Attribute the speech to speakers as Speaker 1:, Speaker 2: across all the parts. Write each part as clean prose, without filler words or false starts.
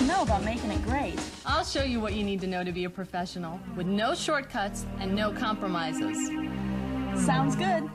Speaker 1: know about making it great.
Speaker 2: I'll show you what you need to know to be a professional, with no shortcuts and no compromises.
Speaker 1: Sounds good.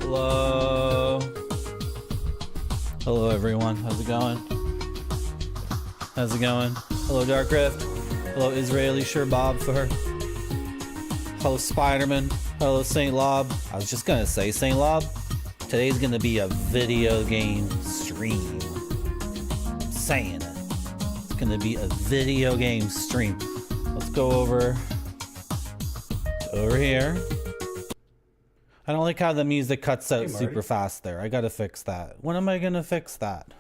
Speaker 3: Hello. Hello everyone. How's it going? How's it going? Hello Dark Rift. Hello Israeli Sherbob for her. Hello Spider-Man. Hello Saint Lob. I was just gonna say Saint Lob. Today's gonna be a video game stream. Saying it. It's gonna be a video game stream. Let's go over here. I don't like how the music cuts out super fast there. I gotta fix that. When am I gonna fix that?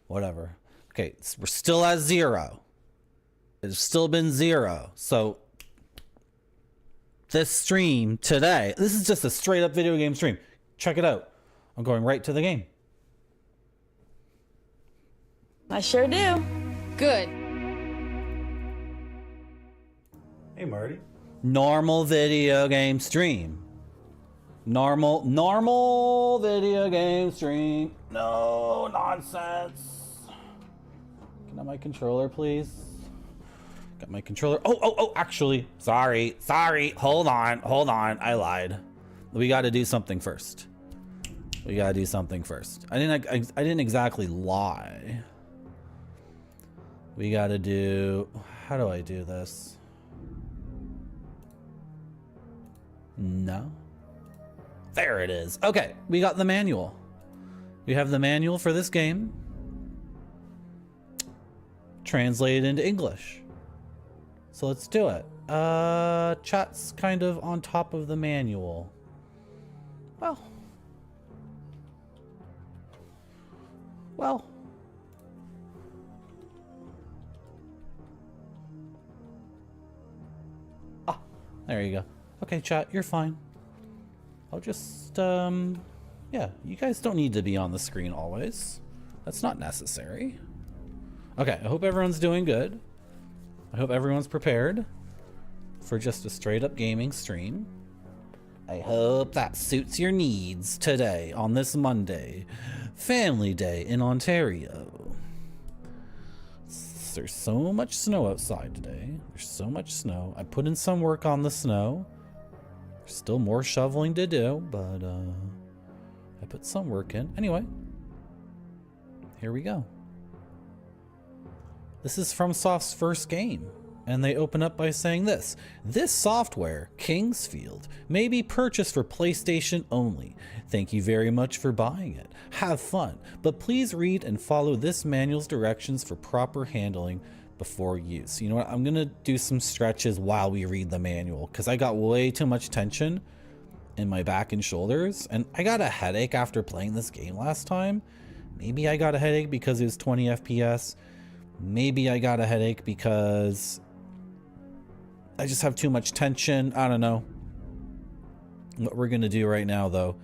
Speaker 3: Whatever. Okay, so we're still at 0. It's still been 0. So this stream today, this is just a straight up video game stream. Check it out. I'm going right to the game.
Speaker 1: I sure do.
Speaker 2: Good.
Speaker 4: Hey, Marty.
Speaker 3: Normal video game stream. Normal video game stream. No nonsense. Can I have my controller, please? Got my controller. Oh, actually, sorry. Hold on. I lied. We got to do something first. I didn't exactly lie. We got to do, how do I do this? No. There it is. Okay, we got the manual. We have the manual for this game. Translated into English. So let's do it. Chat's kind of on top of the manual. Well. Ah, there you go. Okay, chat, you're fine. I'll just, yeah, you guys don't need to be on the screen always. That's not necessary. Okay, I hope everyone's doing good. I hope everyone's prepared for just a straight up gaming stream. I hope that suits your needs today on this Monday, Family Day in Ontario. because there's so much snow outside today. There's so much snow. I put in some work on the snow. There's still more shoveling to do, but I put some work in. Anyway, here we go. This is FromSoft's first game, and they open up by saying this. This software, Kingsfield, may be purchased for PlayStation only. Thank you very much for buying it. Have fun, but please read and follow this manual's directions for proper handling before use. You know what? I'm gonna do some stretches while we read the manual because I got way too much tension in my back and shoulders, and I got a headache after playing this game last time. Maybe I got a headache because it was 20 FPS. Maybe I got a headache because I just have too much tension. I don't know. What we're gonna do right now though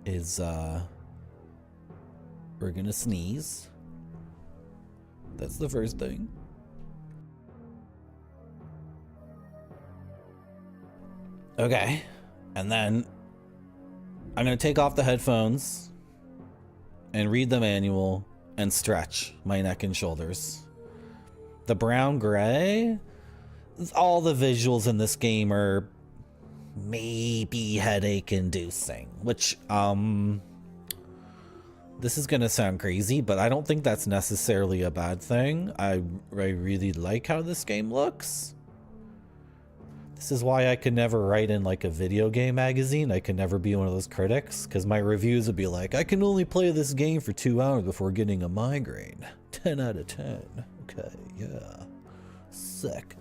Speaker 3: is we're gonna sneeze. That's the first thing. Okay, and then I'm gonna take off the headphones and read the manual and stretch my neck and shoulders. The brown gray, all the visuals in this game are maybe headache inducing, which this is gonna sound crazy, but I don't think that's necessarily a bad thing. I really like how this game looks. This is why I could never write in like a video game magazine. I could never be one of those critics, because my reviews would be like, I can only play this game for 2 hours before getting a migraine. 10 out of 10. Okay, yeah. Sick.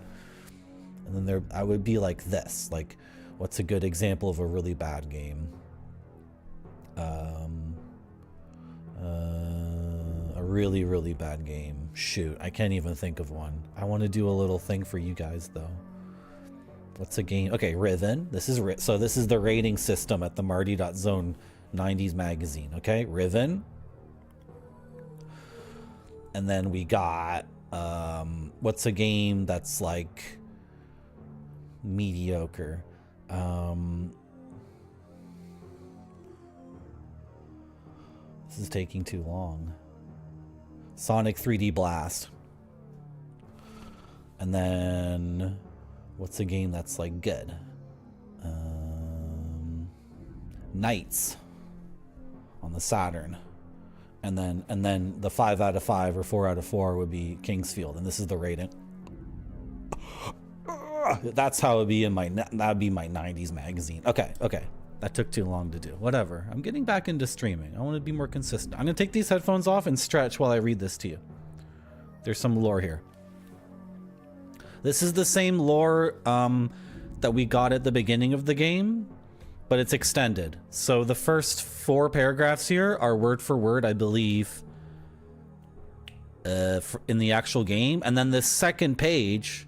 Speaker 3: And then I would be like this. Like, what's a good example of a really bad game? A really, really bad game. Shoot, I can't even think of one. I want to do a little thing for you guys, though. What's a game? Okay, Riven. So this is the rating system at the Marty.Zone 90s magazine. Okay, Riven. And then we got what's a game that's like mediocre? This is taking too long. Sonic 3D Blast. And then what's a game that's like good? Knights on the Saturn. And then the 5 out of 5 or 4 out of 4 would be Kingsfield, and this is the rating. That's how it would be in that'd be my 90s magazine. Okay. That took too long to do. Whatever. I'm getting back into streaming. I want to be more consistent. I'm gonna take these headphones off and stretch while I read this to you. There's some lore here. This is the same lore that we got at the beginning of the game, but it's extended. So the first 4 paragraphs here are word for word, I believe, in the actual game. And then this second page,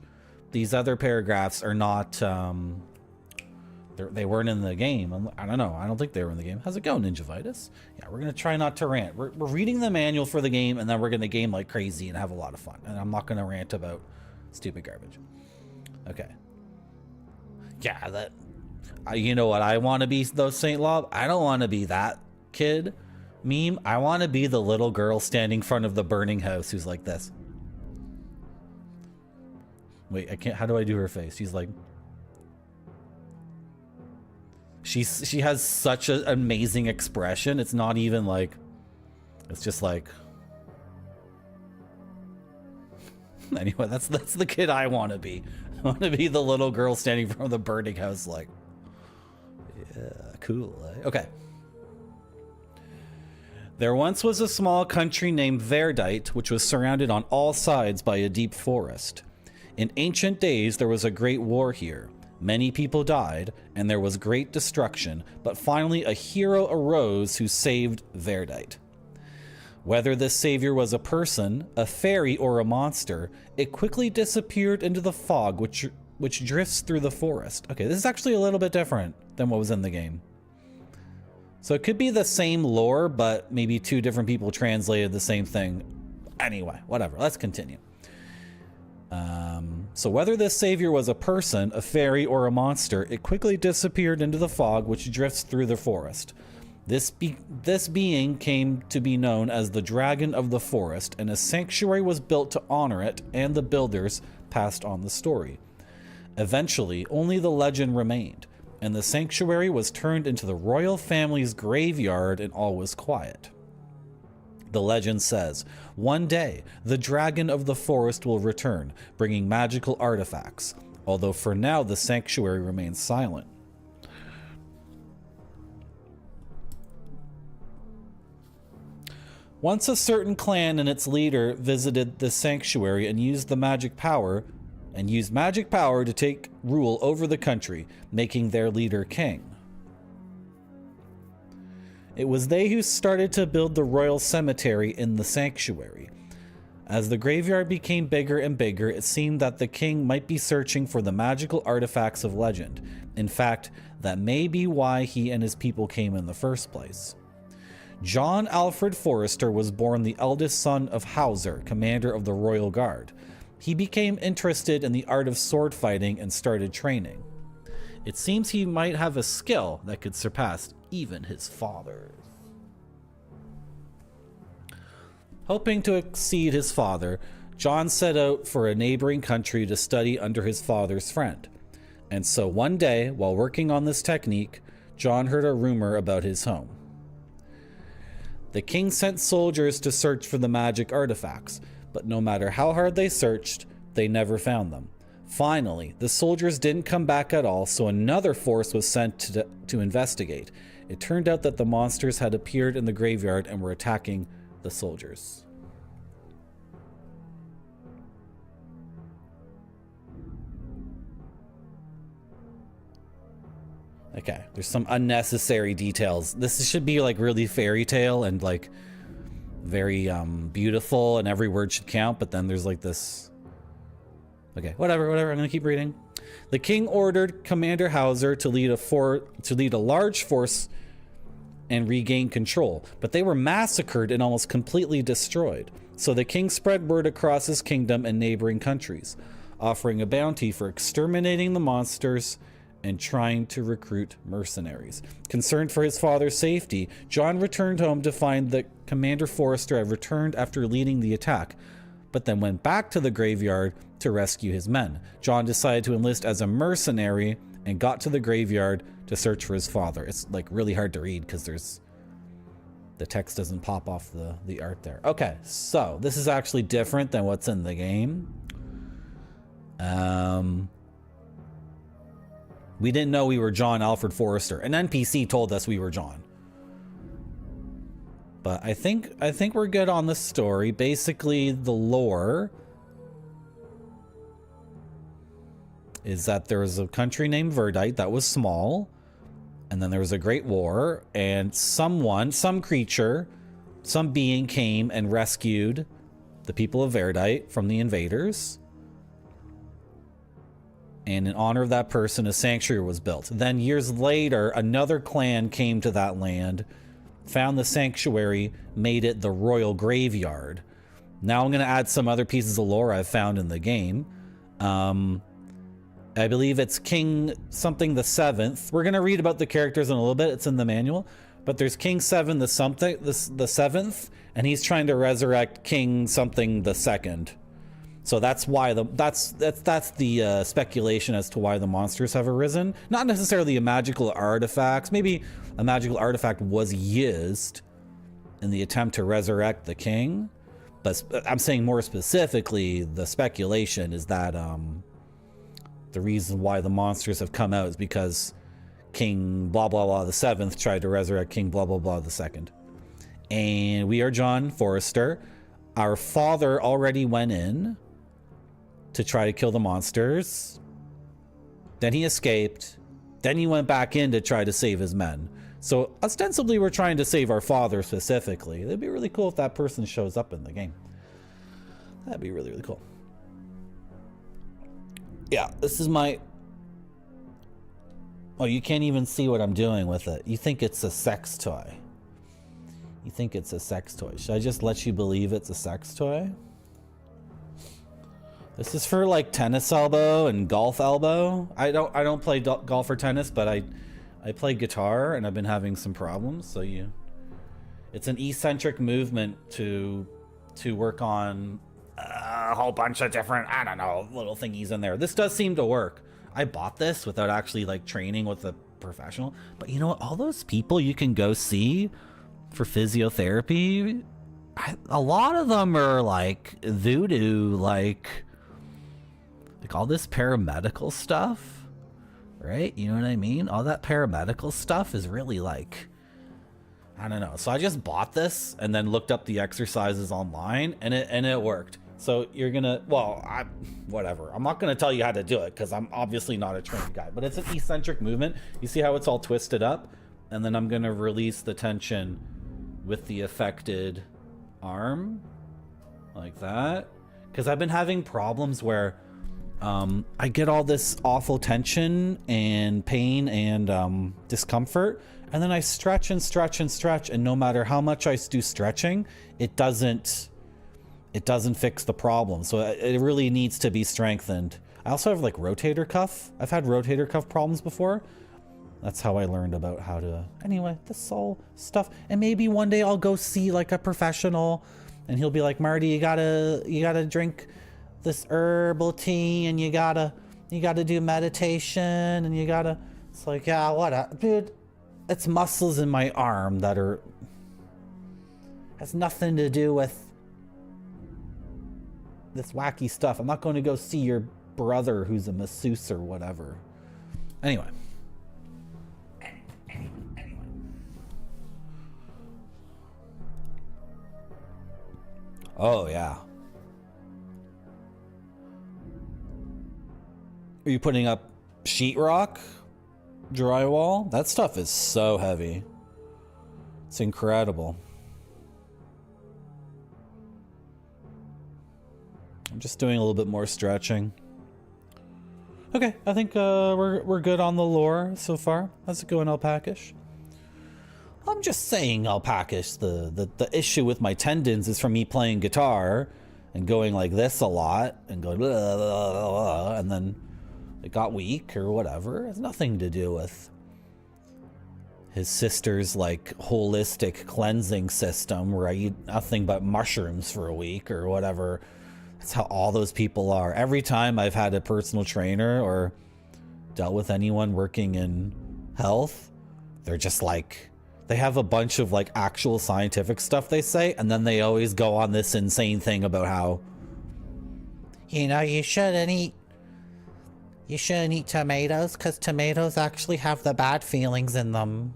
Speaker 3: these other paragraphs are not, they weren't in the game. I don't know. I don't think they were in the game. How's it going, Ninja Vitus? Yeah, we're going to try not to rant. We're reading the manual for the game, and then we're going to game like crazy and have a lot of fun. And I'm not going to rant about stupid garbage. Okay. Yeah, you know what I want to be, though, St. Lob? I don't want to be that kid meme. I want to be the little girl standing in front of the burning house who's like this. Wait, I can't. How do I do her face? She's like... She has such an amazing expression. It's not even like... It's just like... Anyway, that's the kid I want to be. I want to be the little girl standing in front of the burning house like... Yeah, cool, eh? Okay. There once was a small country named Verdite, which was surrounded on all sides by a deep forest. In ancient days, there was a great war here. Many people died, and there was great destruction, but finally a hero arose who saved Verdite. Whether this savior was a person, a fairy, or a monster, it quickly disappeared into the fog which drifts through the forest. Okay, this is actually a little bit different than what was in the game. So it could be the same lore, but maybe 2 different people translated the same thing. Anyway, whatever, let's continue. So whether this savior was a person, a fairy, or a monster, it quickly disappeared into the fog which drifts through the forest. This being came to be known as the Dragon of the Forest, and a sanctuary was built to honor it, and the builders passed on the story. Eventually, only the legend remained, and the sanctuary was turned into the royal family's graveyard, and all was quiet. The legend says, one day, the Dragon of the Forest will return, bringing magical artifacts, although for now the sanctuary remains silent. Once a certain clan and its leader visited the sanctuary and used magic power to take rule over the country, making their leader king. It was they who started to build the royal cemetery in the sanctuary. As the graveyard became bigger and bigger, it seemed that the king might be searching for the magical artifacts of legend. In fact, that may be why he and his people came in the first place. John Alfred Forrester was born the eldest son of Hauser, commander of the Royal Guard. He became interested in the art of sword fighting and started training. It seems he might have a skill that could surpass even his father's. Hoping to exceed his father, John set out for a neighboring country to study under his father's friend. And so one day, while working on this technique, John heard a rumor about his home. The king sent soldiers to search for the magic artifacts, but no matter how hard they searched, they never found them. Finally, the soldiers didn't come back at all, so another force was sent to investigate. It turned out that the monsters had appeared in the graveyard and were attacking the soldiers. Okay, there's some unnecessary details. This should be like really fairy tale and like very beautiful, and every word should count, but then there's like this. Okay, whatever, I'm gonna keep reading. The king ordered Commander Hauser to lead a large force and regain control, but they were massacred and almost completely destroyed. So the king spread word across his kingdom and neighboring countries, offering a bounty for exterminating the monsters and trying to recruit mercenaries. Concerned for his father's safety, John returned home to find that Commander Forrester had returned after leading the attack, but then went back to the graveyard to rescue his men. John decided to enlist as a mercenary and got to the graveyard to search for his father. It's like really hard to read because the text doesn't pop off the art there. Okay, so this is actually different than what's in the game. We didn't know we were John Alfred Forrester. An NPC told us we were John. But I think we're good on the story. Basically, the lore is that there was a country named Verdite that was small, and then there was a great war, and some creature, some being came and rescued the people of Verdite from the invaders. And in honor of that person, a sanctuary was built. Then years later, another clan came to that land, found the sanctuary, made it the royal graveyard. Now I'm going to add some other pieces of lore I've found in the game. I believe it's King something the Seventh. We're going to read about the characters in a little bit. It's in the manual. But there's King Seven the Seventh, and he's trying to resurrect King something the Second. So that's why that's the speculation as to why the monsters have arisen. Not necessarily a magical artifact. Maybe a magical artifact was used in the attempt to resurrect the king. But I'm saying more specifically, the speculation is that the reason why the monsters have come out is because King blah blah blah the Seventh tried to resurrect King blah blah blah the Second. And we are John Forrester. Our father already went in to try to kill the monsters. Then he escaped. Then he went back in to try to save his men. So ostensibly we're trying to save our father specifically. It'd be really cool if that person shows up in the game. That'd be really, really cool. Yeah, this is my... Oh, you can't even see what I'm doing with it. You think it's a sex toy. You think it's a sex toy. Should I just let you believe it's a sex toy? This is for like tennis elbow and golf elbow. I don't play golf or tennis, but I I play guitar and I've been having some problems. So it's an eccentric movement to work on a whole bunch of different, I don't know, little thingies in there. This does seem to work. I bought this without actually like training with a professional, but you know what? All those people you can go see for physiotherapy, a lot of them are like voodoo, like all this paramedical stuff, right? You know what I mean? All that paramedical stuff is really like, I don't know. So I just bought this and then looked up the exercises online, and it worked. So you're gonna, well, whatever. I'm not gonna tell you how to do it because I'm obviously not a trained guy, but it's an eccentric movement. You see how it's all twisted up? And then I'm gonna release the tension with the affected arm like that. Because I've been having problems where I get all this awful tension and pain and discomfort, and then I stretch and stretch and stretch, and no matter how much I do stretching, it doesn't fix the problem. So it really needs to be strengthened. I also have like rotator cuff. I've had rotator cuff problems before. That's how I learned about how to, anyway, this all stuff. And maybe one day I'll go see like a professional and he'll be like, Marty, you gotta drink this herbal tea, and you gotta do meditation, and it's like, yeah, what, dude, it's muscles in my arm that has nothing to do with this wacky stuff. I'm not going to go see your brother who's a masseuse or whatever. Anyway. Oh, yeah. Are you putting up sheetrock? Drywall? That stuff is so heavy. It's incredible. I'm just doing a little bit more stretching. Okay, I think we're good on the lore so far. How's it going, Alpacish? I'm just saying, Alpacish, the issue with my tendons is from me playing guitar and going like this a lot and going blah, blah, blah, blah, and then it got weak or whatever. It has nothing to do with his sister's like holistic cleansing system where I eat nothing but mushrooms for a week or whatever. That's how all those people are. Every time I've had a personal trainer or dealt with anyone working in health, they're just like, they have a bunch of like actual scientific stuff they say, and then they always go on this insane thing about how, you know, you shouldn't eat tomatoes because tomatoes actually have the bad feelings in them.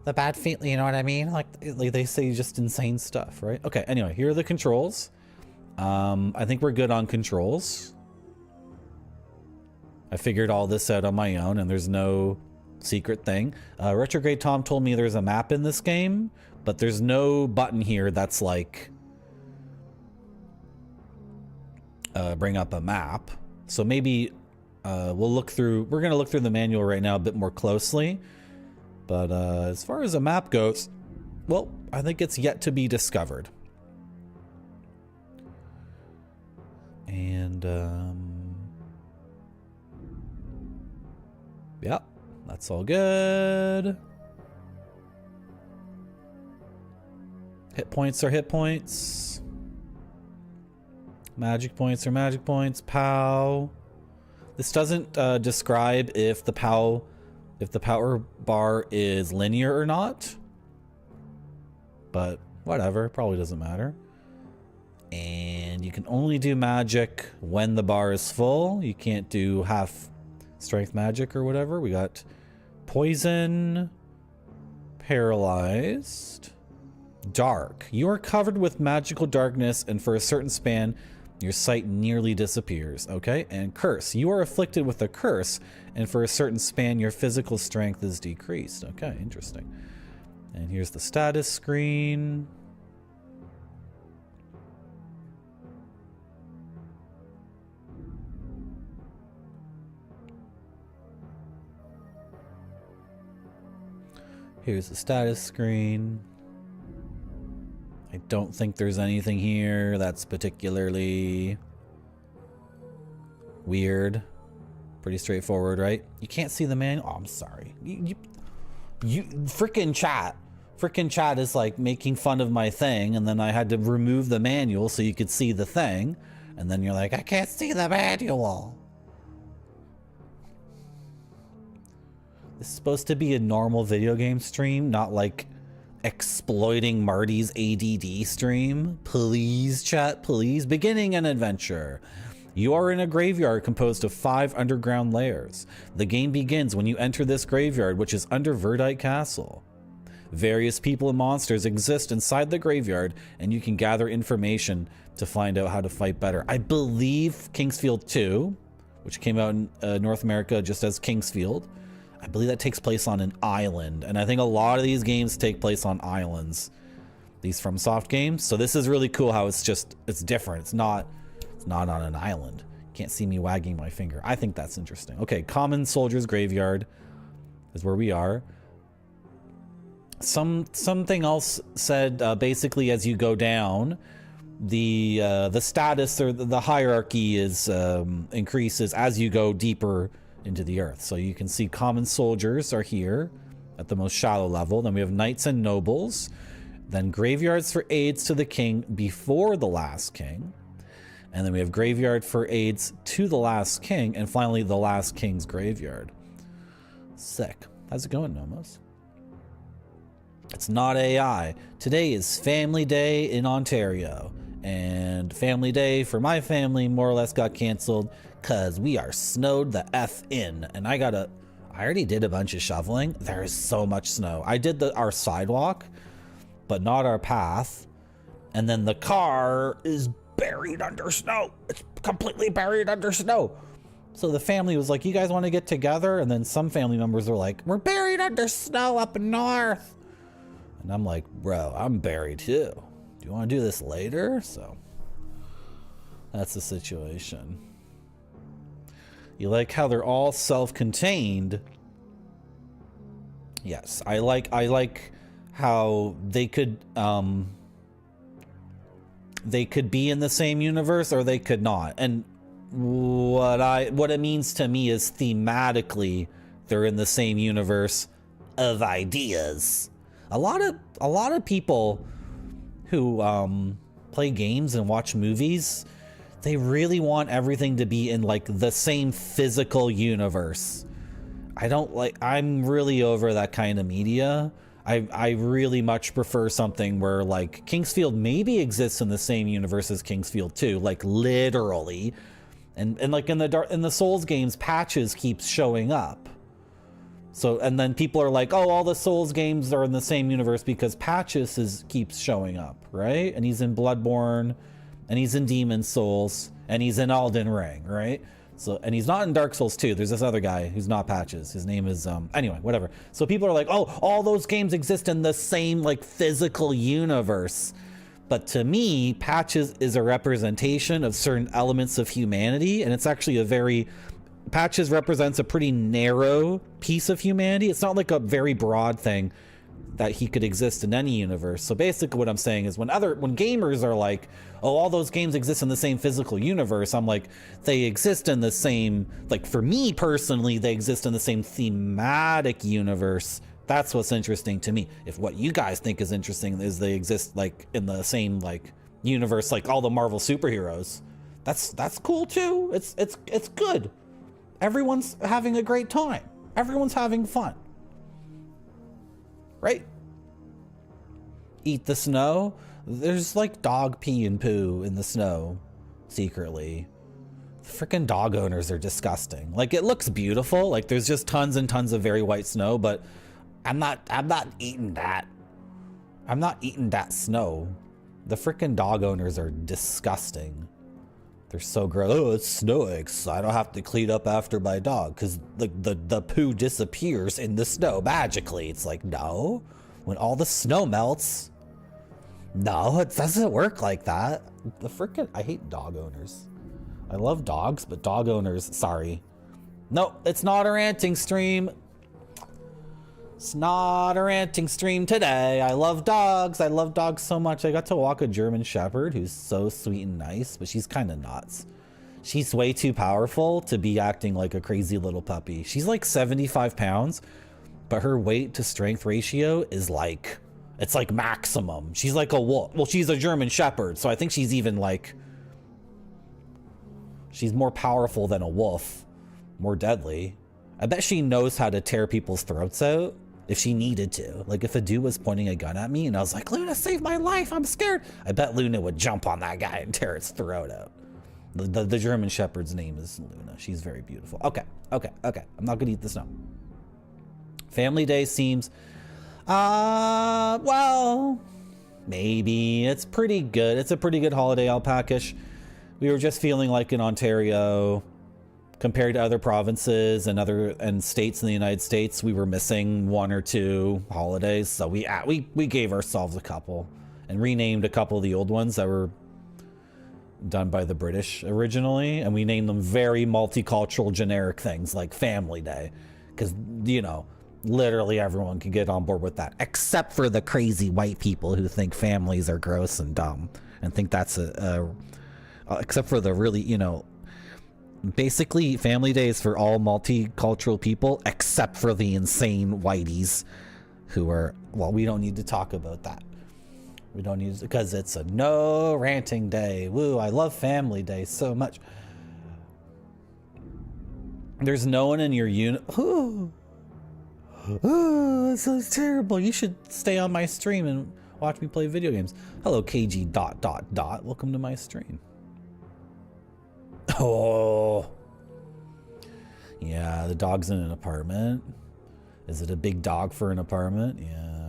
Speaker 3: You know what I mean? Like they say just insane stuff, right? Okay, anyway, here are the controls. I think we're good on controls. I figured all this out on my own, and there's no secret thing. Retrograde Tom told me there's a map in this game, but there's no button here that's like bring up a map. So maybe we're gonna look through the manual right now a bit more closely. But as far as a map goes, well, I think it's yet to be discovered. And yeah, that's all good. Hit points are hit points. Magic points are magic points. POW. This doesn't describe if the power bar is linear or not, but whatever, probably doesn't matter. And you can only do magic when the bar is full. You can't do half strength magic or whatever. We got poison, paralyzed, dark. You are covered with magical darkness, and for a certain span your sight nearly disappears. Okay, and curse. You are afflicted with a curse, and for a certain span your physical strength is decreased. Okay, interesting. And here's the status screen. Here's the status screen. I don't think there's anything here that's particularly weird. Pretty straightforward, right? You can't see the manual. Oh, I'm sorry. You freaking chat. Freaking chat is like making fun of my thing, and then I had to remove the manual so you could see the thing. And then you're like, I can't see the manual. This is supposed to be a normal video game stream, not like exploiting Marty's ADD stream. Please, chat, please. Beginning an adventure. You are in a graveyard composed of 5 underground layers. The game begins when you enter this graveyard, which is under Verdite Castle. Various people and monsters exist inside the graveyard, and you can gather information to find out how to fight better. I believe Kingsfield 2, which came out in North America just as Kingsfield, I believe that takes place on an island, and I think a lot of these games take place on islands, these FromSoft games. So this is really cool how it's different. It's not on an island. You can't see me wagging my finger. I think that's interesting. Okay, Common Soldier's Graveyard is where we are. Something else said basically as you go down, the status or the hierarchy is increases as you go deeper into the earth. So you can see common soldiers are here at the most shallow level. Then we have knights and nobles. Then graveyards for aids to the king before the last king. And then we have graveyard for aids to the last king. And finally, the last king's graveyard. Sick. How's it going, Nomos? It's not AI. Today is Family Day in Ontario. And Family Day for my family more or less got canceled because we are snowed the F in. And I already did a bunch of shoveling. There is so much snow. I did our sidewalk, but not our path. And then the car is buried under snow. It's completely buried under snow. So the family was like, you guys want to get together? And then some family members are like, we're buried under snow up north. And I'm like, bro, I'm buried too. Do you want to do this later? So that's the situation. You like how they're all self-contained. Yes, I like how they could be in the same universe or they could not. And what it means to me is thematically they're in the same universe of ideas. A lot of people who play games and watch movies, they really want everything to be in like the same physical universe. I'm really over that kind of media. I really much prefer something where like Kingsfield maybe exists in the same universe as Kingsfield 2, like literally. And like in the Souls games, Patches keeps showing up. So, and then people are like, oh, all the Souls games are in the same universe because Patches keeps showing up, right? And he's in Bloodborne, and he's in Demon Souls, and he's in Elden Ring, right? So, and he's not in Dark Souls 2. There's this other guy who's not Patches. His name is, anyway, whatever. So people are like, oh, all those games exist in the same, like, physical universe. But to me, Patches is a representation of certain elements of humanity, and it's actually Patches represents a pretty narrow piece of humanity. It's not like a very broad thing that he could exist in any universe. So basically what I'm saying is when gamers are like, oh, all those games exist in the same physical universe, I'm like, they exist in the same, like for me personally, they exist in the same thematic universe. That's what's interesting to me. If what you guys think is interesting is they exist like in the same like universe, like all the Marvel superheroes, that's cool too. It's good. Everyone's having a great time. Everyone's having fun. Right? Eat the snow. There's like dog pee and poo in the snow secretly. Freaking dog owners are disgusting. Like it looks beautiful. Like there's just tons and tons of very white snow, but I'm not eating that. I'm not eating that snow. The freaking dog owners are disgusting. They're so gross. Oh, it's snowing, so I don't have to clean up after my dog because the poo disappears in the snow magically. It's like, no. When all the snow melts, no, it doesn't work like that. I hate dog owners. I love dogs, but dog owners, sorry. No, it's not a ranting stream. It's not a ranting stream today. I love dogs. I love dogs so much. I got to walk a German Shepherd who's so sweet and nice, but she's kind of nuts. She's way too powerful to be acting like a crazy little puppy. She's like 75 pounds, but her weight to strength ratio is like, it's like maximum. She's like a wolf. Well, she's a German Shepherd, so I think she's even like, she's more powerful than a wolf, more deadly. I bet she knows how to tear people's throats out if she needed to. Like if a dude was pointing a gun at me and I was like, Luna, save my life, I'm scared. I bet Luna would jump on that guy and tear its throat out. The German Shepherd's name is Luna. She's very beautiful. Okay. I'm not gonna eat this now. Family Day seems, well, maybe. It's pretty good. It's a pretty good holiday, Alpacish. We were just feeling like in Ontario, compared to other provinces and states in the United States, we were missing 1 or 2 holidays. So we gave ourselves a couple and renamed a couple of the old ones that were done by the British originally, and we named them very multicultural generic things like Family Day, because, you know, literally everyone can get on board with that, except for the crazy white people who think families are gross and dumb and think that's except for the really, you know, basically Family Day is for all multicultural people except for the insane whiteys who are, well, we don't need to talk about that. We don't need to, because it's a no ranting day. Woo, I love Family Day so much. There's no one in your unit. Oh, this is terrible. You should stay on my stream and watch me play video games. Hello, KG ... Welcome to my stream. Oh. Yeah, the dog's in an apartment. Is it a big dog for an apartment? Yeah.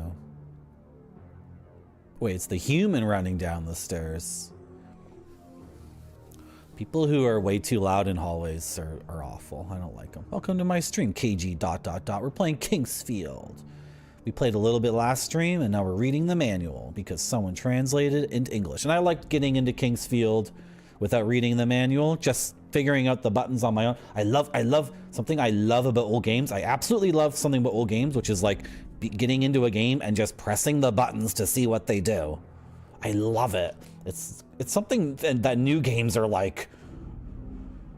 Speaker 3: Wait, it's the human running down the stairs. People who are way too loud in hallways are awful. I don't like them. Welcome to my stream, KG ... We're playing Kingsfield. We played a little bit last stream, and now we're reading the manual because someone translated it into English. And I liked getting into Kingsfield without reading the manual, just figuring out the buttons on my own. I love something I love about old games. I absolutely love something about old games, which is like getting into a game and just pressing the buttons to see what they do. I love it. It's something that new games are like.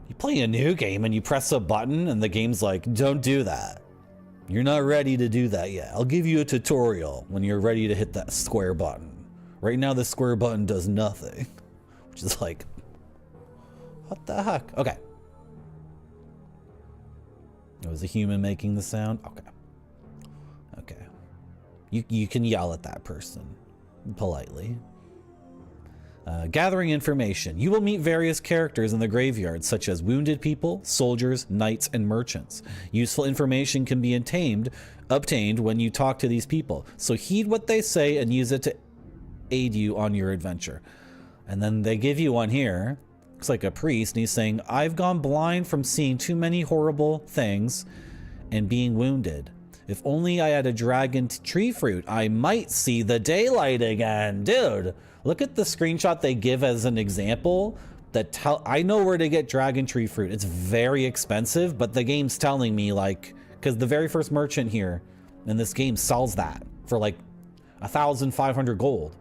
Speaker 3: You play a new game and you press a button and the game's like, don't do that. You're not ready to do that yet. I'll give you a tutorial when you're ready to hit that square button. Right now the square button does nothing, which is like, what the heck? Okay. It was a human making the sound. Okay. You can yell at that person politely. Gathering information. You will meet various characters in the graveyard, such as wounded people, soldiers, knights, and merchants. Useful information can be obtained when you talk to these people. So heed what they say and use it to aid you on your adventure. And then they give you one here. Looks like a priest, and he's saying, I've gone blind from seeing too many horrible things and being wounded. If only I had a dragon tree fruit, I might see the daylight again. Dude, look at the screenshot they give as an example that I know where to get dragon tree fruit. It's very expensive, but the game's telling me, like, because the very first merchant here in this game sells that for like 1,500 gold.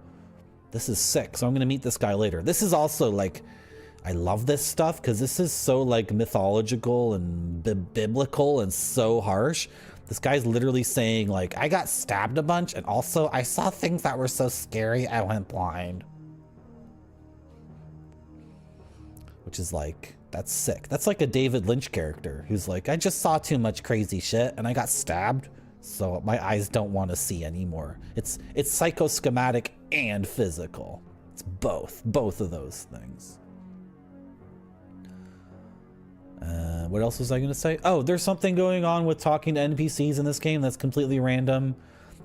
Speaker 3: This is sick. So I'm going to meet this guy later. This is also like, I love this stuff because this is so like mythological and biblical and so harsh. This guy's literally saying like, I got stabbed a bunch and also I saw things that were so scary I went blind. Which is like, that's sick. That's like a David Lynch character who's like, I just saw too much crazy shit and I got stabbed, so my eyes don't want to see anymore. It's psychoschematic and physical. It's both of those things. What else was I going to say? Oh, there's something going on with talking to NPCs in this game that's completely random.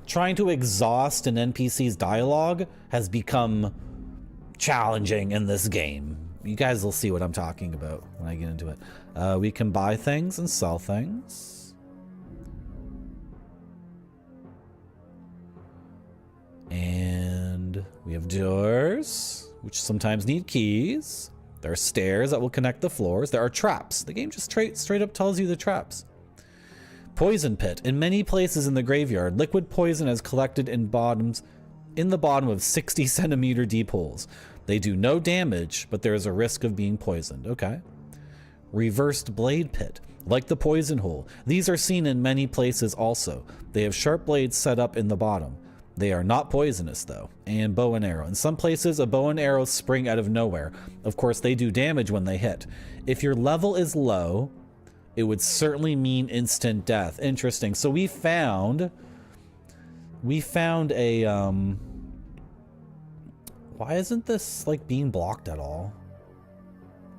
Speaker 3: Trying to exhaust an NPC's dialogue has become challenging in this game. You guys will see what I'm talking about when I get into it. We can buy things and sell things. And we have doors, which sometimes need keys. There are stairs that will connect the floors. There are traps. The game just straight up tells you the traps. Poison pit. In many places in the graveyard, liquid poison is collected in the bottom of 60 centimeter deep holes. They do no damage, but there is a risk of being poisoned. Okay. Reversed blade pit. Like the poison hole, these are seen in many places also. They have sharp blades set up in the bottom. They are not poisonous though. And bow and arrow. In some places, a bow and arrow spring out of nowhere. Of course, they do damage when they hit. If your level is low, it would certainly mean instant death. Interesting. So we found a, why isn't this like being blocked at all?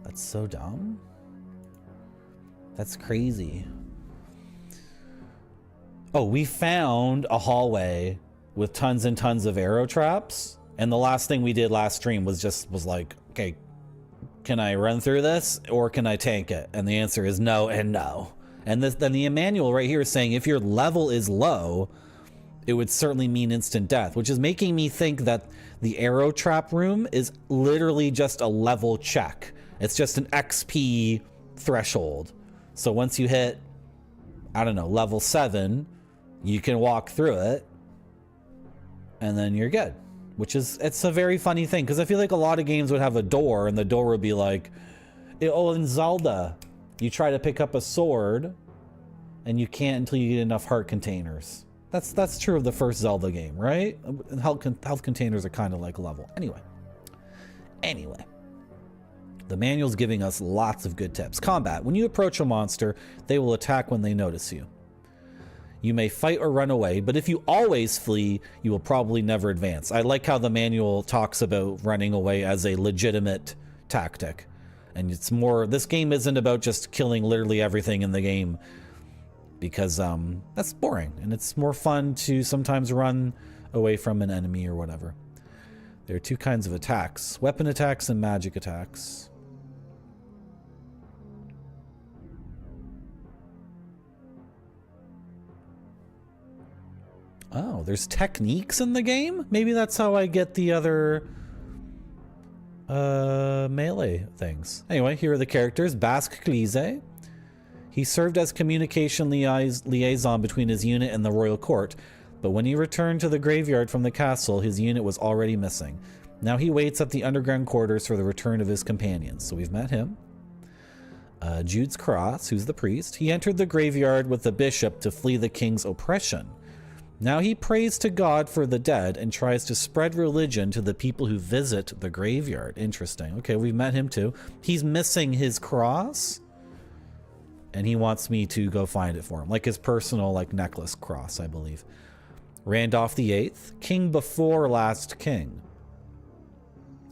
Speaker 3: That's so dumb. That's crazy. Oh, we found a hallway with tons and tons of arrow traps. And the last thing we did last stream was like, okay, can I run through this or can I tank it? And the answer is no and no. And then the manual right here is saying if your level is low, it would certainly mean instant death, which is making me think that the arrow trap room is literally just a level check. It's just an XP threshold. So once you hit, I don't know, level 7, you can walk through it and then you're good. Which is, it's a very funny thing because I feel like a lot of games would have a door and the door would be like, oh, in Zelda, you try to pick up a sword and you can't until you get enough heart containers. That's true of the first Zelda game, right? Health containers are kind of like level. Anyway. The manual's giving us lots of good tips. Combat. When you approach a monster, they will attack when they notice you. You may fight or run away, but if you always flee, you will probably never advance. I like how the manual talks about running away as a legitimate tactic. And it's more, this game isn't about just killing literally everything in the game because that's boring. And it's more fun to sometimes run away from an enemy or whatever. There are two kinds of attacks, weapon attacks and magic attacks. Oh, there's techniques in the game? Maybe that's how I get the other melee things. Anyway, here are the characters. Basque Gliese. He served as communication liaison between his unit and the royal court, but when he returned to the graveyard from the castle, his unit was already missing. Now he waits at the underground quarters for the return of his companions. So we've met him. Jude's Cross, who's the priest. He entered the graveyard with the bishop to flee the king's oppression. Now he prays to God for the dead and tries to spread religion to the people who visit the graveyard. Interesting. Okay, we've met him too. He's missing his cross, and he wants me to go find it for him. Like his personal necklace cross, I believe. Randolph the Eighth, king before last king.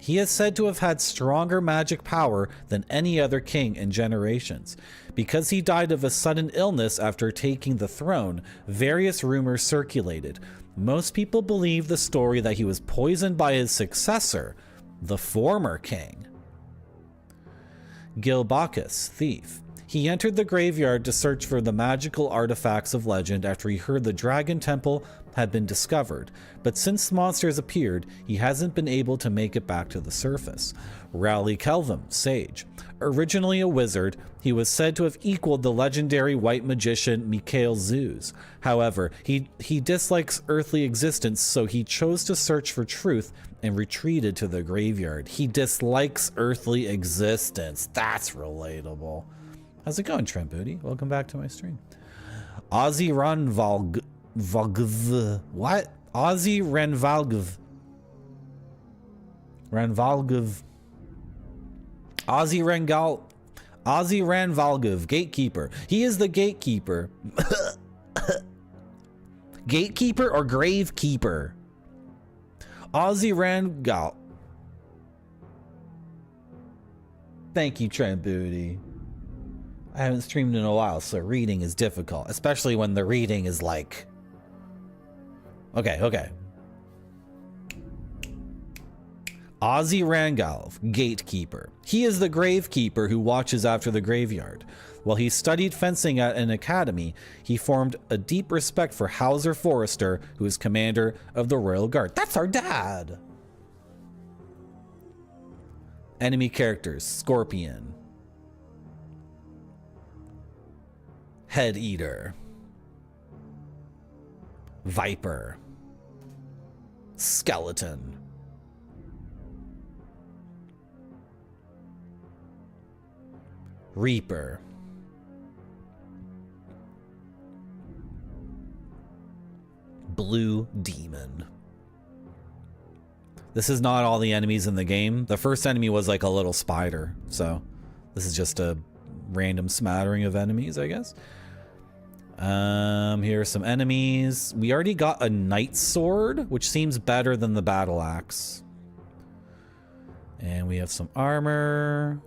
Speaker 3: He is said to have had stronger magic power than any other king in generations. Because he died of a sudden illness after taking the throne, various rumors circulated. Most people believe the story that he was poisoned by his successor, the former king. Gil Bacchus, thief. He entered the graveyard to search for the magical artifacts of legend after he heard the Dragon Temple had been discovered, but since the monsters appeared, he hasn't been able to make it back to the surface. Rowley Kelvin, sage. Originally a wizard, he was said to have equaled the legendary white magician Mikhail Zeus. However, he dislikes earthly existence, so he chose to search for truth and retreated to the graveyard. He dislikes earthly existence. That's relatable. How's it going, Trent Booty? Welcome back to my stream. Ozzy Ranvalgv. What? Ozzy Ranvalgv. Ozzy Ranvalgv, gatekeeper. He is the gatekeeper. Gatekeeper or gravekeeper? Ozzy Rangal. Thank you, Trent Booty. I haven't streamed in a while, so reading is difficult, especially when the reading is like... Okay. Ozzy Rangalv, gatekeeper. He is the gravekeeper who watches after the graveyard. While he studied fencing at an academy, he formed a deep respect for Hauser Forrester, who is commander of the Royal Guard. That's our dad! Enemy characters, Scorpion. Head Eater. Viper. Skeleton. Reaper. Blue Demon. This is not all the enemies in the game. The first enemy was like a little spider, so this is just a random smattering of enemies, I guess. Here are some enemies. We already got a knight sword, which seems better than the battle axe. And we have some armor.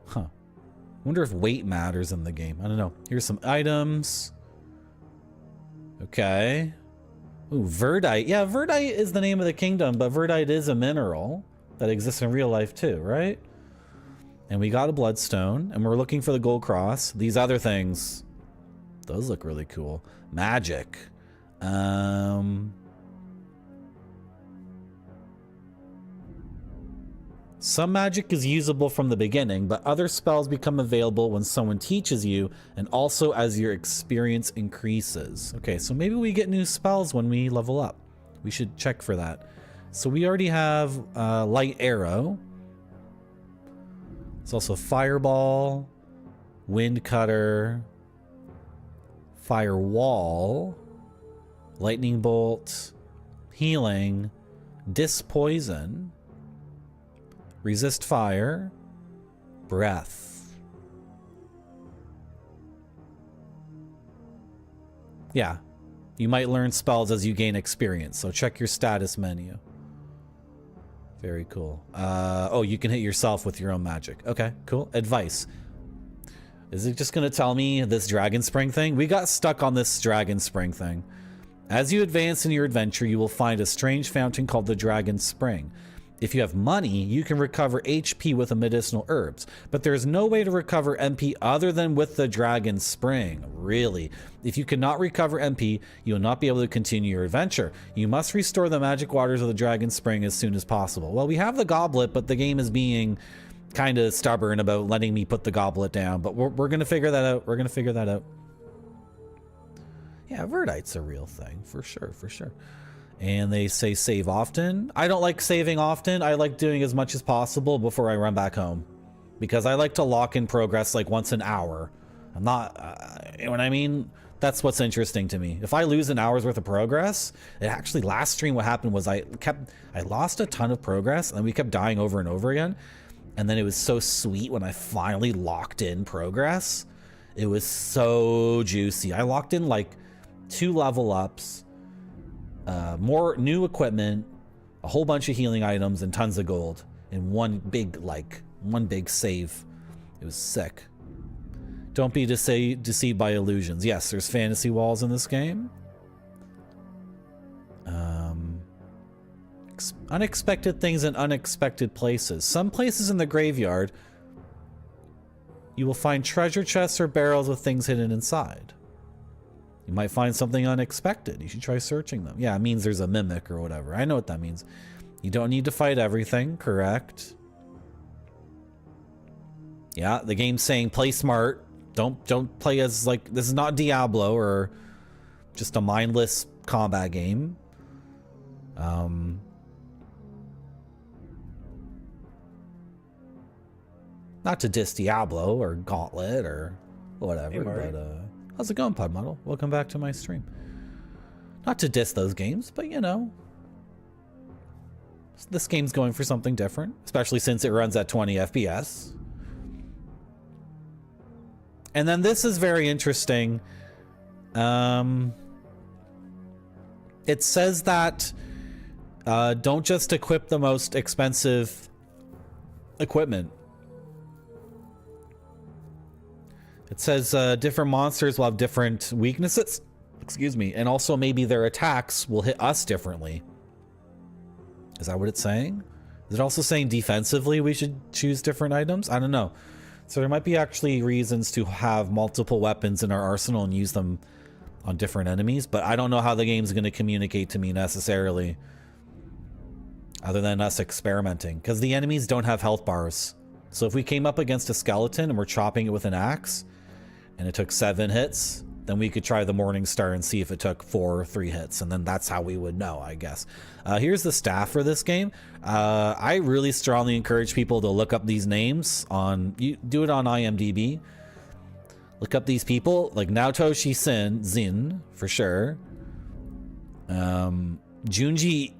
Speaker 3: Huh. Wonder if weight matters in the game. I don't know. Here's some items. Okay. Ooh, Verdite. Yeah, Verdite is the name of the kingdom, but Verdite is a mineral that exists in real life too, right? And we got a bloodstone, and we're looking for the gold cross. These other things, those look really cool. Magic. Some magic is usable from the beginning, but other spells become available when someone teaches you, and also as your experience increases. Okay, so maybe we get new spells when we level up. We should check for that. So we already have light arrow. It's also fireball, wind cutter, firewall, lightning bolt, healing, dispoison, resist fire, breath. Yeah, you might learn spells as you gain experience, so check your status menu. Very cool. Oh, you can hit yourself with your own magic. Okay, cool. Advice. Is it just going to tell me this dragon spring thing? We got stuck on this dragon spring thing. As you advance in your adventure, you will find a strange fountain called the Dragon Spring. If you have money, you can recover HP with the medicinal herbs, but there's no way to recover MP other than with the Dragon Spring. Really. If you cannot recover MP, you will not be able to continue your adventure. You must restore the magic waters of the Dragon Spring as soon as possible. Well, we have the goblet, but the game is being kind of stubborn about letting me put the goblet down, but we're going to figure that out. We're going to figure that out. Yeah, Verdite's a real thing, for sure, for sure. And they say save often. I don't like saving often. I like doing as much as possible before I run back home, because I like to lock in progress like once an hour. I'm not, you know what I mean? That's what's interesting to me. If I lose an hour's worth of progress, it actually, last stream what happened was I lost a ton of progress and we kept dying over and over again. And then it was so sweet when I finally locked in progress. It was so juicy. I locked in like 2 level ups, more new equipment, a whole bunch of healing items, and tons of gold in one big save. It was sick. Don't be deceived by illusions. Yes, there's fantasy walls in this game. Unexpected things in unexpected places. Some places in the graveyard, you will find treasure chests or barrels with things hidden inside. You might find something unexpected. You should try searching them. Yeah, it means there's a mimic or whatever. I know what that means. You don't need to fight everything, correct? Yeah, the game's saying play smart. Don't play as like, this is not Diablo or just a mindless combat game. Not to diss Diablo or Gauntlet or whatever,
Speaker 4: Hey,
Speaker 3: but how's it going, Pod Model? Welcome back to my stream. Not to diss those games, but you know, this game's going for something different, especially since it runs at 20 FPS. And then this is very interesting. It says that don't just equip the most expensive equipment. It says different monsters will have different weaknesses, excuse me, and also maybe their attacks will hit us differently. Is that what it's saying? Is it also saying defensively we should choose different items? I don't know. So there might be actually reasons to have multiple weapons in our arsenal and use them on different enemies, but I don't know how the game's going to communicate to me necessarily, other than us experimenting, because the enemies don't have health bars. So if we came up against a skeleton and we're chopping it with an axe, and it took 7 hits, then we could try the Morning Star and see if it took 4 or 3 hits, and then that's how we would know, I guess. Here's the staff for this game. I really strongly encourage people to look up these names you do it on IMDb. Look up these people, like Naotoshi Zin, for sure. Junji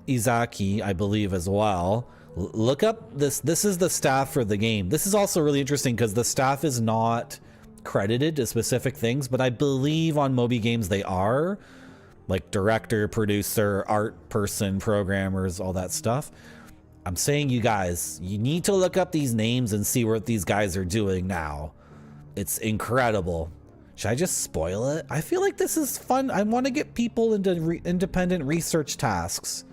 Speaker 3: Izaki, I believe, as well. Look up this. This is the staff for the game. This is also really interesting because the staff is not credited to specific things, but I believe on Moby Games they are, like director, producer, art person, programmers, all that stuff. I'm saying, you guys, you need to look up these names and see what these guys are doing now. It's incredible. Should I just spoil it? I feel like this is fun. I want to get people into independent research tasks.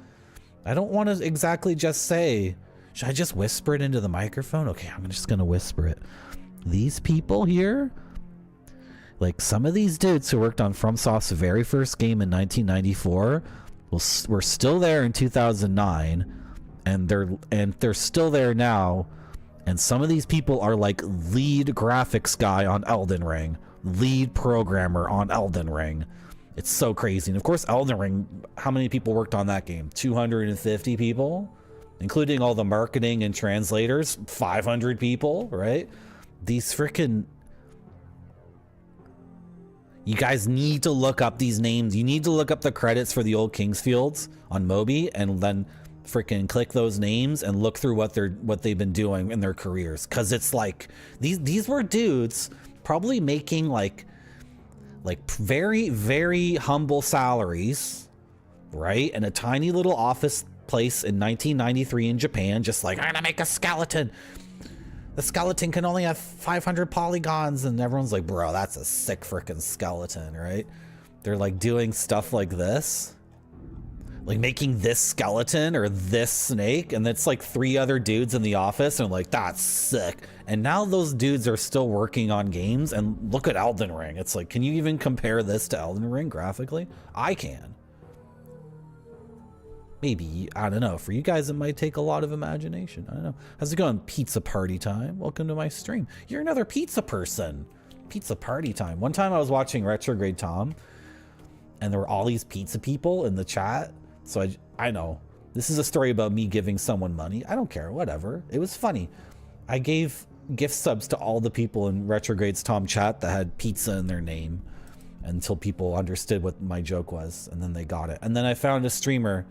Speaker 3: I don't want to exactly just say, should I just whisper it into the microphone? Okay, I'm just going to whisper it. These people here, like some of these dudes who worked on FromSoft's very first game in 1994 were still there in 2009, and they're still there now. And some of these people are like lead graphics guy on Elden Ring, lead programmer on Elden Ring. It's so crazy. And of course, Elden Ring, how many people worked on that game? 250 people, including all the marketing and translators, 500 people, right? These freaking... You guys need to look up these names. You need to look up the credits for the old Kingsfields on Moby, and then freaking click those names and look through what they've been doing in their careers. Cause it's like, these were dudes probably making like very, very humble salaries, right? In a tiny little office place in 1993 in Japan, just like, I'm gonna make a skeleton. The skeleton can only have 500 polygons, and everyone's like, bro, that's a sick freaking skeleton, right? They're like doing stuff like this, like making this skeleton or this snake, and it's like 3 other dudes in the office, and like, that's sick. And now those dudes are still working on games, and look at Elden Ring. It's like, can you even compare this to Elden Ring graphically? I can. Maybe, I don't know. For you guys, it might take a lot of imagination. I don't know. How's it going? Pizza party time. Welcome to my stream. You're another pizza person. Pizza party time. One time I was watching Retrograde Tom, and there were all these pizza people in the chat. So I know. This is a story about me giving someone money. I don't care. Whatever. It was funny. I gave gift subs to all the people in Retrograde's Tom chat that had pizza in their name until people understood what my joke was, and then they got it. And then I found a streamer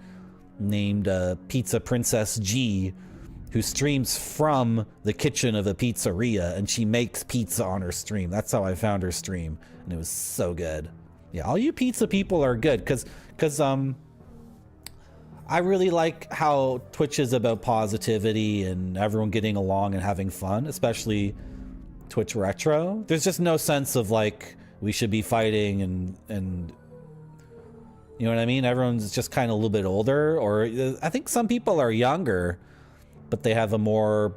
Speaker 3: named Pizza Princess G, who streams from the kitchen of a pizzeria, and she makes pizza on her stream. That's how I found her stream, and it was so good. Yeah, all you pizza people are good, because I really like how Twitch is about positivity and everyone getting along and having fun, especially Twitch Retro. There's just no sense of like we should be fighting and you know what I mean? Everyone's just kind of a little bit older, or I think some people are younger, but they have a more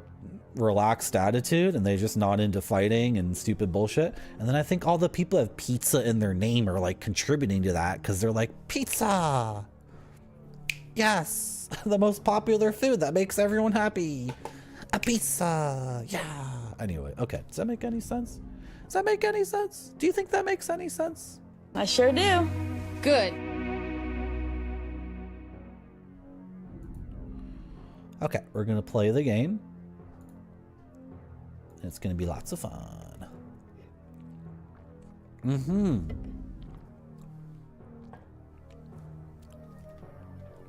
Speaker 3: relaxed attitude and they're just not into fighting and stupid bullshit. And then I think all the people have pizza in their name are like contributing to that, because they're like, pizza! Yes! The most popular food that makes everyone happy! A pizza! Yeah! Anyway, okay. Does that make any sense? Does that make any sense? Do you think that makes any sense?
Speaker 1: I sure do.
Speaker 2: Good.
Speaker 3: Okay, we're gonna play the game. It's gonna be lots of fun.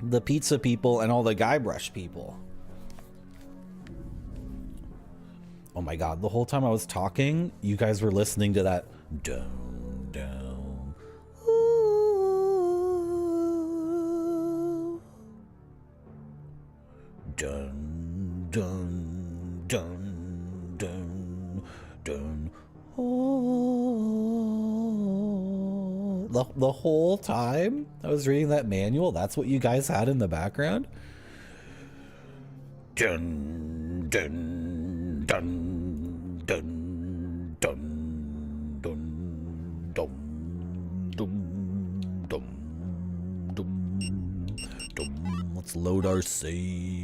Speaker 3: The pizza people and all the Guybrush people. Oh my god, the whole time I was talking, you guys were listening to that down, down. Ooh. Dun, dun, dun, dun, dun. Oh. The whole time I was reading that manual, that's what you guys had in the background? Dun, dun, dun, dun, dun, dun, dun, dum, dum, dum, dum. Let's load our save.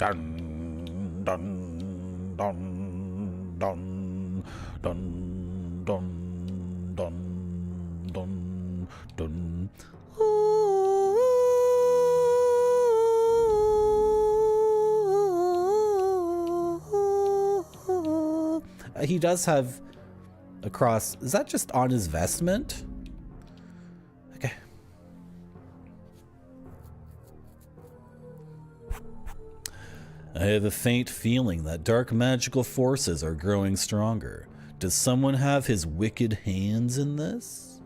Speaker 3: Dun, dun, dun, dun, dun, dun, dun, dun, dun. He does have a cross. Is that just on his vestment? Okay. I have a faint feeling that dark magical forces are growing stronger. Does someone have his wicked hands in this?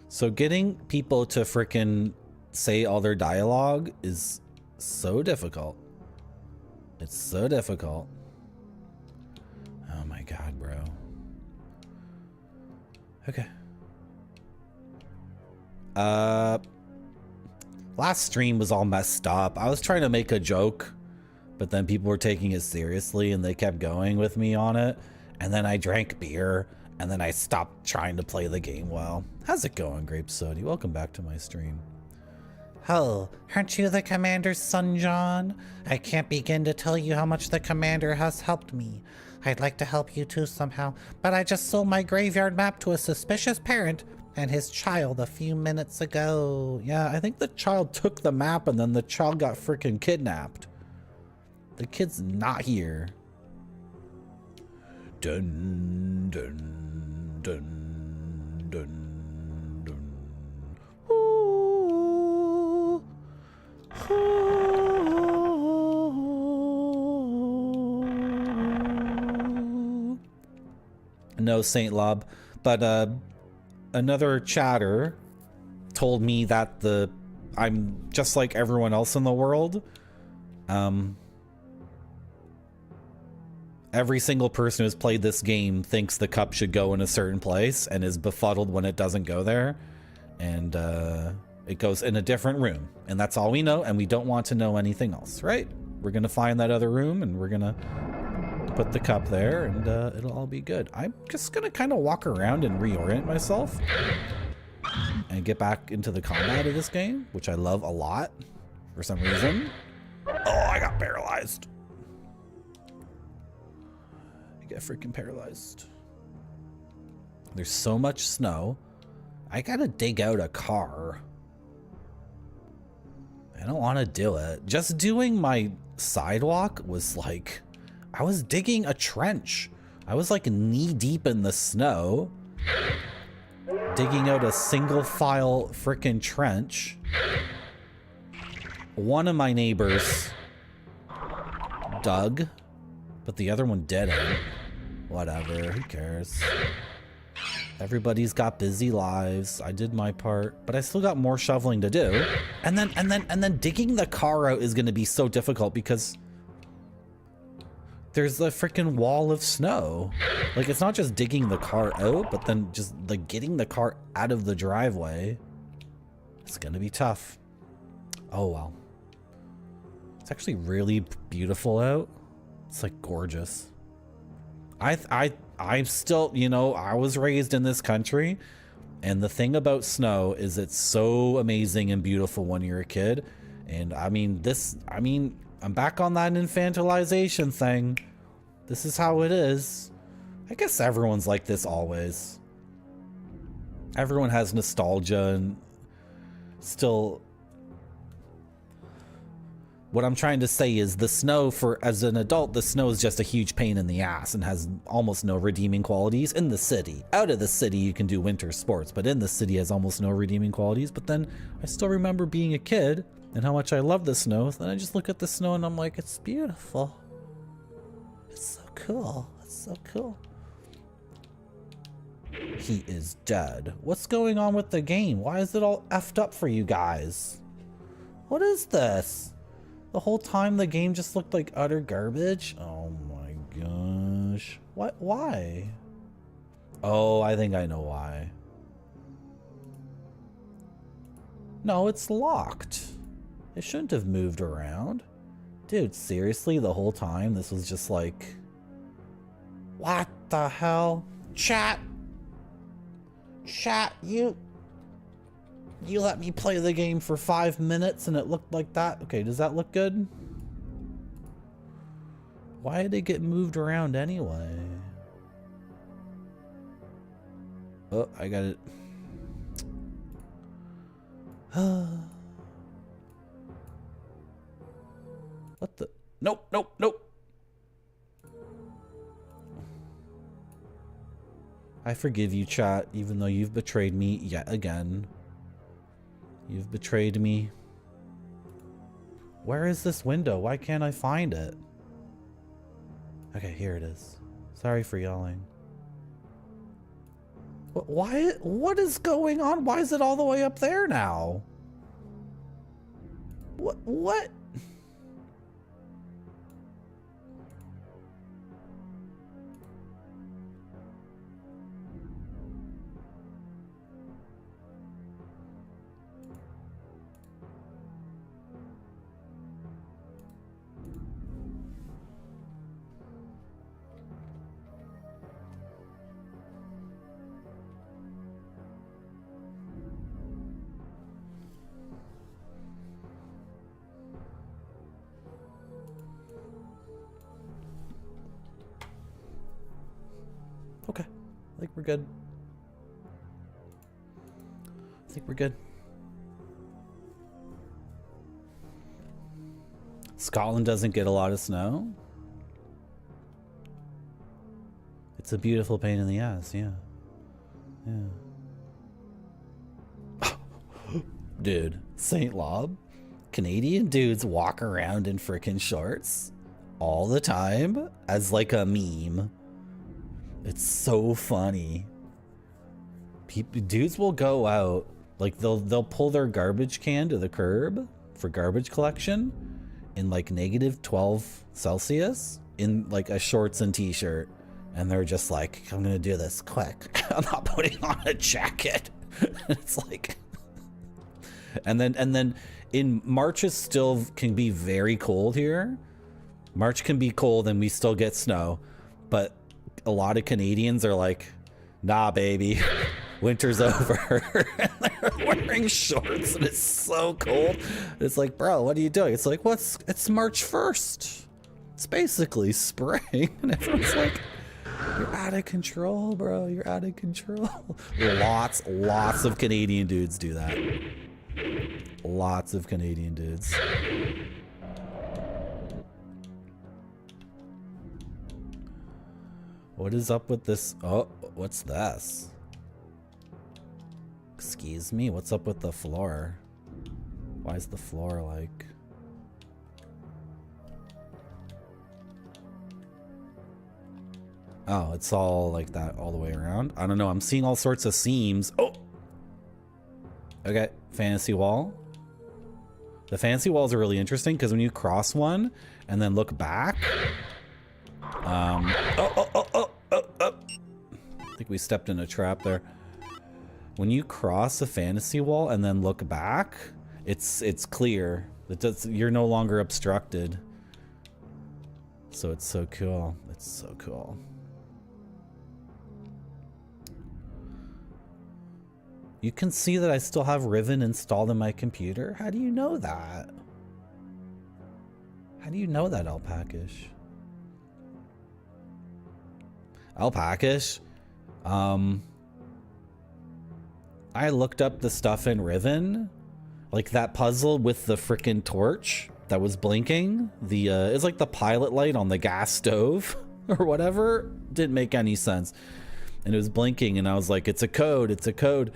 Speaker 3: So getting people to frickin' say all their dialogue is so difficult. It's so difficult. Oh my god, bro. Okay. Last stream was all messed up. I was trying to make a joke, but then people were taking it seriously and they kept going with me on it. And then I drank beer and then I stopped trying to play the game well. How's it going, Grape Sody? Welcome back to my stream. Oh, aren't you the commander's son, John? I can't begin to tell you how much the commander has helped me. I'd like to help you too somehow, but I just sold my graveyard map to a suspicious parent and his child a few minutes ago. Yeah, I think the child took the map and then the child got freaking kidnapped. The kid's not here. Dun, dun, dun, dun, dun. Ooh. No, Saint Lob, but another chatter told me that I'm just like everyone else in the world. Every single person who's played this game thinks the cup should go in a certain place and is befuddled when it doesn't go there. And it goes in a different room, and that's all we know, and we don't want to know anything else, right? We're gonna find that other room and we're gonna put the cup there, and it'll all be good. I'm just gonna kind of walk around and reorient myself and get back into the combat of this game, which I love a lot for some reason. Oh, I got paralyzed. I get freaking paralyzed. There's so much snow. I gotta dig out a car. I don't want to do it. Just doing my sidewalk was like, I was digging a trench. I was like knee deep in the snow, digging out a single file frickin' trench. One of my neighbors dug, but the other one didn't. Whatever, who cares? Everybody's got busy lives. I did my part, but I still got more shoveling to do. And then digging the car out is going to be so difficult because there's a freaking wall of snow. Like, it's not just digging the car out, but then just like getting the car out of the driveway. It's going to be tough. Oh, well. It's actually really beautiful out. It's like gorgeous. I'm still, you know, I was raised in this country, and the thing about snow is it's so amazing and beautiful when you're a kid. And I mean, I'm back on that infantilization thing. This is how it is. I guess everyone's like this always. Everyone has nostalgia and still. What I'm trying to say is the snow as an adult, the snow is just a huge pain in the ass and has almost no redeeming qualities in the city. Out of the city, you can do winter sports, but in the city has almost no redeeming qualities. But then I still remember being a kid and how much I love the snow. Then I just look at the snow and I'm like, it's beautiful. It's so cool. It's so cool. He is dead. What's going on with the game? Why is it all effed up for you guys? What is this? The whole time the game just looked like utter garbage? Oh my gosh. What? Why? Oh, I think I know why. No, it's locked. It shouldn't have moved around. Dude, seriously, the whole time this was just like... What the hell? Chat! Chat, you... You let me play the game for 5 minutes and it looked like that. Okay, does that look good? Why did it get moved around anyway? Oh, I got it. What the? Nope, nope, nope. I forgive you, chat, even though you've betrayed me yet again. You've betrayed me. Where is this window? Why can't I find it? Okay, here it is. Sorry for yelling. Why? What is going on? Why is it all the way up there now? What? Okay, I think we're good. I think we're good. Scotland doesn't get a lot of snow. It's a beautiful pain in the ass, yeah. Yeah. Dude, St. Lob? Canadian dudes walk around in frickin' shorts all the time as like a meme. It's so funny. Dudes will go out, like they'll pull their garbage can to the curb for garbage collection in like -12 Celsius in like a shorts and t-shirt, and they're just like, I'm gonna do this quick. I'm not putting on a jacket. It's like, and then in March is still can be very cold here. March can be cold and we still get snow, but a lot of Canadians are like, nah, baby, winter's over. And they're wearing shorts and it's so cold. It's like, bro, what are you doing? It's like, it's March 1st. It's basically spring. And everyone's like, you're out of control, bro. You're out of control. Lots of Canadian dudes do that. Lots of Canadian dudes. What is up with this? Oh, what's this? Excuse me, what's up with the floor? Why is the floor like... Oh, it's all like that all the way around? I don't know, I'm seeing all sorts of seams. Oh! Okay, fantasy wall. The fantasy walls are really interesting because when you cross one and then look back... I think we stepped in a trap there. When you cross a fantasy wall and then look back, it's clear. You're no longer obstructed. So it's so cool. It's so cool. You can see that I still have Riven installed in my computer. How do you know that? How do you know that, Alpacish? Alpacish? I looked up the stuff in Riven, like that puzzle with the frickin' torch that was blinking. It's like the pilot light on the gas stove or whatever. Didn't make any sense. And it was blinking and I was like, it's a code, it's a code.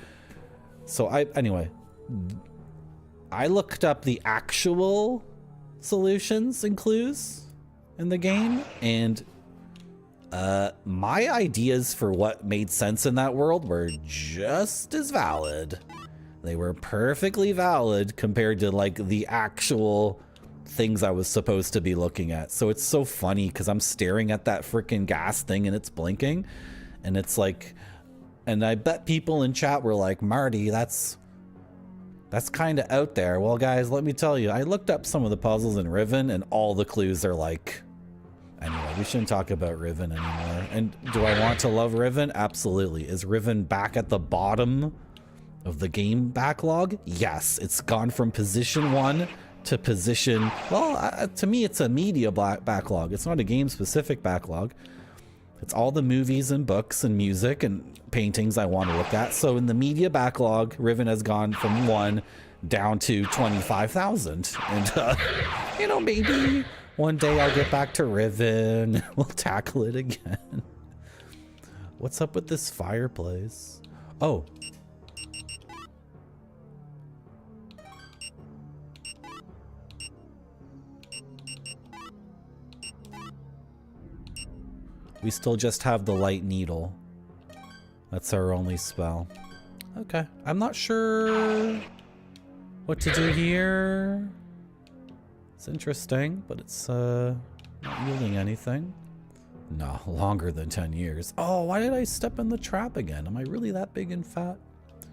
Speaker 3: So anyway, I looked up the actual solutions and clues in the game, and my ideas for what made sense in that world were just as valid. They were perfectly valid compared to like the actual things I was supposed to be looking at. So it's so funny because I'm staring at that freaking gas thing and it's blinking, and it's like, and I bet people in chat were like, Marty, that's kind of out there. Well, guys, let me tell you, I looked up some of the puzzles in Riven and all the clues are like, anyway, we shouldn't talk about Riven anymore. And do I want to love Riven? Absolutely. Is Riven back at the bottom of the game backlog, yes, it's gone from position 1 to position, well, to me it's a media backlog. It's not a game specific backlog. It's all the movies and books and music and paintings I want to look at. So in the media backlog, Riven has gone from 1 down to 25,000. And, you know, maybe one day I'll get back to Riven. We'll tackle it again. What's up with this fireplace? Oh. We still just have the light needle. That's our only spell. Okay. I'm not sure what to do here. It's interesting, but it's not yielding anything. No, longer than 10 years. Oh, why did I step in the trap again? Am I really that big and fat?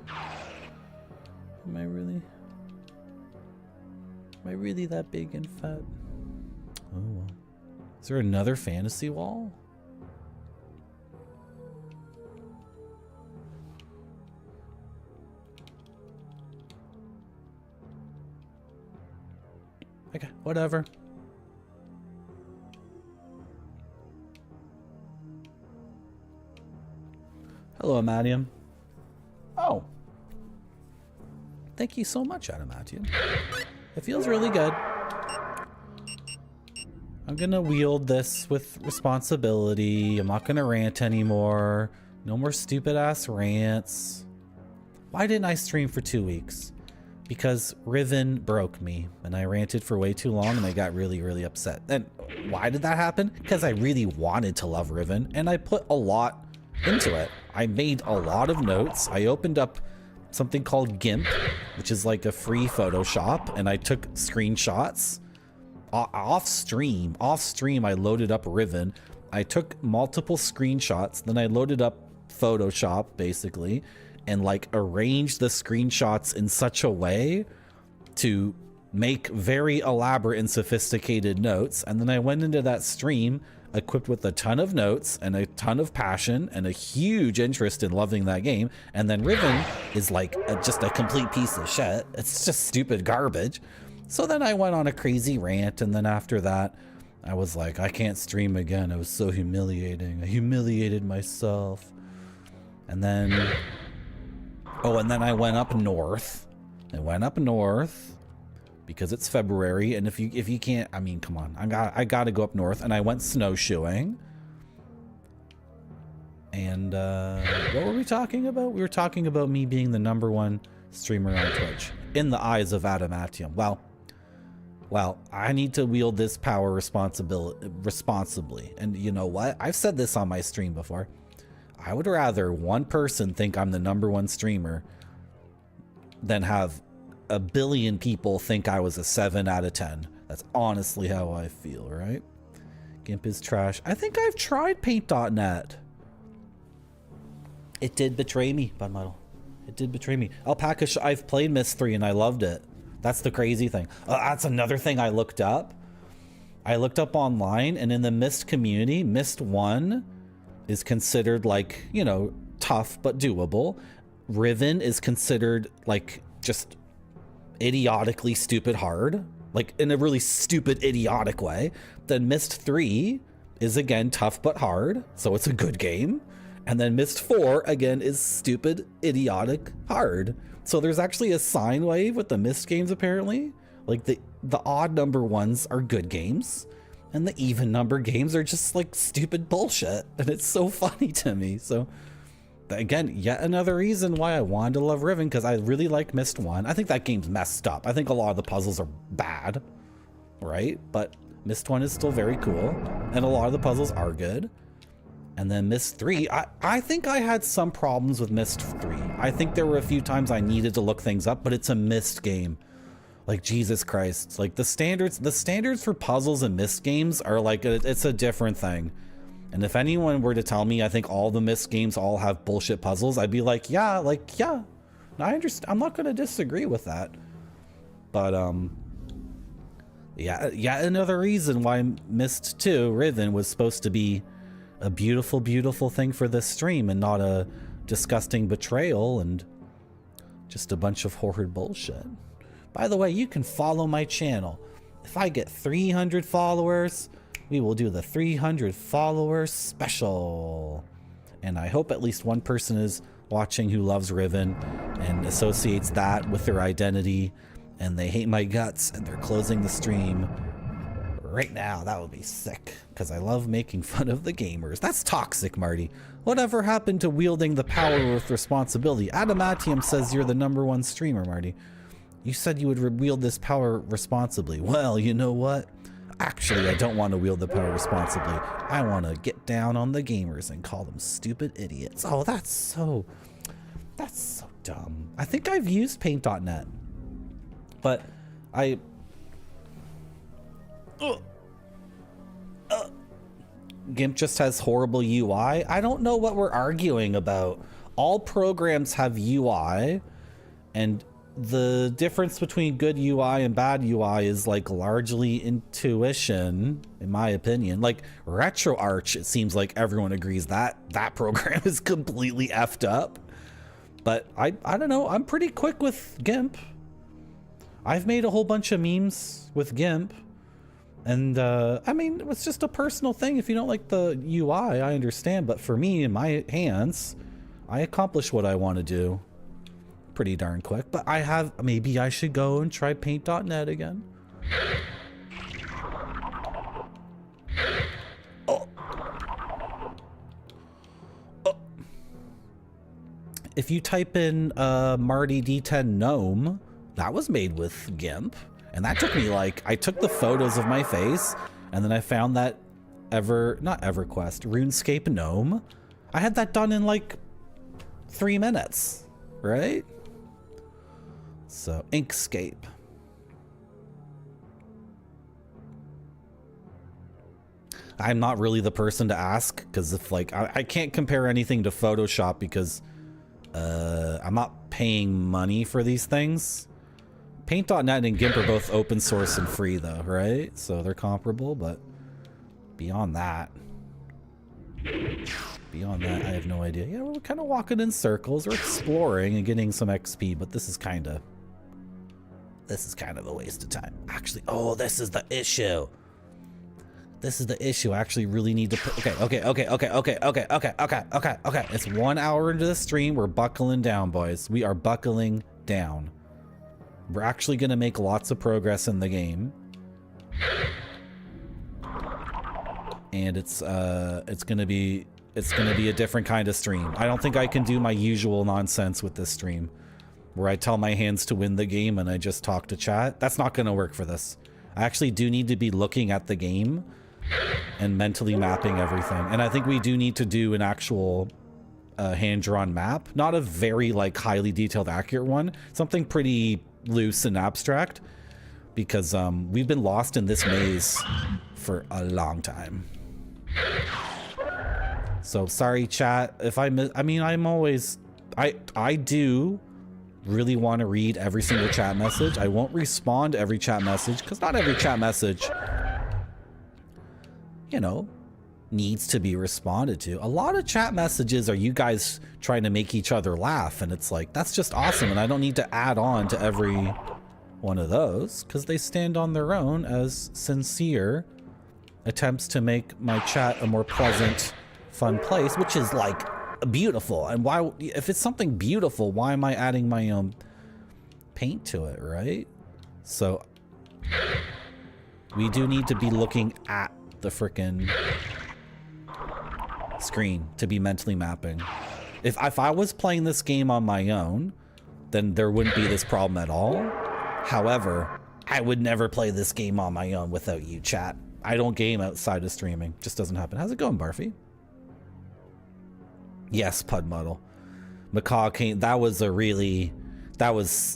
Speaker 3: Am I really that big and fat? Oh well. Is there another fantasy wall? Okay, whatever. Hello, Amadium. Oh. Thank you so much, Adamatium. It feels really good. I'm gonna wield this with responsibility. I'm not gonna rant anymore. No more stupid ass rants. Why didn't I stream for 2 weeks? Because Riven broke me and I ranted for way too long and I got really, really upset. And why did that happen? Because I really wanted to love Riven and I put a lot into it. I made a lot of notes. I opened up something called GIMP, which is like a free Photoshop, and I took screenshots off stream. Off stream, I loaded up Riven. I took multiple screenshots, then I loaded up Photoshop basically, and like arranged the screenshots in such a way to make very elaborate and sophisticated notes. And then I went into that stream equipped with a ton of notes and a ton of passion and a huge interest in loving that game. And then Riven is like just a complete piece of shit. It's just stupid garbage. So then I went on a crazy rant, and then after that I was like, I can't stream again. It was so humiliating. I humiliated myself. And then oh, and then I went up north. I went up north because it's February, and if you can't, I mean, come on, I gotta go up north, and I went snowshoeing. And what were we talking about? We were talking about me being the #1 streamer on Twitch in the eyes of Adamatium. Well, I need to wield this power responsibly. And you know what? I've said this on my stream before. I would rather one person think I'm the #1 streamer than have a billion people think I was a 7 out of 10. That's honestly how I feel, right? GIMP is trash. I think I've tried paint.net. It did betray me, Bud Muddle. It did betray me. Alpaca, I've played Myst 3 and I loved it. That's the crazy thing. That's another thing I looked up. I looked up online, and in the Myst community, Myst 1 is considered like, you know, tough but doable. Riven is considered like just idiotically stupid hard, like in a really stupid idiotic way. Then Myst 3 is again tough but hard, so it's a good game. And then Myst 4 again is stupid idiotic hard. So there's actually a sine wave with the Myst games apparently. Like the odd number ones are good games, and the even number games are just like stupid bullshit, and it's so funny to me. So again, yet another reason why I wanted to love Riven, because I really like Myst 1. I think that game's messed up. I think a lot of the puzzles are bad, right? But Myst 1 is still very cool, and a lot of the puzzles are good. And then Myst 3, I think I had some problems with Myst 3. I think there were a few times I needed to look things up, but it's a Myst game. Like, Jesus Christ. Like, the standards for puzzles in Myst games are like, it's a different thing. And if anyone were to tell me I think all the Myst games all have bullshit puzzles, I'd be like, yeah. I understand. I'm not going to disagree with that. But, yeah, another reason why Myst 2, Riven, was supposed to be a beautiful, beautiful thing for this stream and not a disgusting betrayal. And Just a bunch of horrid bullshit. By the way, you can follow my channel. If I get 300 followers, we will do the 300 followers special. And I hope at least one person is watching who loves Riven and associates that with their identity, and they hate my guts and they're closing the stream right now. That would be sick, because I love making fun of the gamers. That's toxic, Marty. Whatever happened to wielding the power with responsibility? Adamantium says you're the #1 streamer, Marty. You said you would wield this power responsibly. Well, you know what? Actually, I don't want to wield the power responsibly. I want to get down on the gamers and call them stupid idiots. Oh, that's so dumb. I think I've used paint.net, but GIMP just has horrible UI. I don't know what we're arguing about. All programs have UI, and the difference between good UI and bad UI is like largely intuition, in my opinion. Like RetroArch, it seems like everyone agrees that that program is completely effed up. But I don't know, I'm pretty quick with GIMP. I've made a whole bunch of memes with GIMP. And I mean, it's just a personal thing. If you don't like the UI, I understand. But for me, in my hands, I accomplish what I want to do pretty darn quick. But maybe I should go and try paint.net again. Oh. Oh. If you type in Marty D10 Gnome, that was made with GIMP. And that took me like, I took the photos of my face and then I found that not EverQuest, RuneScape Gnome. I had that done in like 3 minutes, right? So Inkscape. I'm not really the person to ask, because if like, I can't compare anything to Photoshop because I'm not paying money for these things. Paint.net and GIMP are both open source and free though, right? So they're comparable, but beyond that, I have no idea. Yeah, we're kind of walking in circles. We're exploring and getting some XP, but this is kind of a waste of time. Actually, oh, this is the issue. This is the issue. I actually really need to put, okay. It's 1 hour into the stream. We're buckling down, boys. We are buckling down. We're actually going to make lots of progress in the game. And it's going to be a different kind of stream. I don't think I can do my usual nonsense with this stream where I tell my hands to win the game and I just talk to chat. That's not going to work for this. I actually do need to be looking at the game and mentally mapping everything. And I think we do need to do an actual hand-drawn map, not a very like highly detailed accurate one, something pretty loose and abstract, because we've been lost in this maze for a long time. So sorry chat if I miss. I mean, I do really want to read every single chat message. I won't respond to every chat message because not every chat message, you know, needs to be responded to. A lot of chat messages are you guys trying to make each other laugh, and it's like, that's just awesome, and I don't need to add on to every one of those because they stand on their own as sincere attempts to make my chat a more pleasant, fun place, which is like beautiful. And why, if it's something beautiful, why am I adding my own paint to it, right? So we do need to be looking at the frickin' screen to be mentally mapping. If I was playing this game on my own, then there wouldn't be this problem at all. However, I would never play this game on my own without you, chat. I don't game outside of streaming. Just doesn't happen. How's it going, Barfy? Yes, Pudmuddle. Macaw came. That was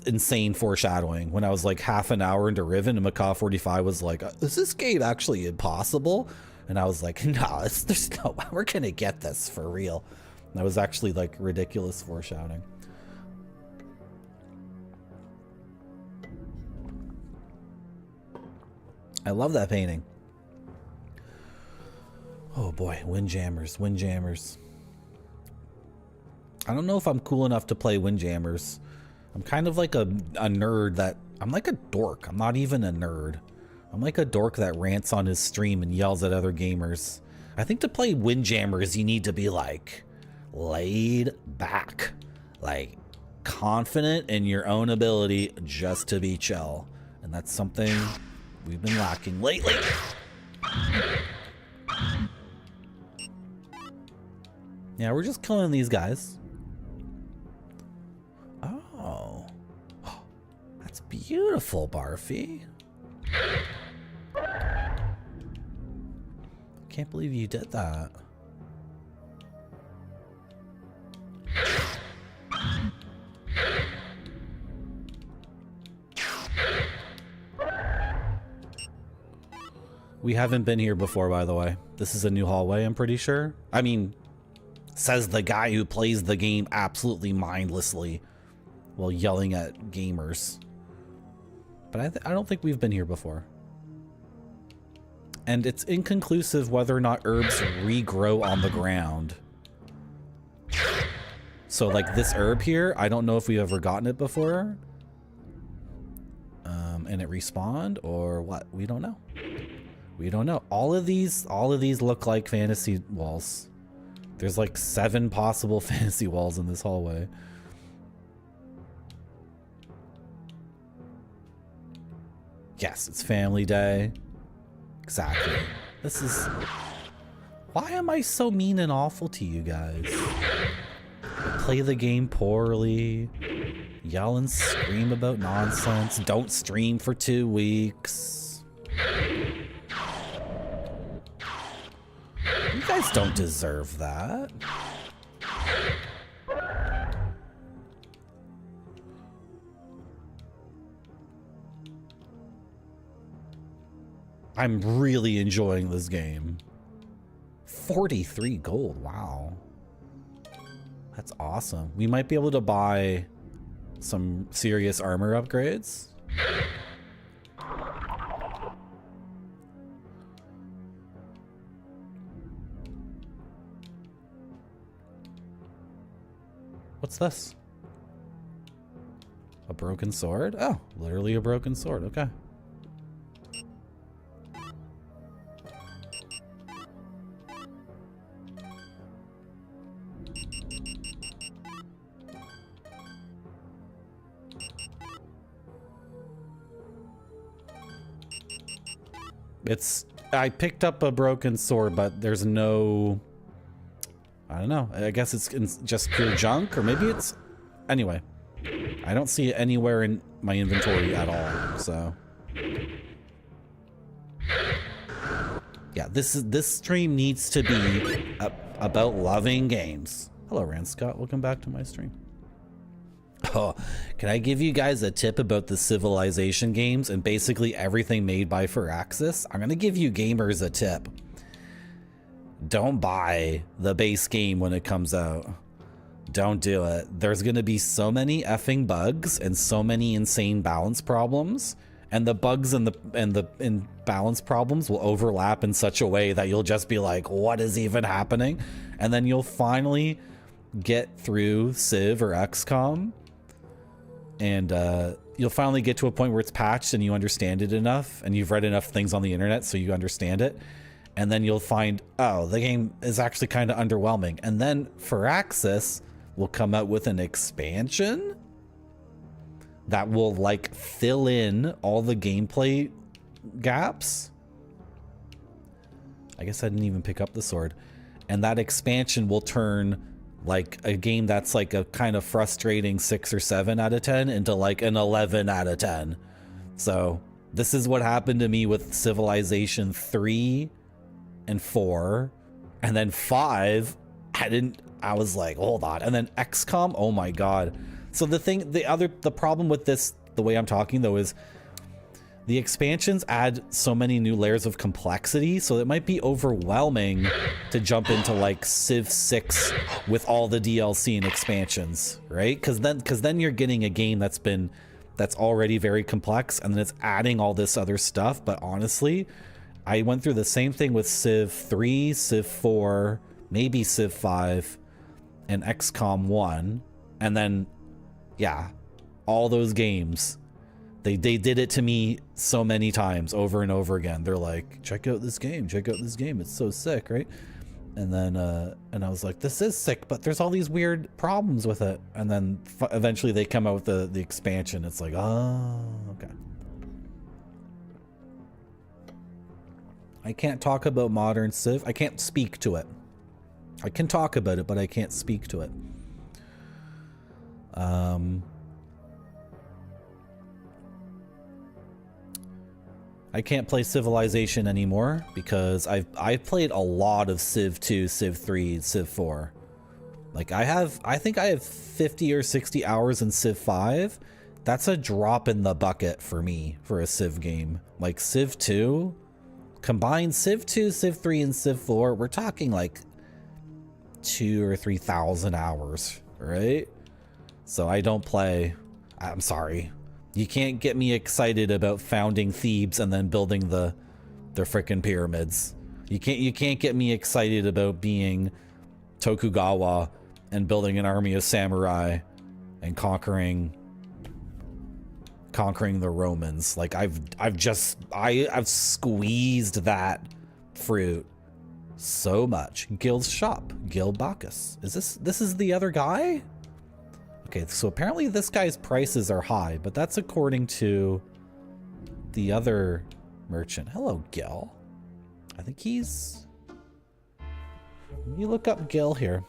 Speaker 3: insane foreshadowing. When I was like half an hour into Riven and Macaw 45 was like, is this game actually impossible? And I was like, no, there's no way we're gonna get this for real. And that was actually like ridiculous foreshadowing. I love that painting. Oh boy, Windjammers, Windjammers. I don't know if I'm cool enough to play Windjammers. I'm kind of like a nerd that... I'm like a dork. I'm not even a nerd. I'm like a dork that rants on his stream and yells at other gamers. I think to play Windjammers, you need to be like laid back, like confident in your own ability just to be chill. And that's something we've been lacking lately. Yeah, we're just killing these guys. Oh. That's beautiful, Barfy. Can't believe you did that. We haven't been here before, by the way. This is a new hallway, I'm pretty sure. I mean, says the guy who plays the game absolutely mindlessly while yelling at gamers. But I don't think we've been here before. And it's inconclusive whether or not herbs regrow on the ground. So like this herb here, I don't know if we've ever gotten it before. And it respawned or what? We don't know. We don't know. All of these look like fantasy walls. There's like 7 possible fantasy walls in this hallway. Yes, it's family day. Exactly. This is... Why am I so mean and awful to you guys? Play the game poorly. Yell and scream about nonsense. Don't stream for 2 weeks. You guys don't deserve that. I'm really enjoying this game. 43 gold, wow. That's awesome. We might be able to buy some serious armor upgrades. What's this? A broken sword? Oh, literally a broken sword, okay. I picked up a broken sword, but there's no, I don't know. I guess it's just pure junk, or maybe it's, anyway. I don't see it anywhere in my inventory at all, so. Yeah, this stream needs to be about loving games. Hello, Rand Scott. Welcome back to my stream. Oh, can I give you guys a tip about the Civilization games and basically everything made by Firaxis? I'm going to give you gamers a tip. Don't buy the base game when it comes out. Don't do it. There's going to be so many effing bugs and so many insane balance problems, and the bugs and the balance problems will overlap in such a way that you'll just be like, what is even happening? And then you'll finally get through Civ or XCOM, and you'll finally get to a point where it's patched and you understand it enough, and you've read enough things on the internet so you understand it. And then you'll find, oh, the game is actually kind of underwhelming. And then Firaxis will come out with an expansion that will like fill in all the gameplay gaps. I guess I didn't even pick up the sword. And that expansion will turn like a game that's like a kind of frustrating 6 or 7 out of 10 into like an 11 out of 10. So this is what happened to me with Civilization 3 and 4, and then 5. I was like, hold on. And then XCOM, oh my god. So the problem with this, the way I'm talking though, is the expansions add so many new layers of complexity, so it might be overwhelming to jump into like Civ 6 with all the DLC and expansions, right? Because then you're getting a game that's already very complex, and then it's adding all this other stuff. But honestly, I went through the same thing with Civ 3, Civ 4, maybe Civ 5, and XCOM 1, and then, yeah, all those games. They did it to me so many times over and over again. They're like, check out this game, it's so sick, right? And then and I was like, this is sick, but there's all these weird problems with it. And then eventually they come out with the expansion. It's like, oh, okay. I can't talk about modern Civ. I can't speak to it. I can talk about it, but I can't speak to it. I can't play Civilization anymore because I've played a lot of Civ 2, Civ 3, Civ 4. Like I think I have 50 or 60 hours in Civ 5. That's a drop in the bucket for me for a Civ game. Like Civ 2, combine Civ 2, Civ 3, and Civ 4, we're talking like 2,000 or 3,000 hours, right? So I don't play. I'm sorry. You can't get me excited about founding Thebes and then building their frickin' pyramids. You can't get me excited about being Tokugawa and building an army of samurai and conquering the Romans. Like I've squeezed that fruit so much. Guild's shop, Guild Bacchus. This is the other guy? Okay, so apparently this guy's prices are high, but that's according to the other merchant. Hello, Gil. I think he's... Let me look up Gil here.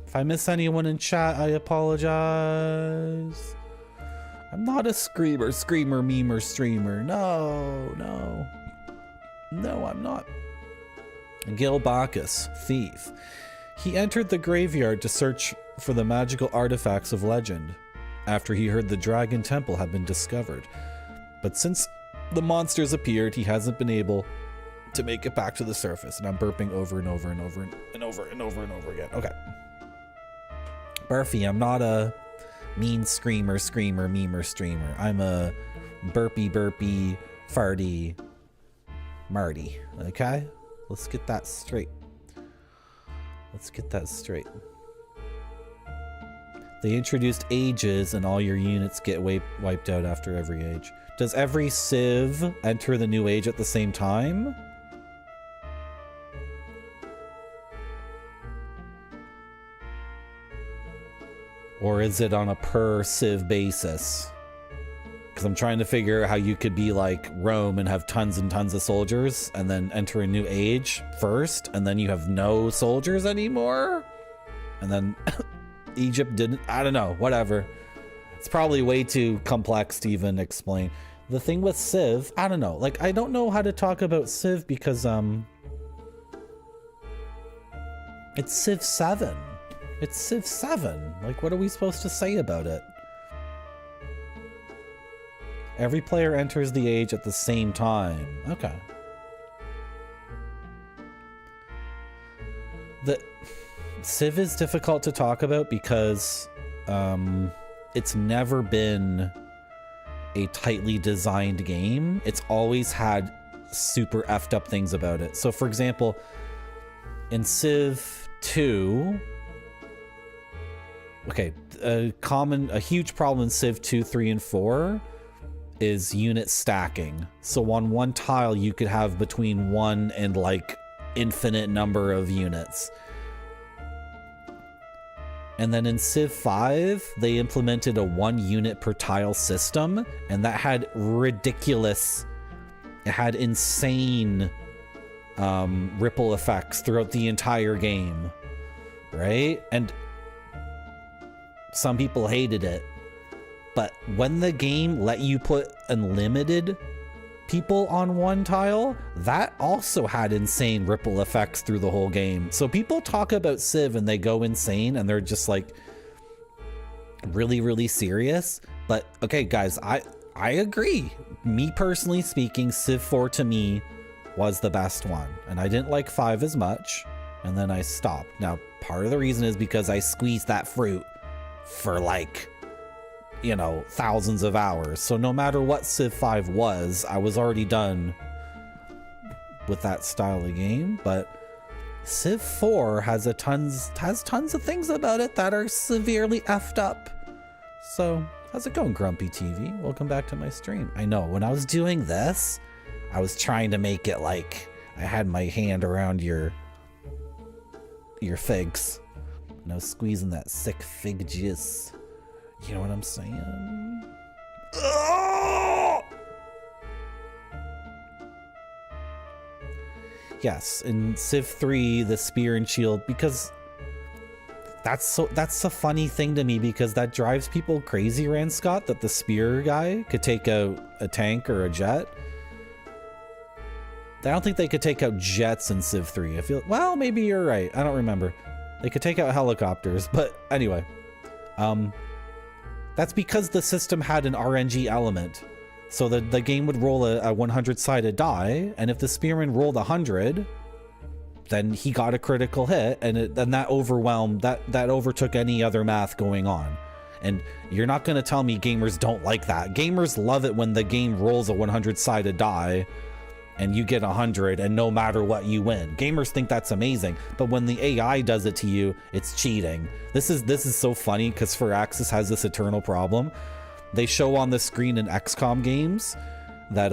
Speaker 3: If I miss anyone in chat, I apologize. I'm not a screamer, memer, streamer. No, I'm not. Gil Bacchus, thief. He entered the graveyard to search for the magical artifacts of legend after he heard the Dragon Temple had been discovered. But since the monsters appeared, he hasn't been able to make it back to the surface. And I'm burping over and over and over and over and over and over again. Okay. Burpy, I'm not a mean screamer, memer, streamer. I'm a burpy, farty Marty. Okay? Let's get that straight. They introduced ages and all your units get wiped out after every age. Does every Civ enter the new age at the same time? Or is it on a per Civ basis? Because I'm trying to figure out how you could be like Rome and have tons and tons of soldiers and then enter a new age first and then you have no soldiers anymore? And then Egypt didn't? I don't know, whatever. It's probably way too complex to even explain. The thing with Civ, I don't know. Like, I don't know how to talk about Civ because, it's Civ 7. It's Civ 7. Like, what are we supposed to say about it? Every player enters the age at the same time. Okay. The Civ is difficult to talk about because it's never been a tightly designed game. It's always had super effed up things about it. So for example, in Civ 2, okay, a huge problem in Civ 2, 3, and 4 is unit stacking. So on one tile you could have between 1 and like infinite number of units. And then in Civ 5 they implemented a 1 unit per tile system, and that had insane ripple effects throughout the entire game, right? And some people hated it. But when the game let you put unlimited people on one tile, that also had insane ripple effects through the whole game. So people talk about Civ and they go insane and they're just like really, really serious. But okay, guys, I agree. Me personally speaking, Civ 4 to me was the best one. And I didn't like 5 as much. And then I stopped. Now, part of the reason is because I squeezed that fruit for like, you know, thousands of hours. So no matter what Civ 5 was, I was already done with that style of game. But Civ 4 has tons of things about it that are severely effed up. So How's it going, Grumpy TV? Welcome back to my stream. I know, when I was doing this, I was trying to make it like I had my hand around your figs. And I was squeezing that sick fig juice. You know what I'm saying? Oh! Yes, in Civ 3, the spear and shield, because that's a funny thing to me, because that drives people crazy, Rand Scott, that the spear guy could take out a tank or a jet. I don't think they could take out jets in Civ 3. I feel, well, maybe you're right. I don't remember. They could take out helicopters, but anyway. That's because the system had an RNG element. So the game would roll a 100-sided die, and if the spearman rolled 100, then he got a critical hit, and that overwhelmed, that overtook any other math going on. And you're not going to tell me gamers don't like that. Gamers love it when the game rolls a 100-sided die, and you get 100, and no matter what, you win. Gamers think that's amazing, but when the AI does it to you, it's cheating. This is so funny, because Firaxis has this eternal problem. They show on the screen in XCOM games that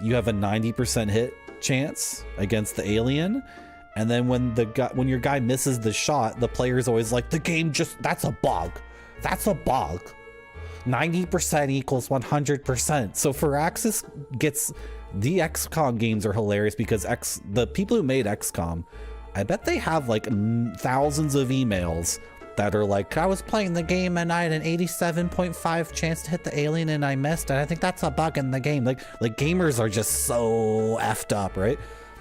Speaker 3: you have a 90% hit chance against the alien, and then when your guy misses the shot, the player's always like, the game just, that's a bug. That's a bug. 90% equals 100%. So Firaxis gets... The XCOM games are hilarious because the people who made XCOM, I bet they have like thousands of emails that are like, I was playing the game and I had an 87.5 chance to hit the alien and I missed, and I think that's a bug in the game. Like gamers are just so effed up, right?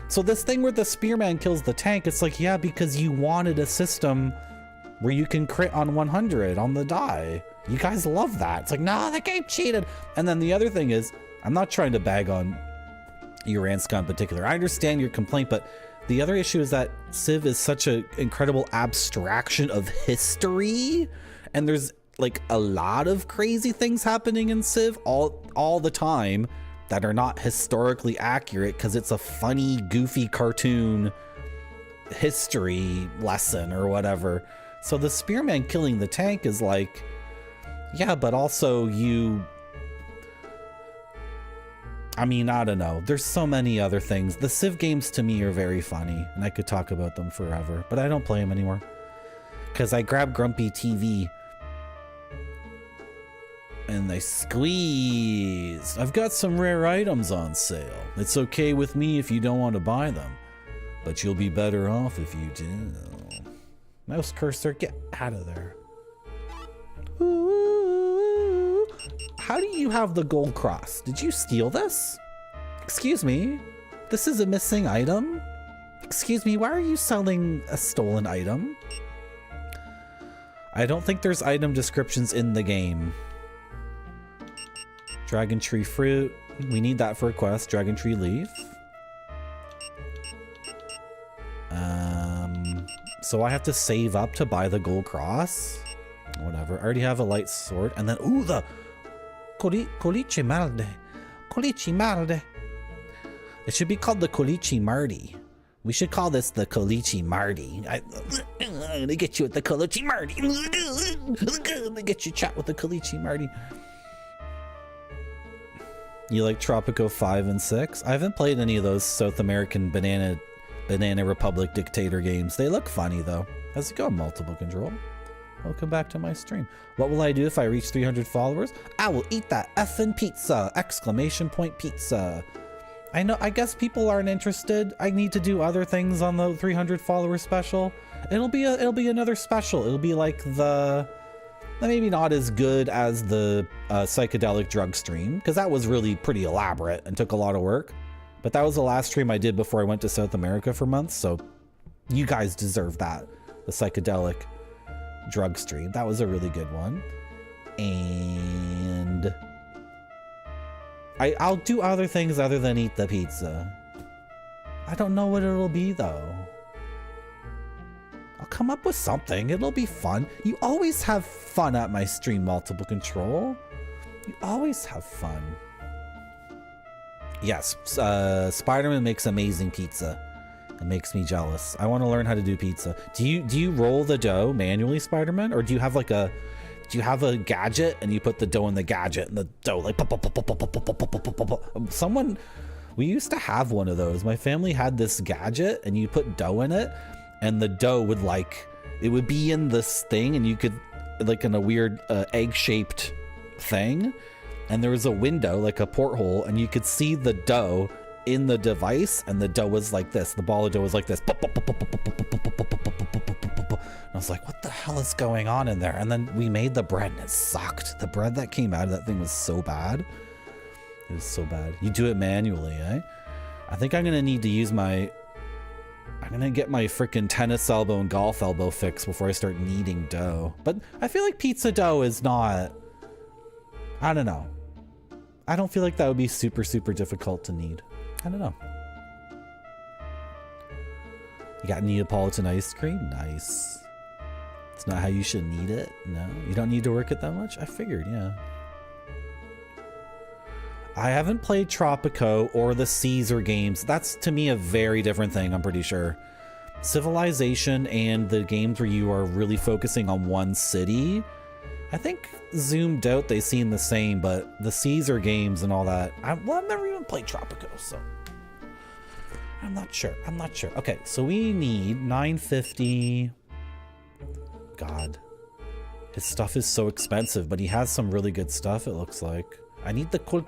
Speaker 3: So this thing where the spearman kills the tank, it's like, yeah, because you wanted a system where you can crit on 100 on the die. You guys love that. It's like, nah, the game cheated. And then the other thing is, I'm not trying to bag on Uranska in particular. I understand your complaint, but the other issue is that Civ is such an incredible abstraction of history, and there's like a lot of crazy things happening in Civ all the time that are not historically accurate because it's a funny, goofy cartoon history lesson or whatever. So the spearman killing the tank is like, yeah, but also I mean, I don't know. There's so many other things. The Civ games to me are very funny, and I could talk about them forever, but I don't play them anymore because I grab Grumpy TV and I squeeze. I've got some rare items on sale. It's okay with me if you don't want to buy them, but you'll be better off if you do. Mouse cursor, get out of there. Ooh. How do you have the gold cross? Did you steal this? Excuse me, this is a missing item? Excuse me, why are you selling a stolen item? I don't think there's item descriptions in the game. Dragon tree fruit, we need that for a quest. Dragon tree leaf. So I have to save up to buy the gold cross? Whatever, I already have a light sword, and then, ooh, the Colici Malde. Colici Malde. It should be called the Colici Mardi. We should call this the Colici Mardi. I'm gonna get you with the Colici Mardi. I'm gonna get you chat with the Colici Mardi. You like Tropico 5 and 6? I haven't played any of those South American Banana Republic dictator games. They look funny though. How's it going, Multiple Control? Welcome back to my stream. What will I do if I reach 300 followers? I will eat that effing pizza! Exclamation point pizza. I know, I guess people aren't interested. I need to do other things on the 300 follower special. It'll be another special. It'll be like the, maybe not as good as the psychedelic drug stream, because that was really pretty elaborate and took a lot of work. But that was the last stream I did before I went to South America for months, so you guys deserve that. The psychedelic drug stream. That was a really good one. And I'll do other things other than eat the pizza. I don't know what it'll be though. I'll come up with something. It'll be fun. You always have fun at my stream, Multiple Control. You always have fun. Yes, Spider-Man makes amazing pizza. It makes me jealous. I want to learn how to do pizza. Do you roll the dough manually, Spider-Man, or do you have like a do you have a gadget and you put the dough in the gadget and the dough like someone, we used to have one of those. My family had this gadget and you put dough in it and the dough would like, it would be in this thing and you could like in a weird egg-shaped thing, and there was a window like a porthole and you could see the dough in the device, and the dough was like this, the ball of dough was like this, and I was like, what the hell is going on in there? And then we made the bread and it sucked. The bread that came out of that thing was so bad. It was so bad. You do it manually, eh? I think I'm gonna need to use I'm gonna get my freaking tennis elbow and golf elbow fixed before I start kneading dough. But I feel like pizza dough is not, I don't know. I don't feel like that would be super, super difficult to knead. I don't know. You got Neapolitan ice cream? Nice. It's not how you should knead it. No, you don't need to work it that much. I figured, yeah. I haven't played Tropico or the Caesar games. That's to me a very different thing, I'm pretty sure. Civilization and the games where you are really focusing on one city, I think zoomed out they seem the same, but the Caesar games and all that, I've never even played Tropico, so I'm not sure. Okay, so we need 950. God, his stuff is so expensive, but he has some really good stuff, it looks like. I need the Colice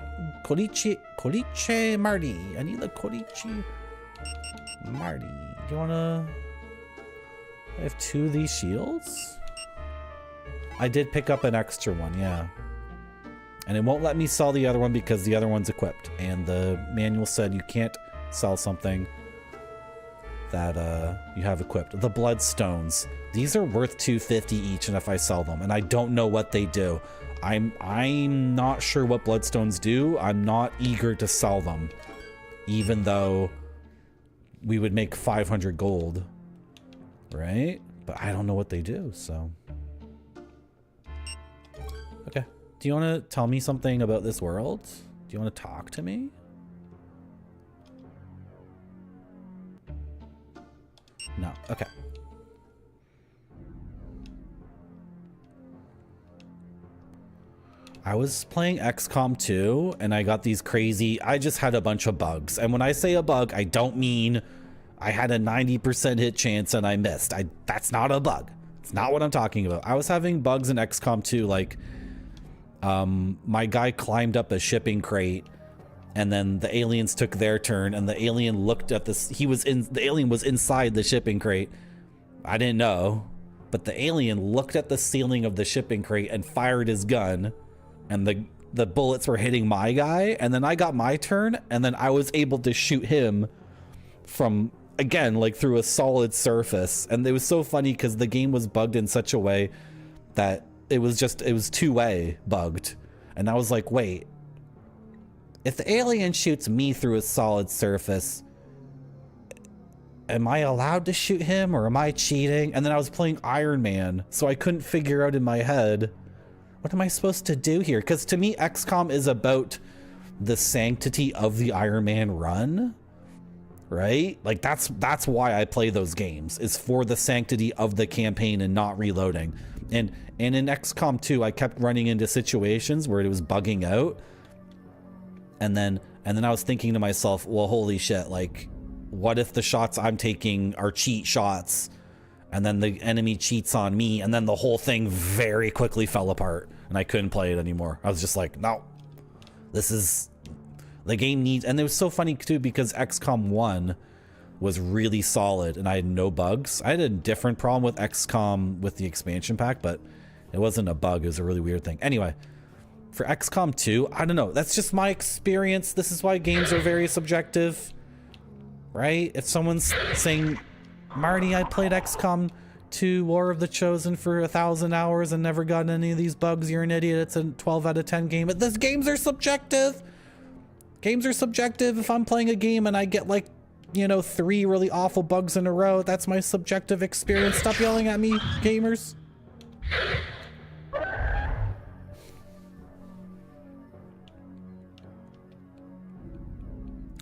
Speaker 3: Marty. I need the Colice Marty. Do you wanna? I have 2 of these shields. I did pick up an extra one, yeah. And it won't let me sell the other one because the other one's equipped. And the manual said you can't sell something that you have equipped. The bloodstones. These are worth 250 each, and if I sell them, and I don't know what they do. I'm not sure what bloodstones do. I'm not eager to sell them, even though we would make 500 gold, right? But I don't know what they do, so. Okay. Do you want to tell me something about this world? Do you want to talk to me? No. Okay. I was playing XCOM 2 and I got these crazy, I just had a bunch of bugs. And when I say a bug, I don't mean I had a 90% hit chance and I missed. That's not a bug. It's not what I'm talking about. I was having bugs in XCOM 2, like my guy climbed up a shipping crate and then the aliens took their turn and the alien looked at this, the alien was inside the shipping crate. I didn't know, but the alien looked at the ceiling of the shipping crate and fired his gun. And the bullets were hitting my guy, and then I got my turn, and then I was able to shoot him from, again, like through a solid surface. And it was so funny because the game was bugged in such a way that it was two-way bugged. And I was like, wait, if the alien shoots me through a solid surface, am I allowed to shoot him or am I cheating? And then I was playing Iron Man, so I couldn't figure out in my head, what am I supposed to do here? Because to me, XCOM is about the sanctity of the Iron Man run, right? Like that's why I play those games, is for the sanctity of the campaign and not reloading. And in XCOM 2, I kept running into situations where it was bugging out. And then I was thinking to myself, well, holy shit, like, what if the shots I'm taking are cheat shots? And then the enemy cheats on me, and then the whole thing very quickly fell apart, and I couldn't play it anymore. I was just like, no, this is, the game needs, and it was so funny too, because XCOM 1 was really solid, and I had no bugs. I had a different problem with XCOM with the expansion pack, but it wasn't a bug, it was a really weird thing. Anyway, for XCOM 2, I don't know, that's just my experience. This is why games are very subjective, right? If someone's saying, Marty, I played XCOM 2 War of the Chosen for 1,000 hours and never got any of these bugs, you're an idiot. It's a 12 out of 10 game. But these games are subjective. Games are subjective. If I'm playing a game and I get like, you know, 3 really awful bugs in a row, that's my subjective experience. Stop yelling at me, gamers.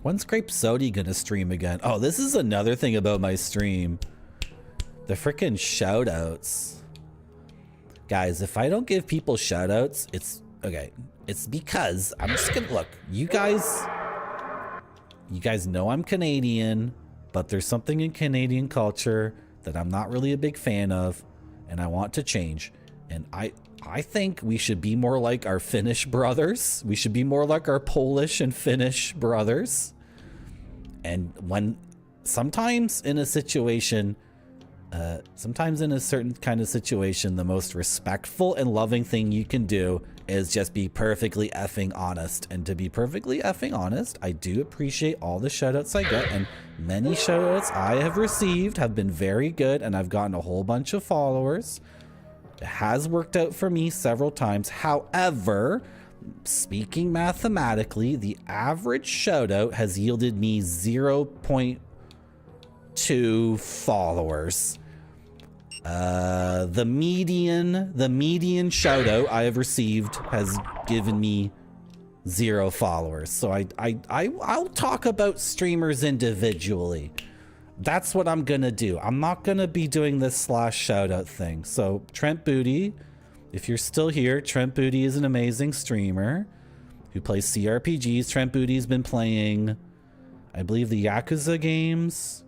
Speaker 3: When's Grape Sody gonna stream again? Oh, this is another thing about my stream. The frickin' shoutouts. Guys, if I don't give people shoutouts, it's okay. It's because I'm just gonna look. You guys know I'm Canadian, but there's something in Canadian culture that I'm not really a big fan of, and I want to change. And I think we should be more like our Finnish brothers. We should be more like our Polish and Finnish brothers. And when sometimes in a situation, sometimes in a certain kind of situation, the most respectful and loving thing you can do is just be perfectly effing honest. And to be perfectly effing honest, I do appreciate all the shoutouts I get, and many shoutouts I have received have been very good, and I've gotten a whole bunch of followers. It has worked out for me several times. However, speaking mathematically, the average shoutout has yielded me 0.2 followers. The median shout out I have received has given me 0 followers. So I'll talk about streamers individually. That's what I'm gonna do. I'm not gonna be doing this slash shout out thing. So Trent Booty, if you're still here, Trent Booty is an amazing streamer who plays CRPGs. Trent Booty's been playing, I believe, the Yakuza games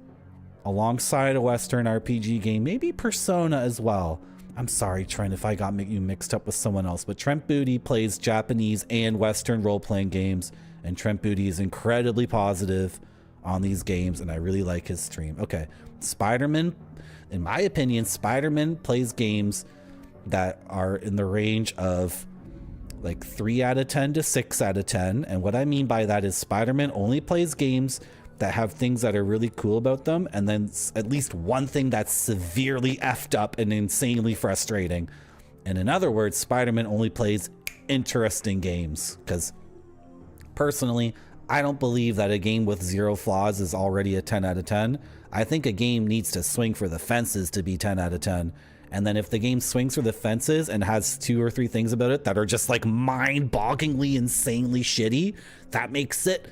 Speaker 3: alongside a Western RPG game, maybe Persona as well. I'm sorry, Trent, if I got you mixed up with someone else, but Trent Booty plays Japanese and Western role-playing games, and Trent Booty is incredibly positive on these games, and I really like his stream. Okay, Spider-Man, in my opinion, Spider-Man plays games that are in the range of like 3 out of 10 to 6 out of 10, and what I mean by that is Spider-Man only plays games that have things that are really cool about them, and then at least one thing that's severely effed up and insanely frustrating. And in other words, Spider-Man only plays interesting games, because personally, I don't believe that a game with 0 flaws is already a 10 out of 10. I think a game needs to swing for the fences to be 10 out of 10. And then if the game swings for the fences and has 2 or 3 things about it that are just like mind-bogglingly, insanely shitty, that makes it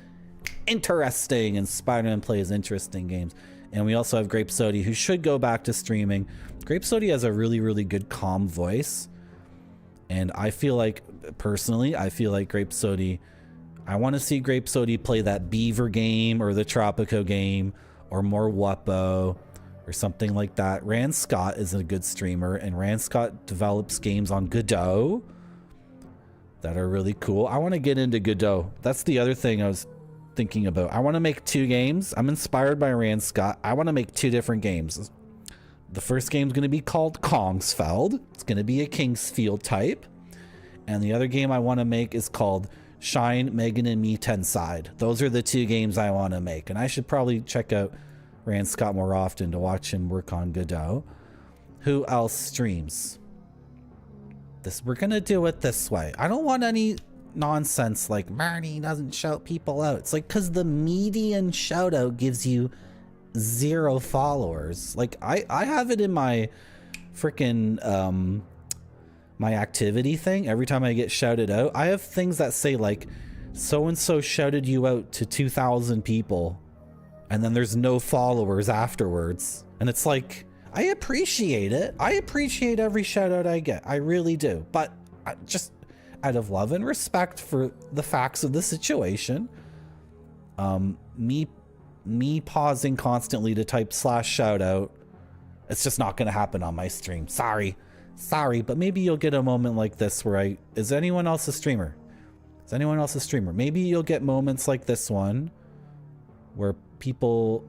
Speaker 3: interesting, and Spider-Man plays interesting games. And we also have Grape Sody, who should go back to streaming. Grape Sody has a really, really good calm voice, and I feel like, personally, I feel like Grape Sody, I want to see Grape Sody play that Beaver game or the Tropico game or more Wuppo or something like that. Rand Scott is a good streamer, and Rand Scott develops games on Godot that are really cool. I want to get into Godot. That's the other thing I was thinking about. I want to make 2 games. I'm inspired by Rand Scott. I want to make 2 different games. The first game is going to be called Kongsfeld. It's going to be a Kingsfield type. And the other game I want to make is called Shine, Megan and Me Tenside. Those are the 2 games I want to make. And I should probably check out Rand Scott more often to watch him work on Godot. Who else streams? We're going to do it this way. I don't want any nonsense like Marty doesn't shout people out. It's like, because the median shout out gives you 0 followers. Like I have it in my freaking my activity thing. Every time I get shouted out, I have things that say like, so and so shouted you out to 2,000 people, and then there's no followers afterwards. And it's like, I appreciate it. I appreciate every shout out I get. I really do. But just out of love and respect for the facts of the situation, me pausing constantly to type /shoutout, it's just not going to happen on my stream. Sorry, but maybe you'll get a moment like this where is anyone else a streamer? Is anyone else a streamer? Maybe you'll get moments like this one where people,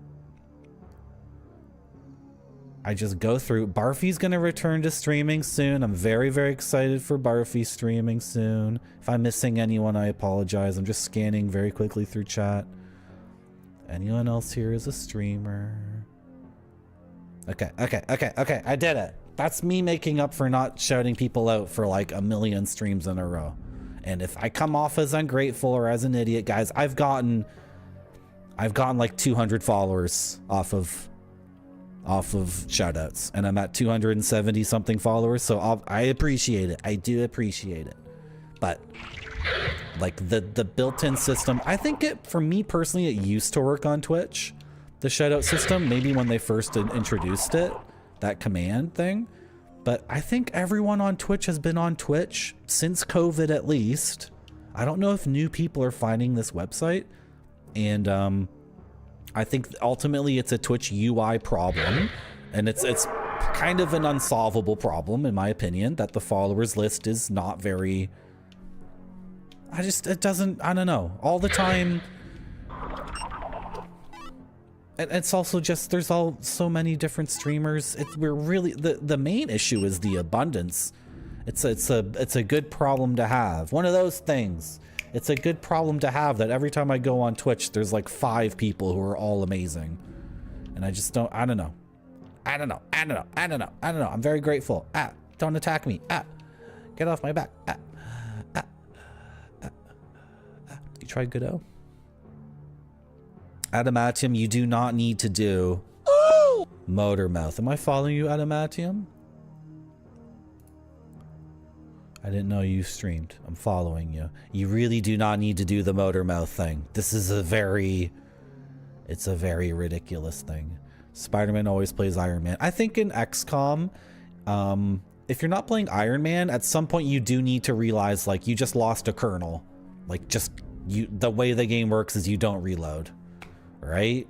Speaker 3: I just go through. Barfy's going to return to streaming soon. I'm very, very excited for Barfy streaming soon. If I'm missing anyone, I apologize. I'm just scanning very quickly through chat. Anyone else here is a streamer? Okay. I did it. That's me making up for not shouting people out for like a million streams in a row. And if I come off as ungrateful or as an idiot, guys, I've gotten like 200 followers off of shoutouts, and I'm at 270 something followers, so I appreciate it. I do appreciate it. But like the built-in system, I think for me personally, it used to work on Twitch, the shoutout system, maybe when they first introduced it, that command thing. But I think everyone on Twitch has been on Twitch since COVID at least. I don't know if new people are finding this website. And I think ultimately it's a Twitch UI problem. And it's kind of an unsolvable problem, in my opinion, that the followers list is not very... I don't know. All the time... And it's also just, there's so many different streamers. We're really, the main issue is the abundance. It's a good problem to have. One of those things. It's a good problem to have that every time I go on Twitch, there's like 5 people who are all amazing. And I just don't know. I'm very grateful. Don't attack me. Get off my back. You tried Godot? Adamantium, you do not need to do motor mouth. Am I following you, Adamantium? I didn't know you streamed. I'm following you. You really do not need to do the motor mouth thing. This is it's a very ridiculous thing. Spider-Man always plays Iron Man. I think in XCOM, if you're not playing Iron Man, at some point you do need to realize, like, you just lost a kernel. Like, the way the game works is you don't reload. Right?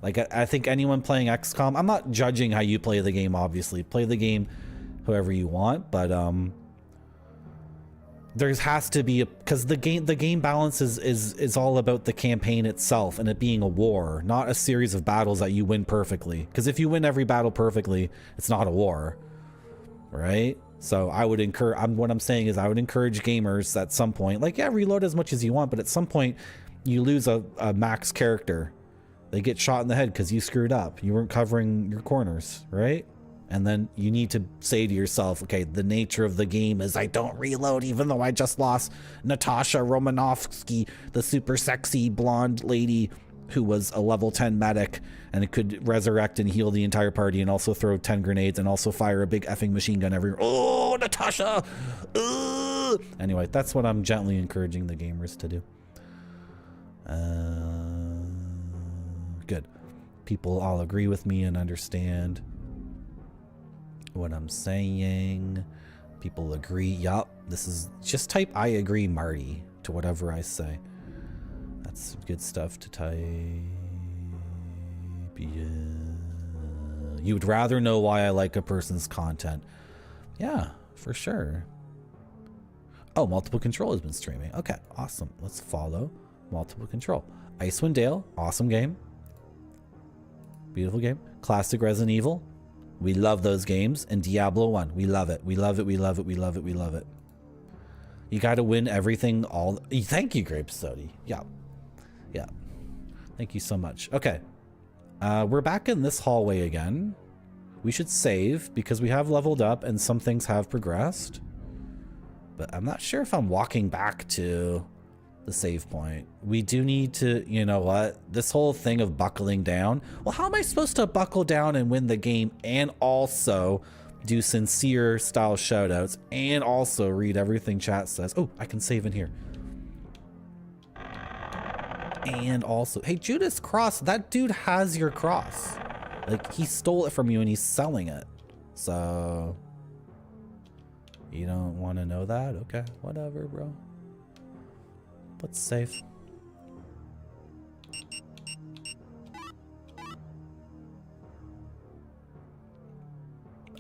Speaker 3: Like, I think anyone playing XCOM, I'm not judging how you play the game, obviously. Play the game however you want, but there has to be because the game balance is all about the campaign itself and it being a war, not a series of battles that you win perfectly. Because if you win every battle perfectly, it's not a war. Right? So I would what I'm saying is I would encourage gamers at some point, like, yeah, reload as much as you want, but at some point you lose a max character. They get shot in the head because you screwed up. You weren't covering your corners, right? And then you need to say to yourself, okay, the nature of the game is I don't reload even though I just lost Natasha Romanovsky, the super sexy blonde lady who was a level 10 medic and it could resurrect and heal the entire party and also throw 10 grenades and also fire a big effing machine gun everywhere. Oh, Natasha! Anyway, that's what I'm gently encouraging the gamers to do. Good. People all agree with me and understand what I'm saying. People agree. Yup. This is just type I agree, Marty, to whatever I say. That's good stuff to type. Yeah. You would rather know why I like a person's content. Yeah, for sure. Oh, Multiple Control has been streaming. Okay, awesome. Let's follow Multiple Control. Icewind Dale, awesome game. Beautiful game. Classic Resident Evil. We love those games. And Diablo 1. We love it. We love it. We love it. We love it. We love it. You got to win everything all... Thank you, Grape Sody. Yeah. Yeah. Thank you so much. Okay. We're back in this hallway again. We should save because we have leveled up and some things have progressed. But I'm not sure if I'm walking back to the save point. We do need to, you know what? This whole thing of buckling down. Well, how am I supposed to buckle down and win the game and also do sincere style shoutouts and also read everything chat says? Oh, I can save in here. And also, hey, Judas Cross, that dude has your cross. Like, he stole it from you and he's selling it. So, you don't want to know that? Okay, whatever, bro. Let's save.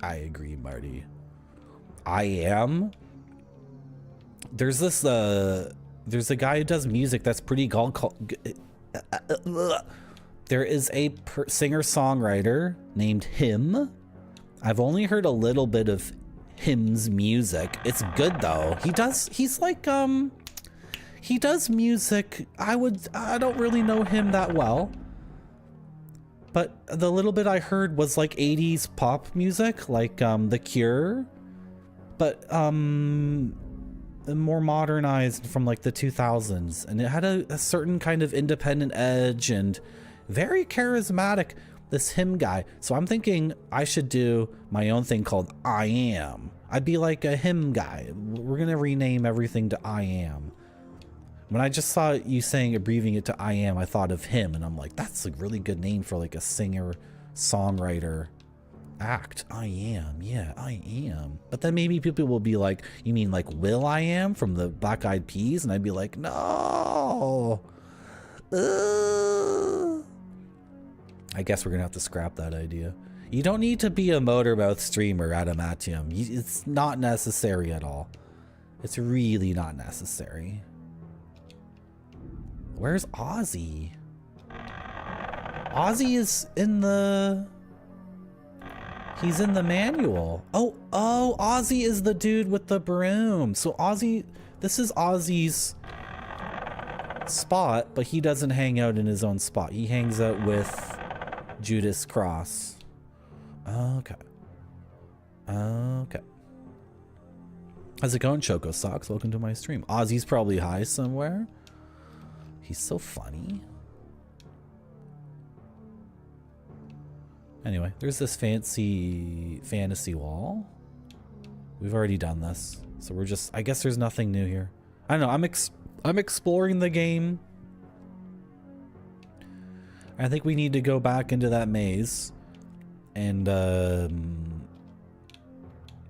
Speaker 3: I agree, Marty. I am. There's this, there's a guy who does music that's pretty called there is a singer-songwriter named Him. I've only heard a little bit of Him's music. It's good though. He's like, he does music. I don't really know him that well, but the little bit I heard was like 80s pop music, like The Cure, but more modernized from like the 2000s, and it had a certain kind of independent edge and very charismatic, this Him guy. So I'm thinking I should do my own thing called I Am. I'd be like a Him guy. We're gonna rename everything to I Am. When I just saw you saying abbreviating it to I Am, I thought of Him, and I'm like, that's a really good name for like a singer songwriter act. I am. Yeah, I am. But then maybe people will be like, you mean like Will I Am from the Black Eyed Peas? And I'd be like, no. I guess we're going to have to scrap that idea. You don't need to be a Motormouth streamer, Adamantium. It's not necessary at all. It's really not necessary. Where's Ozzy? Ozzy is in the... He's in the manual. Oh, Ozzy is the dude with the broom. So Ozzy, this is Ozzy's spot, but he doesn't hang out in his own spot. He hangs out with Judas Cross. Okay. Okay. How's it going, Choco Socks? Welcome to my stream. Ozzy's probably high somewhere. He's so funny. Anyway, there's this fancy fantasy wall. We've already done this, so we're just... I guess there's nothing new here. I don't know. I'm exploring the game. I think we need to go back into that maze and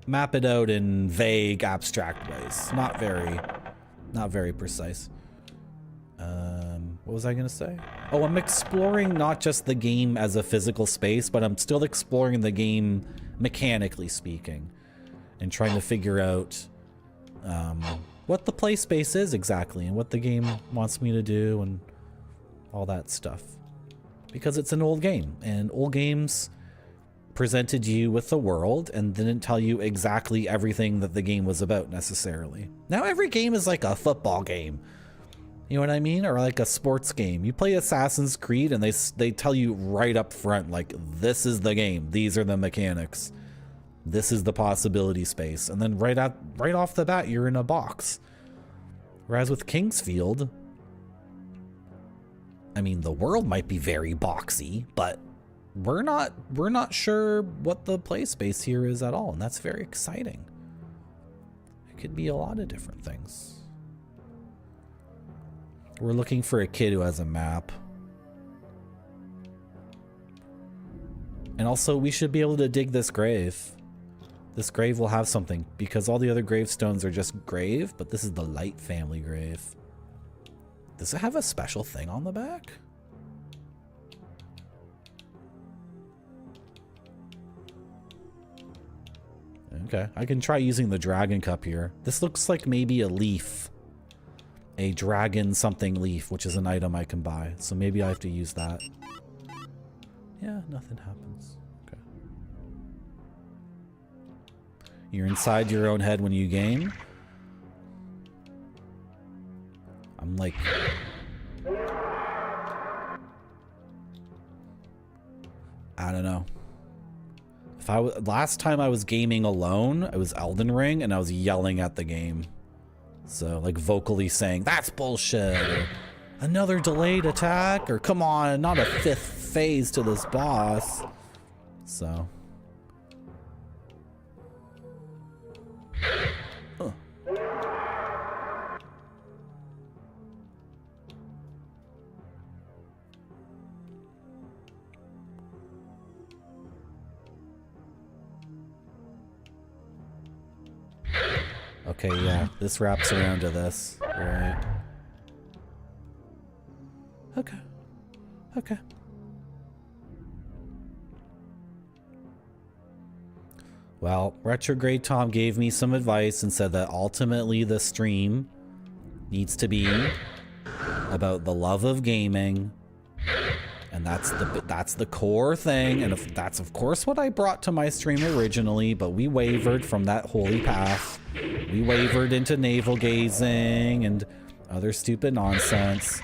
Speaker 3: map it out in vague, abstract ways. Not very precise. What was I gonna say? Oh, I'm exploring not just the game as a physical space, but I'm still exploring the game mechanically speaking, and trying to figure out what the play space is exactly, and what the game wants me to do, and all that stuff. Because it's an old game, and old games presented you with the world and didn't tell you exactly everything that the game was about necessarily. Now every game is like a football game. You know what I mean? Or like a sports game. You play Assassin's Creed and they tell you right up front, like, this is the game. These are the mechanics. This is the possibility space. And then right off the bat, you're in a box. Whereas with Kingsfield, I mean, the world might be very boxy, but we're not sure what the play space here is at all. And that's very exciting. It could be a lot of different things. We're looking for a kid who has a map. And also, we should be able to dig this grave. This grave will have something, because all the other gravestones are just grave, but this is the Light family grave. Does it have a special thing on the back? Okay, I can try using the dragon cup here. This looks like maybe a leaf. A dragon something leaf, which is an item I can buy. So maybe I have to use that. Yeah, nothing happens. Okay. You're inside your own head when you game. I'm like... I don't know. Last time I was gaming alone, it was Elden Ring, and I was yelling at the game. So, like, vocally saying, that's bullshit, or another delayed attack, or come on, not a 5th phase to this boss. So. Huh. Okay, yeah, this wraps around to this, right? Okay. Okay. Well, Retrograde Tom gave me some advice and said that ultimately the stream needs to be about the love of gaming, and that's the core thing. And if that's of course what I brought to my stream originally, but we wavered from that holy path. We wavered into navel gazing and other stupid nonsense,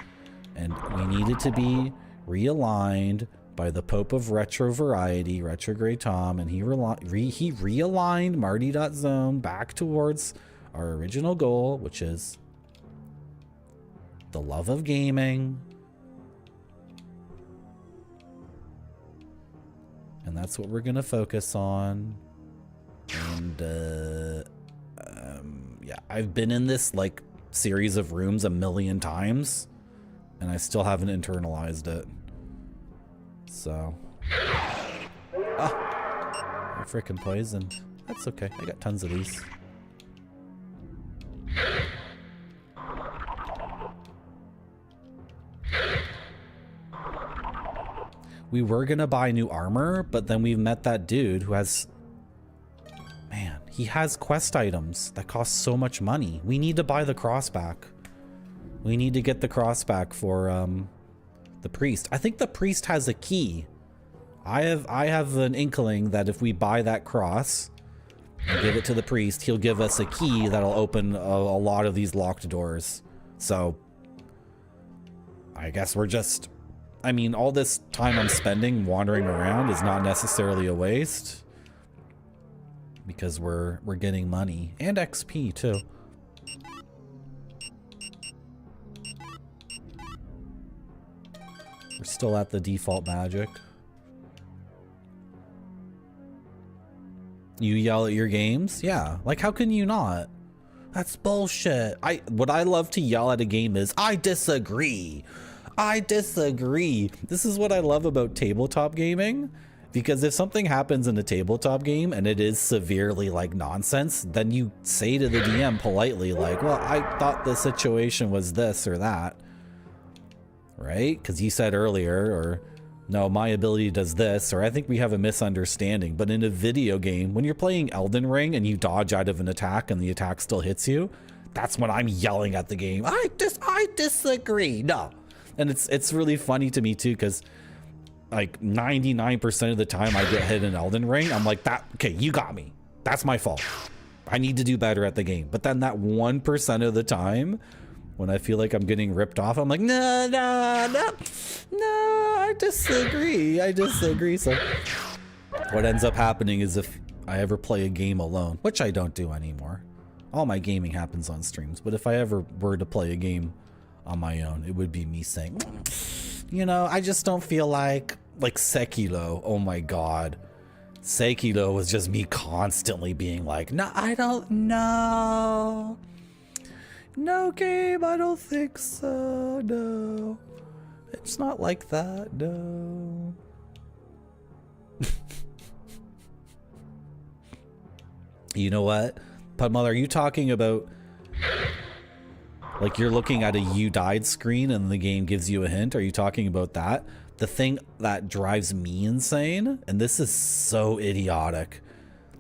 Speaker 3: and we needed to be realigned by the Pope of Retro Variety, Retrograde Tom, and he realigned Marty.zone back towards our original goal, which is the love of gaming. And that's what we're gonna focus on. And yeah, I've been in this like series of rooms a million times, and I still haven't internalized it. So I'm freaking poisoned. That's okay. I got tons of these. We were gonna buy new armor, but then we've met that dude who has... Man, he has quest items that cost so much money. We need to buy the cross back. We need to get the cross back for the priest. I think the priest has a key. I have an inkling that if we buy that cross and give it to the priest, he'll give us a key that'll open a lot of these locked doors. So I guess we're just... I mean, all this time I'm spending wandering around is not necessarily a waste, because we're getting money and XP too. We're still at the default magic. You yell at your games? Yeah. Like, how can you not? That's bullshit. What I love to yell at a game is, I disagree. I disagree. This is what I love about tabletop gaming, because if something happens in a tabletop game and it is severely like nonsense, then you say to the DM politely like, well, I thought the situation was this or that, right? Because you said earlier, or no, my ability does this, or I think we have a misunderstanding. But in a video game, when you're playing Elden Ring and you dodge out of an attack and the attack still hits you, that's when I'm yelling at the game. I disagree. No. And it's really funny to me too, because like 99% of the time I get hit in Elden Ring, I'm like, okay, you got me. That's my fault. I need to do better at the game. But then that 1% of the time, when I feel like I'm getting ripped off, I'm like, no, I disagree. So what ends up happening is if I ever play a game alone, which I don't do anymore, all my gaming happens on streams, but if I ever were to play a game on my own, it would be me saying, you know, I just don't feel like Sekiro. Oh my god, Sekiro was just me constantly being like, no, I don't know, no game, I don't think so, no, it's not like that, no. You know what, Pudmother, are you talking about like you're looking at a you died screen and the game gives you a hint? Are you talking about that? The thing that drives me insane, and this is so idiotic,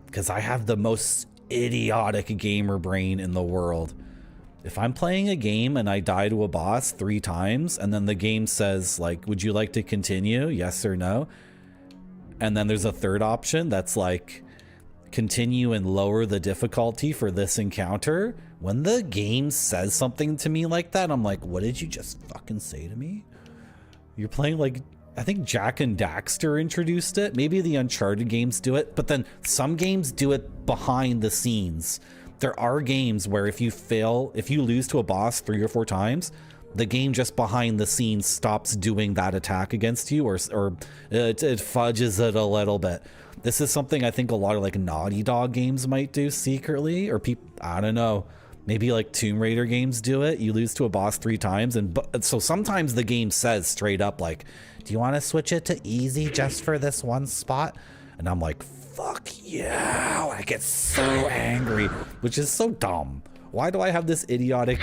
Speaker 3: because I have the most idiotic gamer brain in the world. If I'm playing a game and I die to a boss 3 times, and then the game says like, would you like to continue? Yes or no? And then there's a third option that's like, continue and lower the difficulty for this encounter. When the game says something to me like that, I'm like, what did you just fucking say to me? You're playing like, I think Jak and Daxter introduced it. Maybe the Uncharted games do it, but then some games do it behind the scenes. There are games where if you lose to a boss 3 or 4 times, the game just behind the scenes stops doing that attack against you, or it fudges it a little bit. This is something I think a lot of like Naughty Dog games might do secretly, or I don't know. Maybe like Tomb Raider games do it. You lose to a boss 3 times, and so sometimes the game says straight up like, do you want to switch it to easy just for this one spot? And I'm like, fuck yeah. I get so angry, which is so dumb. Why do I have this idiotic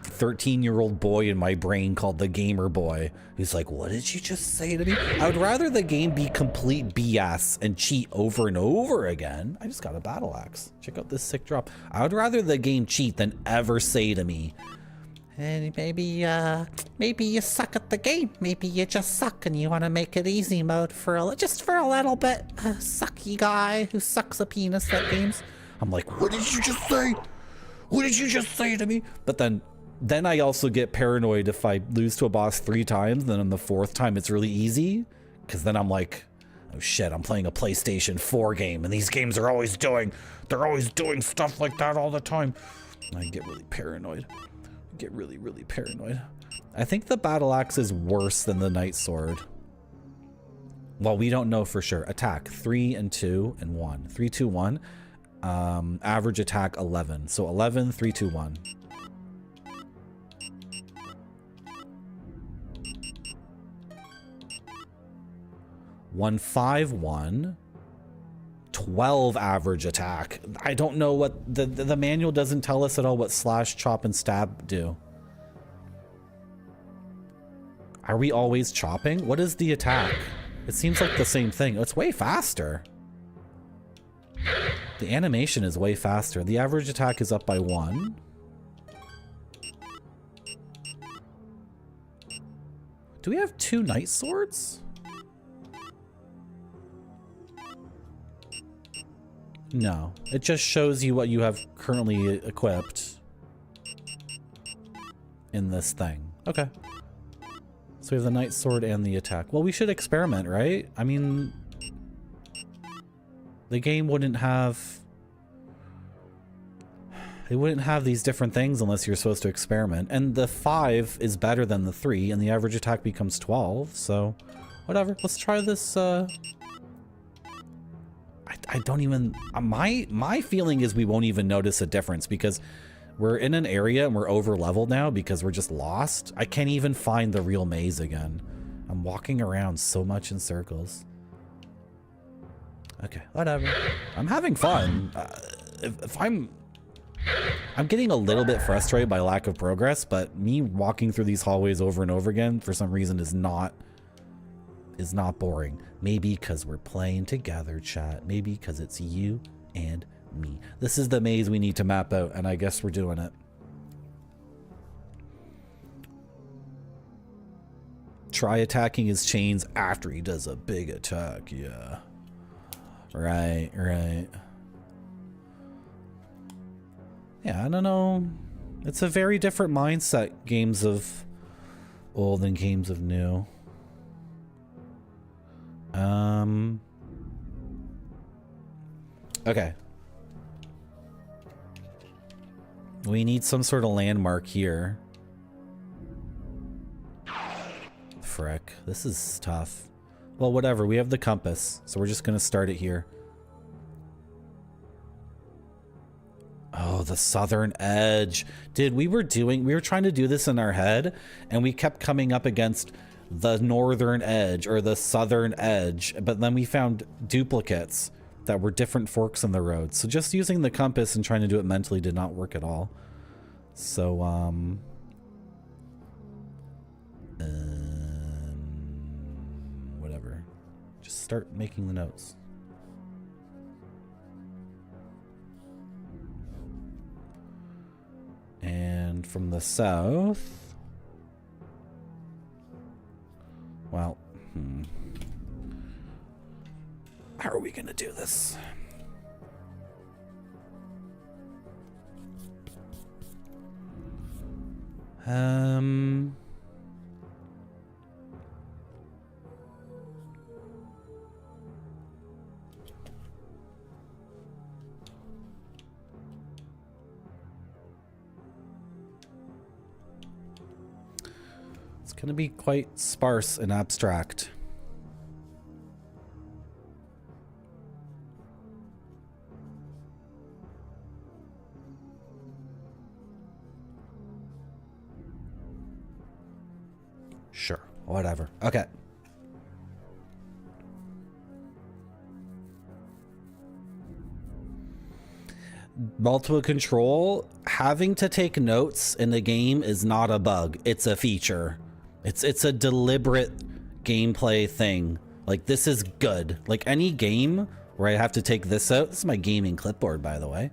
Speaker 3: 13-year-old boy in my brain called the gamer boy who's like, what did you just say to me? I would rather the game be complete BS and cheat over and over again. I just got a battle axe. Check out this sick drop. I would rather the game cheat than ever say to me, hey, maybe you suck at the game. Maybe you just suck and you want to make it easy mode just for a little bit. Sucky guy who sucks a penis at games. I'm like, what did you just say? What did you just say to me? But then I also get paranoid if I lose to a boss 3 times, then on the 4th time it's really easy, because then I'm like, oh shit, I'm playing a PlayStation 4 game and these games are always doing stuff like that all the time. I get really paranoid. Get really, really paranoid. I think the battle axe is worse than the night sword. Well, we don't know for sure. Attack 3 and 2 and 1. 3, 2, 1. Average attack 11. So 11, 3, 2, 1. 1, 5, 1. 12 average attack. I don't know what the manual doesn't tell us at all what slash, chop, and stab do. Are we always chopping? What is the attack? It seems like the same thing. Oh, it's way faster. The animation is way faster. The average attack is up by 1. Do we have 2 knight swords? No. It just shows you what you have currently equipped in this thing. Okay. So we have the knight sword and the attack. Well, we should experiment, right? I mean, the game wouldn't have... They wouldn't have these different things unless you're supposed to experiment. And the 5 is better than the 3, and the average attack becomes 12, so... Whatever, let's try this, I don't even... My feeling is we won't even notice a difference, because we're in an area and we're over leveled now because we're just lost. I can't even find the real maze again. I'm walking around so much in circles. Okay, whatever. I'm having fun. If I'm getting a little bit frustrated by lack of progress, but me walking through these hallways over and over again for some reason is not boring. Maybe because we're playing together, chat. Maybe because it's you and me. This is the maze we need to map out, and I guess we're doing it. Try attacking his chains after he does a big attack. Yeah. Right, right. Yeah, I don't know. It's a very different mindset, games of old and games of new. Okay. We need some sort of landmark here. Frick, this is tough. Well, whatever, we have the compass, so we're just gonna start it here. Oh, the southern edge. Dude, we were trying to do this in our head, and we kept coming up against the northern edge or the southern edge, but then we found duplicates that were different forks in the road. So just using the compass and trying to do it mentally did not work at all. So, whatever. Just start making the notes. And from the south, well, how are we gonna do this? It's gonna be quite sparse and abstract. Sure, whatever. Okay. Multiple control, having to take notes in the game is not a bug. It's a feature. It's a deliberate gameplay thing. Like, this is good. Like, any game where I have to take this out. This is my gaming clipboard, by the way.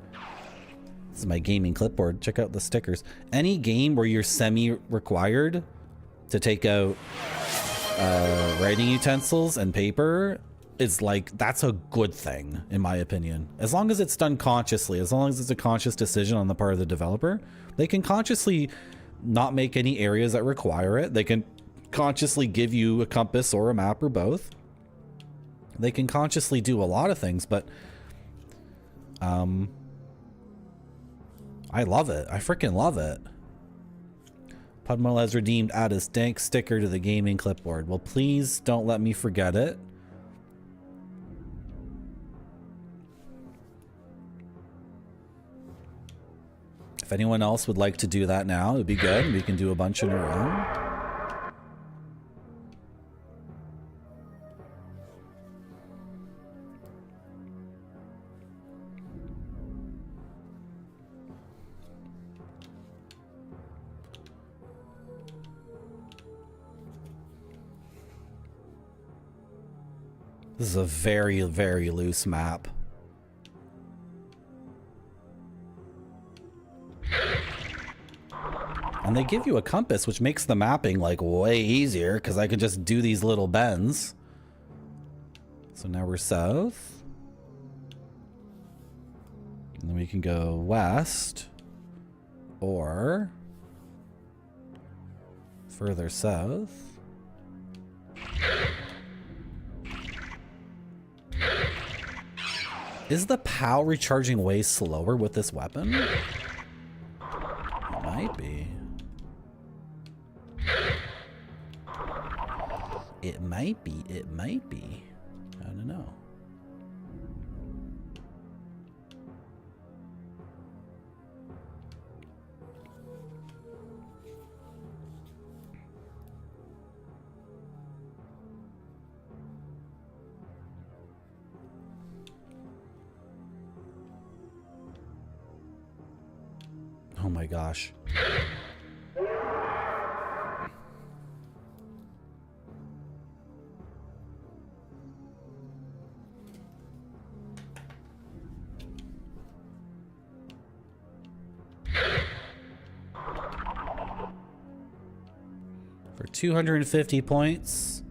Speaker 3: This is my gaming clipboard. Check out the stickers. Any game where you're semi-required to take out writing utensils and paper is like, that's a good thing, in my opinion. As long as it's done consciously, as long as it's a conscious decision on the part of the developer, they can consciously not make any areas that require it. They can consciously give you a compass or a map or both. They can consciously do a lot of things, but I love it. I freaking love it. Pudmel has redeemed add a stank sticker to the gaming clipboard. Well, please don't let me forget it. If anyone else would like to do that now, it would be good. We can do a bunch in a row. This is a very, very loose map. And they give you a compass, which makes the mapping like way easier because I could just do these little bends. So now we're south. And then we can go west or further south. Is the POW recharging way slower with this weapon? It might be. It might be. It might be. I don't know. Oh my gosh. For 250 points,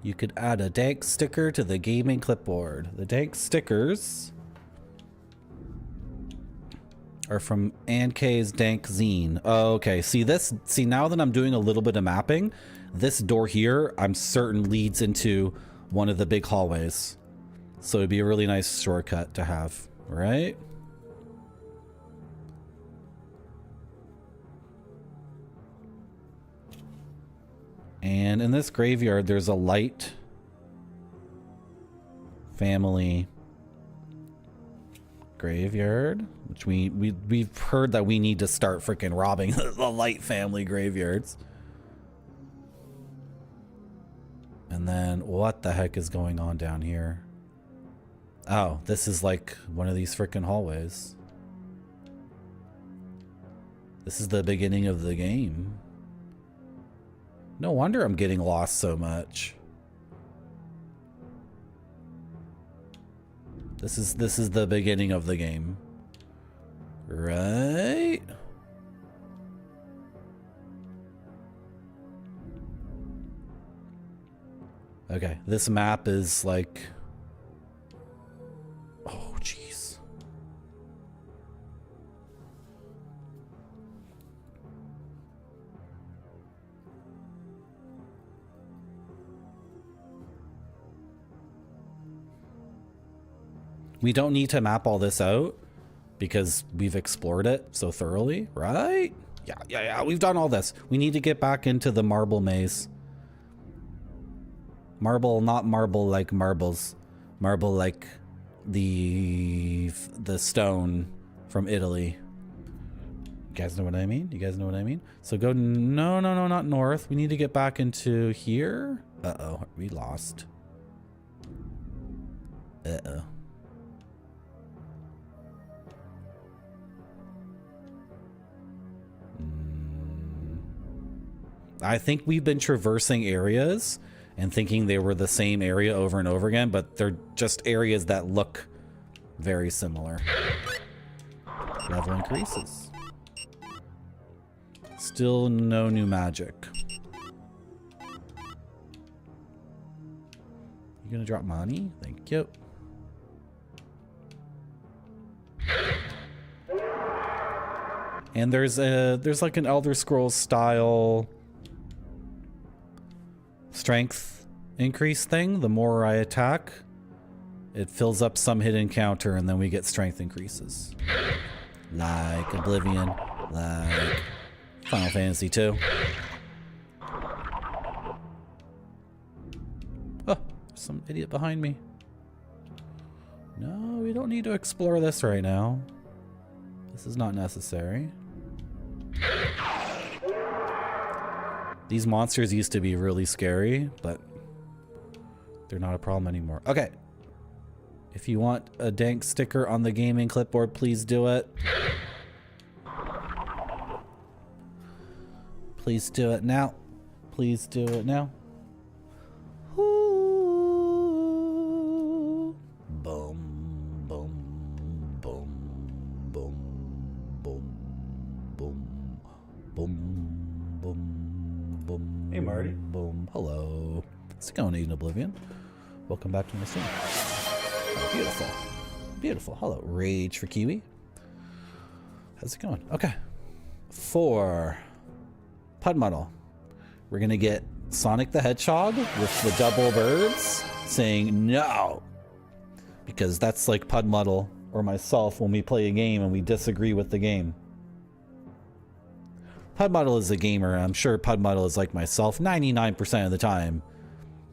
Speaker 3: you could add a dank sticker to the gaming clipboard. The dank stickers are from Ann K's Dank Zine. Oh, okay. See this? See, now that I'm doing a little bit of mapping, this door here, I'm certain leads into one of the big hallways. So it'd be a really nice shortcut to have, right? And in this graveyard, there's a light family graveyard, which we've heard that we need to start freaking robbing the light family graveyards. And then what the heck is going on down here? Oh, this is like one of these freaking hallways. This is the beginning of the game. No wonder I'm getting lost so much. This is the beginning of the game. Right? Okay, this map is like... Oh, jeez. We don't need to map all this out because we've explored it so thoroughly, right? Yeah, we've done all this. We need to get back into the marble maze. Marble, not marble like marbles. Marble like the stone from Italy. You guys know what I mean? You guys know what I mean? So go, no, not north. We need to get back into here. Uh-oh, we lost. Uh-oh. I think we've been traversing areas and thinking they were the same area over and over again, but they're just areas that look very similar. Level increases. Still no new magic. You gonna drop money? Thank you. And there's like an Elder Scrolls style strength increase thing. The more I attack, it fills up some hidden counter and then we get strength increases. Like Oblivion, like Final Fantasy 2. Oh, some idiot behind me. No, we don't need to explore this right now. This is not necessary. These monsters used to be really scary, but they're not a problem anymore. Okay. If you want a dank sticker on the gaming clipboard, please do it. Please do it now. Please do it now. Woo.
Speaker 4: Hey, Marty.
Speaker 3: Boom. Hello. How's it going, Eden Oblivion? Welcome back to my stream. Oh, beautiful. Beautiful. Hello, Rage for Kiwi. How's it going? Okay. For Pudmuddle, we're going to get Sonic the Hedgehog with the double birds saying no. Because that's like Pudmuddle or myself when we play a game and we disagree with the game. Pudmuddle is a gamer, and I'm sure Pudmuddle is like myself 99% of the time.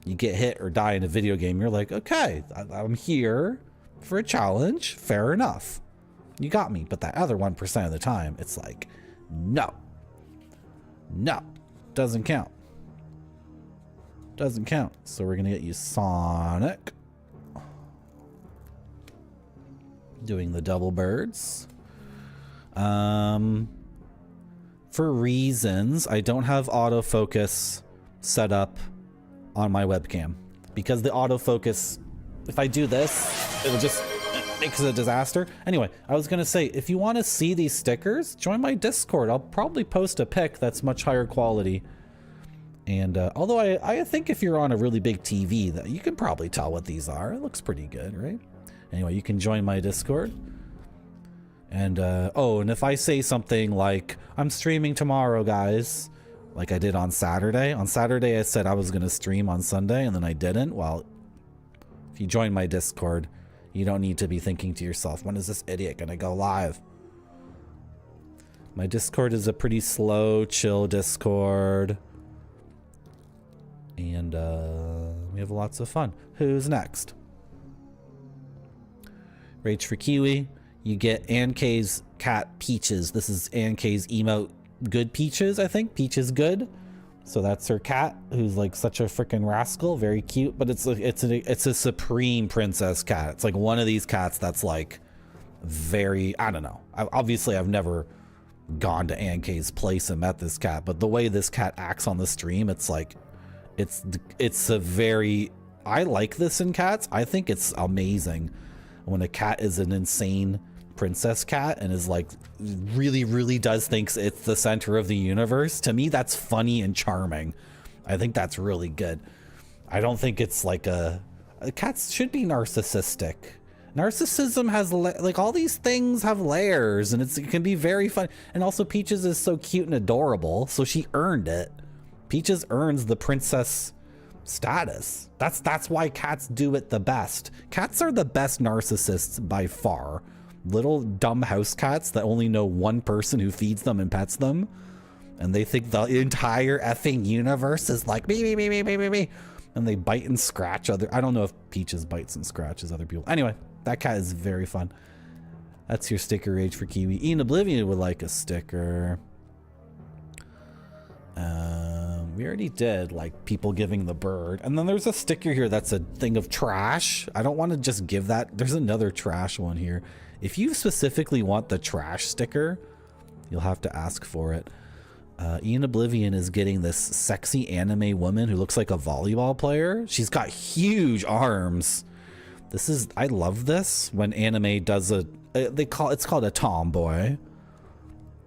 Speaker 3: You get hit or die in a video game, you're like, okay, I'm here for a challenge, fair enough. You got me. But that other 1% of the time, it's like, no. No. Doesn't count. Doesn't count. So we're going to get you Sonic. Doing the double birds. For reasons, I don't have autofocus set up on my webcam. Because the autofocus, if I do this, it'll just make it a disaster. Anyway, I was going to say, if you want to see these stickers, join my Discord. I'll probably post a pic that's much higher quality. And although I think if you're on a really big TV, that you can probably tell what these are. It looks pretty good, right? Anyway, you can join my Discord. And, oh, and if I say something like, I'm streaming tomorrow, guys, like I did on Saturday. On Saturday, I said I was going to stream on Sunday, and then I didn't. Well, if you join my Discord, you don't need to be thinking to yourself, when is this idiot going to go live? My Discord is a pretty slow, chill Discord. And we have lots of fun. Who's next? Rage for Kiwi. You get Ann K's cat Peaches. This is Ann K's emote Good Peaches, I think. Peaches Good. So that's her cat, who's like such a freaking rascal. Very cute, but it's a supreme princess cat. It's like one of these cats that's like very, I don't know. Obviously, I've never gone to Ann K's place and met this cat, but the way this cat acts on the stream, it's like, it's a very, I like this in cats. I think it's amazing when a cat is an insane princess cat and is like really does thinks it's the center of the universe. To me, that's funny and charming. I think that's really good. I don't think it's like cats should be narcissistic. Narcissism has like all these things have layers, and it can be very fun. And also Peaches is so cute and adorable, so she earned it. Peaches earns the princess status. That's why cats do it the best. Cats are the best narcissists by far. Little dumb house cats that only know one person who feeds them and pets them, and they think the entire effing universe is like me, and they bite and scratch other. I don't know if Peaches bites and scratches other people. Anyway, that cat is very fun. That's your sticker Rage for Kiwi. Ian Oblivion would like a sticker. We already did like people giving the bird, and then there's a sticker here that's a thing of trash. I don't want to just give that. There's another trash one here. If you specifically want the trash sticker, you'll have to ask for it. Ian Oblivion is getting this sexy anime woman who looks like a volleyball player. She's got huge arms. I love this when anime does it's called a tomboy,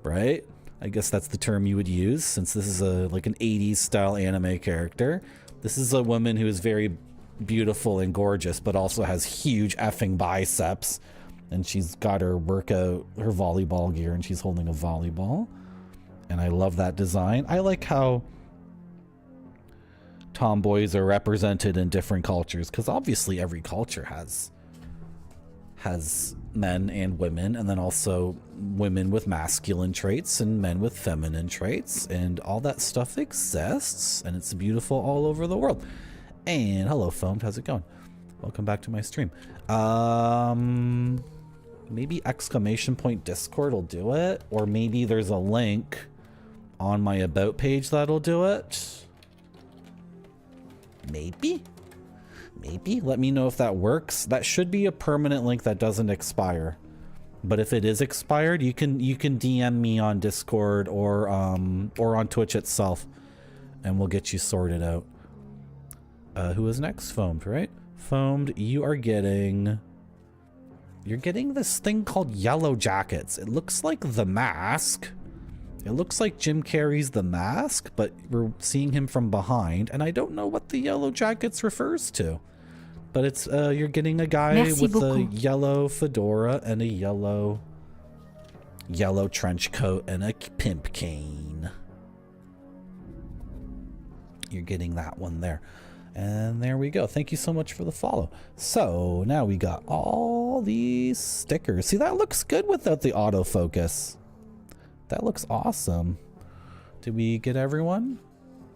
Speaker 3: right? I guess that's the term you would use, since this is like an 80s style anime character. This is a woman who is very beautiful and gorgeous, but also has huge effing biceps. And she's got her workout, her volleyball gear, and she's holding a volleyball. And I love that design. I like how tomboys are represented in different cultures, because obviously every culture has men and women, and then also women with masculine traits and men with feminine traits, and all that stuff exists, and it's beautiful all over the world. And hello, Foamed, how's it going? Welcome back to my stream. Maybe exclamation point Discord will do it, or maybe there's a link on my about page that'll do it. Maybe let me know if that works. That should be a permanent link that doesn't expire, but if it is expired, you can DM me on Discord or on Twitch itself, and we'll get you sorted out. Who is next? Foamed, right? Foamed, you're getting this thing called Yellow Jackets. It looks like The Mask, It looks like Jim Carrey's The Mask, but we're seeing him from behind, and I don't know what the yellow jackets refers to. But it's you're getting a guy with a yellow fedora and a yellow trench coat and a pimp cane. You're getting that one there. And there we go. Thank you so much for the follow. So now we got all these stickers. See, that looks good without the autofocus. That looks awesome. Did we get everyone?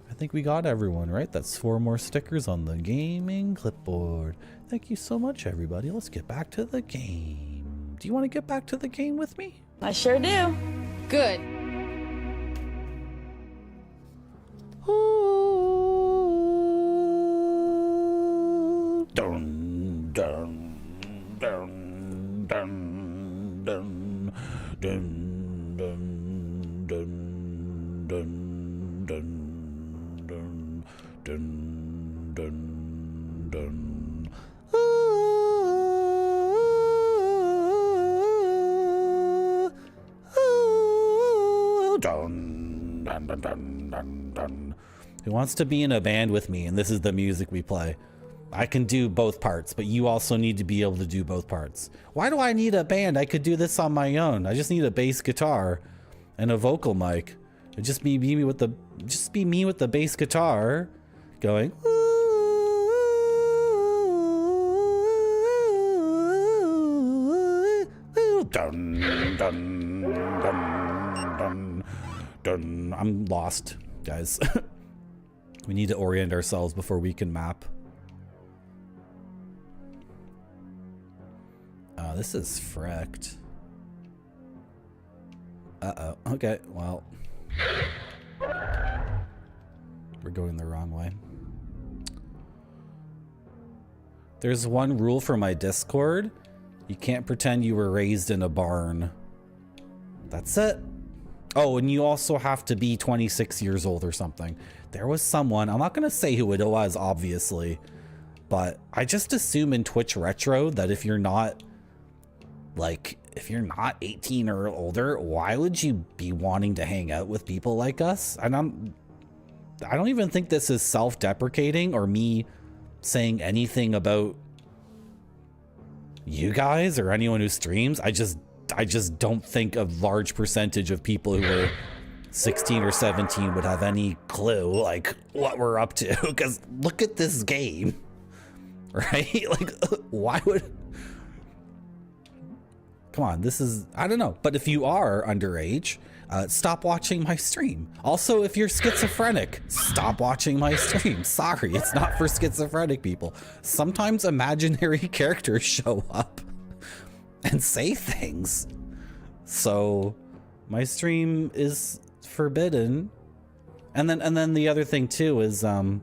Speaker 3: I think we got everyone, right? That's 4 more stickers on the gaming clipboard. Thank you so much, everybody. Let's get back to the game. Do you want to get back to the game with me?
Speaker 1: I sure do.
Speaker 2: Good.
Speaker 3: Ooh. Dun, dun, dun, dun, dun, dun, dun, dun, dun, dun. Dun, dun, dun. Dun, dun, dun, dun, dun, dun. Who wants to be in a band with me? And this is the music we play. I can do both parts, but you also need to be able to do both parts. Why do I need a band? I could do this on my own. I just need a bass guitar and a vocal mic. It'd just be me with the bass guitar going. Dun, dun, dun, dun, dun. I'm lost, guys. We need to orient ourselves before we can map. Oh, this is fricked. Uh-oh. Okay, well. We're going the wrong way. There's one rule for my Discord. You can't pretend you were raised in a barn. That's it. Oh, and you also have to be 26 years old or something. There was someone, I'm not going to say who it was, obviously, but I just assume in Twitch Retro that if you're not 18 or older, why would you be wanting to hang out with people like us? And I don't even think this is self-deprecating or me saying anything about you guys or anyone who streams. I just don't think a large percentage of people who are 16 or 17 would have any clue like what we're up to, because look at this game, right? Like, why would... Come on, this is, I don't know. But if you are underage, stop watching my stream. Also, if you're schizophrenic, stop watching my stream. Sorry, it's not for schizophrenic people. Sometimes imaginary characters show up and say things. So my stream is forbidden. And then the other thing too is the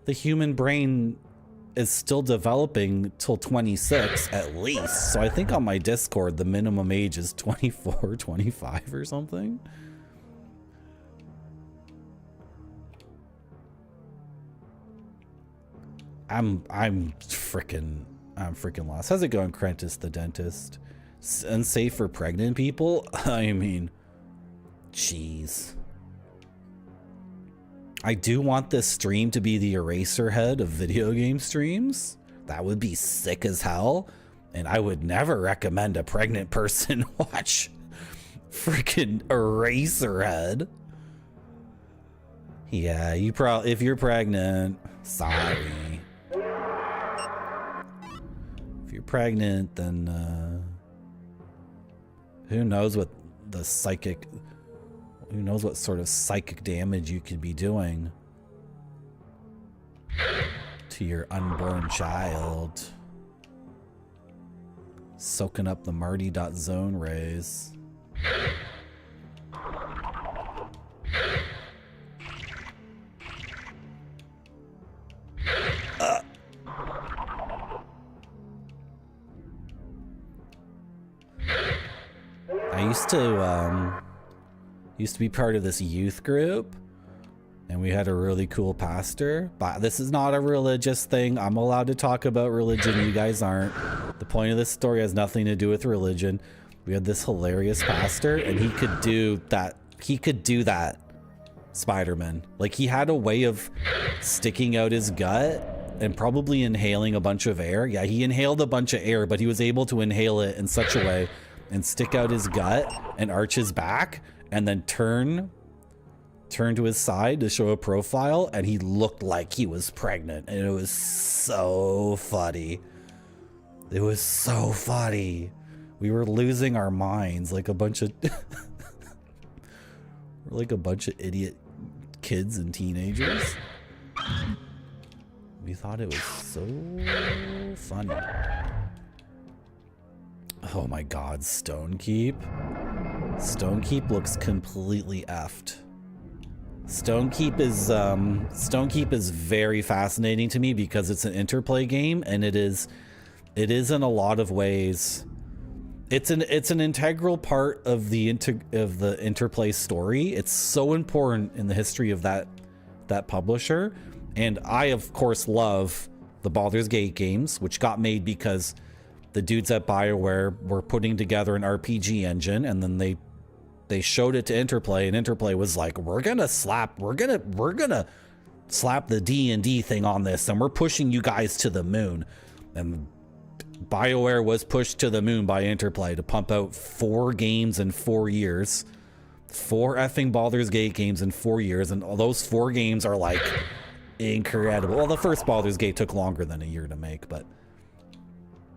Speaker 3: human brain is still developing till 26 at least. So I think on my Discord the minimum age is 24, 25 or something. I'm freaking lost. How's it going, Crentis the dentist? Unsafe for pregnant people? I mean, jeez. I do want this stream to be the Eraserhead of video game streams. That would be sick as hell. And I would never recommend a pregnant person watch freaking Eraserhead. Yeah, if you're pregnant, sorry. If you're pregnant, then who knows what sort of psychic damage you could be doing to your unborn child. Soaking up the Marty.zone rays. I used to be part of this youth group, and we had a really cool pastor. But this is not a religious thing. I'm allowed to talk about religion. You guys aren't. The point of this story has nothing to do with religion. We had this hilarious pastor, and he could do that. He could do that Spider-Man. Like, he had a way of sticking out his gut and probably inhaling a bunch of air. Yeah, he inhaled a bunch of air, but he was able to inhale it in such a way and stick out his gut and arch his back and then turn to his side to show a profile, and he looked like he was pregnant, and it was so funny. It was so funny. We were losing our minds like a bunch of like a bunch of idiot kids and teenagers. We thought it was so funny. Oh my god, Stonekeep. Stonekeep looks completely effed. Stonekeep is very fascinating to me because it's an interplay game, and it is in a lot of ways. It's an integral part of the interplay story. It's so important in the history of that publisher, and I of course love the Baldur's Gate games, which got made because the dudes at BioWare were putting together an RPG engine, and then they showed it to Interplay, and Interplay was like, we're gonna slap the D&D thing on this, and we're pushing you guys to the moon. And BioWare was pushed to the moon by Interplay to pump out 4 games in 4 years. 4 effing Baldur's Gate games in 4 years, and all those 4 games are like incredible. Well, the first Baldur's Gate took longer than a year to make, but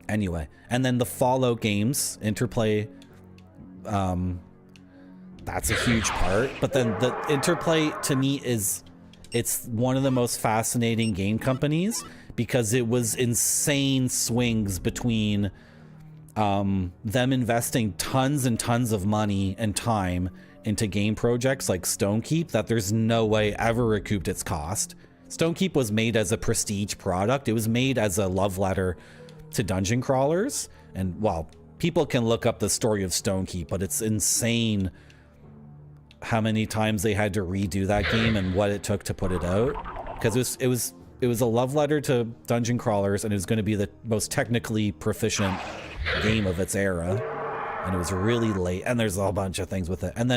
Speaker 3: anyway. And then the Fallout games, Interplay, that's a huge part. But then the Interplay, to me, it's one of the most fascinating game companies because it was insane swings between them investing tons and tons of money and time into game projects like Stonekeep that there's no way ever recouped its cost. Stonekeep was made as a prestige product. It was made as a love letter to dungeon crawlers. And, well, people can look up the story of Stonekeep, but it's insane how many times they had to redo that game and what it took to put it out, because it was a love letter to dungeon crawlers, and it was going to be the most technically proficient game of its era, and it was really late, and there's a whole bunch of things with it. And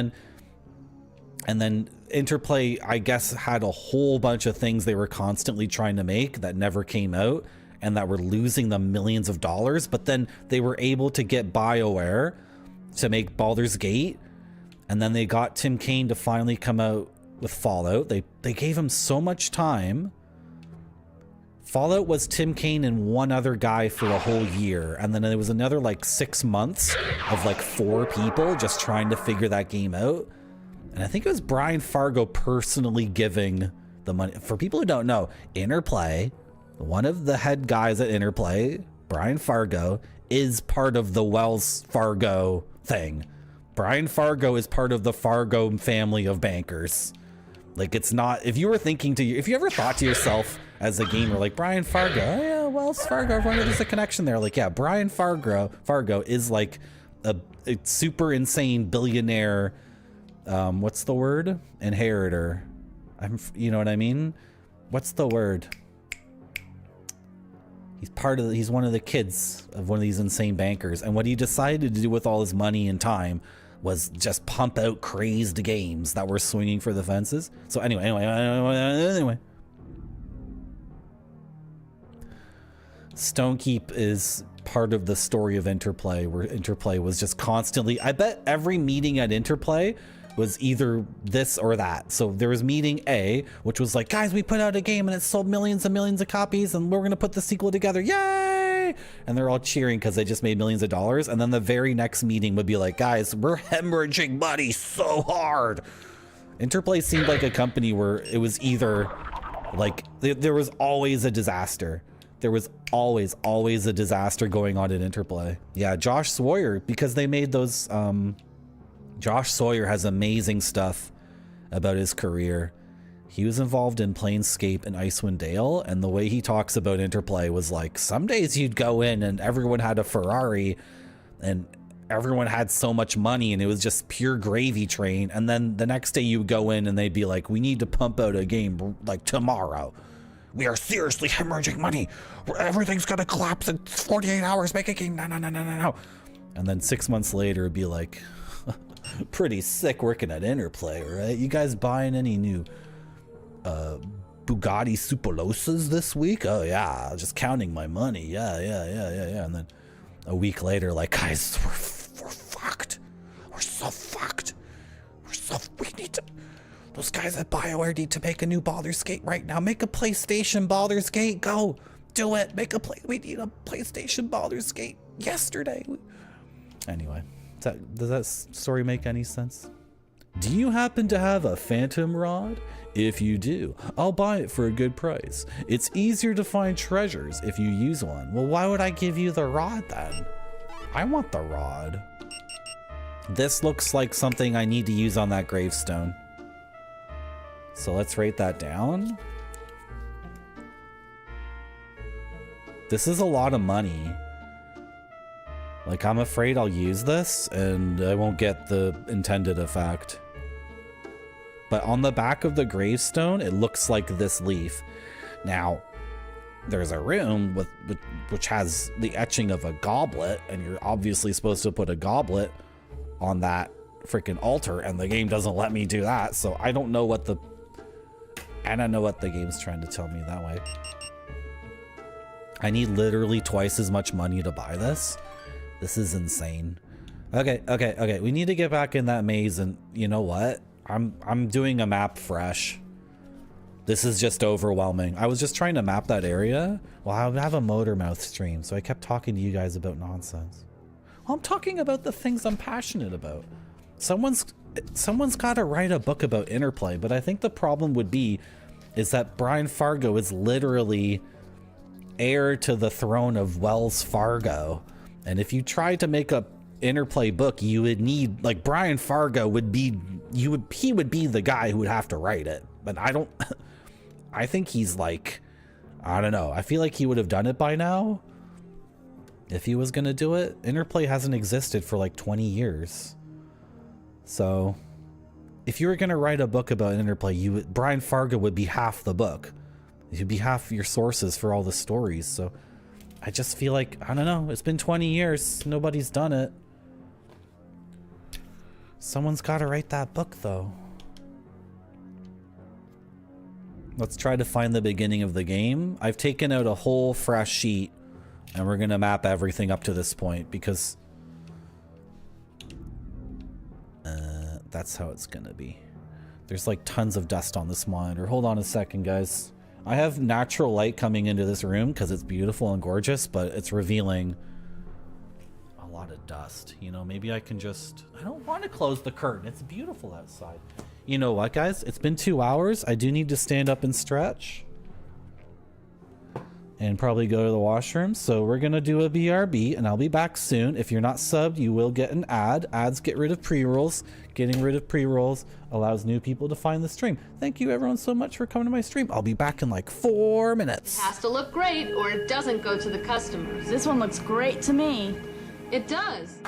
Speaker 3: then Interplay, I guess, had a whole bunch of things they were constantly trying to make that never came out and that were losing them millions of dollars, but then they were able to get BioWare to make Baldur's Gate. And then they got Tim Kaine to finally come out with Fallout. They gave him so much time. Fallout was Tim Kaine and one other guy for a whole year. And then there was another like 6 months of like 4 people just trying to figure that game out. And I think it was Brian Fargo personally giving the money. For people who don't know, Interplay, one of the head guys at Interplay, Brian Fargo, is part of the Wells Fargo thing. Brian Fargo is part of the Fargo family of bankers. Like, it's not, if you ever thought to yourself as a gamer, like, Brian Fargo, oh yeah, Wells Fargo, I wonder if there's a connection there. Like, yeah, Brian Fargo is like a super insane billionaire, what's the word? Inheritor. You know what I mean? What's the word? He's one of the kids of one of these insane bankers. And what he decided to do with all his money and time was just pump out crazed games that were swinging for the fences. So anyway. Stonekeep is part of the story of Interplay, where Interplay was just constantly, I bet every meeting at Interplay was either this or that. So there was meeting A, which was like, guys, we put out a game and it sold millions and millions of copies and we're gonna put the sequel together, yay! And they're all cheering because they just made millions of dollars. And then the very next meeting would be like, guys, we're hemorrhaging money so hard. Interplay seemed like a company where it was either like, there was always a disaster. There was always a disaster going on at Interplay. Yeah, Josh Sawyer, because they made those, Josh Sawyer has amazing stuff about his career. He was involved in Planescape and Icewind Dale, and the way he talks about Interplay was like, some days you'd go in and everyone had a Ferrari and everyone had so much money and it was just pure gravy train. And then the next day you go in and they'd be like, we need to pump out a game like tomorrow. We are seriously hemorrhaging money. Everything's gonna collapse in 48 hours. Make a game. No. And then 6 months later, it'd be like, pretty sick working at Interplay, right? You guys buying any new Bugatti Superlosas this week? Oh yeah, just counting my money. Yeah. And then a week later, like, guys, we're fucked. We're so fucked. We need to. Those guys at BioWare need to make a new Baldur's Gate right now. Make a PlayStation Baldur's Gate. Go do it. We need a PlayStation Baldur's Gate yesterday. Anyway, does that story make any sense? Do you happen to have a phantom rod? If you do, I'll buy it for a good price. It's easier to find treasures if you use one. Well, why would I give you the rod then? I want the rod. This looks like something I need to use on that gravestone. So let's write that down. This is a lot of money. Like, I'm afraid I'll use this and I won't get the intended effect. But on the back of the gravestone, it looks like this leaf. Now, there's a room which has the etching of a goblet, and you're obviously supposed to put a goblet on that freaking altar, and the game doesn't let me do that. So I don't know what the game's trying to tell me that way. I need literally twice as much money to buy this. This is insane. Okay. We need to get back in that maze, and you know what? I'm doing a map fresh. This is just overwhelming. I was just trying to map that area. Well, I have a motor mouth stream, so I kept talking to you guys about nonsense. Well, I'm talking about the things I'm passionate about. Someone's got to write a book about Interplay, but I think the problem is that Brian Fargo is literally heir to the throne of Wells Fargo. And if you tried to make a Interplay book, you would need, like, Brian Fargo would be, he would be the guy who would have to write it. But I think he's like, I don't know. I feel like he would have done it by now if he was going to do it. Interplay hasn't existed for like 20 years. So if you were going to write a book about Interplay, Brian Fargo would be half the book. He'd be half your sources for all the stories. So I just feel like, I don't know. It's been 20 years. Nobody's done it. Someone's got to write that book, though. Let's try to find the beginning of the game. I've taken out a whole fresh sheet, and we're going to map everything up to this point, because that's how it's going to be. There's like tons of dust on this monitor. Hold on a second, guys. I have natural light coming into this room because it's beautiful and gorgeous, but it's revealing a lot of dust. You know, maybe I can just... I don't want to close the curtain. It's beautiful outside. You know what, guys? It's been 2 hours. I do need to stand up and stretch. And probably go to the washroom. So we're going to do a BRB, and I'll be back soon. If you're not subbed, you will get an ad. Ads get rid of pre-rolls. Getting rid of pre-rolls allows new people to find the stream. Thank you, everyone, so much for coming to my stream. I'll be back in like 4 minutes.
Speaker 2: It has to look great, or it doesn't go to the customers.
Speaker 1: This one looks great to me.
Speaker 2: It does.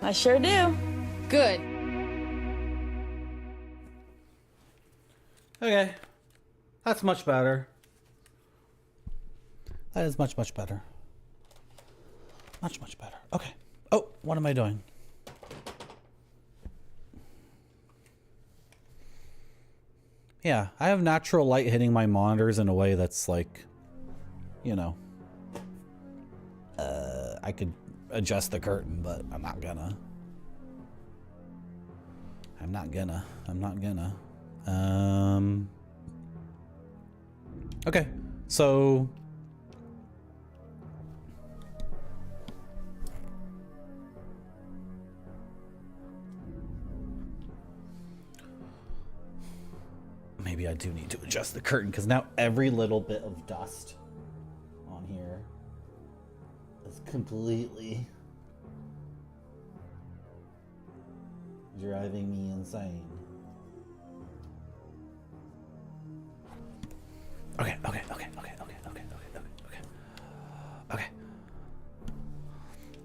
Speaker 1: I sure do.
Speaker 2: Good.
Speaker 3: Okay. That's much better. That is much, much better. Much, much better. Okay. Oh, what am I doing? Yeah, I have natural light hitting my monitors in a way that's like, you know, I could adjust the curtain, but I'm not gonna. Okay, so maybe I do need to adjust the curtain because now every little bit of dust on here is completely driving me insane. Okay.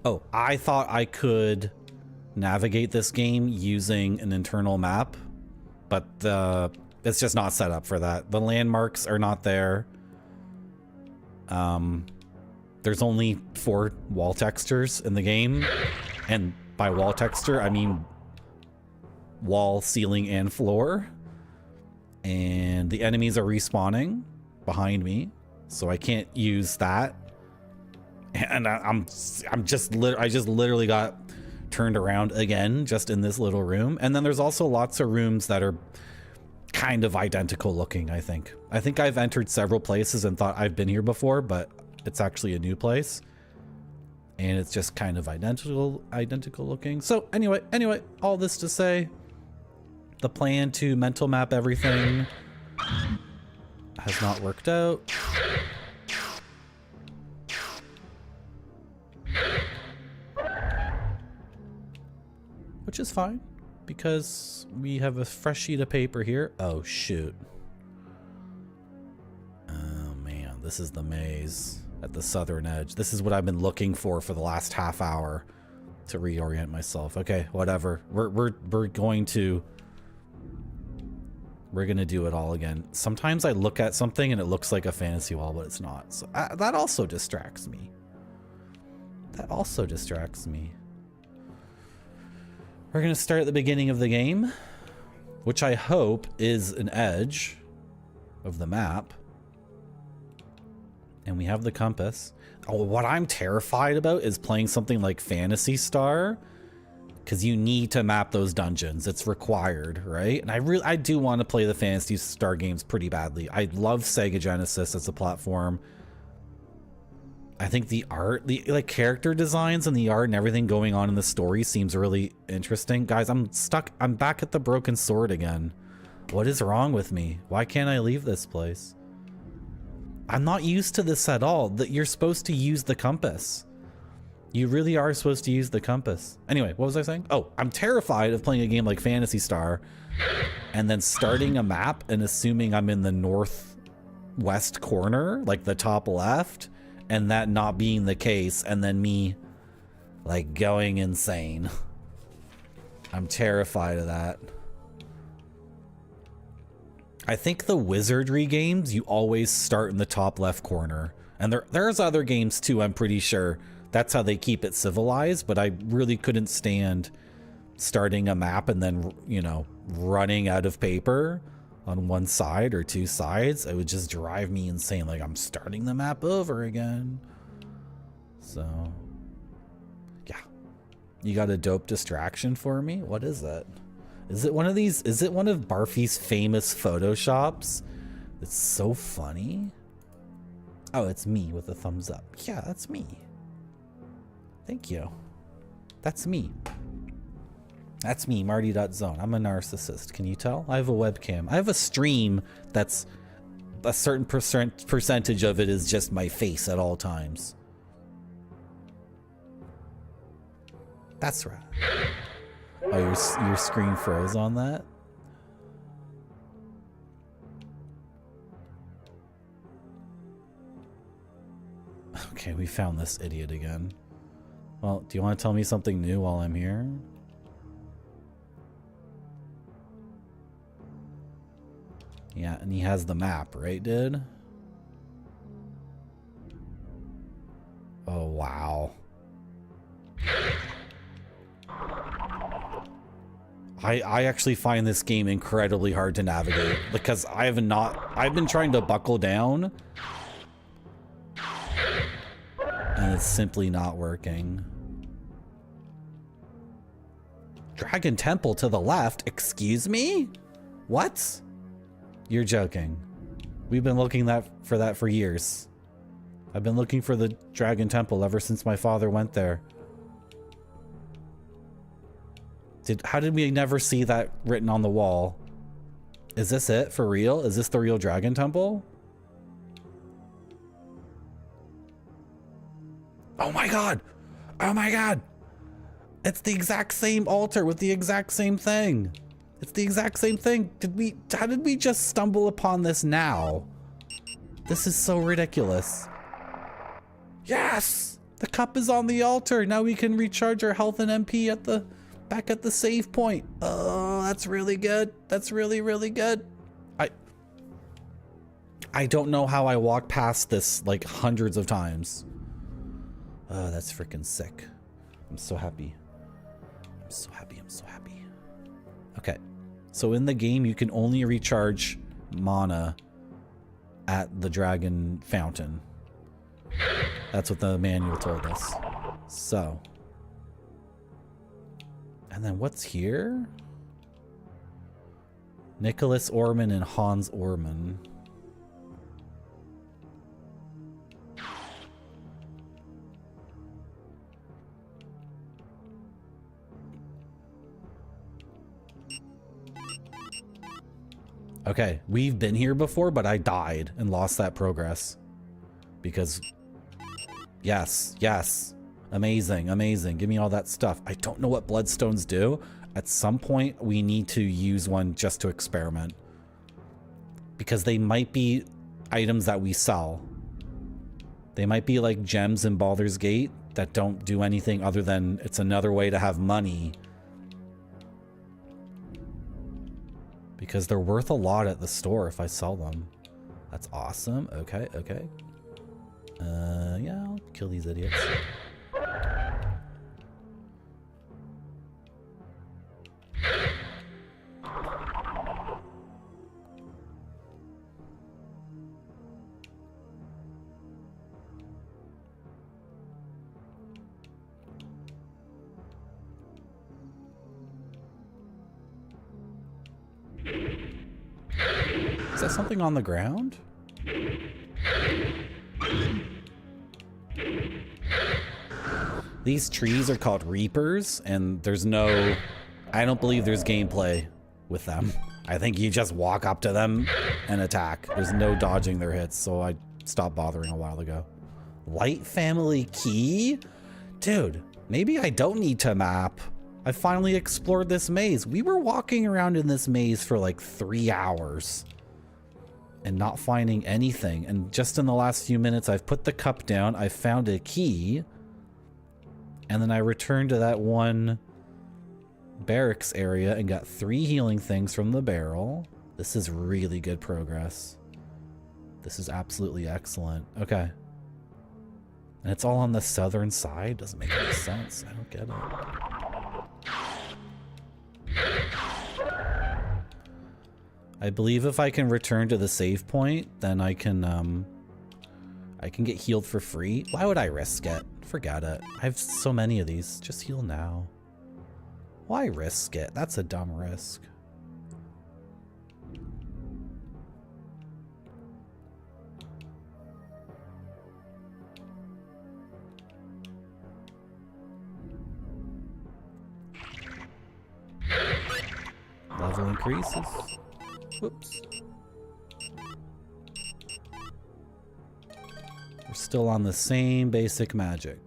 Speaker 3: Oh, I thought I could navigate this game using an internal map, but it's just not set up for that. The landmarks are not there. There's only 4 wall textures in the game, and by wall texture I mean wall, ceiling, and floor. And the enemies are respawning behind me, so I can't use that. And I just literally got turned around again just in this little room. And then there's also lots of rooms that are kind of identical looking. I think I've entered several places and thought I've been here before, but it's actually a new place. and it's just kind of identical looking. So anyway, all this to say, the plan to mental map everything has not worked out. Which is fine, because we have a fresh sheet of paper here. Oh, shoot. Oh, man, this is the maze at the southern edge. This is what I've been looking for the last half hour to reorient myself. Okay, whatever. We're going to do it all again. Sometimes I look at something and it looks like a fantasy wall, but it's not. So that also distracts me. We're going to start at the beginning of the game, which I hope is an edge of the map. And we have the compass. Oh, what I'm terrified about is playing something like Phantasy Star, because you need to map those dungeons. It's required, right? And I do want to play the Phantasy Star games pretty badly. I love Sega Genesis as a platform. I think the art, the like character designs and the art and everything going on in the story seems really interesting. Guys, I'm stuck. I'm back at the broken sword again. What is wrong with me? Why can't I leave this place? I'm not used to this at all. That you're supposed to use the compass. You really are supposed to use the compass. Anyway, what was I saying? Oh, I'm terrified of playing a game like Phantasy Star and then starting a map and assuming I'm in the northwest corner, like the top left, and that not being the case, and then me like going insane. I'm terrified of that. I think the wizardry games, you always start in the top left corner. And there's other games too, I'm pretty sure. That's how they keep it civilized, but I really couldn't stand starting a map and then, you know, running out of paper on one side or two sides. It would just drive me insane. Like, I'm starting the map over again. So, yeah. You got a dope distraction for me? What is that? Is it one of these? Is it one of Barfy's famous Photoshops? It's so funny. Oh, it's me with a thumbs up. Yeah, that's me. Thank you. That's me. That's me, Marty.zone. I'm a narcissist. Can you tell? I have a webcam. I have a stream that's a certain percentage of it is just my face at all times. That's right. Oh, your screen froze on that? Okay, we found this idiot again. Well, do you want to tell me something new while I'm here? Yeah, and he has the map, right, dude? Oh, wow. I actually find this game incredibly hard to navigate because I've been trying to buckle down and it's simply not working. Dragon Temple to the left? Excuse me? What? You're joking. We've been looking for that for years. I've been looking for the Dragon Temple ever since my father went there. How did we never see that written on the wall? Is this it for real? Is this the real Dragon Temple? Oh my god! Oh my god! It's the exact same altar with the exact same thing. It's the exact same thing. How did we just stumble upon this now? This is so ridiculous. Yes! The cup is on the altar. Now we can recharge our health and MP back at the save point. Oh, that's really good. That's really, really good. I don't know how I walked past this like hundreds of times. Oh, that's freaking sick. I'm so happy. I'm so happy. I'm so happy. Okay. So in the game, you can only recharge mana at the dragon fountain. That's what the manual told us. So. And then what's here? Nicholas Orman and Hans Orman. Okay, we've been here before, but I died and lost that progress. Because, yes, yes. Amazing, amazing. Give me all that stuff. I don't know what bloodstones do. At some point, we need to use one just to experiment. Because they might be items that we sell. They might be like gems in Baldur's Gate that don't do anything other than it's another way to have money. Because they're worth a lot at the store if I sell them. That's awesome. Okay, okay. Yeah, I'll kill these idiots. Is that something on the ground? These trees are called reapers, and there's no... I don't believe there's gameplay with them. I think you just walk up to them and attack. There's no dodging their hits, so I stopped bothering a while ago. Light family key? Dude, maybe I don't need to map. I finally explored this maze. We were walking around in this maze for like 3 hours and not finding anything. And just in the last few minutes, I've put the cup down. I found a key. And then I returned to that one barracks area and got 3 healing things from the barrel. This is really good progress. This is absolutely excellent. Okay. And it's all on the southern side? Doesn't make any sense. I don't get it. I believe if I can return to the save point, then I can get healed for free. Why would I risk it? Forget it. I have so many of these. Just heal now. Why risk it? That's a dumb risk. Level increases. Whoops. We're still on the same basic magic.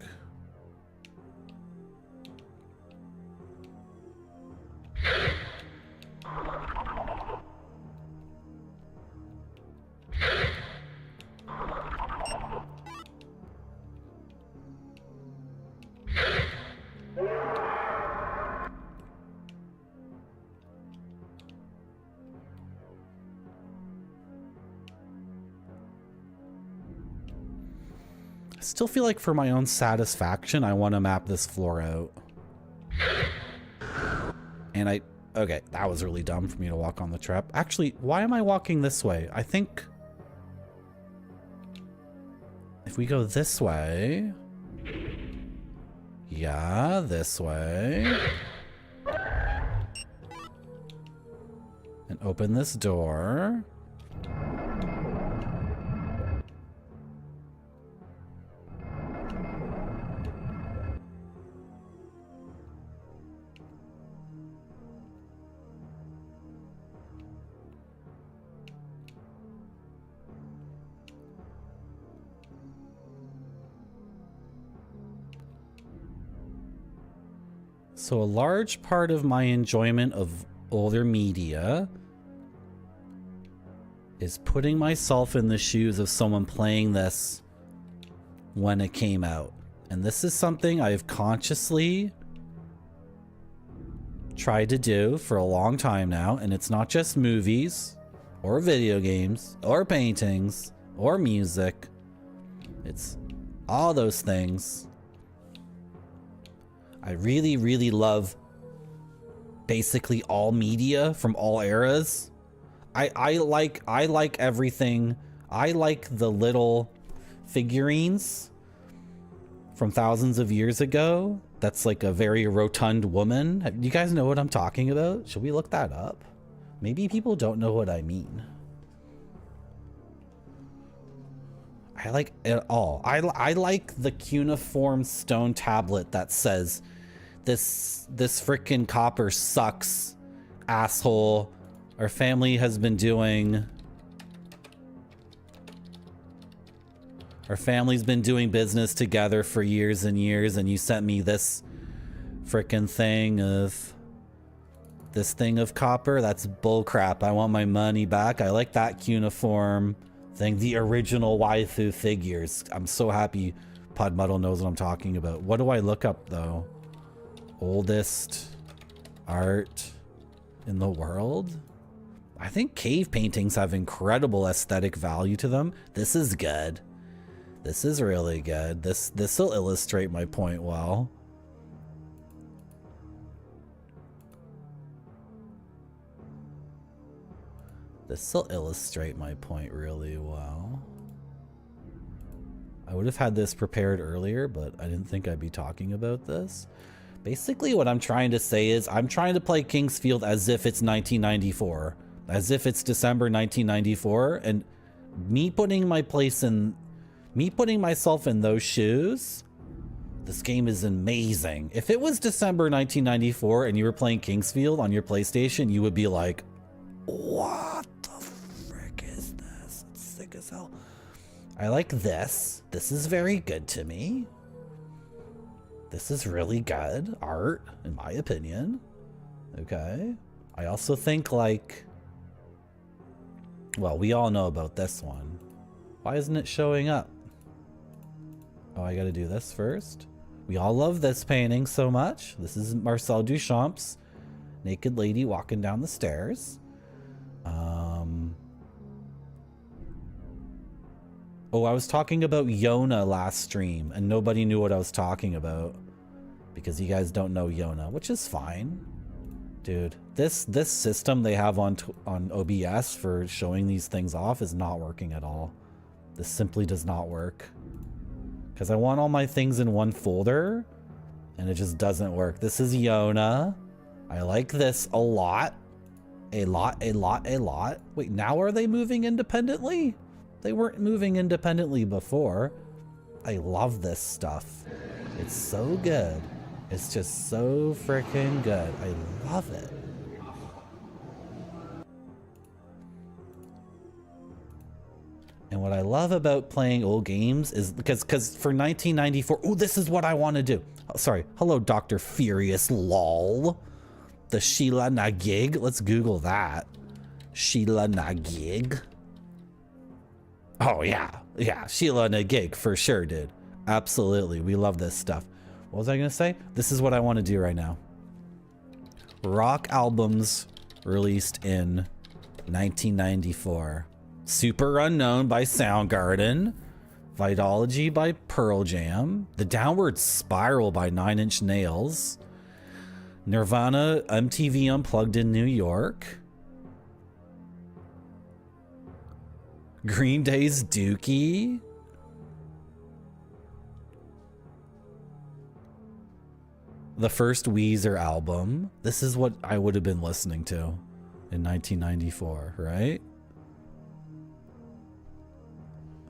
Speaker 3: Still feel like for my own satisfaction, I want to map this floor out. And okay, that was really dumb for me to walk on the trap. Actually, why am I walking this way? I think if we go this way, yeah, this way, and open this door. So a large part of my enjoyment of older media is putting myself in the shoes of someone playing this when it came out. And this is something I've consciously tried to do for a long time now. And it's not just movies or video games or paintings or music. It's all those things. I really, really love basically all media from all eras. I like everything. I like the little figurines from thousands of years ago. That's like a very rotund woman. You guys know what I'm talking about? Should we look that up? Maybe people don't know what I mean. I like it all. I like the cuneiform stone tablet that says, this frickin' copper sucks, asshole. Our family has been doing... Our family's been doing business together for years and years, and you sent me this frickin' thing of... This thing of copper? That's bullcrap. I want my money back. I like that cuneiform thing. The original waifu figures. I'm so happy Podmuddle knows what I'm talking about. What do I look up, though? Oldest art in the world? I think cave paintings have incredible aesthetic value to them. This is good. This is really good. This'll illustrate my point well. This'll illustrate my point really well. I would have had this prepared earlier, but I didn't think I'd be talking about this. Basically, what I'm trying to say is I'm trying to play Kingsfield as if it's 1994. As if it's December 1994, and me putting myself in those shoes, this game is amazing. If it was December 1994 and you were playing Kingsfield on your PlayStation, you would be like, what the frick is this? It's sick as hell. I like this. This is very good to me. This is really good art, in my opinion. Okay. I also think, like... Well, we all know about this one. Why isn't it showing up? Oh, I gotta do this first. We all love this painting so much. This is Marcel Duchamp's naked lady walking down the stairs. Oh, I was talking about Yona last stream, and nobody knew what I was talking about. Because you guys don't know Yona, which is fine. Dude, this system they have on OBS for showing these things off is not working at all. This simply does not work. Because I want all my things in one folder, and it just doesn't work. This is Yona. I like this a lot. A lot. Wait, now are they moving independently? They weren't moving independently before. I love this stuff. It's so good. It's just so freaking good. I love it. And what I love about playing old games is because for 1994, oh, this is what I want to do. Oh, sorry. Hello, Dr. Furious lol. The Sheila Nagig. Let's Google that. Sheila Nagig. Oh, yeah. Yeah, Sheila Nagig for sure, dude. Absolutely. We love this stuff. What was I going to say? This is what I want to do right now. Rock albums released in 1994. Super Unknown by Soundgarden. Vitology by Pearl Jam. The Downward Spiral by 9 Inch Nails. Nirvana MTV Unplugged in New York. Green Day's Dookie. The first Weezer album. This is what I would have been listening to in 1994, right?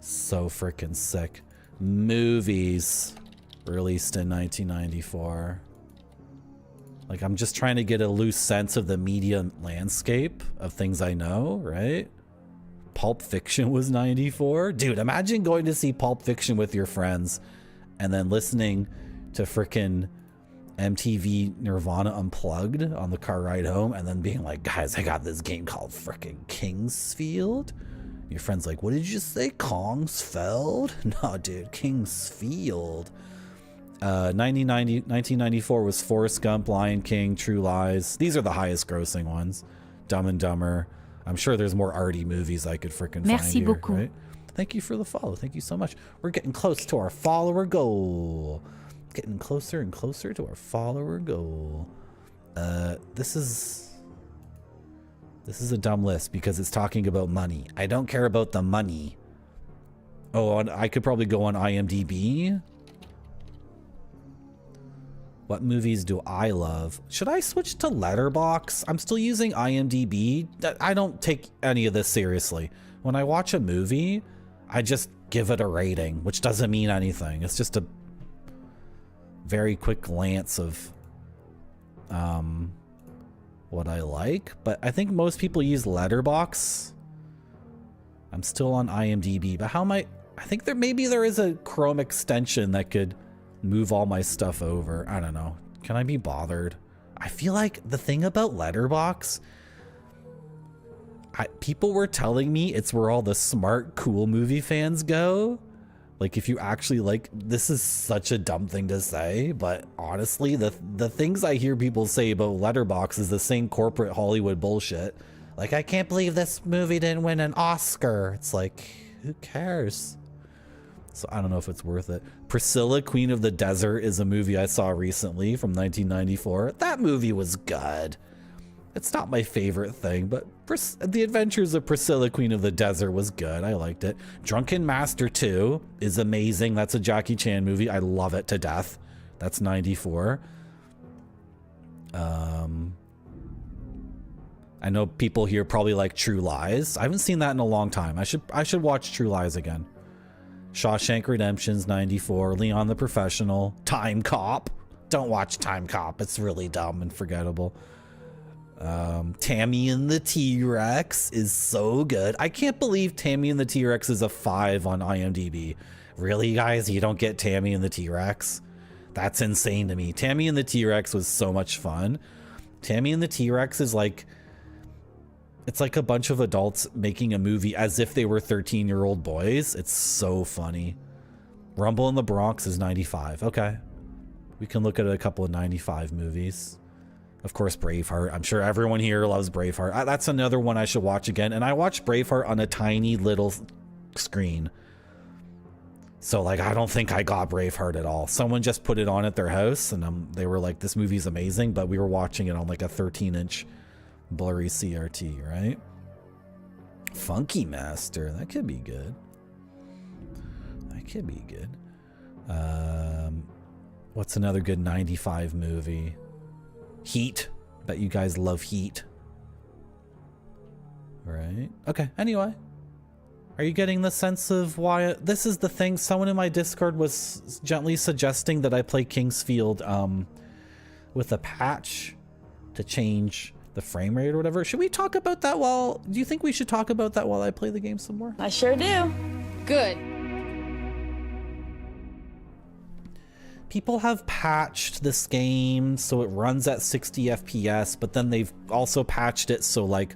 Speaker 3: So freaking sick. Movies released in 1994. Like, I'm just trying to get a loose sense of the media landscape of things I know, right? Pulp Fiction was 94. Dude, imagine going to see Pulp Fiction with your friends and then listening to freaking MTV Nirvana Unplugged on the car ride home and then being like, guys, I got this game called freaking Kingsfield. Your friend's like, what did you say? Kongsfeld? No, dude, Kingsfield. 1994 was Forrest Gump, Lion King, True Lies. These are the highest grossing ones. Dumb and Dumber. I'm sure there's more arty movies I could freaking find here, beaucoup. Right? Thank you for the follow. Thank you so much. We're getting close to our follower goal. Getting closer and closer to our follower goal. This is a dumb list because it's talking about money. I don't care about the money. Oh, and I could probably go on IMDb. What movies do I love? Should I switch to Letterboxd? I'm still using IMDb. I don't take any of this seriously. When I watch a movie, I just give it a rating, which doesn't mean anything. It's just a very quick glance of what I like, but I think most people use Letterboxd. I'm still on IMDb, but how am I think maybe there is a Chrome extension that could move all my stuff over. I don't know. Can I be bothered? I feel like the thing about Letterboxd, people were telling me it's where all the smart, cool movie fans go. Like, if you actually like, this is such a dumb thing to say, but honestly, the things I hear people say about Letterboxd is the same corporate Hollywood bullshit. Like, I can't believe this movie didn't win an Oscar. It's like, who cares? So I don't know if it's worth it. Priscilla, Queen of the Desert is a movie I saw recently from 1994. That movie was good. It's not my favorite thing, but The Adventures of Priscilla, Queen of the Desert was good. I liked it. Drunken Master 2 is amazing. That's a Jackie Chan movie. I love it to death. That's 94. I know people here probably like True Lies. I haven't seen that in a long time. I should watch True Lies again. Shawshank Redemption's 94. Leon the Professional. Time Cop. Don't watch Time Cop. It's really dumb and forgettable. Tammy and the T-Rex is so good. I can't believe Tammy and the T-Rex is a 5 on IMDb. Really, guys? You don't get Tammy and the T-Rex? That's insane to me. Tammy and the T-Rex was so much fun. Tammy and the T-Rex is like, it's like a bunch of adults making a movie as if they were 13-year-old boys. It's so funny. Rumble in the Bronx is 95. Okay. We can look at a couple of 95 movies. Of course, Braveheart. I'm sure everyone here loves Braveheart. That's another one I should watch again. And I watched Braveheart on a tiny little screen. So, like, I don't think I got Braveheart at all. Someone just put it on at their house, and they were like, this movie's amazing, but we were watching it on, like, a 13-inch blurry CRT, right? Funky Master. That could be good. That could be good. What's another good 95 movie? Heat. Bet you guys love Heat. Right? Okay, anyway. Are you getting the sense of why... This is the thing. Someone in my Discord was gently suggesting that I play Kingsfield with a patch to change the frame rate or whatever. Should we talk about that while... Do you think we should talk about that while I play the game some more?
Speaker 1: I sure do.
Speaker 2: Good.
Speaker 3: People have patched this game so it runs at 60 FPS, but then they've also patched it so like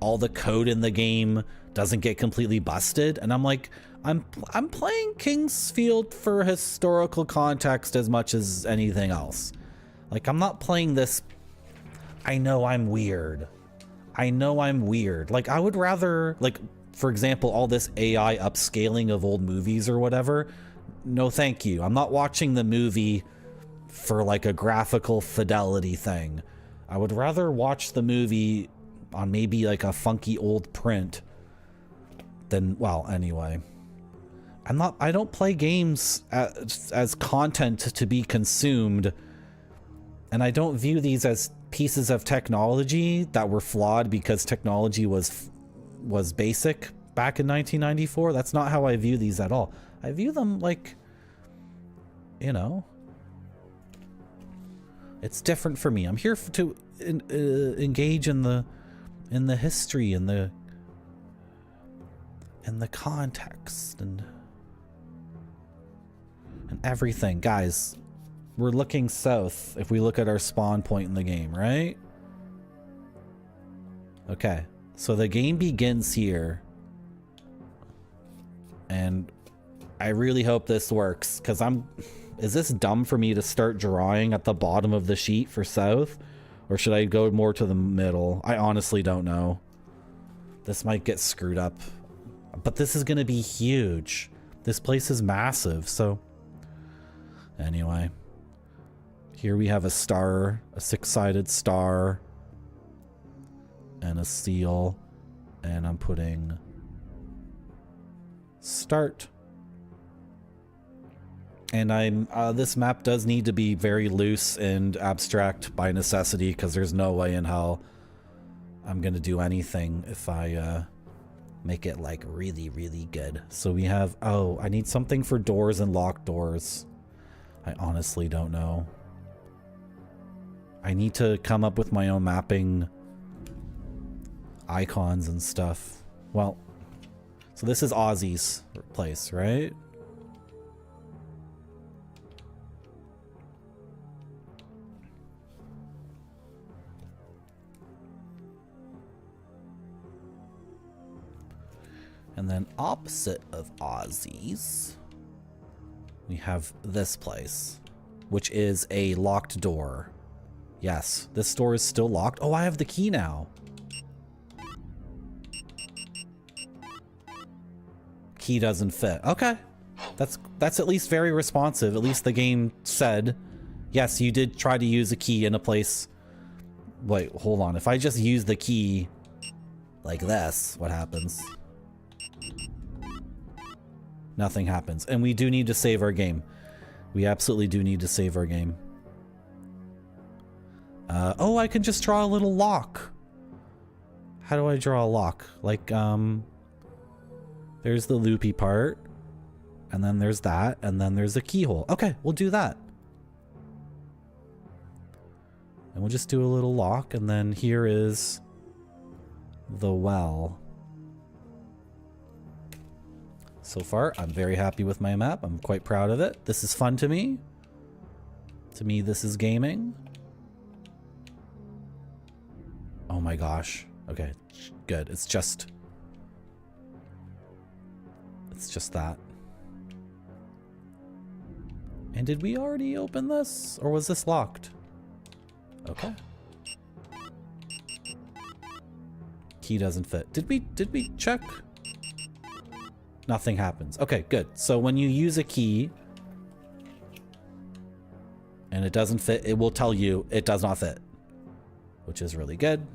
Speaker 3: all the code in the game doesn't get completely busted. And I'm like, I'm playing Kingsfield for historical context as much as anything else. Like, I'm not playing this. I know I'm weird. I know I'm weird. Like, I would rather, like, for example, all this AI upscaling of old movies or whatever. No, thank you. I'm not watching the movie for like a graphical fidelity thing. I would rather watch the movie on maybe like a funky old print than, well, anyway. I don't play games as content to be consumed, and I don't view these as pieces of technology that were flawed because technology was basic back in 1994. That's not how I view these at all. I view them like, you know, it's different for me. I'm here to engage in the history and the context and everything. Guys, we're looking south if we look at our spawn point in the game, right? Okay, so the game begins here, and I really hope this works, because is this dumb for me to start drawing at the bottom of the sheet for south? Or should I go more to the middle? I honestly don't know. This might get screwed up. But this is going to be huge. This place is massive, so... Anyway. Here we have a star, a 6-sided star. And a seal. And I'm putting... Start. And this map does need to be very loose and abstract by necessity, because there's no way in hell I'm gonna do anything if I make it like really, really good. So we have, oh, I need something for doors and locked doors. I honestly don't know. I need to come up with my own mapping icons and stuff. Well, so this is Ozzy's place, right? And then opposite of Ozzy's, we have this place, which is a locked door. Yes, this door is still locked. Oh, I have the key now. Key doesn't fit. Okay. That's at least very responsive. At least the game said, yes, you did try to use a key in a place. Wait, hold on. If I just use the key like this, what happens? Nothing happens. And we do need to save our game. We absolutely do need to save our game. Oh, I can just draw a little lock. How do I draw a lock? Like, there's the loopy part. And then there's that. And then there's a keyhole. Okay, we'll do that. And we'll just do a little lock. And then here is the well. So far, I'm very happy with my map. I'm quite proud of it. This is fun to me. To me, this is gaming. Oh my gosh. Okay, good. It's just that. And did we already open this? Or was this locked? Okay. Key doesn't fit. Did we check? Nothing happens. Okay, good. So when you use a key and it doesn't fit, it will tell you it does not fit, which is really good.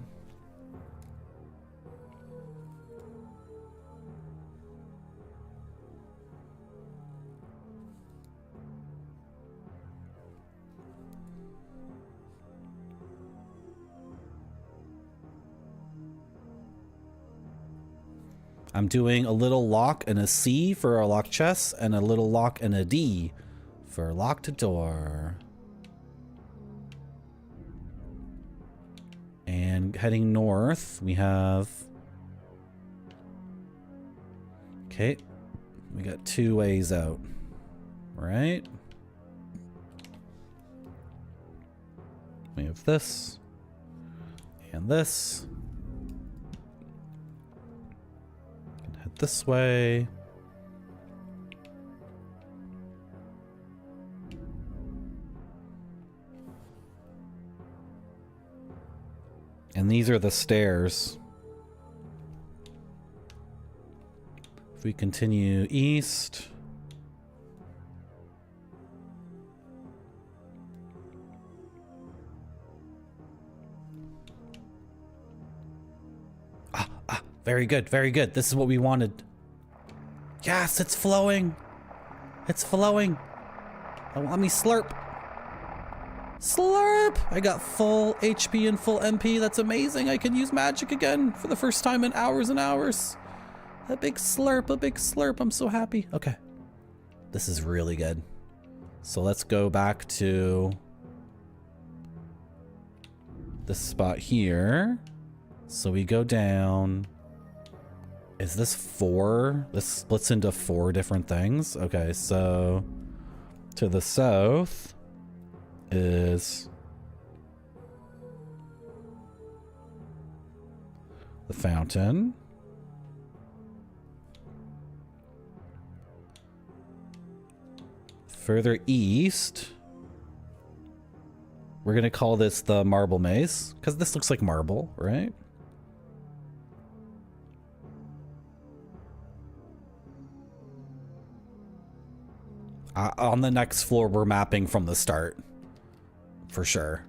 Speaker 3: I'm doing a little lock and a C for a locked chest and a little lock and a D for a locked door. And heading north, we have... Okay, we got 2 ways out, right? We have this and this. This way. And these are the stairs. If we continue east. Very good, very good. This is what we wanted. Yes, it's flowing. It's flowing. Oh, let me slurp. Slurp! I got full HP and full MP. That's amazing. I can use magic again for the first time in hours and hours. A big slurp. I'm so happy. Okay. This is really good. So let's go back to this spot here. So we go down. Is this 4? This splits into 4 different things. Okay, so to the south is the fountain. Further east, we're gonna call this the marble maze, because this looks like marble, right? On the next floor, we're mapping from the start, for sure,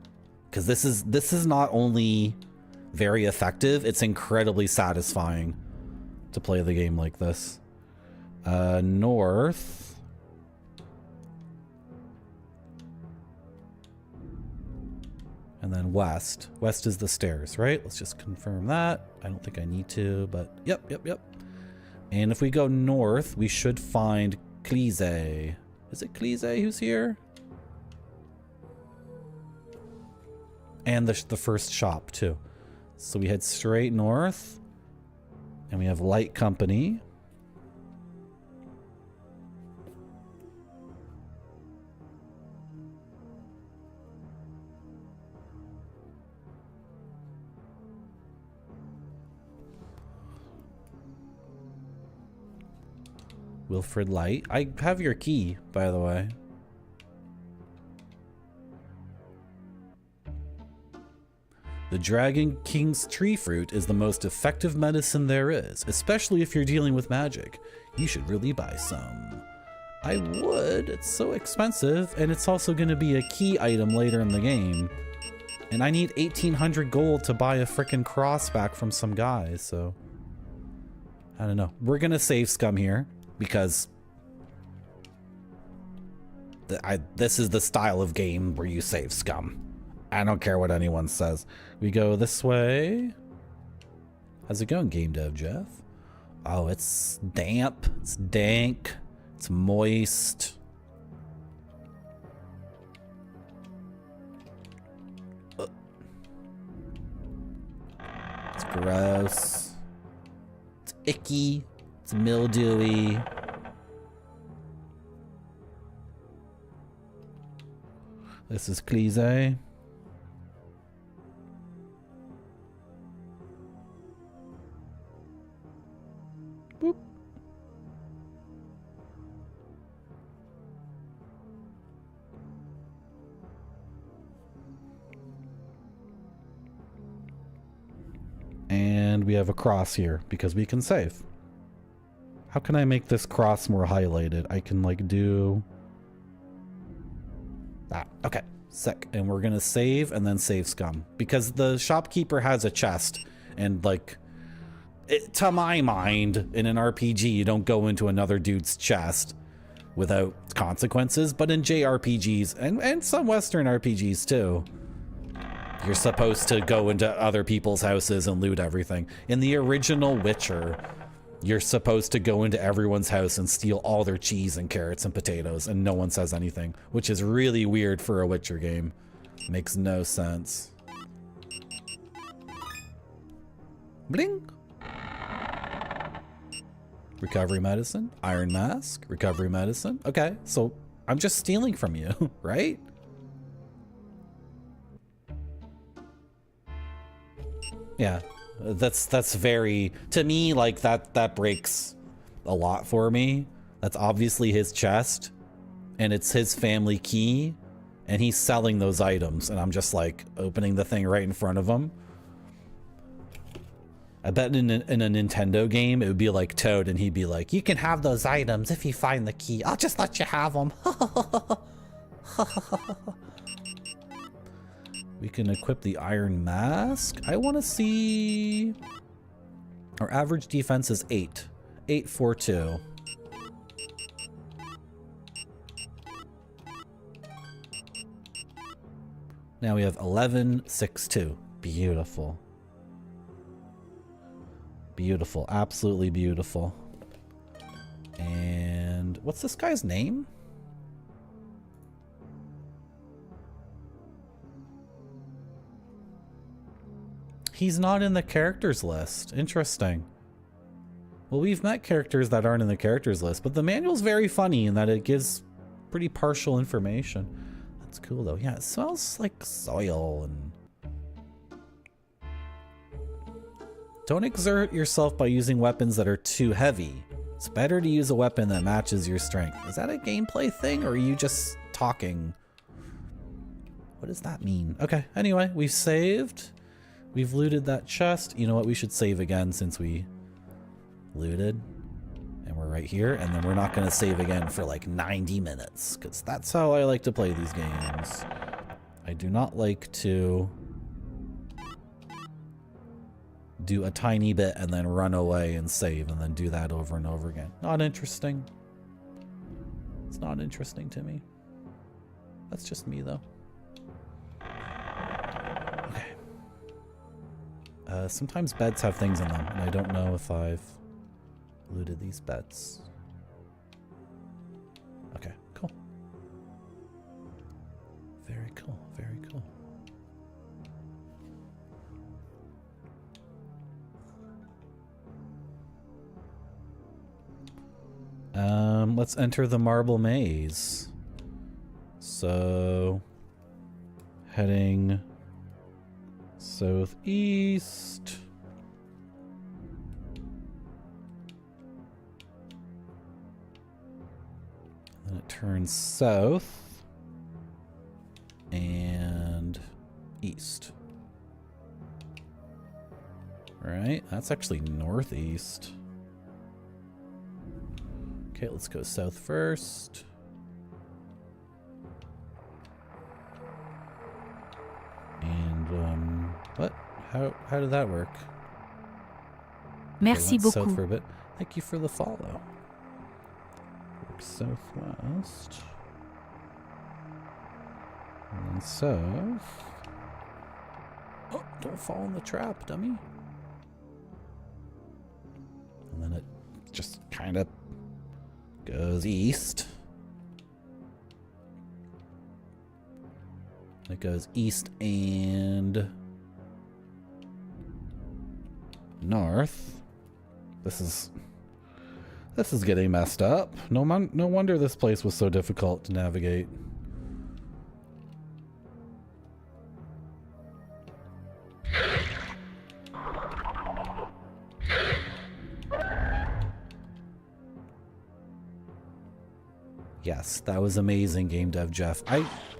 Speaker 3: because this is not only very effective, it's incredibly satisfying to play the game like this. North, and then west. West is the stairs, right? Let's just confirm that. I don't think I need to, but yep. And if we go north, we should find Clese. Is it Clese who's here? And the first shop, too. So we head straight north. And we have light company. Wilfred Light. I have your key, by the way. The Dragon King's tree fruit is the most effective medicine there is, especially if you're dealing with magic. You should really buy some. I would. It's so expensive, and it's also going to be a key item later in the game. And I need 1,800 gold to buy a frickin' cross back from some guy, so... I don't know. We're going to save scum here. Because this is the style of game where you save scum. I don't care what anyone says. We go this way. How's it going, Game Dev Jeff? Oh, it's damp. It's dank. It's moist. It's gross. It's icky. It's mildewy. This is Cleese. Boop. And we have a cross here because we can save. How can I make this cross more highlighted? I can like do that. Okay, sick. And we're gonna save and then save scum because the shopkeeper has a chest, and like to my mind, in an RPG, you don't go into another dude's chest without consequences. But in JRPGs and some Western RPGs too, you're supposed to go into other people's houses and loot everything. In the original Witcher, you're supposed to go into everyone's house and steal all their cheese and carrots and potatoes, and no one says anything, which is really weird for a Witcher game. Makes no sense. Bling! Recovery medicine, iron mask, recovery medicine. Okay, so I'm just stealing from you, right? Yeah. That's very, to me, like that breaks a lot for me. That's obviously his chest and it's his family key and he's selling those items and I'm just like opening the thing right in front of him. I bet in a Nintendo game it would be like Toad and he'd be like, you can have those items if you find the key. I'll just let you have them. We can equip the iron mask. I want to see... Our average defense is 8. 842. Now we have 1162. Beautiful. Beautiful. Absolutely beautiful. And what's this guy's name? He's not in the characters list. Interesting. Well, we've met characters that aren't in the characters list, but the manual's very funny in that it gives pretty partial information. That's cool though. Yeah, it smells like soil and... Don't exert yourself by using weapons that are too heavy. It's better to use a weapon that matches your strength. Is that a gameplay thing or are you just talking? What does that mean? Okay, anyway, we've saved. We've looted that chest. You know what? We should save again since we looted. And we're right here. And then we're not going to save again for like 90 minutes. Because that's how I like to play these games. I do not like to do a tiny bit and then run away and save and then do that over and over again. Not interesting. It's not interesting to me. That's just me though. Sometimes beds have things in them, and I don't know if I've looted these beds. Okay, cool. Very cool, very cool. Let's enter the marble maze. So, heading southeast. Then it turns south and east. Right, that's actually northeast. Okay, let's go south first. And what? How did that work?
Speaker 5: Merci
Speaker 3: Okay, south
Speaker 5: beaucoup.
Speaker 3: for a bit. Thank you for the follow. Work southwest. And then south. Oh, don't fall in the trap, dummy. And then it just kind of goes east. It goes east and north. This is getting messed up. No wonder this place was so difficult to navigate. Yes, that was amazing, Game Dev Jeff.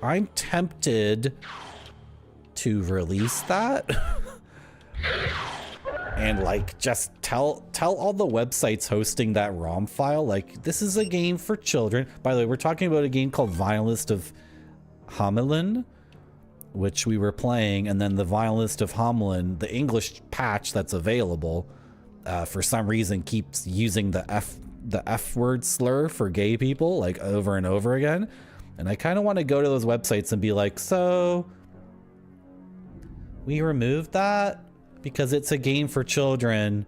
Speaker 3: I'm tempted to release that and like just tell all the websites hosting that ROM file, like, this is a game for children. By the way, we're talking about a game called Violinist of Hamelin, which we were playing, and then the Violinist of Hamelin, the English patch that's available, for some reason keeps using the F word slur for gay people, like, over and over again. And I kind of want to go to those websites and be like, so we removed that because it's a game for children,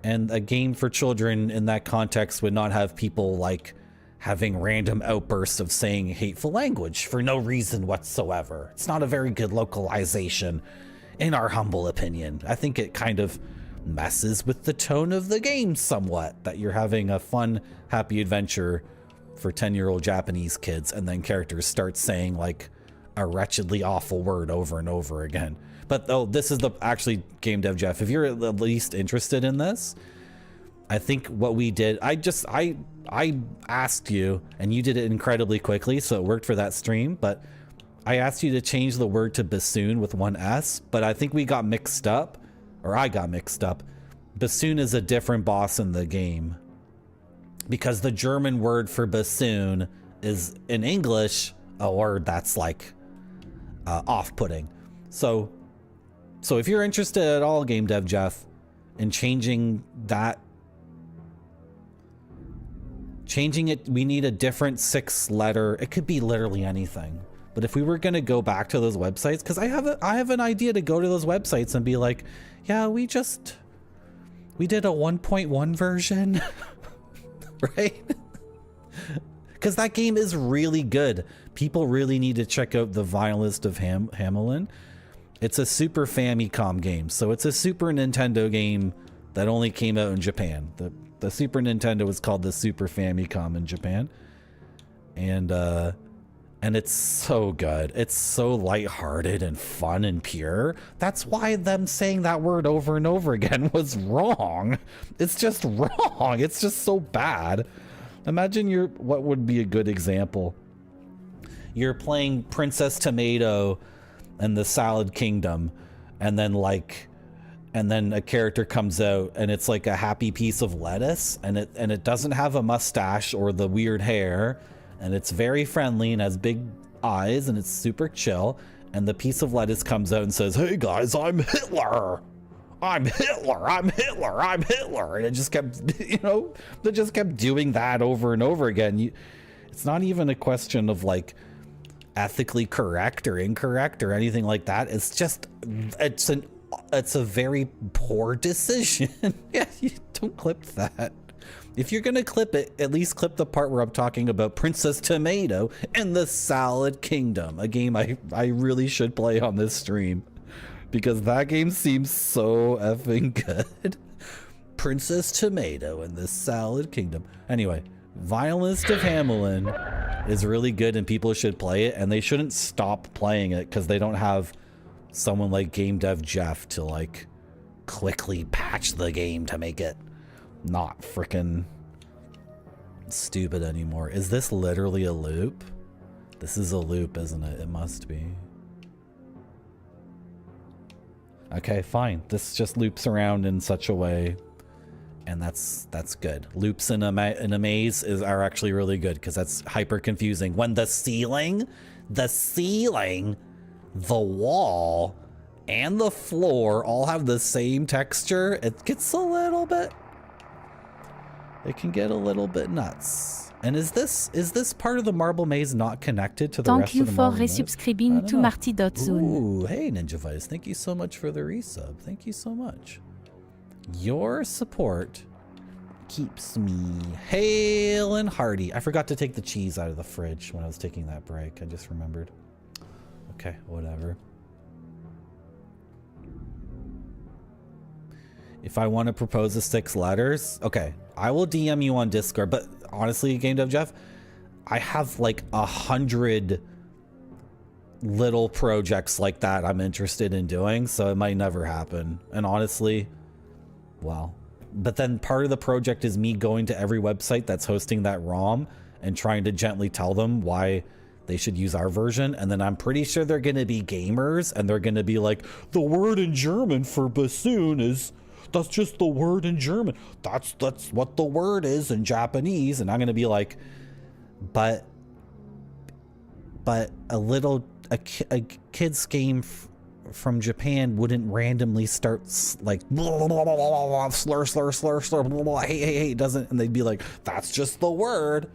Speaker 3: and a game for children in that context would not have people like having random outbursts of saying hateful language for no reason whatsoever. It's not a very good localization, in our humble opinion. I think it kind of messes with the tone of the game somewhat, that you're having a fun, happy adventure for 10-year-old Japanese kids, and then characters start saying like a wretchedly awful word over and over again. But oh, this is the actually Game Dev Jeff, if you're at least interested in this, I think what we did, I asked you, and you did it incredibly quickly, so it worked for that stream, but I asked you to change the word to bassoon with one S, but I think we got mixed up, or I got mixed up. Bassoon is a different boss in the game, because the German word for bassoon is in English a word that's like off-putting. So if you're interested at all, Game Dev Jeff, in changing it, we need a different 6-letter. It could be literally anything. But if we were going to go back to those websites, because I have an idea to go to those websites and be like, yeah, we did a 1.1 version, right? Because that game is really good. People really need to check out the Violinist of Hamelin. It's a Super Famicom game, so it's a Super Nintendo game that only came out in Japan. The Super Nintendo was called the Super Famicom in Japan, and it's so good. It's so lighthearted and fun and pure. That's why them saying that word over and over again was wrong. It's just wrong. It's just so bad. Imagine what would be a good example? You're playing Princess Tomato and the Salad Kingdom, and then a character comes out and it's like a happy piece of lettuce, and it doesn't have a mustache or the weird hair, and it's very friendly and has big eyes and it's super chill, and the piece of lettuce comes out and says, "Hey guys, I'm Hitler. I'm Hitler. I'm Hitler. I'm Hitler." And it just kept, they just kept doing that over and over again. It's not even a question of like ethically correct or incorrect or anything like that. It's just, it's a very poor decision. Yeah, you don't clip that. If you're gonna clip it, at least clip the part where I'm talking about Princess Tomato and the Salad Kingdom, a game I really should play on this stream, because that game seems so effing good. Princess Tomato and the Salad Kingdom. Anyway, Violinist of Hamelin is really good and people should play it, and they shouldn't stop playing it because they don't have someone like Game Dev Jeff to like quickly patch the game to make it not freaking stupid anymore. Is this literally a loop? This is a loop, isn't it? It must be. Okay, fine. This just loops around in such a way, and that's good. Loops in a maze are actually really good because that's hyper confusing. When the ceiling, the wall, and the floor all have the same texture, it gets a little bit. It can get a little bit nuts. And is this part of the marble maze not connected to the rest of the marble maze?
Speaker 5: Thank you for resubscribing to Marty.zone.
Speaker 3: Ooh, hey Ninja Vice, thank you so much for the resub. Thank you so much. Your support keeps me hale and hearty. I forgot to take the cheese out of the fridge when I was taking that break. I just remembered. Okay, whatever. If I want to propose the 6 letters, okay, I will DM you on Discord. But honestly, Game Dev Jeff, I have like 100 little projects like that I'm interested in doing, so it might never happen. And honestly, well, but then part of the project is me going to every website that's hosting that ROM and trying to gently tell them why they should use our version. And then I'm pretty sure they're going to be gamers and they're going to be like, the word in German for bassoon is... That's just the word in German. That's what the word is in Japanese. And I'm going to be like, but a kid's game from Japan wouldn't randomly start like slur, hey, doesn't. And they'd be like, that's just the word.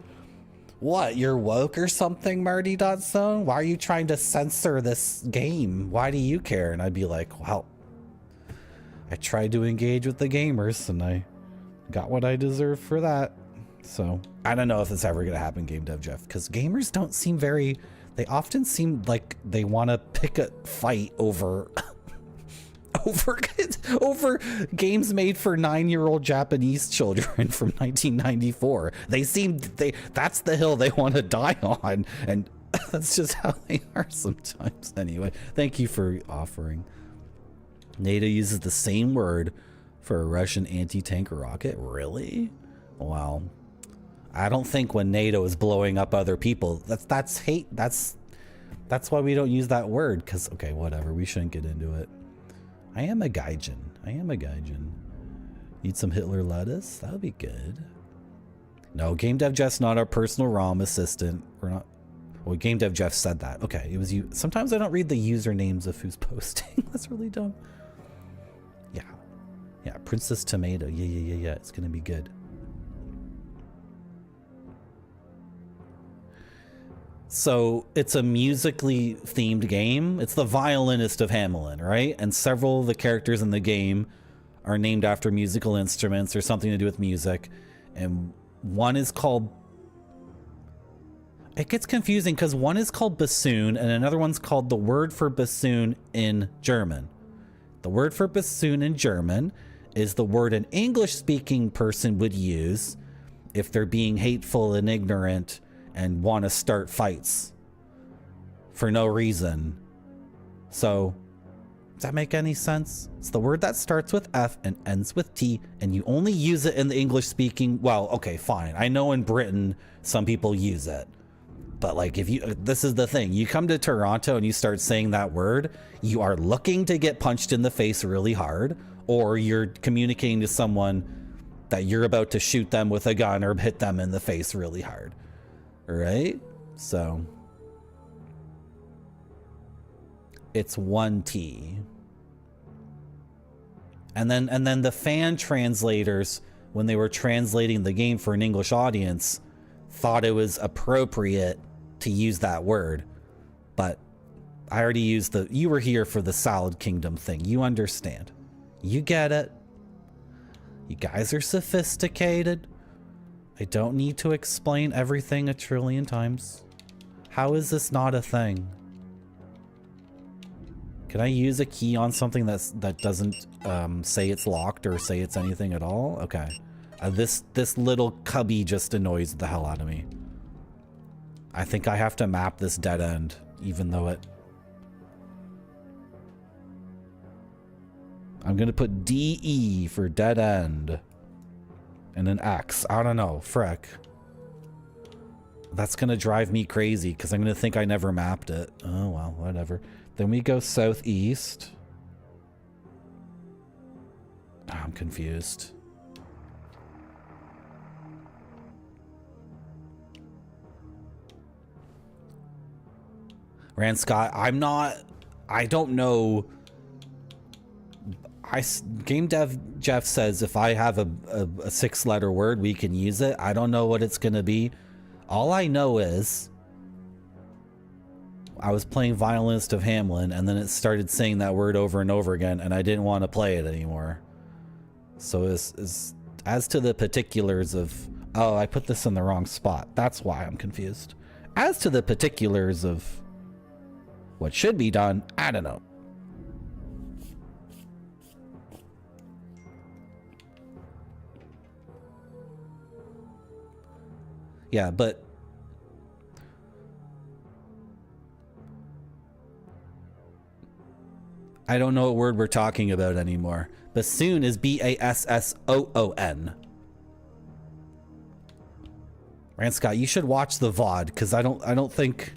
Speaker 3: What, you're woke or something, Marty.zone? Why are you trying to censor this game? Why do you care? And I'd be like, well, I tried to engage with the gamers and I got what I deserve for that. So I don't know if it's ever going to happen, Game Dev Jeff, because gamers don't seem very, they often seem like they want to pick a fight over over games made for 9-year-old Japanese children from 1994. That's the hill they want to die on. And that's just how they are sometimes. Anyway, thank you for offering. NATO uses the same word for a Russian anti-tank rocket. Really? Wow. I don't think when NATO is blowing up other people, that's hate. That's why we don't use that word. Cause okay, whatever. We shouldn't get into it. I am a gaijin. Need some Hitler lettuce? That would be good. No, Game Dev Jeff's not our personal ROM assistant. We're not. Well, Game Dev Jeff said that. Okay, it was you. Sometimes I don't read the usernames of who's posting. That's really dumb. Yeah, Princess Tomato. Yeah. It's gonna be good. So it's a musically themed game. It's the Violinist of Hamelin, right? And several of the characters in the game are named after musical instruments or something to do with music. And one is called... It gets confusing because one is called bassoon and another one's called the word for bassoon in German. The word for bassoon in German is the word an English-speaking person would use if they're being hateful and ignorant and want to start fights for no reason. So, does that make any sense? It's the word that starts with F and ends with T, and you only use it in the English-speaking... Well, okay, fine. I know in Britain, some people use it. But like, if you... This is the thing. You come to Toronto and you start saying that word, you are looking to get punched in the face really hard, or you're communicating to someone that you're about to shoot them with a gun or hit them in the face really hard. Right? So it's 1T. And then the fan translators, when they were translating the game for an English audience, thought it was appropriate to use that word. But I already used the... You were here for the Salad Kingdom thing. You understand. You get it. You guys are sophisticated. I don't need to explain everything a trillion times. How is this not a thing? Can I use a key on something that doesn't say it's locked or say it's anything at all? Okay. This little cubby just annoys the hell out of me. I think I have to map this dead end, even though it... I'm gonna put DE for dead end. And an X. I don't know. Frick. That's gonna drive me crazy because I'm gonna think I never mapped it. Oh well, whatever. Then we go southeast. Oh, I'm confused. Rand Scott, I don't know. Game Dev Jeff says if I have a 6-letter word, we can use it. I don't know what it's gonna be. All I know is I was playing Violinist of Hamlin and then it started saying that word over and over again and I didn't want to play it anymore. So as to the particulars of, oh, I put this in the wrong spot. That's why I'm confused. As to the particulars of what should be done, I don't know. Yeah, but I don't know what word we're talking about anymore. Bassoon is Bassoon. Rand Scott, you should watch the VOD because I don't think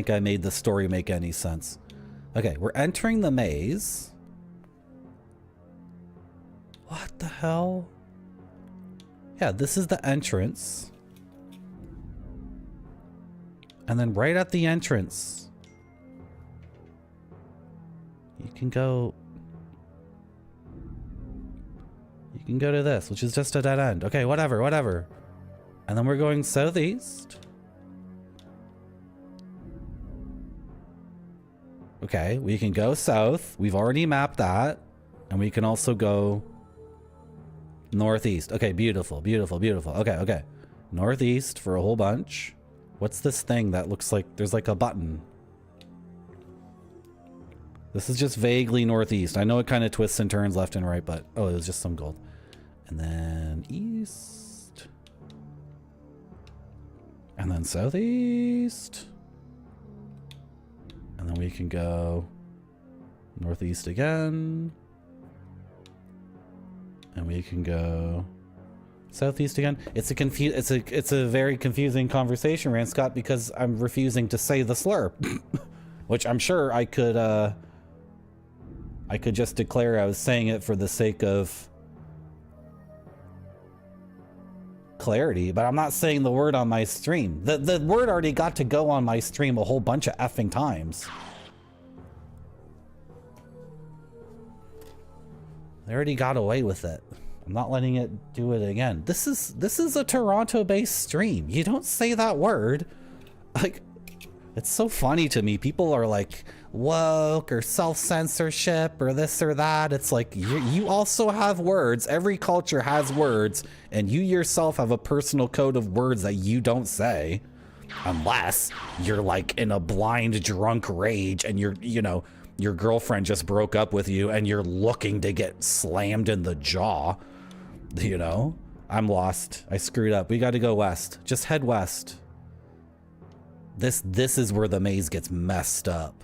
Speaker 3: I made the story make any sense. Okay, we're entering the maze. What the hell? Yeah, this is the entrance. And then right at the entrance, you can go to this, which is just a dead end. Okay, whatever. And then we're going southeast. Okay, we can go south. We've already mapped that. And we can also go northeast. Okay, beautiful. Okay. Northeast for a whole bunch. What's this thing that looks like there's like a button? This is just vaguely northeast. I know it kind of twists and turns left and right, but oh, it was just some gold. And then east. And then southeast. And then we can go northeast again. And we can go southeast again. It's a very confusing conversation, Rand Scott, because I'm refusing to say the slur. Which I'm sure I could just declare I was saying it for the sake of clarity, but I'm not saying the word on my stream. The word already got to go on my stream a whole bunch of effing times. They already got away with it. I'm not letting it do it again. This is a Toronto-based stream. You don't say that word. Like, it's so funny to me. People are like woke or self-censorship or this or that. It's like you also have words. Every culture has words, and you yourself have a personal code of words that you don't say, unless you're like in a blind drunk rage and your girlfriend just broke up with you and you're looking to get slammed in the jaw. You know, I'm lost. I screwed up. We got to go west. Just head west. This is where the maze gets messed up.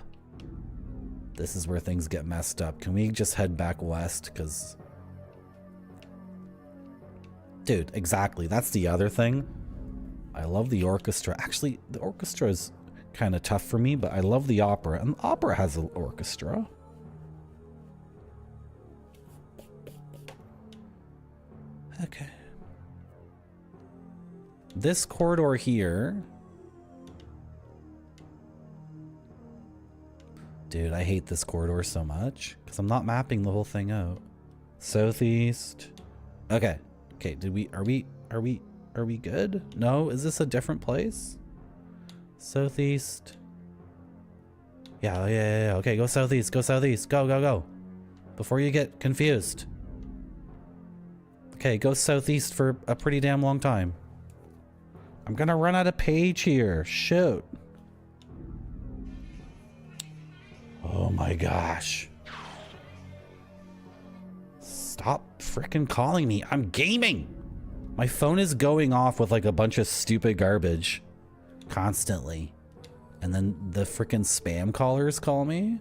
Speaker 3: This is where things get messed up. Can we just head back west? Because, dude, exactly. That's the other thing. I love the orchestra. Actually, the orchestra is kind of tough for me, but I love the opera, and the opera has an orchestra. Okay. This corridor here. Dude, I hate this corridor so much because I'm not mapping the whole thing out. Southeast. Okay. Okay, are we good? No, is this a different place? Southeast. Yeah. Okay, go southeast. Go. Before you get confused. Okay, go southeast for a pretty damn long time. I'm gonna run out of page here. Shoot. Oh my gosh. Stop freaking calling me. I'm gaming. My phone is going off with like a bunch of stupid garbage constantly. And then the freaking spam callers call me.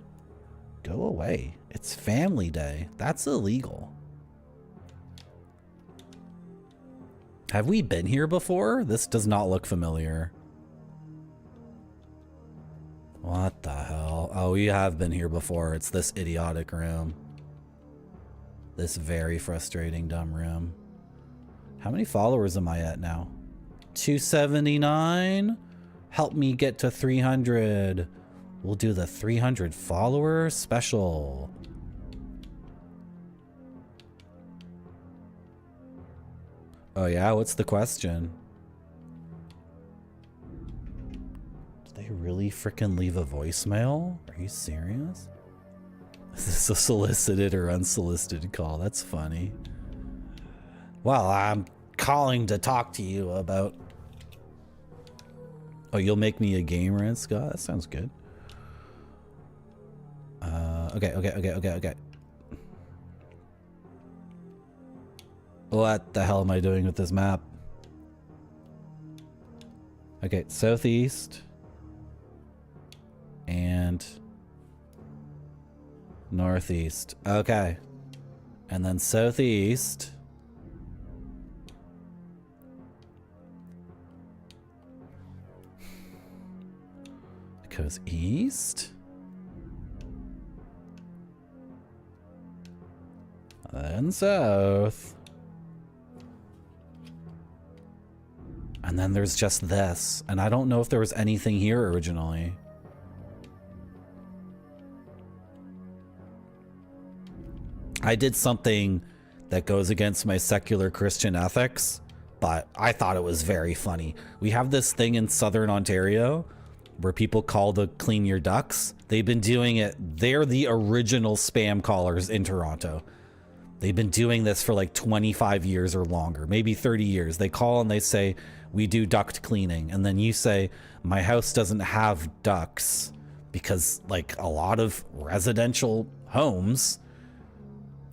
Speaker 3: Go away. It's family day. That's illegal. Have we been here before? This does not look familiar. What the hell? Oh, we have been here before. It's this idiotic room. This very frustrating, dumb room. How many followers am I at now? 279? Help me get to 300. We'll do the 300 follower special. Oh yeah, what's the question? Did they really freaking leave a voicemail? Are you serious? Is this a solicited or unsolicited call? That's funny. Well, I'm calling to talk to you about... Oh, you'll make me a game rant, Scott? That sounds good. Okay. What the hell am I doing with this map? Okay, southeast. And northeast. Okay. And then southeast. It goes east. Then south. And then there's just this. And I don't know if there was anything here originally. I did something that goes against my secular Christian ethics, but I thought it was very funny. We have this thing in Southern Ontario where people call to clean your ducts. They've been doing it. They're the original spam callers in Toronto. They've been doing this for like 25 years or longer, maybe 30 years. They call and they say, we do duct cleaning. And then you say, my house doesn't have ducts, because like a lot of residential homes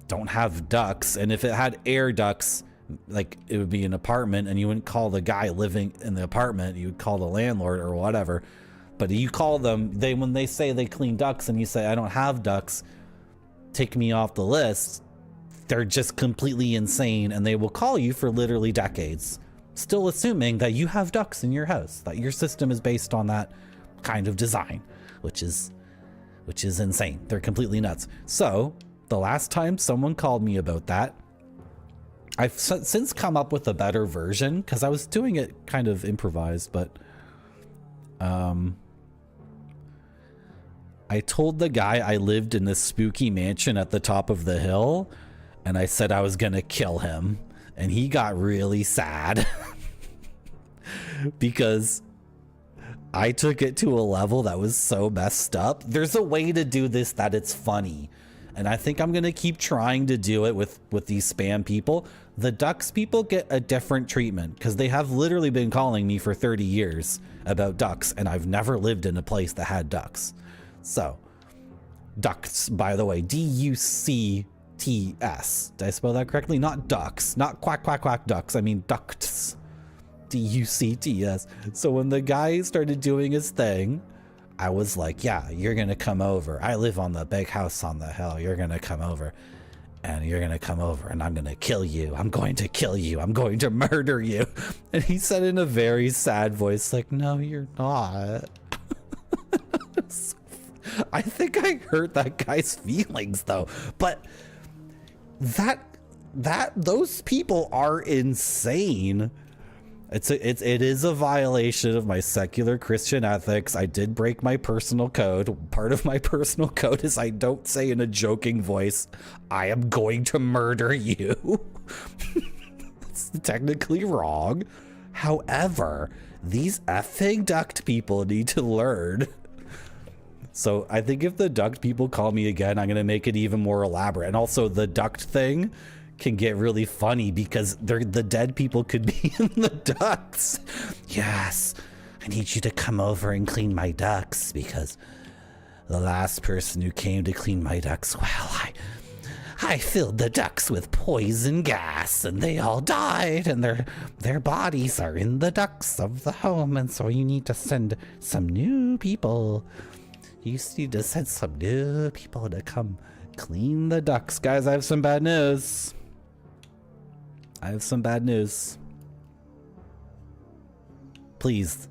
Speaker 3: don't have ducts. And if it had air ducts, like it would be an apartment, and you wouldn't call the guy living in the apartment, you would call the landlord or whatever. But you call them, when they say they clean ducts and you say, I don't have ducts, take me off the list. They're just completely insane, and they will call you for literally decades, still assuming that you have ducts in your house, that your system is based on that kind of design, which is insane. They're completely nuts. So the last time someone called me about that, I've since come up with a better version, because I was doing it kind of improvised, but I told the guy I lived in this spooky mansion at the top of the hill, and I said I was gonna kill him, and he got really sad because I took it to a level that was so messed up. There's a way to do this that it's funny, and I think I'm gonna keep trying to do it with these spam people. The ducks people get a different treatment because they have literally been calling me for 30 years about ducks, and I've never lived in a place that had ducks. So ducts, by the way, D-U-C-T-S. Did I spell that correctly? Not ducks, not quack quack quack ducks. I mean ducts. D-U-C-T-S. So when the guy started doing his thing, I was like, yeah, you're gonna come over. I live on the big house on the hill. You're gonna come over, and you're gonna come over, and I'm gonna kill you. I'm going to kill you. I'm going to murder you. And he said in a very sad voice, like, no, you're not. I think I hurt that guy's feelings though, but those people are insane. It is a violation of my secular Christian ethics. I did break my personal code. Part of my personal code is I don't say in a joking voice, I am going to murder you. It's technically wrong. However, these effing duct people need to learn. So I think if the duct people call me again, I'm going to make it even more elaborate. And also the duct thing can get really funny because the dead people could be in the ducts. Yes, I need you to come over and clean my ducts because the last person who came to clean my ducts, well, I filled the ducks with poison gas and they all died and their bodies are in the ducts of the home, and so you need to send some new people. You need to send some new people to come clean the ducts. Guys, I have some bad news. Please.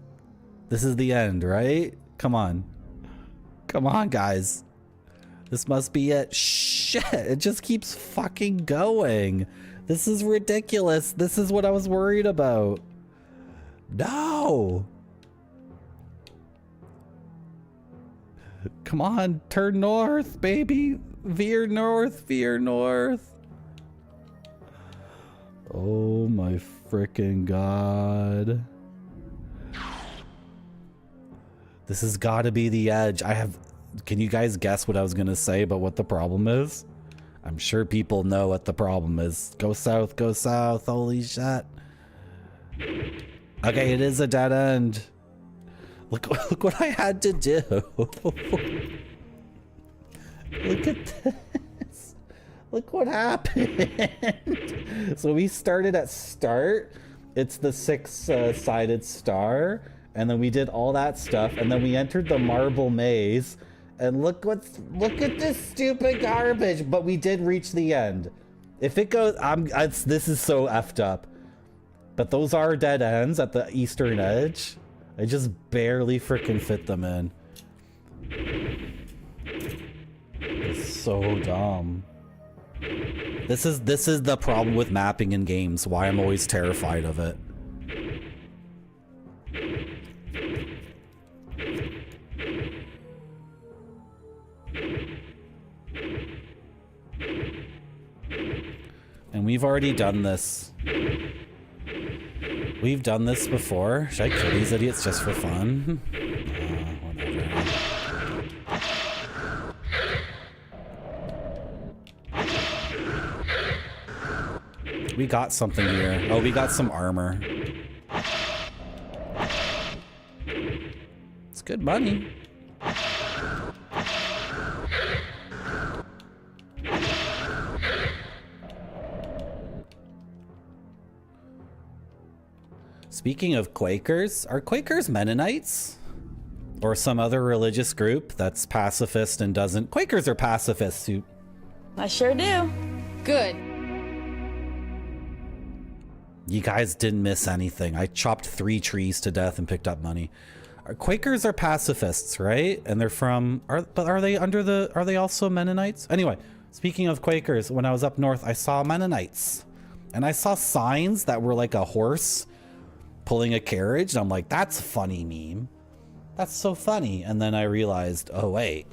Speaker 3: This is the end, right? Come on. Come on, guys. This must be it. Shit, it just keeps fucking going. This is ridiculous. This is what I was worried about. No. Come on, turn north, baby. Veer north, veer north. Oh my freaking God. This has got to be the edge. Can you guys guess what I was going to say about what the problem is? I'm sure people know what the problem is. Go south, go south. Holy shit. Okay, it is a dead end. Look what I had to do. Look at this. Look what happened. So we started at start. It's the six-sided star. And then we did all that stuff. And then we entered the marble maze. And look at this stupid garbage. But we did reach the end. If it goes, this is so effed up. But those are dead ends at the eastern edge. I just barely freaking fit them in. It's so dumb. This is the problem with mapping in games. Why I'm always terrified of it. And we've already done this. We've done this before. Should I kill these idiots just for fun? Whatever. We got something here. Oh, we got some armor. It's good money. Speaking of Quakers, are Quakers Mennonites? Or some other religious group that's pacifist and doesn't... Quakers are pacifists who...
Speaker 1: I sure do.
Speaker 2: Good.
Speaker 3: You guys didn't miss anything. I chopped 3 trees to death and picked up money. Quakers are pacifists, right? And they're from... Are they also Mennonites? Anyway, speaking of Quakers, when I was up north, I saw Mennonites. And I saw signs that were like a horse pulling a carriage, and I'm like, that's a funny meme. That's so funny. And then I realized, oh wait,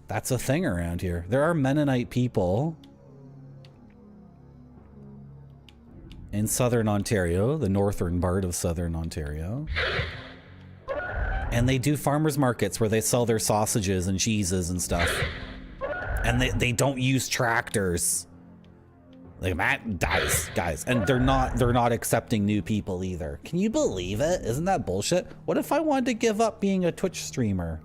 Speaker 3: that's a thing around here. There are Mennonite people in southern Ontario, the northern part of southern Ontario. And they do farmers markets where they sell their sausages and cheeses and stuff. And they don't use tractors. Like, man, guys, and they're not accepting new people either. Can you believe it? Isn't that bullshit? What if I wanted to give up being a Twitch streamer?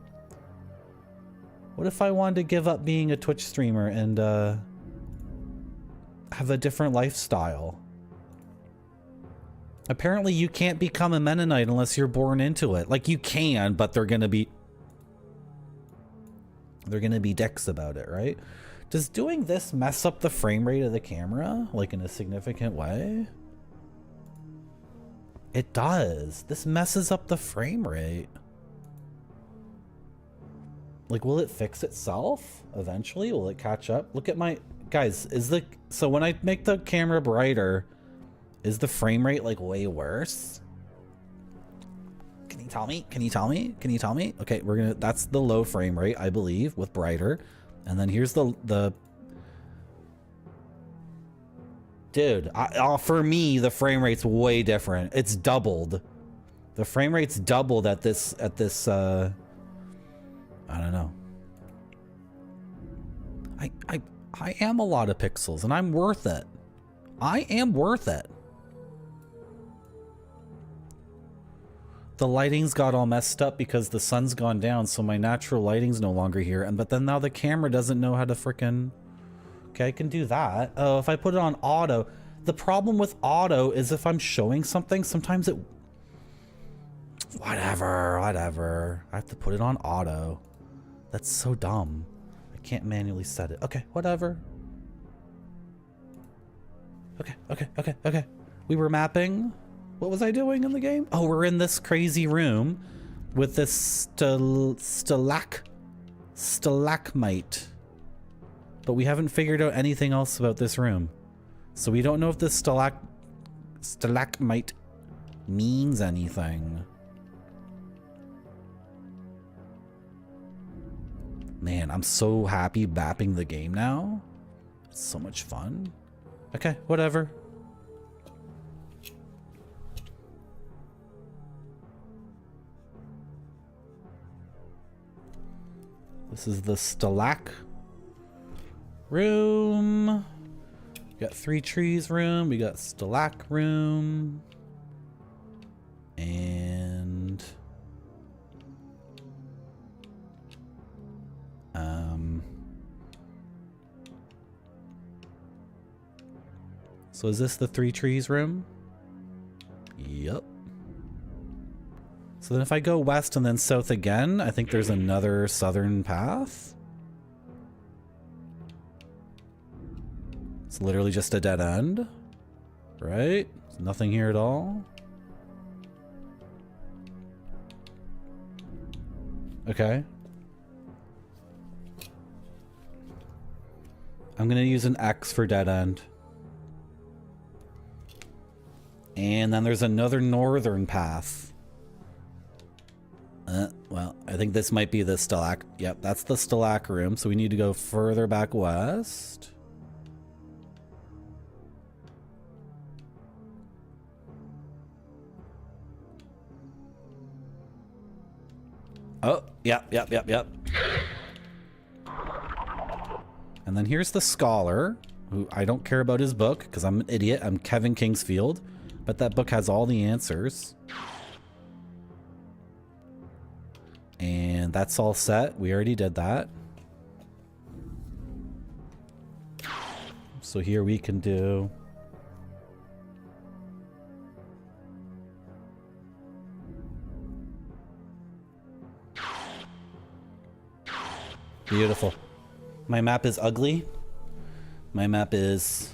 Speaker 3: What if I wanted to give up being a Twitch streamer and have a different lifestyle? Apparently you can't become a Mennonite unless you're born into it. Like, you can, but they're gonna be dicks about it, right? Does doing this mess up the frame rate of the camera, like in a significant way? It does. This messes up the frame rate. Like, will it fix itself eventually? Will it catch up? Look at my... Guys, so when I make the camera brighter, is the frame rate like way worse? Can you tell me? Can you tell me? Can you tell me? Okay, that's the low frame rate, I believe, with brighter. And then here's the dude, for me, the frame rate's way different. It's doubled. The frame rate's doubled at this, I don't know. I am a lot of pixels and I'm worth it. I am worth it. The lighting's got all messed up because the sun's gone down, so my natural lighting's no longer here. But then now the camera doesn't know how to frickin'... Okay, I can do that. Oh, if I put it on auto. The problem with auto is if I'm showing something, sometimes it... Whatever. I have to put it on auto. That's so dumb. I can't manually set it. Okay, whatever. Okay. We were mapping. What was I doing in the game? Oh, we're in this crazy room with this stalagmite. But we haven't figured out anything else about this room. So we don't know if this stalagmite means anything. Man, I'm so happy mapping the game now. It's so much fun. Okay, whatever. This is the stalac room. We got 3 trees room. We got stalac room. And... So is this the 3 trees room? Yep. So then if I go west and then south again, I think there's another southern path. It's literally just a dead end, right? There's nothing here at all. Okay. I'm gonna use an X for dead end. And then there's another northern path. Well, I think this might be the stalac. Yep, that's the stalac room. So we need to go further back west. Oh, yep. And then here's the scholar, who I don't care about his book because I'm an idiot. I'm Kevin Kingsfield. But that book has all the answers. And that's all set. We already did that. So here we can do... Beautiful. My map is ugly. My map is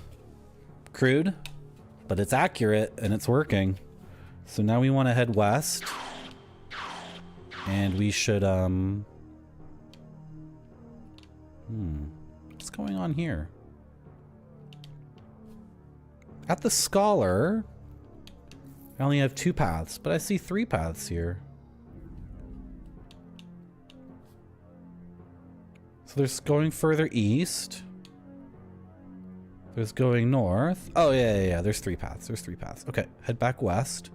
Speaker 3: crude. But it's accurate and it's working. So now we want to head west. And we should, what's going on here? At the scholar, I only have 2 paths, but I see 3 paths here. So there's going further east. There's going north. Oh, yeah. There's 3 paths. Okay, head back west.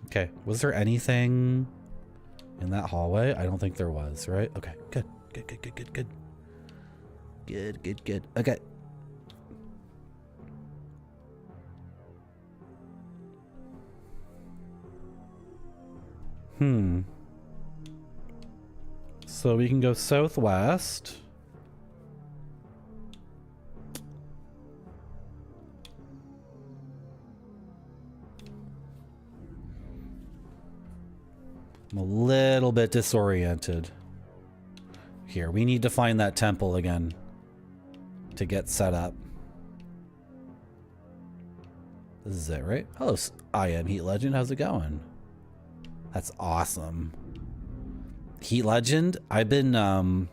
Speaker 3: Okay, was there anything in that hallway? I don't think there was, right? Okay, good. Good. Okay. So we can go southwest. I'm a little bit disoriented. Here, we need to find that temple again to get set up. This is it, right? Hello, I am Heat Legend. How's it going? That's awesome. Heat Legend, I've been, well,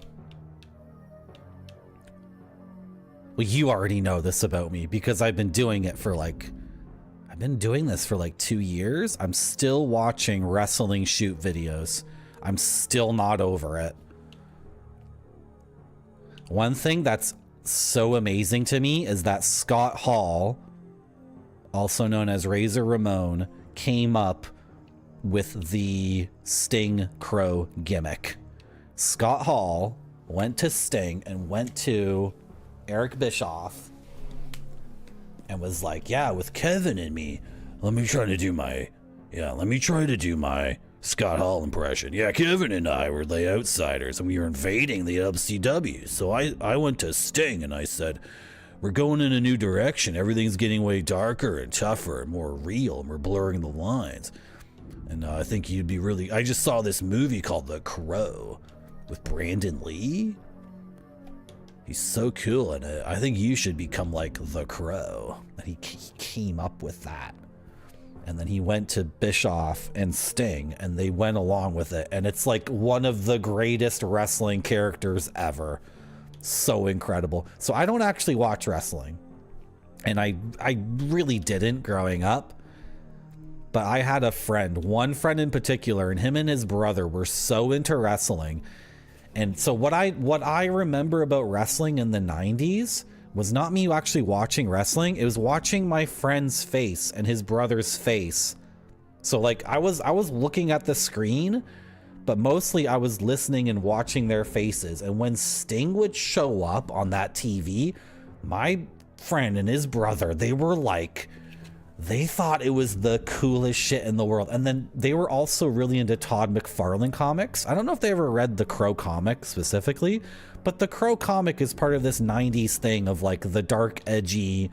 Speaker 3: you already know this about me because I've been doing it for like, I've been doing this for like 2 years. I'm still watching wrestling shoot videos. I'm still not over it. One thing that's so amazing to me is that Scott Hall, also known as Razor Ramon, came up with the Sting Crow gimmick. Scott Hall went to Sting and went to Eric Bischoff and was like, yeah, with Kevin and me, let me try to do my Scott Hall impression. Yeah, Kevin and I were the outsiders and we were invading the WCW. So I went to Sting and I said, we're going in a new direction. Everything's getting way darker and tougher and more real, and we're blurring the lines. And I think you'd be really... I just saw this movie called The Crow with Brandon Lee. He's so cool in it. I think you should become like The Crow. And he came up with that. And then he went to Bischoff and Sting, and they went along with it. And it's like one of the greatest wrestling characters ever. So incredible. So I don't actually watch wrestling. And I really didn't growing up. But I had a friend, one friend in particular, and him and his brother were so into wrestling. And so what I remember about wrestling in the 90s was not me actually watching wrestling. It was watching my friend's face and his brother's face. So like I was looking at the screen, but mostly I was listening and watching their faces. And when Sting would show up on that TV, my friend and his brother, they were like, they thought it was the coolest shit in the world. And then they were also really into Todd McFarlane comics. I don't know if they ever read the Crow comic specifically, but the Crow comic is part of this 90s thing of like the dark, edgy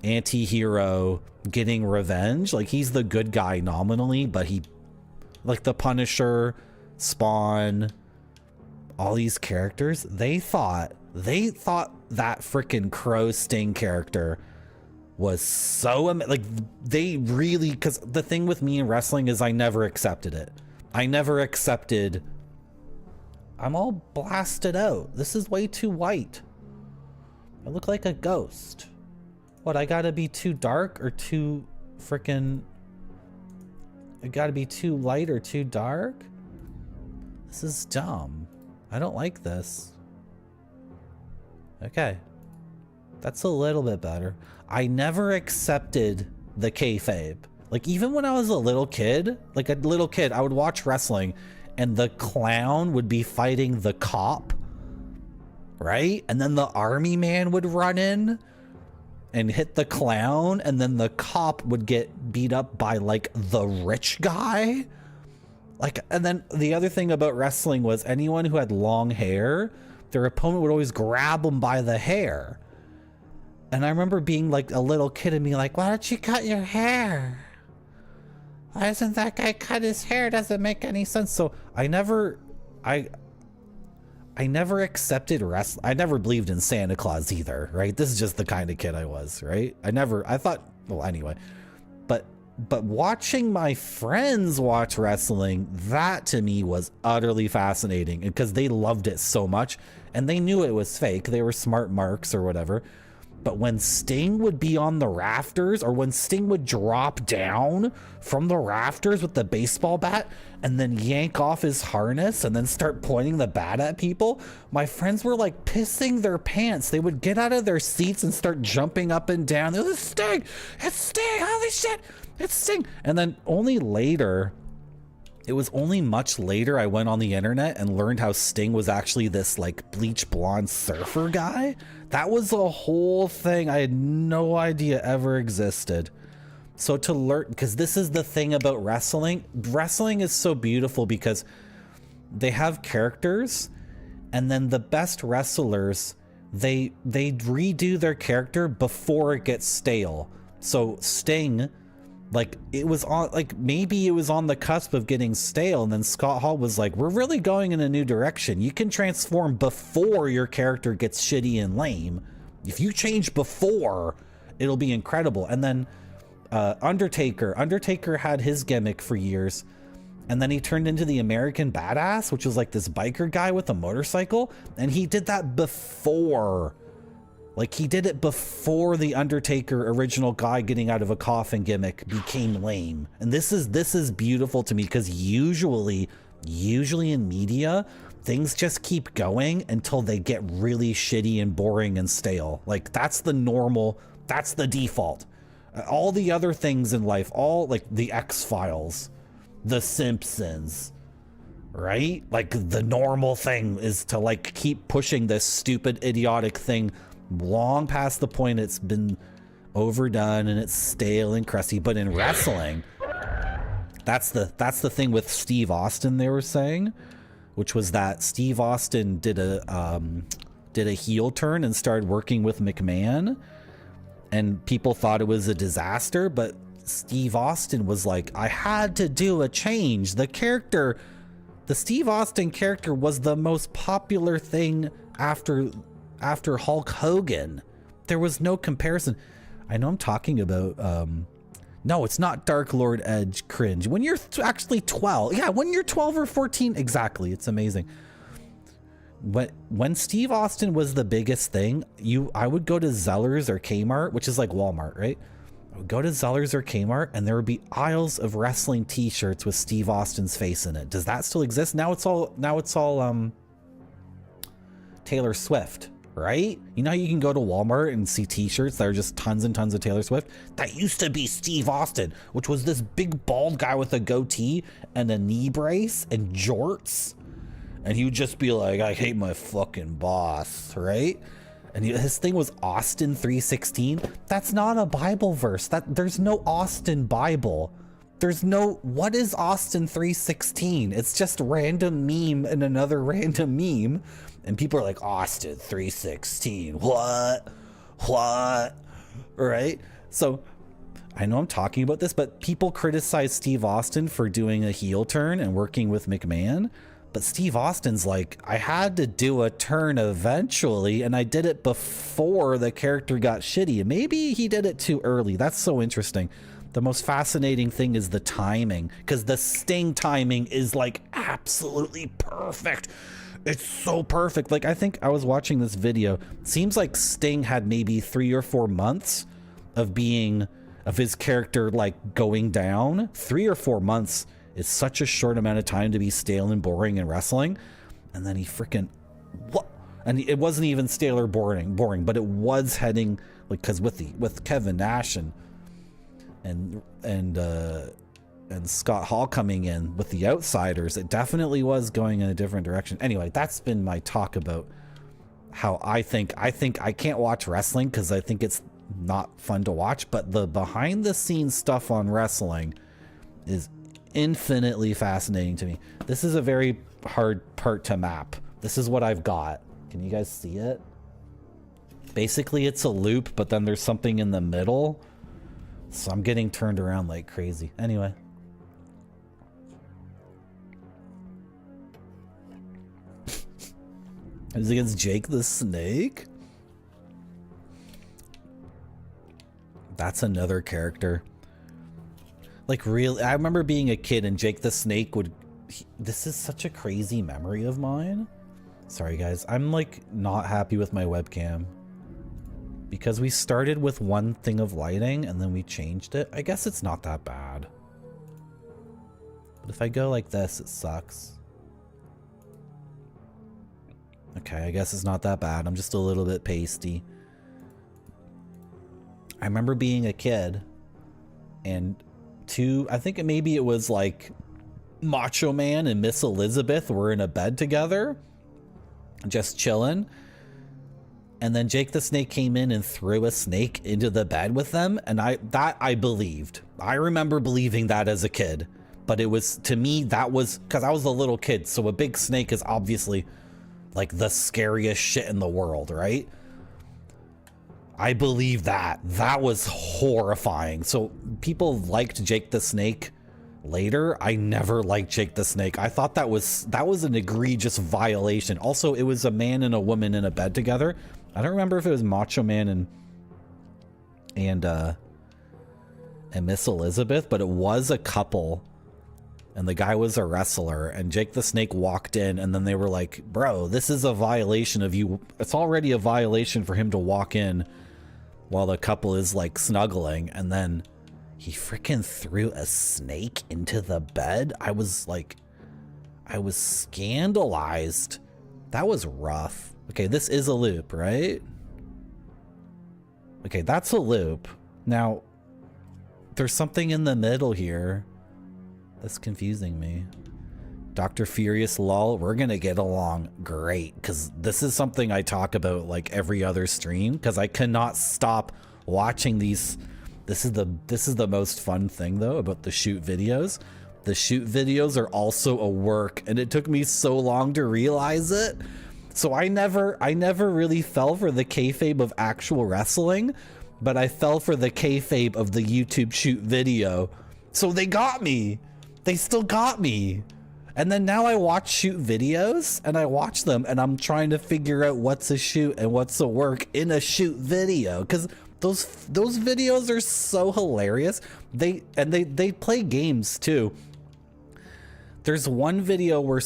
Speaker 3: anti-hero getting revenge. Like he's the good guy nominally, but he, like the Punisher, Spawn, all these characters, they thought that freaking Crow Sting character was so like they really, because the thing with me in wrestling is I never accepted it. I never accepted. I'm all blasted out. This is way too white. I look like a ghost. What, I gotta be too dark or too freaking, I gotta be too light or too dark? This is dumb. I don't like this. Okay. That's a little bit better. I never accepted the kayfabe. Like even when I was a little kid, I would watch wrestling and the clown would be fighting the cop, right? And then the army man would run in and hit the clown, and then the cop would get beat up by like the rich guy. Like, and then the other thing about wrestling was anyone who had long hair, their opponent would always grab them by the hair. And I remember being like a little kid and being like, why don't you cut your hair? Why doesn't that guy cut his hair? It doesn't make any sense. So I never accepted wrestling. I never believed in Santa Claus either, right? This is just the kind of kid I was, right? I thought, well, anyway, but watching my friends watch wrestling, that to me was utterly fascinating because they loved it so much and they knew it was fake. They were smart marks or whatever. But when Sting would be on the rafters, or when Sting would drop down from the rafters with the baseball bat and then yank off his harness and then start pointing the bat at people, my friends were like pissing their pants. They would get out of their seats and start jumping up and down. They're like, Sting! It's Sting! Holy shit! It's Sting! And then only later, it was only much later I went on the internet and learned how Sting was actually this like bleach blonde surfer guy. That was a whole thing I had no idea ever existed. So to learn, because this is the thing about wrestling. Wrestling is so beautiful because they have characters, and then the best wrestlers, they redo their character before it gets stale. So Sting, like it was on, like maybe it was on the cusp of getting stale, and then Scott Hall was like, we're really going in a new direction. You can transform before your character gets shitty and lame. If you change before, it'll be incredible. And then Undertaker had his gimmick for years, and then he turned into the American Badass, which was like this biker guy with a motorcycle, and he did that before. Like he did it before the Undertaker original guy getting out of a coffin gimmick became lame. And this is beautiful to me because usually in media, things just keep going until they get really shitty and boring and stale. Like that's the normal, that's the default. All the other things in life, all like the X-Files, the Simpsons, right? Like the normal thing is to like keep pushing this stupid idiotic thing long past the point it's been overdone and it's stale and crusty. But in wrestling, that's the thing with Steve Austin they were saying, which was that Steve Austin did a heel turn and started working with McMahon, and people thought it was a disaster, but Steve Austin was like, I had to do a change. The Steve Austin character was the most popular thing after Hulk Hogan. There was no comparison. I know I'm talking about no, it's not Dark Lord Edge cringe. When you're actually 12. Yeah, when you're 12 or 14. Exactly. It's amazing. When Steve Austin was the biggest thing, I would go to Zellers or Kmart, which is like Walmart, right? I would go to Zellers or Kmart and there would be aisles of wrestling t-shirts with Steve Austin's face in it. Does that still exist? Now it's all Taylor Swift, right? You know how you can go to Walmart and see t-shirts that are just tons and tons of Taylor Swift? That used to be Steve Austin, which was this big bald guy with a goatee and a knee brace and jorts. And he would just be like, I hate my fucking boss, right? And his thing was Austin 3:16. That's not a Bible verse. There's no Austin Bible. What is Austin 3:16? It's just random meme and another random meme. And people are like, Austin 3:16. What? Right? So I know I'm talking about this, but people criticize Steve Austin for doing a heel turn and working with McMahon. But Steve Austin's like, I had to do a turn eventually, and I did it before the character got shitty. And maybe he did it too early. That's so interesting. The most fascinating thing is the timing, because the Sting timing is like absolutely perfect. It's so perfect. Like, I think I was watching this video. Seems like Sting had maybe 3 or 4 months of his character like going down. 3 or 4 months is such a short amount of time to be stale and boring in wrestling. And then he freaking what? And it wasn't even stale or boring, but it was heading like, because with Kevin Nash and Scott Hall coming in with the Outsiders, it definitely was going in a different direction. Anyway, that's been my talk about how I think I can't watch wrestling because I think it's not fun to watch, but the behind the scenes stuff on wrestling is infinitely fascinating to me. This is a very hard part to map. This is what I've got. Can you guys see it? Basically, it's a loop, but then there's something in the middle. So I'm getting turned around like crazy. Anyway. Is it against Jake the Snake? That's another character. Like, really, I remember being a kid and Jake the Snake this is such a crazy memory of mine. Sorry guys, I'm like not happy with my webcam because we started with one thing of lighting and then we changed it. I guess it's not that bad. But if I go like this, it sucks. Okay, I guess it's not that bad. I'm just a little bit pasty. I remember being a kid and I think maybe it was like Macho Man and Miss Elizabeth were in a bed together, just chilling. And then Jake the Snake came in and threw a snake into the bed with them. And I believed. I remember believing that as a kid. But it was, to me, that was, because I was a little kid. So a big snake is obviously like the scariest shit in the world, right? I believe that. That was horrifying. So people liked Jake the Snake later. I never liked Jake the Snake. I thought that was an egregious violation. Also, it was a man and a woman in a bed together. I don't remember if it was Macho Man and Miss Elizabeth, but it was a couple. And the guy was a wrestler, and Jake the Snake walked in, and then they were like, bro, this is a violation of you. It's already a violation for him to walk in while the couple is like snuggling. And then he freaking threw a snake into the bed. I was scandalized. That was rough. Okay, this is a loop, right? Okay, that's a loop. Now, there's something in the middle here. That's confusing me. Dr. Furious lol, we're gonna get along great, because this is something I talk about like every other stream, because I cannot stop watching these. This is the most fun thing though about the shoot videos. The shoot videos are also a work, and it took me so long to realize it. So I never really fell for the kayfabe of actual wrestling, but I fell for the kayfabe of the YouTube shoot video. So they got me. They still got me. And then now I watch shoot videos, and I watch them, and I'm trying to figure out what's a shoot and what's a work in a shoot video, because those videos are so hilarious. They play games too. There's one video where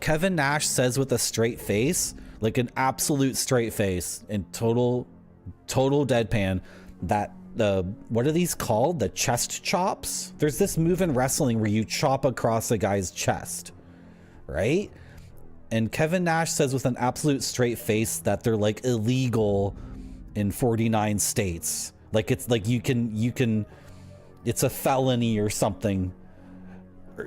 Speaker 3: Kevin Nash says with a straight face, like an absolute straight face and total deadpan, that what are these called? The chest chops? There's this move in wrestling where you chop across a guy's chest, right? And Kevin Nash says with an absolute straight face that they're like illegal in 49 states. Like it's like you can it's a felony or something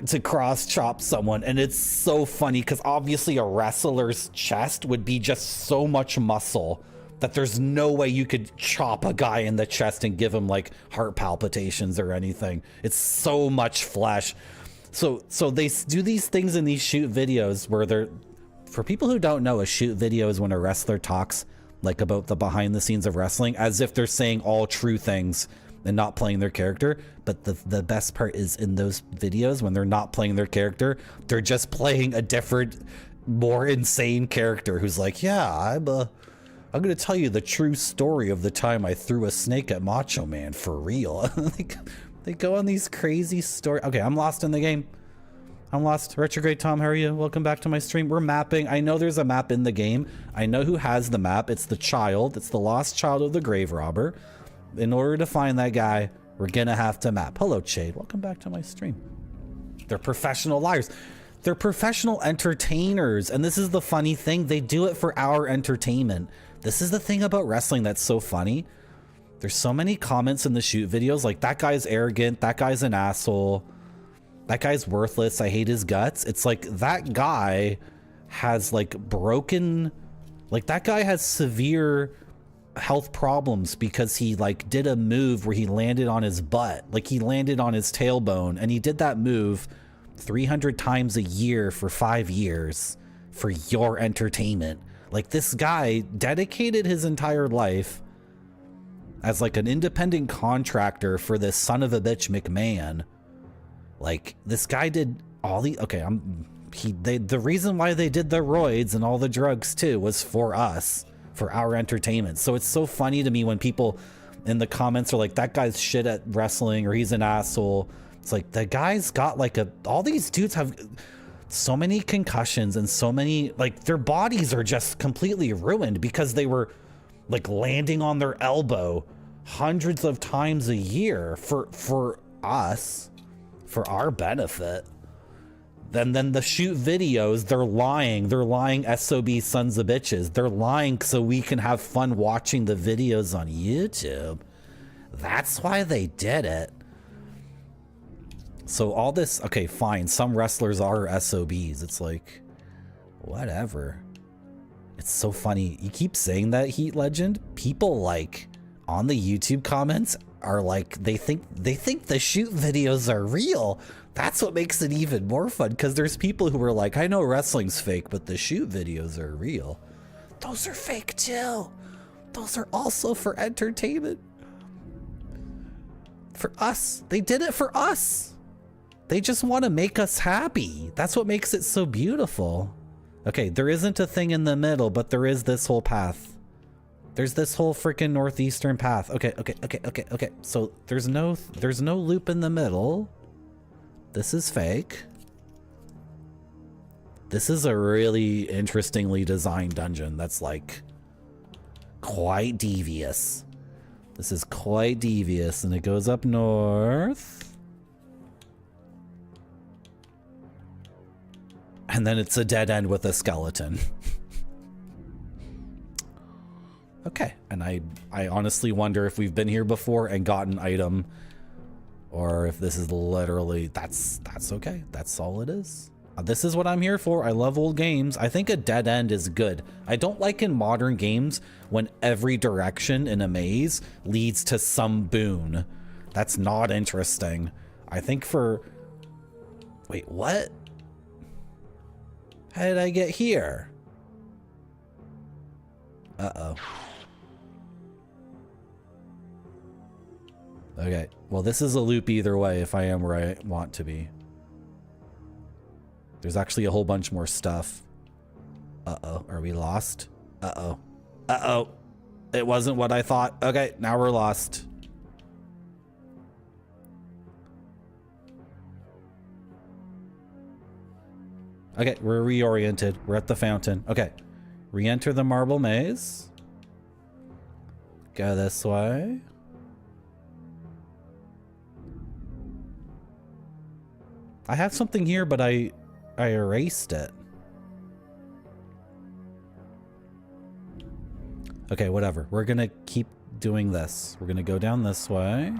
Speaker 3: to cross chop someone. And it's so funny because obviously a wrestler's chest would be just so much muscle that there's no way you could chop a guy in the chest and give him like heart palpitations or anything. It's so much flesh. So they do these things in these shoot videos where they're, for people who don't know, a shoot video is when a wrestler talks like about the behind the scenes of wrestling as if they're saying all true things and not playing their character. But the best part is in those videos when they're not playing their character, they're just playing a different, more insane character who's like, yeah, I'm gonna tell you the true story of the time I threw a snake at Macho Man for real. They go on these crazy stories. Okay, I'm lost in the game. I'm lost. Retrograde Tom, how are you? Welcome back to my stream. We're mapping. I know there's a map in the game. I know who has the map. It's the child. It's the lost child of the grave robber. In order to find that guy, we're gonna have to map. Hello, Shade. Welcome back to my stream. They're professional liars. They're professional entertainers. And this is the funny thing. They do it for our entertainment. This is the thing about wrestling that's so funny. There's so many comments in the shoot videos like, that guy's arrogant, that guy's an asshole, that guy's worthless, I hate his guts. It's like, that guy has like broken, like that guy has severe health problems because he like did a move where he landed on his butt, like he landed on his tailbone, and he did that move 300 times a year for 5 years for your entertainment. Like, this guy dedicated his entire life as like an independent contractor for this son of a bitch McMahon. Like, this guy did all the, okay, the reason why they did the roids and all the drugs too was for us, for our entertainment. So it's so funny to me when people in the comments are like, that guy's shit at wrestling, or he's an asshole. It's like, the guy's got like all these dudes have so many concussions and so many, like, their bodies are just completely ruined because they were like landing on their elbow hundreds of times a year for us, for our benefit. Then the shoot videos, they're lying SOB sons of bitches. They're lying so we can have fun watching the videos on YouTube. That's why they did it. So all this, okay, fine, some wrestlers are SOBs. It's like, whatever. It's so funny. You keep saying that, Heat Legend. People like on the YouTube comments are like, they think the shoot videos are real. That's what makes it even more fun, because there's people who are like, I know wrestling's fake, but the shoot videos are real. Those are fake too. Those are also for entertainment. For us. They did it for us. They just want to make us happy. That's what makes it so beautiful. Okay, there isn't a thing in the middle, but there is this whole path. There's this whole freaking northeastern path. Okay. So there's no loop in the middle. This is fake. This is a really interestingly designed dungeon that's like quite devious. This is quite devious, and it goes up north. And then it's a dead end with a skeleton. Okay, and I honestly wonder if we've been here before and got an item or if this is literally, that's okay. That's all it is. This is what I'm here for. I love old games. I think a dead end is good. I don't like in modern games when every direction in a maze leads to some boon. That's not interesting. I think for... Wait, what? How did I get here? Uh-oh. Okay, well, this is a loop either way if I am where I want to be. There's actually a whole bunch more stuff. Uh-oh, are we lost? Uh-oh. Uh-oh. It wasn't what I thought. Okay, now we're lost. Okay, we're reoriented. We're at the fountain. Okay, re-enter the marble maze. Go this way. I have something here, but I erased it. Okay, whatever. We're gonna keep doing this. We're gonna go down this way.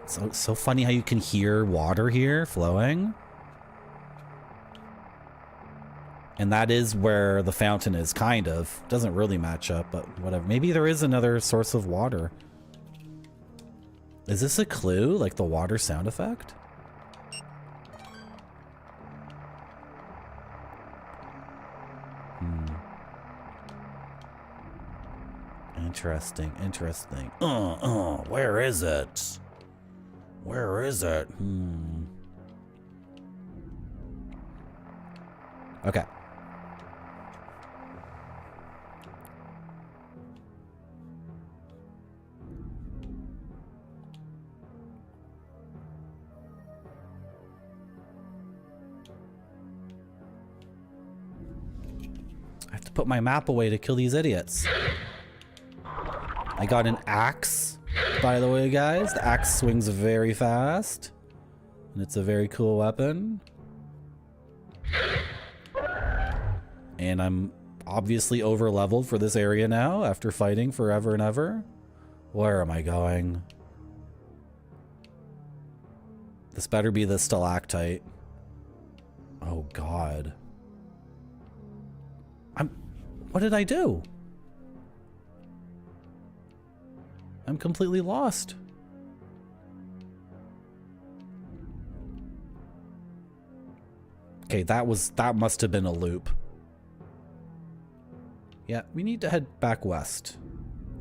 Speaker 3: So funny how you can hear water here flowing. And that is where the fountain is, kind of. Doesn't really match up, but whatever. Maybe there is another source of water. Is this a clue? Like the water sound effect? Interesting, interesting. Where is it? Where is it? Okay. I have to put my map away to kill these idiots. I got an axe, by the way, guys. The axe swings very fast, and it's a very cool weapon. And I'm obviously over leveled for this area now after fighting forever and ever. Where am I going? This better be the stalactite. Oh God. What did I do? I'm completely lost. Okay, that must have been a loop. Yeah, we need to head back west.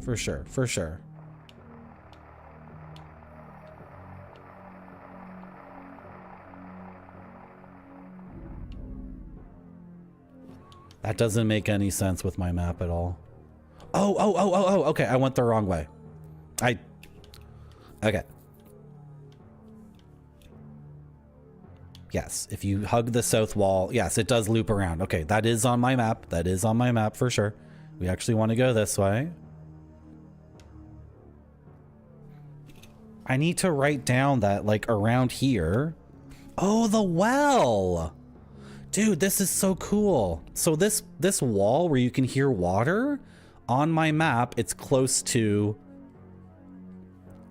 Speaker 3: For sure, for sure. That doesn't make any sense with my map at all. Oh, okay, I went the wrong way. Okay. Yes, if you hug the south wall, yes, it does loop around. Okay, that is on my map. That is on my map for sure. We actually want to go this way. I need to write down that, like, around here. Oh, the well! Dude, this is so cool. So this wall where you can hear water, on my map, it's close to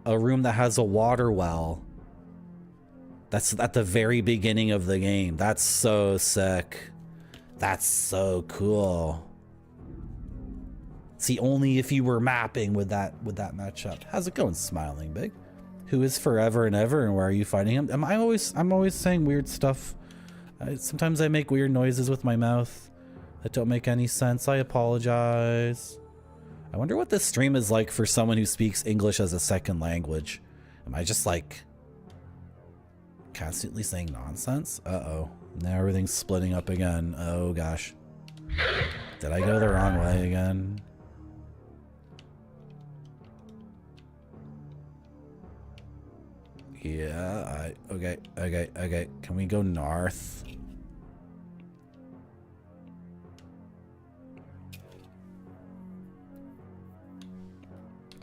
Speaker 3: a room that has a water well. That's at the very beginning of the game. That's so sick. That's so cool. See, only if you were mapping would that match up. How's it going, Smiling Big? Who is forever and ever, and where are you fighting him? I'm always saying weird stuff. Sometimes I make weird noises with my mouth that don't make any sense. I apologize. I wonder what this stream is like for someone who speaks English as a second language. Am I just like constantly saying nonsense? Uh-oh. Now everything's splitting up again. Oh gosh. Did I go the wrong way again? Yeah, okay. Can we go north?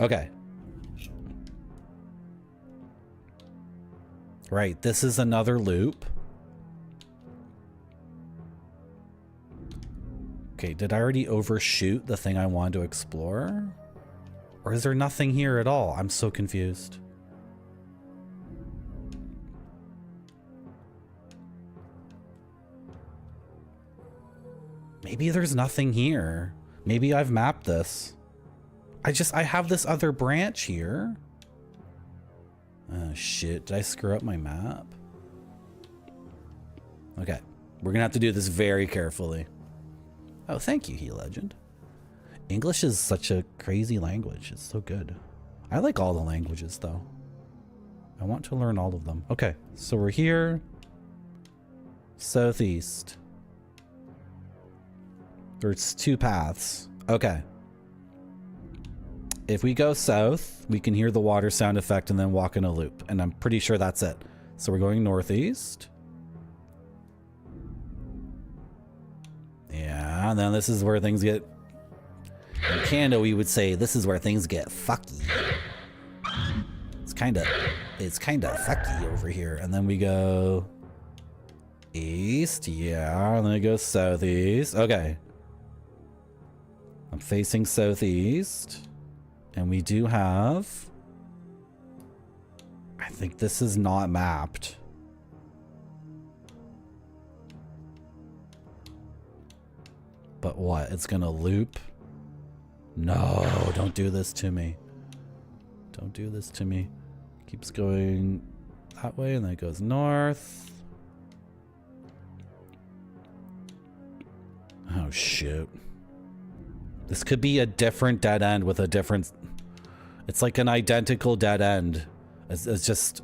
Speaker 3: Okay. Right, this is another loop. Okay, did I already overshoot the thing I wanted to explore? Or is there nothing here at all? I'm so confused. Maybe there's nothing here. Maybe I've mapped this. I have this other branch here. Oh shit, did I screw up my map? Okay, we're gonna have to do this very carefully. Oh, thank you, He Legend. English is such a crazy language. It's so good. I like all the languages though. I want to learn all of them. Okay, so we're here. Southeast. There's 2 paths. Okay. If we go south, we can hear the water sound effect and then walk in a loop. And I'm pretty sure that's it. So we're going northeast. Yeah, and then this is where things get... In Canada, we would say this is where things get fucky. It's kind of fucky over here. And then we go... east, yeah, and then it goes southeast. Okay. I'm facing southeast. And we do have... I think this is not mapped. But what? It's gonna loop? No, don't do this to me. Don't do this to me. Keeps going that way and then it goes north. Oh, shoot. This could be a different dead end with a different... It's like an identical dead end. It's just...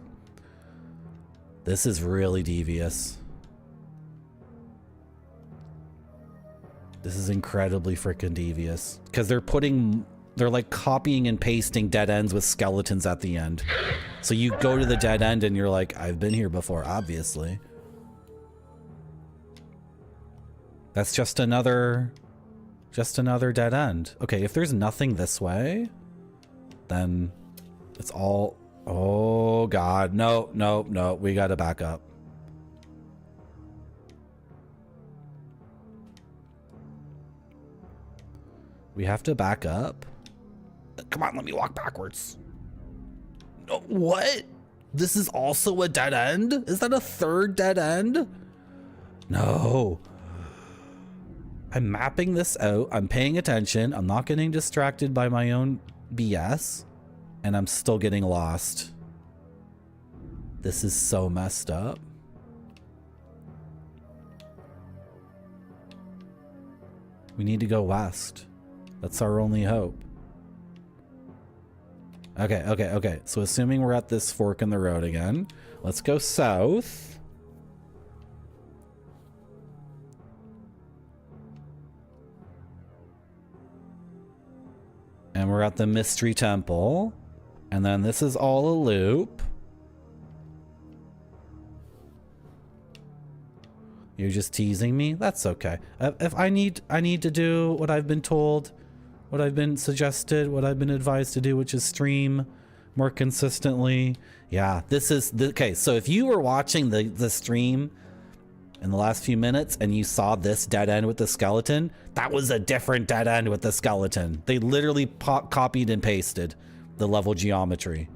Speaker 3: This is really devious. This is incredibly freaking devious. Because they're like copying and pasting dead ends with skeletons at the end. So you go to the dead end and you're like, I've been here before, obviously. That's just another dead end. Okay, if there's nothing this way, then it's all... Oh, God. No, no, no. We gotta back up. We have to back up? Come on, let me walk backwards. No, what? This is also a dead end? Is that a third dead end? No. I'm mapping this out. I'm paying attention. I'm not getting distracted by my own BS. And I'm still getting lost. This is so messed up. We need to go west. That's our only hope. Okay, okay, okay. So assuming we're at this fork in the road again, let's go south. And we're at the Mystery Temple. And then this is all a loop. You're just teasing me? That's okay. If I need to do what I've been told, what I've been suggested, what I've been advised to do, which is stream more consistently. Yeah, this is okay. So if you were watching the stream in the last few minutes and you saw this dead end with the skeleton, that was a different dead end with the skeleton. They literally copied and pasted the level geometry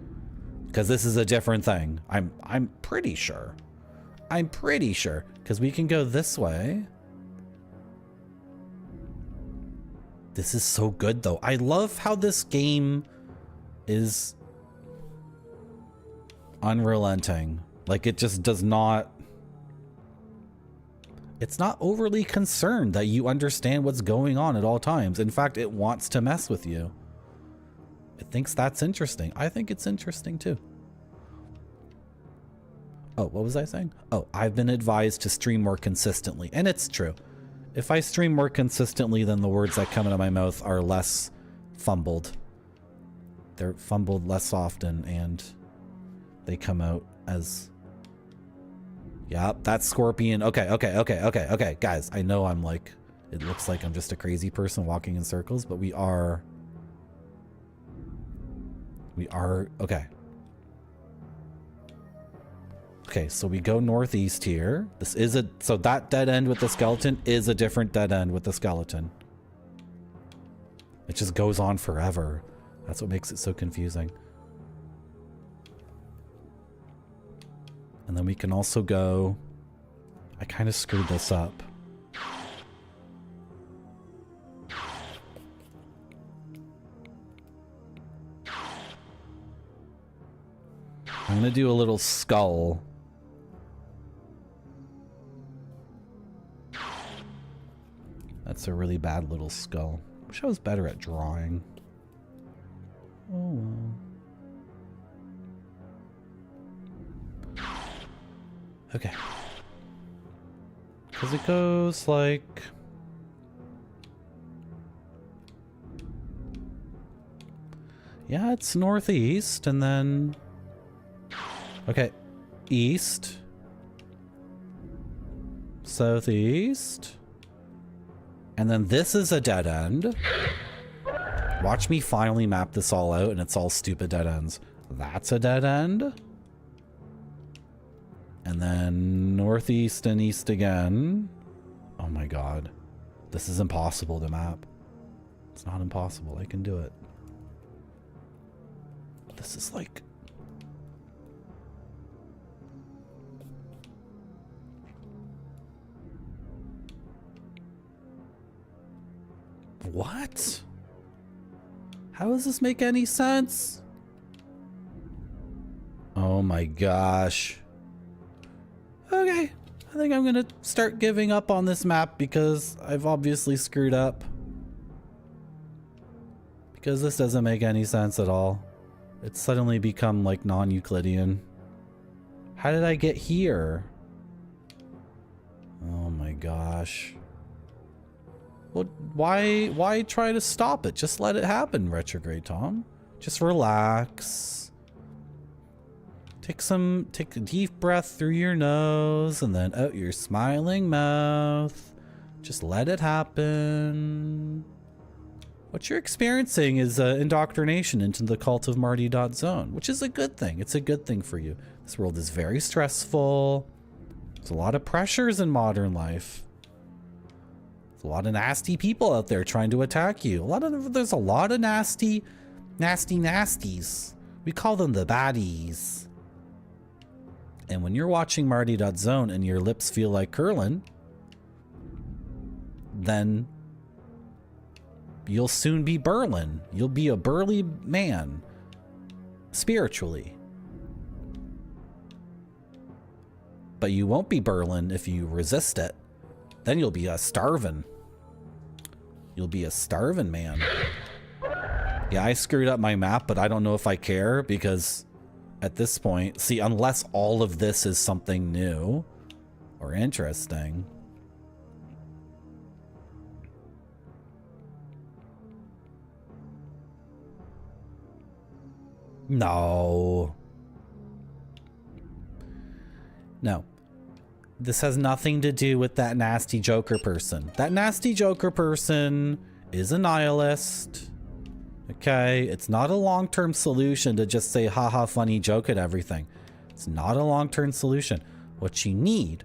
Speaker 3: because this is a different thing. I'm pretty sure. I'm pretty sure because we can go this way. This is so good though. I love how this game is unrelenting. Like it just does not... It's not overly concerned that you understand what's going on at all times. In fact, it wants to mess with you. It thinks that's interesting. I think it's interesting too. Oh, what was I saying? Oh, I've been advised to stream more consistently. And it's true. If I stream more consistently, then the words that come out of my mouth are less fumbled. They're fumbled less often and they come out as... Yeah, that's Scorpion. Okay, okay, okay, okay, okay. Guys, I know I'm like... It looks like I'm just a crazy person walking in circles, but we are... Okay. Okay, so we go northeast here. This is a... So that dead end with the skeleton is a different dead end with the skeleton. It just goes on forever. That's what makes it so confusing. And then we can also go... I kind of screwed this up. I'm gonna do a little skull. That's a really bad little skull. Wish I was better at drawing. Oh well. Okay. Because it goes like... Yeah, it's northeast, and then... Okay. East. Southeast. And then this is a dead end. Watch me finally map this all out, and it's all stupid dead ends. That's a dead end. And then northeast and east again. Oh my god. This is impossible to map. It's not impossible. I can do it. This is like... What? How does this make any sense? Oh my gosh. Okay, I think I'm gonna start giving up on this map because I've obviously screwed up. Because this doesn't make any sense at all. It's suddenly become like non-Euclidean. How did I get here? Oh my gosh. Well, why try to stop it? Just let it happen, Retrograde Tom. Just relax. Take a deep breath through your nose and then out your smiling mouth. Just let it happen. What you're experiencing is indoctrination into the cult of Marty.zone, which is a good thing. It's a good thing for you. This world is very stressful. There's a lot of pressures in modern life. There's a lot of nasty people out there trying to attack you. There's a lot of nasty nasties. We call them the baddies. And when you're watching Marty.zone and your lips feel like curling, then you'll soon be Berlin. You'll be a burly man, spiritually. But you won't be Berlin if you resist it. Then you'll be a starving. You'll be a starving man. Yeah, I screwed up my map, but I don't know if I care because at this point, see, unless all of this is something new or interesting. No. No. This has nothing to do with that nasty Joker person. That nasty Joker person is a nihilist. Okay? It's not a long-term solution to just say, haha, funny joke at everything. It's not a long-term solution. What you need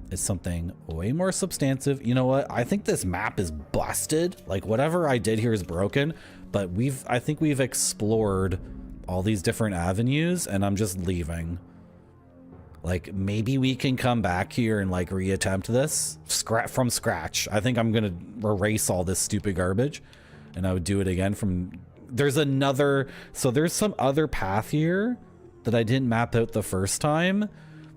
Speaker 3: is something way more substantive. You know what? I think this map is busted. Like, whatever I did here is broken. But I think we've explored all these different avenues, and I'm just leaving. Like, maybe we can come back here and like reattempt this from scratch. I think I'm gonna erase all this stupid garbage, and I would do it again from. There's some other path here that I didn't map out the first time.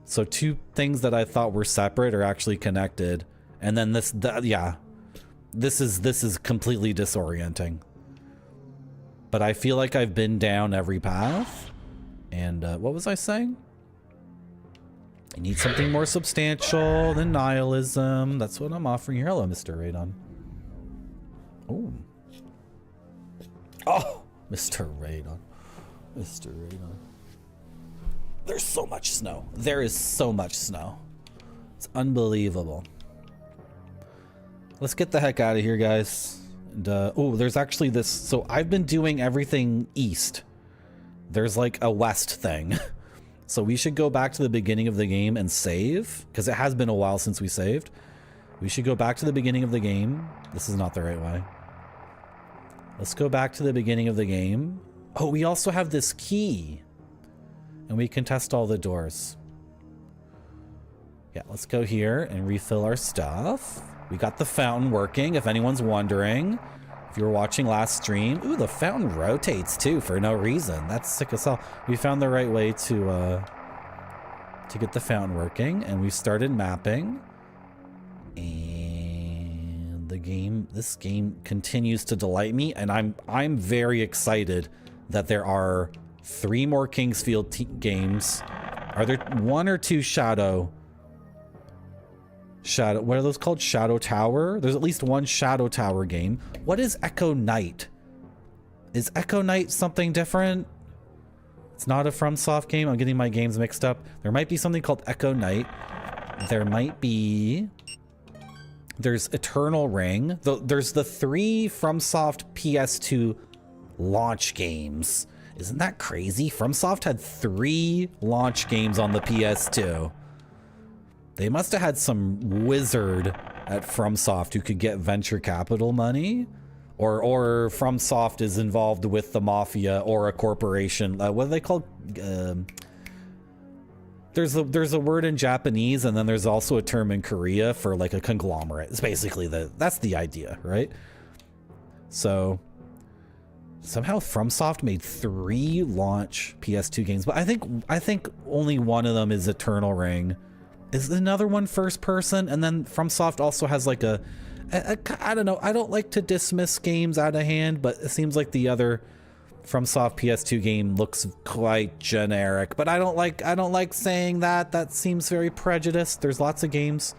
Speaker 3: So two things that I thought were separate are actually connected, and then this is completely disorienting. But I feel like I've been down every path. And what was I saying? I need something more substantial than nihilism. That's what I'm offering here. Hello, Mr. Radon. Oh. Oh, Mr. Radon. Mr. Radon. There's so much snow. There is so much snow. It's unbelievable. Let's get the heck out of here, guys. And, oh, there's actually this. So I've been doing everything east. There's like a west thing. So we should go back to the beginning of the game and save, because it has been a while since we saved. We should go back to the beginning of the game. This is not the right way. Let's go back to the beginning of the game. Oh, we also have this key. And we can test all the doors. Yeah, let's go here and refill our stuff. We got the fountain working, if anyone's wondering. If you were watching last stream, ooh, the fountain rotates too for no reason. That's sick as hell. We found the right way to get the fountain working, and we started mapping. And this game continues to delight me, and I'm very excited that there are 3 more Kingsfield games. Are there 1 or 2 Shadow, what are those called? Shadow Tower? There's at least 1 Shadow Tower game. What is Echo Knight? Is Echo Knight something different? It's not a FromSoft game. I'm getting my games mixed up. There might be something called Echo Knight. There might be... There's Eternal Ring. There's the 3 FromSoft PS2 launch games. Isn't that crazy? FromSoft had 3 launch games on the PS2. They must have had some wizard at FromSoft who could get venture capital money, or FromSoft is involved with the mafia or a corporation. What are they called? There's a word in Japanese, and then there's also a term in Korea for like a conglomerate. It's basically that's the idea, right? So somehow FromSoft made 3 launch PS2 games, but I think only one of them is Eternal Ring. Is another one first person? And then FromSoft also has like a I don't know. I don't like to dismiss games out of hand, but it seems like the other FromSoft PS2 game looks quite generic. But I don't like saying that. That seems very prejudiced. There's lots of games.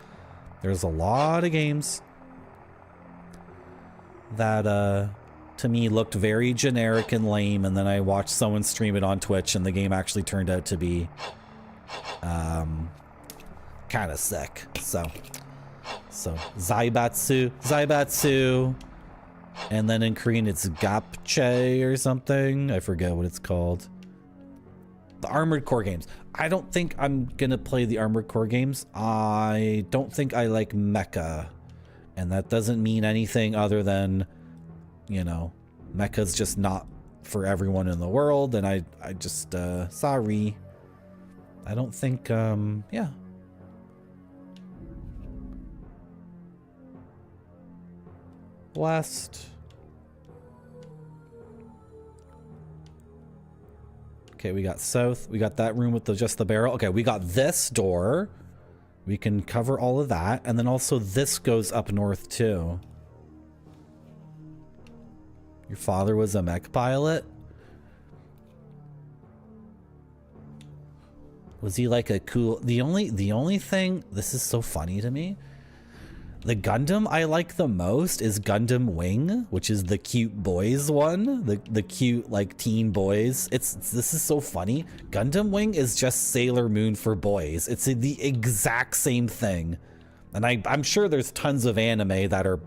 Speaker 3: There's a lot of games that to me looked very generic and lame, and then I watched someone stream it on Twitch, and the game actually turned out to be kind of sick. So Zaibatsu, and then in Korean it's Gapche or something. I forget what it's called. The Armored Core games. I don't think I'm gonna play the Armored Core games. I don't think I like mecha, and that doesn't mean anything other than, you know, mecha's just not for everyone in the world, and I just sorry. I don't think yeah. West. Okay, we got south. We got that room with just the barrel. Okay, we got this door. We can cover all of that. And then also this goes up north too. Your father was a mech pilot? Was he like a cool... The only thing... This is so funny to me. The Gundam I like the most is Gundam Wing, which is the cute boys one. The cute, like, teen boys. This is so funny. Gundam Wing is just Sailor Moon for boys. It's the exact same thing. And I'm sure there's tons of anime that are...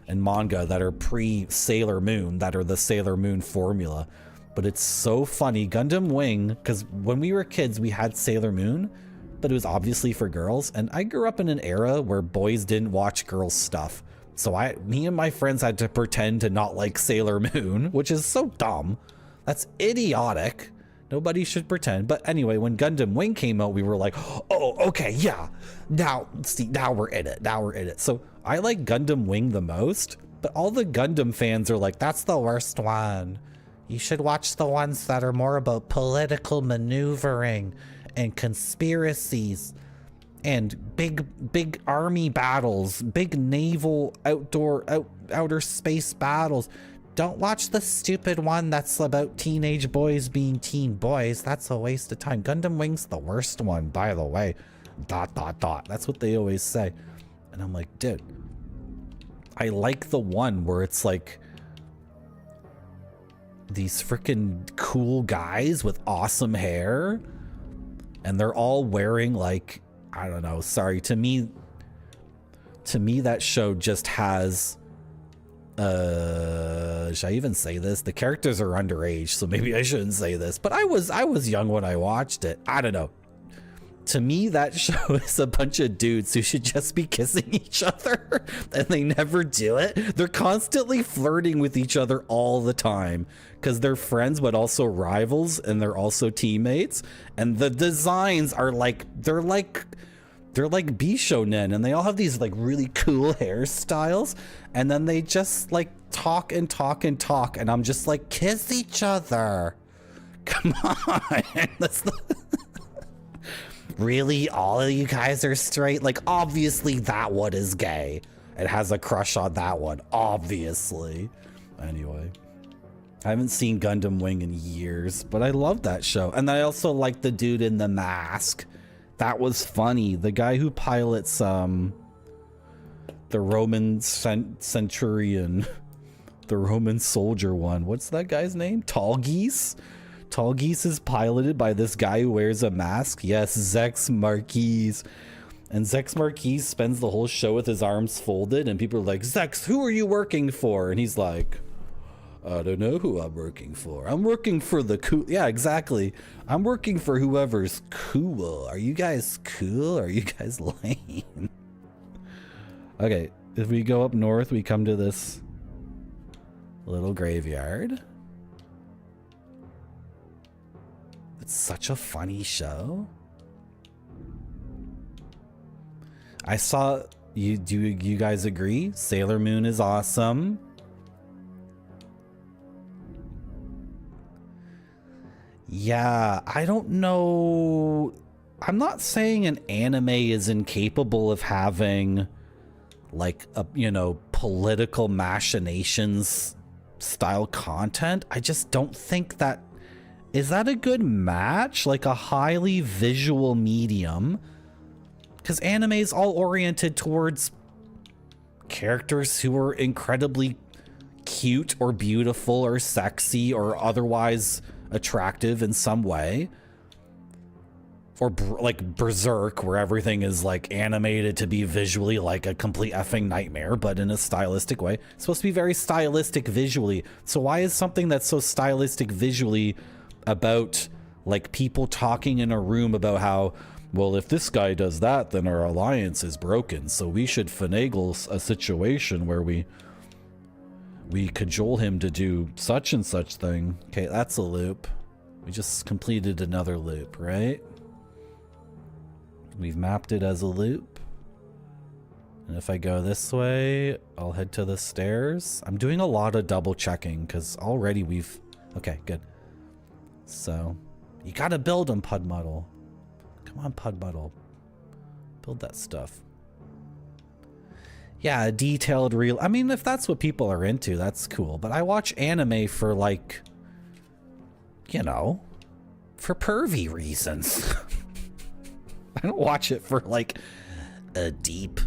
Speaker 3: and manga that are pre-Sailor Moon, that are the Sailor Moon formula. But it's so funny. Gundam Wing, because when we were kids, we had Sailor Moon, but it was obviously for girls. And I grew up in an era where boys didn't watch girls' stuff. So me and my friends had to pretend to not like Sailor Moon, which is so dumb. That's idiotic. Nobody should pretend. But anyway, when Gundam Wing came out, we were like, oh, okay, yeah. Now we're in it. Now we're in it. So I like Gundam Wing the most, but all the Gundam fans are like, that's the worst one. You should watch the ones that are more about political maneuvering and conspiracies and big army battles, big naval outer space battles. Don't watch the stupid one that's about teenage boys being teen boys. That's a waste of time. Gundam Wing's the worst one, by the way. ... That's what they always say. And I'm like, dude, I like the one where it's like these freaking cool guys with awesome hair, and they're all wearing, like, I don't know, sorry, to me that show just has should I even say this? The characters are underage, so maybe I shouldn't say this, but I was young when I watched it. I don't know. To me, that show is a bunch of dudes who should just be kissing each other, and they never do it. They're constantly flirting with each other all the time because they're friends, but also rivals, and they're also teammates. And the designs are like, they're like They're like Bishonen, and they all have these like really cool hairstyles, and then they just like talk and talk and talk, and I'm just like, kiss each other. Come on. That's the really, all of you guys are straight? Like, obviously that one is gay. It has a crush on that one, obviously. Anyway, I haven't seen Gundam Wing in years, but I love that show. And I also like the dude in the mask. That was funny. The guy who pilots the Roman centurion, the Roman soldier one. What's that guy's name? Tall Geese? Tall Geese is piloted by this guy who wears a mask. Yes, Zex Marquise. And Zex Marquise spends the whole show with his arms folded, and people are like, Zex, who are you working for? And he's like, I don't know who I'm working for. I'm working for the cool. Yeah, exactly. I'm working for whoever's cool. Are you guys cool? Are you guys lame? Okay, if we go up north, we come to this little graveyard. It's such a funny show. I saw you. Do you guys agree? Sailor Moon is awesome. Yeah, I don't know. I'm not saying an anime is incapable of having like a, you know, political machinations style content. I just don't think that is that a good match, like a highly visual medium, because anime is all oriented towards characters who are incredibly cute or beautiful or sexy or otherwise attractive in some way, or like Berserk, where everything is like animated to be visually like a complete effing nightmare, but in a stylistic way. It's supposed to be very stylistic visually. So why is something that's so stylistic visually about like people talking in a room about how, well, if this guy does that, then our alliance is broken, so we should finagle a situation where we cajole him to do such and such thing. Okay, that's a loop. We just completed another loop, right? We've mapped it as a loop. And if I go this way, I'll head to the stairs. I'm doing a lot of double checking because already we've... Okay, good. So, you gotta build them, Pudmuddle. Come on, Pudmuddle. Build that stuff. Yeah, a detailed real... I mean, if that's what people are into, that's cool. But I watch anime for, like, you know, for pervy reasons. I don't watch it for, like, a deep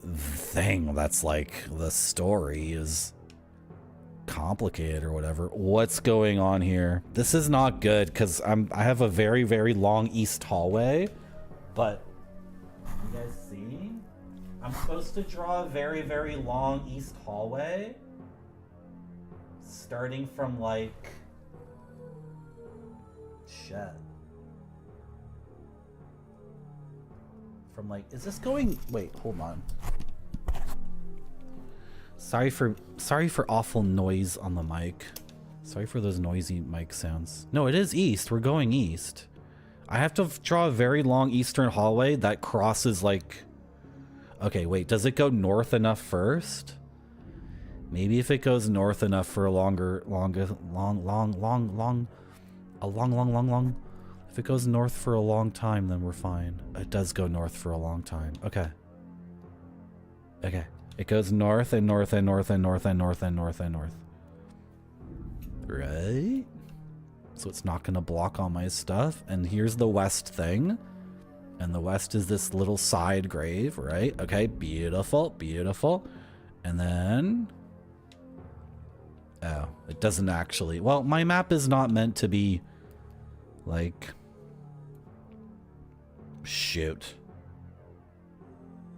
Speaker 3: thing that's, like, the story is complicated or whatever. What's going on here? This is not good, because I have a very, very long east hallway. But, you guys see? I'm supposed to draw a very, very long east hallway, starting from like, shit. From like, is this going, wait, hold on. Sorry for awful noise on the mic. Sorry for those noisy mic sounds. No, it is east, we're going east. I have to draw a very long eastern hallway that crosses like, okay, wait, does it go north enough first? Maybe if it goes north enough for a long. If it goes north for a long time, then we're fine. It does go north for a long time. Okay. Okay. It goes north and north and north and north and north and north and north. Right? So it's not gonna block all my stuff. And here's the west thing. And the west is this little side grave, right? Okay, beautiful, beautiful. And then... oh, it doesn't actually... well, my map is not meant to be, like... shoot.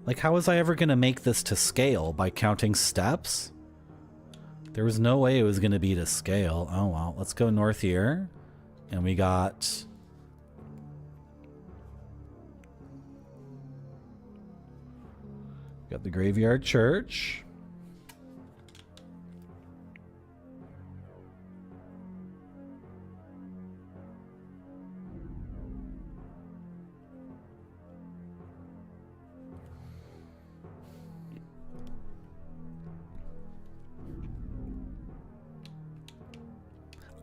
Speaker 3: Like, how was I ever going to make this to scale? By counting steps? There was no way it was going to be to scale. Oh, well, let's go north here. And we got... got the graveyard church.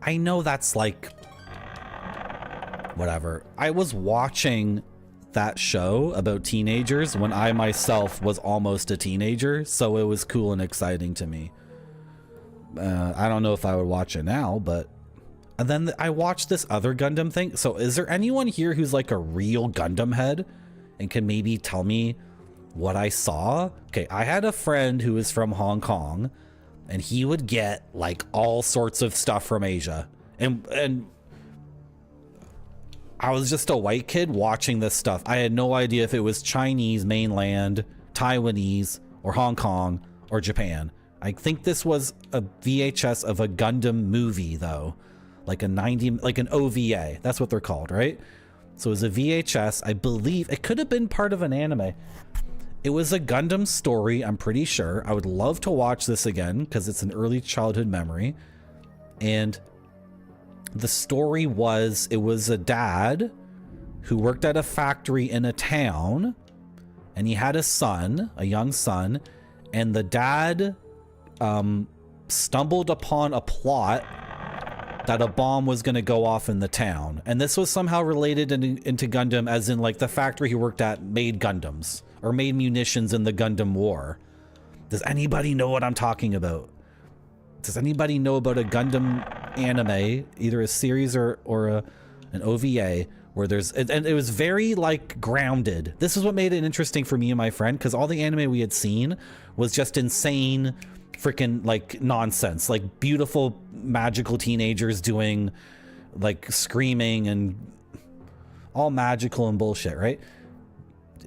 Speaker 3: I know that's like, whatever. I was watching that show about teenagers when I myself was almost a teenager, so it was cool and exciting to me. I don't know if I would watch it now, but... And then I watched this other Gundam thing. So is there anyone here who's like a real Gundam head and can maybe tell me what I saw? Okay, I had a friend who was from Hong Kong, and he would get like all sorts of stuff from Asia. And I was just a white kid watching this stuff. I had no idea if it was Chinese mainland, Taiwanese, or Hong Kong, or Japan. I think this was a VHS of a Gundam movie though. Like an OVA. That's what they're called, right? So it was a VHS. I believe it could have been part of an anime. It was a Gundam story, I'm pretty sure. I would love to watch this again because it's an early childhood memory. And the story was, it was a dad who worked at a factory in a town, and he had a son, a young son, and the dad stumbled upon a plot that a bomb was going to go off in the town. And this was somehow related into Gundam, as in like the factory he worked at made Gundams or made munitions in the Gundam War. Does anybody know what I'm talking about? Does anybody know about a Gundam anime, either a series or an OVA, where there's, and it was very like grounded. This is what made it interesting for me and my friend, because all the anime we had seen was just insane freaking like nonsense, like beautiful magical teenagers doing like screaming and all magical and bullshit, right?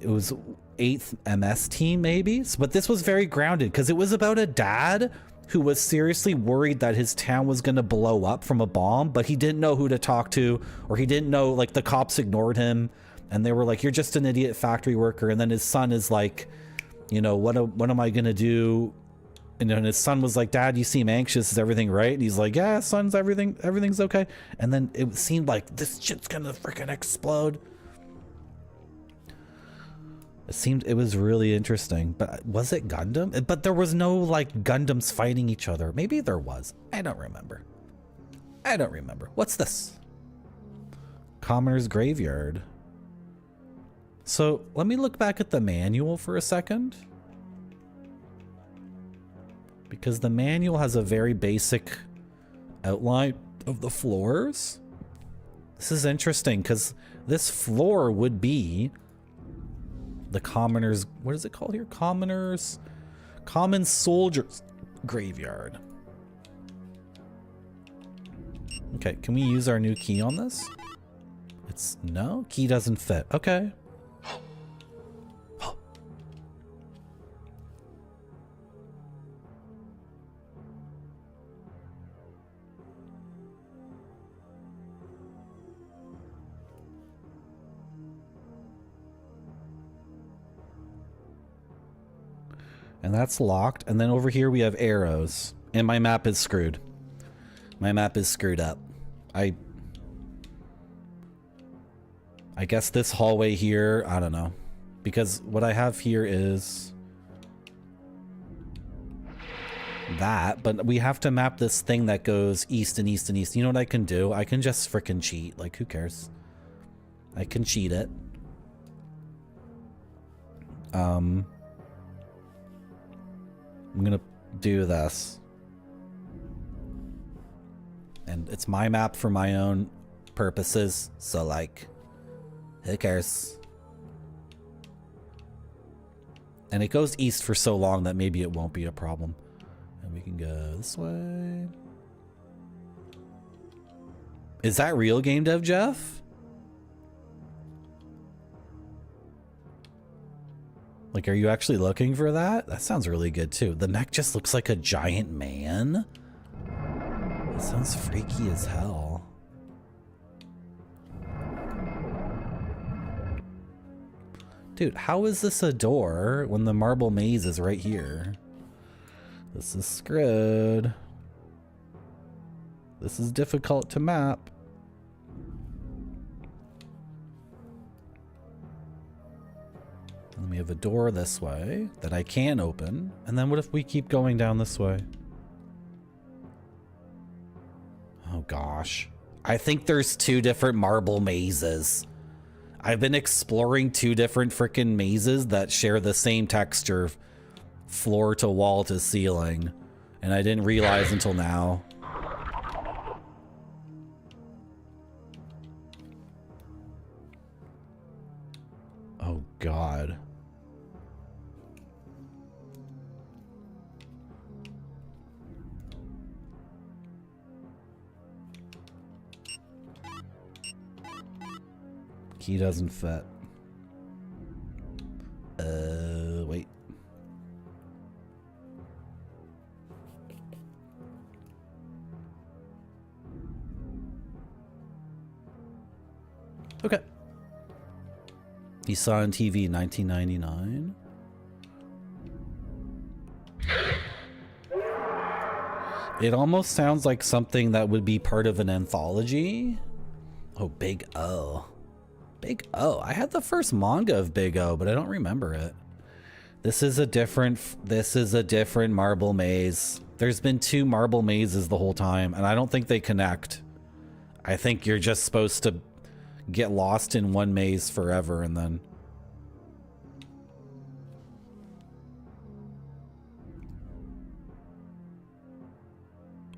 Speaker 3: It was 8th MS team maybe, but this was very grounded because it was about a dad who was seriously worried that his town was going to blow up from a bomb, but he didn't know who to talk to, or he didn't know, like the cops ignored him and they were like, you're just an idiot factory worker. And then his son is like, you know, what am I going to do? And then his son was like, Dad, you seem anxious. Is everything right? And he's like, yeah, son's everything's okay. And then it seemed like this shit's gonna freaking explode. It was really interesting. But was it Gundam? But there was no like Gundams fighting each other. Maybe there was. I don't remember. What's this? Commoner's Graveyard. So let me look back at the manual for a second. Because the manual has a very basic outline of the floors. This is interesting because this floor would be the commoners. What is it called here? Common soldiers graveyard. Okay, can we use our new key on this? No, key doesn't fit. Okay. And that's locked. And then over here we have arrows. And my map is screwed. My map is screwed up. I guess this hallway here, I don't know. Because what I have here is that, but we have to map this thing that goes east and east and east. You know what I can do? I can just frickin' cheat. Like, who cares? I can cheat it. I'm gonna do this. And it's my map for my own purposes, so like, who cares? And it goes east for so long that maybe it won't be a problem. And we can go this way. Is that real game dev, Jeff? Like, are you actually looking for that? That sounds really good too. The mech just looks like a giant man. That sounds freaky as hell. Dude, how is this a door when the marble maze is right here? This is screwed. This is difficult to map. And then we have a door this way that I can open. And then what if we keep going down this way? Oh gosh. I think there's 2 different marble mazes. I've been exploring 2 different freaking mazes that share the same texture, floor to wall to ceiling, and I didn't realize until now. Oh God. Key doesn't fit. Wait. Okay. He saw on TV in 1999. It almost sounds like something that would be part of an anthology. Oh, Big O. Big O. I had the first manga of Big O, but I don't remember it. This is a different marble maze. There's been 2 marble mazes the whole time, and I don't think they connect. I think you're just supposed to get lost in one maze forever and then...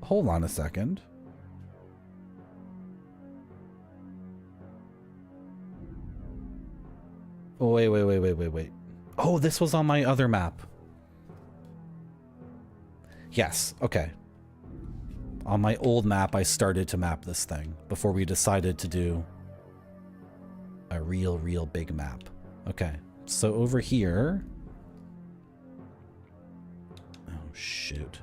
Speaker 3: Hold on a second. Oh, wait. Oh, this was on my other map. Yes, okay. On my old map, I started to map this thing before we decided to do a real big map. Okay, so over here... Oh, shoot.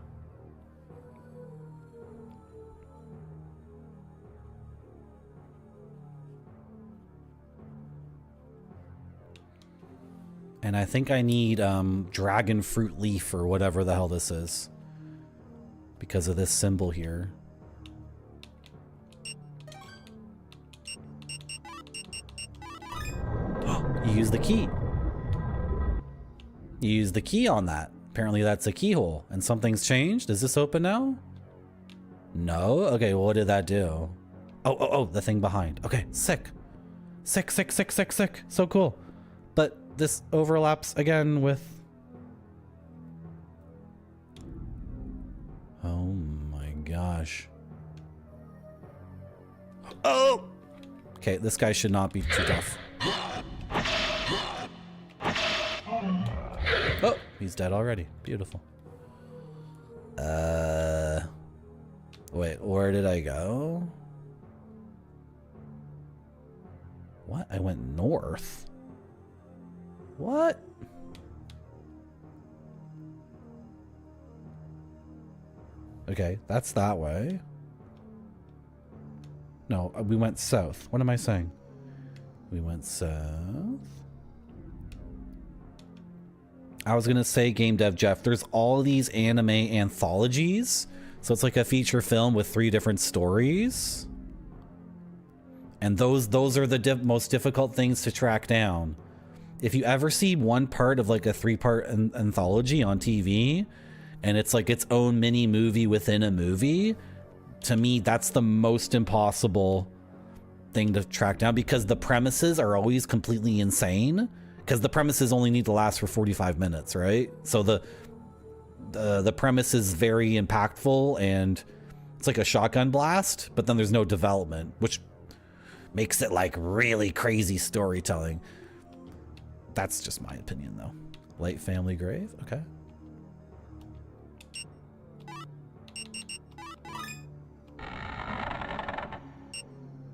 Speaker 3: And I think I need dragon fruit leaf or whatever the hell this is. Because of this symbol here. You use the key. You use the key on that. Apparently that's a keyhole. And something's changed? Is this open now? No? Okay, well, what did that do? Oh, the thing behind. Okay, sick. Sick. So cool. But this overlaps again with... Oh my gosh. Oh! Okay, this guy should not be too tough. Oh, he's dead already. Beautiful. Wait, where did I go? What? I went north? What? Okay, that's that way. No, we went south. What am I saying? We went south. I was gonna say, Game Dev Jeff, there's all these anime anthologies. So it's like a feature film with 3 different stories. And those are the most difficult things to track down. If you ever see one part of like a 3-part anthology on TV, and it's like its own mini movie within a movie, to me, that's the most impossible thing to track down because the premises are always completely insane. Because the premises only need to last for 45 minutes, right? So the premise is very impactful and it's like a shotgun blast, but then there's no development, which makes it like really crazy storytelling. That's just my opinion, though. Light family grave, okay.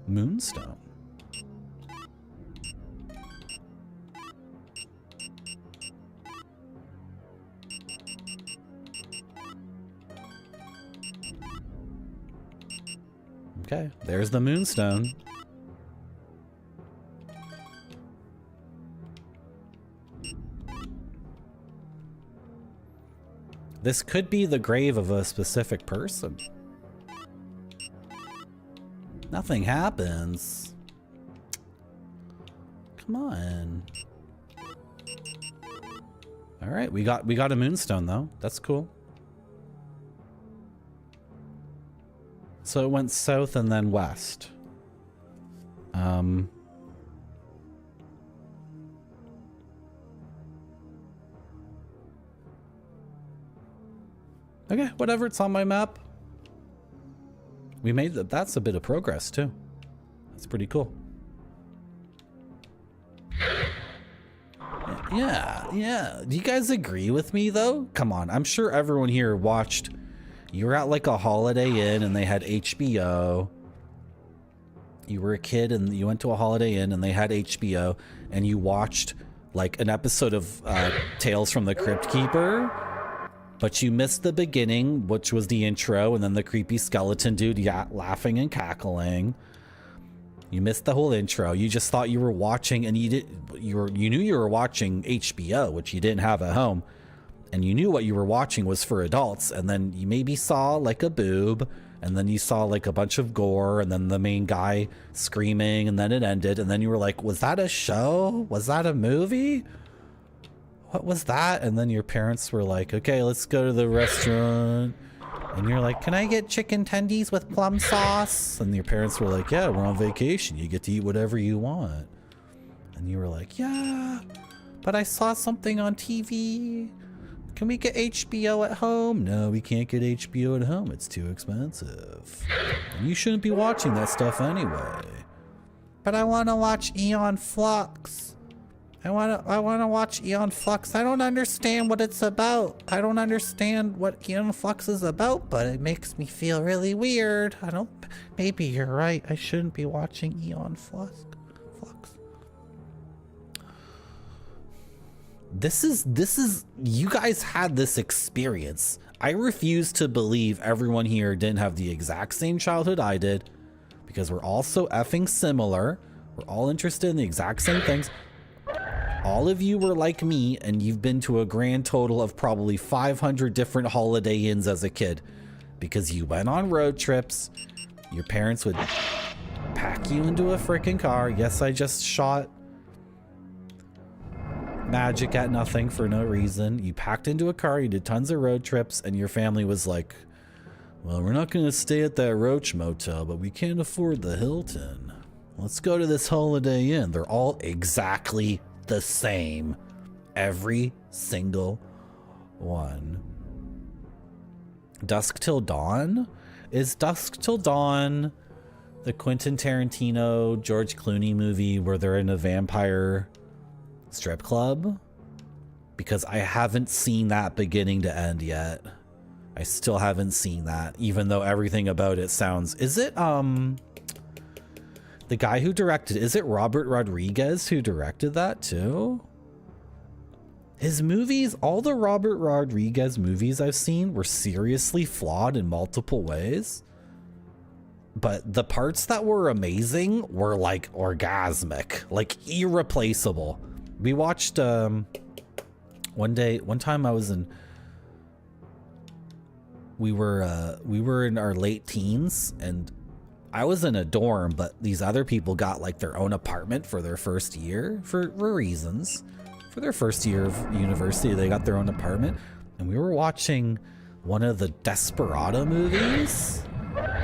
Speaker 3: Moonstone. Okay, there's the moonstone. This could be the grave of a specific person. Nothing happens. Come on. All right, we got a moonstone though. That's cool. So it went south and then west. Okay, whatever, it's on my map. We made that's a bit of progress too. That's pretty cool. Yeah. Do you guys agree with me though? Come on, I'm sure everyone here watched. You were at like a Holiday Inn and they had HBO. You were a kid and you went to a Holiday Inn and they had HBO and you watched like an episode of Tales from the Crypt Keeper. But you missed the beginning, which was the intro, and then the creepy skeleton dude laughing and cackling. You missed the whole intro. You just thought you were watching, and you knew you were watching HBO, which you didn't have at home, and you knew what you were watching was for adults. And then you maybe saw like a boob, and then you saw like a bunch of gore, and then the main guy screaming, and then it ended, and then you were like, "Was that a show? Was that a movie? What was that?" And then your parents were like, "Okay, let's go to the restaurant." And you're like, "Can I get chicken tendies with plum sauce?" And your parents were like, "Yeah, we're on vacation. You get to eat whatever you want." And you were like, "Yeah, but I saw something on TV. Can we get HBO at home?" "No, we can't get HBO at home. It's too expensive. And you shouldn't be watching that stuff anyway." "But I want to watch Aeon Flux. I want to watch Aeon Flux. I don't understand what it's about. I don't understand what Aeon Flux is about, but it makes me feel really weird. Maybe you're right. I shouldn't be watching Aeon Flux. This is, you guys had this experience. I refuse to believe everyone here didn't have the exact same childhood I did, because we're all so effing similar. We're all interested in the exact same things. All of you were like me, and you've been to a grand total of probably 500 different Holiday Inns as a kid, because you went on road trips. Your parents would pack you into a freaking car. Yes, I just shot magic at nothing for no reason. You packed into a car, you did tons of road trips, and your family was like, "Well, we're not going to stay at that Roach Motel, but we can't afford the Hilton. Let's go to this Holiday Inn." They're all exactly the same. Every single one. Dusk Till Dawn? Is Dusk Till Dawn the Quentin Tarantino, George Clooney movie where they're in a vampire strip club? Because I haven't seen that beginning to end yet. I still haven't seen that, even though everything about it sounds... Is it, the guy who directed, is it Robert Rodriguez who directed that too? His movies, all the Robert Rodriguez movies I've seen were seriously flawed in multiple ways. But the parts that were amazing were like orgasmic, like irreplaceable. We watched, one time I was in, we were in our late teens, and I was in a dorm, but these other people got like their own apartment for their first year for reasons. For their first year of university, they got their own apartment, and we were watching one of the Desperado movies,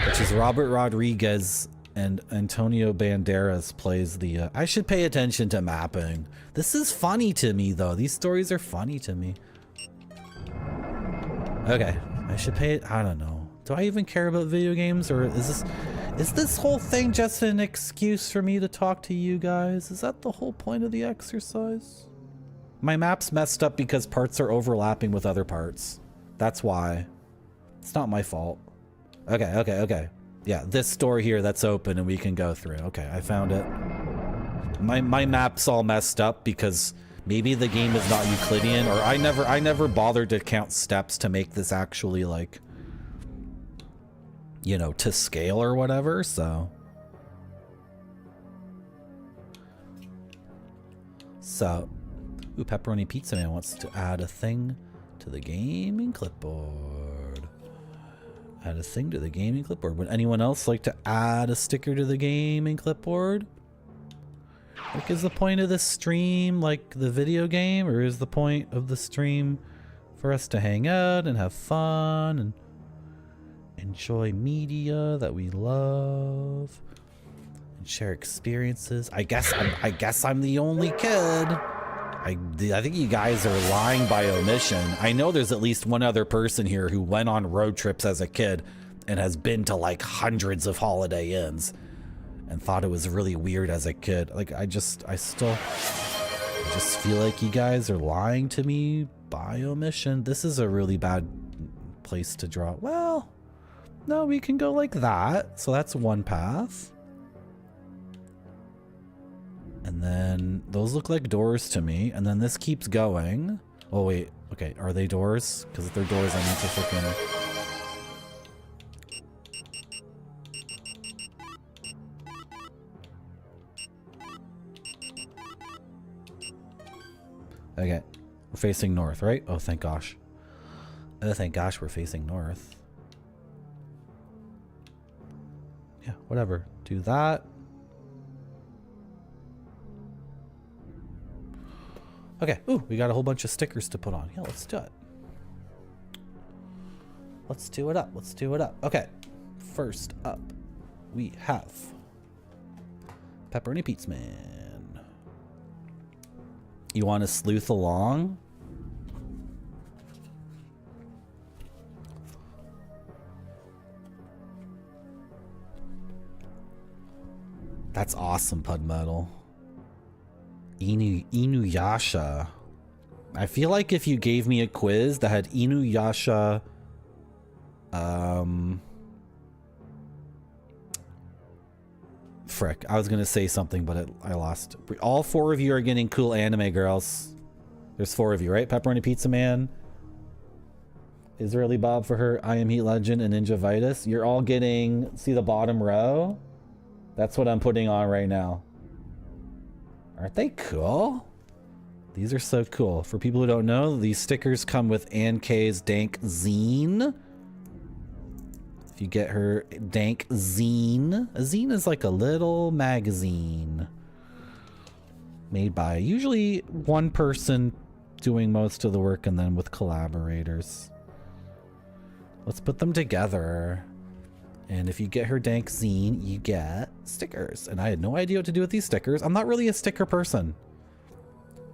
Speaker 3: which is Robert Rodriguez, and Antonio Banderas plays the, I should pay attention to mapping. This is funny to me though. These stories are funny to me. Okay, I should pay it. I don't know. Do I even care about video games, or is this whole thing just an excuse for me to talk to you guys? Is that the whole point of the exercise? My map's messed up because parts are overlapping with other parts. That's why. It's not my fault. Okay. Yeah, this store here that's open and we can go through. Okay, I found it. My map's all messed up because maybe the game is not Euclidean, or I never bothered to count steps to make this actually, like, you know, to scale or whatever, so. Ooh, Pepperoni Pizza Man wants to add a thing to the gaming clipboard. Add a thing to the gaming clipboard. Would anyone else like to add a sticker to the gaming clipboard? Like, is the point of this stream like the video game, or is the point of the stream for us to hang out and have fun enjoy media that we love, and share experiences. I guess I'm the only kid. I think you guys are lying by omission. I know there's at least one other person here who went on road trips as a kid and has been to like hundreds of Holiday Inns and thought it was really weird as a kid. Like I just feel like you guys are lying to me by omission. This is a really bad place to draw. Well, no, we can go like that. So that's one path. And then those look like doors to me. And then this keeps going. Oh, wait. Okay, are they doors? Because if they're doors, I need to freaking... Okay, we're facing north, right? Oh, thank gosh. Oh, thank gosh we're facing north. Yeah, whatever. Do that. Okay, ooh, we got a whole bunch of stickers to put on. Yeah, let's do it. Let's do it up. Let's do it up. Okay, first up, we have Pepperoni Pizza Man. You want to sleuth along? That's awesome, Pud Metal. Inuyasha. I feel like if you gave me a quiz that had Inuyasha, frick, I was gonna say something, but I lost. All 4 of you are getting cool anime girls. There's 4 of you, right? Pepperoni Pizza Man, Israeli Bob for her, I Am Heat Legend, and Ninja Vitus. You're all getting, see the bottom row? That's what I'm putting on right now. Aren't they cool? These are so cool. For people who don't know, these stickers come with Ann K's Dank Zine. If you get her Dank Zine. A zine is like a little magazine made by usually one person doing most of the work and then with collaborators. Let's put them together. And if you get her Dank Zine, you get stickers. And I had no idea what to do with these stickers. I'm not really a sticker person.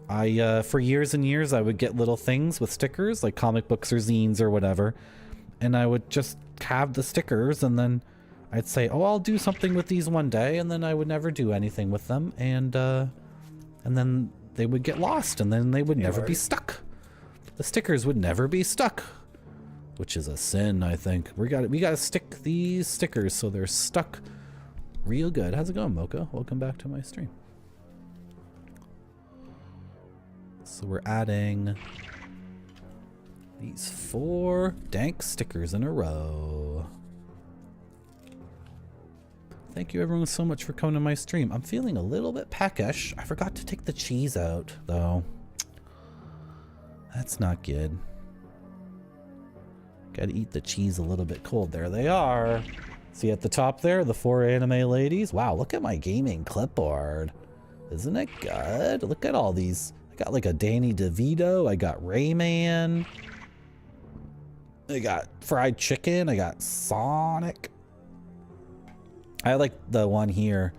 Speaker 3: For years and years, I would get little things with stickers, like comic books or zines or whatever. And I would just have the stickers, and then I'd say, oh, I'll do something with these one day, and then I would never do anything with them. And then they would get lost, and then they would never be stuck. The stickers would never be stuck. Which is a sin, I think. We gotta stick these stickers so they're stuck real good. How's it going, Mocha? Welcome back to my stream. So we're adding these 4 dank stickers in a row. Thank you everyone so much for coming to my stream. I'm feeling a little bit peckish. I forgot to take the cheese out, though. That's not good. Gotta eat the cheese a little bit cold. There they are. See at the top there, the 4 anime ladies. Wow, look at my gaming clipboard. Isn't it good? Look at all these. I got like a Danny DeVito. I got Rayman. I got fried chicken. I got Sonic. I like the one here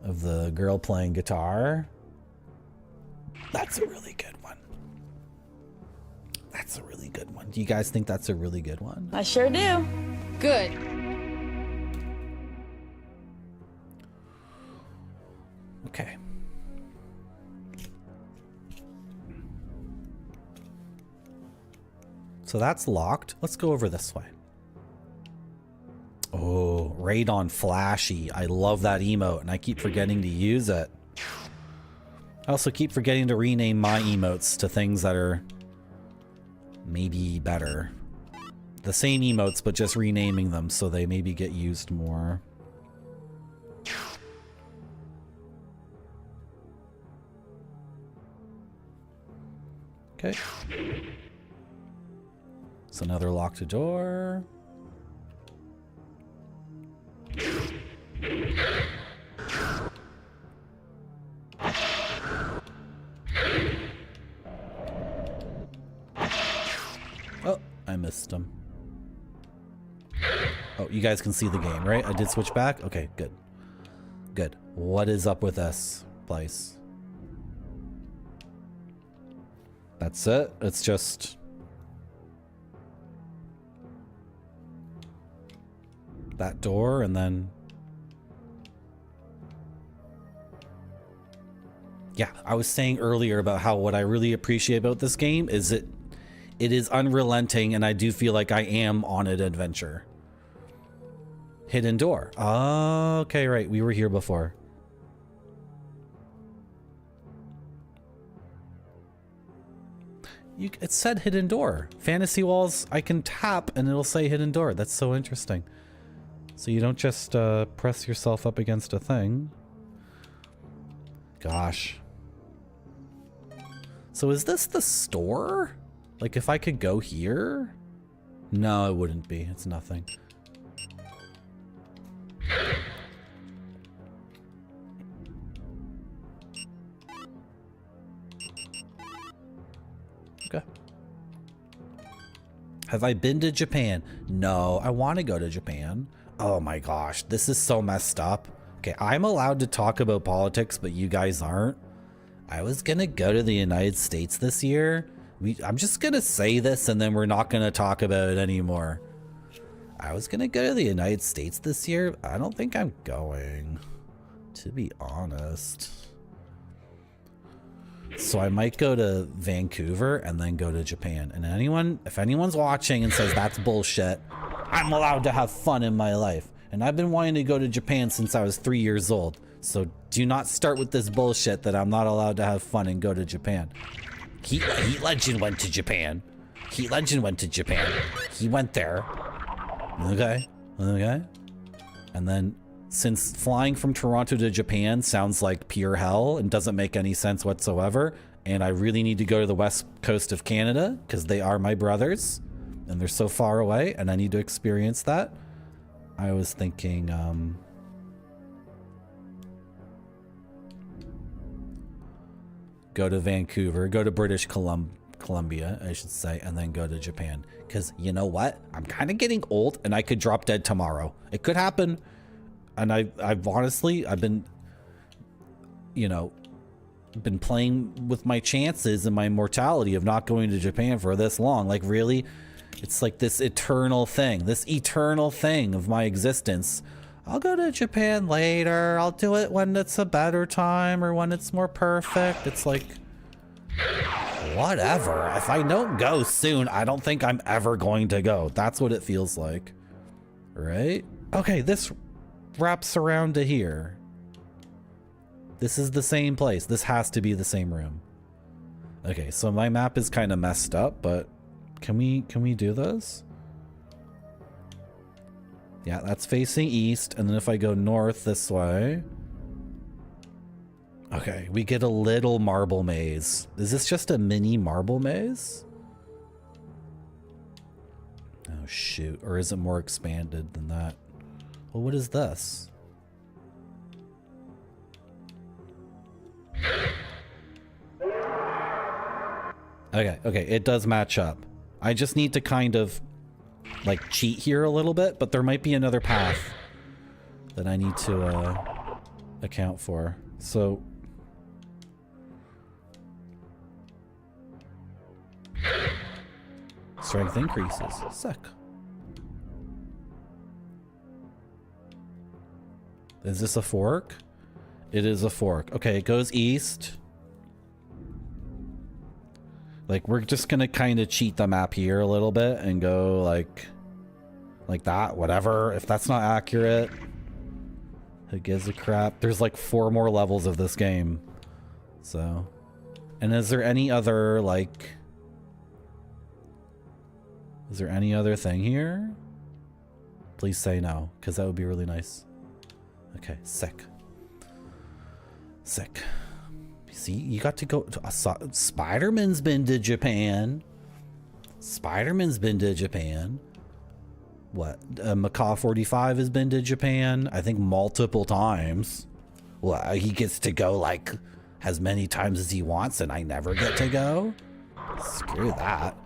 Speaker 3: of the girl playing guitar. That's a really good one. That's a really good one. Do you guys think that's a really good one?
Speaker 1: I sure do.
Speaker 2: Good.
Speaker 3: Okay. So that's locked. Let's go over this way. Oh, Radon Flashy. I love that emote, and I keep forgetting to use it. I also keep forgetting to rename my emotes to things that are maybe better. The same emotes, but just renaming them so they maybe get used more. Okay. It's another locked door. Oh, I missed him. Oh, you guys can see the game, right? I did switch back? Okay, good. Good. What is up with this place? That's it? It's just... that door and then... Yeah, I was saying earlier about how what I really appreciate about this game is it is unrelenting, and I do feel like I am on an adventure. Hidden door. Oh, okay, right. We were here before. It said hidden door. Fantasy walls, I can tap and it'll say hidden door. That's so interesting. So you don't just press yourself up against a thing. Gosh. So is this the store? Like if I could go here? No, it wouldn't be. It's nothing. Okay. Have I been to Japan? No, I want to go to Japan. Oh my gosh, this is so messed up. Okay, I'm allowed to talk about politics, but you guys aren't. I was gonna go to the United States this year. I'm just gonna say this and then we're not gonna talk about it anymore. I was gonna go to the United States this year. I don't think I'm going, to be honest. So I might go to Vancouver and then go to Japan. And if anyone's watching and says that's bullshit, I'm allowed to have fun in my life. And I've been wanting to go to Japan since I was 3 years old. So do not start with this bullshit that I'm not allowed to have fun and go to Japan. Heat Legend went to Japan. Heat Legend went to Japan. He went there. Okay. Okay. And then since flying from Toronto to Japan sounds like pure hell and doesn't make any sense whatsoever, and I really need to go to the west coast of Canada because they are my brothers and they're so far away and I need to experience that, I was thinking go to Vancouver, go to British Columbia, I should say, and then go to Japan. Because you know what? I'm kind of getting old and I could drop dead tomorrow. It could happen. And I've honestly, I've been, you know, been playing with my chances and my mortality of not going to Japan for this long. Like really, it's like this eternal thing of my existence. I'll go to Japan later. I'll do it when it's a better time or when it's more perfect. It's like, whatever. If I don't go soon, I don't think I'm ever going to go. That's what it feels like. Right? Okay, this wraps around to here. This is the same place. This has to be the same room. Okay, so my map is kind of messed up, but can we do this? Yeah, that's facing east, and then if I go north this way... Okay, we get a little marble maze. Is this just a mini marble maze? Oh, shoot. Or is it more expanded than that? Well, what is this? Okay, it does match up. I just need to kind of like cheat here a little bit, but there might be another path that I need to account for. So strength increases. Sick. Is this a fork? It is a fork. Okay, it goes east. Like, we're just gonna kind of cheat the map here a little bit and go like that, whatever. If that's not accurate, who gives a crap? There's like 4 more levels of this game. So, and is there any other like, is there any other thing here? Please say no, because that would be really nice. Okay, sick. Sick. See, you got to go to Spider-Man's been to Japan. Spider-Man's been to Japan. What? Macaw 45 has been to Japan, I think multiple times. Well, he gets to go like as many times as he wants and I never get to go. Screw that.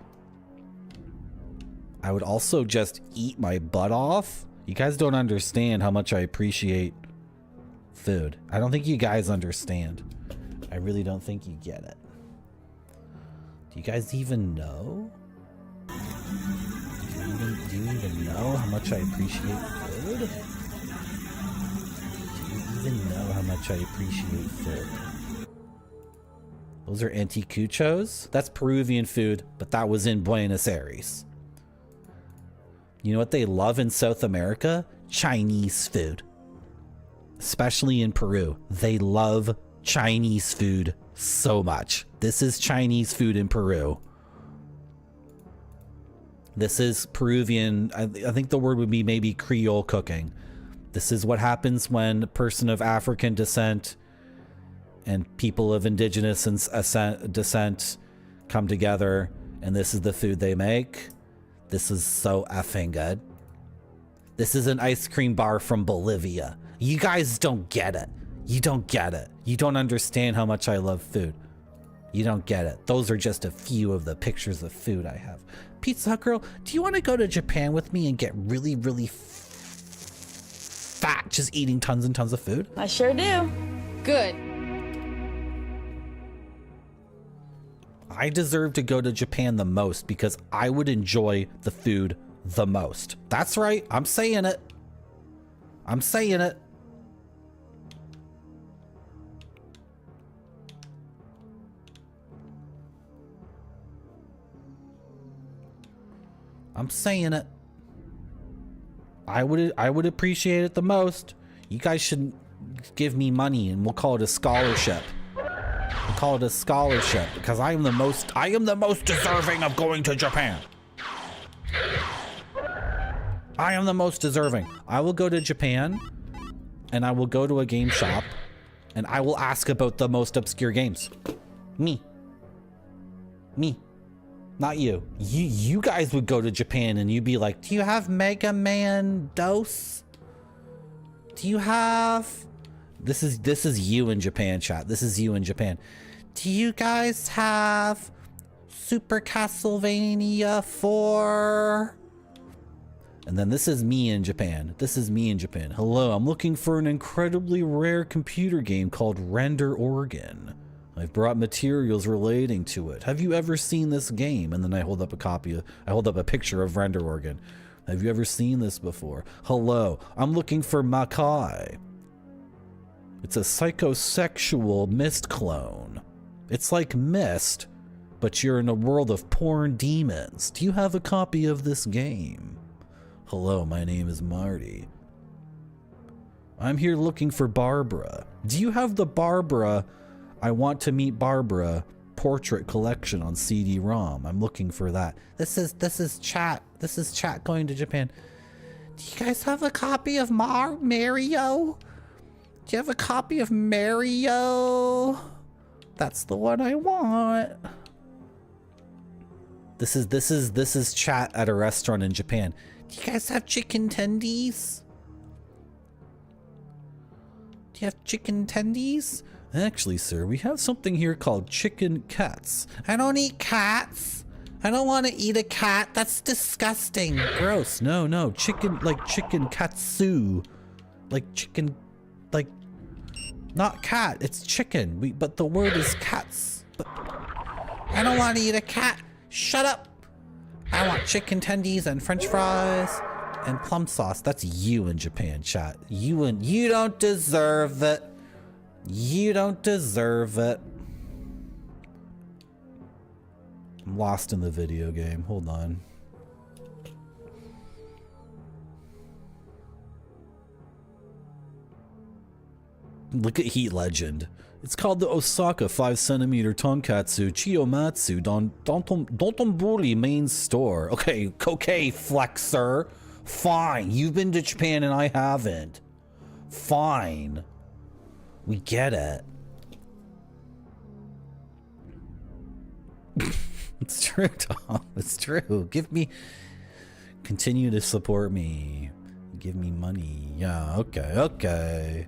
Speaker 3: I would also just eat my butt off. You guys don't understand how much I appreciate food. I don't think you guys understand. I really don't think you get it. Do you guys even know? Do you even know how much I appreciate food? Do you even know how much I appreciate food? Those are anticuchos. That's Peruvian food, but that was in Buenos Aires. You know what they love in South America? Chinese food. Especially in Peru. They love Chinese food so much. This is Chinese food in Peru. This is Peruvian, I think the word would be maybe Creole cooking. This is what happens when a person of African descent and people of indigenous descent come together, and this is the food they make. This is so effing good. This is an ice cream bar from Bolivia. You guys don't get it. You don't get it. You don't understand how much I love food. You don't get it. Those are just a few of the pictures of food I have. Pizza Hut Girl, do you want to go to Japan with me and get really, really fat just eating tons and tons of food?
Speaker 1: I sure do.
Speaker 2: Good.
Speaker 3: I deserve to go to Japan the most because I would enjoy the food the most. That's right. I'm saying it. I'm saying it. I'm saying it. I would appreciate it the most. You guys should give me money and we'll call it a scholarship. We'll call it a scholarship because I am the most deserving of going to Japan. I am the most deserving. I will go to Japan and I will go to a game shop and I will ask about the most obscure games. Me. Not you. You guys would go to Japan and you'd be like, do you have Mega Man DOS? Do you have... This is you in Japan, chat. This is you in Japan. Do you guys have Super Castlevania 4? And then this is me in Japan. This is me in Japan. Hello, I'm looking for an incredibly rare computer game called Render Organ. I've brought materials relating to it. Have you ever seen this game? And then I hold up a picture of Render Organ. Have you ever seen this before? Hello, I'm looking for Makai. It's a psychosexual Myst clone. It's like Myst, but you're in a world of porn demons. Do you have a copy of this game? Hello, my name is Marty. I'm here looking for Barbara. Do you have the Barbara I Want to Meet Barbara portrait collection on CD-ROM? I'm looking for that. This is chat. This is chat going to Japan. Do you guys have a copy of Mario? Do you have a copy of Mario? That's the one I want. This is chat at a restaurant in Japan. Do you guys have chicken tendies? Do you have chicken tendies? Actually, sir, we have something here called chicken cats. I don't eat cats. I don't want to eat a cat. That's disgusting. Gross. No. Chicken, like chicken katsu. Like chicken, like, not cat. It's chicken. But the word is cats. But I don't want to eat a cat. Shut up. I want chicken tendies and french fries and plum sauce. That's you in Japan, chat. You don't deserve it. You don't deserve it. I'm lost in the video game. Hold on. Look at Heat Legend. It's called the Osaka 5cm Tonkatsu Chiyomatsu Dontonburi main store. Okay, Flexer. Fine. You've been to Japan and I haven't. Fine. We get it. It's true, Tom. It's true. Continue to support me. Give me money. Yeah, okay.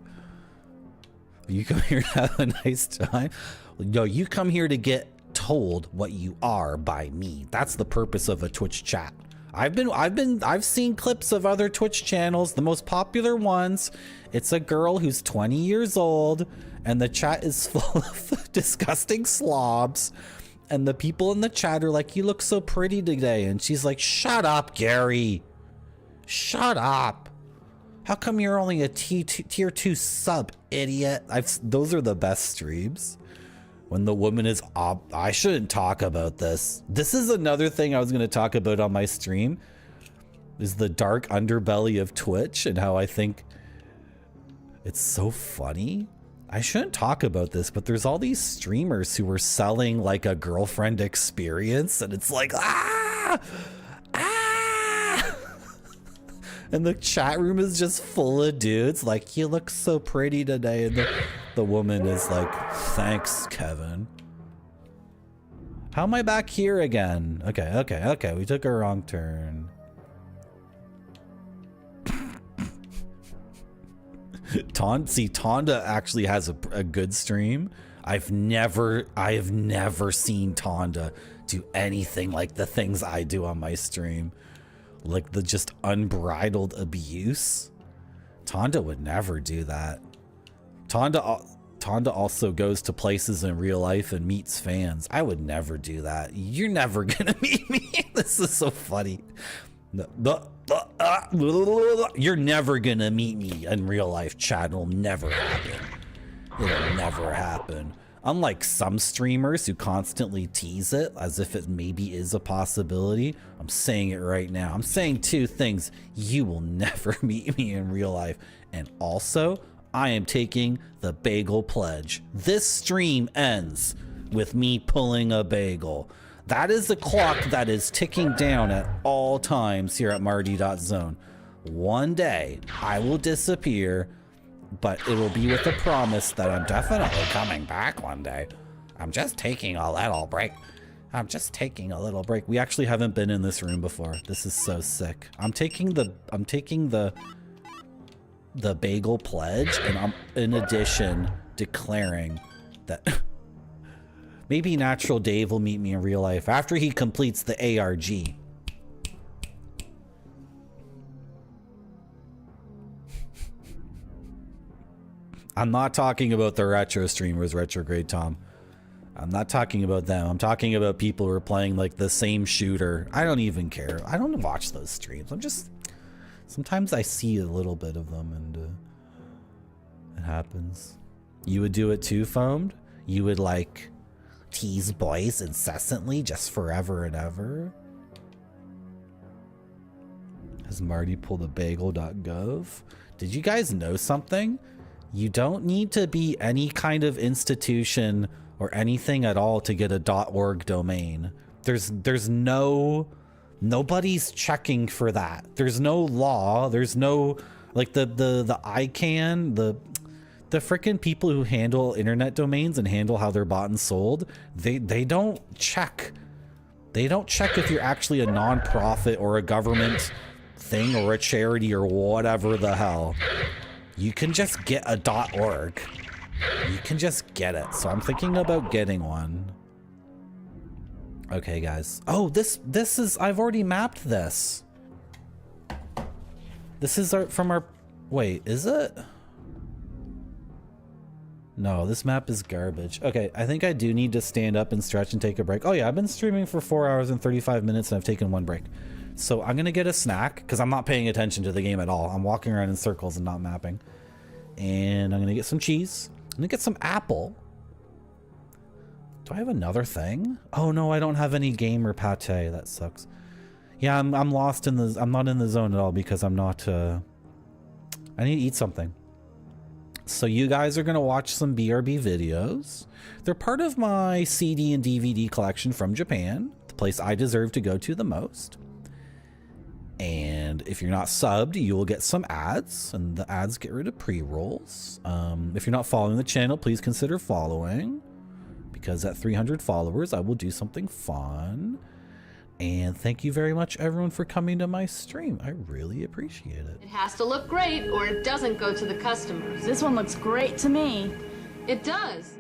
Speaker 3: You come here to have a nice time? No, you come here to get told what you are by me. That's the purpose of a Twitch chat. I've seen clips of other Twitch channels, the most popular ones. It's a girl who's 20 years old and the chat is full of disgusting slobs. And the people in the chat are like, you look so pretty today. And she's like, shut up, Gary. Shut up. How come you're only a tier 2 sub, idiot? Those are the best streams. When the woman is I shouldn't talk about this. This is another thing I was going to talk about on my stream. Is the dark underbelly of Twitch and how I think it's so funny. I shouldn't talk about this, but there's all these streamers who are selling like a girlfriend experience and it's like, and the chat room is just full of dudes like, you look so pretty today. And the woman is like, thanks, Kevin. How am I back here again? Okay. We took a wrong turn. Tonda actually has a good stream. I have never seen Tonda do anything like the things I do on my stream. Like the just unbridled abuse. Tonda would never do that. Tonda also goes to places in real life and meets fans. I would never do that. You're never gonna meet me. This is so funny. You're never gonna meet me in real life, Chad. It'll never happen. It'll never happen. Unlike some streamers who constantly tease it as if it maybe is a possibility, I'm saying it right now. I'm saying two things. You will never meet me in real life. And also, I am taking the bagel pledge. This stream ends with me pulling a bagel. That is the clock that is ticking down at all times here at Marty.zone. One day, I will disappear, but it will be with the promise that I'm definitely coming back one day. I'm just taking a little break. We actually haven't been in this room before. This is so sick. I'm taking the bagel pledge, and I'm in addition declaring that maybe Natural Dave will meet me in real life after he completes the ARG. I'm not talking about the retro streamers, Retrograde Tom. I'm not talking about them. I'm talking about people who are playing like the same shooter. I don't even care. I don't watch those streams. Sometimes I see a little bit of them and it happens. You would do it too, Foamed? You would like tease boys incessantly just forever and ever? Has Marty pulled a bagel.gov? Did you guys know something? You don't need to be any kind of institution or anything at all to get a .org domain. There's nobody's checking for that. There's no law. There's no like the ICANN, the frickin' people who handle internet domains and handle how they're bought and sold. They don't check. They don't check if you're actually a non-profit or a government thing or a charity or whatever the hell. You can just get a .org. You can just get it. So I'm thinking about getting one. Okay, guys. Oh, this is, I've already mapped this. This is from our, wait, is it? No, this map is garbage. Okay, I think I do need to stand up and stretch and take a break. Oh yeah, I've been streaming for 4 hours and 35 minutes and I've taken one break. So I'm gonna get a snack because I'm not paying attention to the game at all. I'm walking around in circles and not mapping. And I'm gonna get some cheese. I'm gonna get some apple. Do I have another thing? Oh no, I don't have any game or pate. That sucks. Yeah, I'm lost in the, I'm not in the zone at all because I'm not, I need to eat something. So you guys are gonna watch some BRB videos. They're part of my CD and DVD collection from Japan, the place I deserve to go to the most. And if you're not subbed, you will get some ads, and the ads get rid of pre-rolls. If you're not following the channel, please consider following, because at 300 followers, I will do something fun. And thank you very much, everyone, for coming to my stream. I really appreciate it.
Speaker 2: It has to look great, or it doesn't go to the customers.
Speaker 1: This one looks great to me.
Speaker 2: It does.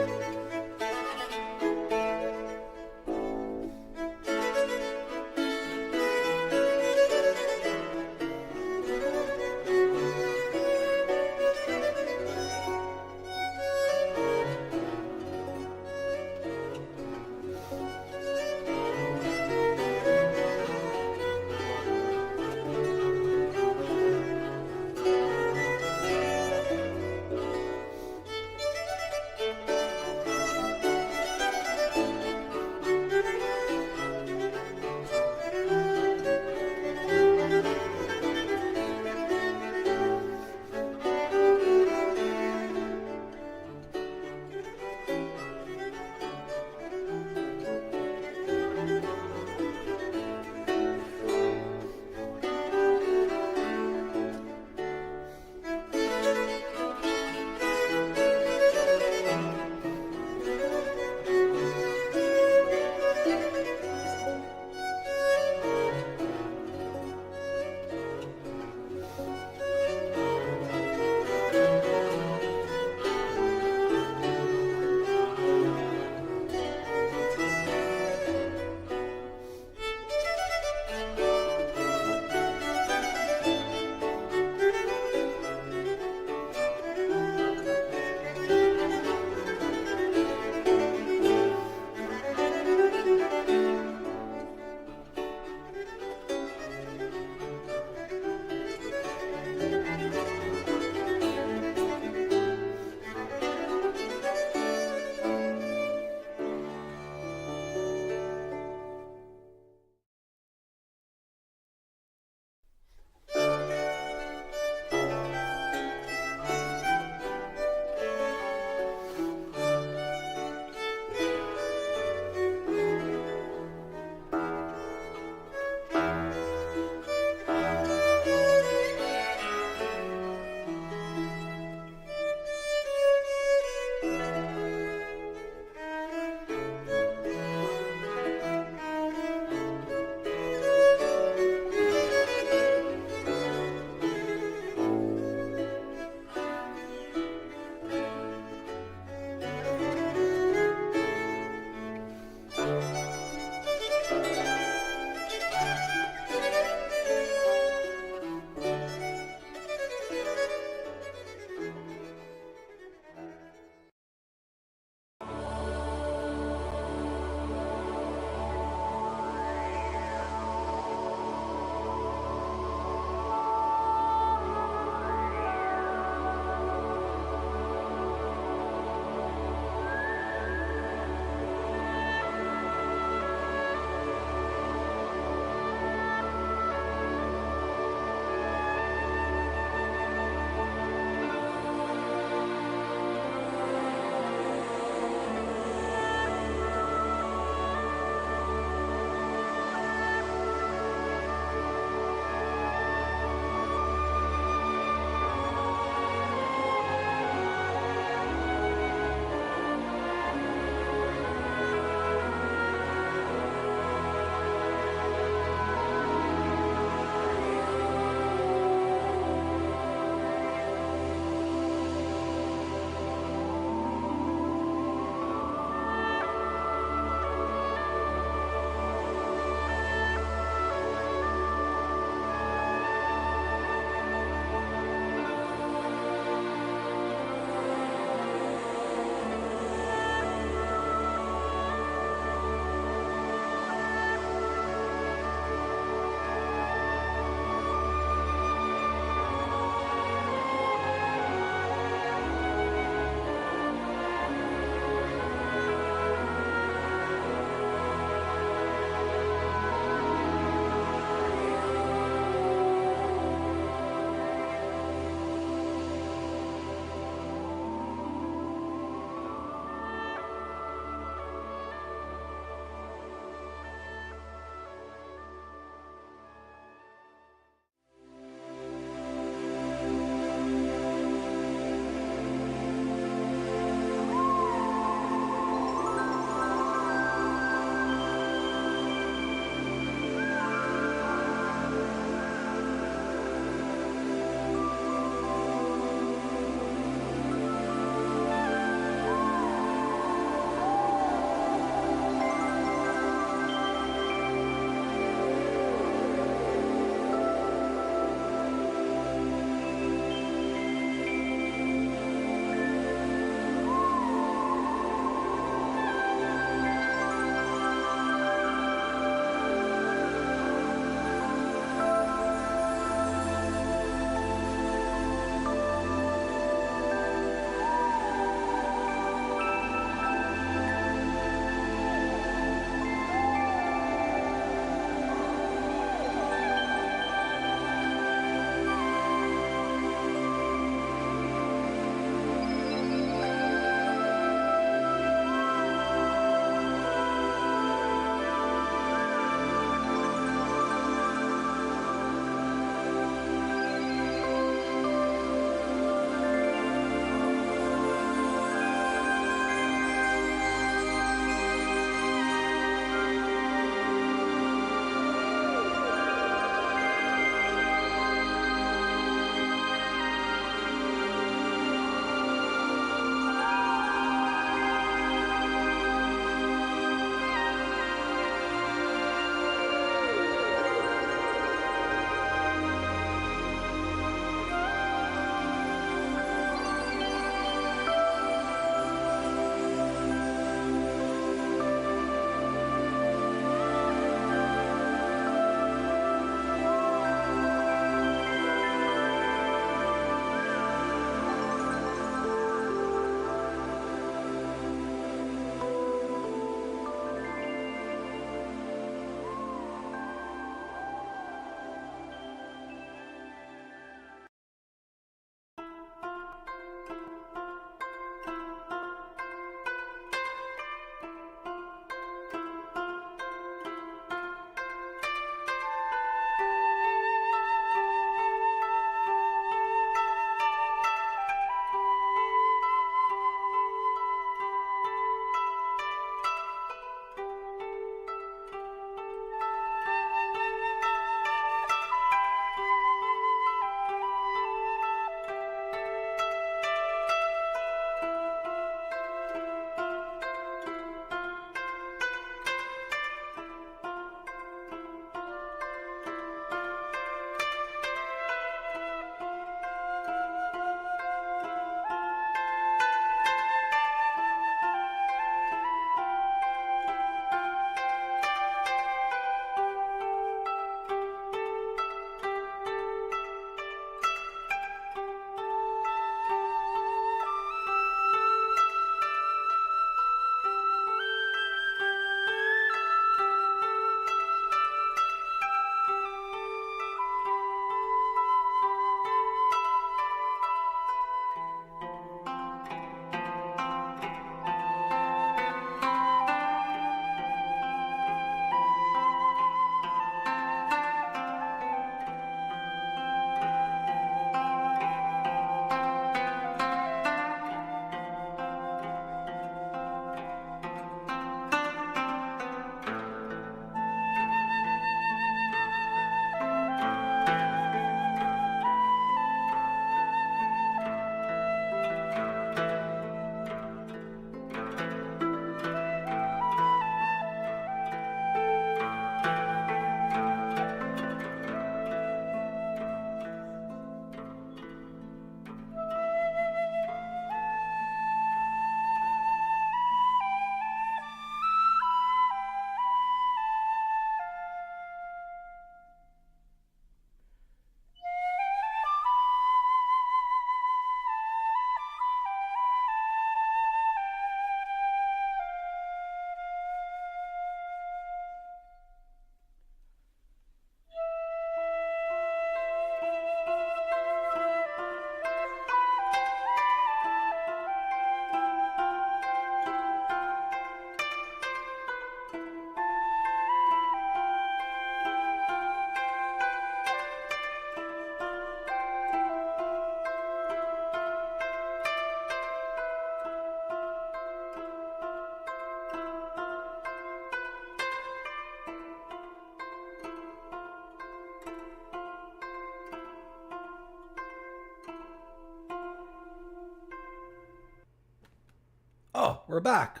Speaker 3: we're back.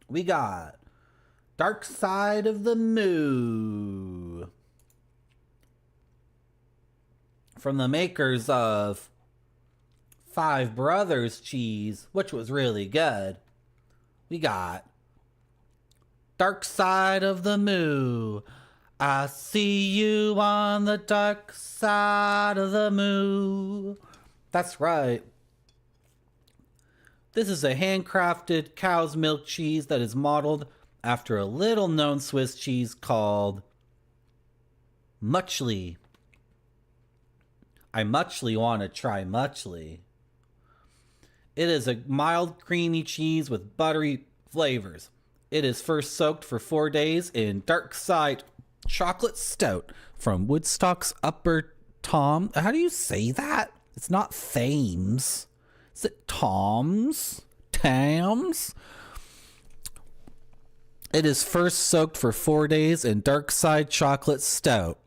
Speaker 3: We got Dark Side of the Moo from the makers of Five Brothers cheese, which was really good. We got Dark Side of the Moo. I see you on the dark side of the moo. That's right. This is a handcrafted cow's milk cheese that is modeled after a little known Swiss cheese called Muchly. I muchly want to try Muchly. It is a mild creamy cheese with buttery flavors. It is first soaked for 4 days in dark side chocolate stout from Woodstock's Upper Tom. How do you say that? It's not Thames. Is it Tom's? Tams? It is first soaked for 4 days in dark side chocolate stout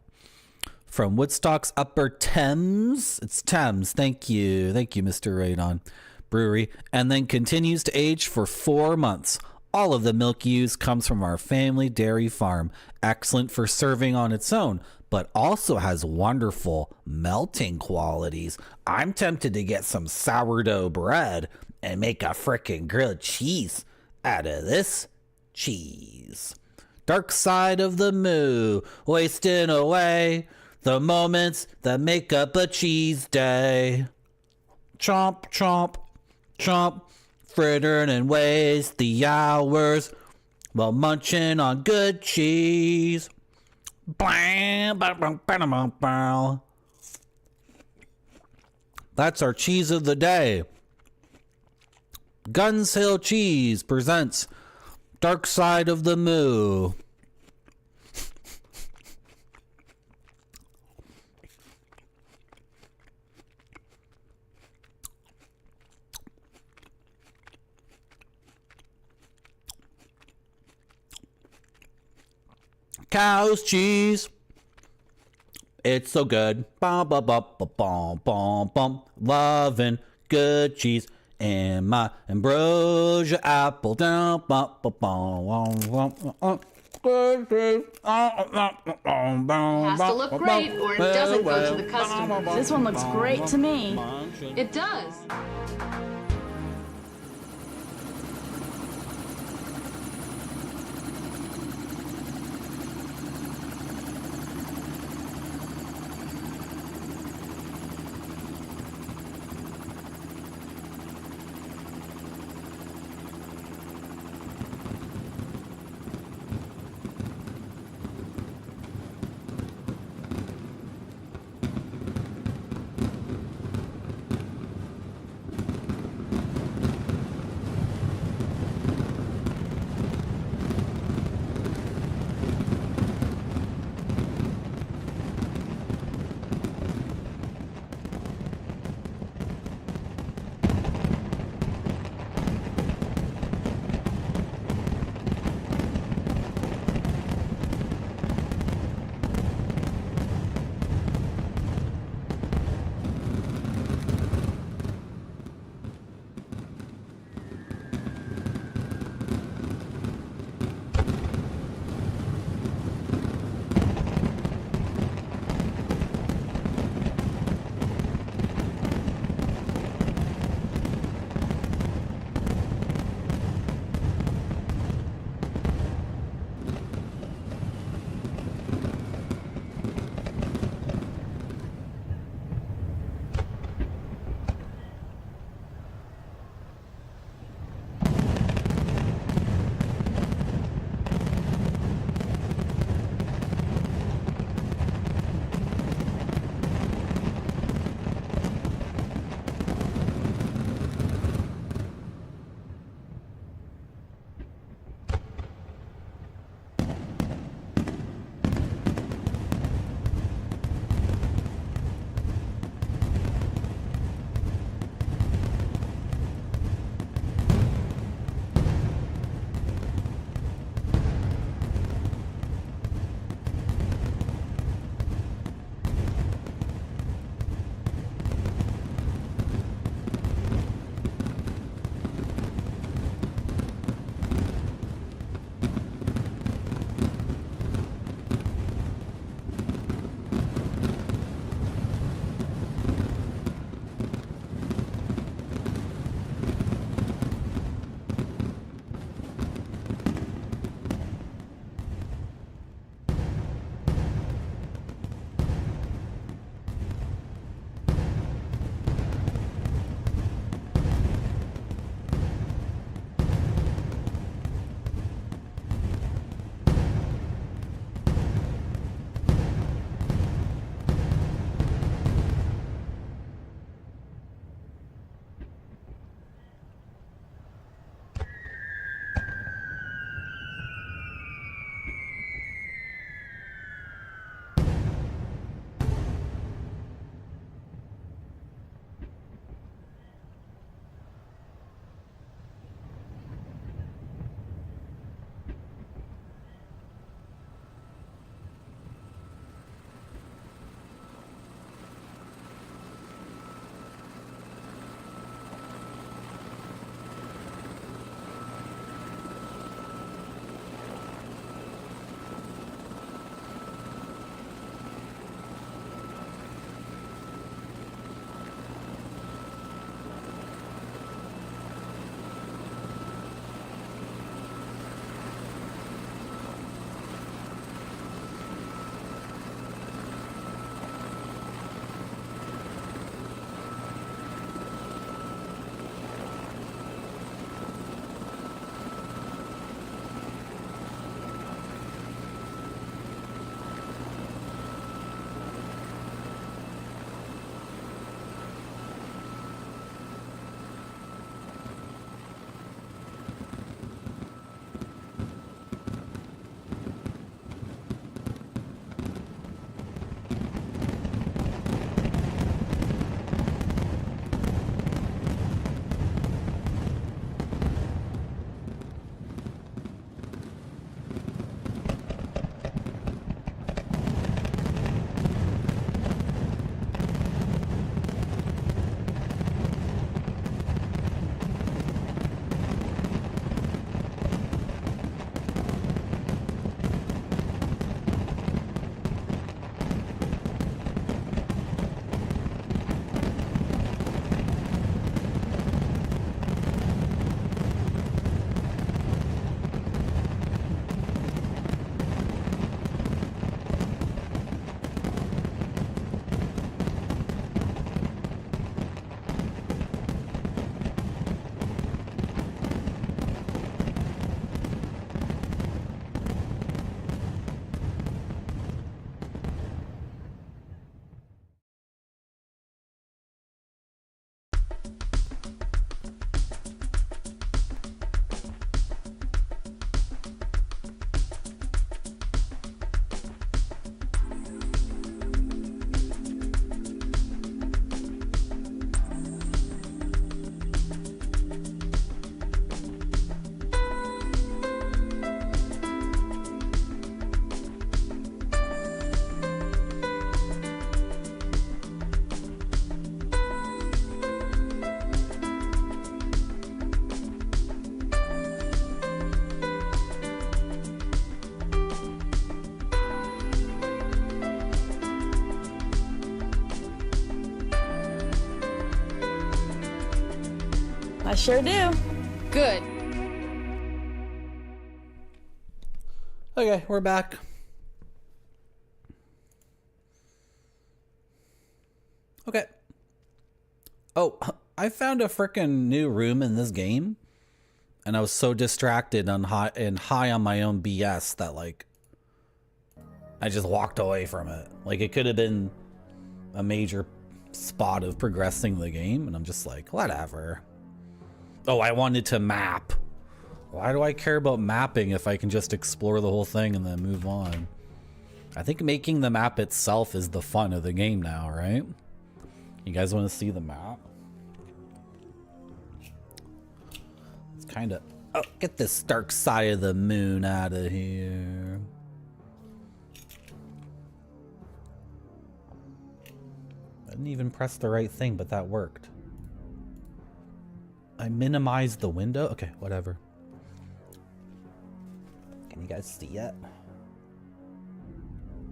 Speaker 3: from Woodstock's Upper Thames. It's Thames. Thank you. Thank you, Mr. Radon Brewery. And then continues to age for 4 months. All of the milk used comes from our family dairy farm. Excellent for serving on its own, but also has wonderful melting qualities. I'm tempted to get some sourdough bread and make a frickin' grilled cheese out of this cheese. Dark Side of the Moo, wasting away the moments that make up a cheese day. Chomp, chomp, chomp. Frittering and waste the hours while munching on good cheese. That's our cheese of the day. Guns Hill Cheese presents Dark Side of the Moo. Cow's cheese. It's so good. Bum, bum, bum, bum, bum, bum, bum. Loving good cheese in my ambrosia apple. Down, bum, bum, bum, bum, bum.
Speaker 2: It has to look great or it doesn't go to the customer.
Speaker 1: This one looks great to me.
Speaker 2: It does.
Speaker 1: I sure do.
Speaker 2: Good.
Speaker 3: Okay, we're back. Okay. Oh, I found a frickin' new room in this game, and I was so distracted and high on my own BS that, like, I just walked away from it. Like, it could have been a major spot of progressing the game, and I'm just like, whatever. Oh, I wanted to map. Why do I care about mapping if I can just explore the whole thing and then move on? I think making the map itself is the fun of the game now, right? You guys want to see the map? It's kind of... Oh, get this dark side of the moon out of here. I didn't even press the right thing, but that worked. I minimized the window? Okay, whatever. Can you guys see it?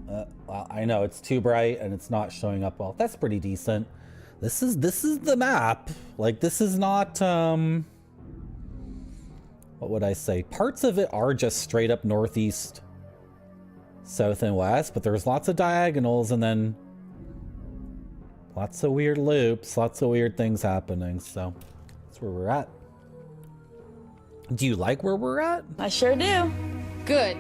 Speaker 3: Well, I know it's too bright and it's not showing up well. That's pretty decent. This is the map. Like, this is not, what would I say? Parts of it are just straight up northeast, south, and west, but there's lots of diagonals and then lots of weird loops, lots of weird things happening. So that's where we're at. Do you like where we're at?
Speaker 1: I sure do.
Speaker 2: Good.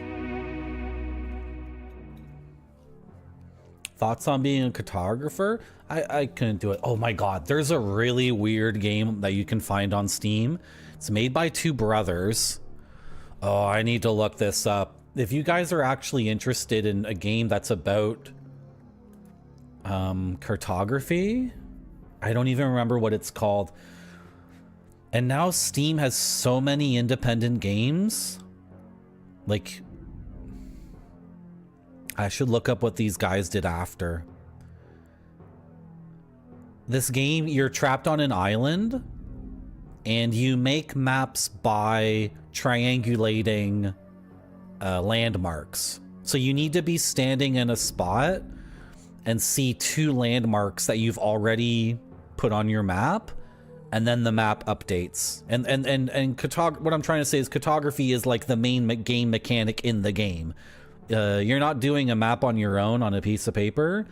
Speaker 3: Thoughts on being a cartographer? I couldn't do it. Oh my god, there's a really weird game that you can find on Steam. It's made by two brothers. Oh, I need to look this up. If you guys are actually interested in a game that's about cartography, I don't even remember what it's called. And now Steam has so many independent games. Like, I should look up what these guys did after. This game, you're trapped on an island and you make maps by triangulating landmarks. So you need to be standing in a spot and see two landmarks that you've already put on your map, and then the map updates. And what I'm trying to say is cartography is like the main game mechanic in the game. You're not doing a map on your own on a piece of paper,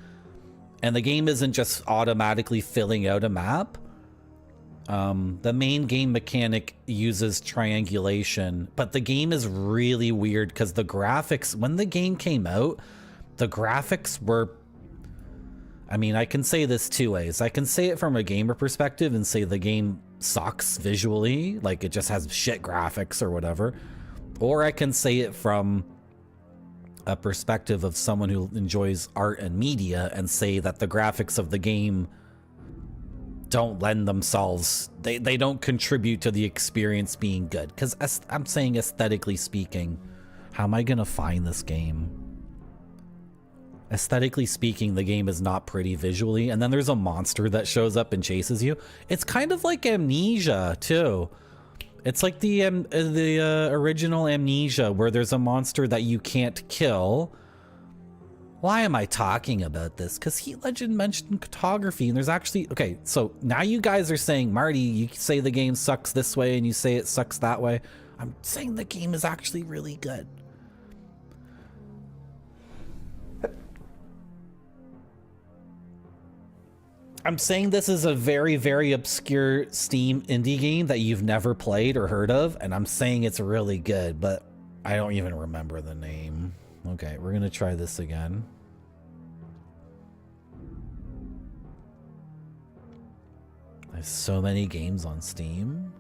Speaker 3: and the game isn't just automatically filling out a map. The main game mechanic uses triangulation, but the game is really weird because the graphics, when the game came out, the graphics were, I mean, I can say this two ways. I can say it from a gamer perspective and say the game sucks visually, like it just has shit graphics or whatever. Or I can say it from a perspective of someone who enjoys art and media and say that the graphics of the game don't lend themselves, they don't contribute to the experience being good. Because I'm saying aesthetically speaking, how am I gonna find this game? Aesthetically speaking, the game is not pretty visually, and then there's a monster that shows up and chases you. It's kind of like Amnesia too. It's like the original Amnesia, where there's a monster that you can't kill. Why am I talking about this? Because Heat Legend mentioned cartography, and there's actually... Okay, so now you guys are saying, Marty, you say the game sucks this way, and you say it sucks that way. I'm saying the game is actually really good. I'm saying this is a very, very obscure Steam indie game that you've never played or heard of, and I'm saying it's really good, but I don't even remember the name. Okay, we're gonna try this again. There's so many games on Steam.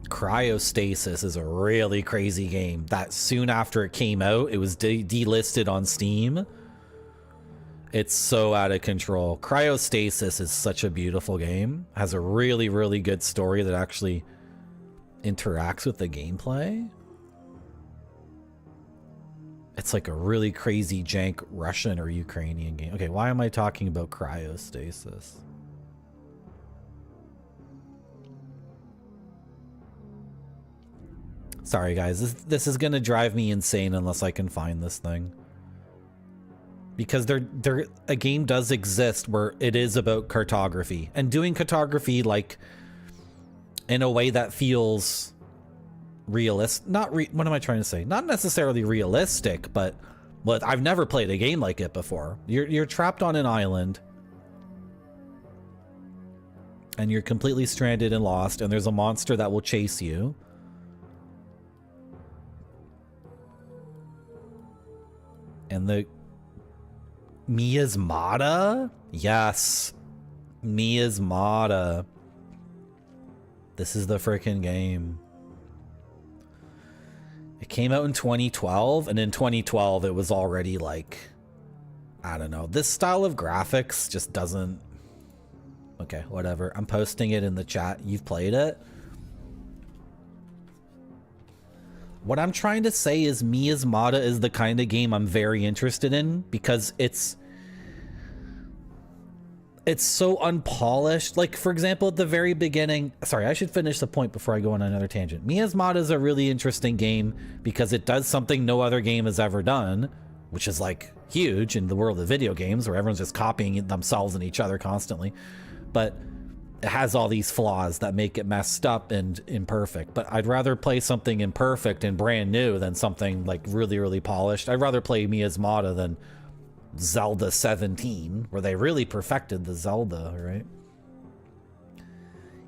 Speaker 3: Cryostasis is a really crazy game that soon after it came out, it was delisted on Steam. It's so out of control. Cryostasis is such a beautiful game. Has a really, really good story that actually interacts with the gameplay. It's like a really crazy jank Russian or Ukrainian game. Okay, why am I talking about cryostasis? Sorry guys, this is gonna drive me insane unless I can find this thing. because a game does exist where it is about cartography and doing cartography like in a way that feels realist. What am I trying to say? Not necessarily realistic, but I've never played a game like it before. You're trapped on an island and you're completely stranded and lost, and there's a monster that will chase you. And the Miasmata? Yes. Miasmata. This is the frickin' game. It came out in 2012, and in 2012 it was already like, I don't know. This style of graphics just doesn't... Okay, whatever. I'm posting it in the chat. You've played it? What I'm trying to say is Miasmata is the kind of game I'm very interested in because it's so unpolished. Like, for example, at the very beginning... Sorry, I should finish the point before I go on another tangent. Miasmata is a really interesting game because it does something no other game has ever done, which is, like, huge in the world of video games where everyone's just copying themselves and each other constantly. But it has all these flaws that make it messed up and imperfect. But I'd rather play something imperfect and brand new than something, like, really, really polished. I'd rather play Miasmata than Zelda 17, where they really perfected the Zelda, right?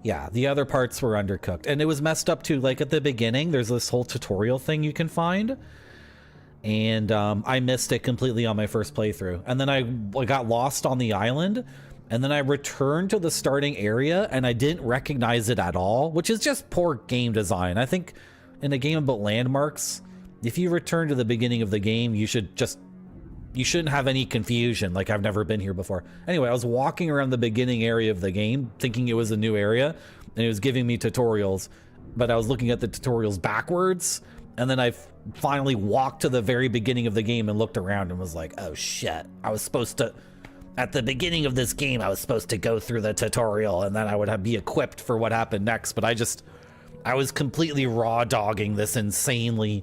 Speaker 3: Yeah, the other parts were undercooked. And it was messed up too. Like at the beginning, there's this whole tutorial thing you can find. And I missed it completely on my first playthrough. And then I got lost on the island. And then I returned to the starting area and I didn't recognize it at all, which is just poor game design. I think in a game about landmarks, if you return to the beginning of the game, you shouldn't have any confusion, like I've never been here before. Anyway, I was walking around the beginning area of the game thinking it was a new area and it was giving me tutorials, but I was looking at the tutorials backwards. And then I finally walked to the very beginning of the game and looked around and was like, oh shit, at the beginning of this game, I was supposed to go through the tutorial and then I would be equipped for what happened next. But I was completely raw dogging this insanely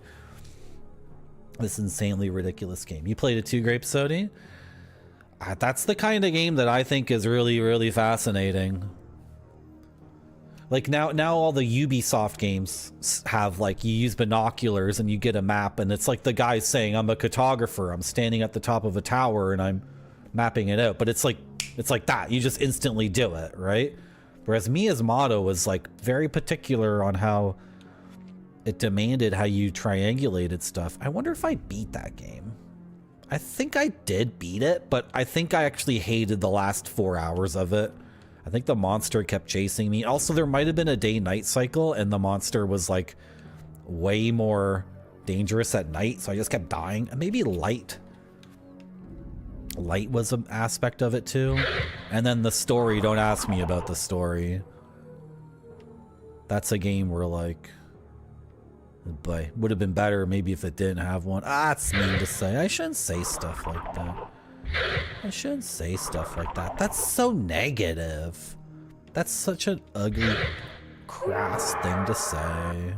Speaker 3: ridiculous game. You played it too, Grape Sody? That's the kind of game that I think is really, really fascinating. Like now all the Ubisoft games have, like, you use binoculars and you get a map and it's like the guy saying, I'm a cartographer, I'm standing at the top of a tower and I'm mapping it out. But it's like that, you just instantly do it, right? Whereas Miasmata was like very particular on how it demanded how you triangulated stuff. I wonder if I beat that game. I think I did beat it, but I think I actually hated the last 4 hours of it. I think the monster kept chasing me. Also, there might have been a day-night cycle and the monster was like way more dangerous at night, so I just kept dying. And maybe light was an aspect of it too. And then the story, don't ask me about the story. That's a game where, like, boy, would have been better maybe if it didn't have one. That's mean to say. I shouldn't say stuff like that. That's so negative. That's such an ugly, crass thing to say.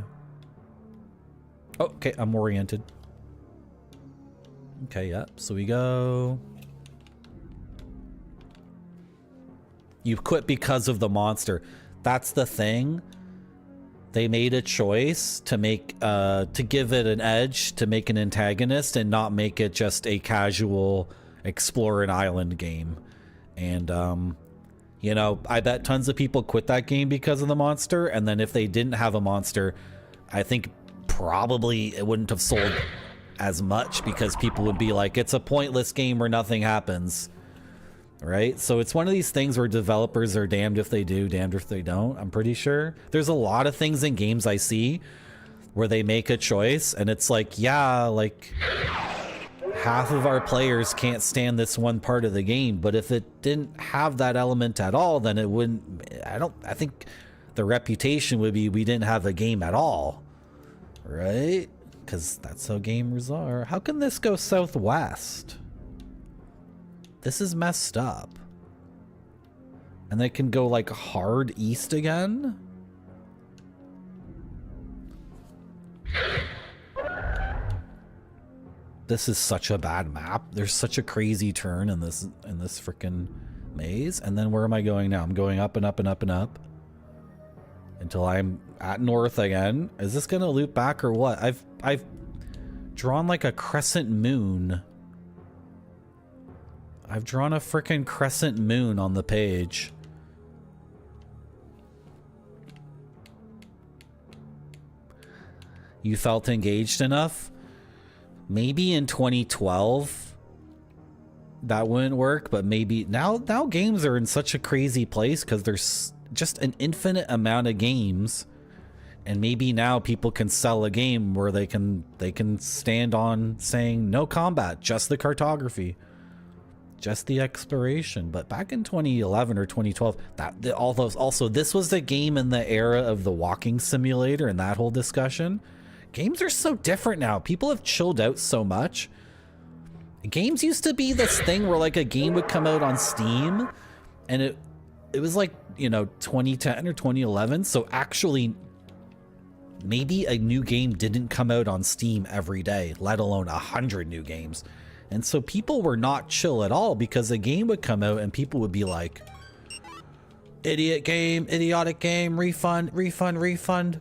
Speaker 3: Oh, okay, I'm oriented. Okay, yep, so we go. You quit because of the monster. That's the thing. They made a choice to make to give it an edge, to make an antagonist and not make it just a casual explore an island game. And you know, I bet tons of people quit that game because of the monster, and then if they didn't have a monster, I think probably it wouldn't have sold as much because people would be like, it's a pointless game where nothing happens. Right? So it's one of these things where developers are damned if they do, damned if they don't. I'm pretty sure there's a lot of things in games I see where they make a choice and it's like, yeah, like half of our players can't stand this one part of the game, but if it didn't have that element at all, then it wouldn't. I think the reputation would be we didn't have a game at all, right? Because that's how gamers are. How can this go southwest? This is messed up. And they can go like hard east again? this is such a bad map. There's such a crazy turn in this freaking maze. And then where am I going now? I'm going up and up and up and up until I'm at north again. Is this gonna loop back or what? I've drawn like a crescent moon. I've drawn a freaking crescent moon on the page. You felt engaged enough? Maybe in 2012 that wouldn't work, but maybe now games are in such a crazy place because there's just an infinite amount of games, and maybe now people can sell a game where they can stand on saying no combat, just the cartography, just the exploration. But back in 2011 or 2012, also this was the game in the era of the walking simulator and that whole discussion. Games are so different now. People have chilled out so much. Games used to be this thing where like a game would come out on Steam and it was like, you know, 2010 or 2011. So actually maybe a new game didn't come out on Steam every day, let alone 100 new games. And so people were not chill at all because a game would come out and people would be like, idiot game, idiotic game, refund, refund, refund.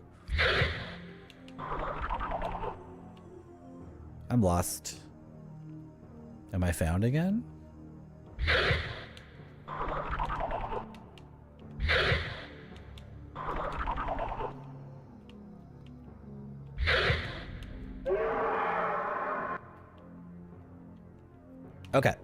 Speaker 3: I'm lost. Am I found again? Okay.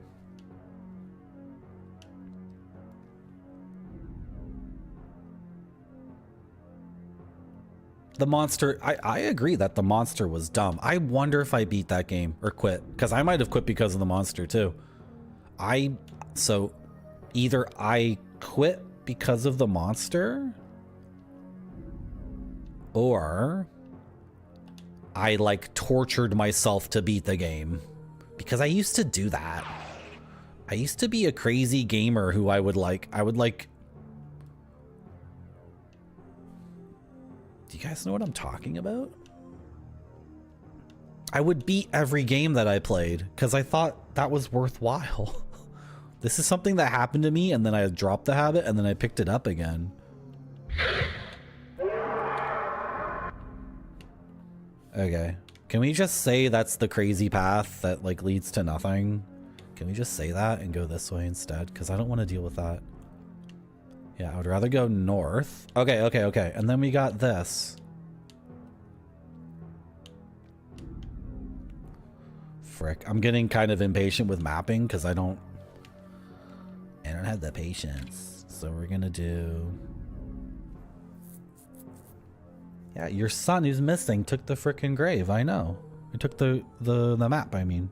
Speaker 3: The monster, I agree that the monster was dumb. I wonder if I beat that game or quit, because I might have quit because of the monster too. So either I quit because of the monster or I like tortured myself to beat the game, because I used to do that. I used to be a crazy gamer who I would like do you guys know what I'm talking about? I would beat every game that I played because I thought that was worthwhile. This is something that happened to me and then I dropped the habit and then I picked it up again. Okay. Can we just say that's the crazy path that like leads to nothing? Can we just say that and go this way instead? Because I don't want to deal with that. Yeah, I would rather go north. Okay, okay, okay. And then we got this. Frick. I'm getting kind of impatient with mapping because I don't have the patience. So we're gonna do... Yeah, your son who's missing took the frickin' grave. I know. He took the map, I mean.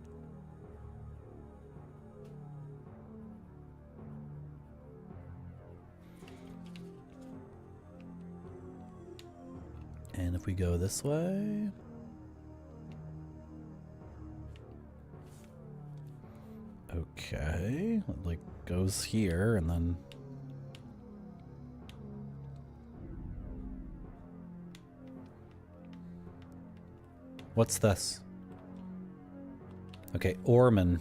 Speaker 3: And if we go this way... Okay, it like goes here and then... What's this? Okay, Orman.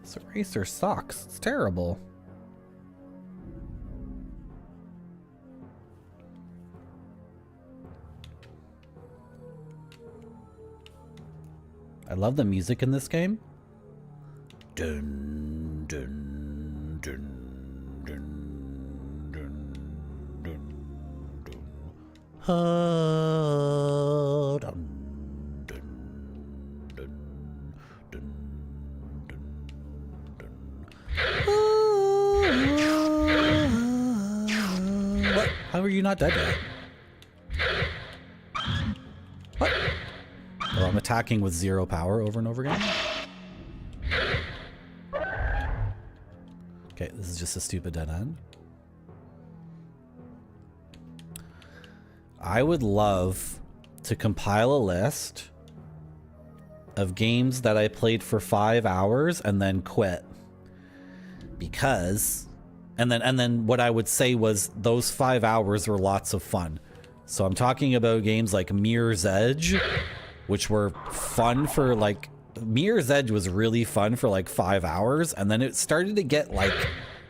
Speaker 3: This eraser sucks. It's terrible. I love the music in this game. Dun, dun, dun, dun, dun, dun, dun. Oh, dun, dun, dun, dun, dun, dun. What? How are you not dead yet? What? Oh, I'm attacking with 0 power over and over again. Okay, this is just a stupid dead end. I would love to compile a list of games that I played for 5 hours and then quit. Because and then what I would say was those 5 hours were lots of fun. So I'm talking about games like Mirror's Edge, which were fun for like Mirror's Edge was really fun for like 5 hours, and then it started to get like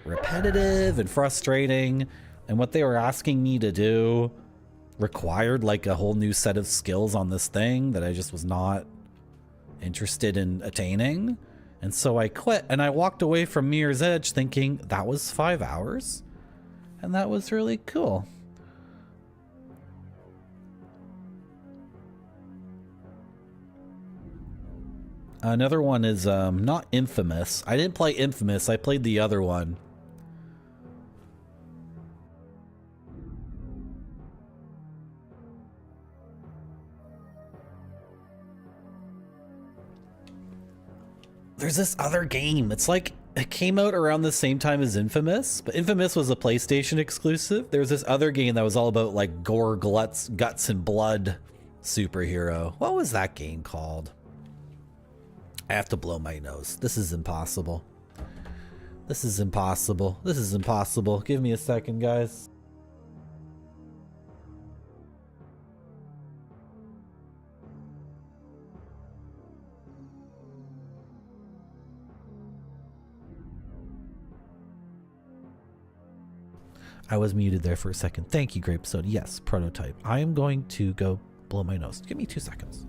Speaker 3: repetitive and frustrating, and what they were asking me to do required like a whole new set of skills on this thing that I just was not interested in attaining. And so I quit, and I walked away from Mirror's Edge thinking that was 5 hours, and that was really cool. Another one is not Infamous. I didn't play Infamous, I played the other one. There's this other game. It's like it came out around the same time as Infamous, but Infamous was a PlayStation exclusive. There was this other game that was all about like gore, guts and blood superhero. What was that game called? I have to blow my nose. This is impossible. This is impossible. This is impossible. Give me a second, guys. I was muted there for a second. Thank you, Grape Soda. Yes, Prototype. I am going to go blow my nose. Give me 2 seconds.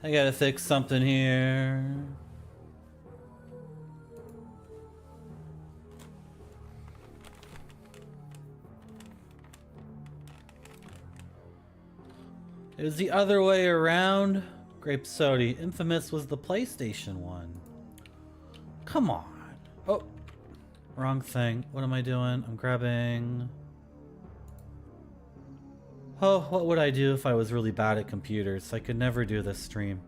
Speaker 3: I gotta fix something here. It was the other way around. Grape Soda. Infamous was the PlayStation one. Come on. Oh, wrong thing. What am I doing? I'm grabbing... Oh, what would I do if I was really bad at computers? I could never do this stream.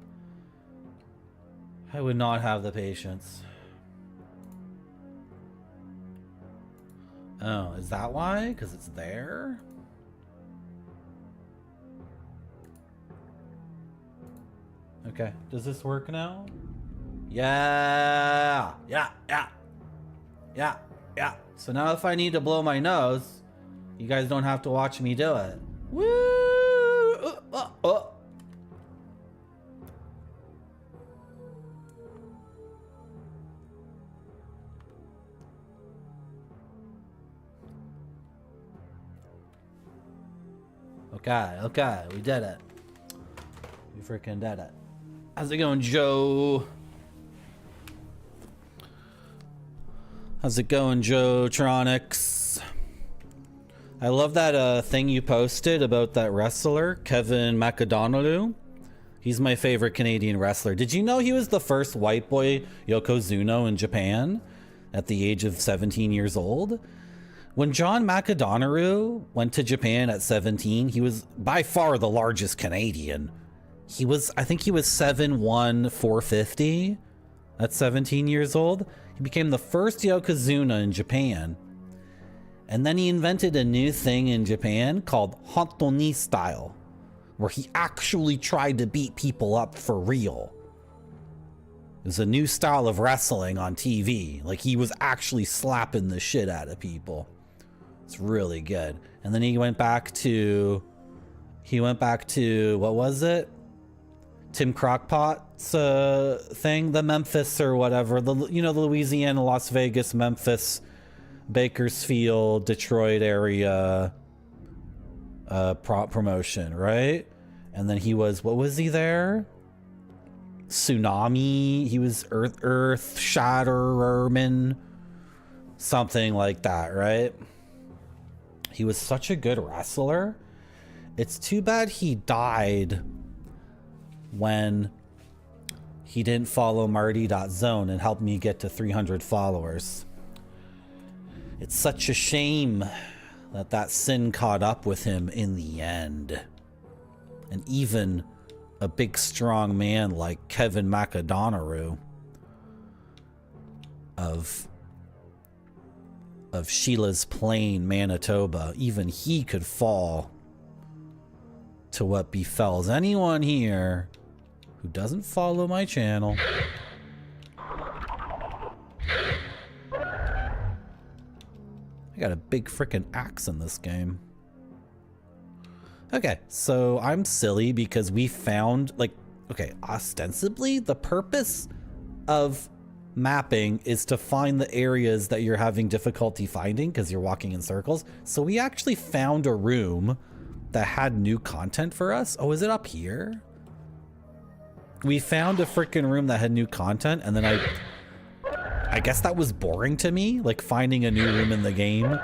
Speaker 3: I would not have the patience. Oh, is that why? Because it's there? Okay, does this work now? Yeah! Yeah, yeah! Yeah, yeah. So now if I need to blow my nose, you guys don't have to watch me do it. Woo! Okay, we did it. We freaking did it. How's it going, Joe? How's it going, Joe Tronics? I love that thing you posted about that wrestler, Kevin McAdonald. He's my favorite Canadian wrestler. Did you know he was the first white boy Yokozuna in Japan at the age of 17 years old? When John McAdonald went to Japan at 17, he was by far the largest Canadian. I think he was 7'1", 450 at 17 years old. He became the first Yokozuna in Japan. And then he invented a new thing in Japan called Hantoni style. where he actually tried to beat people up for real. It was a new style of wrestling on TV. Like, he was actually slapping the shit out of people. It's really good. And then he went back to, what was it? Tim Crockpott's thing, the Memphis or whatever, the Louisiana, Las Vegas, Memphis, Bakersfield, Detroit area promotion, right? And then he was, what was he there? Tsunami. He was Earth Shatterman, something like that, right? He was such a good wrestler. It's too bad he died when he didn't follow Marty.zone and help me get to 300 followers. It's such a shame that that sin caught up with him in the end. And even a big strong man like Kevin McAdonough of Sheila's Plain, Manitoba, even he could fall to what befalls anyone here who doesn't follow my channel. I got a big frickin' axe in this game. Okay, so I'm silly because we found, like, okay, ostensibly the purpose of mapping is to find the areas that you're having difficulty finding because you're walking in circles. So we actually found a room that had new content for us. Oh, is it up here? We found a freaking room that had new content, and then I guess that was boring to me, like finding a new room in the game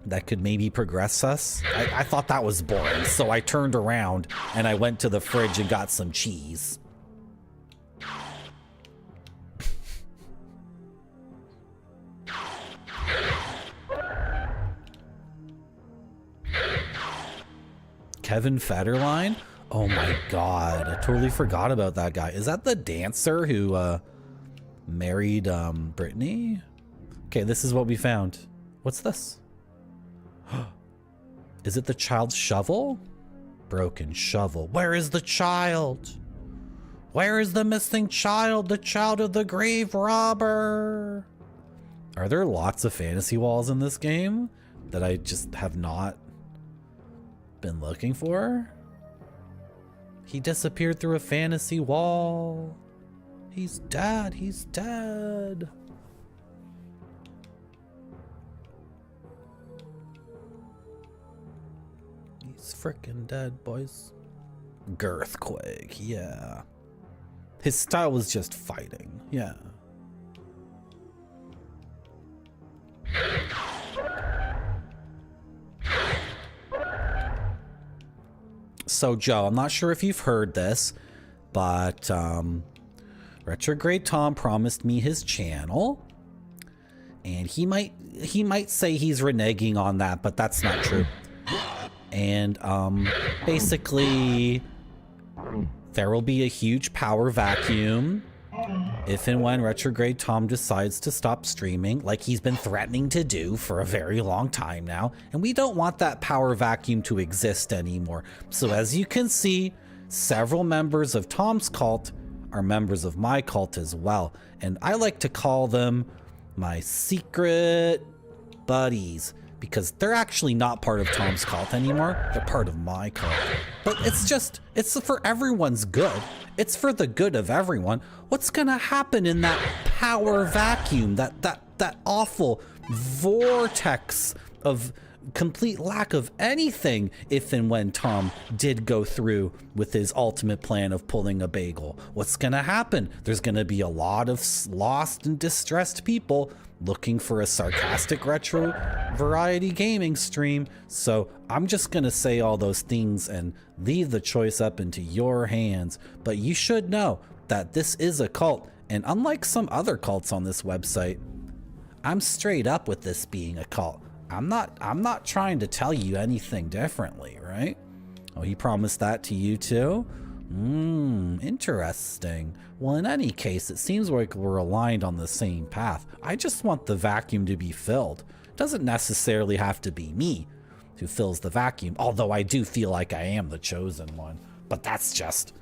Speaker 3: that could maybe progress us. I thought that was boring, so I turned around and I went to the fridge and got some cheese. Kevin Federline? Oh my god, I totally forgot about that guy. Is that the dancer who married Brittany? Okay, this is what we found. What's this? Is it the child's shovel? Broken shovel. Where is the child? Where is the missing child? The child of the grave robber. Are there lots of fantasy walls in this game that I just have not been looking for? He disappeared through a fantasy wall. He's dead. He's dead. He's freaking dead, boys. Girthquake, yeah. His style was just fighting, yeah. So, Joe, I'm not sure if you've heard this, but Retrograde Tom promised me his channel, and he might say he's reneging on that, but that's not true. And basically, there will be a huge power vacuum if and when Retrograde Tom decides to stop streaming, like he's been threatening to do for a very long time now. And we don't want that power vacuum to exist anymore. So as you can see, several members of Tom's cult are members of my cult as well. And I like to call them my secret buddies, because they're actually not part of Tom's cult anymore. They're part of my cult. But it's for everyone's good. It's for the good of everyone. What's gonna happen in that power vacuum, that awful vortex of complete lack of anything if and when Tom did go through with his ultimate plan of pulling a bagel? What's gonna happen? There's gonna be a lot of lost and distressed people looking for a sarcastic retro variety gaming stream. So I'm just gonna say all those things and leave the choice up into your hands. But you should know that this is a cult, and unlike some other cults on this website, I'm straight up with this being a cult. I'm not trying to tell you anything differently, right? Oh, he promised that to you too? Interesting. Well, in any case, it seems like we're aligned on the same path. I just want the vacuum to be filled. It doesn't necessarily have to be me. who fills the vacuum. Although I do feel like I am the chosen one. But that's just,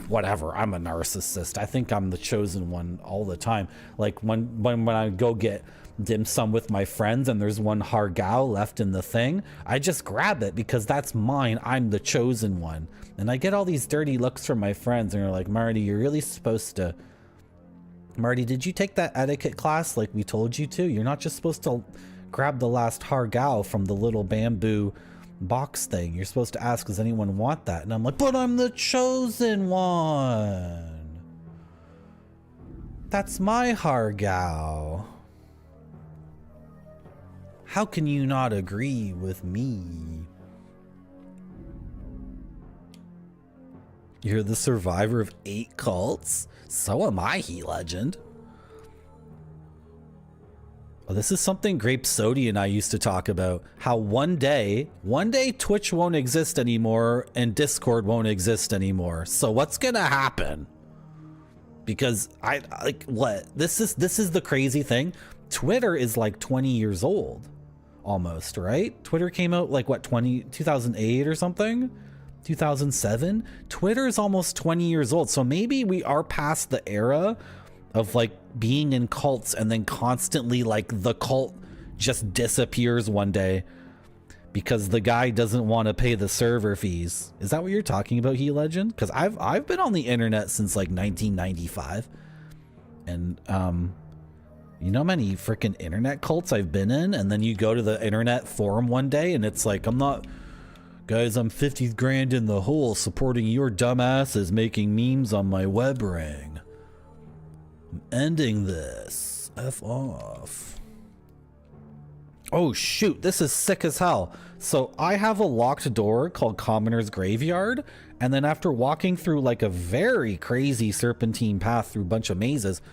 Speaker 3: whatever. I'm a narcissist. I think I'm the chosen one all the time. Like when I go get dim sum with my friends and there's one hargao left in the thing, I just grab it because that's mine. I'm the chosen one. And I get all these dirty looks from my friends and they're like, Marty, you're really supposed to... Marty, did you take that etiquette class like we told you to? You're not just supposed to grab the last hargao from the little bamboo box thing. You're supposed to ask, does anyone want that? And I'm like, but I'm the chosen one. That's my hargao. How can you not agree with me? You're the survivor of 8 cults? So am I, He Legend. Oh, this is something Grape Sody and I used to talk about. How one day Twitch won't exist anymore and Discord won't exist anymore. So what's gonna happen? Because I like what? This is the crazy thing. Twitter is like 20 years old. Almost, right? Twitter came out like what, 2008 or something? 2007? Twitter is almost 20 years old. So maybe we are past the era of like being in cults and then constantly like the cult just disappears one day because the guy doesn't want to pay the server fees. Is that what you're talking about, He Legend? Because I've been on the internet since like 1995. And you know how many freaking internet cults I've been in? And then you go to the internet forum one day and it's like, guys, I'm 50 grand in the hole supporting your dumbasses making memes on my web ring. I'm ending this. F off. Oh shoot, this is sick as hell. So I have a locked door called Commoner's Graveyard. And then after walking through like a very crazy serpentine path through a bunch of mazes,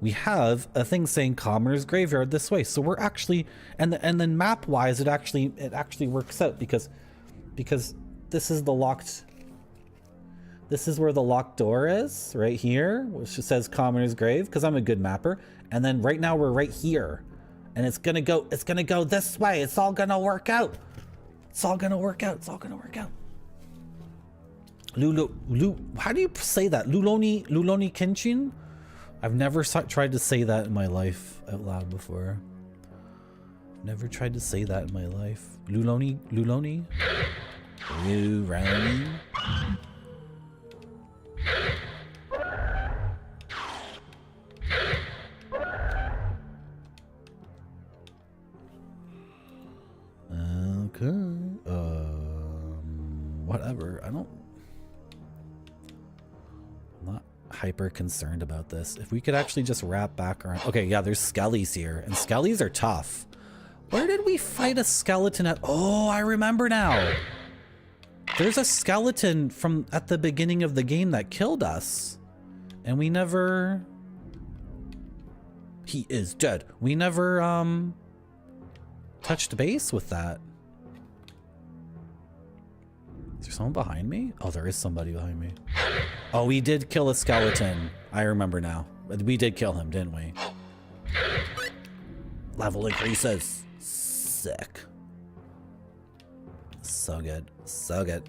Speaker 3: we have a thing saying Commoner's Graveyard this way. So we're actually, and then map wise, it actually works out because this is where the locked door is, right here, which says Commoner's Grave, because I'm a good mapper. And then right now we're right here. And it's gonna go this way. It's all gonna work out. It's all gonna work out. It's all gonna work out. How do you say that? Luloni Kenshin? I've never tried to say that in my life out loud before. Never tried to say that in my life. Luloni? Luloni? Okay. Whatever. I'm not hyper concerned about this. If we could actually just wrap back around. Okay, yeah, there's skellies here, and skellies are tough. Where did we fight a skeleton at? Oh, I remember now. There's a skeleton from at the beginning of the game that killed us. And we never... He is dead. We never, touched base with that. Is there someone behind me? Oh, there is somebody behind me. Oh, we did kill a skeleton. I remember now. We did kill him, didn't we? Level increases. Sick. So good. So good.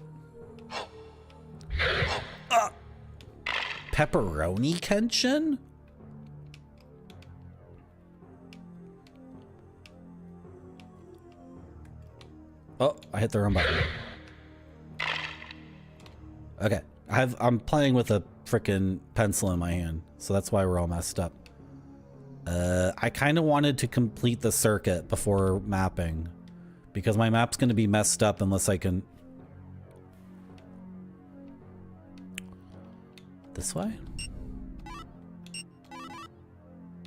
Speaker 3: Pepperoni Kenshin? Oh, I hit the wrong button. Okay. I'm playing with a frickin' pencil in my hand, so that's why we're all messed up. I kind of wanted to complete the circuit before mapping, because my map's going to be messed up unless I can... This way?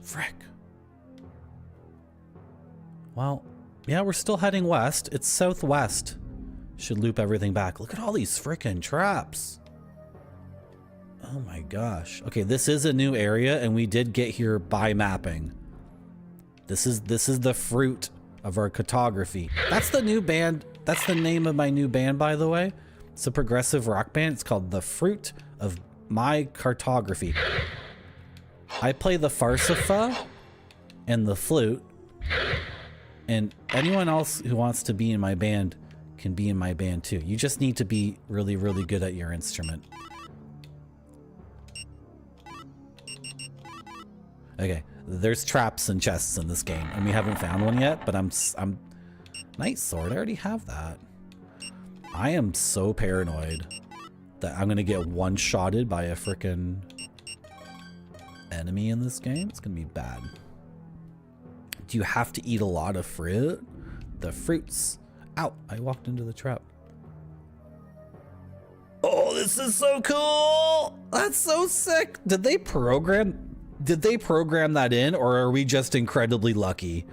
Speaker 3: Frick. Well, yeah, we're still heading west. It's southwest. Should loop everything back. Look at all these frickin' traps. Oh my gosh. Okay, this is a new area, and we did get here by mapping. This is the fruit of our cartography. That's the new band. That's the name of my new band, by the way. It's a progressive rock band. It's called The Fruit of My Cartography. I play the farsafa and the flute, and anyone else who wants to be in my band can be in my band too. You just need to be really, really good at your instrument. Okay, there's traps and chests in this game, and we haven't found one yet, but I'm Night Sword, I already have that. I am so paranoid that I'm gonna get one-shotted by a frickin' enemy in this game. It's gonna be bad. Do you have to eat a lot of fruit? The fruits. Ow, I walked into the trap. Oh, this is so cool! That's so sick! Did they program that in, or are we just incredibly lucky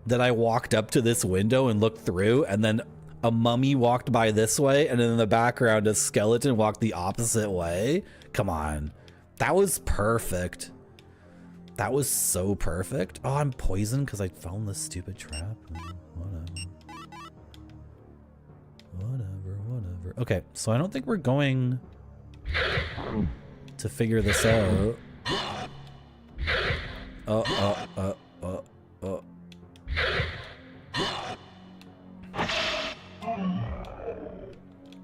Speaker 3: that I walked up to this window and looked through, and then a mummy walked by this way, and then in the background a skeleton walked the opposite way? Come on. That was perfect. That was so perfect. Oh, I'm poisoned because I fell in this stupid trap. Whatever. Okay, so I don't think we're going to figure this out.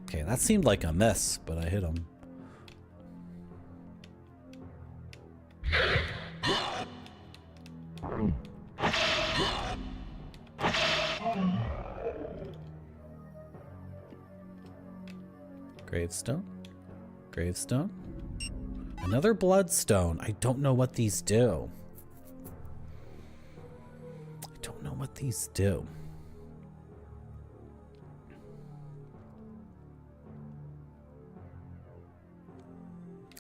Speaker 3: Okay, that seemed like a miss, but I hit him. Gravestone. Another bloodstone. I don't know what these do.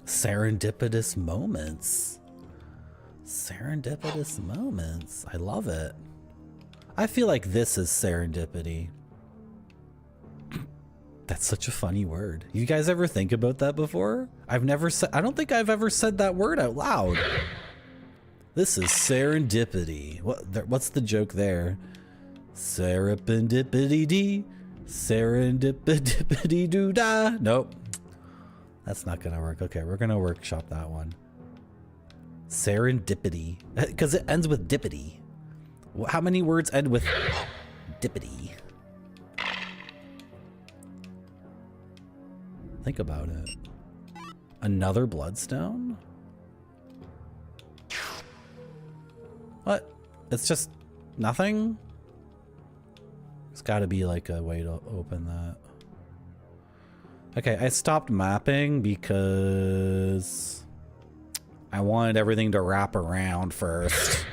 Speaker 3: Serendipitous moments. I love it. I feel like this is serendipity. That's such a funny word. You guys ever think about that before? I don't think I've ever said that word out loud. This is serendipity. What's the joke there? Serendipity-dee. Serendipity-doo-da. Nope. That's not gonna work. Okay, we're gonna workshop that one. Serendipity. Because it ends with dippity. How many words end with dippity? Think about it. Another bloodstone? What? It's just nothing? There's gotta be like a way to open that. Okay, I stopped mapping because I wanted everything to wrap around first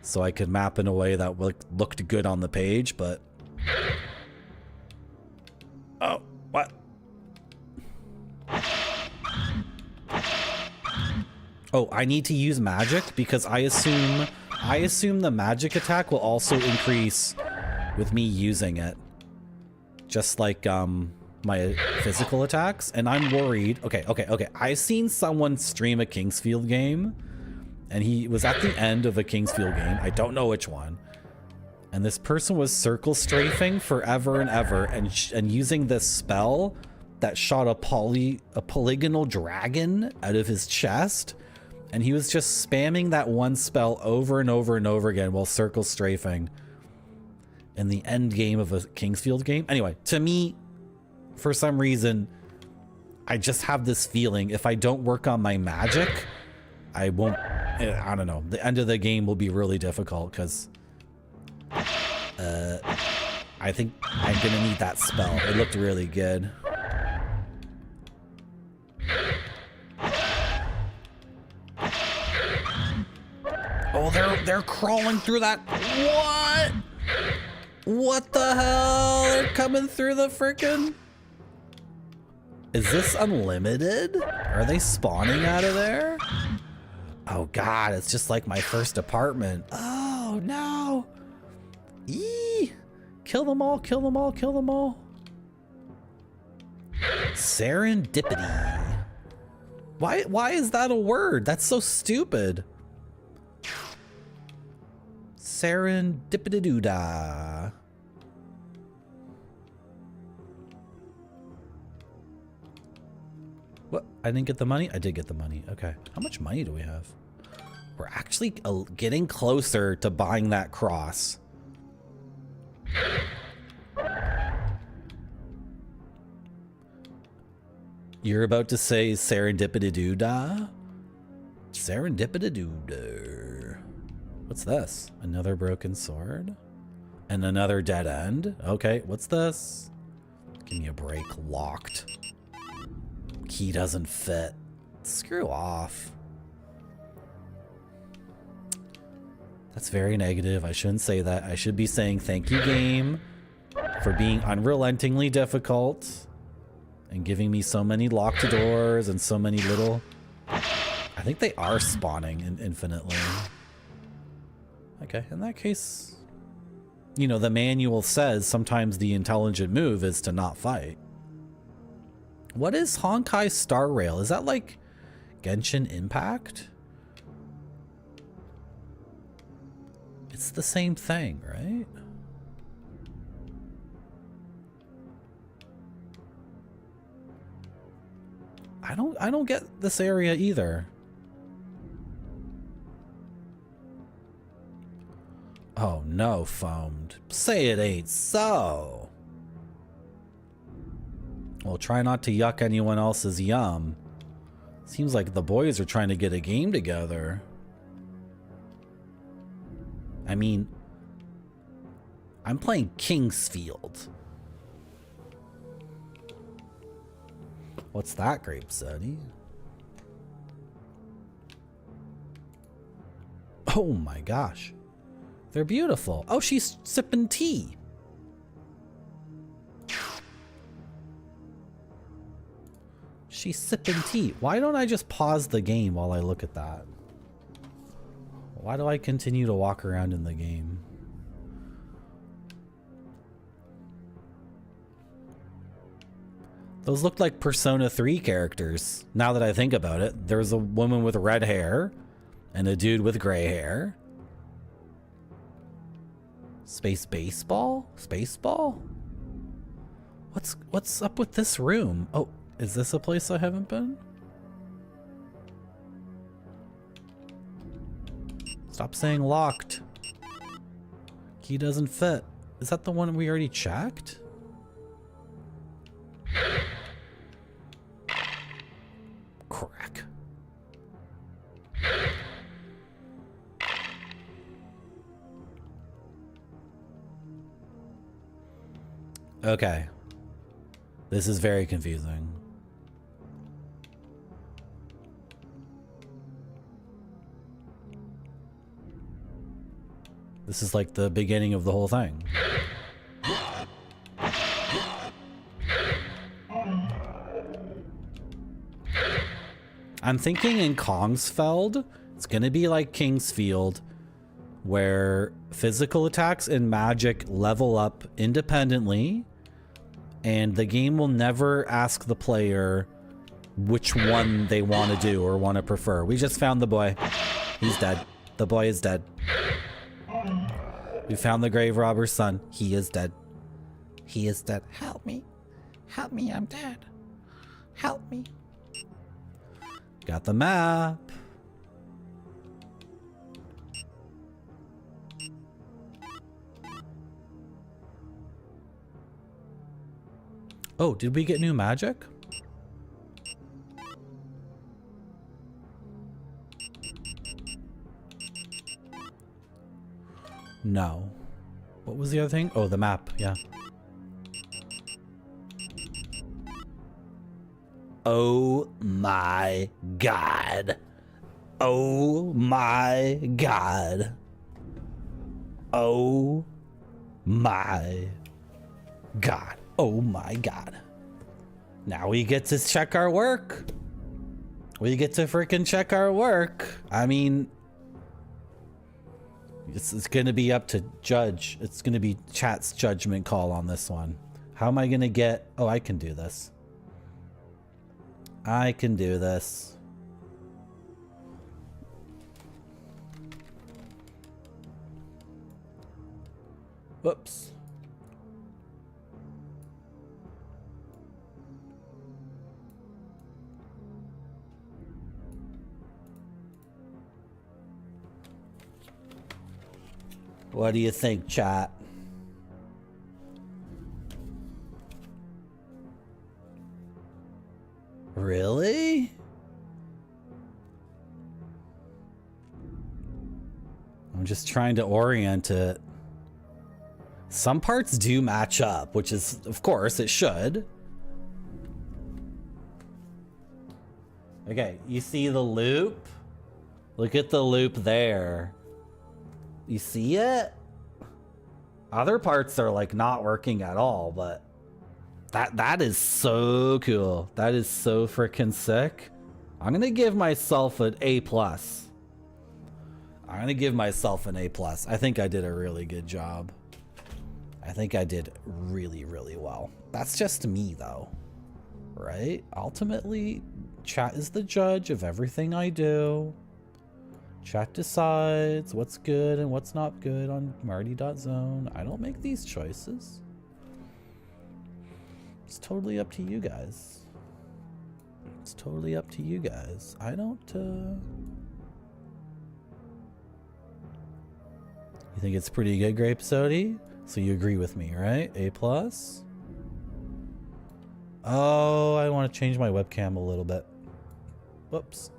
Speaker 3: so I could map in a way that looked good on the page, but... Oh, what? Oh, I need to use magic because I assume the magic attack will also increase with me using it. Just like my physical attacks, and I'm worried. Okay. I've seen someone stream a Kingsfield game, and he was at the end of a Kingsfield game. I don't know which one. And this person was circle strafing forever and ever, and using this spell that shot a polygonal dragon out of his chest, and he was just spamming that one spell over and over and over again while circle strafing in the end game of a Kingsfield game. Anyway, to me, for some reason, I just have this feeling if I don't work on my magic, I won't, I don't know, the end of the game will be really difficult because I think I'm gonna need that spell. It looked really good. Oh, they're crawling through that. What? What the hell? They're coming through the frickin'. Is this unlimited? Are they spawning out of there? Oh God, it's just like my first apartment. Oh no. Eee. Kill them all, kill them all, kill them all. Serendipity. Why is that a word? That's so stupid. Serendipity-doo-dah. What? I didn't get the money? I did get the money. Okay. How much money do we have? We're actually getting closer to buying that cross. You're about to say serendipity-doo-dah? Serendipity-doo-dah. What's this? Another broken sword? And another dead end? Okay, what's this? Give me a break. Locked. Key doesn't fit. Screw off. That's very negative. I shouldn't say that. I should be saying thank you, game, for being unrelentingly difficult and giving me so many locked doors and so many little... I think they are spawning infinitely. Okay, in that case, you know, the manual says sometimes the intelligent move is to not fight. What is Honkai Star Rail? Is that like Genshin Impact? It's the same thing, right? I don't get this area either. Oh no, foamed. Say it ain't so. Well, try not to yuck anyone else's yum. Seems like the boys are trying to get a game together. I mean, I'm playing Kingsfield. What's that, Grape Zeddy? Oh my gosh. They're beautiful. Oh, she's sipping tea. She's sipping tea. Why don't I just pause the game while I look at that? Why do I continue to walk around in the game? Those look like Persona 3 characters. Now that I think about it, there's a woman with red hair and a dude with gray hair. Space baseball? Spaceball? What's up with this room? Oh, is this a place I haven't been? Stop saying locked. Key doesn't fit. Is that the one we already checked? Crack. Okay. This is very confusing. This is like the beginning of the whole thing. I'm thinking in Kongsfeld, it's gonna be like Kingsfield, where physical attacks and magic level up independently, and the game will never ask the player which one they want to do or want to prefer. We just found the boy. He's dead. The boy is dead. We found the grave robber's son. He is dead. He is dead. Help me. Help me, I'm dead. Help me. Got the map. Oh, did we get new magic? No. What was the other thing? Oh, the map, yeah. Oh my god. Oh my god. Oh my god. Oh my god. Now we get to check our work. We get to freaking check our work. I mean, it's gonna be up to judge. It's gonna be chat's judgment call on this one. How am I gonna get... Oh, I can do this. I can do this. Whoops. What do you think, chat? Really? I'm just trying to orient it. Some parts do match up, which is, of course, it should. Okay, you see the loop? Look at the loop there. You see it? Other parts are like not working at all, but that is so cool. That is so freaking sick. I'm gonna give myself an A+. I'm gonna give myself an A+. I think I did a really good job. I think I did really, really well. That's just me though, right? Ultimately, chat is the judge of everything I do. Chat decides what's good and what's not good on Marty.zone. I don't make these choices. It's totally up to you guys. It's totally up to you guys. I don't, You think it's pretty good, Grape Sody? So you agree with me, right? A+? Oh, I want to change my webcam a little bit. Whoops.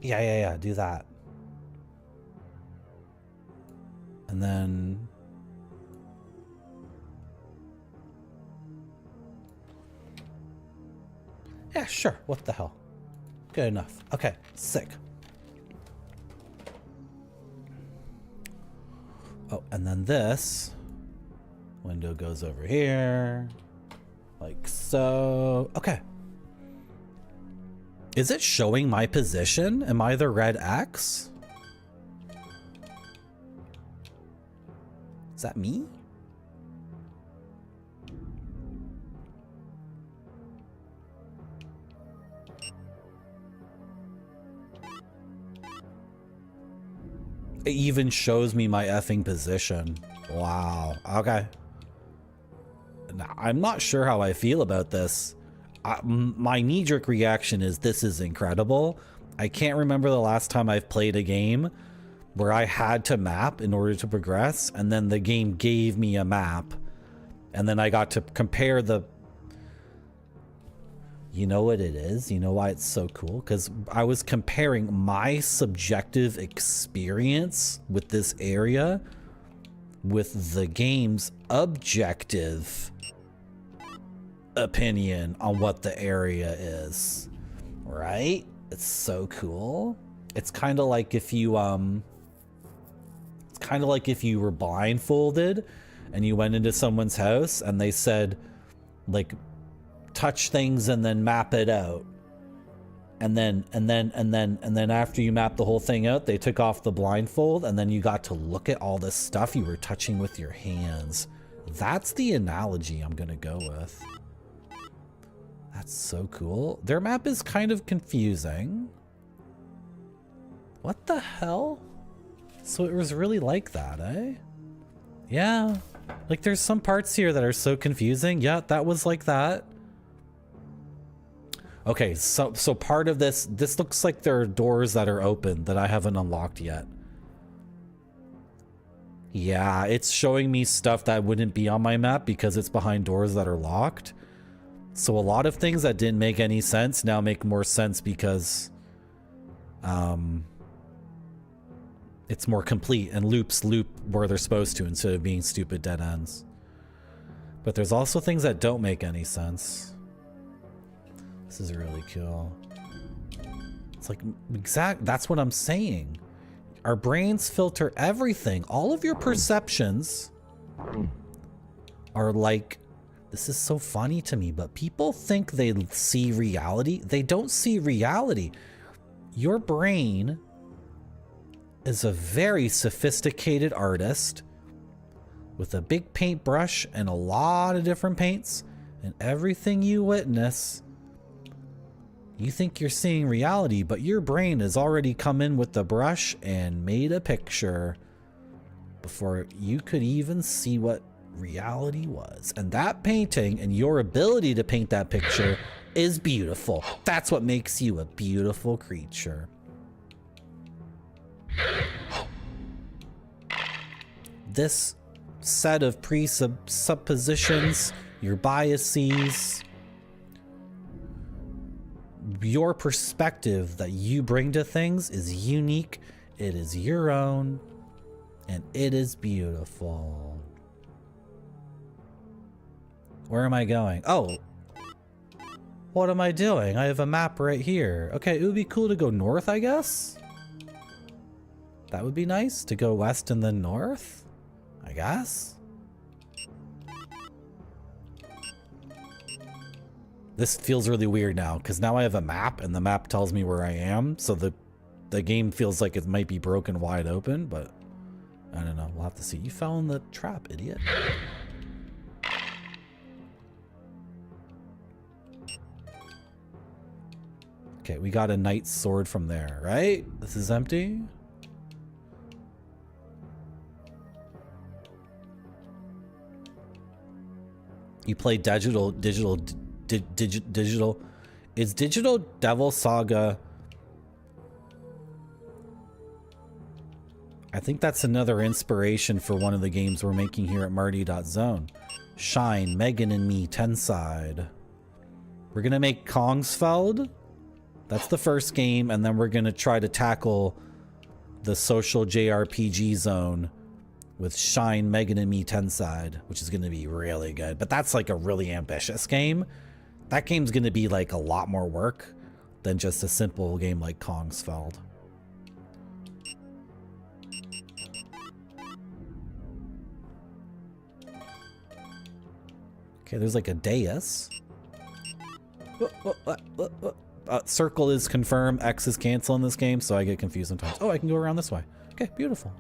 Speaker 3: Yeah, do that. And then... yeah, sure. What the hell? Good enough. Okay, sick. Oh, and then this window goes over here. Like so. Okay. Is it showing my position? Am I the red X? Is that me? It even shows me my effing position. Wow. Okay. Now, I'm not sure how I feel about this. My knee-jerk reaction is this is incredible. I can't remember the last time I've played a game where I had to map in order to progress, and then the game gave me a map, and then I got to compare the... You know what it is? You know why it's so cool? Because I was comparing my subjective experience with this area with the game's objective opinion on what the area is, right? It's so cool. It's kind of like if you were blindfolded and you went into someone's house and they said, like, touch things and then map it out, and then after you map the whole thing out, they took off the blindfold and then you got to look at all this stuff you were touching with your hands. That's the analogy I'm gonna go with. That's so cool. Their map is kind of confusing. What the hell? So it was really like that, eh? Yeah. Like there's some parts here that are so confusing. Yeah, that was like that. Okay, so part of this looks like there are doors that are open that I haven't unlocked yet. Yeah, it's showing me stuff that wouldn't be on my map because it's behind doors that are locked. So a lot of things that didn't make any sense now make more sense because it's more complete and loops loop where they're supposed to instead of being stupid dead ends. But there's also things that don't make any sense. This is really cool. It's like that's what I'm saying. Our brains filter everything. All of your perceptions are like, this is so funny to me, but people think they see reality. They don't see reality. Your brain is a very sophisticated artist with a big paintbrush and a lot of different paints, and everything you witness, you think you're seeing reality, but your brain has already come in with the brush and made a picture before you could even see what reality was. And that painting and your ability to paint that picture is beautiful. That's what makes you a beautiful creature. This set of presuppositions, your biases, your perspective that you bring to things is unique. It is your own, and it is beautiful. Where am I going? Oh, what am I doing? I have a map right here. Okay, it would be cool to go north, I guess. That would be nice to go west and then north, I guess. This feels really weird now because now I have a map and the map tells me where I am. So the game feels like it might be broken wide open, but I don't know. We'll have to see. You fell in the trap, idiot. Okay, we got a knight's sword from there, right? This is empty. You play digital. Is Digital Devil Saga? I think that's another inspiration for one of the games we're making here at Marty.zone. Shine, Megan and me, Tenside. We're gonna make Kongsfeld. That's the first game, and then we're gonna try to tackle the social JRPG zone with Shine, Megan and me, Tenside, which is gonna be really good. But that's like a really ambitious game. That game's gonna be like a lot more work than just a simple game like Kongsfeld. Okay, there's like a dais. Circle is confirm, X is cancel in this game, so I get confused sometimes. Oh, I can go around this way. Okay, beautiful.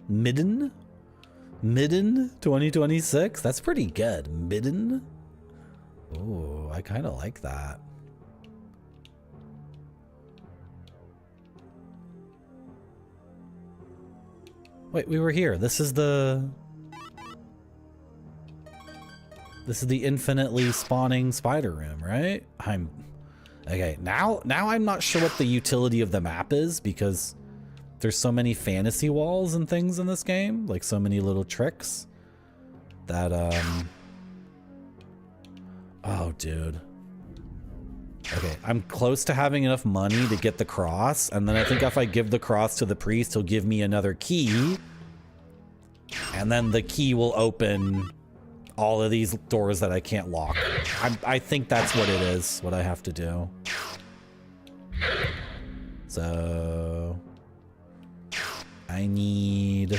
Speaker 3: Midden 2026. That's pretty good. Midden. Oh, I kind of like that. Wait, we were here. This is the infinitely spawning spider room, right? Okay. Now I'm not sure what the utility of the map is because there's so many fantasy walls and things in this game, like so many little tricks that oh dude. Okay, I'm close to having enough money to get the cross, and then I think if I give the cross to the priest, he'll give me another key, and then the key will open all of these doors that I can't lock. I think that's what it is, what I have to do. So I need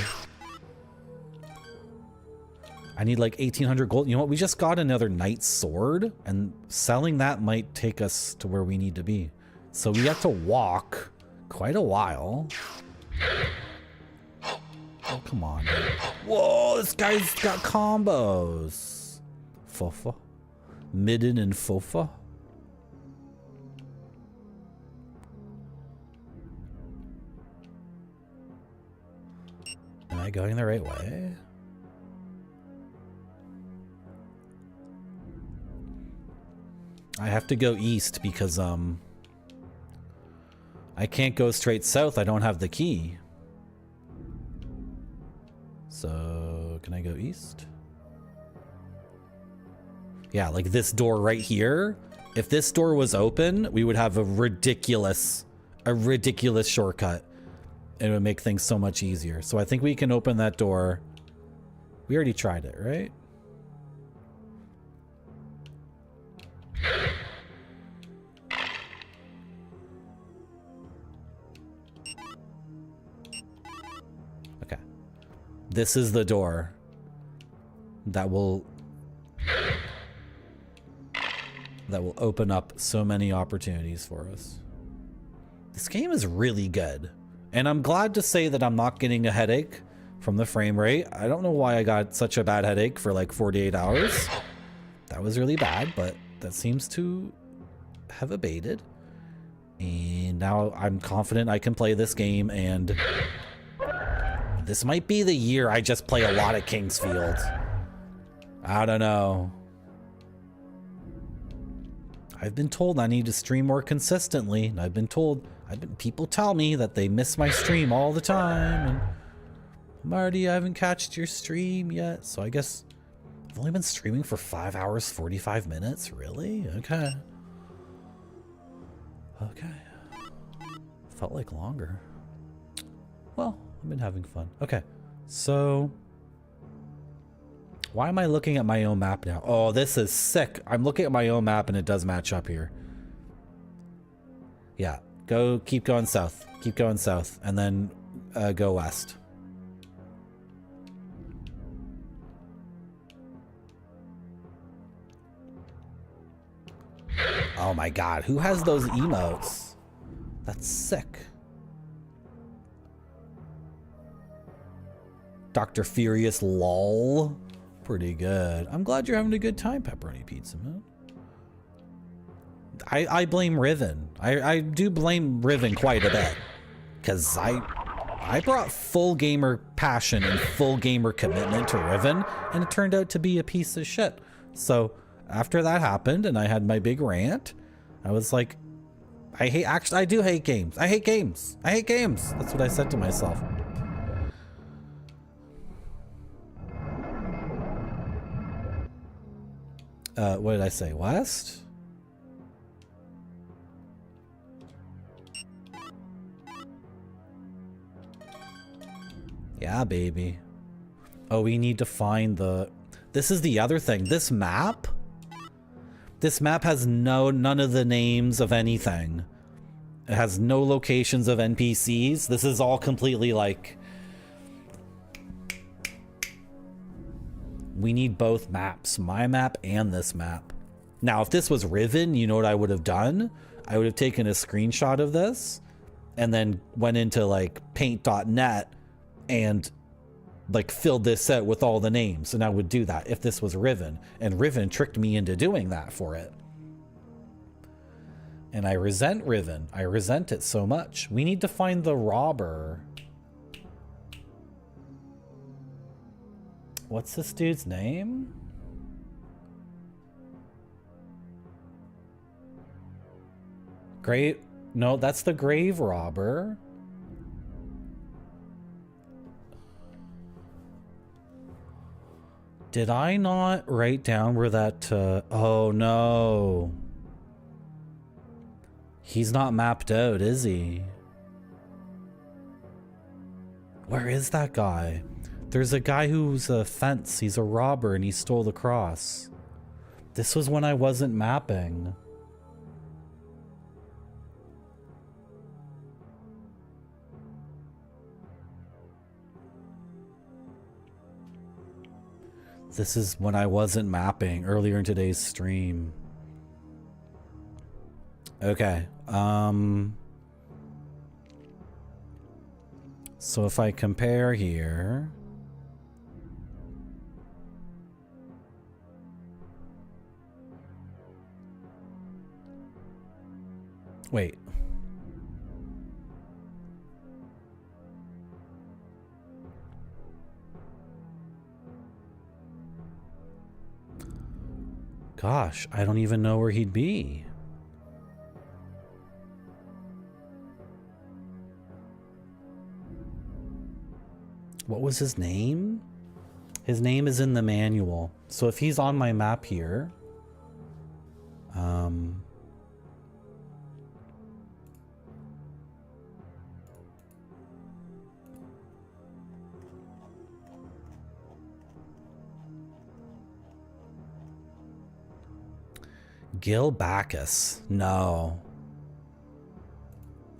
Speaker 3: like 1,800 gold. You know what? We just got another knight's sword, and selling that might take us to where we need to be. So we have to walk quite a while. Oh, come on. Whoa, this guy's got combos. Fofa. Midden and Fofa. Am I going the right way? I have to go east because I can't go straight south. I don't have the key. So can I go east? Yeah, like this door right here. If this door was open, we would have a ridiculous shortcut. It would make things so much easier. So I think we can open that door. We already tried it, right? Okay. This is the door that will open up so many opportunities for us. This game is really good. And I'm glad to say that I'm not getting a headache from the frame rate. I don't know why I got such a bad headache for like 48 hours. That was really bad, but that seems to have abated. And now I'm confident I can play this game, and this might be the year I just play a lot of Kingsfield. I don't know. I've been told I need to stream more consistently, and I've been told People tell me that they miss my stream all the time, and Marty, I haven't catched your stream yet, so I guess I've only been streaming for 5 hours, 45 minutes? Really? Okay. Okay. Felt like longer. Well, I've been having fun. Okay, so why am I looking at my own map now? Oh, this is sick. I'm looking at my own map and it does match up here. Yeah, keep going south. Keep going south, and then go west. Oh my god, who has those emotes? That's sick. Dr. Furious lol. Pretty good. I'm glad you're having a good time, Pepperoni Pizza, man. I blame Riven. I do blame Riven quite a bit. Because I brought full gamer passion and full gamer commitment to Riven, and it turned out to be a piece of shit. So after that happened and I had my big rant, I was like, I do hate games. I hate games. I hate games. That's what I said to myself. What did I say? West? Yeah, baby. Oh, we need to find the... This is the other thing. This map has none of the names of anything. It has no locations of NPCs. This is all completely like... We need both maps. My map and this map. Now, if this was Riven, you know what I would have done? I would have taken a screenshot of this and then went into like paint.net and like filled this out with all the names, and I would do that if this was Riven, and Riven tricked me into doing that for it. And I resent Riven. I resent it so much. We need to find the robber. What's this dude's name? Grave? No, that's the grave robber. Did I not write down where that... oh, no. He's not mapped out, is he? Where is that guy? There's a guy who's a fence. He's a robber and he stole the cross. This was when I wasn't mapping. This is when I wasn't mapping earlier in today's stream. Okay. So if I compare here. Wait. Gosh, I don't even know where he'd be. What was his name? His name is in the manual. So if he's on my map here, Gil Bacchus. No.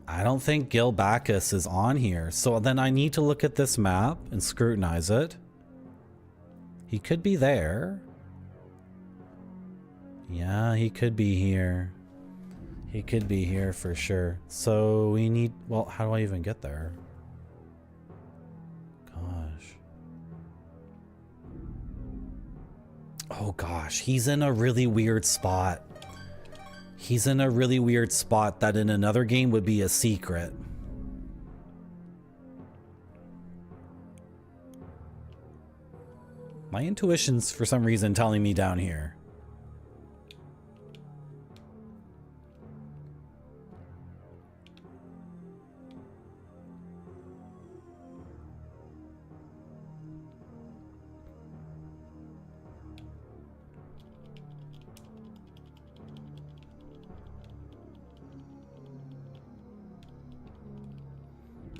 Speaker 3: I don't think Gil Bacchus is on here. So then I need to look at this map and scrutinize it. He could be there. Yeah, he could be here. He could be here for sure. So we need... Well, how do I even get there? Gosh. Oh gosh, he's in a really weird spot. He's in a really weird spot that in another game would be a secret. My intuition's for some reason telling me down here.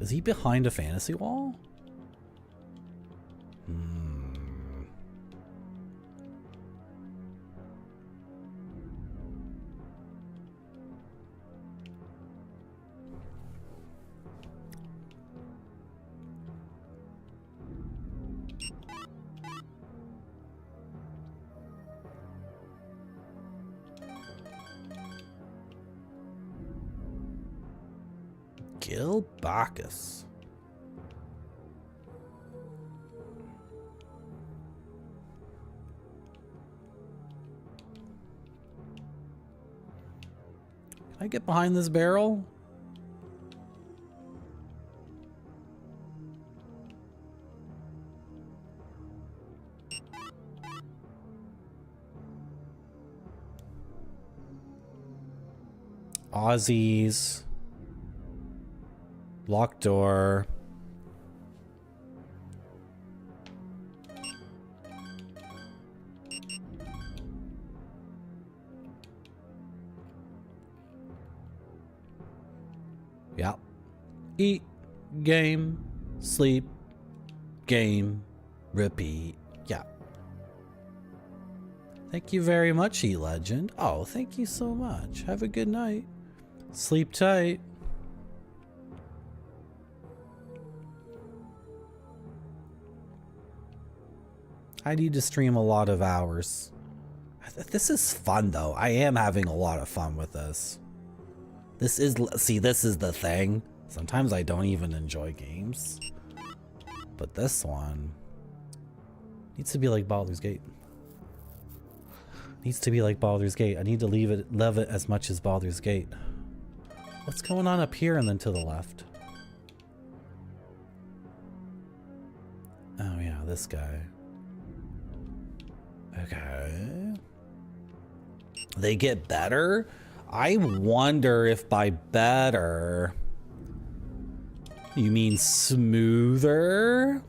Speaker 3: Is he behind a fantasy wall? Gil Bacchus. Can I get behind this barrel? Aussies. Locked door. Yeah. Eat, game, sleep, game, repeat. Yeah. Thank you very much, E-Legend. Oh, thank you so much. Have a good night. Sleep tight. I need to stream a lot of hours. This is fun though. I am having a lot of fun with this. This is the thing. Sometimes I don't even enjoy games. But this one needs to be like Baldur's Gate. Needs to be like Baldur's Gate. I need to love it as much as Baldur's Gate. What's going on up here and then to the left? Oh yeah, this guy. Okay. They get better? I wonder if by better you mean smoother?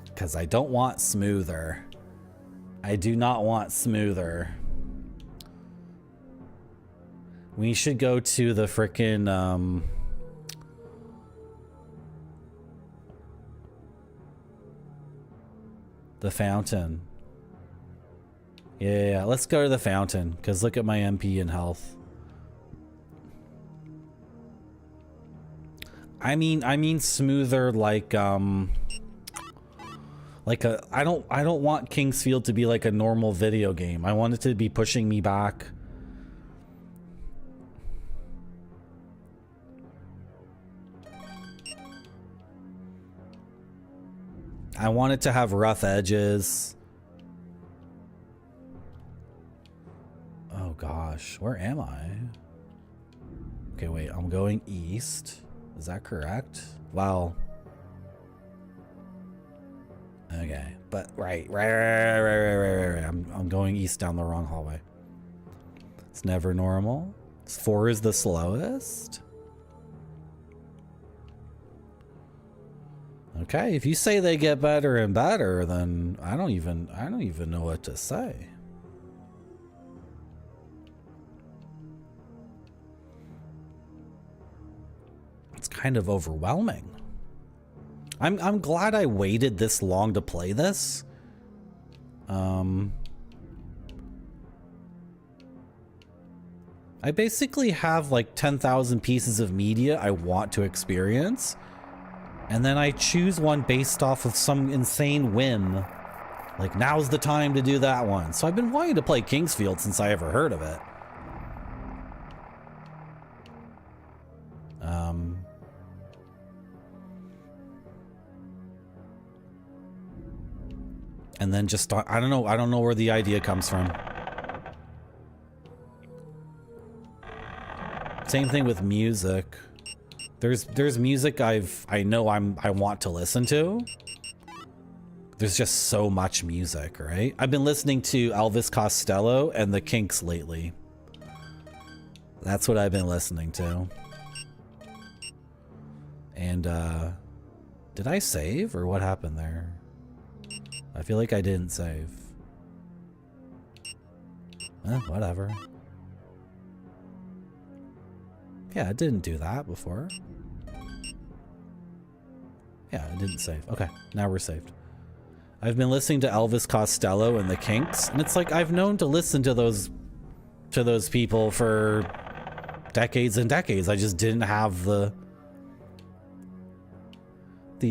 Speaker 3: Because I don't want smoother. I do not want smoother. We should go to the frickin' the fountain. Yeah, let's go to the fountain, because look at my MP and health. I mean smoother like I don't want Kingsfield to be like a normal video game. I want it to be pushing me back. I want it to have rough edges. Oh gosh, where am I? Okay, wait, I'm going east. Is that correct? Well, okay, but right. I'm going east down the wrong hallway. It's never normal. 4 is the slowest. Okay, if you say they get better and better, then I don't even know what to say. It's kind of overwhelming. I'm glad I waited this long to play this. I basically have like 10,000 pieces of media I want to experience. And then I choose one based off of some insane whim. Like, now's the time to do that one. So I've been wanting to play Kingsfield since I ever heard of it. And then just, I don't know where the idea comes from. Same thing with music. There's music I want to listen to. There's just so much music, right? I've been listening to Elvis Costello and the Kinks lately. That's what I've been listening to. And did I save or what happened there? I feel like I didn't save. Whatever. Yeah, it didn't do that before. Yeah, it didn't save. Okay, now we're saved. I've been listening to Elvis Costello and the Kinks, and it's like I've known to listen to those people for decades and decades. I just didn't have the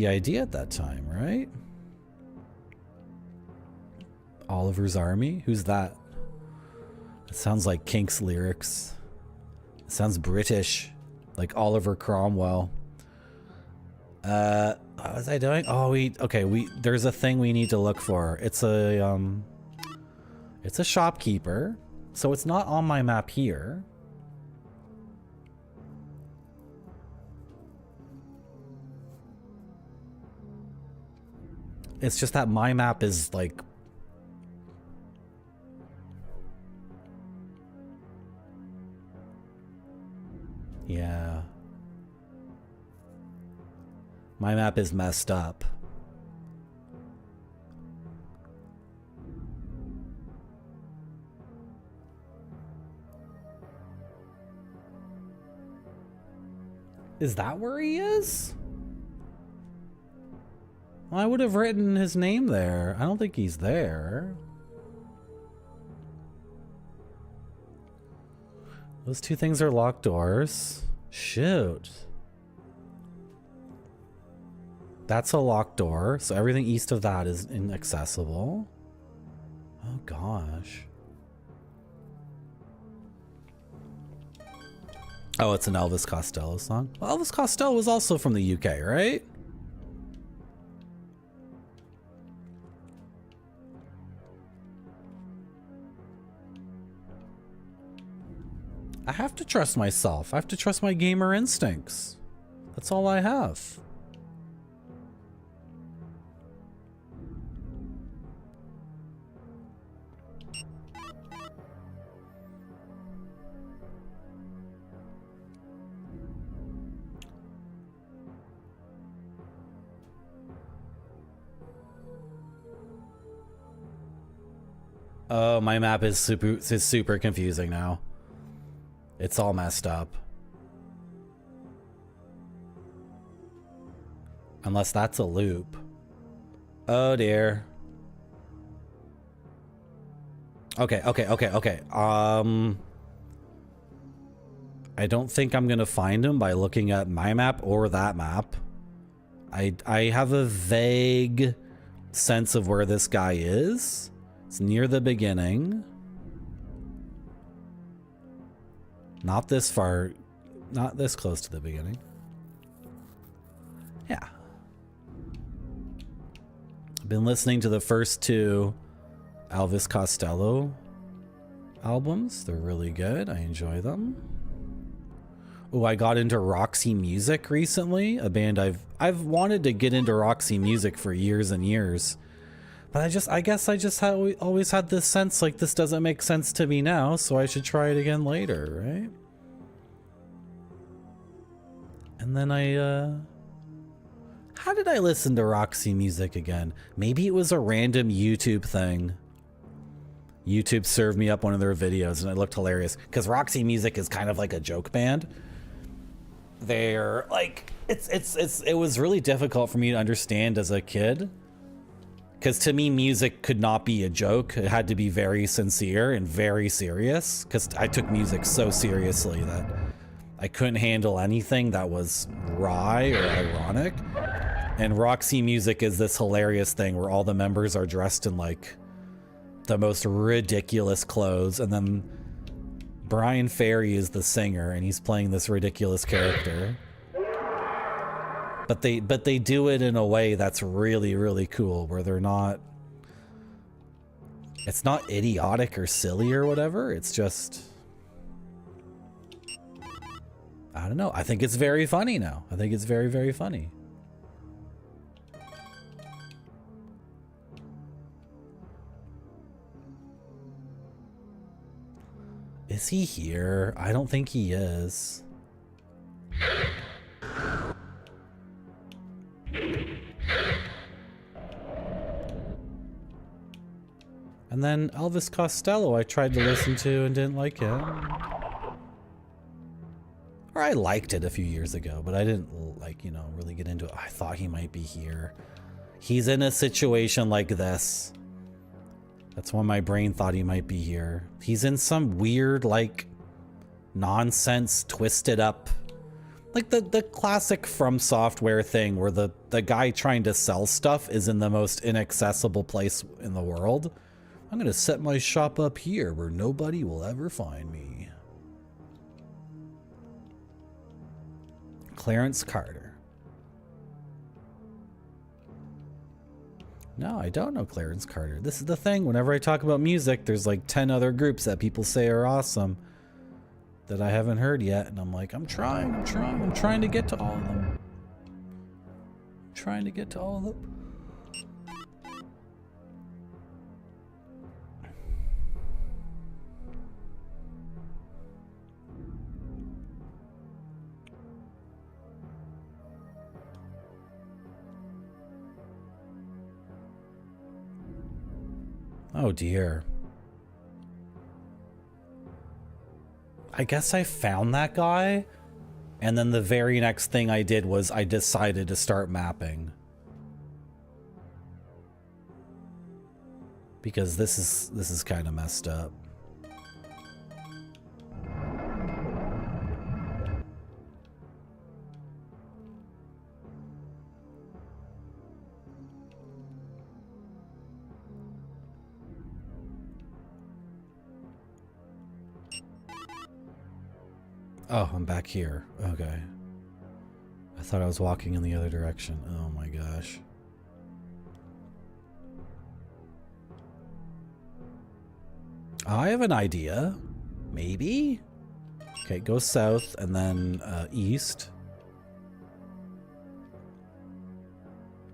Speaker 3: idea at that time, right? Oliver's Army? Who's that? It sounds like Kinks lyrics. It sounds British, like Oliver Cromwell. What was I doing? Oh, there's a thing we need to look for. It's a shopkeeper, so it's not on my map here. It's just that my map is like... Yeah. My map is messed up. Is that where he is? Well, I would have written his name there. I don't think he's there. Those two things are locked doors. Shoot. That's a locked door, so everything east of that is inaccessible. Oh gosh. Oh, it's an Elvis Costello song. Well, Elvis Costello was also from the UK, right? I have to trust myself. I have to trust my gamer instincts. That's all I have. Oh, my map is super confusing now. It's all messed up. Unless that's a loop. Oh dear. Okay. I don't think I'm gonna find him by looking at my map or that map. I have a vague sense of where this guy is. It's near the beginning. Not this far, not this close to the beginning. Yeah. I've been listening to the first two Elvis Costello albums. They're really good. I enjoy them. Oh, I got into Roxy Music recently, a band I've wanted to get into Roxy Music for years and years. But I guess I just always had this sense like this doesn't make sense to me now, so I should try it again later, right? And then how did I listen to Roxy Music again? Maybe it was a random YouTube thing. YouTube served me up one of their videos and it looked hilarious because Roxy Music is kind of like a joke band. They're like, it was really difficult for me to understand as a kid. Because to me, music could not be a joke. It had to be very sincere and very serious. Because I took music so seriously that I couldn't handle anything that was wry or ironic. And Roxy Music is this hilarious thing where all the members are dressed in like the most ridiculous clothes. And then Brian Ferry is the singer and he's playing this ridiculous character. But they do it in a way that's really, really cool, where they're not... It's not idiotic or silly or whatever, it's just... I don't know, I think it's very funny now. I think it's very, very funny. Is he here? I don't think he is. And then Elvis Costello I tried to listen to and didn't like him. Or I liked it a few years ago, but I didn't, like, you know, really get into it. I thought he might be here. He's in a situation like this. That's when my brain thought he might be here. He's in some weird, like, nonsense, twisted up, like the classic From Software thing where the guy trying to sell stuff is in the most inaccessible place in the world. I'm gonna set my shop up here where nobody will ever find me. Clarence Carter. No, I don't know Clarence Carter. This is the thing. Whenever I talk about music, there's like 10 other groups that people say are awesome that I haven't heard yet. And I'm like, I'm trying to get to all of them. Trying to get to all of them. Oh dear. I guess I found that guy, and then the very next thing I did was I decided to start mapping. Because this is kind of messed up. Oh, I'm back here. Okay. I thought I was walking in the other direction. Oh my gosh. I have an idea. Maybe? Okay, go south and then east.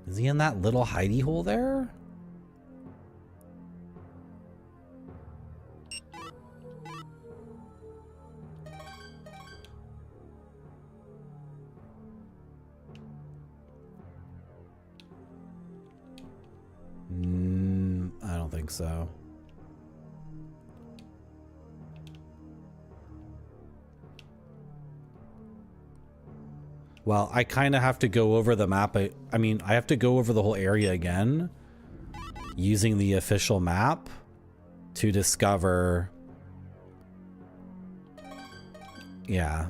Speaker 3: Is he in that little hidey hole there? I don't think so. Well, I kind of have to go over the map. I mean, I have to go over the whole area again using the official map to discover. Yeah.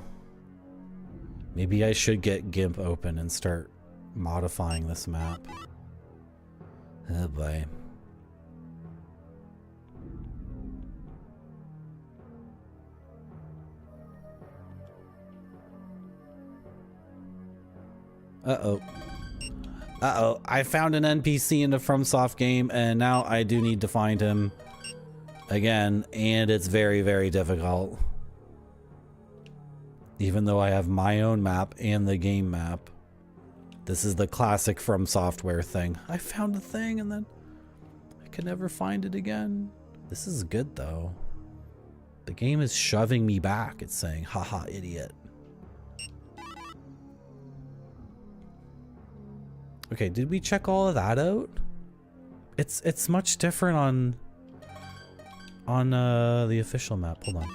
Speaker 3: Maybe I should get GIMP open and start modifying this map. Oh boy. Uh-oh. Uh-oh. I found an NPC in a FromSoft game, and now I do need to find him again, and it's very, very difficult. Even though I have my own map and the game map. This is the classic From Software thing. I found the thing and then I can never find it again. This is good though. The game is shoving me back. It's saying, haha, idiot. Okay, did we check all of that out? It's much different on the official map. Hold on.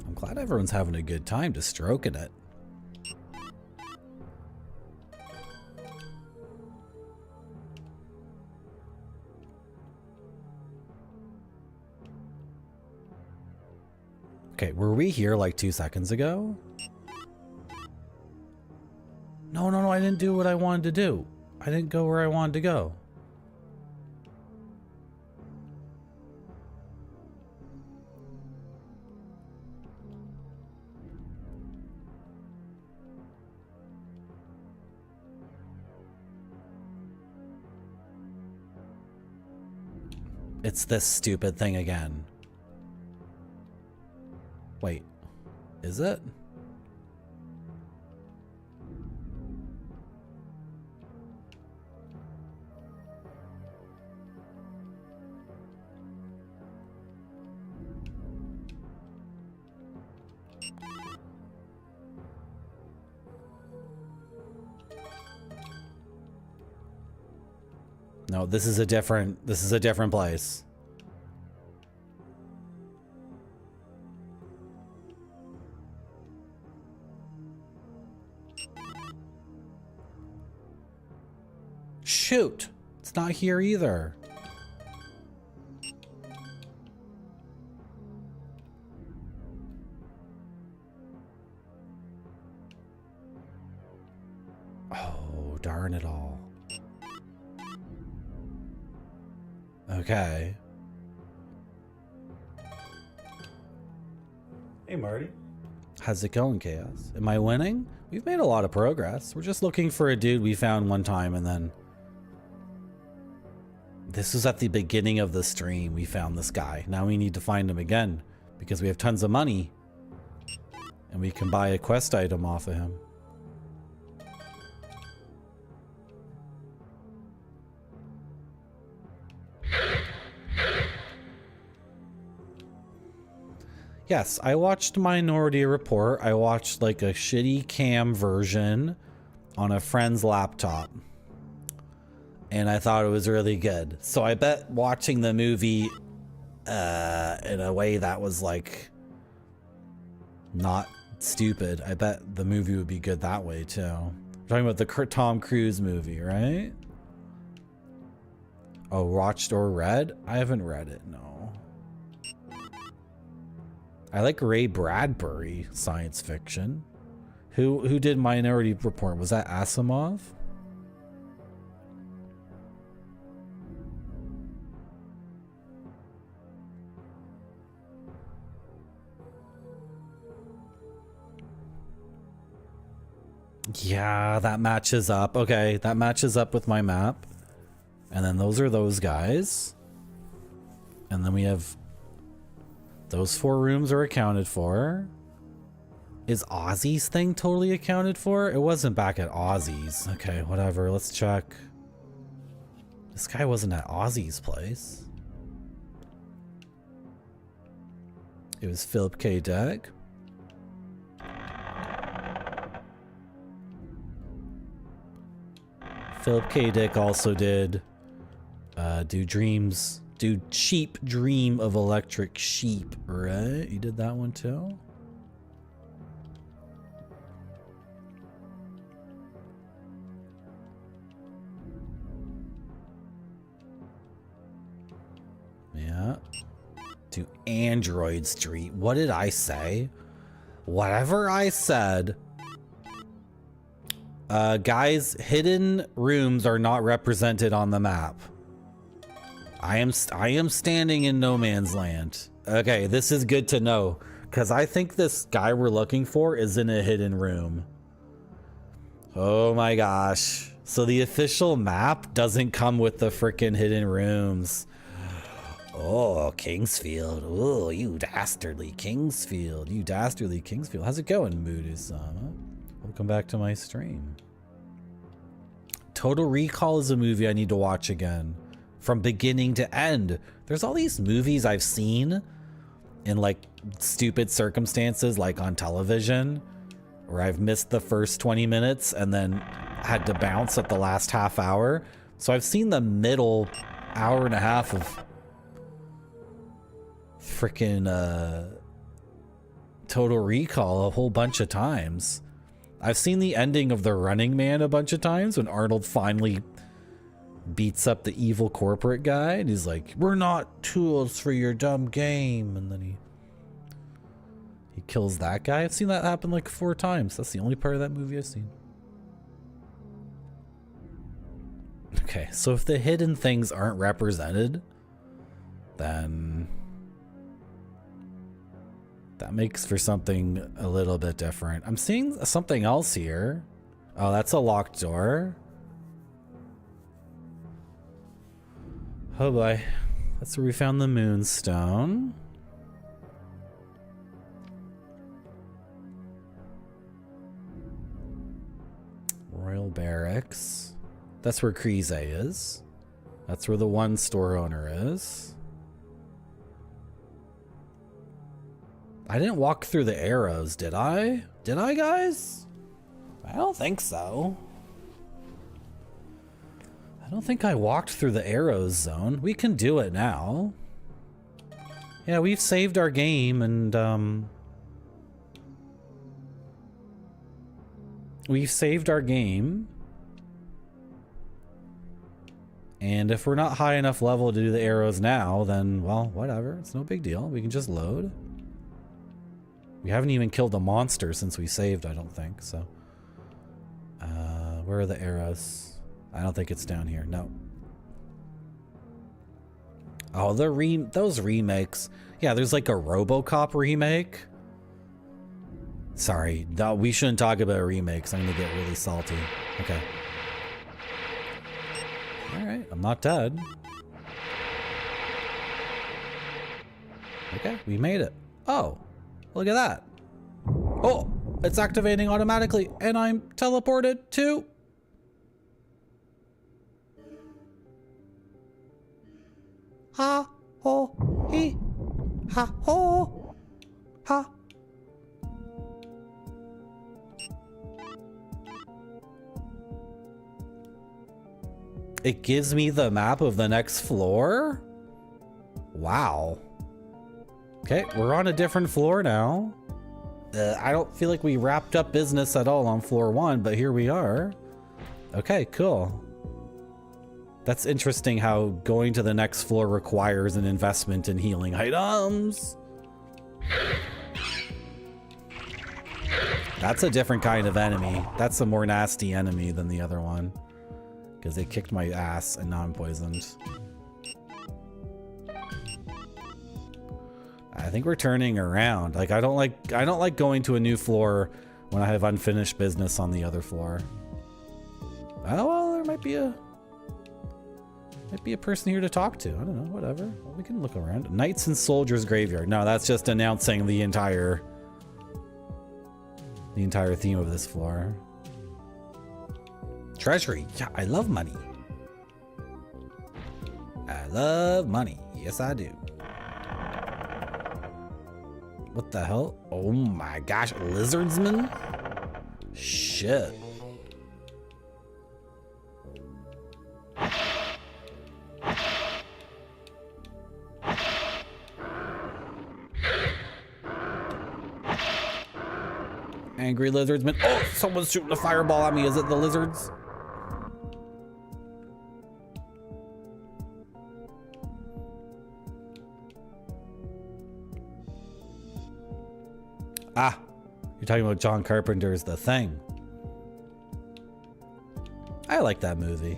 Speaker 3: I'm glad everyone's having a good time just stroking it. Okay, were we here like 2 seconds ago? No, I didn't do what I wanted to do. I didn't go where I wanted to go. It's this stupid thing again. Wait, is it? No, this is a different place. Shoot, it's not here either. Oh, darn it all. Okay.
Speaker 4: Hey, Marty.
Speaker 3: How's it going, Chaos? Am I winning? We've made a lot of progress. We're just looking for a dude we found one time, and then... This was at the beginning of the stream. We found this guy. Now we need to find him again, because we have tons of money. And we can buy a quest item off of him. Yes, I watched Minority Report. I watched like a shitty cam version on a friend's laptop. And I thought it was really good. So I bet watching the movie in a way that was like not stupid, I bet the movie would be good that way too. We're talking about the Tom Cruise movie, right? Oh, watched or read? I haven't read it, no. I like Ray Bradbury science fiction. Who did Minority Report? Was that Asimov? Yeah, that matches up. Okay, that matches up with my map. And then those are those guys. And then we have... Those 4 rooms are accounted for. Is Ozzy's thing totally accounted for? It wasn't back at Ozzy's. Okay, whatever. Let's check. This guy wasn't at Ozzy's place. It was Philip K. Dick. Philip K. Dick also did do Cheap Dream of Electric Sheep, right? You did that one too? Yeah. Do Android Street. What did I say? Whatever I said. Guys, hidden rooms are not represented on the map. I am standing in no man's land. Okay, this is good to know, because I think this guy we're looking for is in a hidden room. Oh my gosh. So the official map doesn't come with the freaking hidden rooms. Oh, Kingsfield. Oh, you dastardly Kingsfield. You dastardly Kingsfield. How's it going, Moodoo-sama? Welcome back to my stream. Total Recall is a movie I need to watch again. From beginning to end. There's all these movies I've seen in like stupid circumstances, like on television, where I've missed the first 20 minutes and then had to bounce at the last half hour. So I've seen the middle hour and a half of freaking Total Recall a whole bunch of times. I've seen the ending of The Running Man a bunch of times when Arnold finally beats up the evil corporate guy and he's like, "We're not tools for your dumb game," and then he kills that guy. I've seen that happen like 4 times. That's the only part of that movie I've seen. Okay, so if the hidden things aren't represented, then that makes for something a little bit different. I'm seeing something else here. Oh, that's a locked door. Oh boy. That's where we found the Moonstone. Royal Barracks. That's where Krize is. That's where the one store owner is. I didn't walk through the arrows, did I? Did I, guys? I don't think so. I don't think I walked through the arrows zone. We can do it now. Yeah, we've saved our game and we've saved our game. And if we're not high enough level to do the arrows now, then, well, whatever. It's no big deal. We can just load. We haven't even killed a monster since we saved, I don't think, so. Where are the arrows? I don't think it's down here. No. Oh, those remakes. Yeah, there's like a RoboCop remake. Sorry, no, we shouldn't talk about remakes. I'm gonna get really salty. Okay. All right, I'm not dead. Okay, we made it. Oh, look at that. Oh, it's activating automatically, and I'm teleported to... Ha, ho, he, ha, ho, ha. It gives me the map of the next floor? Wow. Okay, we're on a different floor now. I don't feel like we wrapped up business at all on floor 1, but here we are. Okay, cool. That's interesting how going to the next floor requires an investment in healing items. That's a different kind of enemy. That's a more nasty enemy than the other one. Because they kicked my ass and now I'm poisoned. I think we're turning around. Like I don't like going to a new floor when I have unfinished business on the other floor. Oh well, there might be a person here to talk to. I don't know, whatever. Well, we can look around. Knights and Soldiers Graveyard. No, that's just announcing the entire theme of this floor. Treasury. Yeah, I love money. I love money. Yes, I do. What the hell? Oh my gosh, lizardsman? Shit. Angry lizardsman. Oh, someone's shooting a fireball at me. Is it the lizards? Ah, you're talking about John Carpenter's The Thing. I like that movie.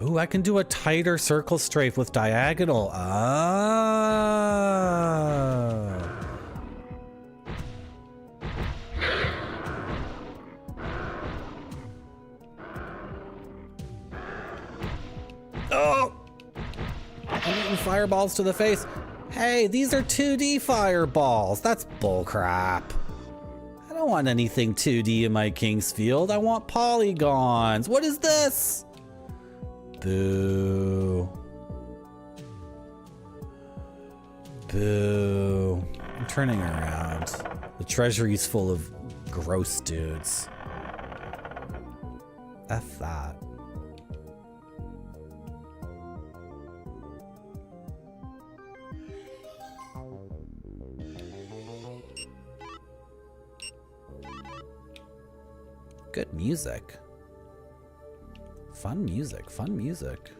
Speaker 3: Ooh, I can do a tighter circle strafe with diagonal. Ah. Oh! I'm eating fireballs to the face. Hey, these are 2D fireballs. That's bullcrap. I don't want anything 2D in my King's Field. I want polygons. What is this? Boo. Boo. I'm turning around. The treasury's full of gross dudes. F that. Good music. Fun music, fun music.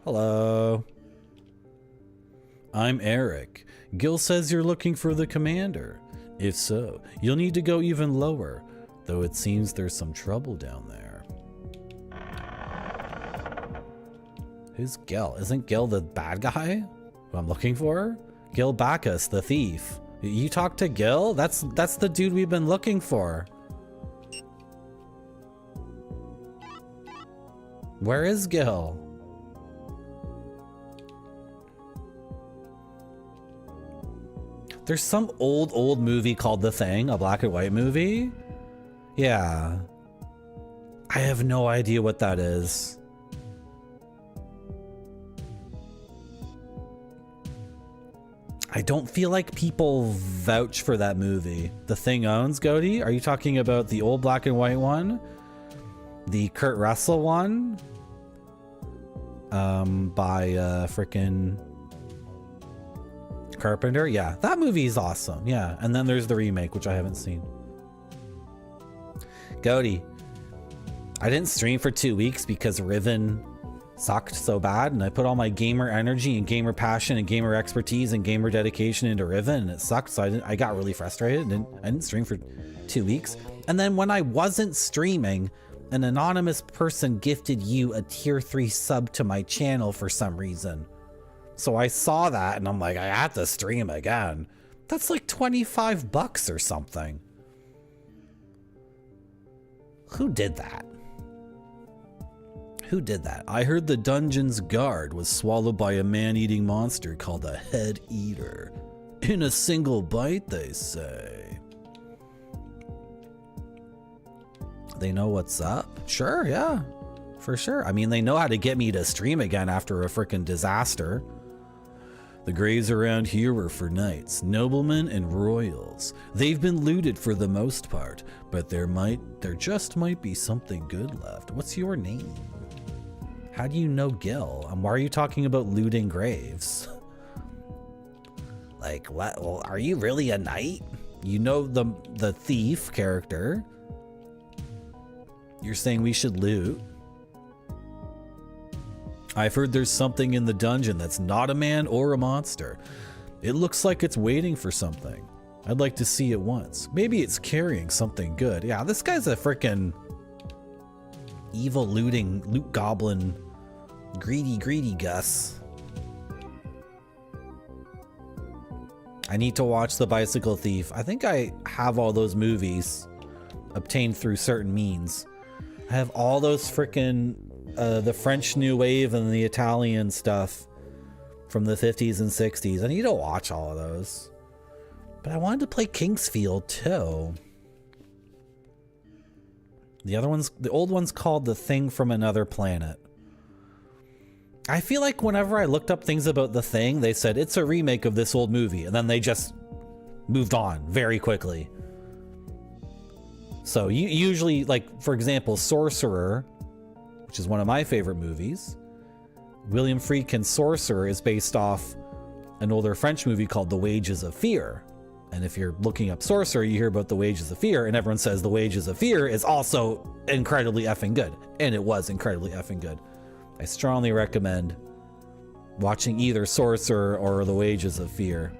Speaker 3: Hello. I'm Eric. Gil says you're looking for the commander. If so, you'll need to go even lower, though it seems there's some trouble down there. Who's Gil? Isn't Gil the bad guy who I'm looking for? Gil Bacchus, the thief. You talk to Gil? That's the dude we've been looking for. Where is Gil? There's some old movie called The Thing, a black and white movie. Yeah. I have no idea what that is. I don't feel like people vouch for that movie. The Thing owns, Goaty? Are you talking about the old black and white one? The Kurt Russell one? By frickin' Carpenter? Yeah, that movie is awesome. Yeah, and then there's the remake, which I haven't seen. Goaty, I didn't stream for 2 weeks because Riven sucked so bad, and I put all my gamer energy and gamer passion and gamer expertise and gamer dedication into Riven, and it sucked, so I got really frustrated and I didn't stream for 2 weeks. And then when I wasn't streaming, an anonymous person gifted you a tier 3 sub to my channel for some reason. So I saw that and I'm like, I have to stream again. That's like 25 bucks or something. Who did that? Who did that? I heard the dungeon's guard was swallowed by a man-eating monster called a head eater. In a single bite, they say. They know what's up? Sure, yeah. For sure. I mean, they know how to get me to stream again after a frickin' disaster. The graves around here were for knights, noblemen, and royals. They've been looted for the most part, but there just might be something good left. What's your name? How do you know Gil? Why are you talking about looting graves? Like, what? Well, are you really a knight? You know the thief character. You're saying we should loot? I've heard there's something in the dungeon that's not a man or a monster. It looks like it's waiting for something. I'd like to see it once. Maybe it's carrying something good. Yeah, this guy's a frickin' evil loot goblin. Greedy Gus. I need to watch The Bicycle Thief. I think I have all those movies obtained through certain means. I have all those frickin' the French New Wave and the Italian stuff from the 50s and 60s. I need to watch all of those. But I wanted to play Kingsfield too. The old one's called The Thing from Another Planet. I feel like whenever I looked up things about The Thing, they said it's a remake of this old movie, and then they just moved on very quickly. So you usually, like, for example, Sorcerer, which is one of my favorite movies. William Friedkin's Sorcerer is based off an older French movie called The Wages of Fear. And if you're looking up Sorcerer, you hear about The Wages of Fear, and everyone says The Wages of Fear is also incredibly effing good. And it was incredibly effing good. I strongly recommend watching either Sorcerer or The Wages of Fear.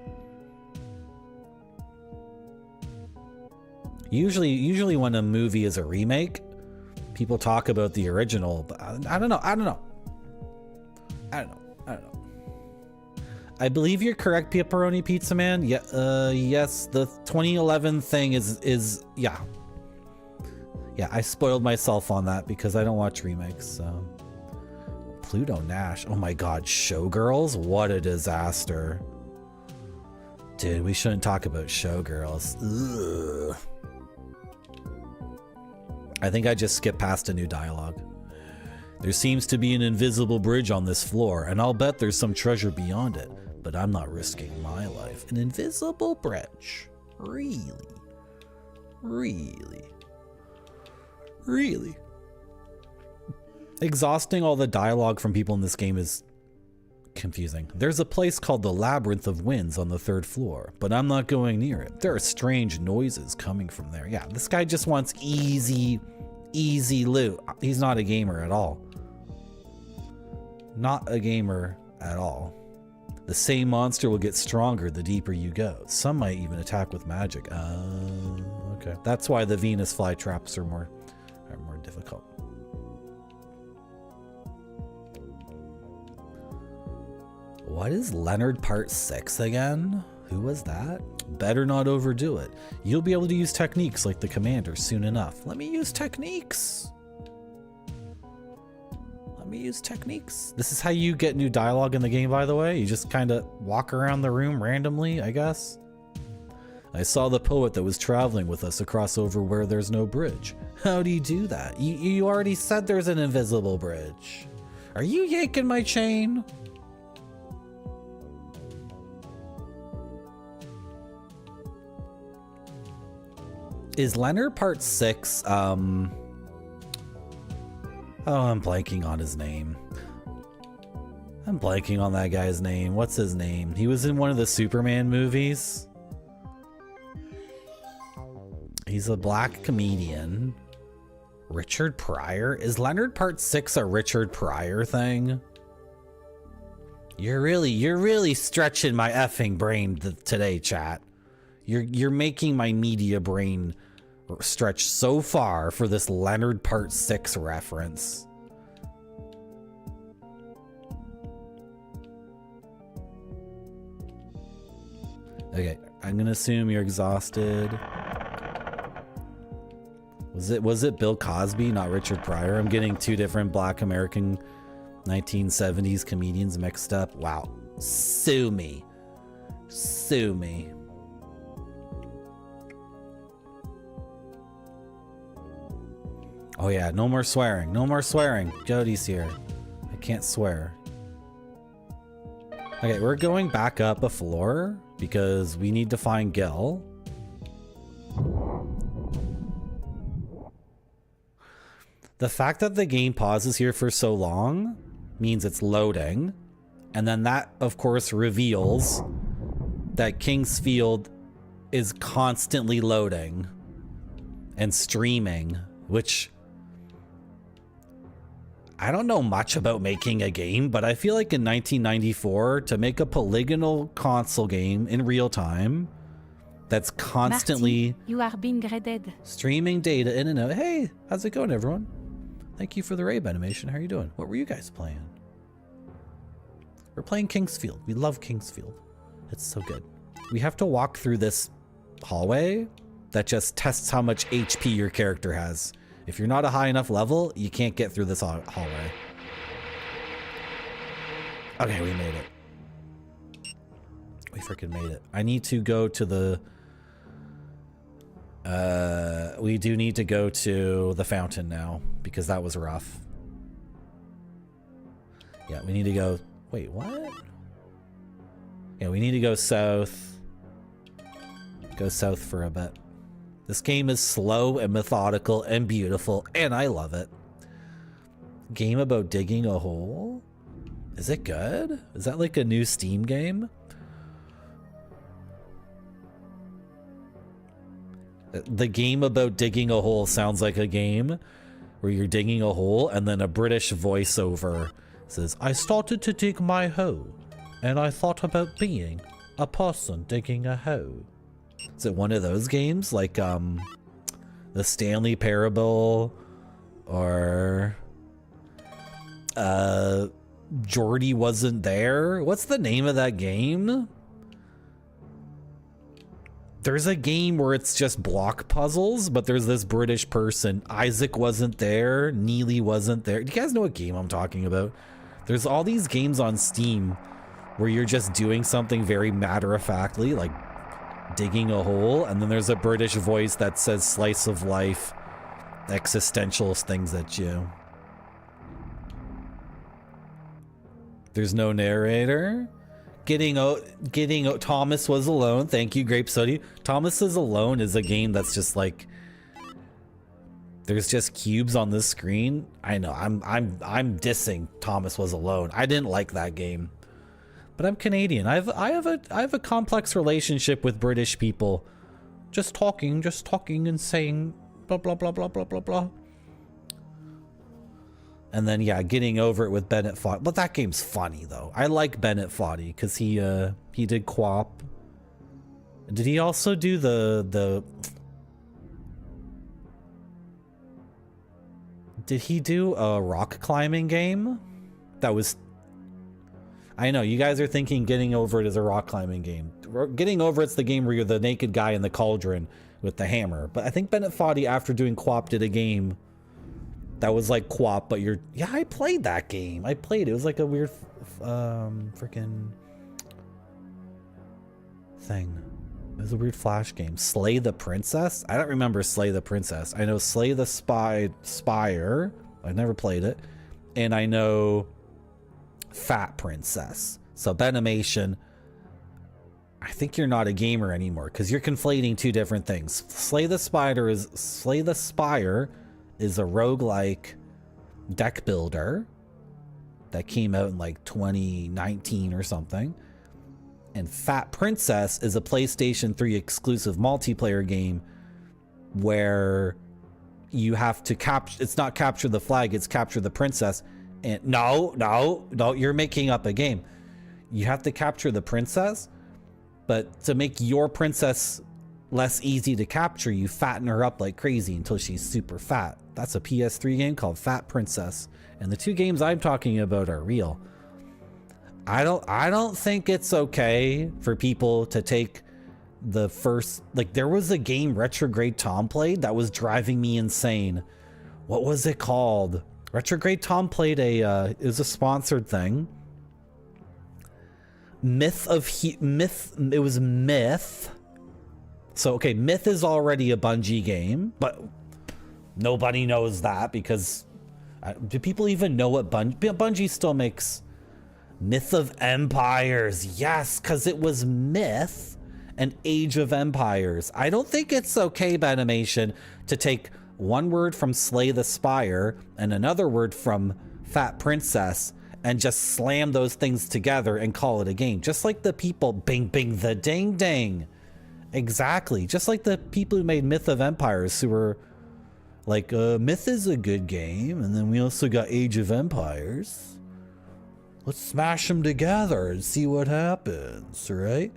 Speaker 3: Usually when a movie is a remake, people talk about the original, but I don't know. I believe you're correct, Pepperoni Pizza Man. Yeah, yes, the 2011 thing is yeah. Yeah, I spoiled myself on that because I don't watch remakes, so. Pluto Nash. Oh my god, Showgirls? What a disaster. Dude, we shouldn't talk about Showgirls. Ugh. I think I just skipped past a new dialogue. There seems to be an invisible bridge on this floor, and I'll bet there's some treasure beyond it, but I'm not risking my life. An invisible bridge? Really? Exhausting all the dialogue from people in this game is confusing. There's a place called the Labyrinth of Winds on the 3rd floor, but I'm not going near it. There are strange noises coming from there. Yeah, this guy just wants easy loot. He's not a gamer at all. Not a gamer at all. The same monster will get stronger the deeper you go. Some might even attack with magic. Okay. That's why the Venus flytraps are more difficult. What is Leonard Part 6 again? Who was that? Better not overdo it. You'll be able to use techniques like the commander soon enough. Let me use techniques. This is how you get new dialogue in the game, by the way. You just kind of walk around the room randomly, I guess. I saw the poet that was traveling with us across over where there's no bridge. How do you do that? You already said there's an invisible bridge. Are you yanking my chain? Is Leonard Part 6, oh, I'm blanking on his name. I'm blanking on that guy's name. What's his name? He was in one of the Superman movies. He's a black comedian. Richard Pryor? Is Leonard Part 6 a Richard Pryor thing? You're really stretching my effing brain today, chat. You're making my media brain stretch so far for this Leonard Part 6 reference. Okay, I'm gonna assume you're exhausted. Was it Bill Cosby, not Richard Pryor? I'm getting two different black American 1970s comedians mixed up. Wow. Sue me. Sue me. Oh yeah, no more swearing. No more swearing. Jody's here. I can't swear. Okay, we're going back up a floor because we need to find Gil. The fact that the game pauses here for so long means it's loading. And then that, of course, reveals that Kingsfield is constantly loading and streaming, which I don't know much about making a game, but I feel like in 1994, to make a polygonal console game in real time that's constantly
Speaker 5: Marty, you are being graded.
Speaker 3: Streaming data in and out. Hey, how's it going, everyone? Thank you for the rave animation. How are you doing? What were you guys playing? We're playing Kingsfield. We love Kingsfield. It's so good. We have to walk through this hallway that just tests how much HP your character has. If you're not a high enough level, you can't get through this hallway. Okay, we made it. We freaking made it. I need to go to the... we do need to go to the fountain now, because that was rough. Yeah, we need to go... Wait, what? Yeah, we need to go south. Go south for a bit. This game is slow and methodical and beautiful, and I love it. Game about digging a hole? Is it good? Is that like a new Steam game? The game about digging a hole sounds like a game where you're digging a hole and then a British voiceover says, I started to dig my hole and I thought about being a person digging a hole. Is it one of those games like the Stanley Parable or Geordie Wasn't There? What's the name of that game? There's a game where it's just block puzzles, but there's this British person. Isaac wasn't there. Neely wasn't there. Do you guys know what game I'm talking about? There's all these games on Steam where you're just doing something very matter-of-factly, like digging a hole, and then there's a British voice that says slice of life, existential things at you. There's no narrator. Getting Thomas Was Alone. Thank you, Grape Sody. Thomas Is Alone is a game that's just like there's just cubes on this screen. I know I'm dissing Thomas Was Alone. I didn't like that game. But I'm Canadian. I have a complex relationship with British people. Just talking and saying blah blah blah blah blah blah blah. And then yeah, getting over it with Bennett Foddy. But that game's funny though. I like Bennett Foddy because he did QWOP. Did he also do the Did he do a rock climbing game? That was... I know, you guys are thinking Getting Over It is a rock climbing game. Getting Over It's the game where you're the naked guy in the cauldron with the hammer. But I think Bennett Foddy, after doing QWOP, did a game that was like QWOP, but you're... Yeah, I played that game. I played it. It was like a weird freaking thing. It was a weird Flash game. Slay the Princess? I don't remember Slay the Princess. I know Slay the Spire. I've never played it. And I know Fat Princess. So Benimation. I think you're not a gamer anymore because you're conflating two different things. Slay the Spire is a roguelike deck builder that came out in like 2019 or something. And Fat Princess is a PlayStation 3 exclusive multiplayer game where you have to capture, it's not capture the flag, it's capture the princess. And no, you're making up a game. You have to capture the princess, but to make your princess less easy to capture, you fatten her up like crazy until she's super fat. That's a PS3 game called Fat Princess. And the two games I'm talking about are real. I don't think it's okay for people to take the first, like there was a game Retrograde Tom played that was driving me insane. What was it called? Retrograde Tom played it was a sponsored thing. It was Myth. So, okay, Myth is already a Bungie game, but nobody knows that because do people even know what Bungie still makes? Myth of Empires. Yes, because it was Myth and Age of Empires. I don't think it's okay, Benimation, to take one word from Slay the Spire and another word from Fat Princess and just slam those things together and call it a game. Just like the people, bing, bing, the ding, ding. Exactly. Just like the people who made Myth of Empires who were like, Myth is a good game. And then we also got Age of Empires. Let's smash them together and see what happens, right?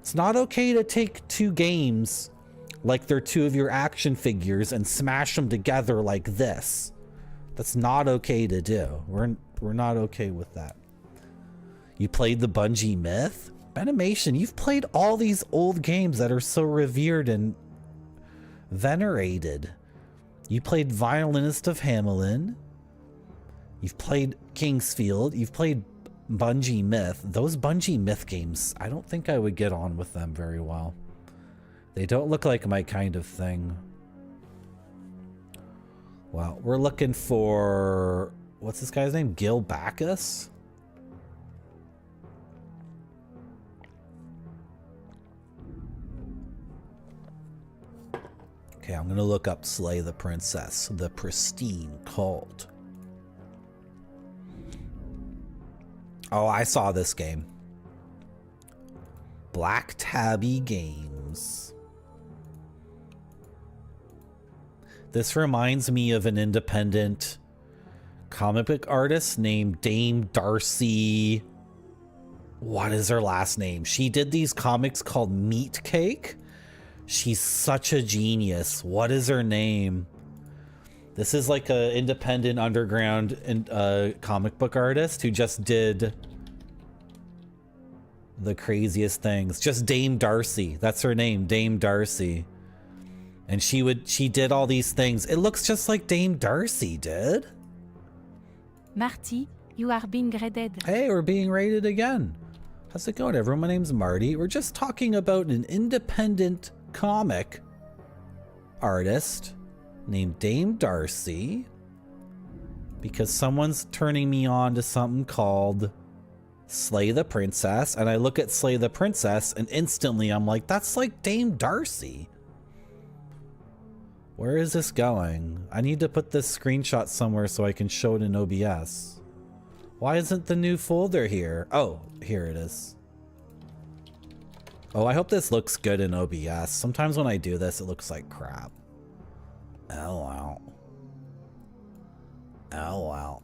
Speaker 3: It's not okay to take two games like they're two of your action figures and smash them together like this. That's not okay to do. We're not okay with that. You played the Bungie Myth? Benimation, you've played all these old games that are so revered and venerated. You played Violinist of Hamelin. You've played Kingsfield. You've played Bungie Myth. Those Bungie Myth games, I don't think I would get on with them very well. They don't look like my kind of thing. Well, we're looking for... What's this guy's name? Gil Bacchus? Okay, I'm gonna look up Slay the Princess, the pristine cult. Oh, I saw this game. Black Tabby Games. This reminds me of an independent comic book artist named Dame Darcy. What is her last name? She did these comics called Meat Cake. She's such a genius. What is her name? This is like an independent underground comic book artist who just did the craziest things. Just Dame Darcy. That's her name, Dame Darcy. And she did all these things. It looks just like Dame Darcy did.
Speaker 5: Marty, you are being raided.
Speaker 3: Hey, we're being raided again. How's it going, everyone? My name's Marty. We're just talking about an independent comic artist named Dame Darcy because someone's turning me on to something called Slay the Princess, and I look at Slay the Princess and instantly I'm like, that's like Dame Darcy. Where is this going? I need to put this screenshot somewhere so I can show it in OBS. Why isn't the new folder here? Oh, here it is. Oh, I hope this looks good in OBS. Sometimes when I do this, it looks like crap. Oh, wow. Oh, wow.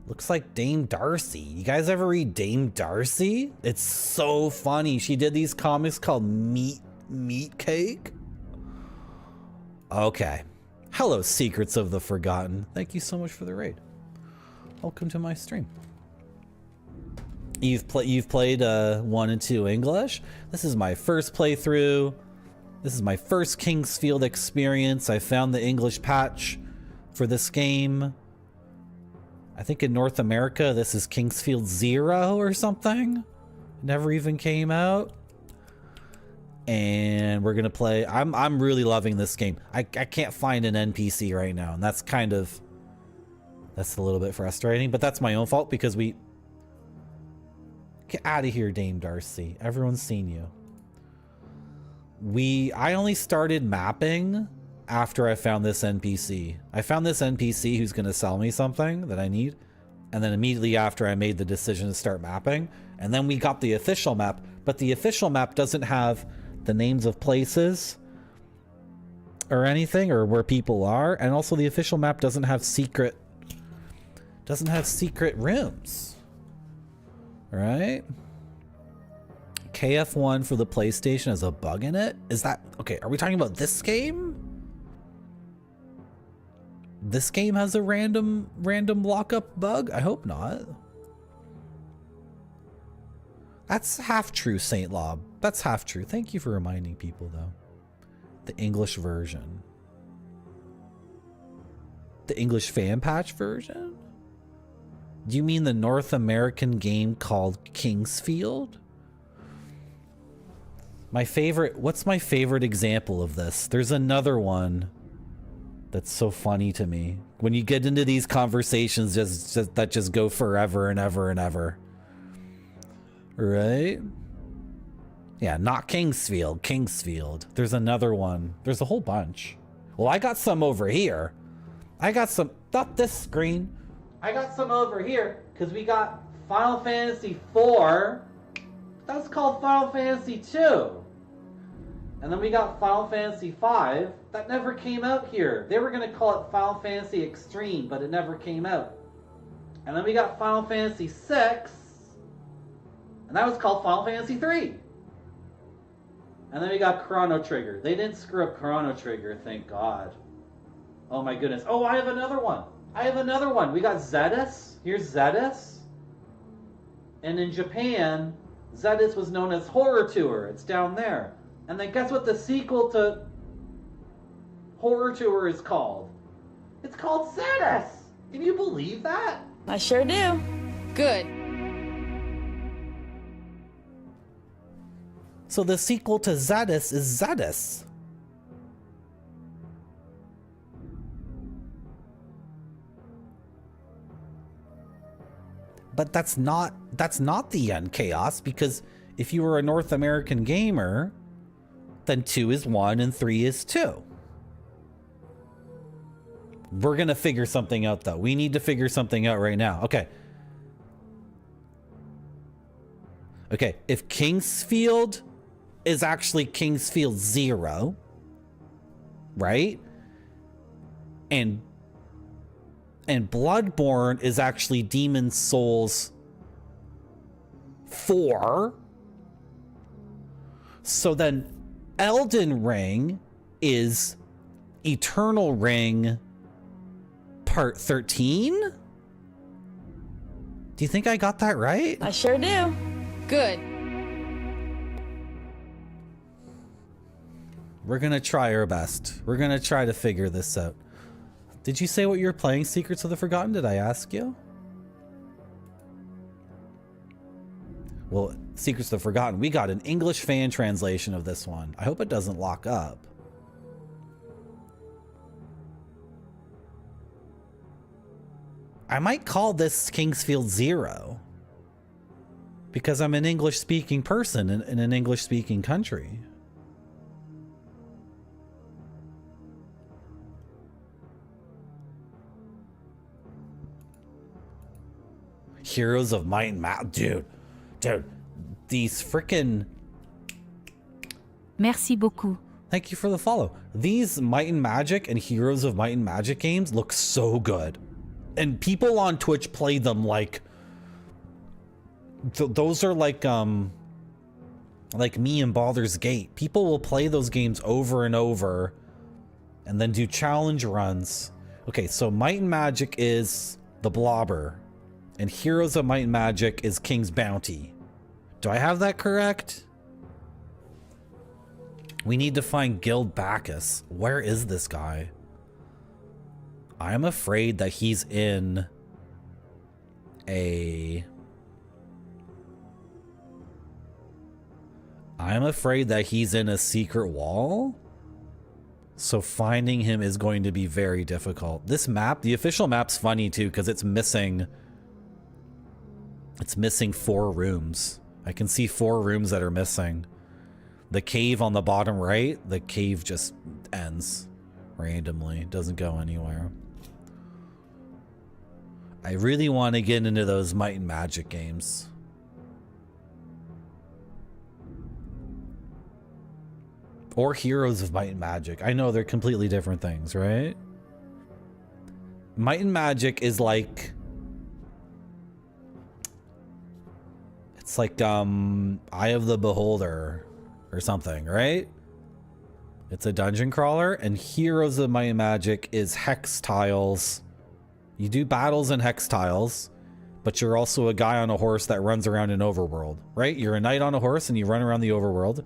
Speaker 3: Looks like Dame Darcy. You guys ever read Dame Darcy? It's so funny. She did these comics called Meat Cake. Okay. Hello, Secrets of the Forgotten. Thank you so much for the raid. Welcome to my stream. You've played 1 and 2 English. This is my first playthrough. This is my first Kingsfield experience. I found the English patch for this game. I think in North America, this is Kingsfield 0 or something. Never even came out. And we're gonna play. I'm really loving this game. I can't find an NPC right now, and that's a little bit frustrating, but that's my own fault because Get out of here, Dame Darcy. Everyone's seen you. I only started mapping after I found this NPC. I found this NPC who's going to sell me something that I need. And then immediately after I made the decision to start mapping. And then we got the official map. But the official map doesn't have the names of places or anything, or where people are. And also the official map doesn't have secret rooms. Right? KF1 for the PlayStation has a bug in it? Is that... Okay, are we talking about this game? This game has a random lockup bug? I hope not. That's half true, Saint Lob. That's half true. Thank you for reminding people, though. The English version. The English fan patch version? Do you mean the North American game called Kingsfield? What's my favorite example of this? There's another one that's so funny to me. When you get into these conversations that just go forever and ever and ever. Right? Yeah, not Kingsfield, Kingsfield. There's another one. There's a whole bunch. Well, I got some over here. I got some, not this screen. I got some over here because we got Final Fantasy IV. That's called Final Fantasy II. And then we got Final Fantasy V. That never came out here. They were going to call it Final Fantasy Extreme, but it never came out. And then we got Final Fantasy VI. And that was called Final Fantasy III. And then we got Chrono Trigger. They didn't screw up Chrono Trigger, thank God. Oh my goodness. Oh, I have another one. We got Zedis. Here's Zedis. And in Japan, Zedis was known as Horror Tour. It's down there. And then guess what the sequel to Horror Tour is called? It's called Zedis. Can you believe that?
Speaker 1: I sure do.
Speaker 2: Good.
Speaker 3: So the sequel to Zedis is Zedis. But that's not the end, Chaos, because if you were a North American gamer, then 2 is 1 and 3 is 2. We're gonna figure something out, though. We need to figure something out right now. Okay. Okay, if Kingsfield is actually Kingsfield 0, right? And Bloodborne is actually Demon Souls 4. So then Elden Ring is Eternal Ring Part 13? Do you think I got that right?
Speaker 1: I sure do.
Speaker 2: Good.
Speaker 3: We're gonna try our best. We're gonna try to figure this out. Did you say what you're playing, Secrets of the Forgotten? Did I ask you? Well, Secrets of the Forgotten, we got an English fan translation of this one. I hope it doesn't lock up. I might call this Kingsfield 0. Because I'm an English-speaking person in an English-speaking country. Heroes of Might and Magic. Dude, these frickin'...
Speaker 5: Merci beaucoup.
Speaker 3: Thank you for the follow. These Might and Magic and Heroes of Might and Magic games look so good. And people on Twitch play them like... Those are like me and Baldur's Gate. People will play those games over and over and then do challenge runs. Okay, so Might and Magic is the Blobber. And Heroes of Might and Magic is King's Bounty. Do I have that correct? We need to find Guild Bacchus. Where is this guy? I'm afraid that he's in a... I'm afraid that he's in a secret wall. So finding him is going to be very difficult. This map, the official map's funny too, because it's missing 4 rooms. I can see 4 rooms that are missing. The cave on the bottom right, the cave just ends randomly. Doesn't go anywhere. I really want to get into those Might and Magic games. Or Heroes of Might and Magic. I know they're completely different things, right? Might and Magic is like... It's like, Eye of the Beholder or something, right? It's a dungeon crawler, and Heroes of Might and Magic is hex tiles. You do battles in hex tiles, but you're also a guy on a horse that runs around in overworld, right? You're a knight on a horse and you run around the overworld,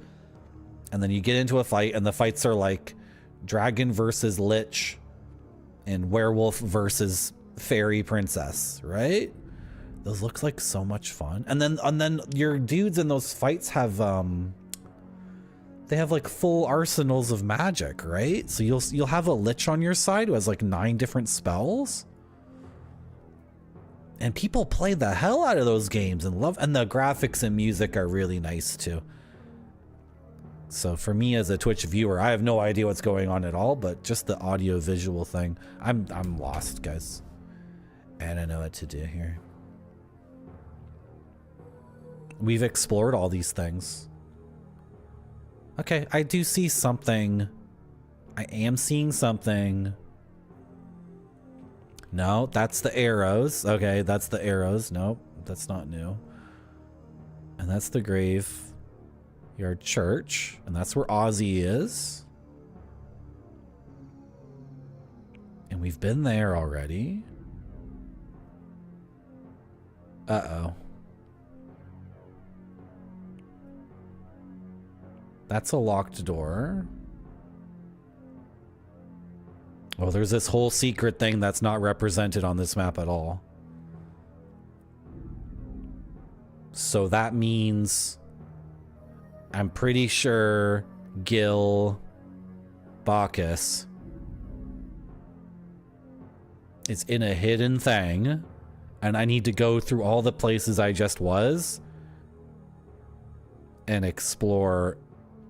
Speaker 3: and then you get into a fight, and the fights are like dragon versus lich and werewolf versus fairy princess, right? Those look like so much fun. And then your dudes in those fights have they have like full arsenals of magic, right? So you'll have a lich on your side who has like 9 different spells. And people play the hell out of those games and the graphics and music are really nice too. So for me as a Twitch viewer, I have no idea what's going on at all, but just the audio visual thing, I'm lost, guys. I don't know what to do here. We've explored all these things. Okay, I do see something. I am seeing something. No, that's the arrows. Okay, that's the arrows. Nope, that's not new. And that's the graveyard church. And that's where Ozzy is. And we've been there already. Uh-oh. That's a locked door. Oh, there's this whole secret thing that's not represented on this map at all. So that means I'm pretty sure Gil Bacchus is in a hidden thing, and I need to go through all the places I just was and explore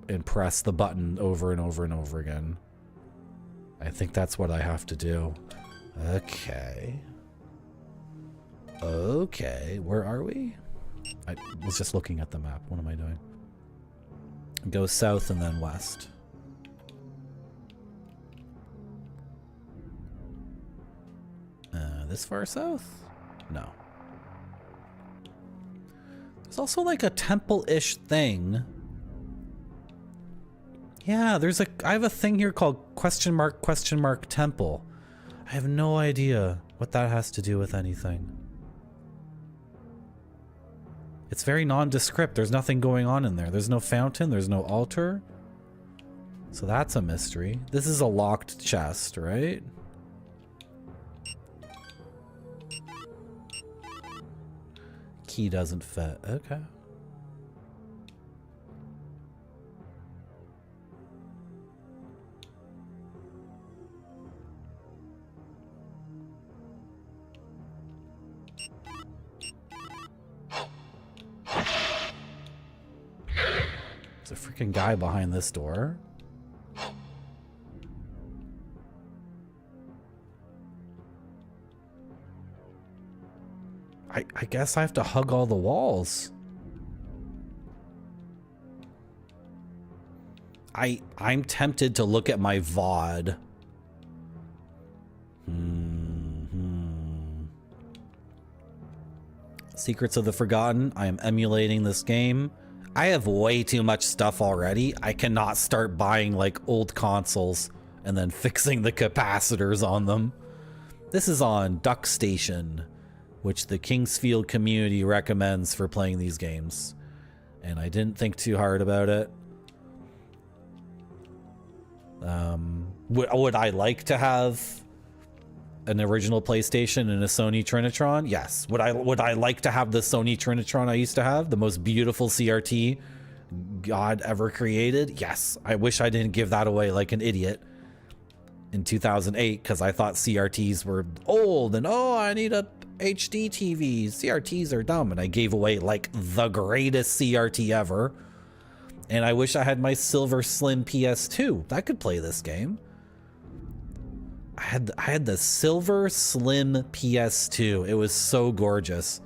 Speaker 3: and press the button over and over and over again. I think that's what I have to do. Okay. Okay, where are we? I was just looking at the map. What am I doing? Go south and then west. This far south? No. There's also like a temple-ish thing. Yeah, I have a thing here called question mark temple. I have no idea what that has to do with anything. It's very nondescript. There's nothing going on in there. There's no fountain. There's no altar. So that's a mystery. This is a locked chest, right? Key doesn't fit. Okay. There's a freaking guy behind this door. I guess I have to hug all the walls. I'm tempted to look at my VOD. Secrets of the Forgotten. I am emulating this game. I have way too much stuff already. I cannot start buying like old consoles and then fixing the capacitors on them. This is on Duck Station, which the Kingsfield community recommends for playing these games. And I didn't think too hard about it. Would I like to have an original PlayStation and a Sony Trinitron? Yes. Would I like to have the Sony Trinitron I used to have? The most beautiful CRT God ever created? Yes. I wish I didn't give that away like an idiot in 2008 because I thought CRTs were old and oh, I need a HD TVs. CRTs are dumb. And I gave away like the greatest CRT ever. And I wish I had my Silver Slim PS2. I could play this game. I had the Silver Slim PS2. It was so gorgeous.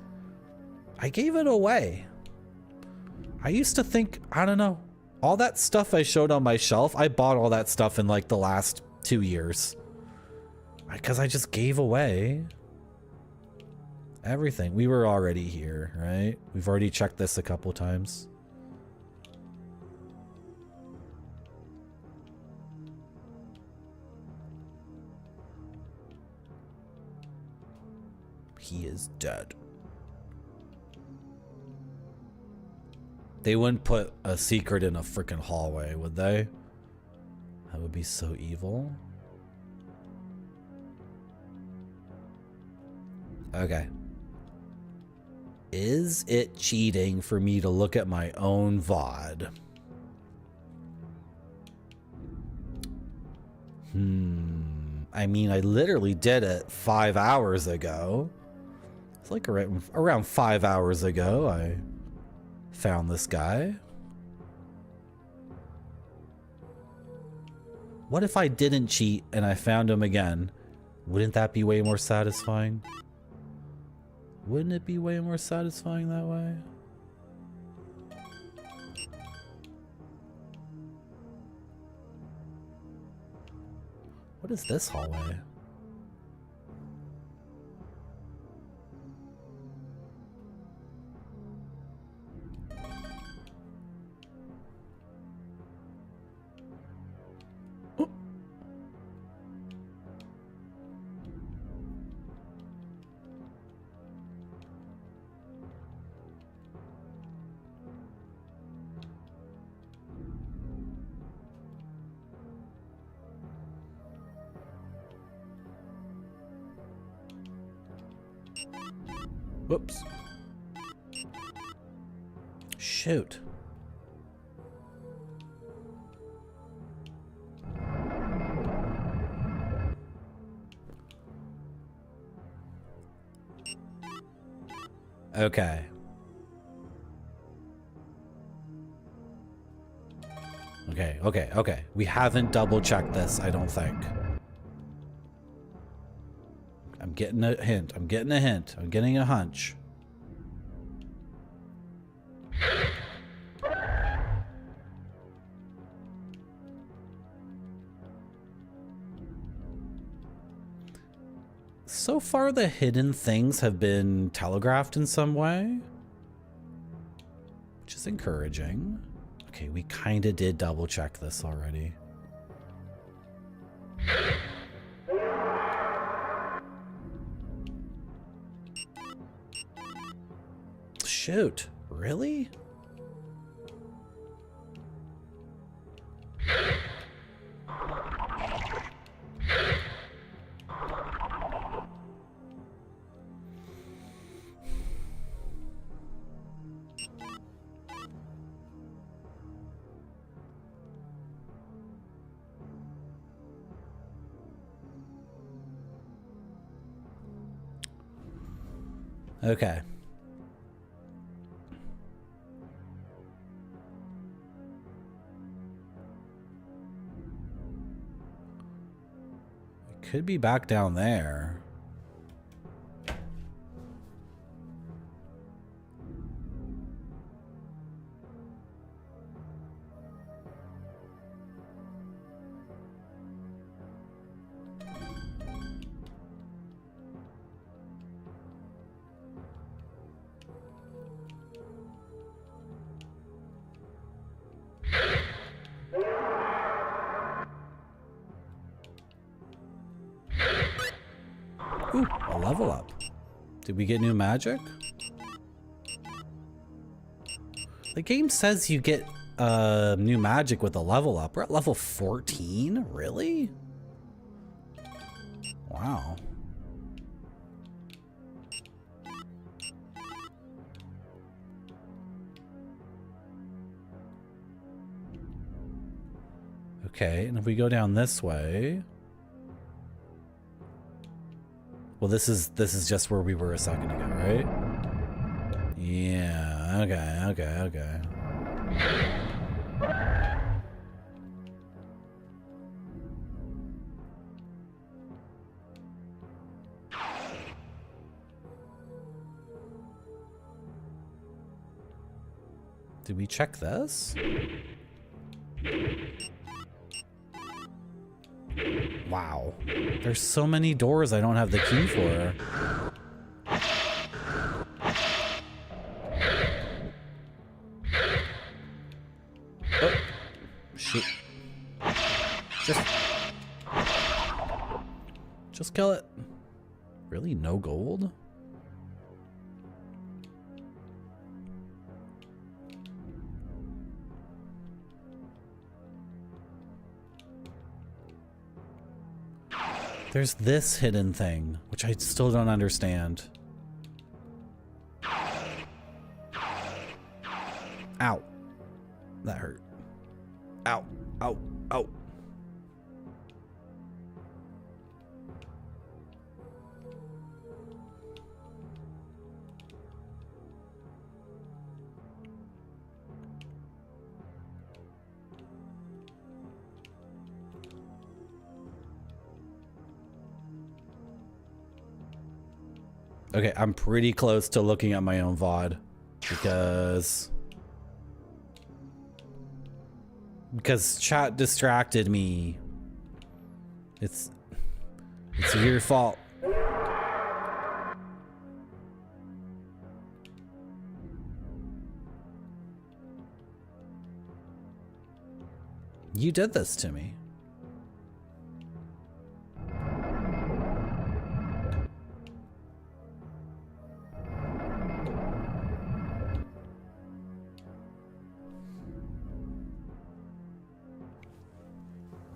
Speaker 3: I gave it away. I used to think, I don't know, all that stuff I showed on my shelf, I bought all that stuff in like the last 2 years. Because I just gave away everything. We were already here, right? We've already checked this a couple times. He is dead. They wouldn't put a secret in a freaking hallway, would they? That would be so evil. Okay. Is it cheating for me to look at my own VOD? I mean, I literally did it 5 hours ago. It's like around 5 hours ago, I found this guy. What if I didn't cheat and I found him again? Wouldn't that be way more satisfying? Wouldn't it be way more satisfying that way? What is this hallway? Whoops. Shoot. Okay. Okay. We haven't double checked this, I don't think. I'm getting a hint. I'm getting a hunch. So far, the hidden things have been telegraphed in some way, which is encouraging. Okay, we kind of did double check this already. Shoot, really? Okay. Could be back down there. Ooh, a level up. Did we get new magic? The game says you get new magic with a level up. We're at level 14? Really? Wow. Okay, and if we go down this way... Well, this is just where we were a second ago, right? Yeah, okay. Did we check this? Wow. There's so many doors I don't have the key for. Oh. Shoot. Just kill it. Really? No gold? There's this hidden thing, which I still don't understand. Ow. That hurt. Ow. Ow. Ow. Okay, I'm pretty close to looking at my own VOD because chat distracted me. It's your fault. You did this to me.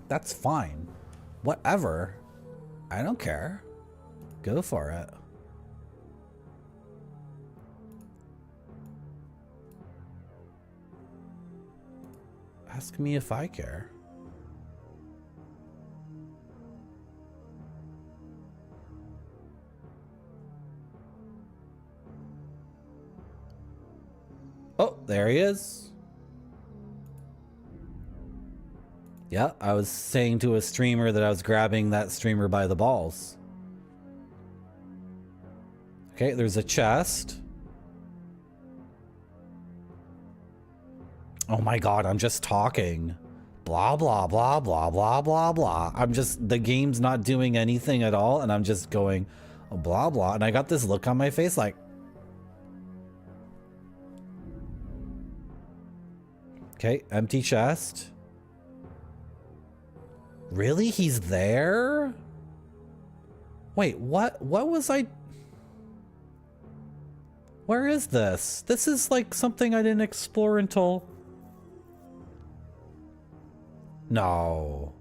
Speaker 3: That's fine. Whatever. I don't care. Go for it. Ask me if I care. Oh, there he is. Yeah, I was saying to a streamer that I was grabbing that streamer by the balls. Okay, there's a chest. Oh my god, I'm just talking. Blah, blah, blah, blah, blah, blah, blah. The game's not doing anything at all, and I'm just going blah, blah. And I got this look on my face like... Okay, empty chest. Really? He's there? Wait, what was I... Where is this? This is like something I didn't explore until... No.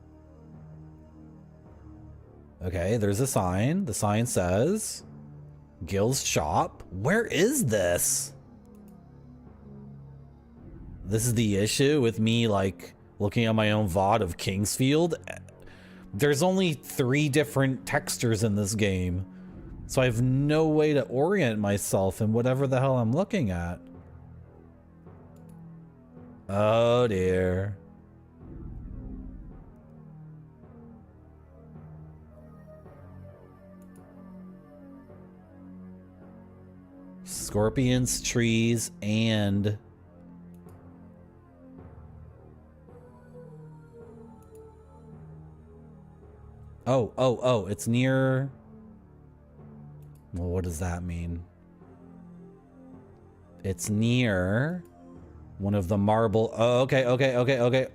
Speaker 3: Okay, there's a sign. The sign says... Gil's shop. Where is this? This is the issue with me, like... looking at my own VOD of Kingsfield. There's only 3 different textures in this game, so I have no way to orient myself in whatever the hell I'm looking at. Oh dear. Scorpions, trees, and... Oh, it's near... Well, what does that mean? It's near one of the marble... Oh, okay.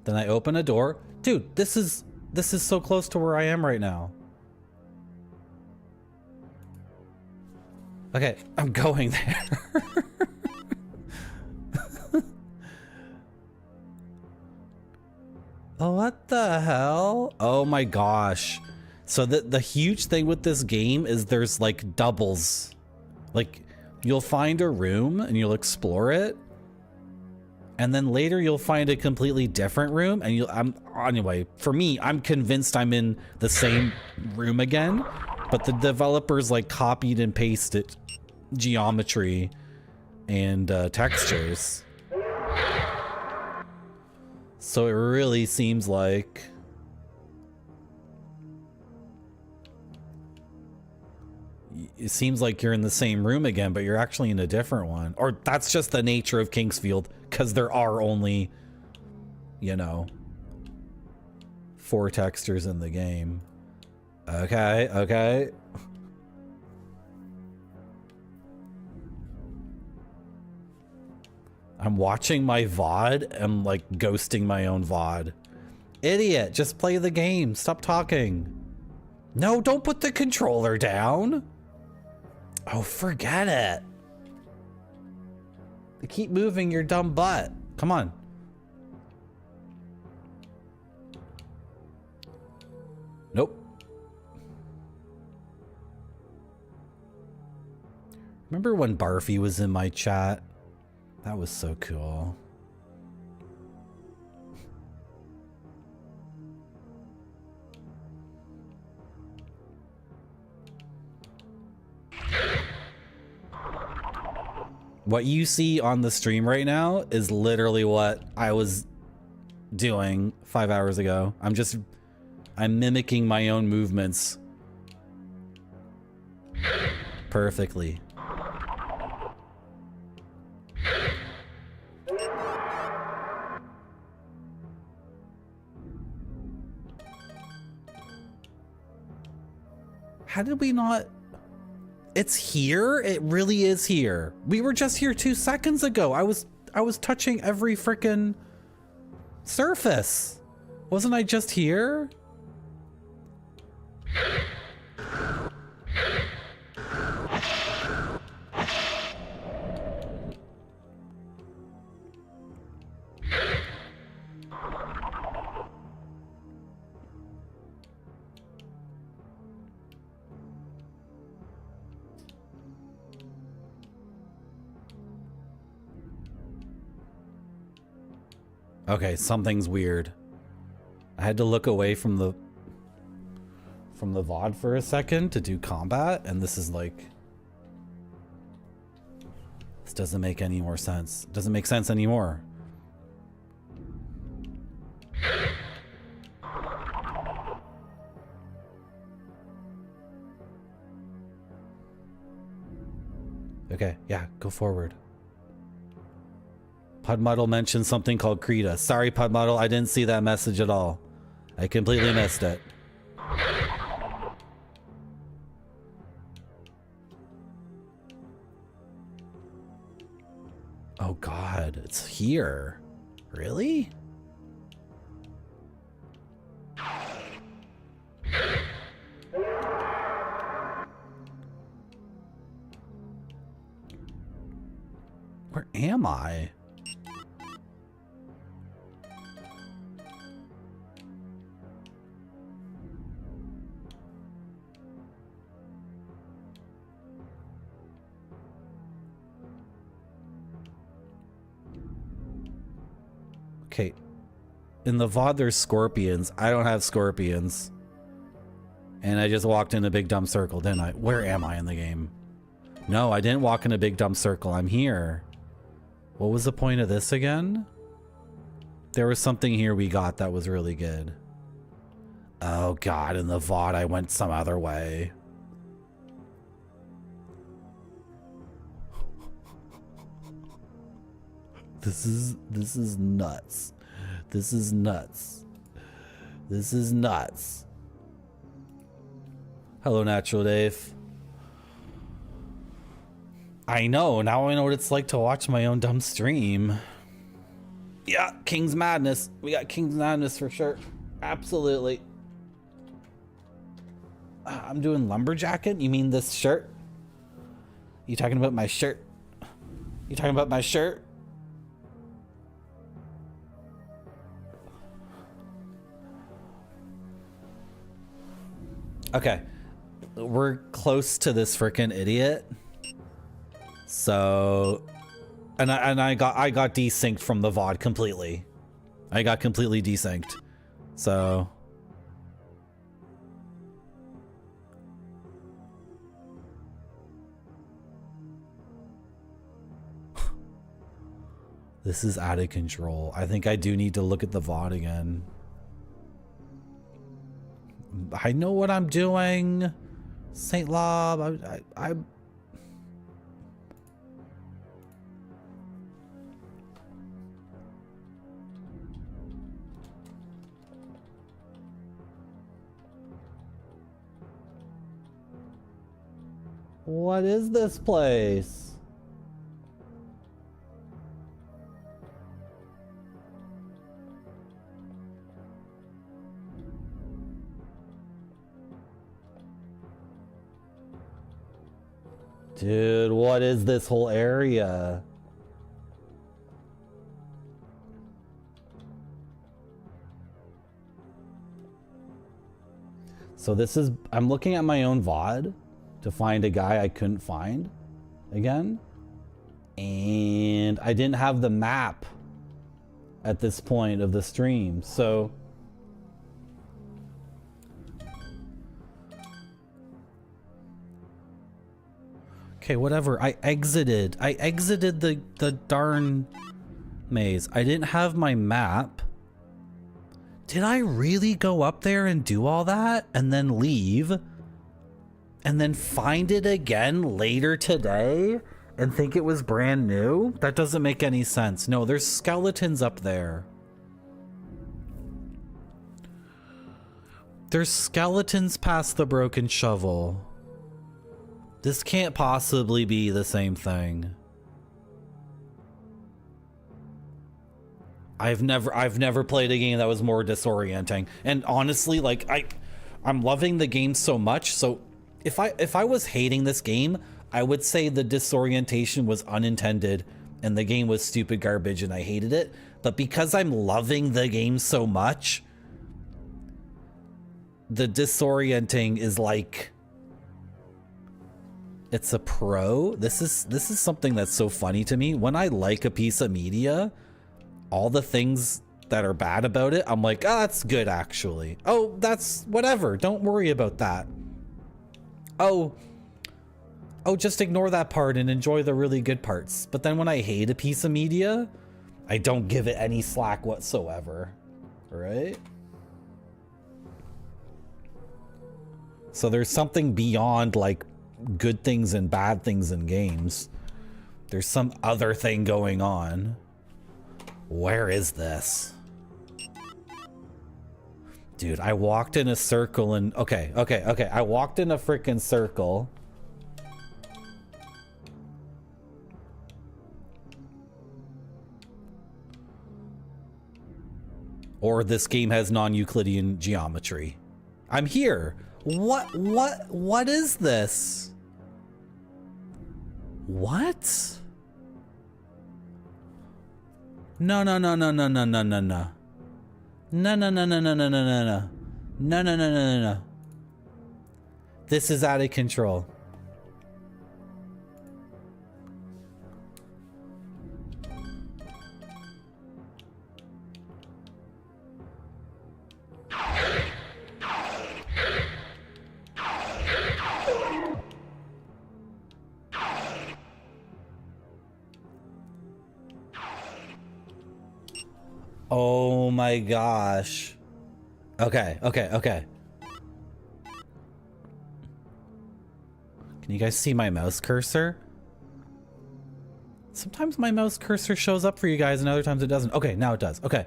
Speaker 3: Then I open a door. Dude, this is so close to where I am right now. Okay, I'm going there. Oh, what the hell? Oh my gosh. So the huge thing with this game is there's like doubles. Like you'll find a room and you'll explore it. and then later you'll find a completely different room, and anyway, for me, I'm convinced I'm in the same room again, but the developers like copied and pasted geometry and textures. So it really seems like you're in the same room again, but you're actually in a different one. Or that's just the nature of Kingsfield, because there are only, you know, 4 textures in the game. Okay, okay. I'm watching my VOD. I'm like ghosting my own VOD. Idiot, just play the game. Stop talking. No, don't put the controller down. Oh, forget it. Keep moving your dumb butt. Come on. Nope. Remember when Barfy was in my chat? That was so cool. What you see on the stream right now is literally what I was doing 5 hours ago. I'm mimicking my own movements perfectly. How did we not? It's here? It really is here. We were just here 2 seconds ago. I was touching every frickin' surface. Wasn't I just here? Okay, something's weird. I had to look away from the VOD for a second to do combat, and this is like... This doesn't make any more sense. It doesn't make sense anymore. Okay, yeah, go forward. Pudmuddle mentioned something called Krita. Sorry, Pudmuddle, I didn't see that message at all. I completely missed it. Oh God, it's here. Really? Where am I? Okay, in the VOD there's scorpions. I don't have scorpions. And I just walked in a big dumb circle, didn't I? Where am I in the game? No, I didn't walk in a big dumb circle. I'm here. What was the point of this again? There was something here we got that was really good. Oh God, in the VOD I went some other way. This is nuts. This is nuts. This is nuts. Hello, Natural Dave. I know, now I know what it's like to watch my own dumb stream. Yeah, King's Madness. We got King's Madness for sure. Absolutely. I'm doing lumberjacking? You mean this shirt? You talking about my shirt? You talking about my shirt? Okay, we're close to this frickin' idiot. So And I got desynced from the VOD completely. I got completely desynced. So this is out of control. I think I do need to look at the VOD again. I know what I'm doing. Saint Lob, I What is this place? Dude, what is this whole area? So this is, I'm looking at my own VOD to find a guy I couldn't find again. And I didn't have the map at this point of the stream. So okay, whatever. I exited the darn maze. I didn't have my map. Did I really go up there and do all that and then leave and then find it again later today and think it was brand new? That doesn't make any sense. No, there's skeletons up there. There's skeletons past the broken shovel. This can't possibly be the same thing. I've never played a game that was more disorienting. And honestly, like I'm loving the game so much. So if I was hating this game, I would say the disorientation was unintended and the game was stupid garbage and I hated it. But because I'm loving the game so much, the disorienting is like, it's a pro. This is something that's so funny to me. When I like a piece of media, all the things that are bad about it, I'm like, oh, that's good actually. Oh, that's whatever. Don't worry about that. Oh, just ignore that part and enjoy the really good parts. But then when I hate a piece of media, I don't give it any slack whatsoever. Right? So there's something beyond like good things and bad things in games. There's some other thing going on. Where is this? Dude, I walked in a circle and okay. I walked in a freaking circle. Or this game has non-Euclidean geometry. I'm here. What is this? What? No. This is out of control. Oh my gosh. Okay. Can you guys see my mouse cursor? Sometimes my mouse cursor shows up for you guys and other times it doesn't. Okay, now it does. Okay.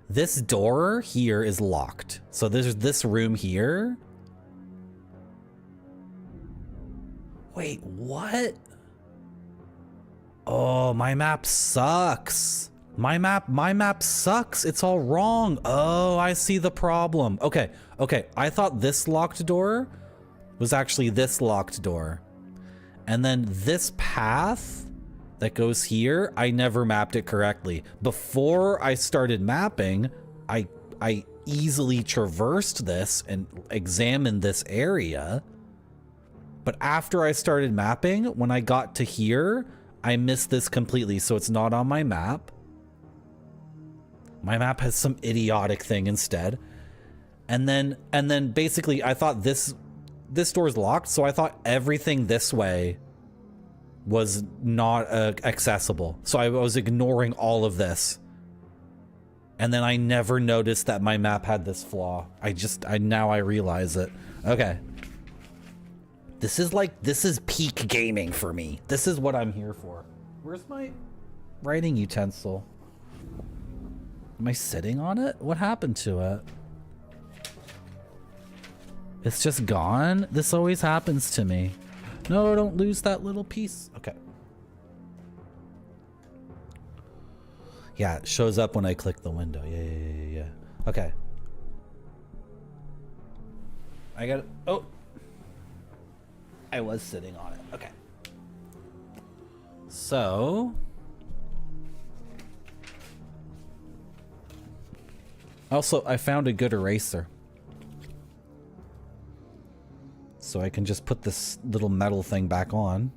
Speaker 3: This door here is locked. So there's this room here. Wait, what? Oh, my map sucks. My map sucks. It's all wrong. Oh, I see the problem. Okay. I thought this locked door was actually this locked door. And then this path that goes here, I never mapped it correctly. Before I started mapping, I easily traversed this and examined this area. But after I started mapping, when I got to here, I missed this completely, so it's not on my map. My map has some idiotic thing instead. And then basically I thought this door is locked, so I thought everything this way was not accessible. So I was ignoring all of this. And then I never noticed that my map had this flaw. Now I realize it. Okay. This is peak gaming for me. This is what I'm here for. Where's my writing utensil? Am I sitting on it? What happened to it? It's just gone? This always happens to me. No, don't lose that little piece. Okay. Yeah, it shows up when I click the window. Yeah. Okay. I got it. Oh. I was sitting on it. Okay. So. Also, I found a good eraser. So I can just put this little metal thing back on.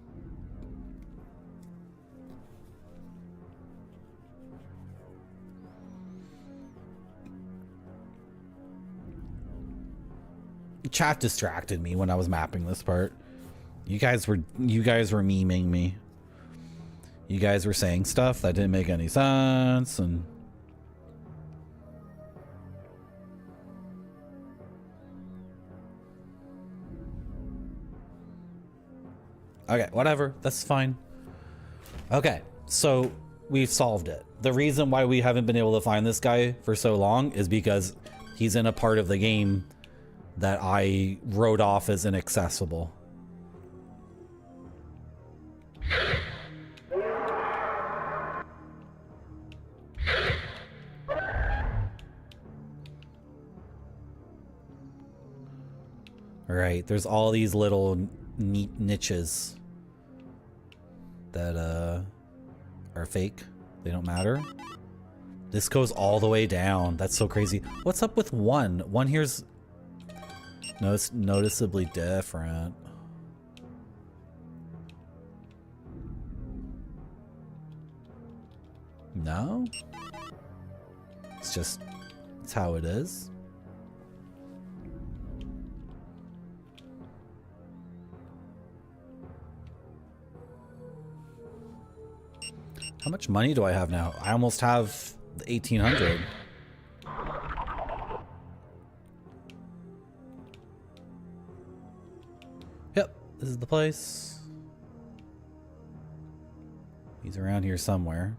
Speaker 3: Chat distracted me when I was mapping this part. You guys were memeing me. You guys were saying stuff that didn't make any sense, and okay, whatever. That's fine. Okay, so we've solved it. The reason why we haven't been able to find this guy for so long is because he's in a part of the game that I wrote off as inaccessible. All right, there's all these little neat niches that are fake. They don't matter. This goes all the way down. That's so crazy. What's up with one? One here's noticeably different. No? It's how it is. How much money do I have now? I almost have the 1800. Yep, this is the place. He's around here somewhere.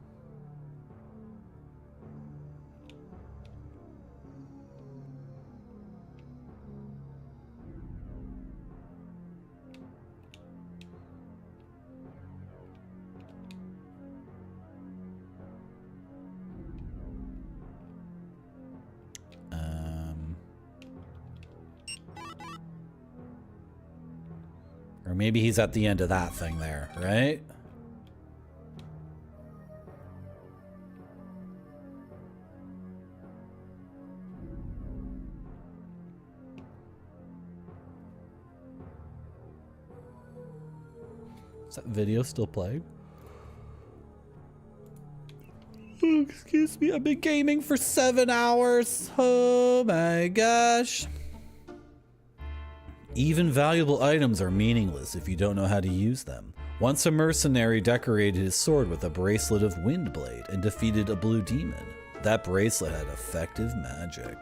Speaker 3: Or maybe he's at the end of that thing there, right? Is that video still playing? Oh, excuse me, I've been gaming for 7 hours. Oh my gosh. Even valuable items are meaningless if you don't know how to use them. Once a mercenary decorated his sword with a bracelet of Windblade and defeated a blue demon. That bracelet had effective magic.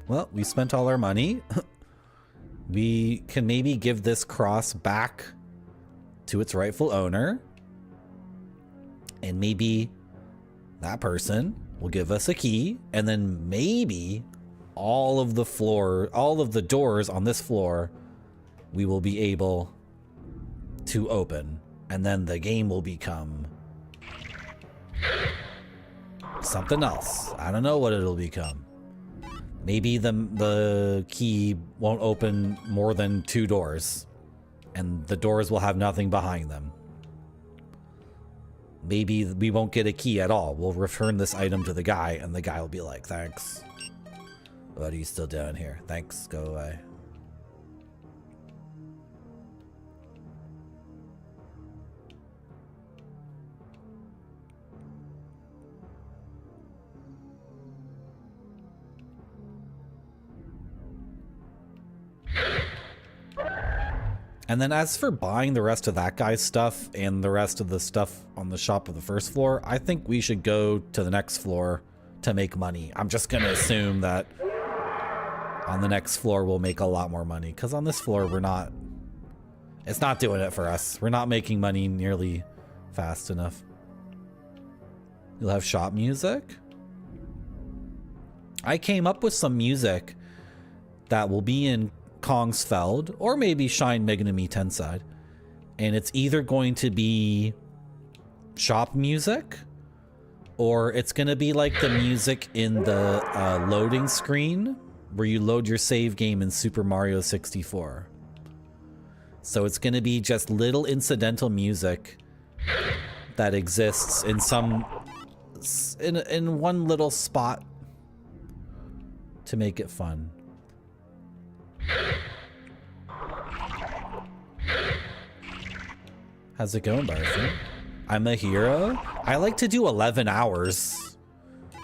Speaker 3: Well, we spent all our money. We can maybe give this cross back to its rightful owner. And maybe that person will give us a key. And then maybe all of the doors on this floor, we will be able to open. And then the game will become Something else. I don't know what it'll become. Maybe the key won't open more than 2 doors, and the doors will have nothing behind them. Maybe we won't get a key at all. We'll return this item to the guy, and the guy will be like, thanks. What are you still doing here? Thanks, go away. And then as for buying the rest of that guy's stuff and the rest of the stuff on the shop of the first floor, I think we should go to the next floor to make money. I'm just going to assume that on the next floor we'll make a lot more money, because on this floor it's not doing it for us. We're not making money nearly fast enough. You'll have shop music. I came up with some music that will be in Kongsfeld or maybe Shine Megami Tensei, and it's either going to be shop music or it's going to be like the music in the loading screen where you load your save game in Super Mario 64. So it's going to be just little incidental music that exists in in one little spot to make it fun. How's it going, Barthy? I'm a hero. I like to do 11 hours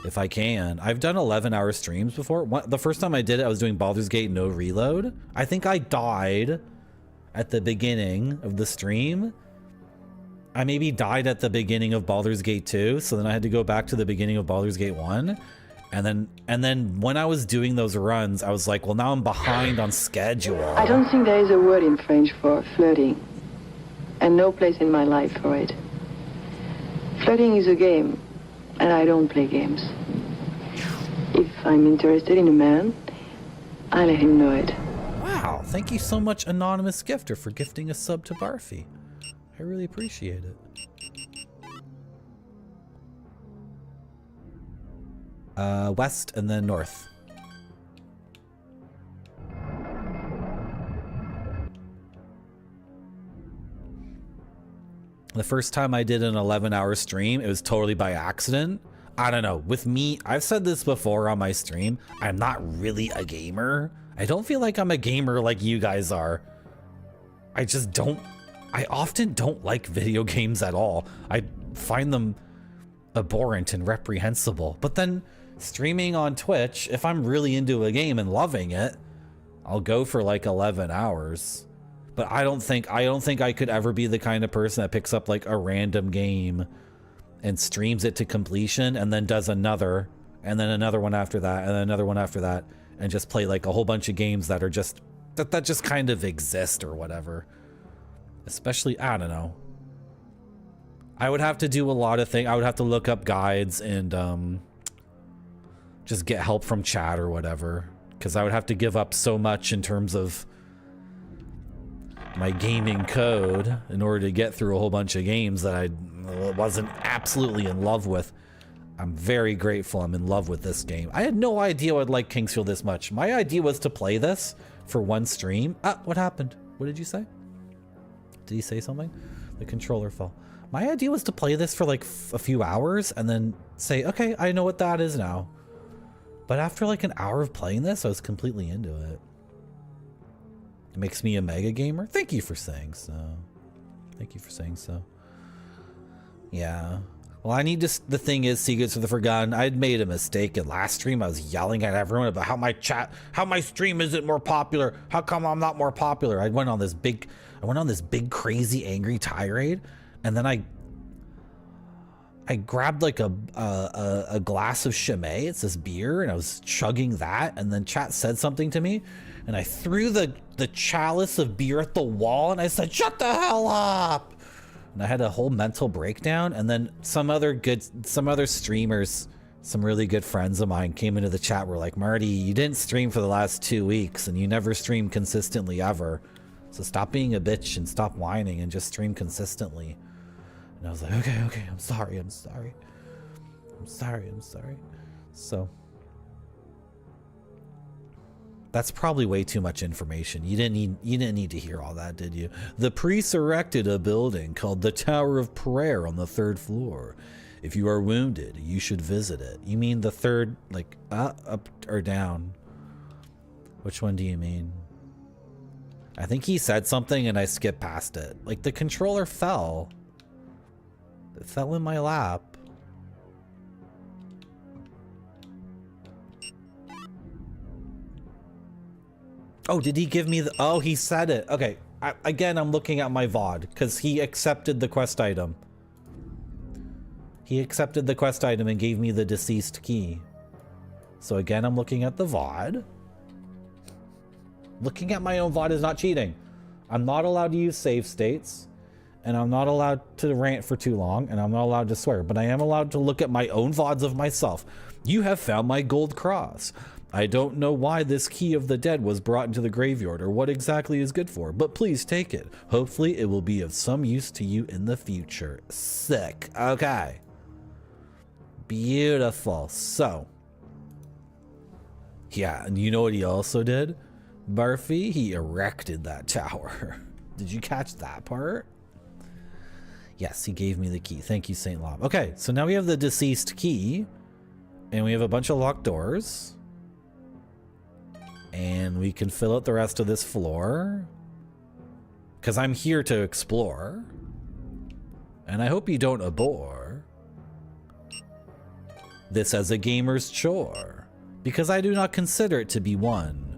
Speaker 3: if I can. I've done 11-hour streams before. The first time I did it, I was doing Baldur's Gate no reload. I think I died at the beginning of the stream. I maybe died at the beginning of Baldur's Gate 2, so then I had to go back to the beginning of Baldur's Gate 1. And then when I was doing those runs, I was like, well, now I'm behind on schedule.
Speaker 6: I don't think there is a word in French for flirting, and no place in my life for it. Flirting is a game, and I don't play games. If I'm interested in a man, I let him know it.
Speaker 3: Wow, thank you so much, Anonymous Gifter, for gifting a sub to Barfy. I really appreciate it. West and then north. The first time I did an 11-hour stream, it was totally by accident. I don't know. With me, I've said this before on my stream, I'm not really a gamer. I don't feel like I'm a gamer like you guys are. I often don't like video games at all. I find them abhorrent and reprehensible. But then streaming on Twitch, if I'm really into a game and loving it, I'll go for like 11 hours. But I don't think I could ever be the kind of person that picks up like a random game and streams it to completion and then does another and then another one after that and then another one after that and just play like a whole bunch of games that are just that just kind of exist or whatever. Especially, I don't know. I would have to do a lot of things. I would have to look up guides and just get help from chat or whatever, because I would have to give up so much in terms of my gaming code in order to get through a whole bunch of games that I wasn't absolutely in love with. I'm very grateful I'm in love with this game. I had no idea I'd like Kingsfield this much. My idea was to play this for one stream. Ah, what happened? What did you say? Did he say something? The controller fell. My idea was to play this for like a few hours and then say, okay, I know what that is now. But after like an hour of playing this, I was completely into it. It makes me a mega gamer. Thank you for saying so. Thank you for saying so. Yeah. Well, I need to, the thing is, Secrets of the Forgotten, I'd made a mistake in last stream. I was yelling at everyone about how my stream isn't more popular. How come I'm not more popular? I went on this big crazy angry tirade, and then I grabbed like a glass of Chimay. It's this beer, and I was chugging that, and then chat said something to me, and I threw the chalice of beer at the wall, and I said, "Shut the hell up!" And I had a whole mental breakdown, and then some other streamers, some really good friends of mine came into the chat, were like, "Marty, you didn't stream for the last 2 weeks, and you never stream consistently ever. So stop being a bitch and stop whining and just stream consistently." And I was like, okay, I'm sorry. I'm sorry. So that's probably way too much information. You didn't need to hear all that, did you? The priests erected a building called the Tower of Prayer on the 3rd floor. If you are wounded, you should visit it. You mean the 3rd, like up or down? Which one do you mean? I think he said something and I skipped past it. Like the controller fell. It fell in my lap. Oh, did he give me the... Oh, he said it. Okay. Again, I'm looking at my VOD because he accepted the quest item. He accepted the quest item and gave me the deceased key. So again, I'm looking at the VOD. Looking at my own VOD is not cheating. I'm not allowed to use save states. And I'm not allowed to rant for too long. And I'm not allowed to swear. But I am allowed to look at my own VODs of myself. You have found my gold cross. I don't know why this key of the dead was brought into the graveyard or what exactly is good for, but please take it. Hopefully it will be of some use to you in the future. Sick. Okay. Beautiful. So. Yeah, and you know what he also did? Barfy, he erected that tower. Did you catch that part? Yes, he gave me the key. Thank you, St. Lob. Okay, so now we have the deceased key. And we have a bunch of locked doors. And we can fill out the rest of this floor. Because I'm here to explore. And I hope you don't abhor this as a gamer's chore. Because I do not consider it to be one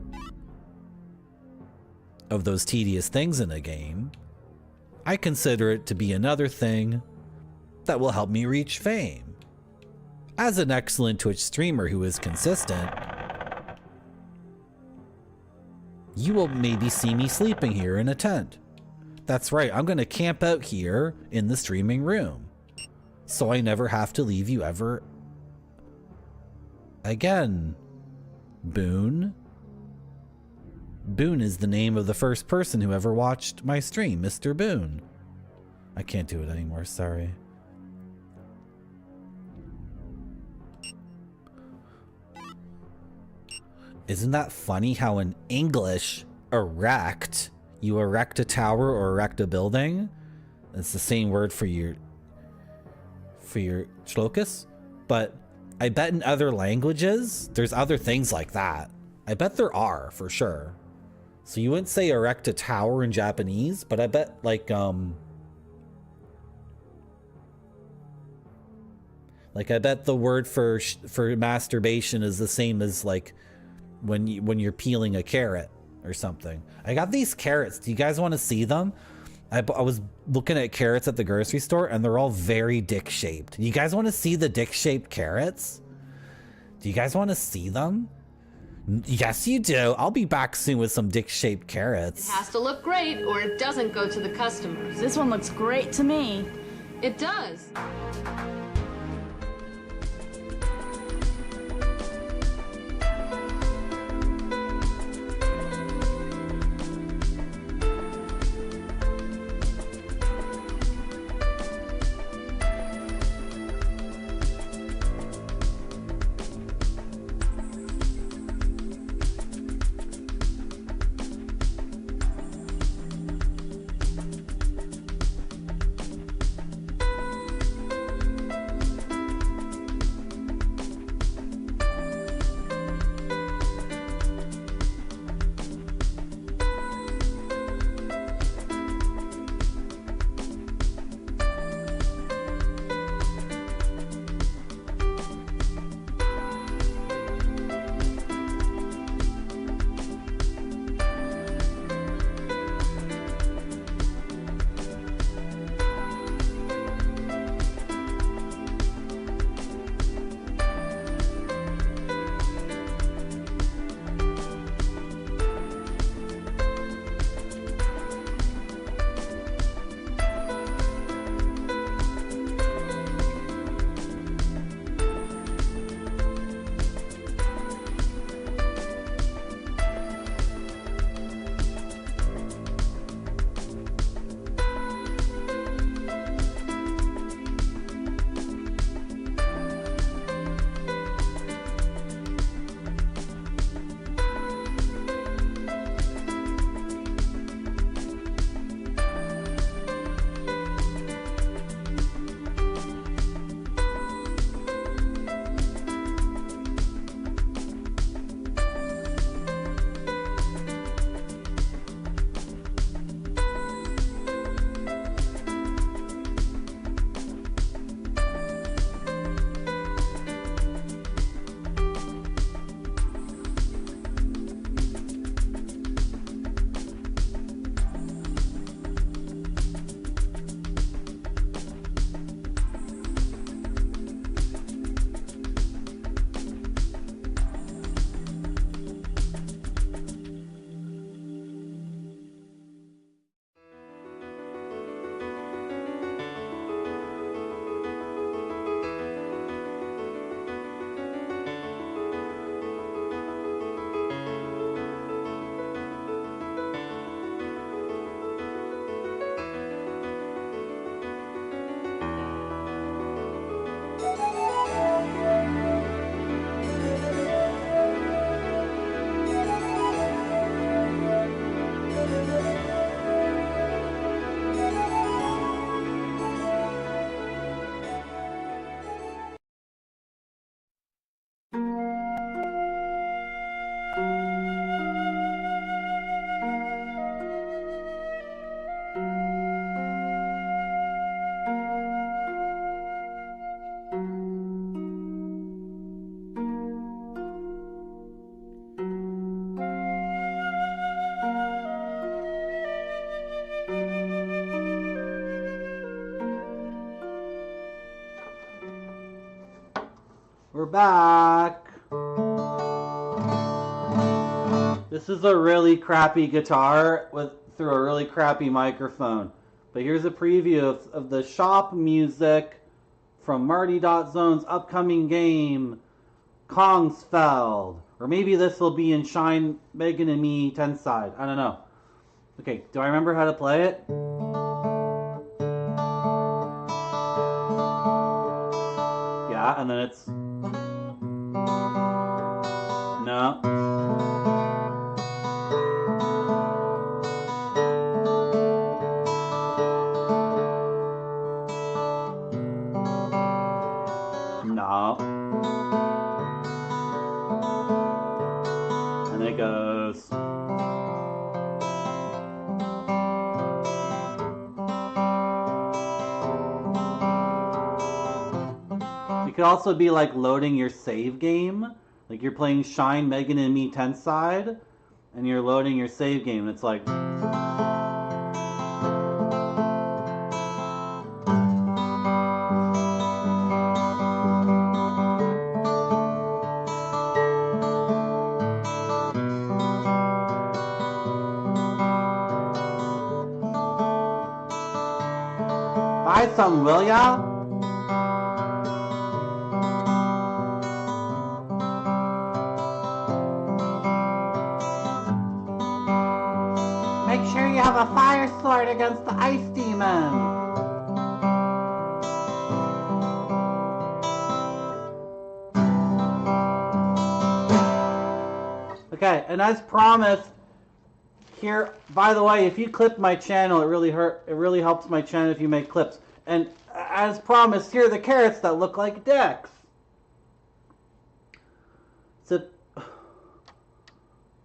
Speaker 3: of those tedious things in a game. I consider it to be another thing that will help me reach fame. As an excellent Twitch streamer who is consistent, you will maybe see me sleeping here in a tent. That's right, I'm going to camp out here in the streaming room. So I never have to leave you ever again. Boone. Boone is the name of the first person who ever watched my stream, Mr. Boone. I can't do it anymore, sorry. Isn't that funny how in English, erect, you erect a tower or erect a building? It's the same word for your shlokas, but I bet in other languages, there's other things like that. I bet there are, for sure. So you wouldn't say erect a tower in Japanese, but I bet like I bet the word for masturbation is the same as like when you're peeling a carrot or something. I got these carrots. Do you guys want to see them? I was looking at carrots at the grocery store and they're all very dick shaped. You guys want to see the dick shaped carrots? Do you guys want to see them? Yes, you do. I'll be back soon with some dick shaped carrots.
Speaker 2: It has to look great or it doesn't go to the customers.
Speaker 1: This one looks great to me.
Speaker 2: It does.
Speaker 3: We're back. This is a really crappy guitar through a really crappy microphone. But here's a preview of the shop music from Marty.Zone's upcoming game, Kongsfeld. Or maybe this will be in Shine, Megan and Me 10 side. I don't know. Okay, do I remember how to play it? Yeah, and then it's... No. No. And then it goes... It could also be like loading your save game. Like you're playing Shine, Megan and Me 10 side, and you're loading your save game, and it's like... Buy some, will ya? Make sure you have a fire sword against the ice demon. Okay, and as promised, here, by the way, if you clip my channel, it really helps my channel if you make clips. And as promised, here are the carrots that look like decks. So,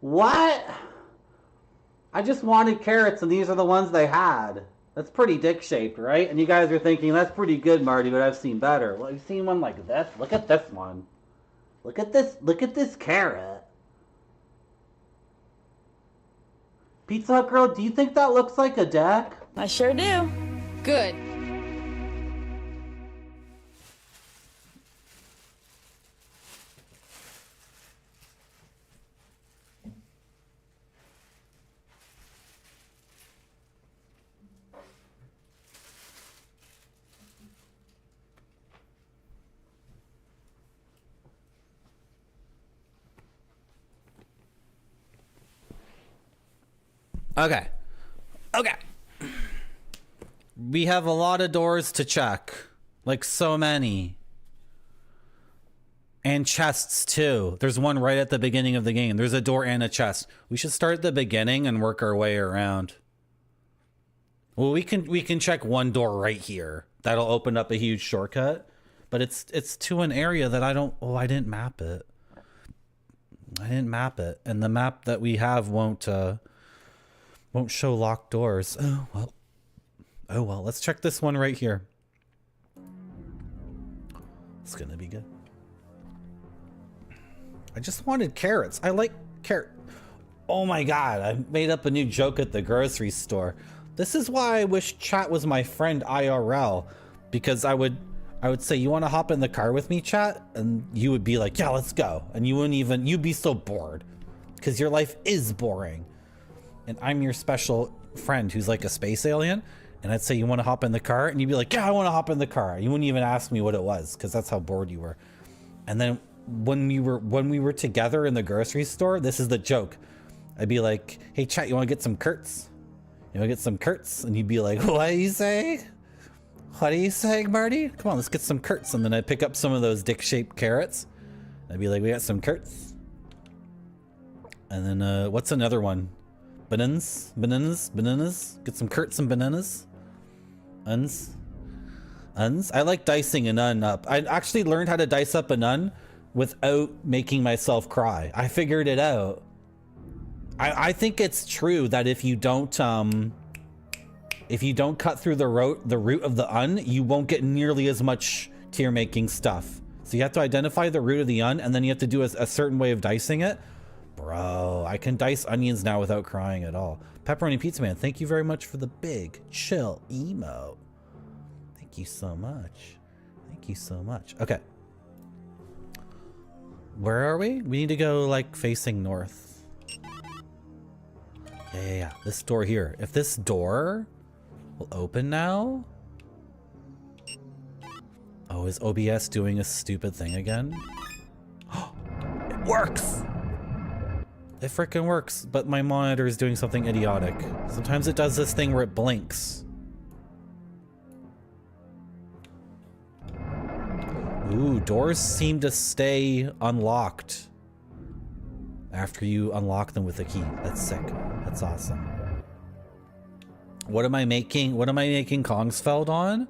Speaker 3: what? I just wanted carrots, and these are the ones they had. That's pretty dick-shaped, right? And you guys are thinking, that's pretty good, Marty, but I've seen better. Well, I've seen one like this. Look at this one. Look at this carrot. Pizza Hut Girl, do you think that looks like a deck?
Speaker 1: I sure do.
Speaker 2: Good.
Speaker 3: Okay. We have a lot of doors to check. Like so many. And chests too. There's one right at the beginning of the game. There's a door and a chest. We should start at the beginning and work our way around. Well, we can check one door right here. That'll open up a huge shortcut. But it's to an area that I didn't map it. And the map that we have won't show locked doors. Oh well, let's check this one right here. It's gonna be good. I just wanted carrots. I like carrot. Oh my god, I made up a new joke at the grocery store. This is why I wish chat was my friend IRL, because I would say, you want to hop in the car with me, chat? And you would be like, yeah, let's go. And you'd be so bored because your life is boring. And I'm your special friend who's like a space alien. And I'd say, you want to hop in the car? And you'd be like, yeah, I want to hop in the car. You wouldn't even ask me what it was because that's how bored you were. And then when we were together in the grocery store, this is the joke. I'd be like, hey, chat, you want to get some curts? You want to get some curts? And you'd be like, what do you say? What are you saying, Marty? Come on, let's get some curts. And then I'd pick up some of those dick-shaped carrots. I'd be like, we got some curts. And then, what's another one? Bananas? Get some curts and bananas. Uns. I like dicing a nun up. I actually learned how to dice up a nun without making myself cry. I figured it out. I think it's true that if you don't cut through the root of the un, you won't get nearly as much tear-making stuff. So you have to identify the root of the un, and then you have to do a certain way of dicing it. Bro, I can dice onions now without crying at all. Pepperoni Pizza Man, thank you very much for the big chill emote. Thank you so much. Thank you so much. Okay. Where are we? We need to go, like, facing north. Yeah. This door here. If this door will open now... Oh, is OBS doing a stupid thing again? It works! It frickin' works, but my monitor is doing something idiotic. Sometimes it does this thing where it blinks. Ooh, doors seem to stay unlocked after you unlock them with a key. That's sick. That's awesome. What am I making? What am I making Kongsfeld on?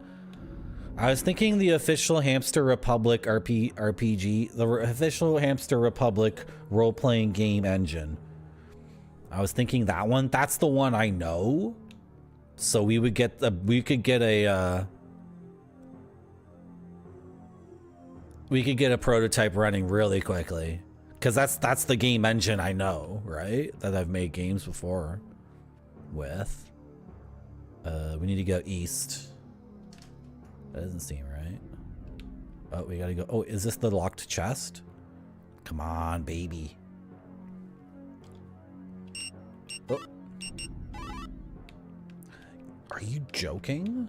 Speaker 3: I was thinking the official Hamster Republic RPG, the official Hamster Republic role-playing game engine. I was thinking that one. That's the one I know. So we would get the, we could get a prototype running really quickly, because that's the game engine I know, right? That I've made games before with. We need to go east. That doesn't seem right. Oh, we gotta go. Oh, is this the locked chest? Come on, baby. Oh. Are you joking?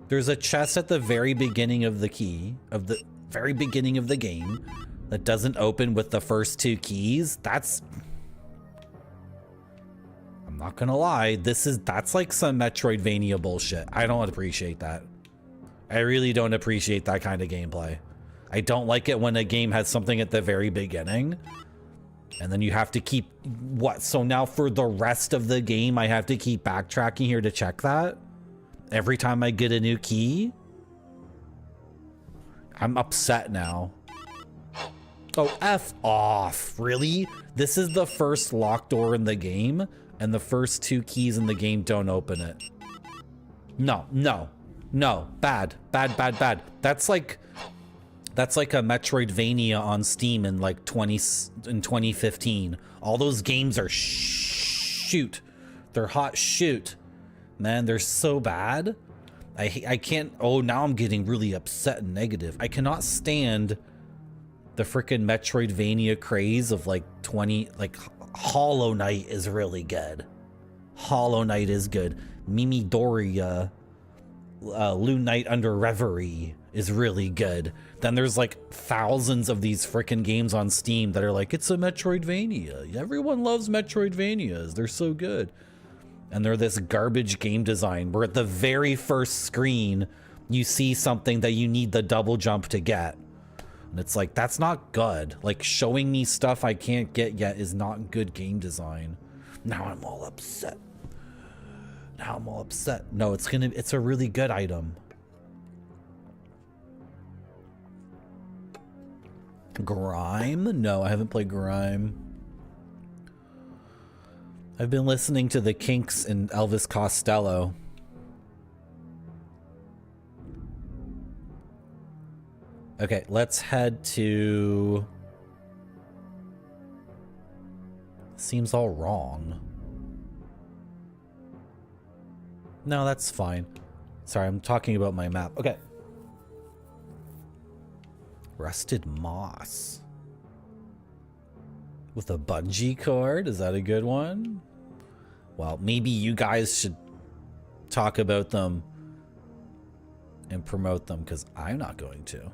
Speaker 3: There's a chest at the very beginning of the very beginning of the game that doesn't open with the first two keys. That's... I'm not gonna lie. That's like some Metroidvania bullshit. I don't appreciate that. I really don't appreciate that kind of gameplay. I don't like it when a game has something at the very beginning and then you have to keep... What? So now for the rest of the game, I have to keep backtracking here to check that? Every time I get a new key? I'm upset now. Oh, F off. Really? This is the first locked door in the game, and the first two keys in the game don't open it. No, no, no. Bad, bad, bad, bad. That's like a Metroidvania on Steam in like 2015. All those games are shoot. They're hot shoot. Man, they're so bad. I can't... Oh, now I'm getting really upset and negative. I cannot stand the frickin' Metroidvania craze of like Hollow Knight is really good. Hollow Knight is good. Mimi Doria, Loon Knight Under Reverie is really good. Then there's like thousands of these frickin' games on Steam that are like, it's a Metroidvania. Everyone loves Metroidvanias. They're so good. And they're this garbage game design where at the very first screen, you see something that you need the double jump to get. And it's like, that's not good. Like, showing me stuff I can't get yet is not good game design. Now I'm all upset. Now I'm all upset. No, it's a really good item. Grime? No, I haven't played Grime. I've been listening to the Kinks and Elvis Costello. Okay, let's head to... Seems all wrong. No, that's fine. Sorry, I'm talking about my map. Okay. Rusted moss. With a bungee cord? Is that a good one? Well, maybe you guys should talk about them and promote them, because I'm not going to. Am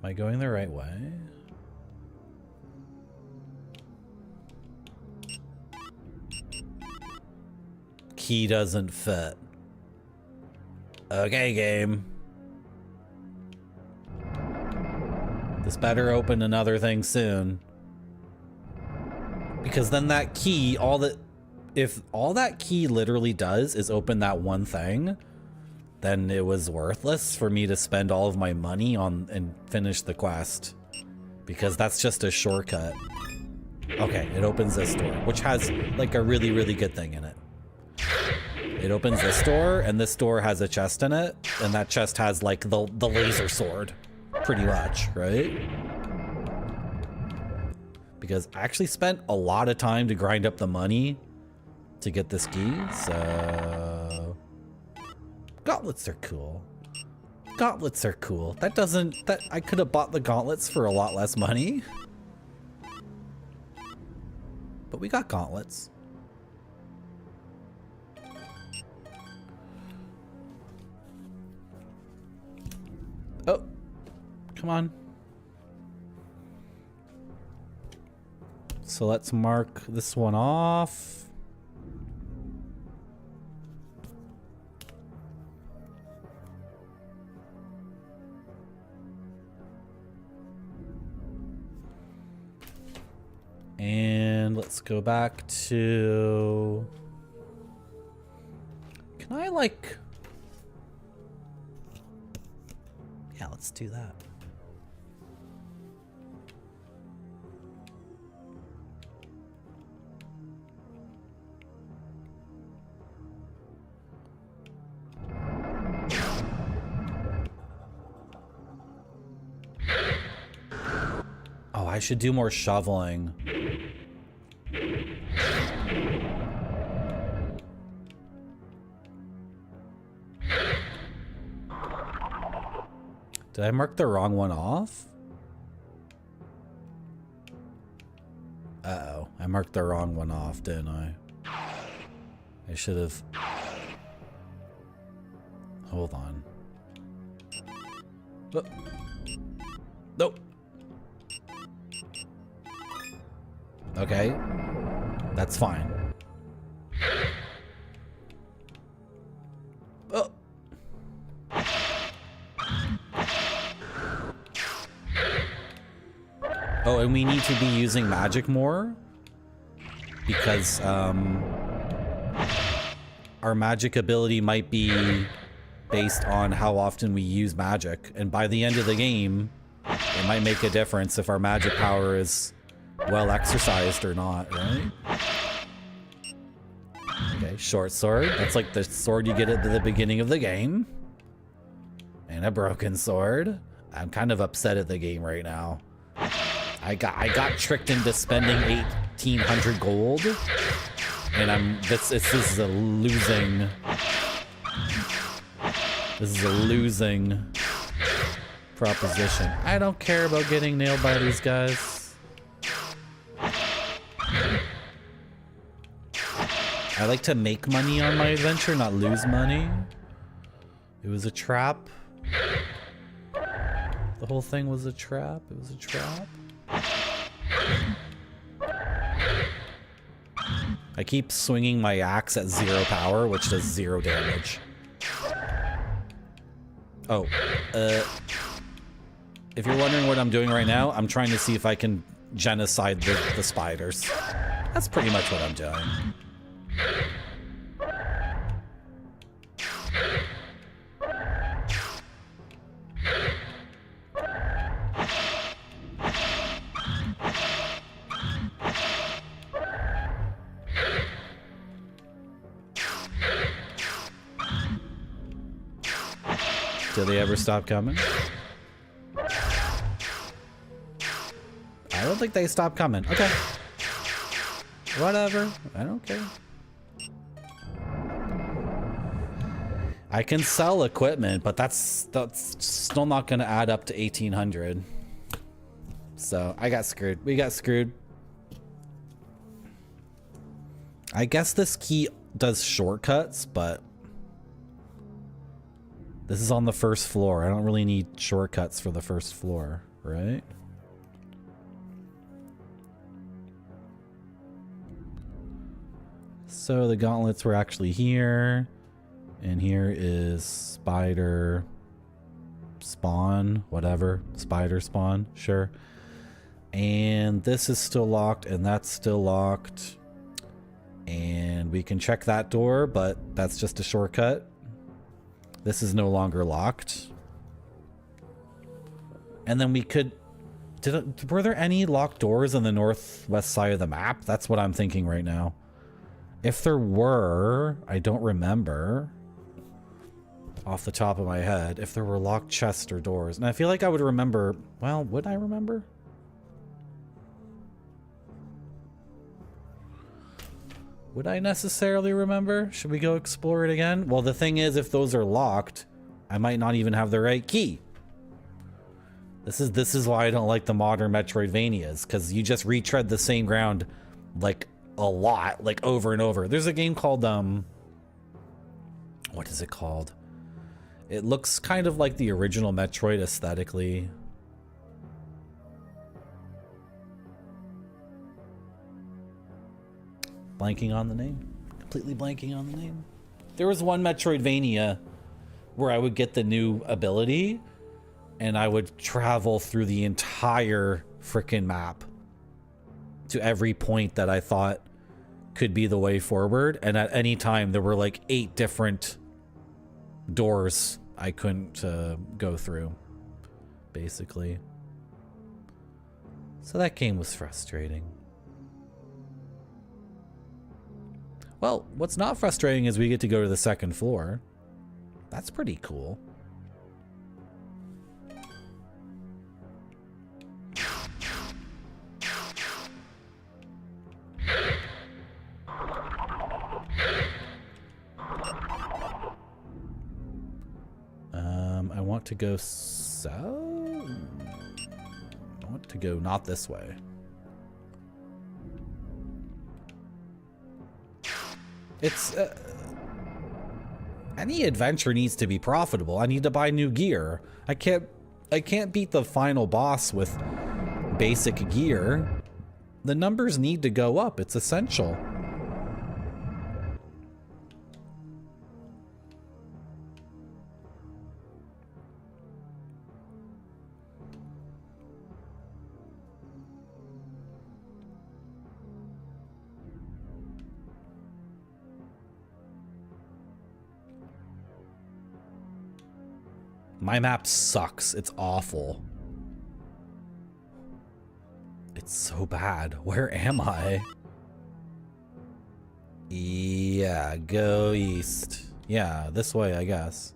Speaker 3: I going the right way? Key doesn't fit. Okay, game. This better open another thing soon. Because then that key, if all that key literally does is open that one thing, then it was worthless for me to spend all of my money on and finish the quest. Because that's just a shortcut. Okay, it opens this door, which has like a really, really good thing in it. It opens this door, and this door has a chest in it, and that chest has like the laser sword. Pretty much, right? Because I actually spent a lot of time to grind up the money to get this key, so... Gauntlets are cool. gauntlets are cool. That doesn't... That I could have bought the gauntlets for a lot less money. But we got gauntlets. Oh. Come on. So let's mark this one off. And let's go back to... Can I like... Yeah, let's do that. Oh, I should do more shoveling. Did I mark the wrong one off? Uh-oh. I marked the wrong one off, didn't I? I should have... Hold on. Oh. Nope. Okay. That's fine. Oh. Oh, and we need to be using magic more because our magic ability might be based on how often we use magic, and by the end of the game it might make a difference if our magic power is well exercised or not, right? Okay, short sword. That's like the sword you get at the beginning of the game. And a broken sword. I'm kind of upset at the game right now. I got tricked into spending 1,800 gold, and this is a losing. This is a losing proposition. I don't care about getting nailed by these guys. I like to make money on my adventure, not lose money. It was a trap. The whole thing was a trap. It was a trap. I keep swinging my axe at 0 power, which does 0 damage. Oh, if you're wondering what I'm doing right now, I'm trying to see if I can genocide the spiders. That's pretty much what I'm doing. Do they ever stop coming? I don't think they stop coming. Okay. Whatever. I don't care. I can sell equipment, but that's still not going to add up to 1,800. So I got screwed. We got screwed. I guess this key does shortcuts, but this is on the first floor. I don't really need shortcuts for the first floor, right? So the gauntlets were actually here. And here is spider spawn, whatever. Spider spawn, sure. And this is still locked, and that's still locked. And we can check that door, but that's just a shortcut. This is no longer locked. And then we could... Were there any locked doors on the northwest side of the map? That's what I'm thinking right now. If there were, I don't remember off the top of my head if there were locked chests or doors. And I feel like I would remember... Well, would I remember? Would I necessarily remember? Should we go explore it again? Well, the thing is, if those are locked, I might not even have the right key. This is why I don't like the modern Metroidvanias, because you just retread the same ground like a lot, like over and over. There's a game called what is it called? It looks kind of like the original Metroid aesthetically. Blanking on the name. Completely blanking on the name. There was one Metroidvania where I would get the new ability and I would travel through the entire frickin' map to every point that I thought could be the way forward. And at any time, there were like 8 different doors I couldn't go through, basically. So that game was frustrating. Well, what's not frustrating is we get to go to the 2nd floor. That's pretty cool. I want to go south. I want to go not this way. It's any adventure needs to be profitable. I need to buy new gear. I can't beat the final boss with basic gear. The numbers need to go up. It's essential. My map sucks. It's awful. It's so bad. Where am I? Yeah, go east. Yeah, this way, I guess.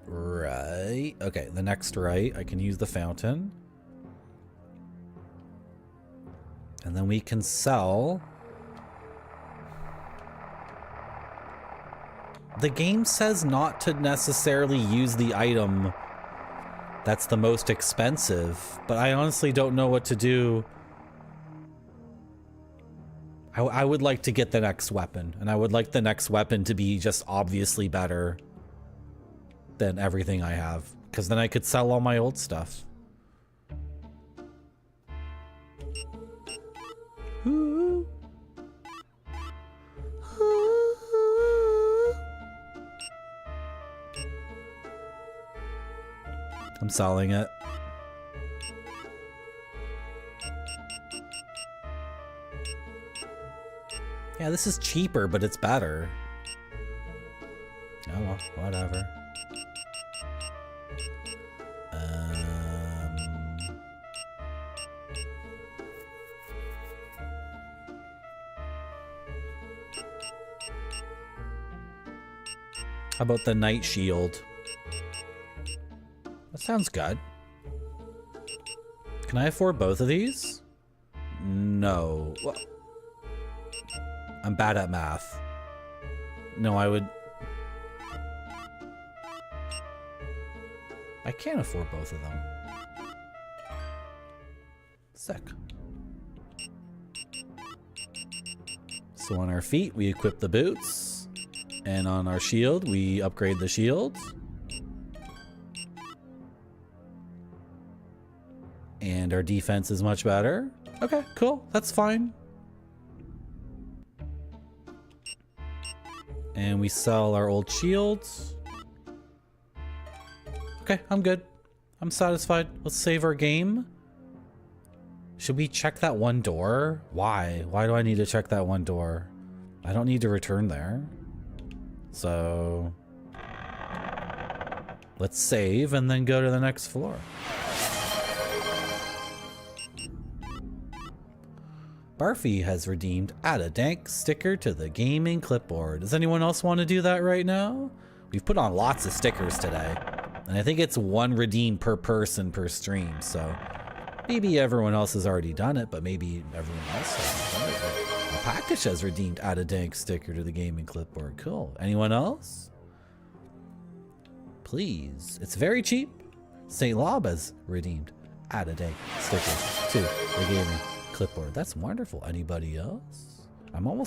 Speaker 3: Right. Okay, the next right. I can use the fountain. And then we can sell. The game says not to necessarily use the item that's the most expensive, but I honestly don't know what to do. I would like to get the next weapon, and I would like the next weapon to be just obviously better than everything I have, because then I could sell all my old stuff. Ooh. I'm selling it. Yeah, this is cheaper, but it's better. Oh well, whatever. How about the Night Shield? That sounds good. Can I afford both of these? No. Well, I'm bad at math. No, I would... I can't afford both of them. Sick. So on our feet, we equip the boots. And on our shield, we upgrade the shield. And our defense is much better. Okay, cool. That's fine. And we sell our old shields. Okay, I'm good. I'm satisfied. Let's save our game. Should we check that one door? Why? Why do I need to check that one door? I don't need to return there. So let's save and then go to the next floor. Barfy has redeemed Add a Dank sticker to the gaming clipboard. Does anyone else want to do that right now? We've put on lots of stickers today, and I think it's 1 redeem per person per stream, so maybe everyone else has already done it, but maybe everyone else hasn't done it. I'll Alpacash has redeemed Add a Dank sticker to the gaming clipboard. Cool. Anyone else? Please. It's very cheap. St. Lob has redeemed Add a Dank sticker to the gaming clipboard. That's wonderful. Anybody else?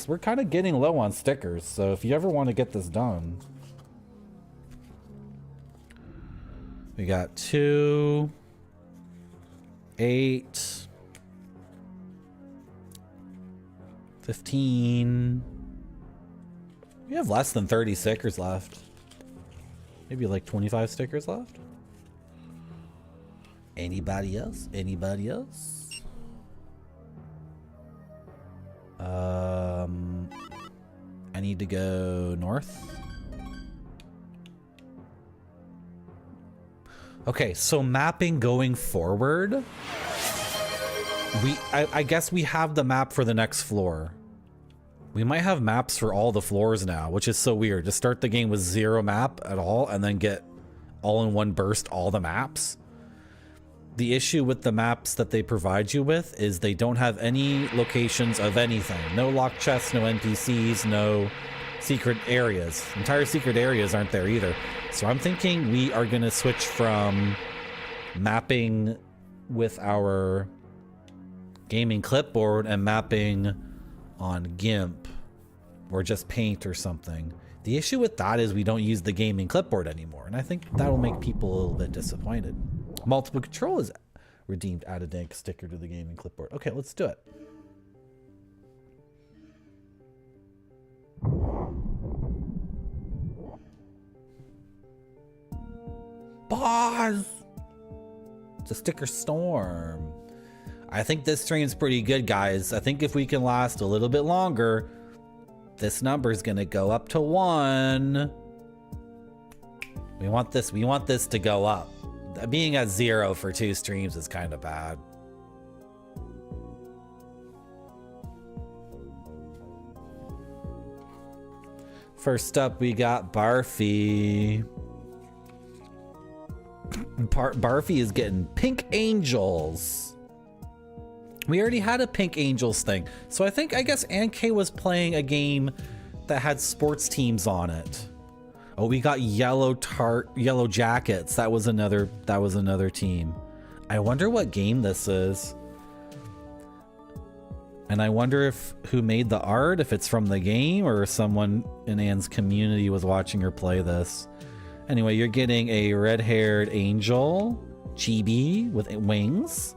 Speaker 3: We're kind of getting low on stickers, so if you ever want to get this done. We got 2, 8, 15. We have less than 30 stickers left. Maybe like 25 stickers left. Anybody else? Anybody else? I need to go north. Okay, so mapping going forward. I guess we have the map for the next floor. We might have maps for all the floors now, which is so weird. Just start the game with 0 map at all and then get all in one burst all the maps. The issue with the maps that they provide you with is they don't have any locations of anything. No locked chests, no NPCs, no secret areas. Entire secret areas aren't there either. So I'm thinking we are going to switch from mapping with our gaming clipboard and mapping on GIMP or just paint or something. The issue with that is we don't use the gaming clipboard anymore, and I think that'll make people a little bit disappointed. Multiple control is redeemed Add a Dank sticker to the gaming clipboard. Okay, let's do it. Pause! It's a sticker storm. I think this stream's pretty good, guys. I think if we can last a little bit longer, this number's gonna go up to 1. We want this to go up. Being at 0 for 2 streams is kind of bad. First up, we got Barfy. Barfy is getting Pink Angels. We already had a Pink Angels thing. So I guess Ann K was playing a game that had sports teams on it. Oh, we got Yellow Jackets. That was another team. I wonder what game this is. And I wonder who made the art, if it's from the game or someone in Ann's community was watching her play this. Anyway, you're getting a red-haired angel, chibi with wings.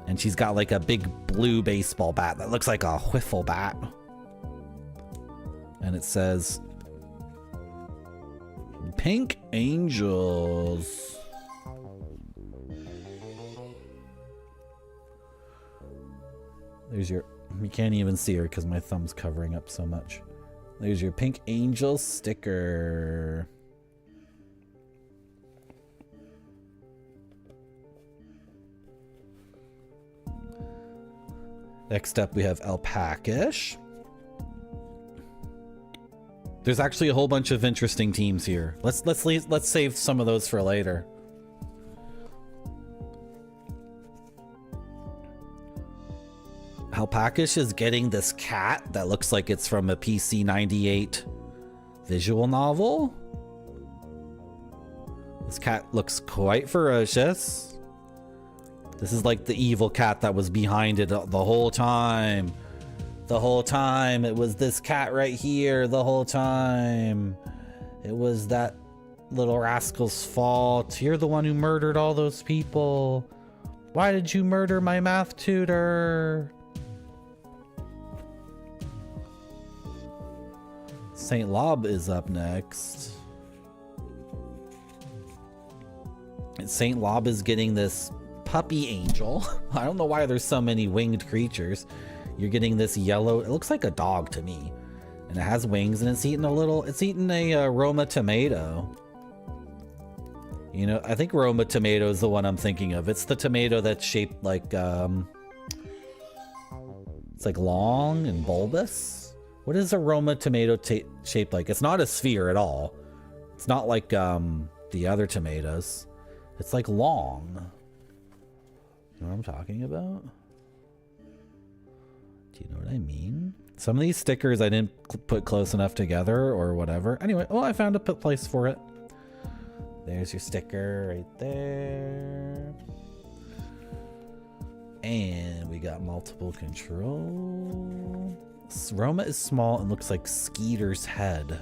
Speaker 3: And she's got like a big blue baseball bat that looks like a wiffle bat. And it says Pink Angels. There's your, you can't even see her because my thumb's covering up so much. There's your Pink Angel sticker. Next up, we have Alpacash. There's actually a whole bunch of interesting teams here. Let's save some of those for later. Alpacash is getting this cat that looks like it's from a PC 98 visual novel. This cat looks quite ferocious. This is like the evil cat that was behind it the whole time. The whole time. It was this cat right here the whole time. It was that little rascal's fault. You're the one who murdered all those people. Why did you murder my math tutor? St. Lob is up next. And St. Lob is getting this puppy angel. I don't know why there's so many winged creatures. You're getting this yellow, it looks like a dog to me, and it has wings, and it's eating a Roma tomato. You know, I think Roma tomato is the one I'm thinking of. It's the tomato that's shaped like it's like long and bulbous. What is a Roma tomato shaped like? It's not a sphere at all. It's not like the other tomatoes. It's like long. You know what I'm talking about? Do you know what I mean? Some of these stickers I didn't put close enough together or whatever. Anyway, oh, I found a place for it. There's your sticker right there. And we got multiple control. Roma is small and looks like Skeeter's head.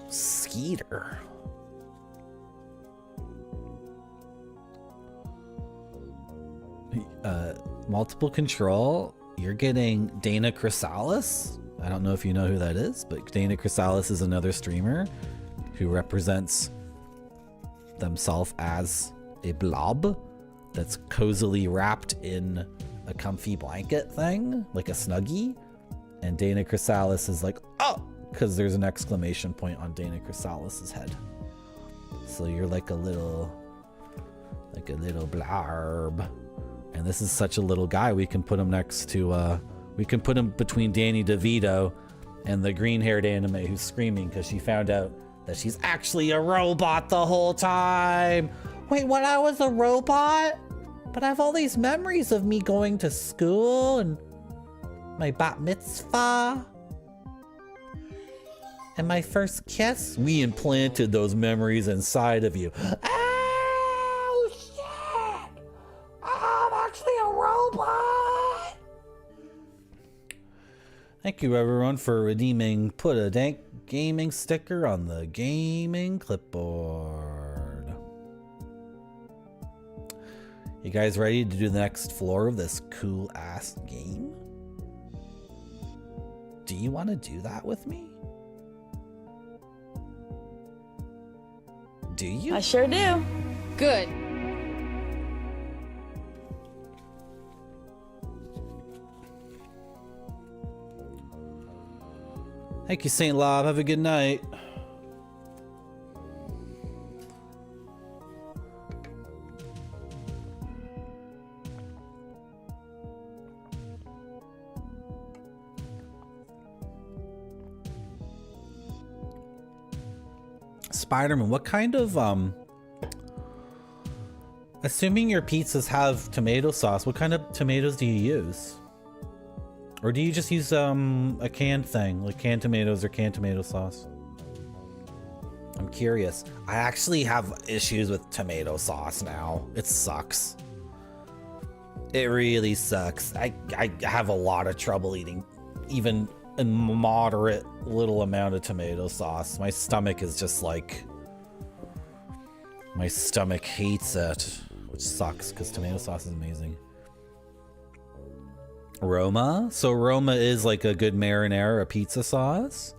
Speaker 3: Skeeter. Multiple control. You're getting Dana Chrysalis. I don't know if you know who that is, but Dana Chrysalis is another streamer who represents themselves as a blob that's cozily wrapped in a comfy blanket thing, like a Snuggie. And Dana Chrysalis is like, oh, because there's an exclamation point on Dana Chrysalis's head. So you're like a little blarb. And this is such a little guy. We can put him next to, we can put him between Danny DeVito and the green-haired anime who's screaming because she found out that she's actually a robot the whole time. Wait, what? I was a robot? But I have all these memories of me going to school and my bat mitzvah and my first kiss. We implanted those memories inside of you. Oh, shit! I'm actually a robot! Thank you, everyone, for redeeming Put a Dank Gaming sticker on the gaming clipboard. You guys ready to do the next floor of this cool-ass game? Do you want to do that with me? Do you?
Speaker 1: I sure do.
Speaker 2: Good.
Speaker 3: Thank you, St. Lob. Have a good night. Spider-Man, what kind of, assuming your pizzas have tomato sauce, what kind of tomatoes do you use? Or do you just use, a canned thing, like canned tomatoes or canned tomato sauce? I'm curious. I actually have issues with tomato sauce now. It sucks. It really sucks. I have a lot of trouble eating even a moderate little amount of tomato sauce. My stomach is just like, my stomach hates it, which sucks because tomato sauce is amazing. Roma? So Roma is like a good marinara pizza sauce?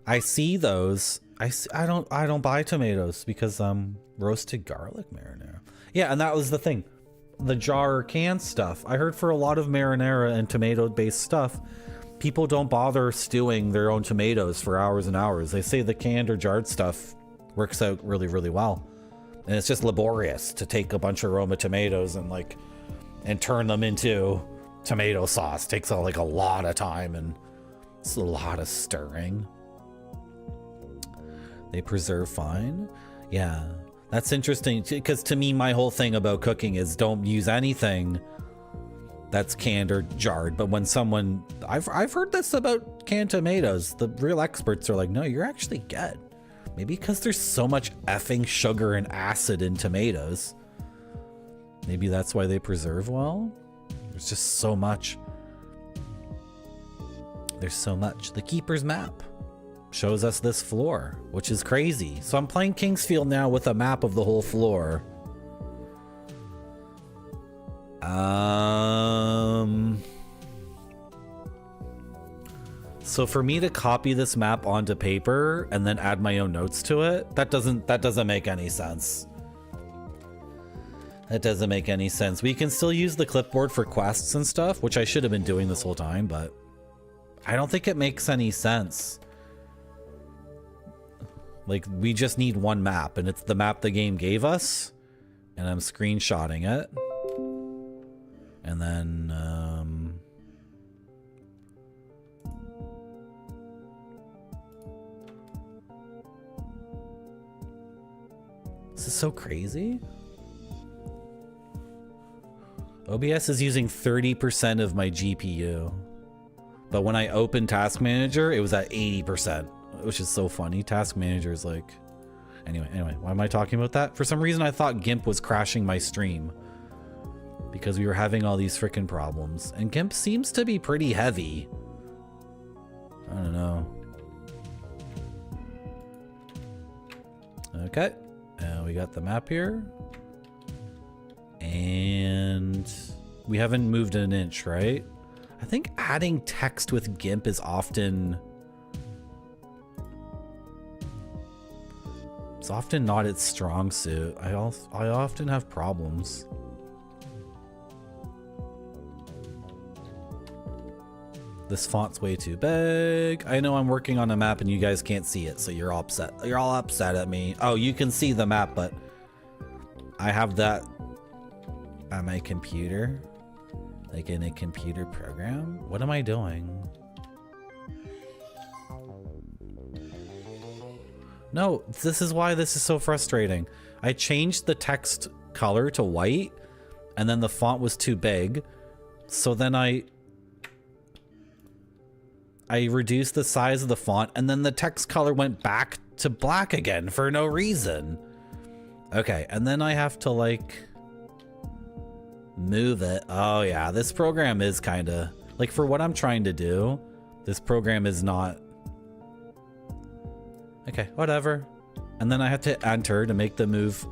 Speaker 3: I see those. I don't buy tomatoes because roasted garlic marinara. Yeah, and that was the thing. The jar or canned stuff. I heard for a lot of marinara and tomato based stuff, people don't bother stewing their own tomatoes for hours and hours. They say the canned or jarred stuff works out really, really well. And it's just laborious to take a bunch of Roma tomatoes and turn them into tomato sauce. Takes like a lot of time and it's a lot of stirring. They preserve fine. Yeah, that's interesting because to me, my whole thing about cooking is don't use anything that's canned or jarred. But when someone, I've heard this about canned tomatoes, the real experts are like, no, you're actually good. Maybe because there's so much effing sugar and acid in tomatoes. Maybe that's why they preserve well. There's just so much. There's so much. The Keeper's Map shows us this floor, which is crazy. So I'm playing Kingsfield now with a map of the whole floor. So for me to copy this map onto paper and then add my own notes to it, that doesn't make any sense. That doesn't make any sense. We can still use the clipboard for quests and stuff, which I should have been doing this whole time, but I don't think it makes any sense. Like, we just need one map, and it's the map the game gave us, and I'm screenshotting it. And then, this is so crazy. OBS is using 30% of my GPU. But when I opened Task Manager, it was at 80%, which is so funny. Task Manager is like... Anyway, why am I talking about that? For some reason, I thought GIMP was crashing my stream. Because we were having all these frickin' problems. And GIMP seems to be pretty heavy. I don't know. Okay. We got the map here. And we haven't moved an inch, right? I think adding text with GIMP is often... It's often not its strong suit. I often have problems. This font's way too big. I know I'm working on a map and you guys can't see it, so you're all upset. You're all upset at me. Oh, you can see the map, but I have that on my computer. Like in a computer program? What am I doing? No, this is why this is so frustrating. I changed the text color to white, and then the font was too big. So then I reduced the size of the font, and then the text color went back to black again for no reason. Okay, and then I have to like move it. Oh yeah, this program is kind of like, for what I'm trying to do, this program is not. Okay, whatever. And then I have to enter to make the move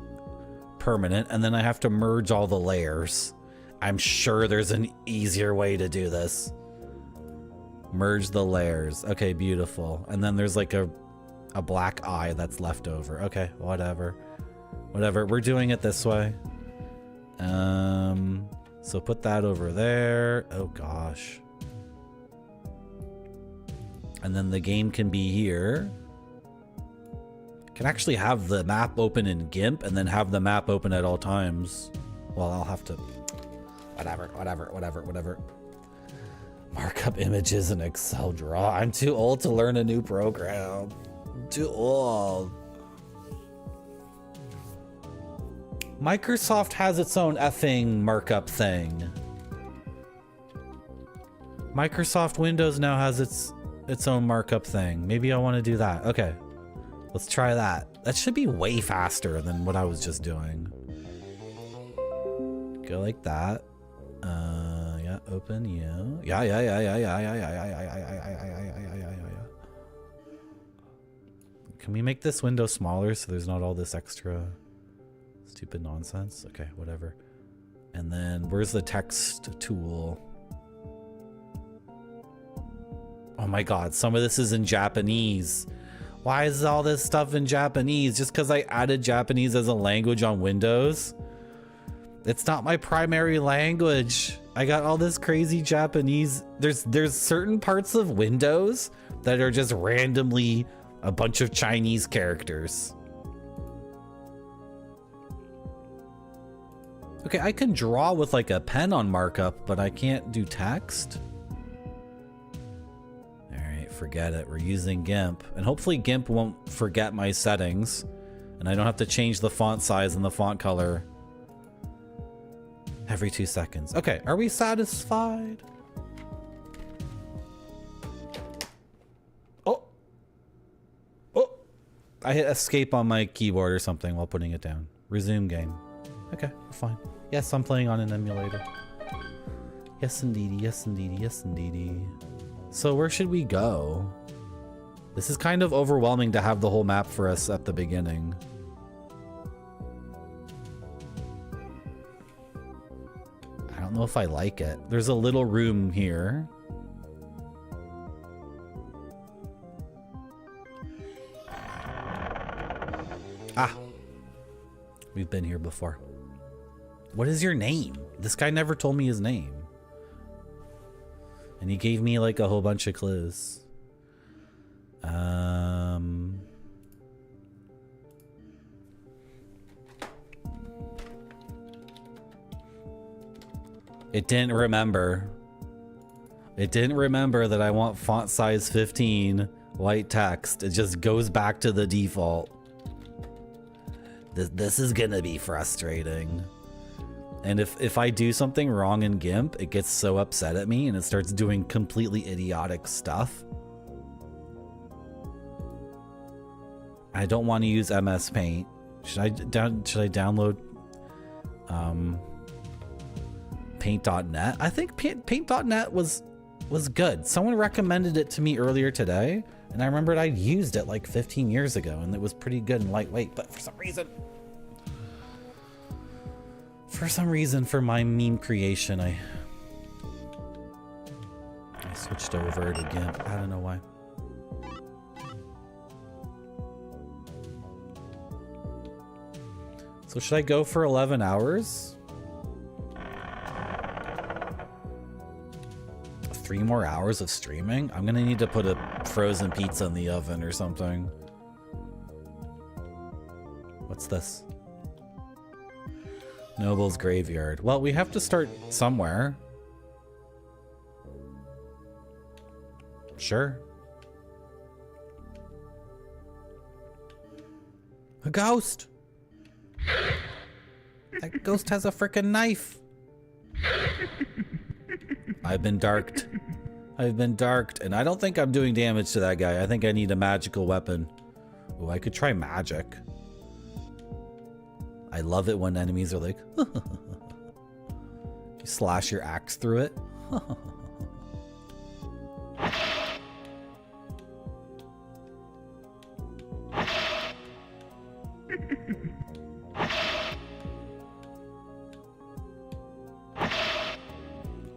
Speaker 3: permanent, and then I have to merge all the layers. I'm sure there's an easier way to do this. Merge the layers. Okay, beautiful. And then there's like a black eye that's left over. Okay, whatever. Whatever, we're doing it this way. So put that over there. Oh gosh. And then the game can be here. Can actually have the map open in GIMP and then have the map open at all times. Well, I'll have to... Whatever. Markup images in Excel Draw. I'm too old to learn a new program. I'm too old. Microsoft has its own effing markup thing. Microsoft Windows now has its own markup thing. Maybe I want to do that. Okay. Let's try that. That should be way faster than what I was just doing. Go like that. Yeah, open you. Yeah. Can we make this window smaller so there's not all this extra stupid nonsense? Okay, whatever. And then where's the text tool? Oh my god, some of this is in Japanese. Why is all this stuff in Japanese? Just because I added Japanese as a language on Windows? It's not my primary language. I got all this crazy Japanese. There's certain parts of Windows that are just randomly a bunch of Chinese characters. Okay, I can draw with like a pen on markup, but I can't do text. Forget it. We're using GIMP, and hopefully GIMP won't forget my settings and I don't have to change the font size and the font color every 2 seconds. Okay, are we satisfied? Oh, I hit escape on my keyboard or something while putting it down. Resume game. Okay, we're fine. Yes, I'm playing on an emulator. Yes indeedy, yes indeedy, yes indeedy. So where should we go? This is kind of overwhelming to have the whole map for us at the beginning. I don't know if I like it. There's a little room here. Ah, we've been here before. What is your name? This guy never told me his name. And he gave me like a whole bunch of clues. It didn't remember. It didn't remember that I want font size 15, white text. It just goes back to the default. This is gonna be frustrating. And if I do something wrong in GIMP, it gets so upset at me and it starts doing completely idiotic stuff. I don't want to use MS Paint. Should I download paint.net? I think paint.net was good. Someone recommended it to me earlier today, and I remembered I used it like 15 years ago and it was pretty good and lightweight, but for some reason for my meme creation I switched over to GIMP. I don't know why. So should I go for 11 hours? 3 more hours of streaming? I'm gonna need to put a frozen pizza in the oven or something. What's this? Noble's Graveyard. Well, we have to start somewhere. Sure. A ghost! That ghost has a frickin' knife! I've been darked. I've been darked, and I don't think I'm doing damage to that guy. I think I need a magical weapon. Oh, I could try magic. I love it when enemies are like, you slash your axe through it.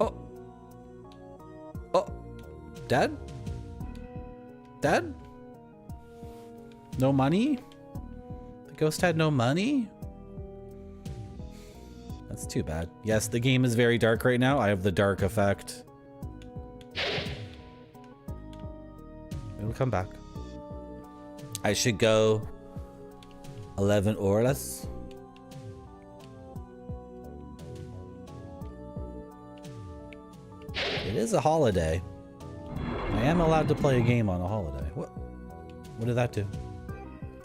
Speaker 3: Oh. Oh. Dead? Dead? No money? The ghost had no money? That's too bad. Yes, the game is very dark right now. I have the dark effect. It'll come back. I should go 11 horas. It is a holiday. I am allowed to play a game on a holiday. What did that do?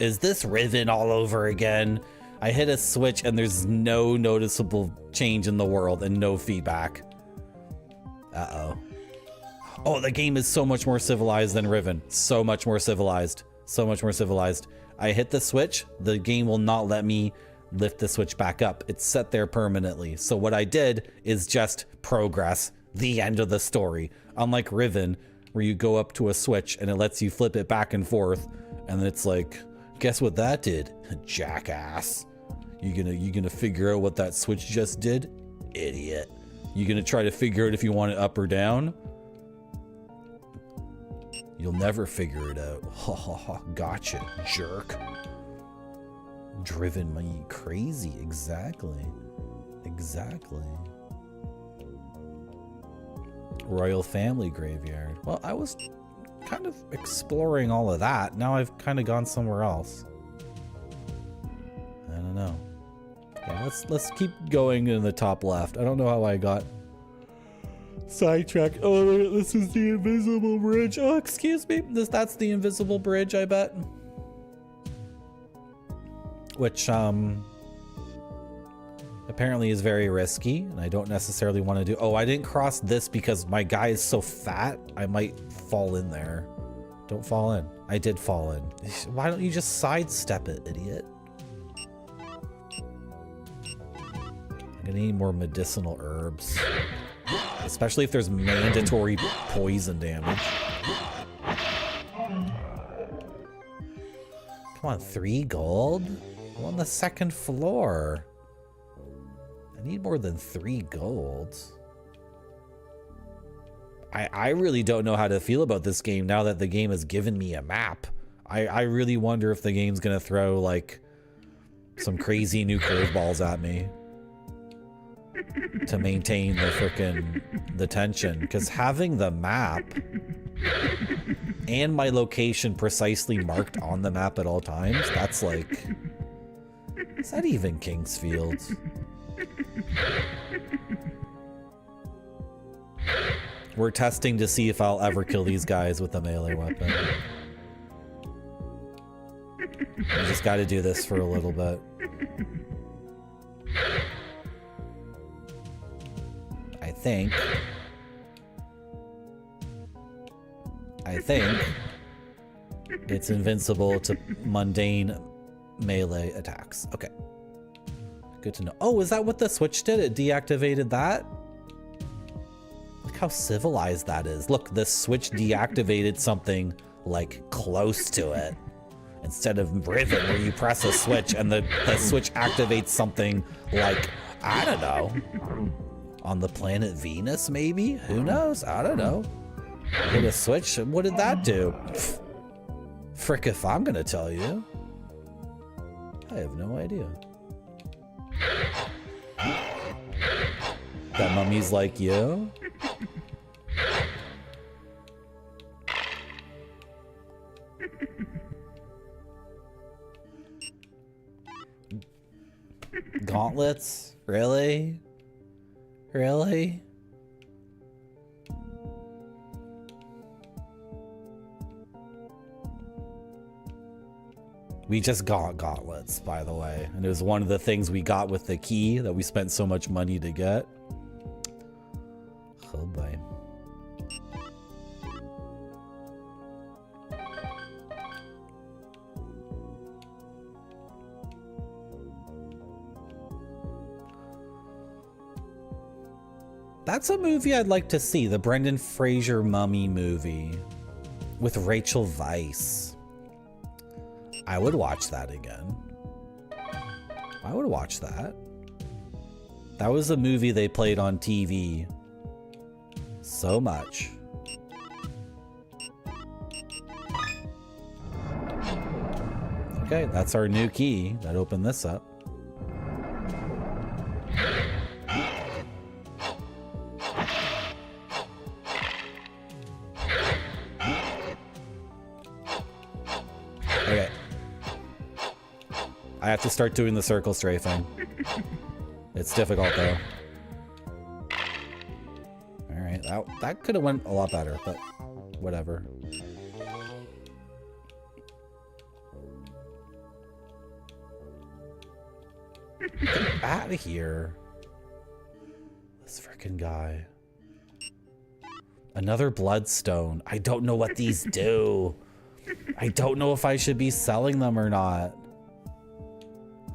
Speaker 3: Is this Riven all over again? I hit a switch and there's no noticeable change in the world and no feedback. Uh-oh. Oh, the game is so much more civilized than Riven. So much more civilized. So much more civilized. I hit the switch. The game will not let me lift the switch back up. It's set there permanently. So what I did is just progress. The end of the story. Unlike Riven, where you go up to a switch and it lets you flip it back and forth. And it's like, guess what that did? Jackass. You gonna figure out what that switch just did? Idiot. You gonna try to figure out if you want it up or down? You'll never figure it out. Ha ha ha. Gotcha, jerk. Driven me crazy. Exactly. Exactly. Royal Family Graveyard. Well, I was kind of exploring all of that. Now I've kind of gone somewhere else. I don't know. Yeah, let's keep going in the top left. I don't know how I got sidetracked. Oh, this is the invisible bridge. Oh, excuse me. That's the invisible bridge, I bet. Which apparently is very risky, and I don't necessarily want to do. Oh, I didn't cross this because my guy is so fat. I might fall in there. Don't fall in. I did fall in. Why don't you just sidestep it, idiot? I'm gonna need more medicinal herbs. Especially if there's mandatory poison damage. Come on, 3 gold? I'm on the 2nd floor. I need more than 3 gold. I really don't know how to feel about this game now that the game has given me a map. I really wonder if the game's gonna throw like some crazy new curveballs at me to maintain the tension, because having the map and my location precisely marked on the map at all times, that's like, is that even Kingsfield? We're testing to see if I'll ever kill these guys with a melee weapon. I just got to do this for a little bit. think it's invincible to mundane melee attacks. Okay. Good to know. Oh, is that what the switch did? It deactivated that? Look how civilized that is. Look, the switch deactivated something like close to it. Instead of Riven, where you press a switch and the switch activates something like, I don't know, on the planet Venus, maybe? Who knows? I don't know. Hit a switch, what did that do? Frick if I'm gonna tell you. I have no idea. That mummy's like you? Gauntlets? Really? Really? We just got gauntlets, by the way. And it was one of the things we got with the key that we spent so much money to get. Oh boy. That's a movie I'd like to see, the Brendan Fraser Mummy movie with Rachel Weisz. I would watch that again. I would watch that. That was a movie they played on TV so much. Okay, that's our new key that opened this up. Okay. I have to start doing the circle strafing. It's difficult though. Alright, that could have went a lot better, but whatever. Get out of here. This freaking guy. Another bloodstone. I don't know what these do. I don't know if I should be selling them or not.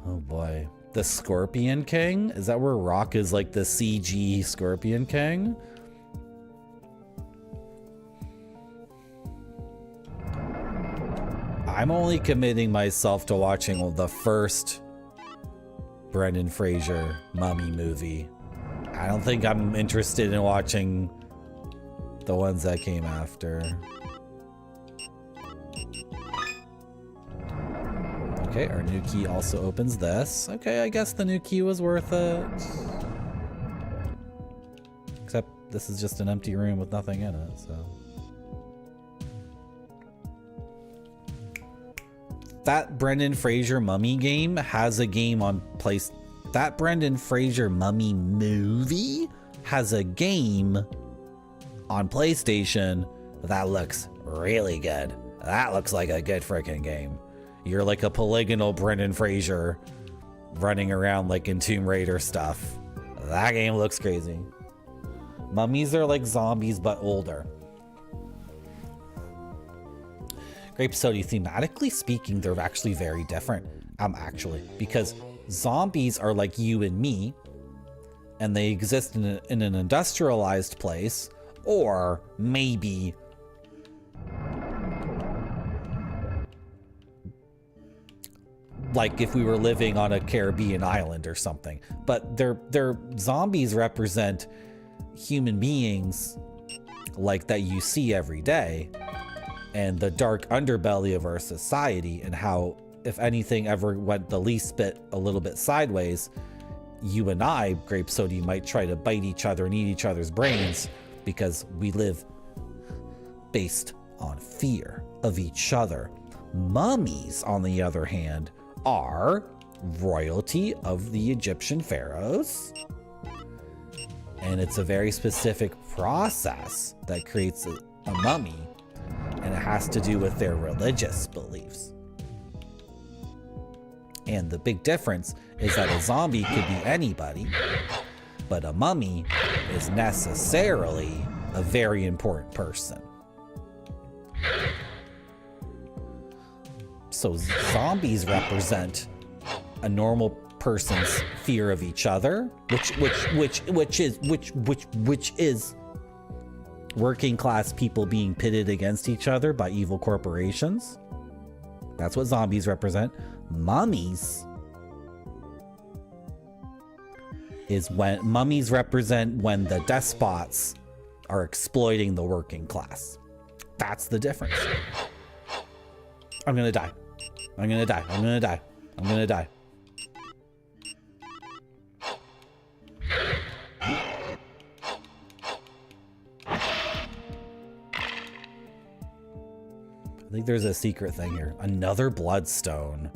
Speaker 3: Oh boy. The Scorpion King? Is that where Rock is like the CG Scorpion King? I'm only committing myself to watching the first Brendan Fraser Mummy movie. I don't think I'm interested in watching the ones that came after. Okay, our new key also opens this. Okay, I guess the new key was worth it. Except this is just an empty room with nothing in it, so. That Brendan Fraser Mummy game has a game on place. That Brendan Fraser Mummy movie has a game on PlayStation that looks really good. That looks like a good freaking game. You're like a polygonal Brendan Fraser running around like in Tomb Raider stuff. That game looks crazy. Mummies are like zombies, but older. Grape Soda, thematically speaking, they're actually very different. Because zombies are like you and me, and they exist in an industrialized place, or maybe like if we were living on a Caribbean island or something. But their zombies represent human beings like that you see every day, and the dark underbelly of our society, and how if anything ever went the least bit a little bit sideways, you and I, Grape Soda, might try to bite each other and eat each other's brains, because we live based on fear of each other. Mummies, on the other hand, are royalty of the Egyptian pharaohs, and it's a very specific process that creates a mummy, and it has to do with their religious beliefs. And the big difference is that a zombie could be anybody, but a mummy is necessarily a very important person. So zombies represent a normal person's fear of each other, which is working class people being pitted against each other by evil corporations. That's what zombies represent. Mummies represent when the despots are exploiting the working class. That's the difference. I'm gonna die. I'm gonna die. I'm gonna die. I'm gonna die. I think there's a secret thing here. Another bloodstone.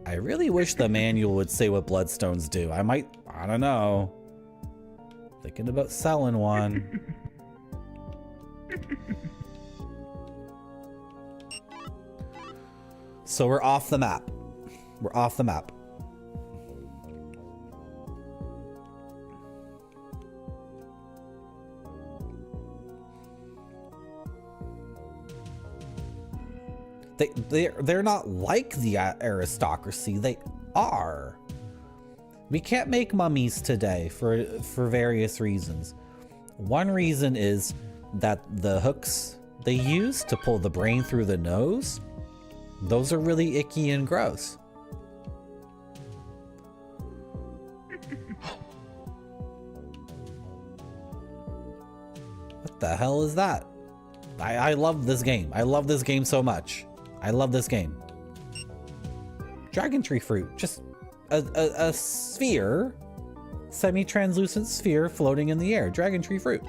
Speaker 3: I really wish the manual would say what bloodstones do. I don't know. Thinking about selling one. So we're off the map. We're off the map. They're not like the aristocracy. They are. We can't make mummies today for various reasons. One reason is that the hooks they use to pull the brain through the nose, those are really icky and gross. What the hell is that? I love this game. I love this game so much. I love this game. Dragon tree fruit. Just a sphere. Semi-translucent sphere floating in the air. Dragon tree fruit.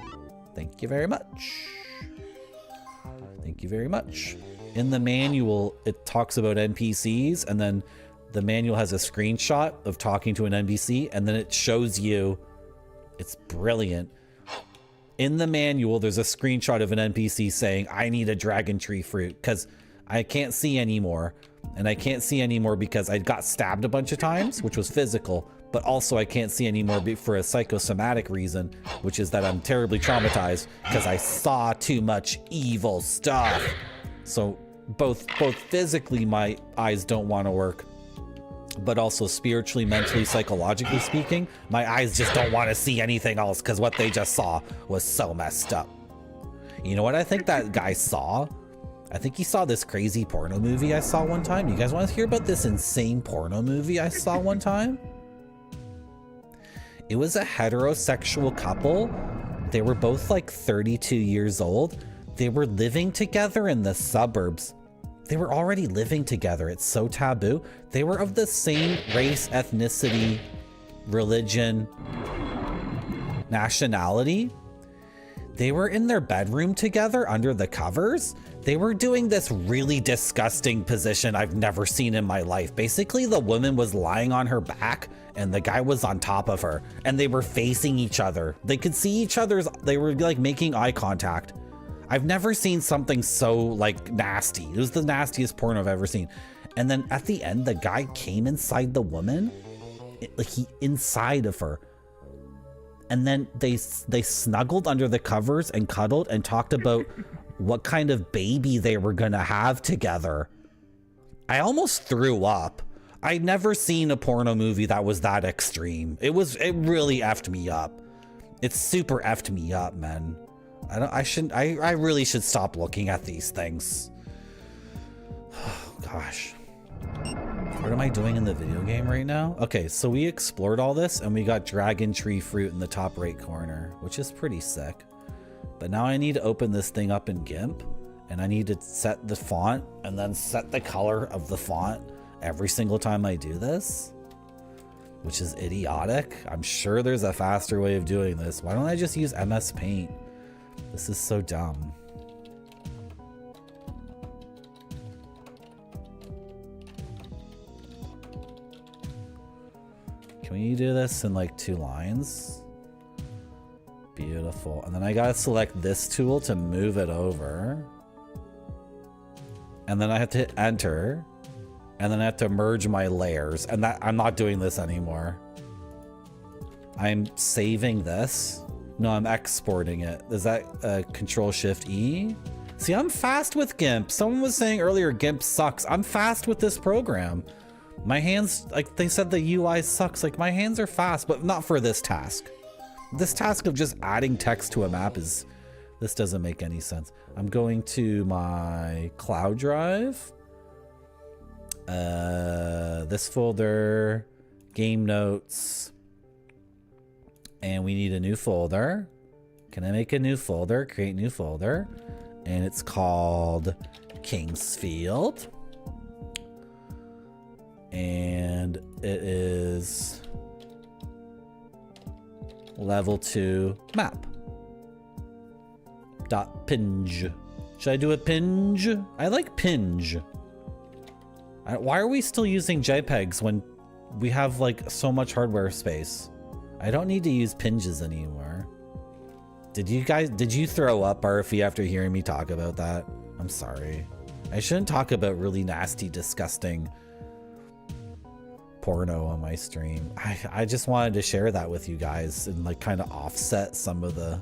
Speaker 3: Thank you very much. Thank you very much. In the manual, it talks about NPCs, and then the manual has a screenshot of talking to an NPC, and then it shows you. It's brilliant. In the manual, there's a screenshot of an NPC saying, I need a dragon tree fruit, because I can't see anymore. And I can't see anymore because I got stabbed a bunch of times, which was physical, but also I can't see anymore for a psychosomatic reason, which is that I'm terribly traumatized because I saw too much evil stuff. So both physically, my eyes don't want to work, but also spiritually, mentally, psychologically speaking, my eyes just don't want to see anything else because what they just saw was so messed up. You know what I think that guy saw? I think he saw this crazy porno movie I saw one time. You guys want to hear about this insane porno movie I saw one time? It was a heterosexual couple. They were both like 32 years old. They were living together in the suburbs. They were already living together. It's so taboo. They were of the same race, ethnicity, religion, nationality. They were in their bedroom together under the covers. They were doing this really disgusting position I've never seen in my life. Basically, the woman was lying on her back and the guy was on top of her, and they were facing each other. They could see each other's, they were like making eye contact. I've never seen something so like nasty. It was the nastiest porno I've ever seen. And then at the end, the guy came inside the woman, inside of her. And then they snuggled under the covers and cuddled and talked about what kind of baby they were gonna have together. I almost threw up. I'd never seen a porno movie that was that extreme. It really effed me up. It super effed me up, man. I really should stop looking at these things. Oh, gosh. What am I doing in the video game right now? Okay, so we explored all this and we got dragon tree fruit in the top right corner, which is pretty sick. But now I need to open this thing up in GIMP, and I need to set the font and then set the color of the font every single time I do this, which is idiotic. I'm sure there's a faster way of doing this. Why don't I just use MS Paint? This is so dumb. Can we do this in like 2 lines? Beautiful. And then I gotta select this tool to move it over. And then I have to hit enter. And then I have to merge my layers. And that I'm not doing this anymore. I'm saving this. No, I'm exporting it. Is that Control Shift E? See, I'm fast with GIMP. Someone was saying earlier GIMP sucks. I'm fast with this program. My hands, like they said the UI sucks. Like my hands are fast, but not for this task. This task of just adding text to a map is, this doesn't make any sense. I'm going to my cloud drive. This folder, game notes. And we need a new folder. Can I make a new folder? Create new folder. And it's called Kingsfield. And it is level 2 map. .pinge. Should I do a pinge? I like pinge. Why are we still using JPEGs when we have like so much hardware space? I don't need to use pinges anymore. Did you throw up, Barfy, after hearing me talk about that? I'm sorry. I shouldn't talk about really nasty, disgusting porno on my stream. I just wanted to share that with you guys and like kind of offset some of the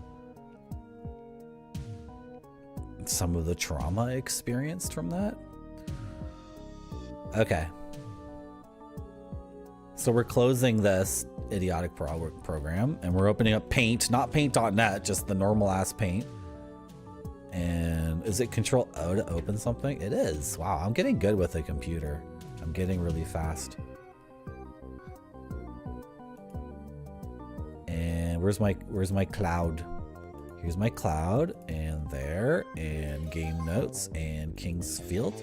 Speaker 3: trauma experienced from that. Okay. So we're closing this idiotic program and we're opening up Paint, not paint.net, just the normal ass Paint. And is it Control O to open something? It is. Wow, I'm getting good with a computer. I'm getting really fast. And where's my cloud? Here's my cloud, and there, and game notes, and Kingsfield,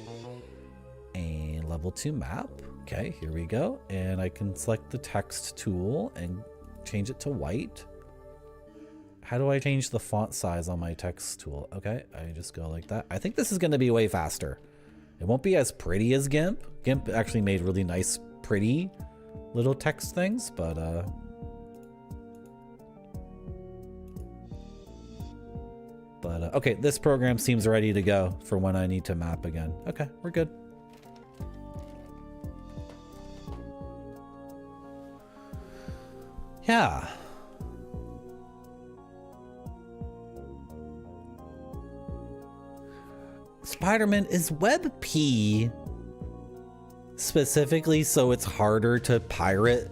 Speaker 3: and level 2 map. Okay, here we go. And I can select the text tool and change it to white. How do I change the font size on my text tool? Okay, I just go like that. I think this is going to be way faster. It won't be as pretty as GIMP. GIMP actually made really nice, pretty little text things, but okay, this program seems ready to go for when I need to map again. Okay, we're good. Yeah. Spider-Man, is WebP specifically so it's harder to pirate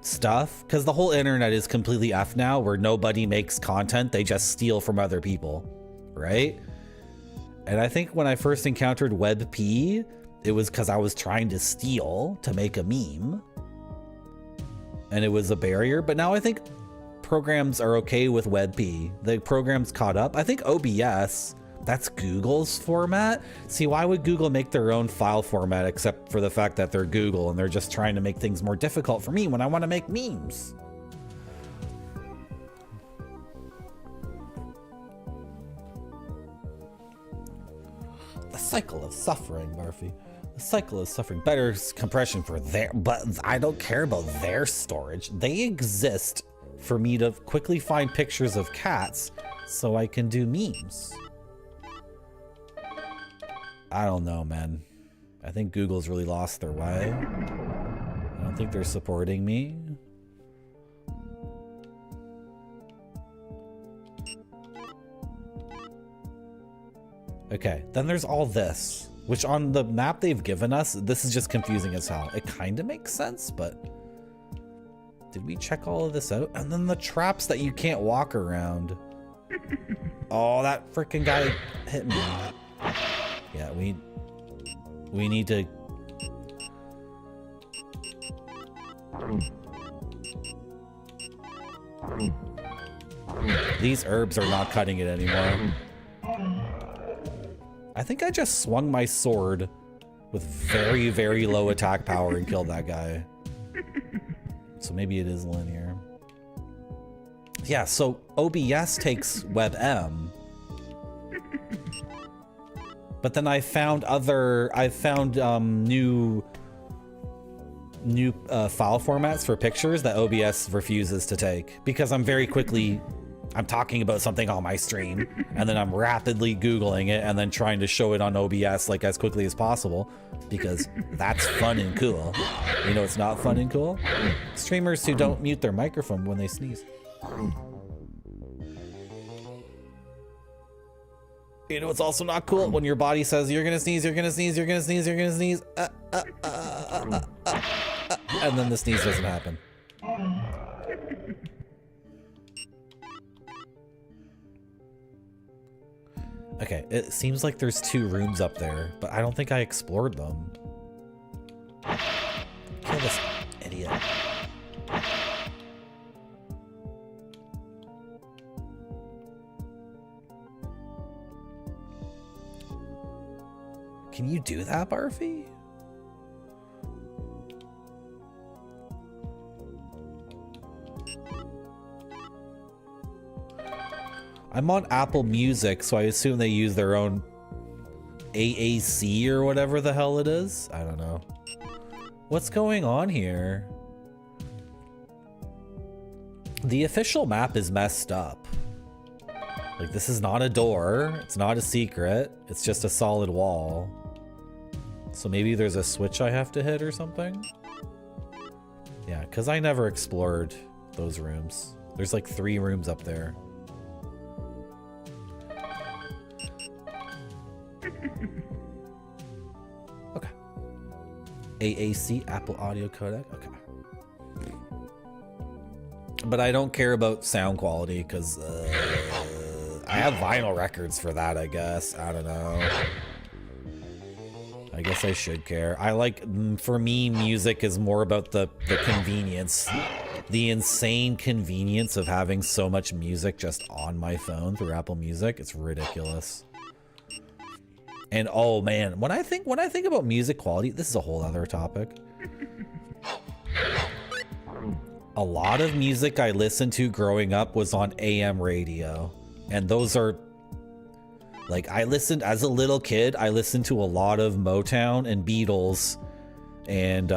Speaker 3: stuff? Because the whole internet is completely F now, where nobody makes content, they just steal from other people, right? And I think when I first encountered WebP, it was because I was trying to steal to make a meme, and it was a barrier. But now I think programs are okay with WebP. The program's caught up. I think OBS, that's Google's format. See, why would Google make their own file format except for the fact that they're Google and they're just trying to make things more difficult for me when I want to make memes? The cycle of suffering, Murphy. The cycle of suffering. Better compression for their, but I don't care about their storage. They exist for me to quickly find pictures of cats so I can do memes. I don't know, man. I think Google's really lost their way. I don't think they're supporting me. Okay, then there's all this, which on the map they've given us, this is just confusing as hell. It kind of makes sense, but did we check all of this out? And then the traps that you can't walk around. Oh, that freaking guy hit me. Yeah, we need to. These herbs are not cutting it anymore. I think I just swung my sword with very, very low attack power and killed that guy. So maybe it is linear. Yeah, so OBS takes WebM. But then I found new file formats for pictures that OBS refuses to take because I'm very quickly I'm talking about something on my stream, and then I'm rapidly Googling it and then trying to show it on OBS like as quickly as possible, because that's fun and cool. You know, it's not fun and cool? Streamers who don't mute their microphone when they sneeze. You know, it's also not cool when your body says you're gonna sneeze, you're gonna sneeze, you're gonna sneeze, you're gonna sneeze, and then the sneeze doesn't happen. Okay, it seems like there's 2 rooms up there, but I don't think I explored them. Kill this idiot. Can you do that, Barfy? I'm on Apple Music, so I assume they use their own AAC or whatever the hell it is. I don't know. What's going on here? The official map is messed up. Like, this is not a door. It's not a secret. It's just a solid wall. So maybe there's a switch I have to hit or something? Yeah, because I never explored those rooms. There's like 3 rooms up there. Okay. AAC, Apple Audio Codec. Okay. But I don't care about sound quality because I have vinyl records for that, I guess. I don't know. I guess I should care. I like, for me, music is more about the convenience. The insane convenience of having so much music just on my phone through Apple Music. It's ridiculous. And oh man, when I think about music quality, this is a whole other topic. A lot of music I listened to growing up was on AM radio. And those are, like, I listened, as a little kid, I listened to a lot of Motown and Beatles and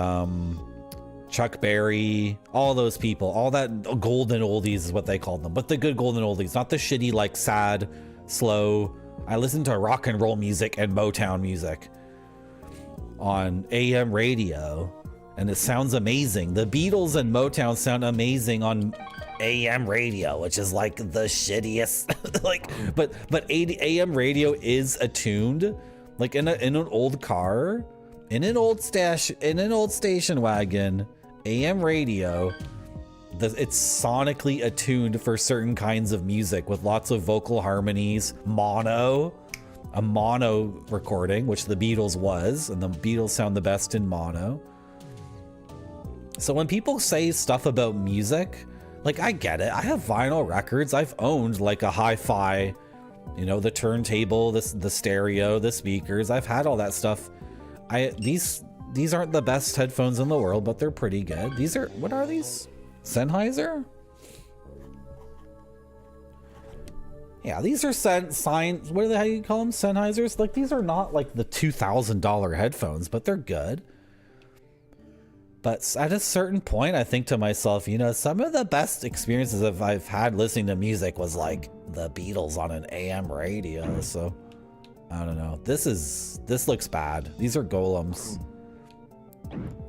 Speaker 3: Chuck Berry, all those people, all that golden oldies is what they called them. But the good golden oldies, not the shitty, like, sad, slow. I listened to rock and roll music and Motown music on AM radio, and it sounds amazing. The Beatles and Motown sound amazing on AM radio, which is like the shittiest. Like, but AM radio is attuned, like in an old car, in an old station wagon. AM radio, it's sonically attuned for certain kinds of music with lots of vocal harmonies, a mono recording, which the Beatles was, and the Beatles sound the best in mono. So when people say stuff about music, like, I get it. I have vinyl records. I've owned like a hi-fi, you know, the turntable, the stereo, the speakers. I've had all that stuff. These aren't the best headphones in the world, but they're pretty good. These are, what are these? Sennheiser? Yeah, these are what how you call them? Sennheisers? Like, these are not like the $2,000 headphones, but they're good. But at a certain point, I think to myself, you know, some of the best experiences I've had listening to music was like the Beatles on an AM radio. So I don't know. This looks bad. These are golems.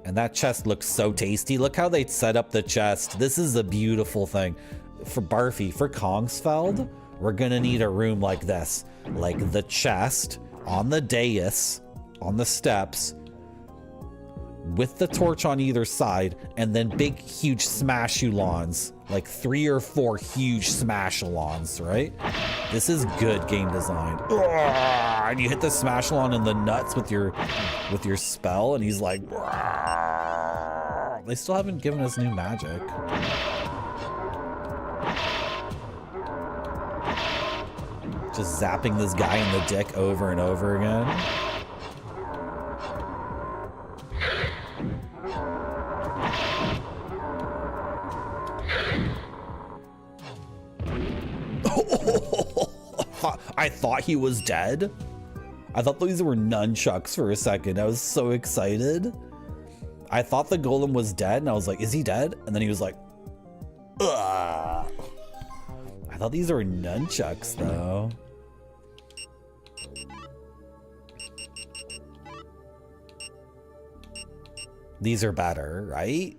Speaker 3: And that chest looks so tasty. Look how they set up the chest. This is a beautiful thing. For Barfy, for Kongsfeld, we're gonna need a room like this. Like the chest on the dais, on the steps, with the torch on either side, and then big, huge smash-ulons. Like 3 or 4 huge smash-ulons, right? This is good game design. And you hit the smash-ulon in the nuts with your spell, and he's like... They still haven't given us new magic. Just zapping this guy in the dick over and over again. I thought he was dead. I thought these were nunchucks for a second. I was so excited. I thought the golem was dead, and I was like, is he dead? And then he was like, ugh. I I thought these were nunchucks, though. These are better, right?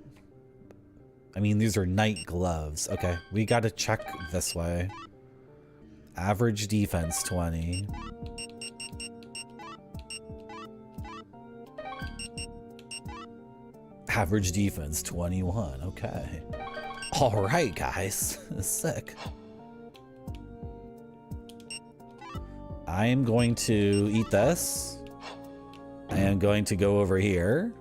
Speaker 3: I mean, these are knight gloves. Okay, we gotta check this way. Average defense 20. Average defense 21. Okay. All right, guys. Sick. I am going to eat this. I am going to go over here.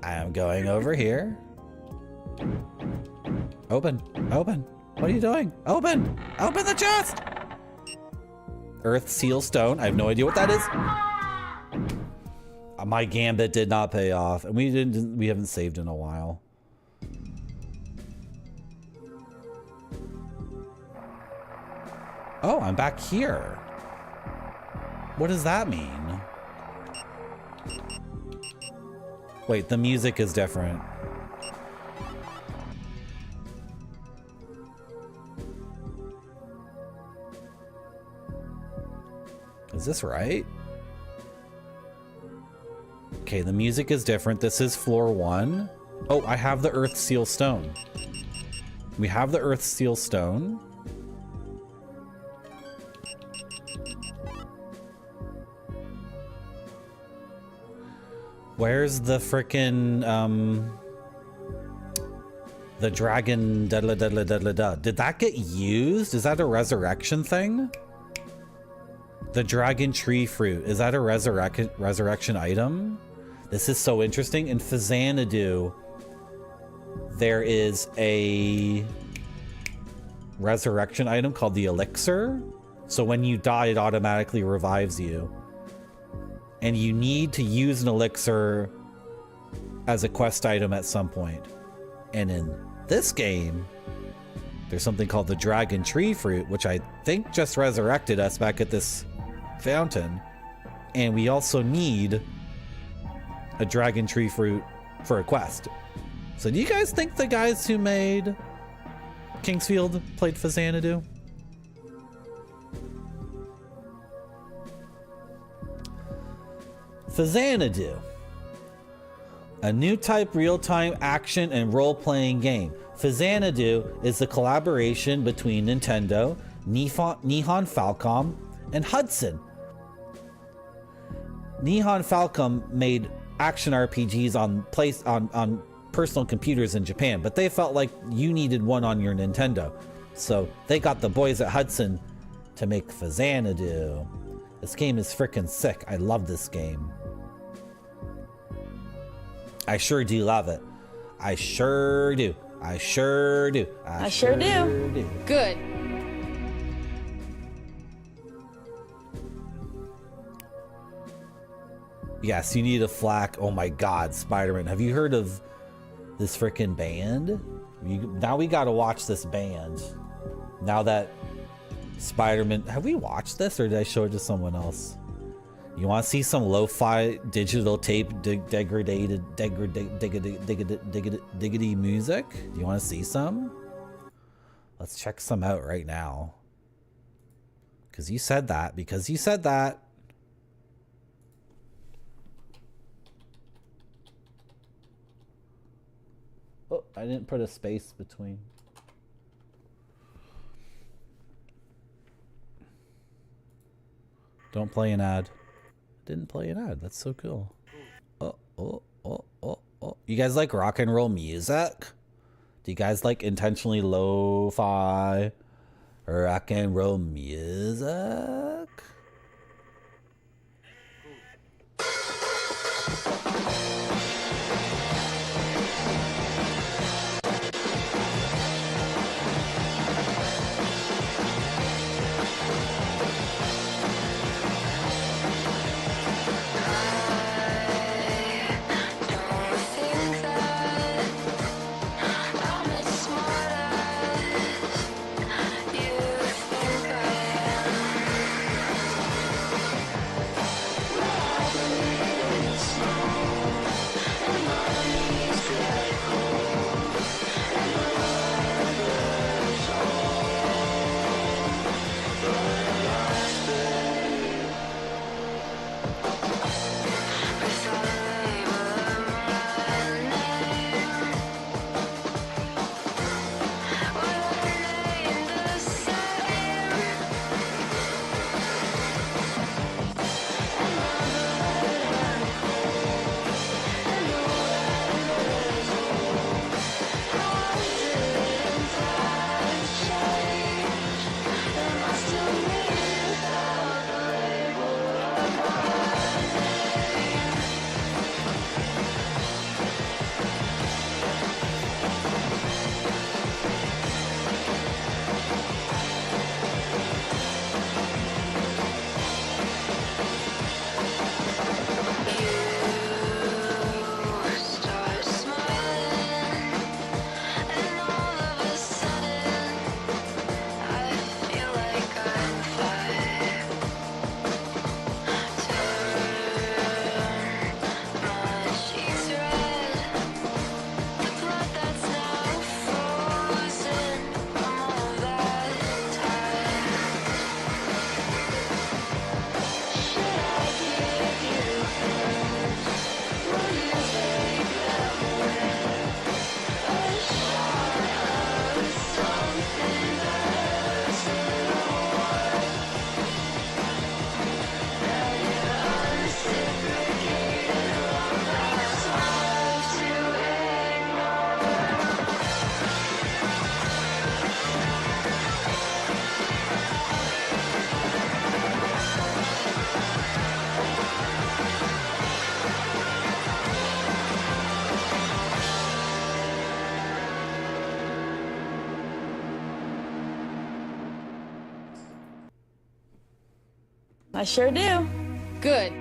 Speaker 3: I am going over here. Open. Open. What are you doing? Open! Open the chest! Earth Seal Stone. I have no idea what that is. My gambit did not pay off, and we haven't saved in a while. Oh, I'm back here. What does that mean? Wait, the music is different. Is this right? Okay, the music is different. This is floor 1. Oh, I have the Earth Seal Stone. We have the Earth Seal Stone. Where's the frickin' the dragon da da da da da da? Did that get used? Is that a resurrection thing? The dragon tree fruit. Is that a resurrection item? This is so interesting. In Xanadu, there is a resurrection item called the elixir. So when you die, it automatically revives you. And you need to use an elixir as a quest item at some point. And in this game, there's something called the dragon tree fruit, which I think just resurrected us back at this fountain. And we also need a dragon tree fruit for a quest. So do you guys think the guys who made Kingsfield played Xanadu? Xanadu, a new type real-time action and role-playing game. Xanadu is the collaboration between Nintendo, Nihon Falcom, and Hudson. Nihon Falcom made action RPGs on personal computers in Japan, but they felt like you needed one on your Nintendo. So they got the boys at Hudson to make Xanadu. This game is freaking sick. I love this game. I sure do love it. I sure do. I sure do.
Speaker 1: I sure do.
Speaker 2: Good.
Speaker 3: Yes, you need a flak. Oh my God, Spider-Man. Have you heard of this freaking band? Now we gotta watch this band. Now that Spider-Man... Have we watched this or did I show it to someone else? You want to see some lo-fi digital tape diggity music? Do you want to see some? Let's check some out right now. Because you said that. Because you said that. Oh, I didn't put a space between. Don't play an ad. Didn't play an ad. That's so cool. Oh. You guys like rock and roll music? Do you guys like intentionally lo-fi rock and roll music?
Speaker 1: I sure do.
Speaker 2: Good.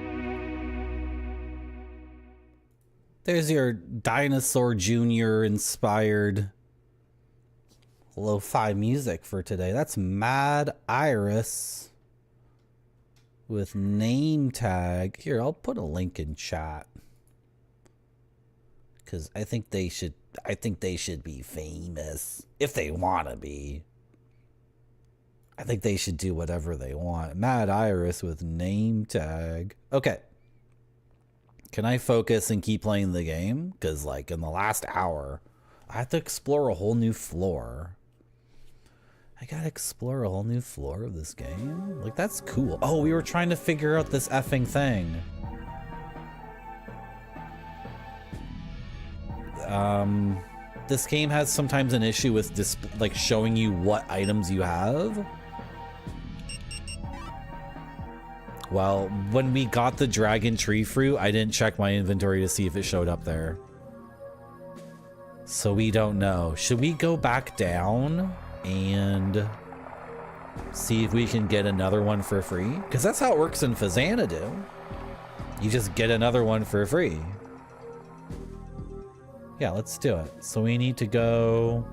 Speaker 3: There's your Dinosaur Jr. inspired lo-fi music for today. That's Mad Iris with name tag. Here, I'll put a link in chat. Cause I think they should be famous. If they wanna be. I think they should do whatever they want. Mad Iris with name tag. Okay. Can I focus and keep playing the game? Because, like, in the last hour, I have to explore a whole new floor. I gotta explore a whole new floor of this game? Like, that's cool. Oh, we were trying to figure out this effing thing. This game has sometimes an issue with like showing you what items you have. Well, when we got the dragon tree fruit, I didn't check my inventory to see if it showed up there. So we don't know. Should we go back down and see if we can get another one for free? Because that's how it works in Fazanadu. You just get another one for free. Yeah, let's do it. So we need to go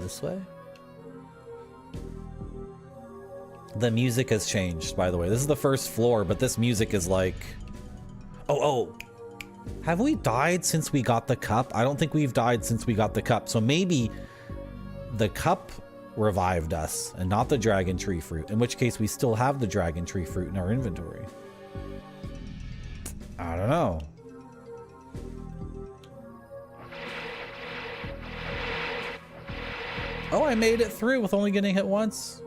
Speaker 3: this way. The music has changed, by the way. This is the first floor, but this music is like... Oh. Have we died since we got the cup? I don't think we've died since we got the cup. So maybe the cup revived us and not the dragon tree fruit. In which case we still have the dragon tree fruit in our inventory. I don't know. Oh, I made it through with only getting hit once.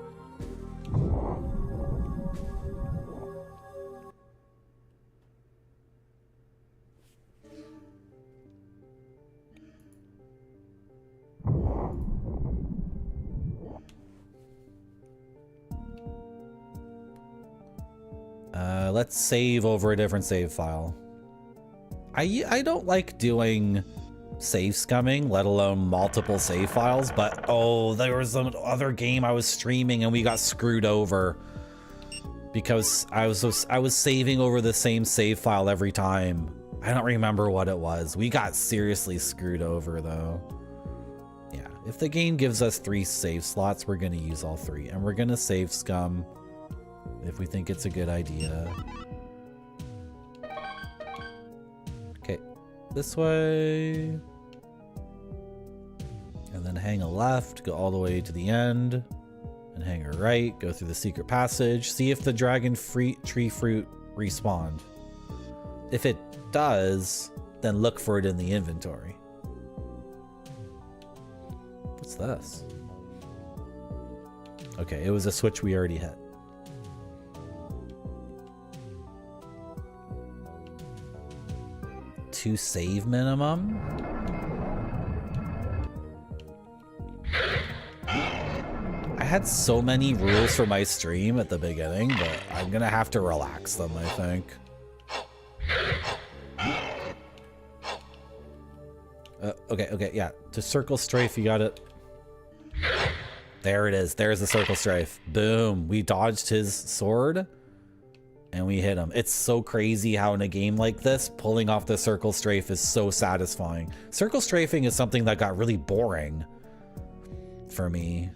Speaker 3: Let's save over a different save file. I don't like doing save scumming, let alone multiple save files, but oh, there was some other game I was streaming and we got screwed over because I was saving over the same save file every time. I don't remember what it was. We got seriously screwed over though. Yeah, if the game gives us 3 save slots, we're gonna use all 3 and we're gonna save scum if we think it's a good idea. Okay, this way. And then hang a left, go all the way to the end. And hang a right, go through the secret passage. See if the dragon tree fruit respawned. If it does, then look for it in the inventory. What's this? Okay, it was a switch we already hit. To save minimum. I had so many rules for my stream at the beginning, but I'm gonna have to relax them, I think. Okay, yeah. To circle strafe, you got it. There it is. There's the circle strafe. Boom. We dodged his sword. And we hit him. It's so crazy how in a game like this, pulling off the circle strafe is so satisfying. Circle strafing is something that got really boring for me.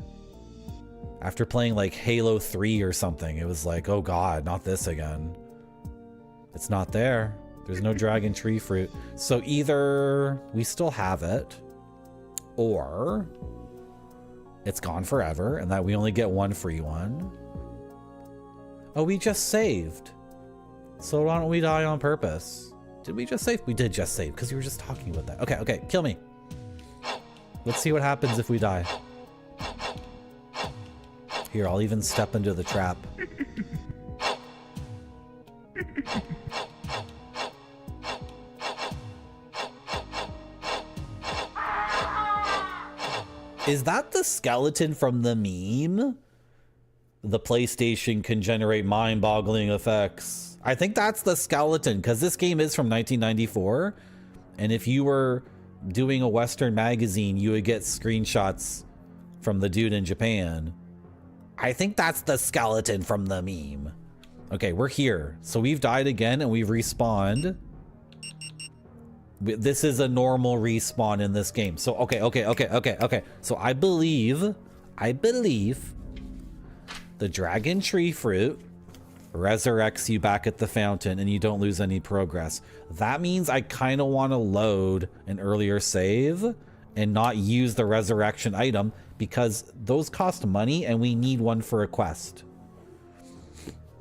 Speaker 3: After playing like Halo 3 or something, it was like, oh god, not this again. It's not there. There's no dragon tree fruit. So either we still have it, or it's gone forever and that we only get one free one. Oh, we just saved. So why don't we die on purpose? Did we just save? We did just save because you were just talking about that. Okay, kill me. Let's see what happens if we die. Here, I'll even step into the trap. Is that the skeleton from the meme? The PlayStation can generate mind-boggling effects. I think that's the skeleton, because this game is from 1994. And if you were doing a Western magazine, you would get screenshots from the dude in Japan. I think that's the skeleton from the meme. Okay, we're here. So we've died again and we've respawned. This is a normal respawn in this game. So, okay. So I believe the dragon tree fruit resurrects you back at the fountain and you don't lose any progress. That means I kind of want to load an earlier save and not use the resurrection item because those cost money and we need one for a quest.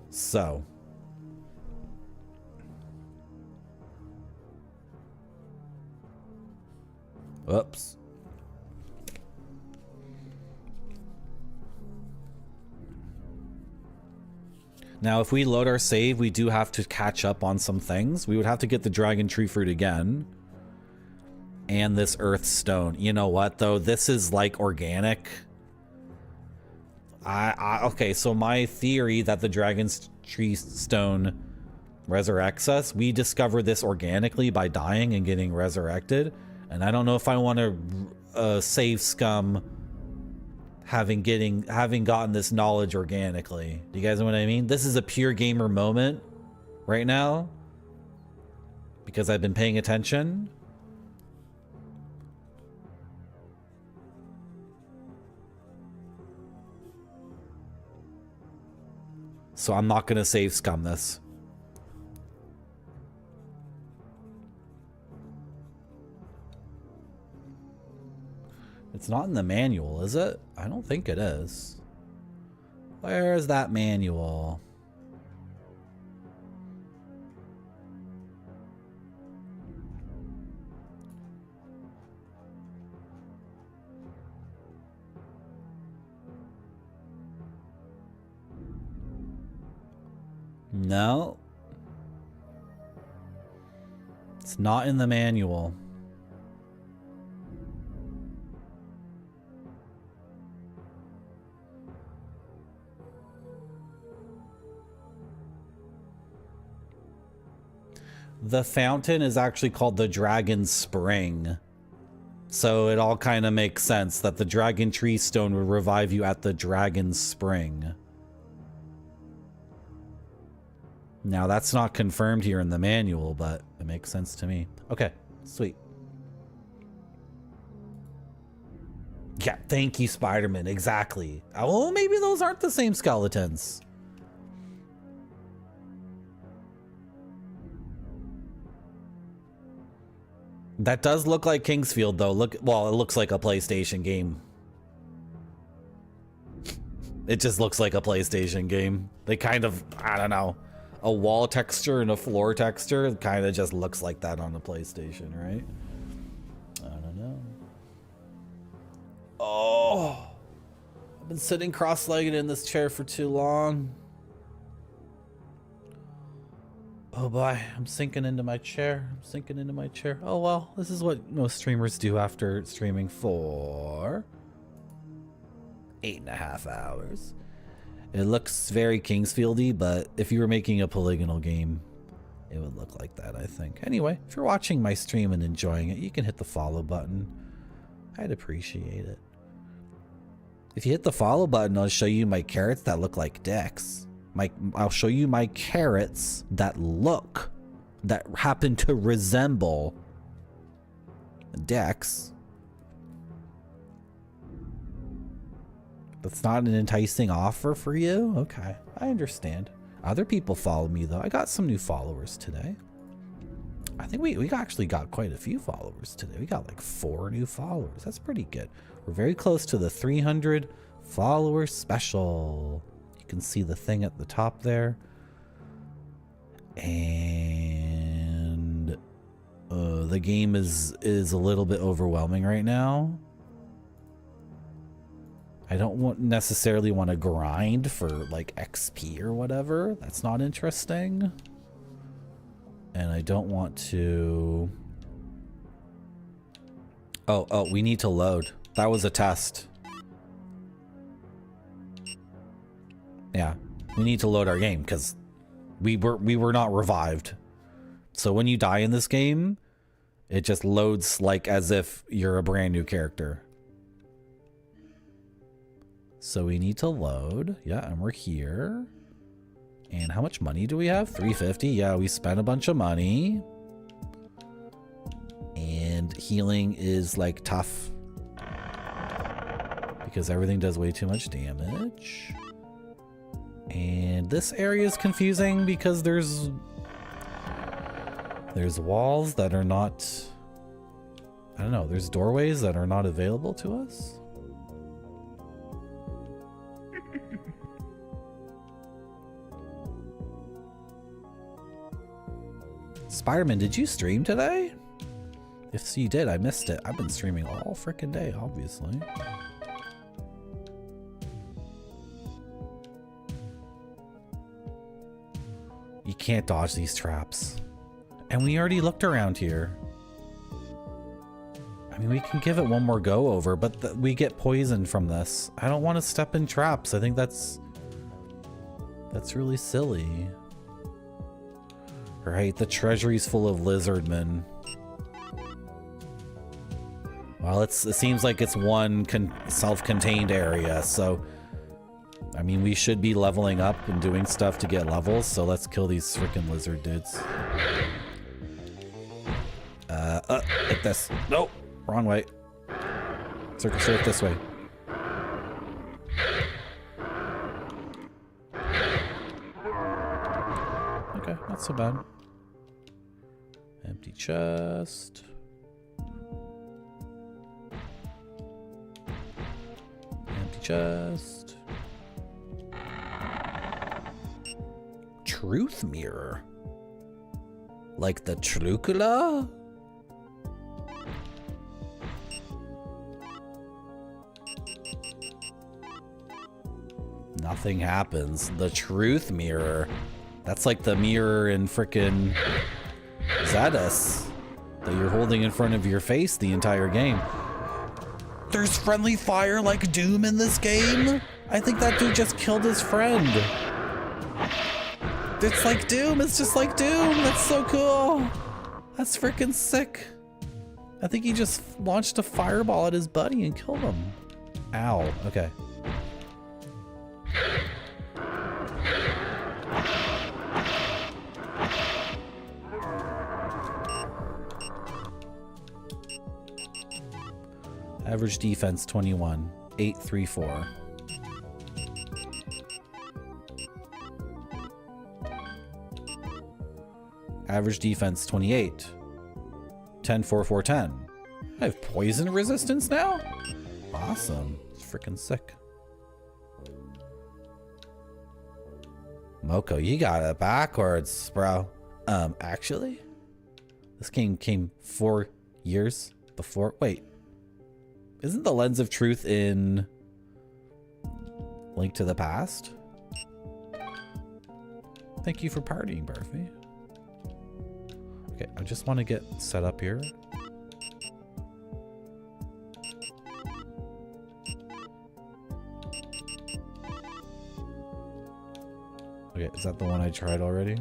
Speaker 3: So. Oops. Now, if we load our save, we do have to catch up on some things. We would have to get the dragon tree fruit again. And this earth stone. You know what, though? This is like organic. Okay, so my theory that the dragon tree stone resurrects us, we discover this organically by dying and getting resurrected. And I don't know if I want to save scum having gotten this knowledge organically. Do you guys know what I mean? This is a pure gamer moment right now because I've been paying attention. So I'm not going to save scum this. It's not in the manual, is it? I don't think it is. Where is that manual? No. It's not in the manual. The fountain is actually called the Dragon Spring. So it all kind of makes sense that the Dragon Tree Stone will revive you at the Dragon Spring. Now that's not confirmed here in the manual, but it makes sense to me. Okay, sweet. Yeah, thank you, Spider-Man. Exactly. Oh, maybe those aren't the same skeletons. That does look like Kingsfield, though. Well, it looks like a PlayStation game. It just looks like a PlayStation game. They kind of, I don't know, a wall texture and a floor texture. It kind of just looks like that on the PlayStation, right? I don't know. Oh, I've been sitting cross-legged in this chair for too long. Oh boy, I'm sinking into my chair. Oh well, this is what most streamers do after streaming for 8.5 hours. It looks very Kingsfield-y, but if you were making a polygonal game, it would look like that, I think. Anyway, if you're watching my stream and enjoying it, you can hit the follow button. I'd appreciate it. If you hit the follow button, I'll show you my carrots that look like dicks. I'll show you my carrots that happen to resemble decks. That's not an enticing offer for you? Okay, I understand. Other people follow me though. I got some new followers today. I think we actually got quite a few followers today. We got like 4 new followers. That's pretty good. We're very close to the 300 follower special. You can see the thing at the top there. And the game is a little bit overwhelming right now. I don't necessarily want to grind for like XP or whatever. That's not interesting. And I don't want to... Oh, we need to load. That was a test. Yeah, we need to load our game because we were not revived. So when you die in this game, it just loads like as if you're a brand new character. So we need to load. Yeah, and we're here. And how much money do we have? 350. Yeah, we spent a bunch of money. And healing is like tough. Because everything does way too much damage. And this area is confusing because there's walls that are not, I don't know, there's doorways that are not available to us. Spider-Man, did you stream today? If so, you did, I missed it. I've been streaming all freaking day, obviously. You can't dodge these traps. And we already looked around here. I mean, we can give it one more go over, but we get poisoned from this. I don't want to step in traps. I think that's really silly. Right, the treasury's full of lizardmen. Well, it seems like it's one self-contained area, so I mean, we should be leveling up and doing stuff to get levels, so let's kill these freaking lizard dudes. Hit this. Nope, wrong way. Circle surf this way. Okay, not so bad. Empty chest. Empty chest. Truth mirror. Like the Trucula? Nothing happens. The truth mirror. That's like the mirror in frickin' Zadus that you're holding in front of your face the entire game. There's friendly fire like Doom in this game? I think that dude just killed his friend. It's like Doom. It's just like Doom. That's so cool. That's freaking sick. I think he just launched a fireball at his buddy and killed him. Ow. Okay. Average defense 21, 834. Average defense 28, 10, 4, 4, 10. I have poison resistance now? Awesome. It's freaking sick. Moko, you got it backwards, bro. Actually, this game came 4 years before. Wait, isn't the Lens of Truth in Link to the Past? Thank you for partying, Barfy. Okay, I just want to get set up here. Okay, is that the one I tried already?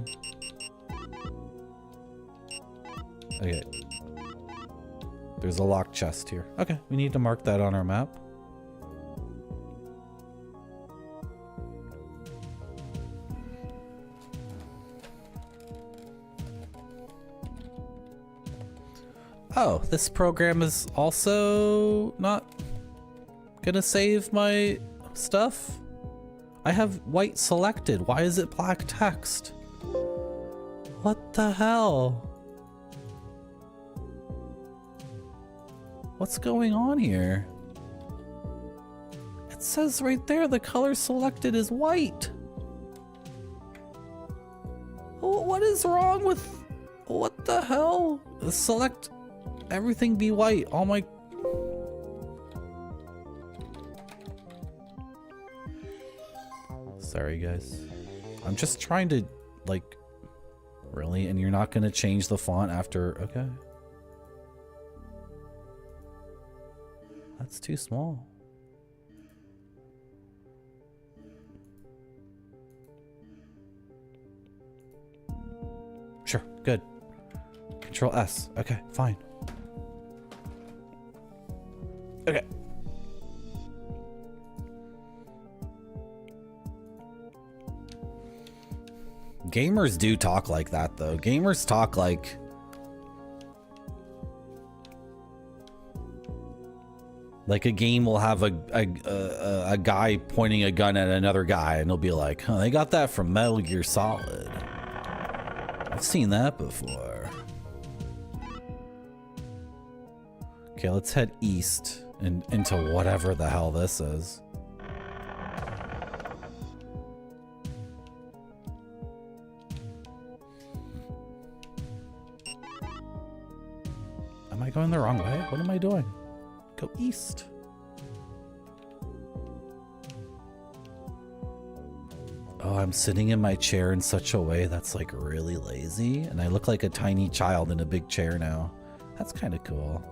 Speaker 3: Okay. There's a locked chest here. Okay, we need to mark that on our map. Oh, this program is also not gonna save my stuff? I have white selected. Why is it black text? What the hell? What's going on here? It says right there the color selected is white. What is wrong with... What the hell? Select everything be white. All my... Sorry, guys. I'm just trying to, like... Really? And you're not gonna change the font after... Okay. That's too small. Sure, good. Control S. Okay, fine. Okay. Gamers do talk like that, though. Gamers talk like... Like a game will have a guy pointing a gun at another guy, and he'll be like, "Huh, they got that from Metal Gear Solid. I've seen that before." Okay, let's head east and into whatever the hell this is. Am I going the wrong way? What am I doing? Go east. Oh, I'm sitting in my chair in such a way that's like really lazy, and I look like a tiny child in a big chair now. That's kind of cool.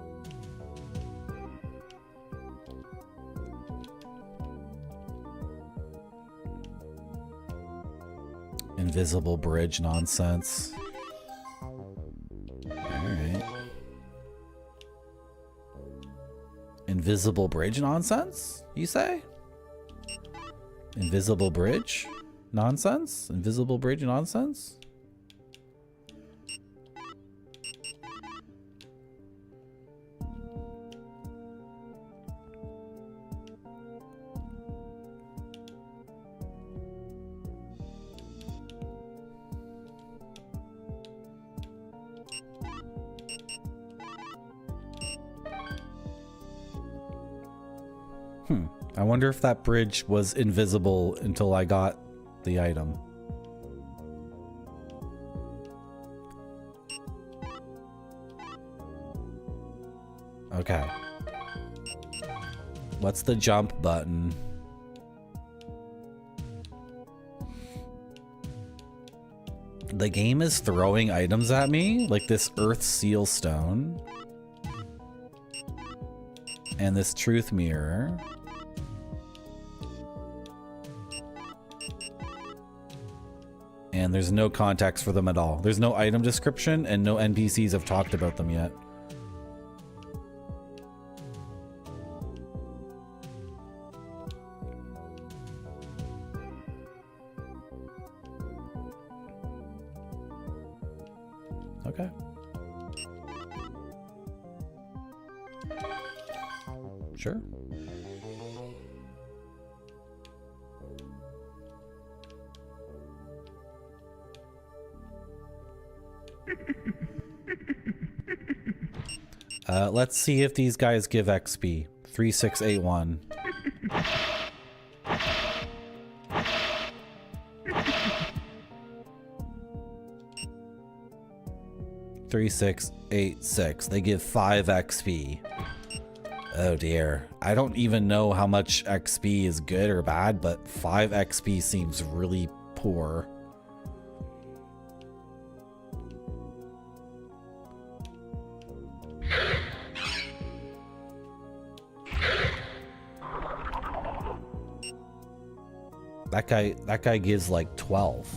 Speaker 3: Invisible bridge nonsense. Alright. Invisible bridge nonsense, you say? Invisible bridge nonsense? Invisible bridge nonsense? I wonder if that bridge was invisible until I got the item. Okay. What's the jump button? The game is throwing items at me, like this earth seal stone. And this truth mirror. And there's no context for them at all. There's no item description, and no NPCs have talked about them yet. Okay. Sure. Let's see if these guys give XP. 3681. $3686. They give 5 XP. Oh dear. I don't even know how much XP is good or bad, but 5 XP seems really poor. That guy gives like 12.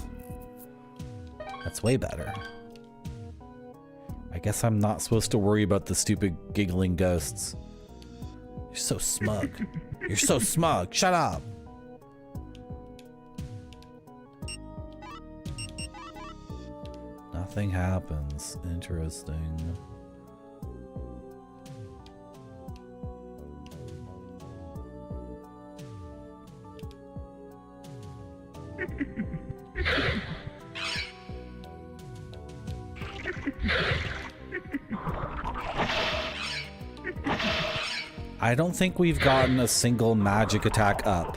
Speaker 3: That's way better. I guess I'm not supposed to worry about the stupid giggling ghosts. You're so smug. You're so smug. Shut up. Nothing happens. Interesting. I don't think we've gotten a single magic attack up.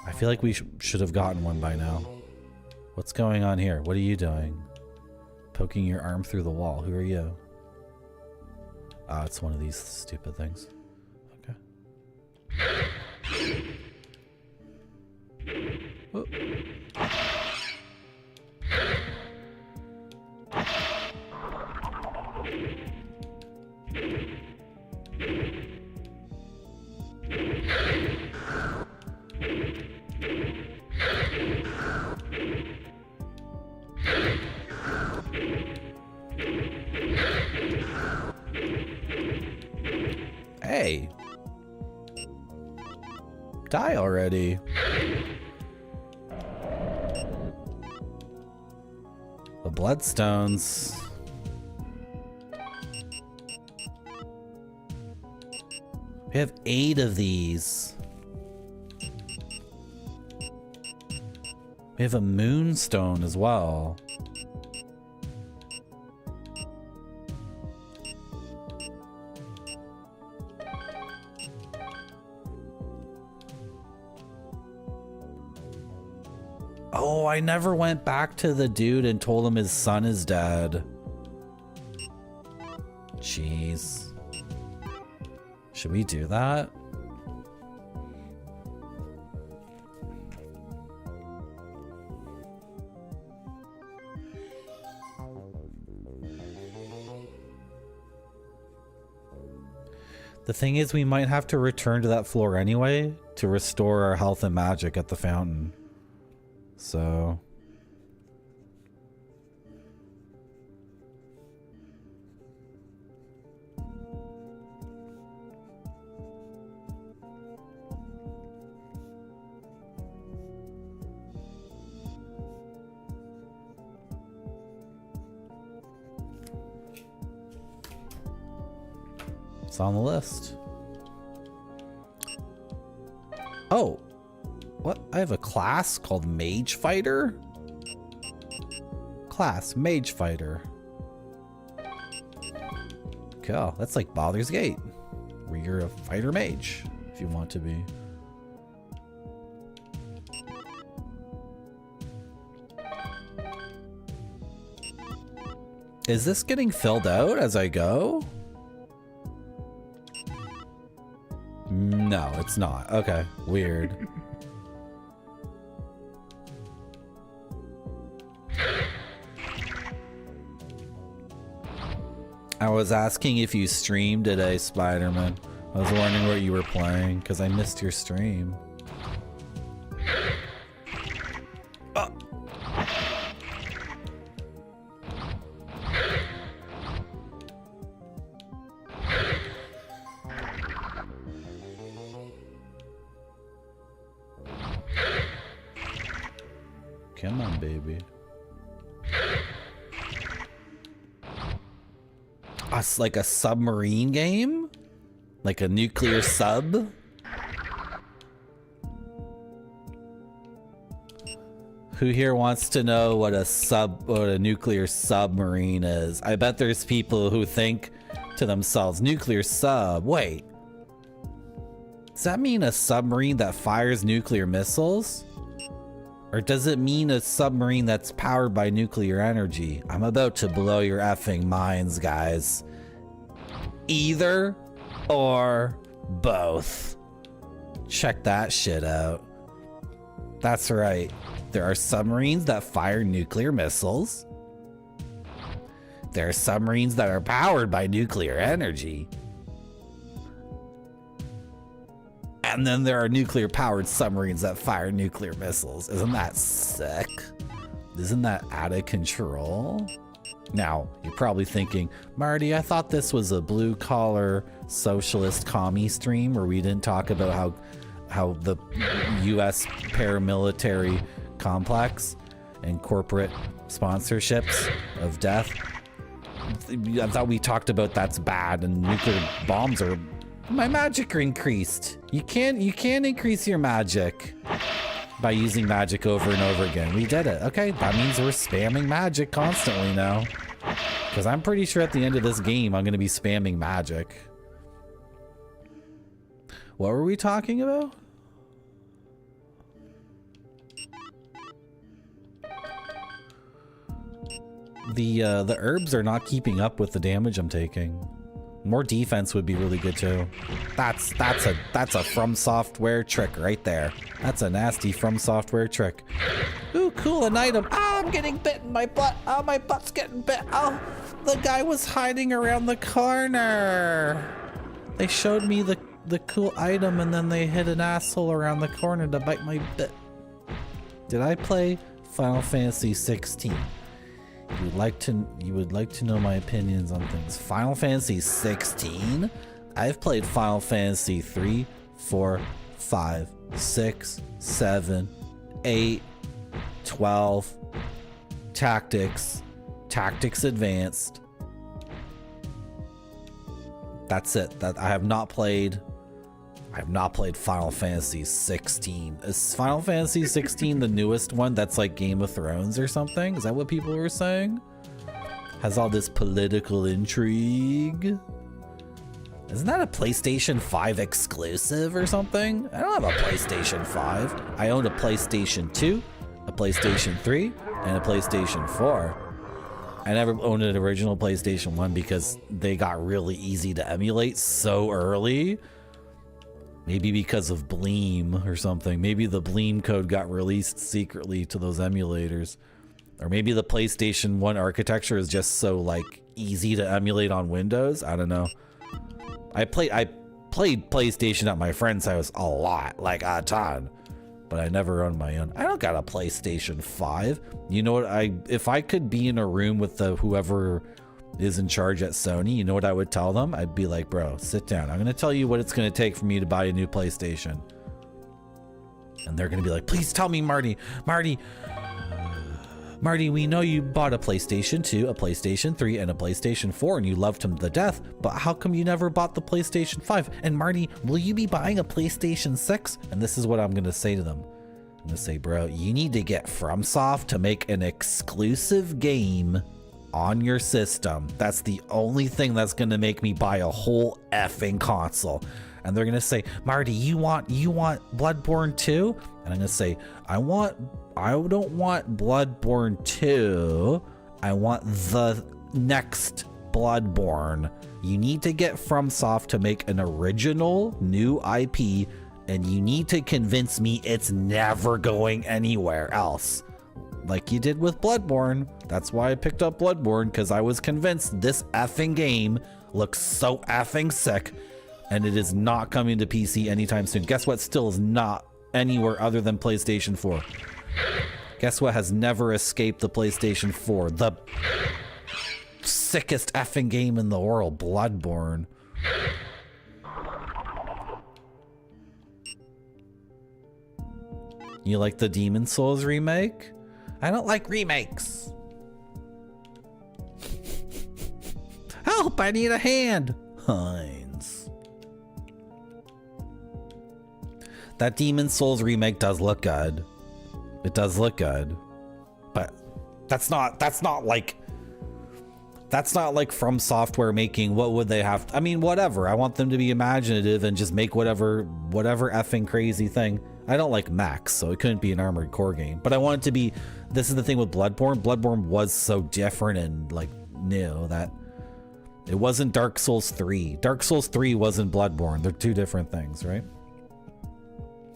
Speaker 3: I feel like we should have gotten one by now. What's going on here? What are you doing? Poking your arm through the wall. Who are you? Ah, it's one of these stupid things. Okay. Whoop. Hey. Die already. The bloodstones. We have 8 of these. We have a moonstone as well. Oh, I never went back to the dude and told him his son is dead. Jeez. Should we do that? The thing is, we might have to return to that floor anyway to restore our health and magic at the fountain. So... it's on the list. Oh, what? I have a class called Mage Fighter? Class, Mage Fighter. Cool, that's like Baldur's Gate, where you're a fighter mage, if you want to be. Is this getting filled out as I go? No, it's not. Okay, weird. I was asking if you streamed today, Spider-Man. I was wondering what you were playing, because I missed your stream. Oh. Come on, baby. Us like a submarine game? Like a nuclear sub? Who here wants to know what a nuclear submarine is? I bet there's people who think to themselves, nuclear sub, wait. Does that mean a submarine that fires nuclear missiles? Or does it mean a submarine that's powered by nuclear energy? I'm about to blow your effing minds, guys. Either or both. Check that shit out. That's right. There are submarines that fire nuclear missiles. There are submarines that are powered by nuclear energy. And then there are nuclear powered submarines that fire nuclear missiles. Isn't that sick? Isn't that out of control? Now, you're probably thinking, Marty, I thought this was a blue collar socialist commie stream where we didn't talk about how the US paramilitary complex and corporate sponsorships of death. I thought we talked about that's bad and nuclear bombs are... My magic are increased. You can't increase your magic by using magic over and over again. We did it. Okay, that means we're spamming magic constantly now. Because I'm pretty sure at the end of this game, I'm going to be spamming magic. What were we talking about? The herbs are not keeping up with the damage I'm taking. More defense would be really good too. That's a From Software trick right there. That's a nasty From Software trick. Ooh, cool, an item. Ah, I'm getting bit in my butt. Oh, my butt's getting bit. Oh, the guy was hiding around the corner. They showed me the cool item and then they hit an asshole around the corner to bite my butt. Did I play Final Fantasy 16? You would like to know my opinions on things. Final Fantasy 16? I've played Final Fantasy 3, 4, 5, 6, 7, 8, 12, Tactics, Tactics Advanced. That's it. That I have not played Final Fantasy 16. Is Final Fantasy 16 the newest one that's like Game of Thrones or something? Is that what people were saying? Has all this political intrigue. Isn't that a PlayStation 5 exclusive or something? I don't have a PlayStation 5. I own a PlayStation 2, a PlayStation 3, and a PlayStation 4. I never owned an original PlayStation 1 because they got really easy to emulate so early. Maybe because of Bleem or something. Maybe the Bleem code got released secretly to those emulators. Or maybe the PlayStation 1 architecture is just so like easy to emulate on Windows. I don't know. I played PlayStation at my friend's house a lot, like a ton, but I never owned my own. I don't got a PlayStation 5. You know what? If I could be in a room with whoever is in charge at Sony, you know what I would tell them? I'd be like, bro, sit down. I'm going to tell you what it's going to take for me to buy a new PlayStation. And they're going to be like, please tell me, Marty, we know you bought a PlayStation 2, a PlayStation 3, and a PlayStation 4, and you loved them to death, but how come you never bought the PlayStation 5? And Marty, will you be buying a PlayStation 6? And this is what I'm going to say to them. I'm going to say, bro, you need to get FromSoft to make an exclusive game on your system. That's the only thing that's going to make me buy a whole effing console. And they're going to say, Marty, you want Bloodborne 2? And I'm going to say, I don't want Bloodborne 2. I want the next Bloodborne. You need to get FromSoft to make an original new IP, and you need to convince me it's never going anywhere else. Like you did with Bloodborne. That's why I picked up Bloodborne, because I was convinced this effing game looks so effing sick, and it is not coming to PC anytime soon. Guess what still is not anywhere other than PlayStation 4? Guess what has never escaped the PlayStation 4? The sickest effing game in the world, Bloodborne. You like the Demon Souls remake? I don't like remakes. Help, I need a hand. Hines. That Demon Souls remake does look good. It does look good, but that's not like From Software making. What would they have I mean, whatever. I want them to be imaginative and just make whatever effing crazy thing. I don't like mechs, so it couldn't be an Armored Core game, but I want it to be. This is the thing with Bloodborne. Bloodborne was so different and like new that it wasn't Dark Souls 3. Dark Souls 3 wasn't Bloodborne. They're two different things, right?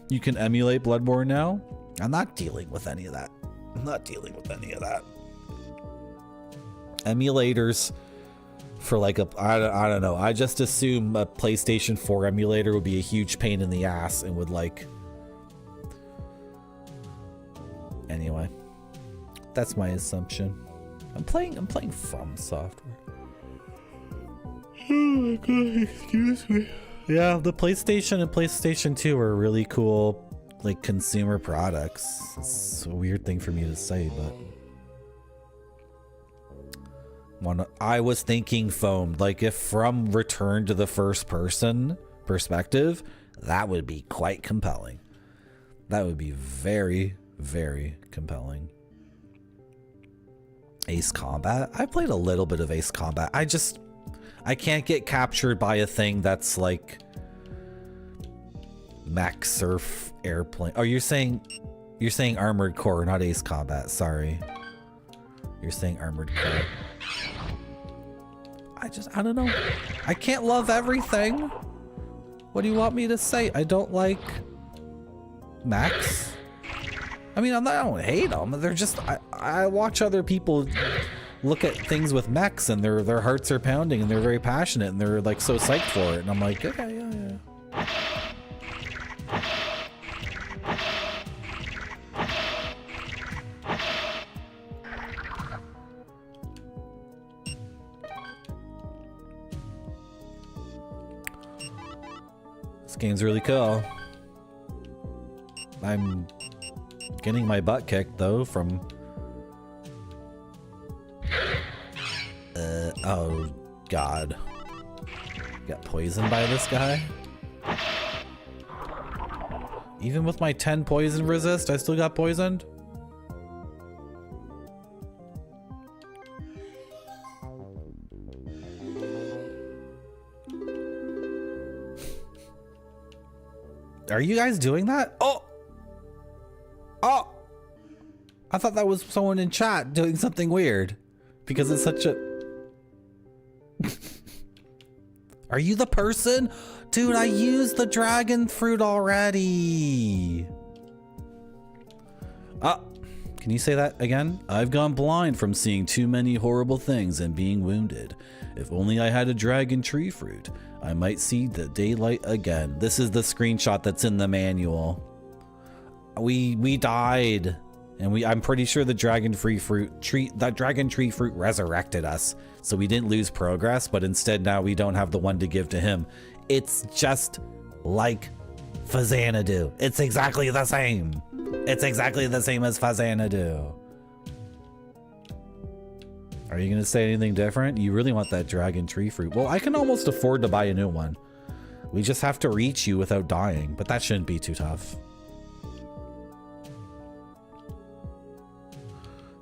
Speaker 3: You can emulate Bloodborne now. I'm not dealing with any of that. Emulators for like I don't know. I just assume a PlayStation 4 emulator would be a huge pain in the ass and would like. Anyway, that's my assumption. I'm playing From Software. Oh my god, excuse me. Yeah, the PlayStation and PlayStation 2 are really cool, like consumer products. It's a weird thing for me to say, but I was thinking foamed, like if From returned to the first person perspective, that would be quite compelling. That would be very, very compelling. Ace Combat. I played a little bit of Ace Combat. I can't get captured by a thing that's like mech surf airplane. Oh, you're saying Armored Core, not Ace Combat. Sorry. You're saying Armored Core. I don't know. I can't love everything. What do you want me to say? I don't like mechs. I mean, I don't hate them. They're just, I watch other people look at things with mechs and their hearts are pounding and they're very passionate and they're like so psyched for it. And I'm like, okay, yeah. This game's really cool. I'm getting my butt kicked though from Oh, God. Got poisoned by this guy? Even with my 10 poison resist, I still got poisoned? Are you guys doing that? Oh! Oh! I thought that was someone in chat doing something weird. Because it's such a... Are you the person? Dude, I used the dragon fruit already. Can you say that again? I've gone blind from seeing too many horrible things and being wounded. If only I had a dragon tree fruit, I might see the daylight again. This is the screenshot that's in the manual. We died, and I'm pretty sure the dragon tree fruit resurrected us. So we didn't lose progress, but instead now we don't have the one to give to him. It's just like Fazanadu. It's exactly the same. It's exactly the same as Fazanadu. Are you gonna say anything different? You really want that dragon tree fruit. Well, I can almost afford to buy a new one. We just have to reach you without dying, but that shouldn't be too tough.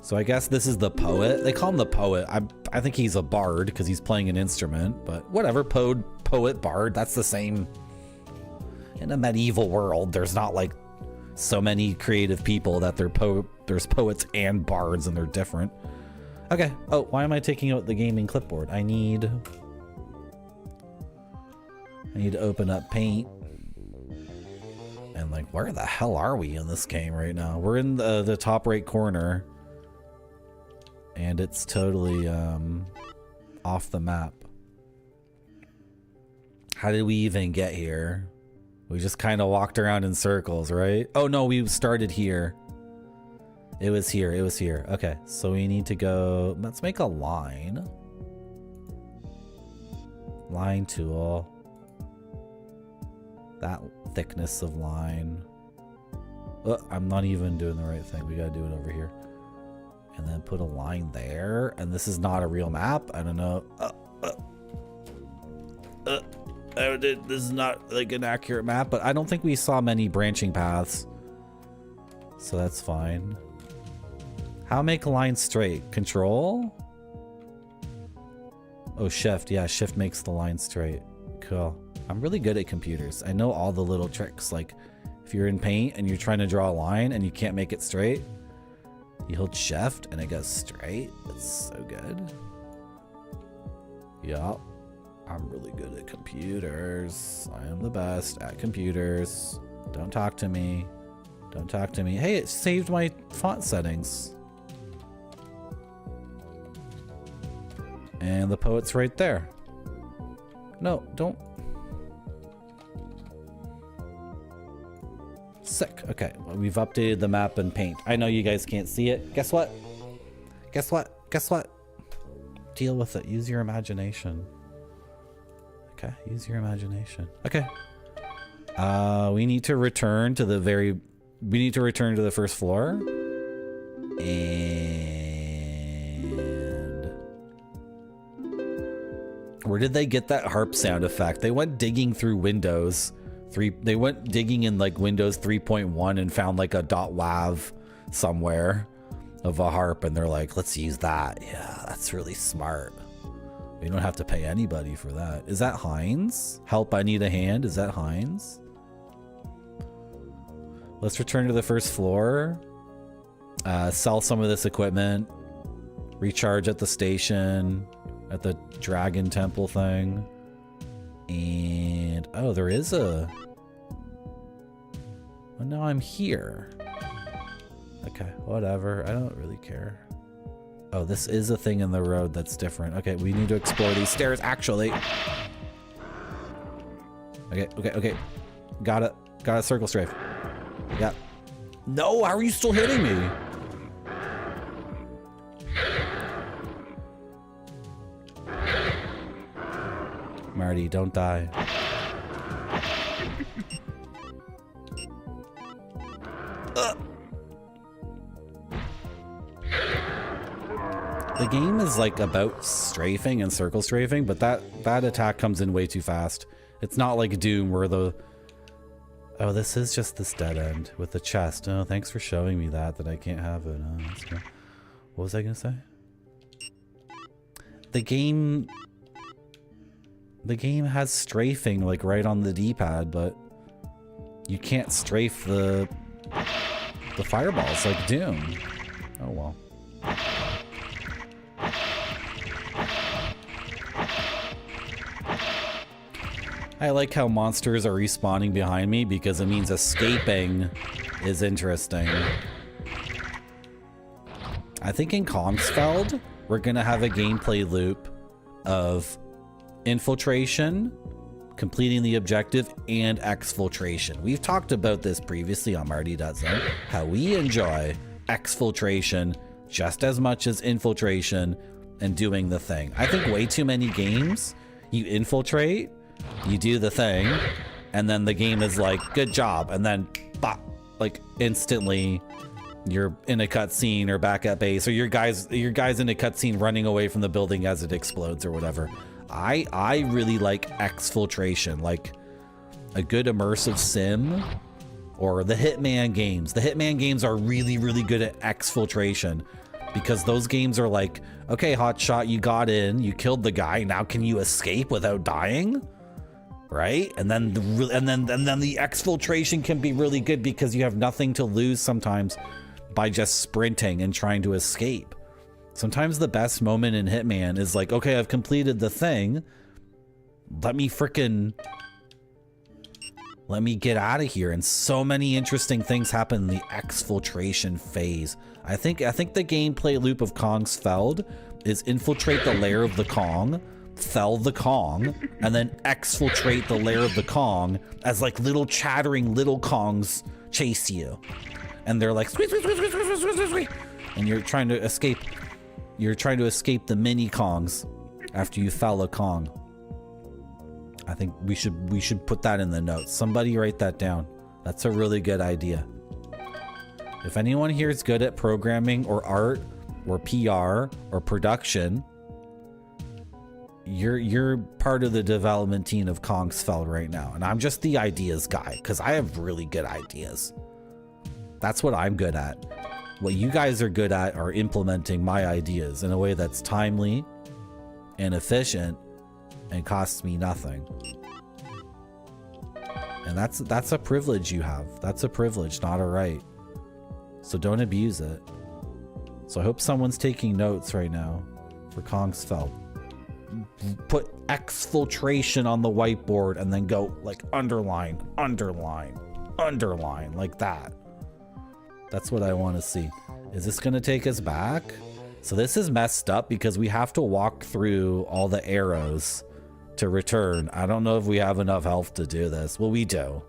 Speaker 3: So I guess this is the poet. They call him the poet. I think he's a bard because he's playing an instrument, but whatever. Poet, bard, that's the same. In a medieval world, there's not like so many creative people that there's poets and bards and they're different. Okay. Oh, why am I taking out the gaming clipboard? I need to open up Paint. And like, where the hell are we in this game right now? We're in the top right corner. And it's totally off the map. How did we even get here? We just kind of walked around in circles, right? Oh no, we started here. It was here, it was here. Okay, so we need to go, let's make a line. Line tool. That thickness of line. Oh, I'm not even doing the right thing. We gotta do it over here. And then put a line there. And this is not a real map. I don't know. This is not like an accurate map, but I don't think we saw many branching paths. So that's fine. How make a line straight? Control? Oh, shift. Yeah, shift makes the line straight. Cool. I'm really good at computers. I know all the little tricks. Like if you're in Paint and you're trying to draw a line and you can't make it straight, you hold shift and it goes straight. That's so good. Yup. I'm really good at computers. I am the best at computers. Don't talk to me. Don't talk to me. Hey, it saved my font settings. And the poet's right there. No, don't. Sick. Okay, well, we've updated the map in Paint. I know you guys can't see it. Guess what? Guess what? Guess what? Deal with it. Use your imagination. Okay, use your imagination. Okay. We need to return to the first floor. And where did they get that harp sound effect? They went digging through Windows. They went digging in like Windows 3.1 and found like a .wav somewhere of a harp, and they're like, let's use that. Yeah, that's really smart. We don't have to pay anybody for that. Is that Heinz? Help, I need a hand. Is that Heinz? Let's return to the first floor. Sell some of this equipment. Recharge at the station. At the dragon temple thing. And oh, there is a... Well, now I'm here. Okay, whatever. I don't really care. Oh, this is a thing in the road that's different. Okay, we need to explore these stairs, actually. Okay. Got it. Got a circle strafe. Yeah. No, how are you still hitting me? Marty, don't die. The game is like about strafing and circle strafing, but that attack comes in way too fast. It's not like Doom where the... Oh, this is just this dead end with the chest. Oh, thanks for showing me that I can't have it. Oh, that's good. What was I gonna say? The game has strafing like right on the D-pad, but you can't strafe the fireballs like Doom. Oh well. I like how monsters are respawning behind me because it means escaping is interesting. I think in Kongsfeld, we're gonna have a gameplay loop of infiltration, completing the objective, and exfiltration. We've talked about this previously on Marty.zone, how we enjoy exfiltration just as much as infiltration and doing the thing. I think way too many games, you infiltrate, you do the thing, and then the game is like, good job, and then bop, like instantly you're in a cutscene or back at base, or your guys in a cutscene running away from the building as it explodes or whatever. I really like exfiltration, like a good immersive sim, or the Hitman games. The Hitman games are really, really good at exfiltration because those games are like, okay, hotshot, you got in, you killed the guy, now can you escape without dying? Right? And then the exfiltration can be really good because you have nothing to lose sometimes by just sprinting and trying to escape. Sometimes the best moment in Hitman is like, okay, I've completed the thing. Let me get out of here. And so many interesting things happen in the exfiltration phase. I think the gameplay loop of Kongsfeld is infiltrate the lair of the Kong, fell the Kong, and then exfiltrate the lair of the Kong as like little chattering little Kongs chase you. And they're like, squeeze, squeeze, squeeze, squeeze, squeeze, squeeze, squeeze, squeeze. And you're trying to escape. You're trying to escape the mini Kongs after you fell a Kong. I think we should put that in the notes. Somebody write that down. That's a really good idea. If anyone here is good at programming or art or PR or production, you're part of the development team of Kongsfeld right now. And I'm just the ideas guy because I have really good ideas. That's what I'm good at. What you guys are good at are implementing my ideas in a way that's timely and efficient and costs me nothing. And that's a privilege you have. That's a privilege, not a right. So don't abuse it. So I hope someone's taking notes right now for Kongsfeld. Put exfiltration on the whiteboard and then go like underline, underline, underline, like that. That's what I want to see. Is this going to take us back? So this is messed up because we have to walk through all the arrows to return. I don't know if we have enough health to do this. Well, we do.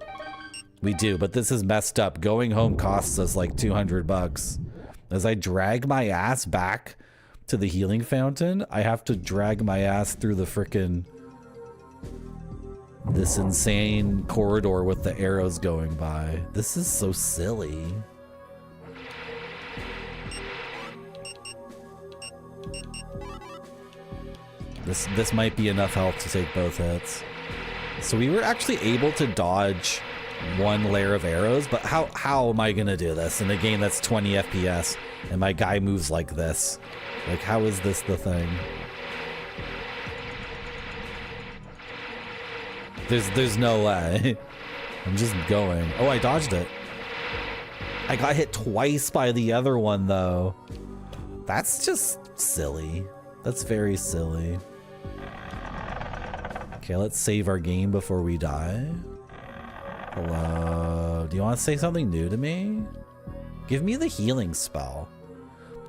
Speaker 3: We do, but this is messed up. Going home costs us like 200 bucks. As I drag my ass back to the healing fountain, I have to drag my ass through the frickin' this insane corridor with the arrows going by. This is so silly. This might be enough health to take both hits. So we were actually able to dodge one layer of arrows, but how am I gonna do this in a game that's 20 FPS and my guy moves like this? Like, how is this the thing? There's no way. I'm just going. Oh, I dodged it. I got hit twice by the other one though. That's just silly. That's very silly. Okay, let's save our game before we die. Hello. Do you want to say something new to me? Give me the healing spell.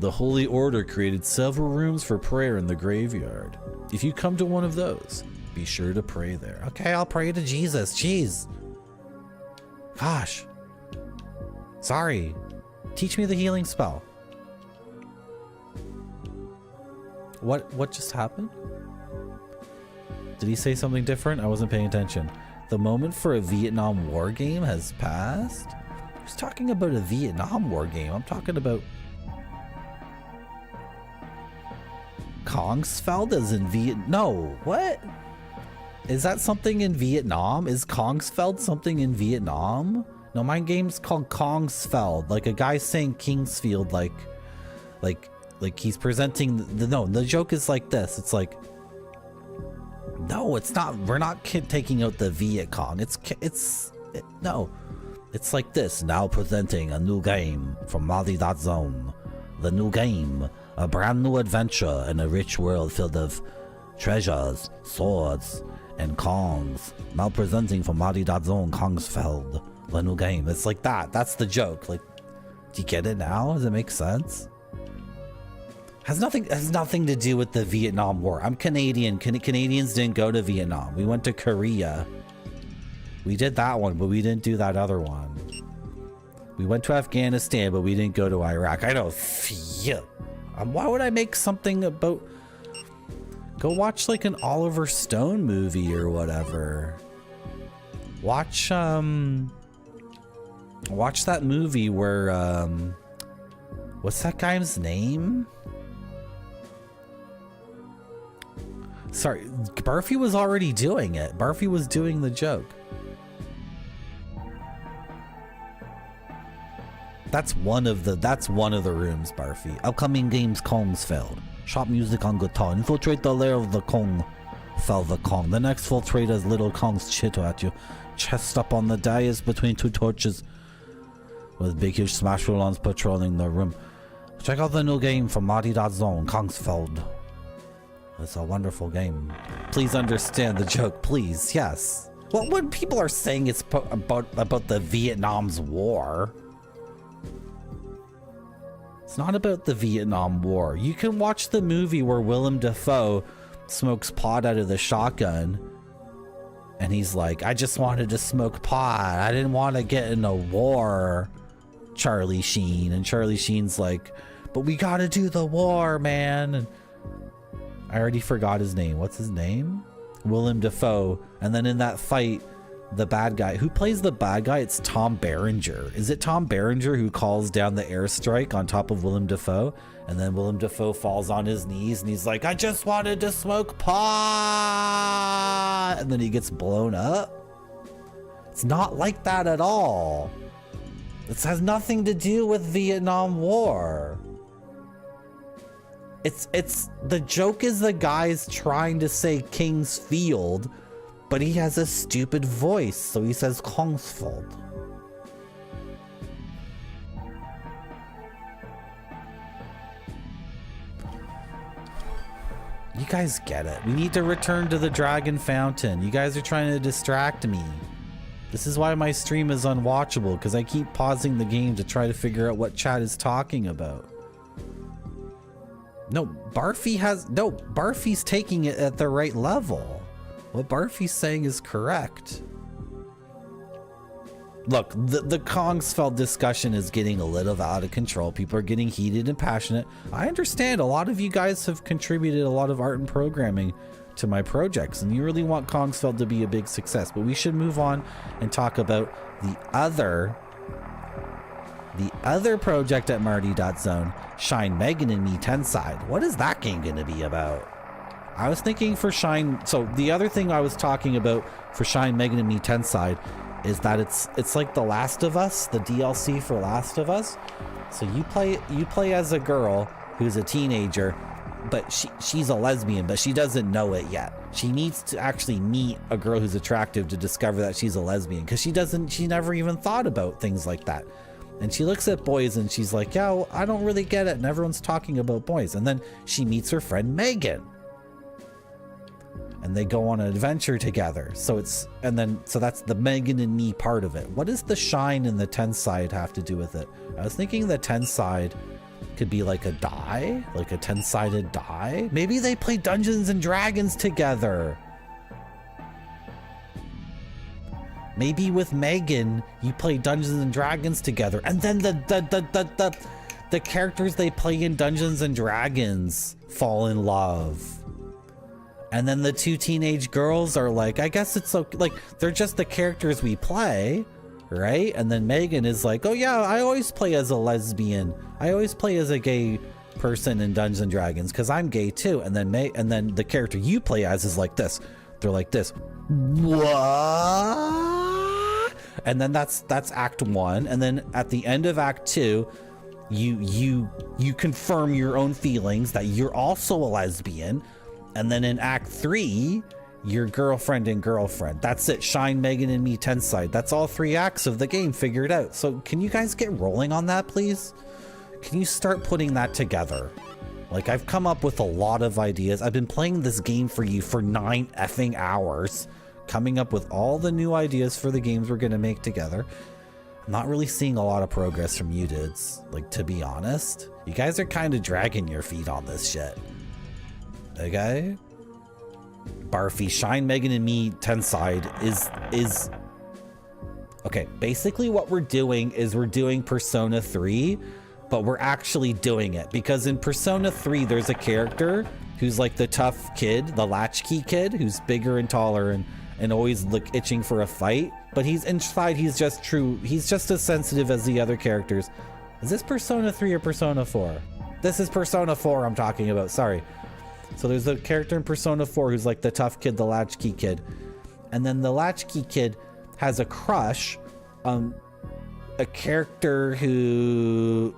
Speaker 3: The Holy Order created several rooms for prayer in the graveyard. If you come to one of those, be sure to pray there. Okay, I'll pray to Jesus. Jeez. Gosh. Sorry. Teach me the healing spell. What just happened? Did he say something different? I wasn't paying attention. The moment for a Vietnam War game has passed? Who's talking about a Vietnam War game? I'm talking about... Kongsfeld is in No, what? Is that something in Vietnam? Is Kongsfeld something in Vietnam? No, my game's called Kongsfeld. Like a guy saying Kingsfield, like he's presenting the joke is like this. It's like, no, it's not. We're not taking out the Viet Cong. No. It's like this. Now presenting a new game from Mali.zone. The new game. A brand new adventure in a rich world filled of treasures, swords, and Kongs. Now presenting from Mali.zone Kongsfeld. The new game. It's like that. That's the joke. Like, do you get it now? Does it make sense? Has nothing to do with the Vietnam War. I'm Canadian. Canadians didn't go to Vietnam. We went to Korea. We did that one, but we didn't do that other one. We went to Afghanistan, but we didn't go to Iraq. I know. Phew. Why would I make something about... Go watch like an Oliver Stone movie or whatever. Watch that movie where, what's that guy's name? Sorry, Barfy was already doing it. Barfy was doing the joke. That's one of the rooms, Barfy. Upcoming games, Kongsfeld. Shop music on guitar. Infiltrate the lair of the Kong. Fell the Kong. The next filtrate as little Kongs chitter at you. Chest up on the dais between two torches. With big huge smash roll-ons patrolling the room. Check out the new game from Madi.zone, Kongsfeld. It's a wonderful game. Please understand the joke, please. Yes. Well, when people are saying it's about the Vietnam's war, it's not about the Vietnam War. You can watch the movie where Willem Dafoe smokes pot out of the shotgun, and he's like, "I just wanted to smoke pot. I didn't want to get in a war." Charlie Sheen, and Charlie Sheen's like, "But we gotta do the war, man." And I already forgot his name. What's his name? Willem Dafoe. And then in that fight, the bad guy, who plays the bad guy? It's Tom Berenger. Is it Tom Berenger who calls down the airstrike on top of Willem Dafoe? And then Willem Dafoe falls on his knees and he's like, "I just wanted to smoke pot." And then he gets blown up. It's not like that at all. This has nothing to do with Vietnam War. It's the joke is the guy's trying to say King's Field, but he has a stupid voice, so he says Kongsfeld. You guys get it. We need to return to the Dragon Fountain. You guys are trying to distract me. This is why my stream is unwatchable, because I keep pausing the game to try to figure out what chat is talking about. No, Barfy's taking it at the right level. What Barfy's saying is correct. Look, the Kongsfeld discussion is getting a little out of control. People are getting heated and passionate. I understand a lot of you guys have contributed a lot of art and programming to my projects, and you really want Kongsfeld to be a big success, but we should move on and talk about the other project at Marty.zone, Shine Megan and Me 10 Side. What is that game going to be about? I was thinking for Shine, so the other thing I was talking about for Shine Megan and Me 10 Side is that it's like The Last of Us, the DLC for Last of Us. So you play as a girl who's a teenager, but she's a lesbian, but she doesn't know it yet. She needs to actually meet a girl who's attractive to discover that she's a lesbian, because she never even thought about things like that. And she looks at boys and she's like, "Yeah, well, I don't really get it," and everyone's talking about boys. And then she meets her friend Megan, and they go on an adventure together. So that's the Megan and Me part of it. What does the Shine and the 10 Side have to do with it? I was thinking the 10 Side could be like a die, like a 10-sided die. Maybe they play Dungeons and Dragons together. Maybe with Megan, you play Dungeons and Dragons together, and then the characters they play in Dungeons and Dragons fall in love. And then the two teenage girls are like, I guess it's okay, like, they're just the characters we play, right? And then Megan is like, "Oh yeah, I always play as a lesbian. I always play as a gay person in Dungeons and Dragons because I'm gay too. And then the character you play as is like this. They're like this. What? And then that's Act 1. And then at the end of Act 2, you confirm your own feelings that you're also a lesbian. And then in Act 3, you're girlfriend and girlfriend. That's it. Shine, Megan, and me, Tenside. That's all 3 acts of the game figured out. So can you guys get rolling on that, please? Can you start putting that together? Like, I've come up with a lot of ideas. I've been playing this game for you for 9 effing hours, coming up with all the new ideas for the games we're going to make together. I'm not really seeing a lot of progress from you dudes. Like, to be honest, you guys are kind of dragging your feet on this shit. Okay? Barfy, Shine, Megan, and me, Tenside is... Okay, basically what we're doing is we're doing Persona 3, but we're actually doing it because in Persona 3 there's a character who's like the tough kid, the latchkey kid, who's bigger and taller and always like itching for a fight, but he's inside, he's just as sensitive as the other characters. Is this Persona 3 or Persona 4? This is Persona 4 I'm talking about, sorry. So there's a character in Persona 4 who's like the tough kid, the latchkey kid, and then the latchkey kid has a crush on a character who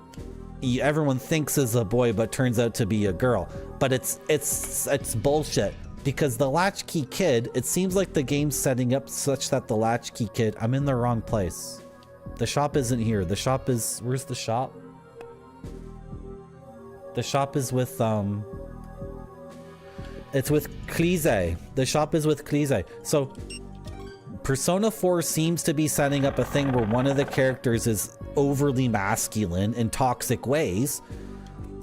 Speaker 3: everyone thinks is a boy but turns out to be a girl. But it's bullshit because the latchkey kid, it seems like the game's setting up such that the latchkey kid, I'm in the wrong place. The shop isn't here. The shop is, where's the shop? The shop is with it's with Cleese. The shop is with Cleese. So Persona 4 seems to be setting up a thing where one of the characters is overly masculine in toxic ways,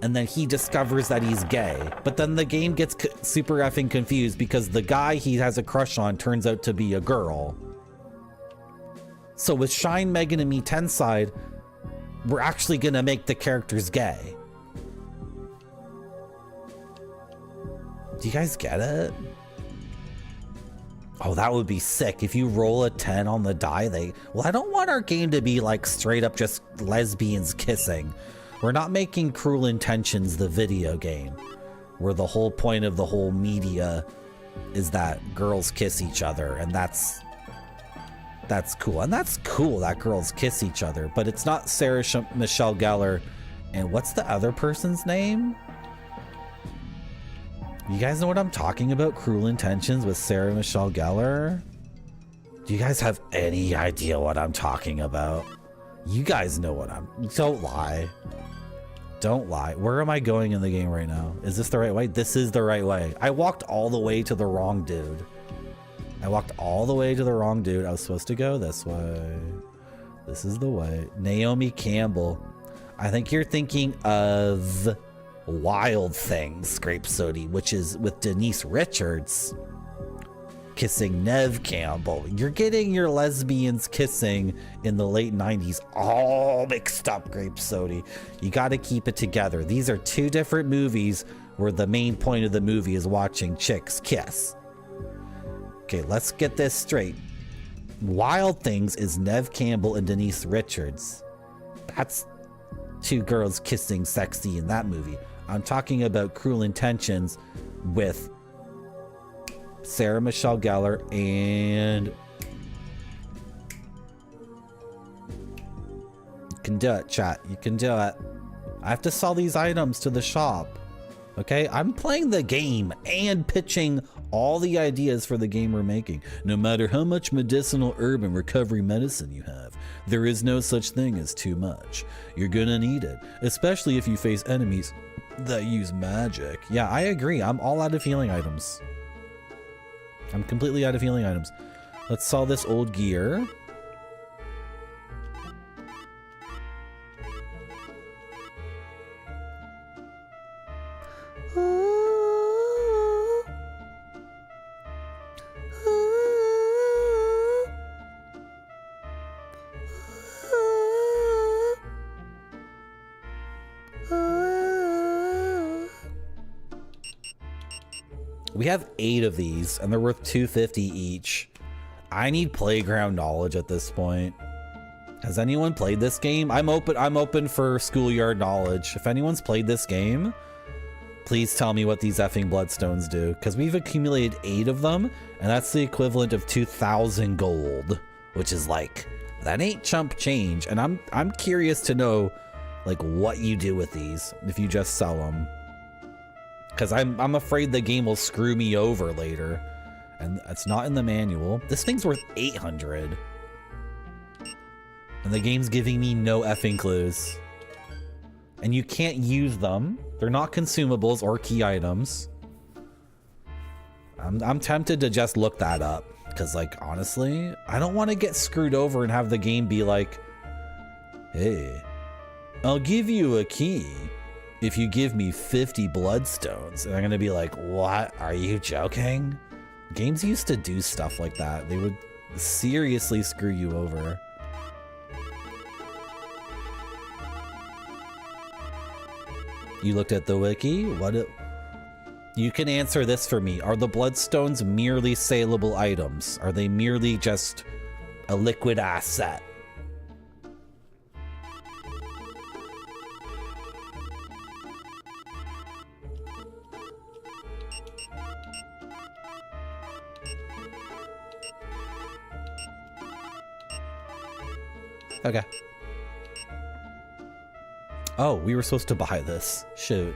Speaker 3: and then he discovers that he's gay. But then the game gets super effing confused because the guy he has a crush on turns out to be a girl. So with Shine, Megan, and me, Tenside, we're actually gonna make the characters gay. Do you guys get it? Oh, that would be sick. If you roll a 10 on the die, well, I don't want our game to be like straight up just lesbians kissing. We're not making Cruel Intentions the video game, where the whole point of the whole media is that girls kiss each other, and that's cool. And that's cool that girls kiss each other, but it's not Sarah Michelle Gellar. And what's the other person's name? You guys know what I'm talking about? Cruel Intentions with Sarah Michelle Gellar? Do you guys have any idea what I'm talking about? You guys know what don't lie. Don't lie. Where am I going in the game right now? Is this the right way? This is the right way. I walked all the way to the wrong dude. I walked all the way to the wrong dude. I was supposed to go this way. This is the way. Naomi Campbell. I think you're thinking of Wild Things, Grape Sody, which is with Denise Richards kissing Nev Campbell. You're getting your lesbians kissing in the late 90s all mixed up, Grape Sody. You got to keep it together. These are 2 different movies where the main point of the movie is watching chicks kiss. Okay, let's get this straight. Wild Things is Nev Campbell and Denise Richards. That's 2 girls kissing sexy in that movie. I'm talking about Cruel Intentions with Sarah Michelle Gellar and... You can do it, chat. You can do it. I have to sell these items to the shop. Okay? I'm playing the game and pitching all the ideas for the game we're making. No matter how much medicinal herb and recovery medicine you have, there is no such thing as too much. You're gonna need it, especially if you face enemies that use magic. Yeah, I agree. I'm all out of healing items. I'm completely out of healing items. Let's sell this old gear. We have 8 of these, and they're worth $250 each. I need playground knowledge at this point. Has anyone played this game? I'm open for schoolyard knowledge. If anyone's played this game, please tell me what these effing bloodstones do, because we've accumulated 8 of them, and that's the equivalent of 2,000 gold, which is like, that ain't chump change. And I'm curious to know like what you do with these if you just sell them, because I'm afraid the game will screw me over later, and it's not in the manual. This thing's worth 800. And the game's giving me no effing clues. And you can't use them. They're not consumables or key items. I'm tempted to just look that up. Because, like, honestly, I don't want to get screwed over and have the game be like, hey, I'll give you a key if you give me 50 bloodstones. And I'm going to be like, what? Are you joking? Games used to do stuff like that. They would seriously screw you over. You looked at the wiki? You can answer this for me. Are the bloodstones merely saleable items? Are they merely just a liquid asset? Okay. Oh, we were supposed to buy this. Shoot.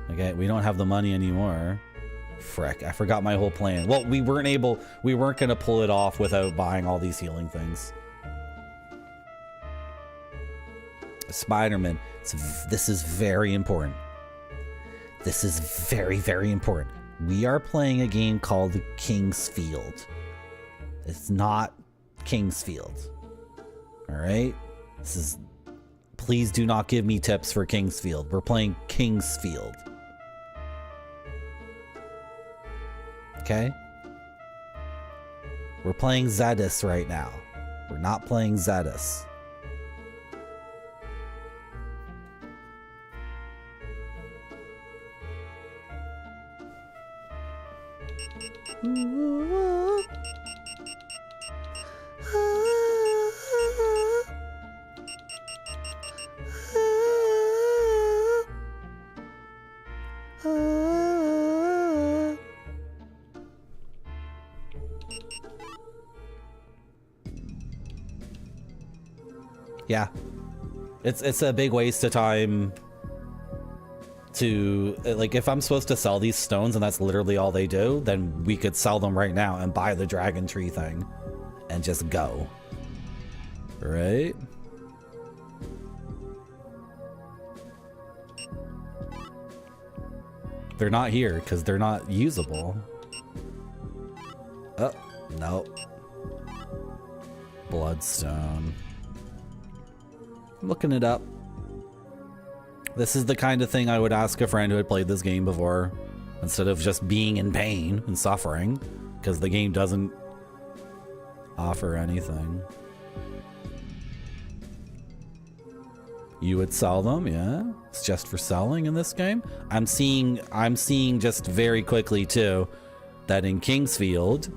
Speaker 3: Okay, we don't have the money anymore. Frick, I forgot my whole plan. Well, we weren't gonna pull it off without buying all these healing things. Spider-Man, this is very important. This is very, very important. We are playing a game called King's Field. It's not King's Field. All right? Please do not give me tips for King's Field. We're playing King's Field. Okay? We're playing Zedis right now. We're not playing Zedis. Yeah, it's a big waste of time to, like, if I'm supposed to sell these stones and that's literally all they do, then we could sell them right now and buy the dragon tree thing and just go, right? They're not here because they're not usable. Oh, no. Bloodstone. I'm looking it up. This is the kind of thing I would ask a friend who had played this game before, instead of just being in pain and suffering, because the game doesn't offer anything. You would sell them, yeah? It's just for selling in this game. I'm seeing just very quickly too that in Kingsfield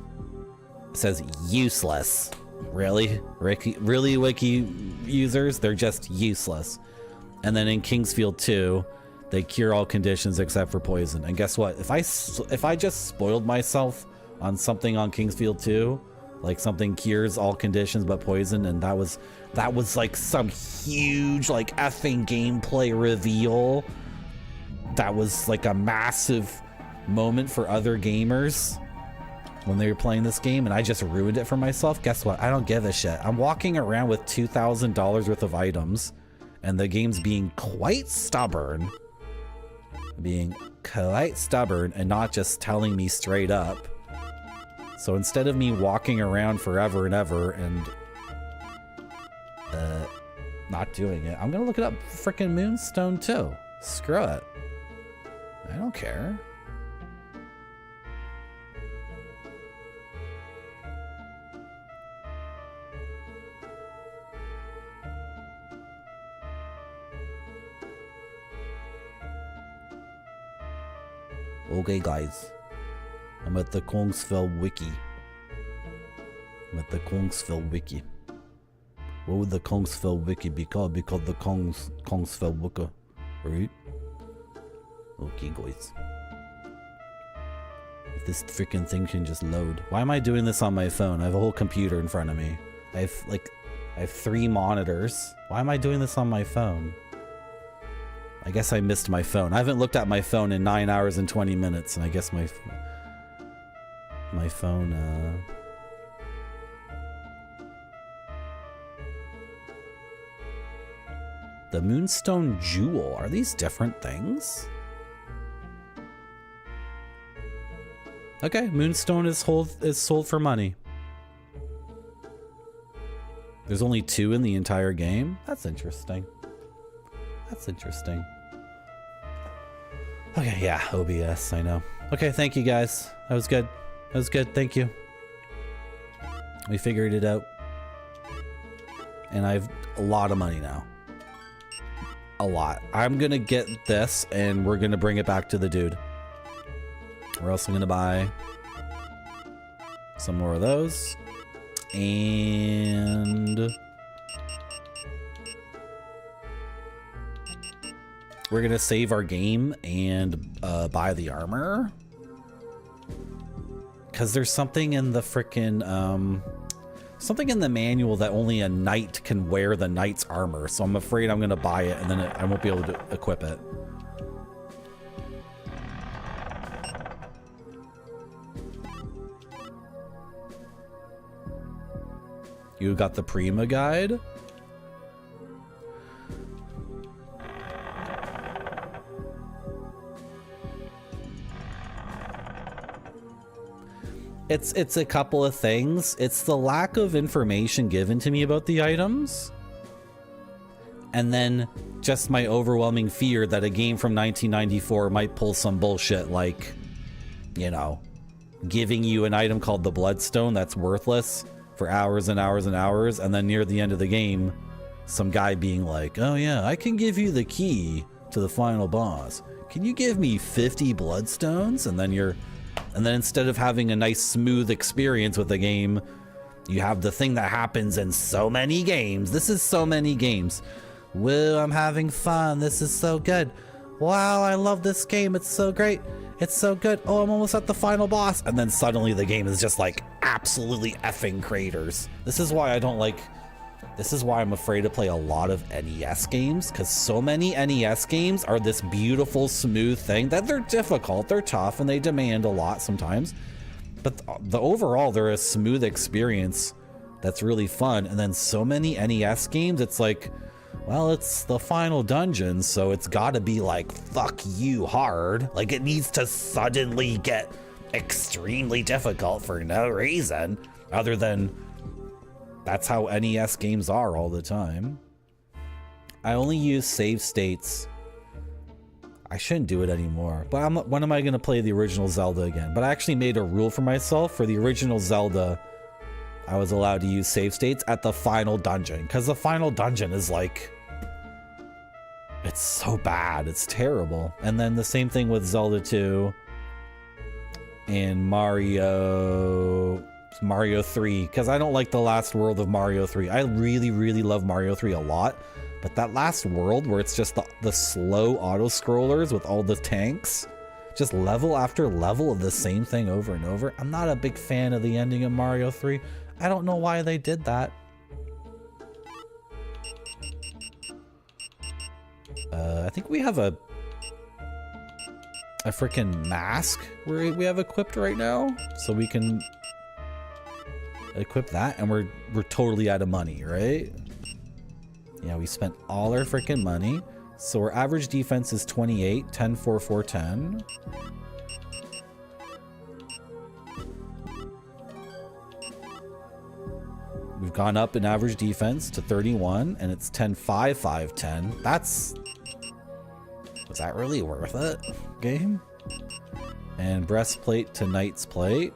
Speaker 3: it says useless. Really? Really, wiki users? They're just useless. And then in Kingsfield 2, they cure all conditions except for poison. And guess what? If I just spoiled myself on something on Kingsfield 2, like something cures all conditions but poison, and that was like some huge like effing gameplay reveal. That was like a massive moment for other gamers when they were playing this game, and I just ruined it for myself. Guess what? I don't give a shit. I'm walking around with $2,000 worth of items, and the game's being quite stubborn. And not just telling me straight up. So instead of me walking around forever and ever and not doing it, I'm gonna look it up frickin' Moonstone too. Screw it. I don't care. Okay, guys. I'm at the Kongsville Wiki. What would the Kongsfell Wiki be called? Be called the Kongsfell Wiki, right? Okay, guys. If this freaking thing can just load. Why am I doing this on my phone? I have a whole computer in front of me. I have 3 monitors. Why am I doing this on my phone? I guess I missed my phone. I haven't looked at my phone in 9 hours and 20 minutes, and I guess my phone, The Moonstone Jewel. Are these different things? Okay, Moonstone is sold for money. There's only 2 in the entire game? That's interesting. That's interesting. Okay, yeah, OBS, I know. Okay, thank you guys. That was good. That was good, thank you. We figured it out. And I have a lot of money now. A lot. I'm gonna get this and we're gonna bring it back to the dude. We're also gonna buy some more of those. And we're gonna save our game and buy the armor. Because there's something in the frickin' something in the manual that only a knight can wear the knight's armor. So I'm afraid I'm gonna buy it and then I won't be able to equip it. You got the Prima guide? It's a couple of things. It's the lack of information given to me about the items. And then just my overwhelming fear that a game from 1994 might pull some bullshit like, you know, giving you an item called the Bloodstone that's worthless for hours and hours and hours, and then near the end of the game, some guy being like, oh yeah, I can give you the key to the final boss. Can you give me 50 Bloodstones? And then instead of having a nice smooth experience with the game, you have the thing that happens in so many games. This is so many games. Woo, I'm having fun. This is so good. Wow, I love this game. It's so great. It's so good. Oh, I'm almost at the final boss. And then suddenly the game is just like absolutely effing craters. This is why I'm afraid to play a lot of NES games, because so many NES games are this beautiful, smooth thing that they're difficult, they're tough, and they demand a lot sometimes. But overall, they're a smooth experience that's really fun. And then so many NES games, it's like, well, it's the final dungeon, so it's gotta be like, fuck you hard. Like, it needs to suddenly get extremely difficult for no reason, other than that's how NES games are all the time. I only use save states. I shouldn't do it anymore, but when am I gonna play the original Zelda again? But I actually made a rule for myself. For the original Zelda, I was allowed to use save states at the final dungeon, because the final dungeon is like, it's so bad, it's terrible. And then the same thing with Zelda 2 and Mario 3, because I don't like the last world of Mario 3. I really, really love Mario 3 a lot, but that last world where it's just the slow auto-scrollers with all the tanks, just level after level of the same thing over and over. I'm not a big fan of the ending of Mario 3. I don't know why they did that. I think we have a freaking mask we have equipped right now, so we can equip that, and we're totally out of money, right? Yeah, we spent all our freaking money. So our average defense is 28, 10, 4, 4, 10. We've gone up in average defense to 31, and it's 10, 5, 5, 10. Was that really worth it, game? And breastplate to knight's plate.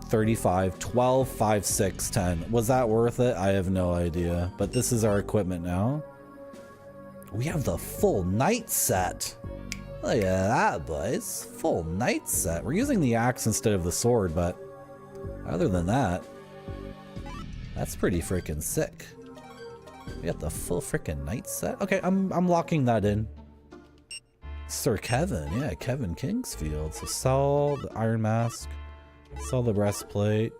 Speaker 3: 35, 12, 5, 6, 10. Was that worth it? I have no idea. But this is our equipment now. We have the full knight set. Look at that, boys. Full knight set. We're using the axe instead of the sword, but other than that, That's pretty freaking sick. We got the full freaking knight set. Okay, I'm locking that in. Sir Kevin, yeah, Kevin Kingsfield. So sell the iron mask, sell the breastplate.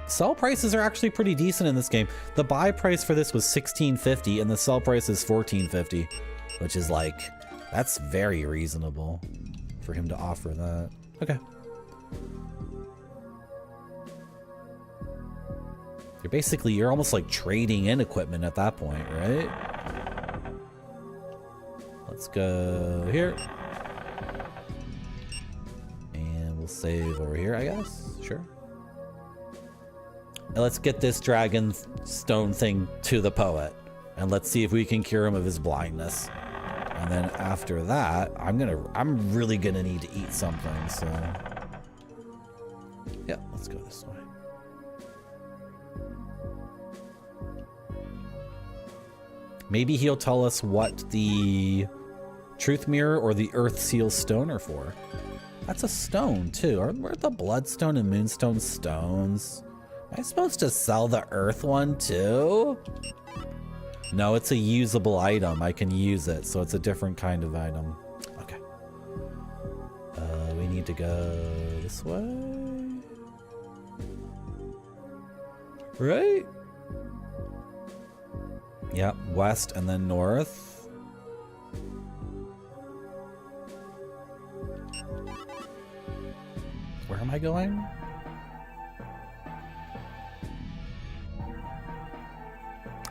Speaker 3: Sell prices are actually pretty decent in this game. The buy price for this was $16.50 and the sell price is $14.50, which is like, that's very reasonable for him to offer that. Okay. You're almost like trading in equipment at that point, right? Let's go here. And we'll save over here, I guess. Sure. And let's get this dragon stone thing to the poet. And let's see if we can cure him of his blindness. And then after that, I'm really gonna need to eat something, so. Yeah, let's go this way. Maybe he'll tell us what the truth mirror or the earth seal stone are for. That's a stone too. Aren't the bloodstone and moonstone stones? Am I supposed to sell the earth one too? No, it's a usable item. I can use it, so it's a different kind of item. Okay. We need to go this way. Right? Yep, west and then north. Where am I going?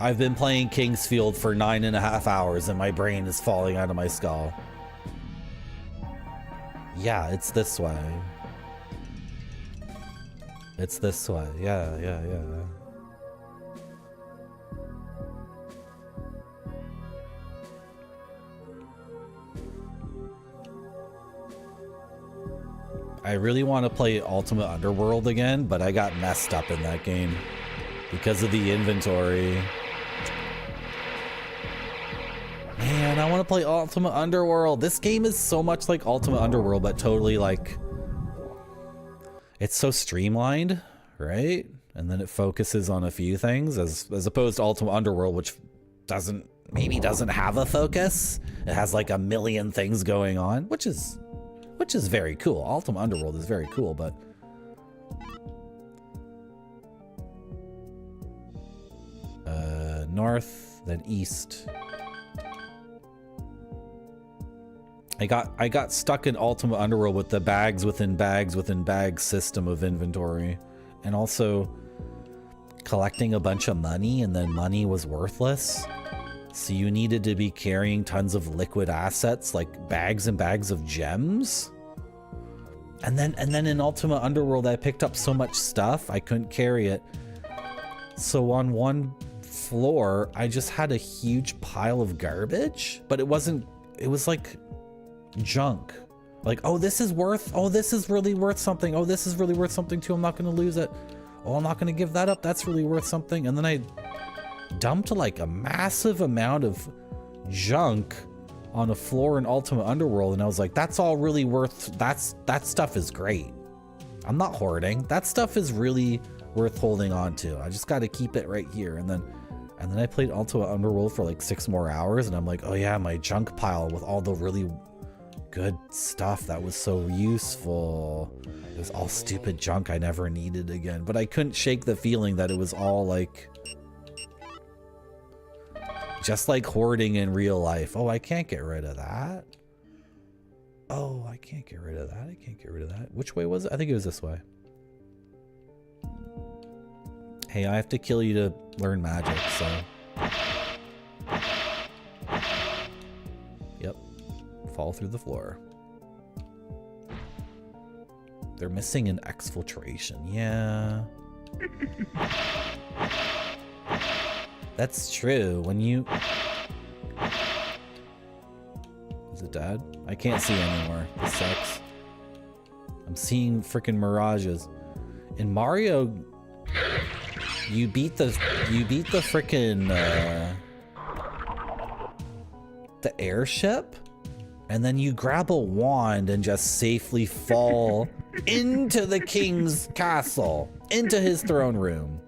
Speaker 3: I've been playing Kingsfield for 9.5 hours and my brain is falling out of my skull. Yeah, it's this way. It's this way. Yeah. I really want to play Ultimate Underworld again, but I got messed up in that game because of the inventory. Man, I want to play Ultimate Underworld. This game is so much like Ultimate Underworld, but totally like... It's so streamlined, right? And then it focuses on a few things as opposed to Ultimate Underworld, which maybe doesn't have a focus. It has like a million things going on, which is very cool. Ultimate Underworld is very cool, but north, then east. I got stuck in Ultimate Underworld with the bags within bags system of inventory, and also collecting a bunch of money, and then money was worthless. So you needed to be carrying tons of liquid assets, like bags and bags of gems. And then in Ultimate Underworld, I picked up so much stuff, I couldn't carry it. So on one floor, I just had a huge pile of garbage, but it was like junk. Like, oh, this is really worth something. Oh, this is really worth something too. I'm not going to lose it. Oh, I'm not going to give that up. That's really worth something. And then I dumped like a massive amount of junk on a floor in Ultimate Underworld, and I was like, that's all really worth, that stuff is great. I'm not hoarding. That stuff is really worth holding on to. I just got to keep it right here. And then I played Ultimate Underworld for like 6 more hours, and I'm like, oh yeah, my junk pile with all the really good stuff that was so useful. It was all stupid junk I never needed again, but I couldn't shake the feeling that it was all like just like hoarding in real life. Oh, I can't get rid of that. Oh, I can't get rid of that. I can't get rid of that. Which way was it? I think it was this way. Hey, I have to kill you to learn magic, so. Yep. Fall through the floor. They're missing an exfiltration. Yeah. That's true. When you... Is it dead? I can't see anymore. This sucks. I'm seeing freaking mirages. In Mario, you beat the freaking the airship, And then you grab a wand and just safely fall into the king's castle, into his throne room.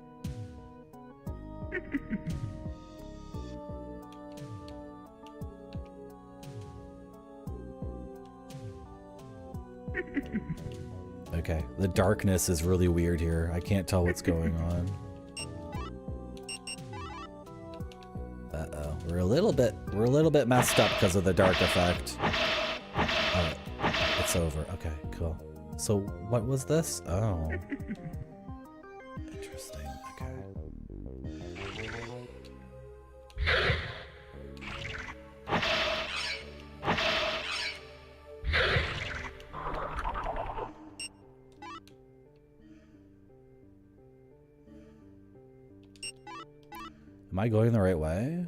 Speaker 3: Okay, the darkness is really weird here. I can't tell what's going on. Uh-oh, we're a little bit messed up because of the dark effect. Oh, it's over. Okay, cool. So what was this? Oh. Interesting. Okay. Am I going the right way?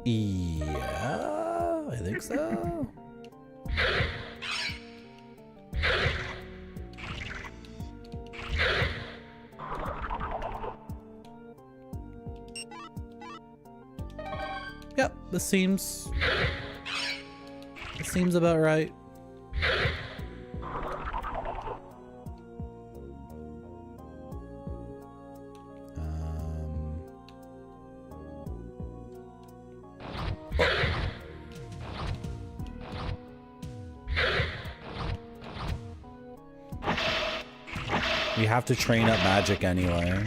Speaker 3: Yeah, I think so. Yep, this seems about right. We have to train up magic anyway.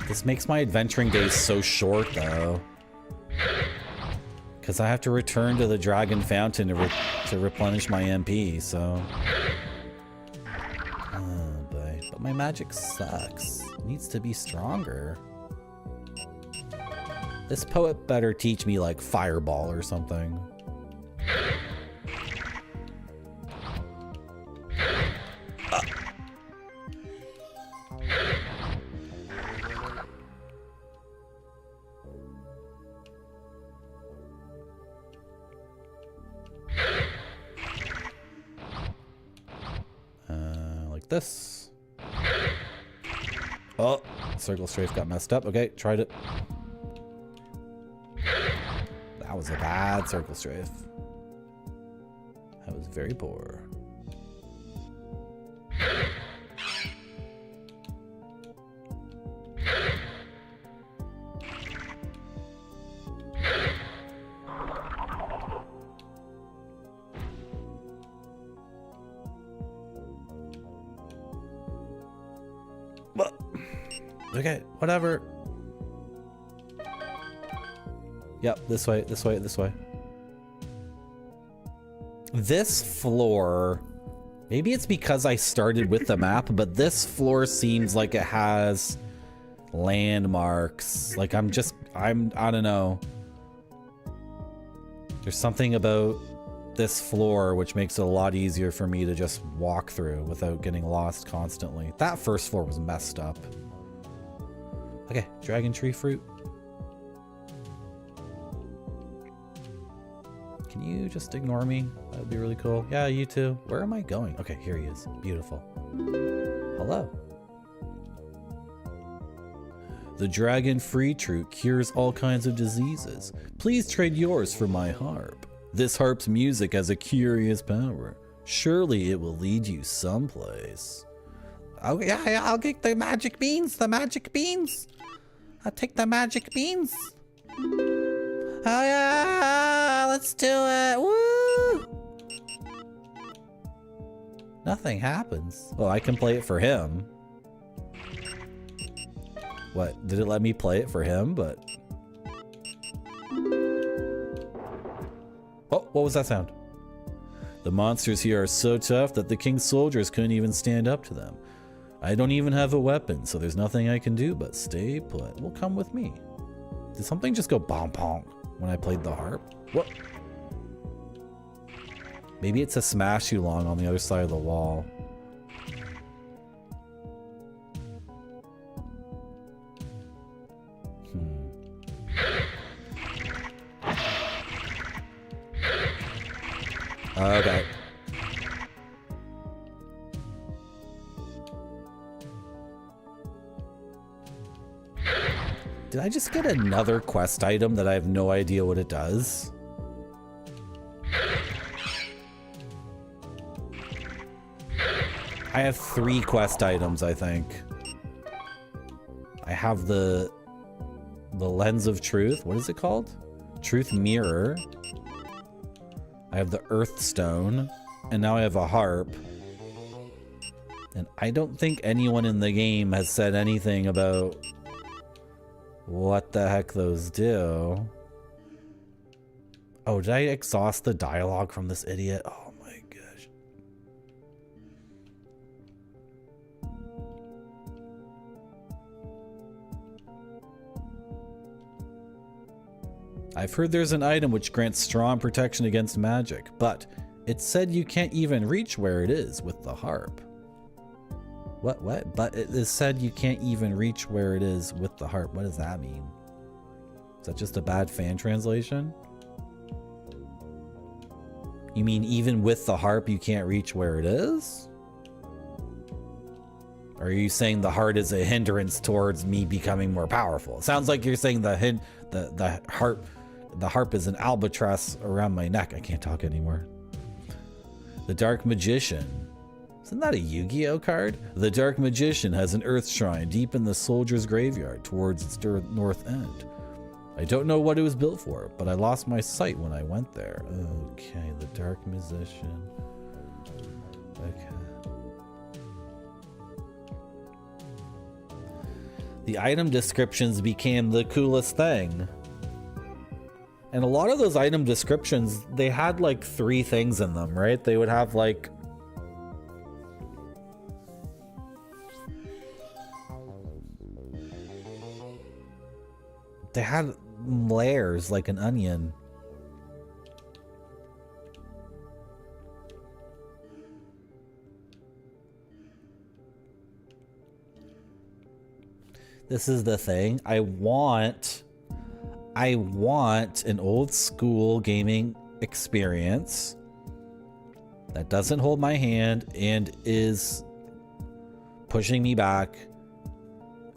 Speaker 3: This makes my adventuring days so short, though. Because I have to return to the Dragon Fountain to replenish my MP, so... Oh, boy. But my magic sucks. It needs to be stronger. This poet better teach me, like, Fireball or something. Like this. Oh, circle strafe got messed up. Okay, tried it. That was a bad circle strafe. That was very poor. Okay, whatever. Yep, this way, this way, this way. This floor, maybe it's because I started with the map, but this floor seems like it has landmarks. Like I don't know. There's something about this floor which makes it a lot easier for me to just walk through without getting lost constantly. That first floor was messed up. Okay, dragon tree fruit. Can you just ignore me? That would be really cool. Yeah, you too. Where am I going? Okay, here he is. Beautiful. Hello. The dragon free fruit cures all kinds of diseases. Please trade yours for my harp. This harp's music has a curious power. Surely it will lead you someplace. Oh, yeah, I'll get the magic beans. The magic beans. I'll take the magic beans. Oh yeah, let's do it. Woo! Nothing happens. Oh, I can play it for him. What? Did it let me play it for him? But oh, what was that sound? The monsters here are so tough that the king's soldiers couldn't even stand up to them. I don't even have a weapon, so there's nothing I can do but stay put. Well, come with me. Did something just go bonk bonk when I played the harp? What? Maybe it's a smash too long on the other side of the wall. Okay. Did I just get another quest item that I have no idea what it does? I have 3 quest items, I think. I have the lens of truth. What is it called? Truth mirror. I have the earth stone, and now I have a harp. And I don't think anyone in the game has said anything about what the heck those do. Oh, did I exhaust the dialogue from this idiot? Oh my gosh. I've heard there's an item which grants strong protection against magic, but it said you can't even reach where it is with the harp. What? But it is said you can't even reach where it is with the harp. What does that mean? Is that just a bad fan translation? You mean even with the harp you can't reach where it is? Or are you saying the heart is a hindrance towards me becoming more powerful? It sounds like you're saying the harp is an albatross around my neck. I can't talk anymore. The Dark Magician. Isn't that a Yu-Gi-Oh card? The Dark Magician has an earth shrine deep in the soldier's graveyard towards its north end. I don't know what it was built for, but I lost my sight when I went there. Okay, the Dark Magician. Okay. The item descriptions became the coolest thing. And a lot of those item descriptions, they had like 3 things in them, right? They would have like... They had layers like an onion. This is the thing. I want an old school gaming experience that doesn't hold my hand and is pushing me back.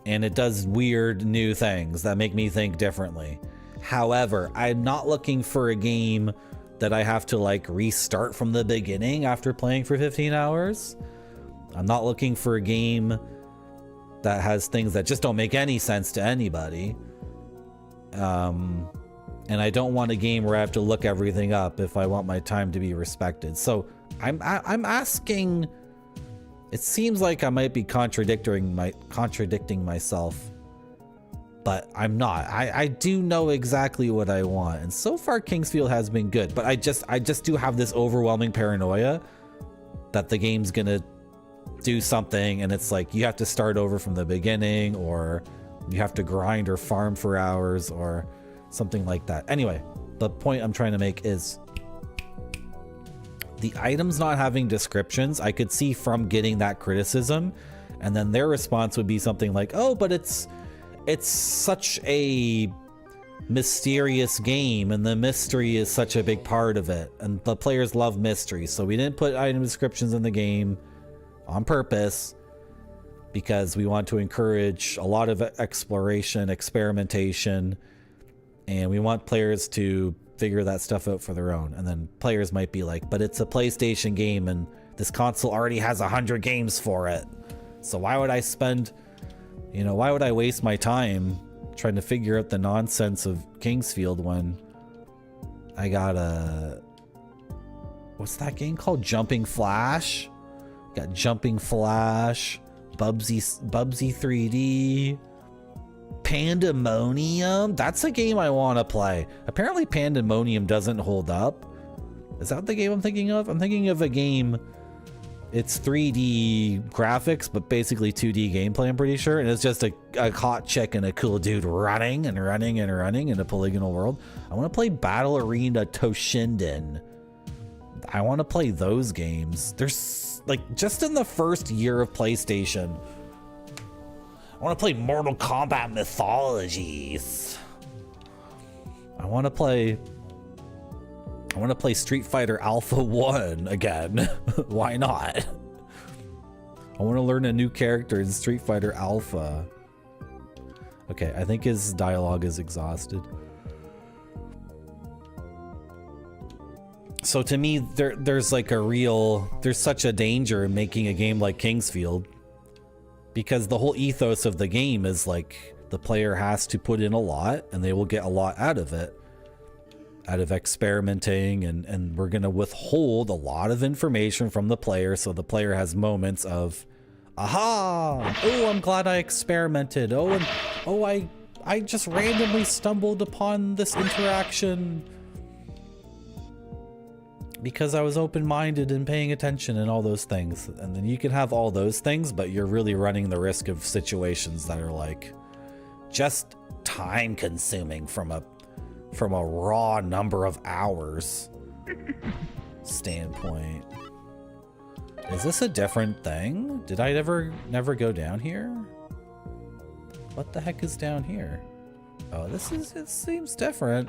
Speaker 3: And it does weird new things that make me think differently. However, I'm not looking for a game that I have to like restart from the beginning after playing for 15 hours. I'm not looking for a game that has things that just don't make any sense to anybody. And I don't want a game where I have to look everything up if I want my time to be respected. So I'm asking... It seems like I might be contradicting myself, but I'm not. I do know exactly what I want, and so far Kingsfield has been good. But I just do have this overwhelming paranoia that the game's gonna do something, and it's like you have to start over from the beginning, or you have to grind or farm for hours, or something like that. Anyway, the point I'm trying to make is, the items not having descriptions, I could see from getting that criticism, and then their response would be something like, oh, but it's such a mysterious game, and the mystery is such a big part of it, and the players love mystery, so we didn't put item descriptions in the game on purpose because we want to encourage a lot of exploration, experimentation, and we want players to figure that stuff out for their own. And then players might be like, but it's a PlayStation game and this console already has 100 games for it, so why would I spend, why would I waste my time trying to figure out the nonsense of Kingsfield when I got what's that game called? Jumping Flash. Got Jumping Flash, Bubsy 3D, Pandemonium. That's a game I want to play. Apparently Pandemonium doesn't hold up. Is that the game I'm thinking of? I'm thinking of a game, it's 3D graphics but basically 2D gameplay, I'm pretty sure, and it's just a hot chick and a cool dude running in a polygonal world. I want to play Battle Arena Toshinden. I want to play those games. There's like, just in the first year of PlayStation, I want to play Mortal Kombat Mythologies. I want to play Street Fighter Alpha 1 again. Why not? I want to learn a new character in Street Fighter Alpha. Okay, I think his dialogue is exhausted. So to me, there's like there's such a danger in making a game like Kingsfield, because the whole ethos of the game is like the player has to put in a lot and they will get a lot out of it, out of experimenting, and we're going to withhold a lot of information from the player so the player has moments of, aha, oh, I'm glad I experimented. Oh, and oh, I just randomly stumbled upon this interaction because I was open-minded and paying attention and all those things. And then you can have all those things, but you're really running the risk of situations that are like just time consuming from a raw number of hours standpoint. Is this a different thing? Did I never go down here? What the heck is down here? Oh, it seems different.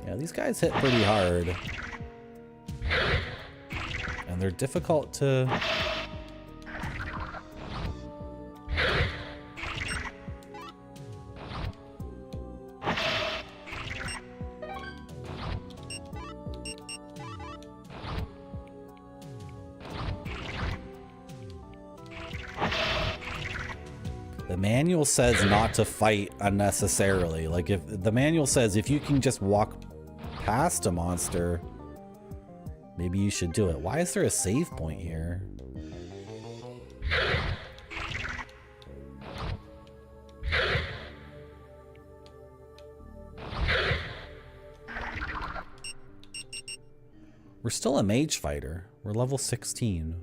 Speaker 3: Yeah, these guys hit pretty hard. And they're difficult to... The manual says not to fight unnecessarily. Like, if the manual says if you can just walk past a monster, maybe you should do it. Why is there a save point here? We're still a mage fighter. We're level 16.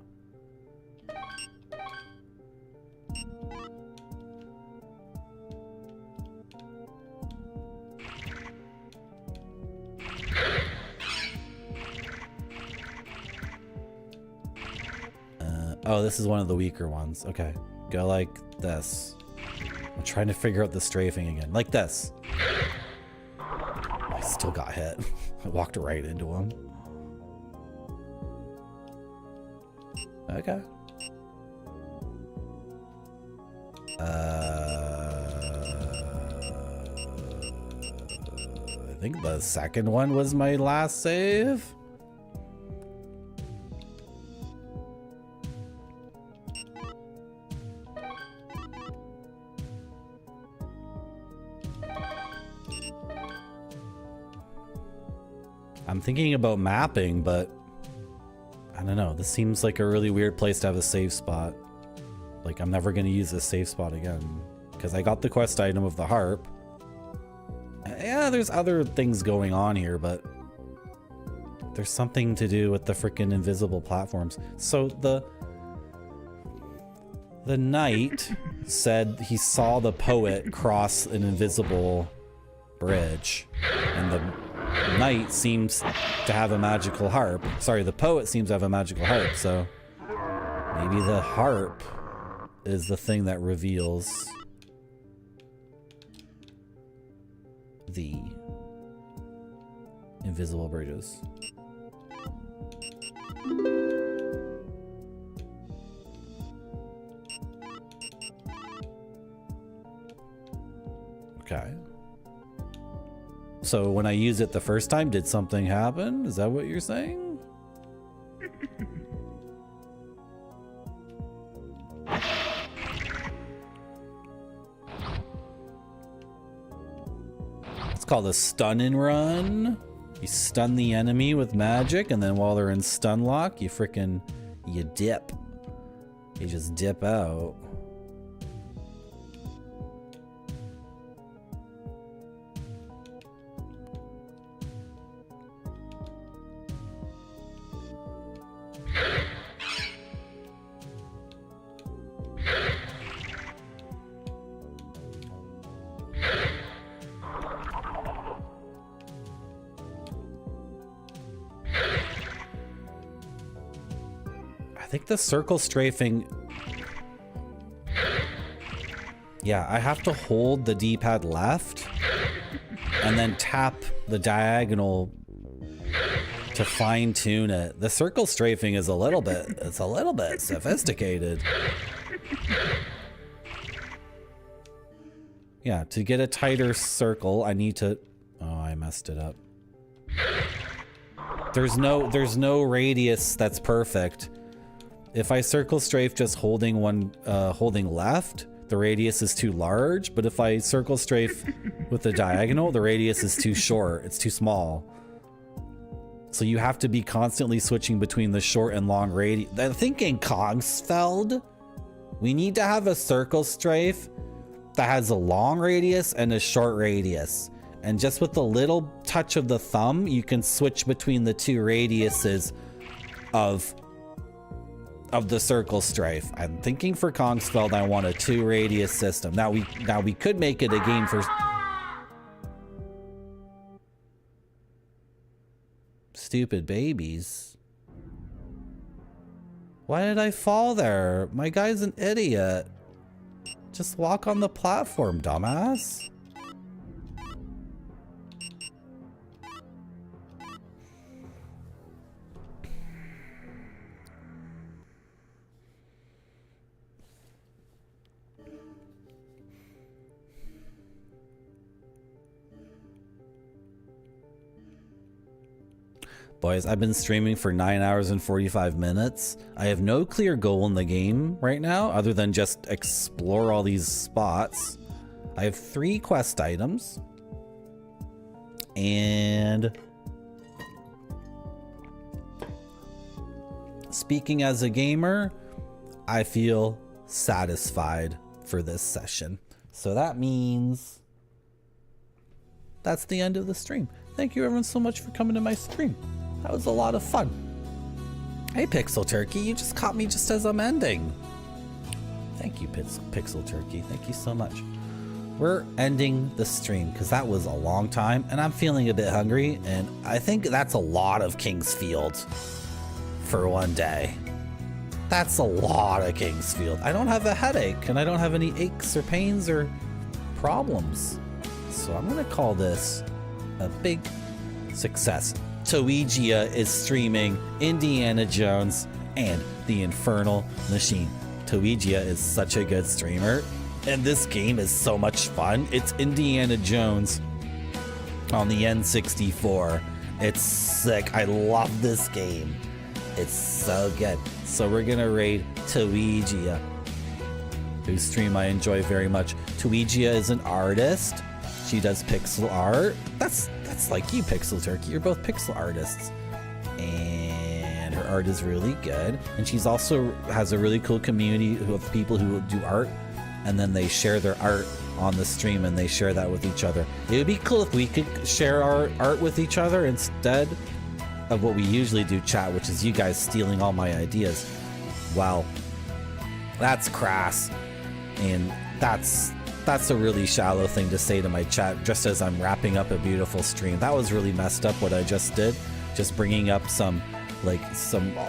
Speaker 3: Oh, this is one of the weaker ones. Okay. Go like this. I'm trying to figure out the strafing again. Like this. I still got hit. I walked right into him. Okay. I think the second one was my last save. I'm thinking about mapping, but I don't know. This seems like a really weird place to have a save spot. Like, I'm never going to use this save spot again because I got the quest item of the harp. Yeah, there's other things going on here, but there's something to do with the freaking invisible platforms. So the knight said he saw the poet cross an invisible bridge, and the knight seems to have a magical harp. Sorry, the poet seems to have a magical harp, so maybe the harp is the thing that reveals the invisible bridges. Okay. So when I used it the first time, did something happen? Is that what you're saying? It's called a stun and run. You stun the enemy with magic, and then while they're in stun lock, you dip. You just dip out. I think the circle strafing... Yeah, I have to hold the D-pad left and then tap the diagonal to fine tune it. The circle strafing is a little bit sophisticated. Yeah, to get a tighter circle, I need to, oh, I messed it up. There's no radius that's perfect. If I circle strafe just holding holding left, the radius is too large, but if I circle strafe with the diagonal, the radius is too short, it's too small. So you have to be constantly switching between the short and long radius. I think in Kongsfeld, we need to have a circle strafe that has a long radius and a short radius. And just with a little touch of the thumb, you can switch between the two radiuses of the circle strafe. I'm thinking for Kongsfeld, I want a 2 radius system. Now we could make it a game for stupid babies. Why did I fall there? My guy's an idiot. Just walk on the platform, dumbass. Boys, I've been streaming for 9 hours and 45 minutes. I have no clear goal in the game right now other than just explore all these spots. I have 3 quest items. And speaking as a gamer, I feel satisfied for this session. So that means that's the end of the stream. Thank you everyone so much for coming to my stream. That was a lot of fun. Hey, Pixel Turkey, you just caught me just as I'm ending. Thank you, Pixel Turkey. Thank you so much. We're ending the stream because that was a long time and I'm feeling a bit hungry, and I think that's a lot of Kingsfield for one day. That's a lot of Kingsfield. I don't have a headache and I don't have any aches or pains or problems. So I'm gonna call this a big success. Toegia is streaming Indiana Jones and the Infernal Machine. Toegia is such a good streamer, and this game is so much fun. It's Indiana Jones on the N64. It's sick. I love this game. It's so good. So we're gonna raid Toegia, whose stream I enjoy very much. Toegia is an artist. She does pixel art. That's like you, Pixel Turkey. You're both pixel artists. And her art is really good. And she's also has a really cool community of people who do art. And then they share their art on the stream and they share that with each other. It would be cool if we could share our art with each other instead of what we usually do, chat, which is you guys stealing all my ideas. Well, that's crass. And that's a really shallow thing to say to my chat just as I'm wrapping up a beautiful stream. That was really messed up what I just did. Just bringing up some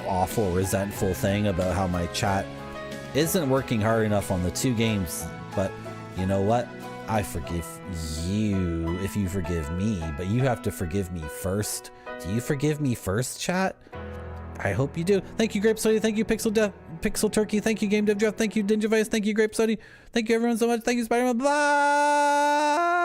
Speaker 3: awful resentful thing about how my chat isn't working hard enough on the 2 games. But you know what? I forgive you if you forgive me, but you have to forgive me first. Do you forgive me first, chat? I hope you do. Thank you, Grape Study. Thank you, Pixel Turkey. Thank you, Game Dev Jeff. Thank you, Dinjavice. Thank you, Grape Study. Thank you, everyone, so much. Thank you, Spider-Man. Bye!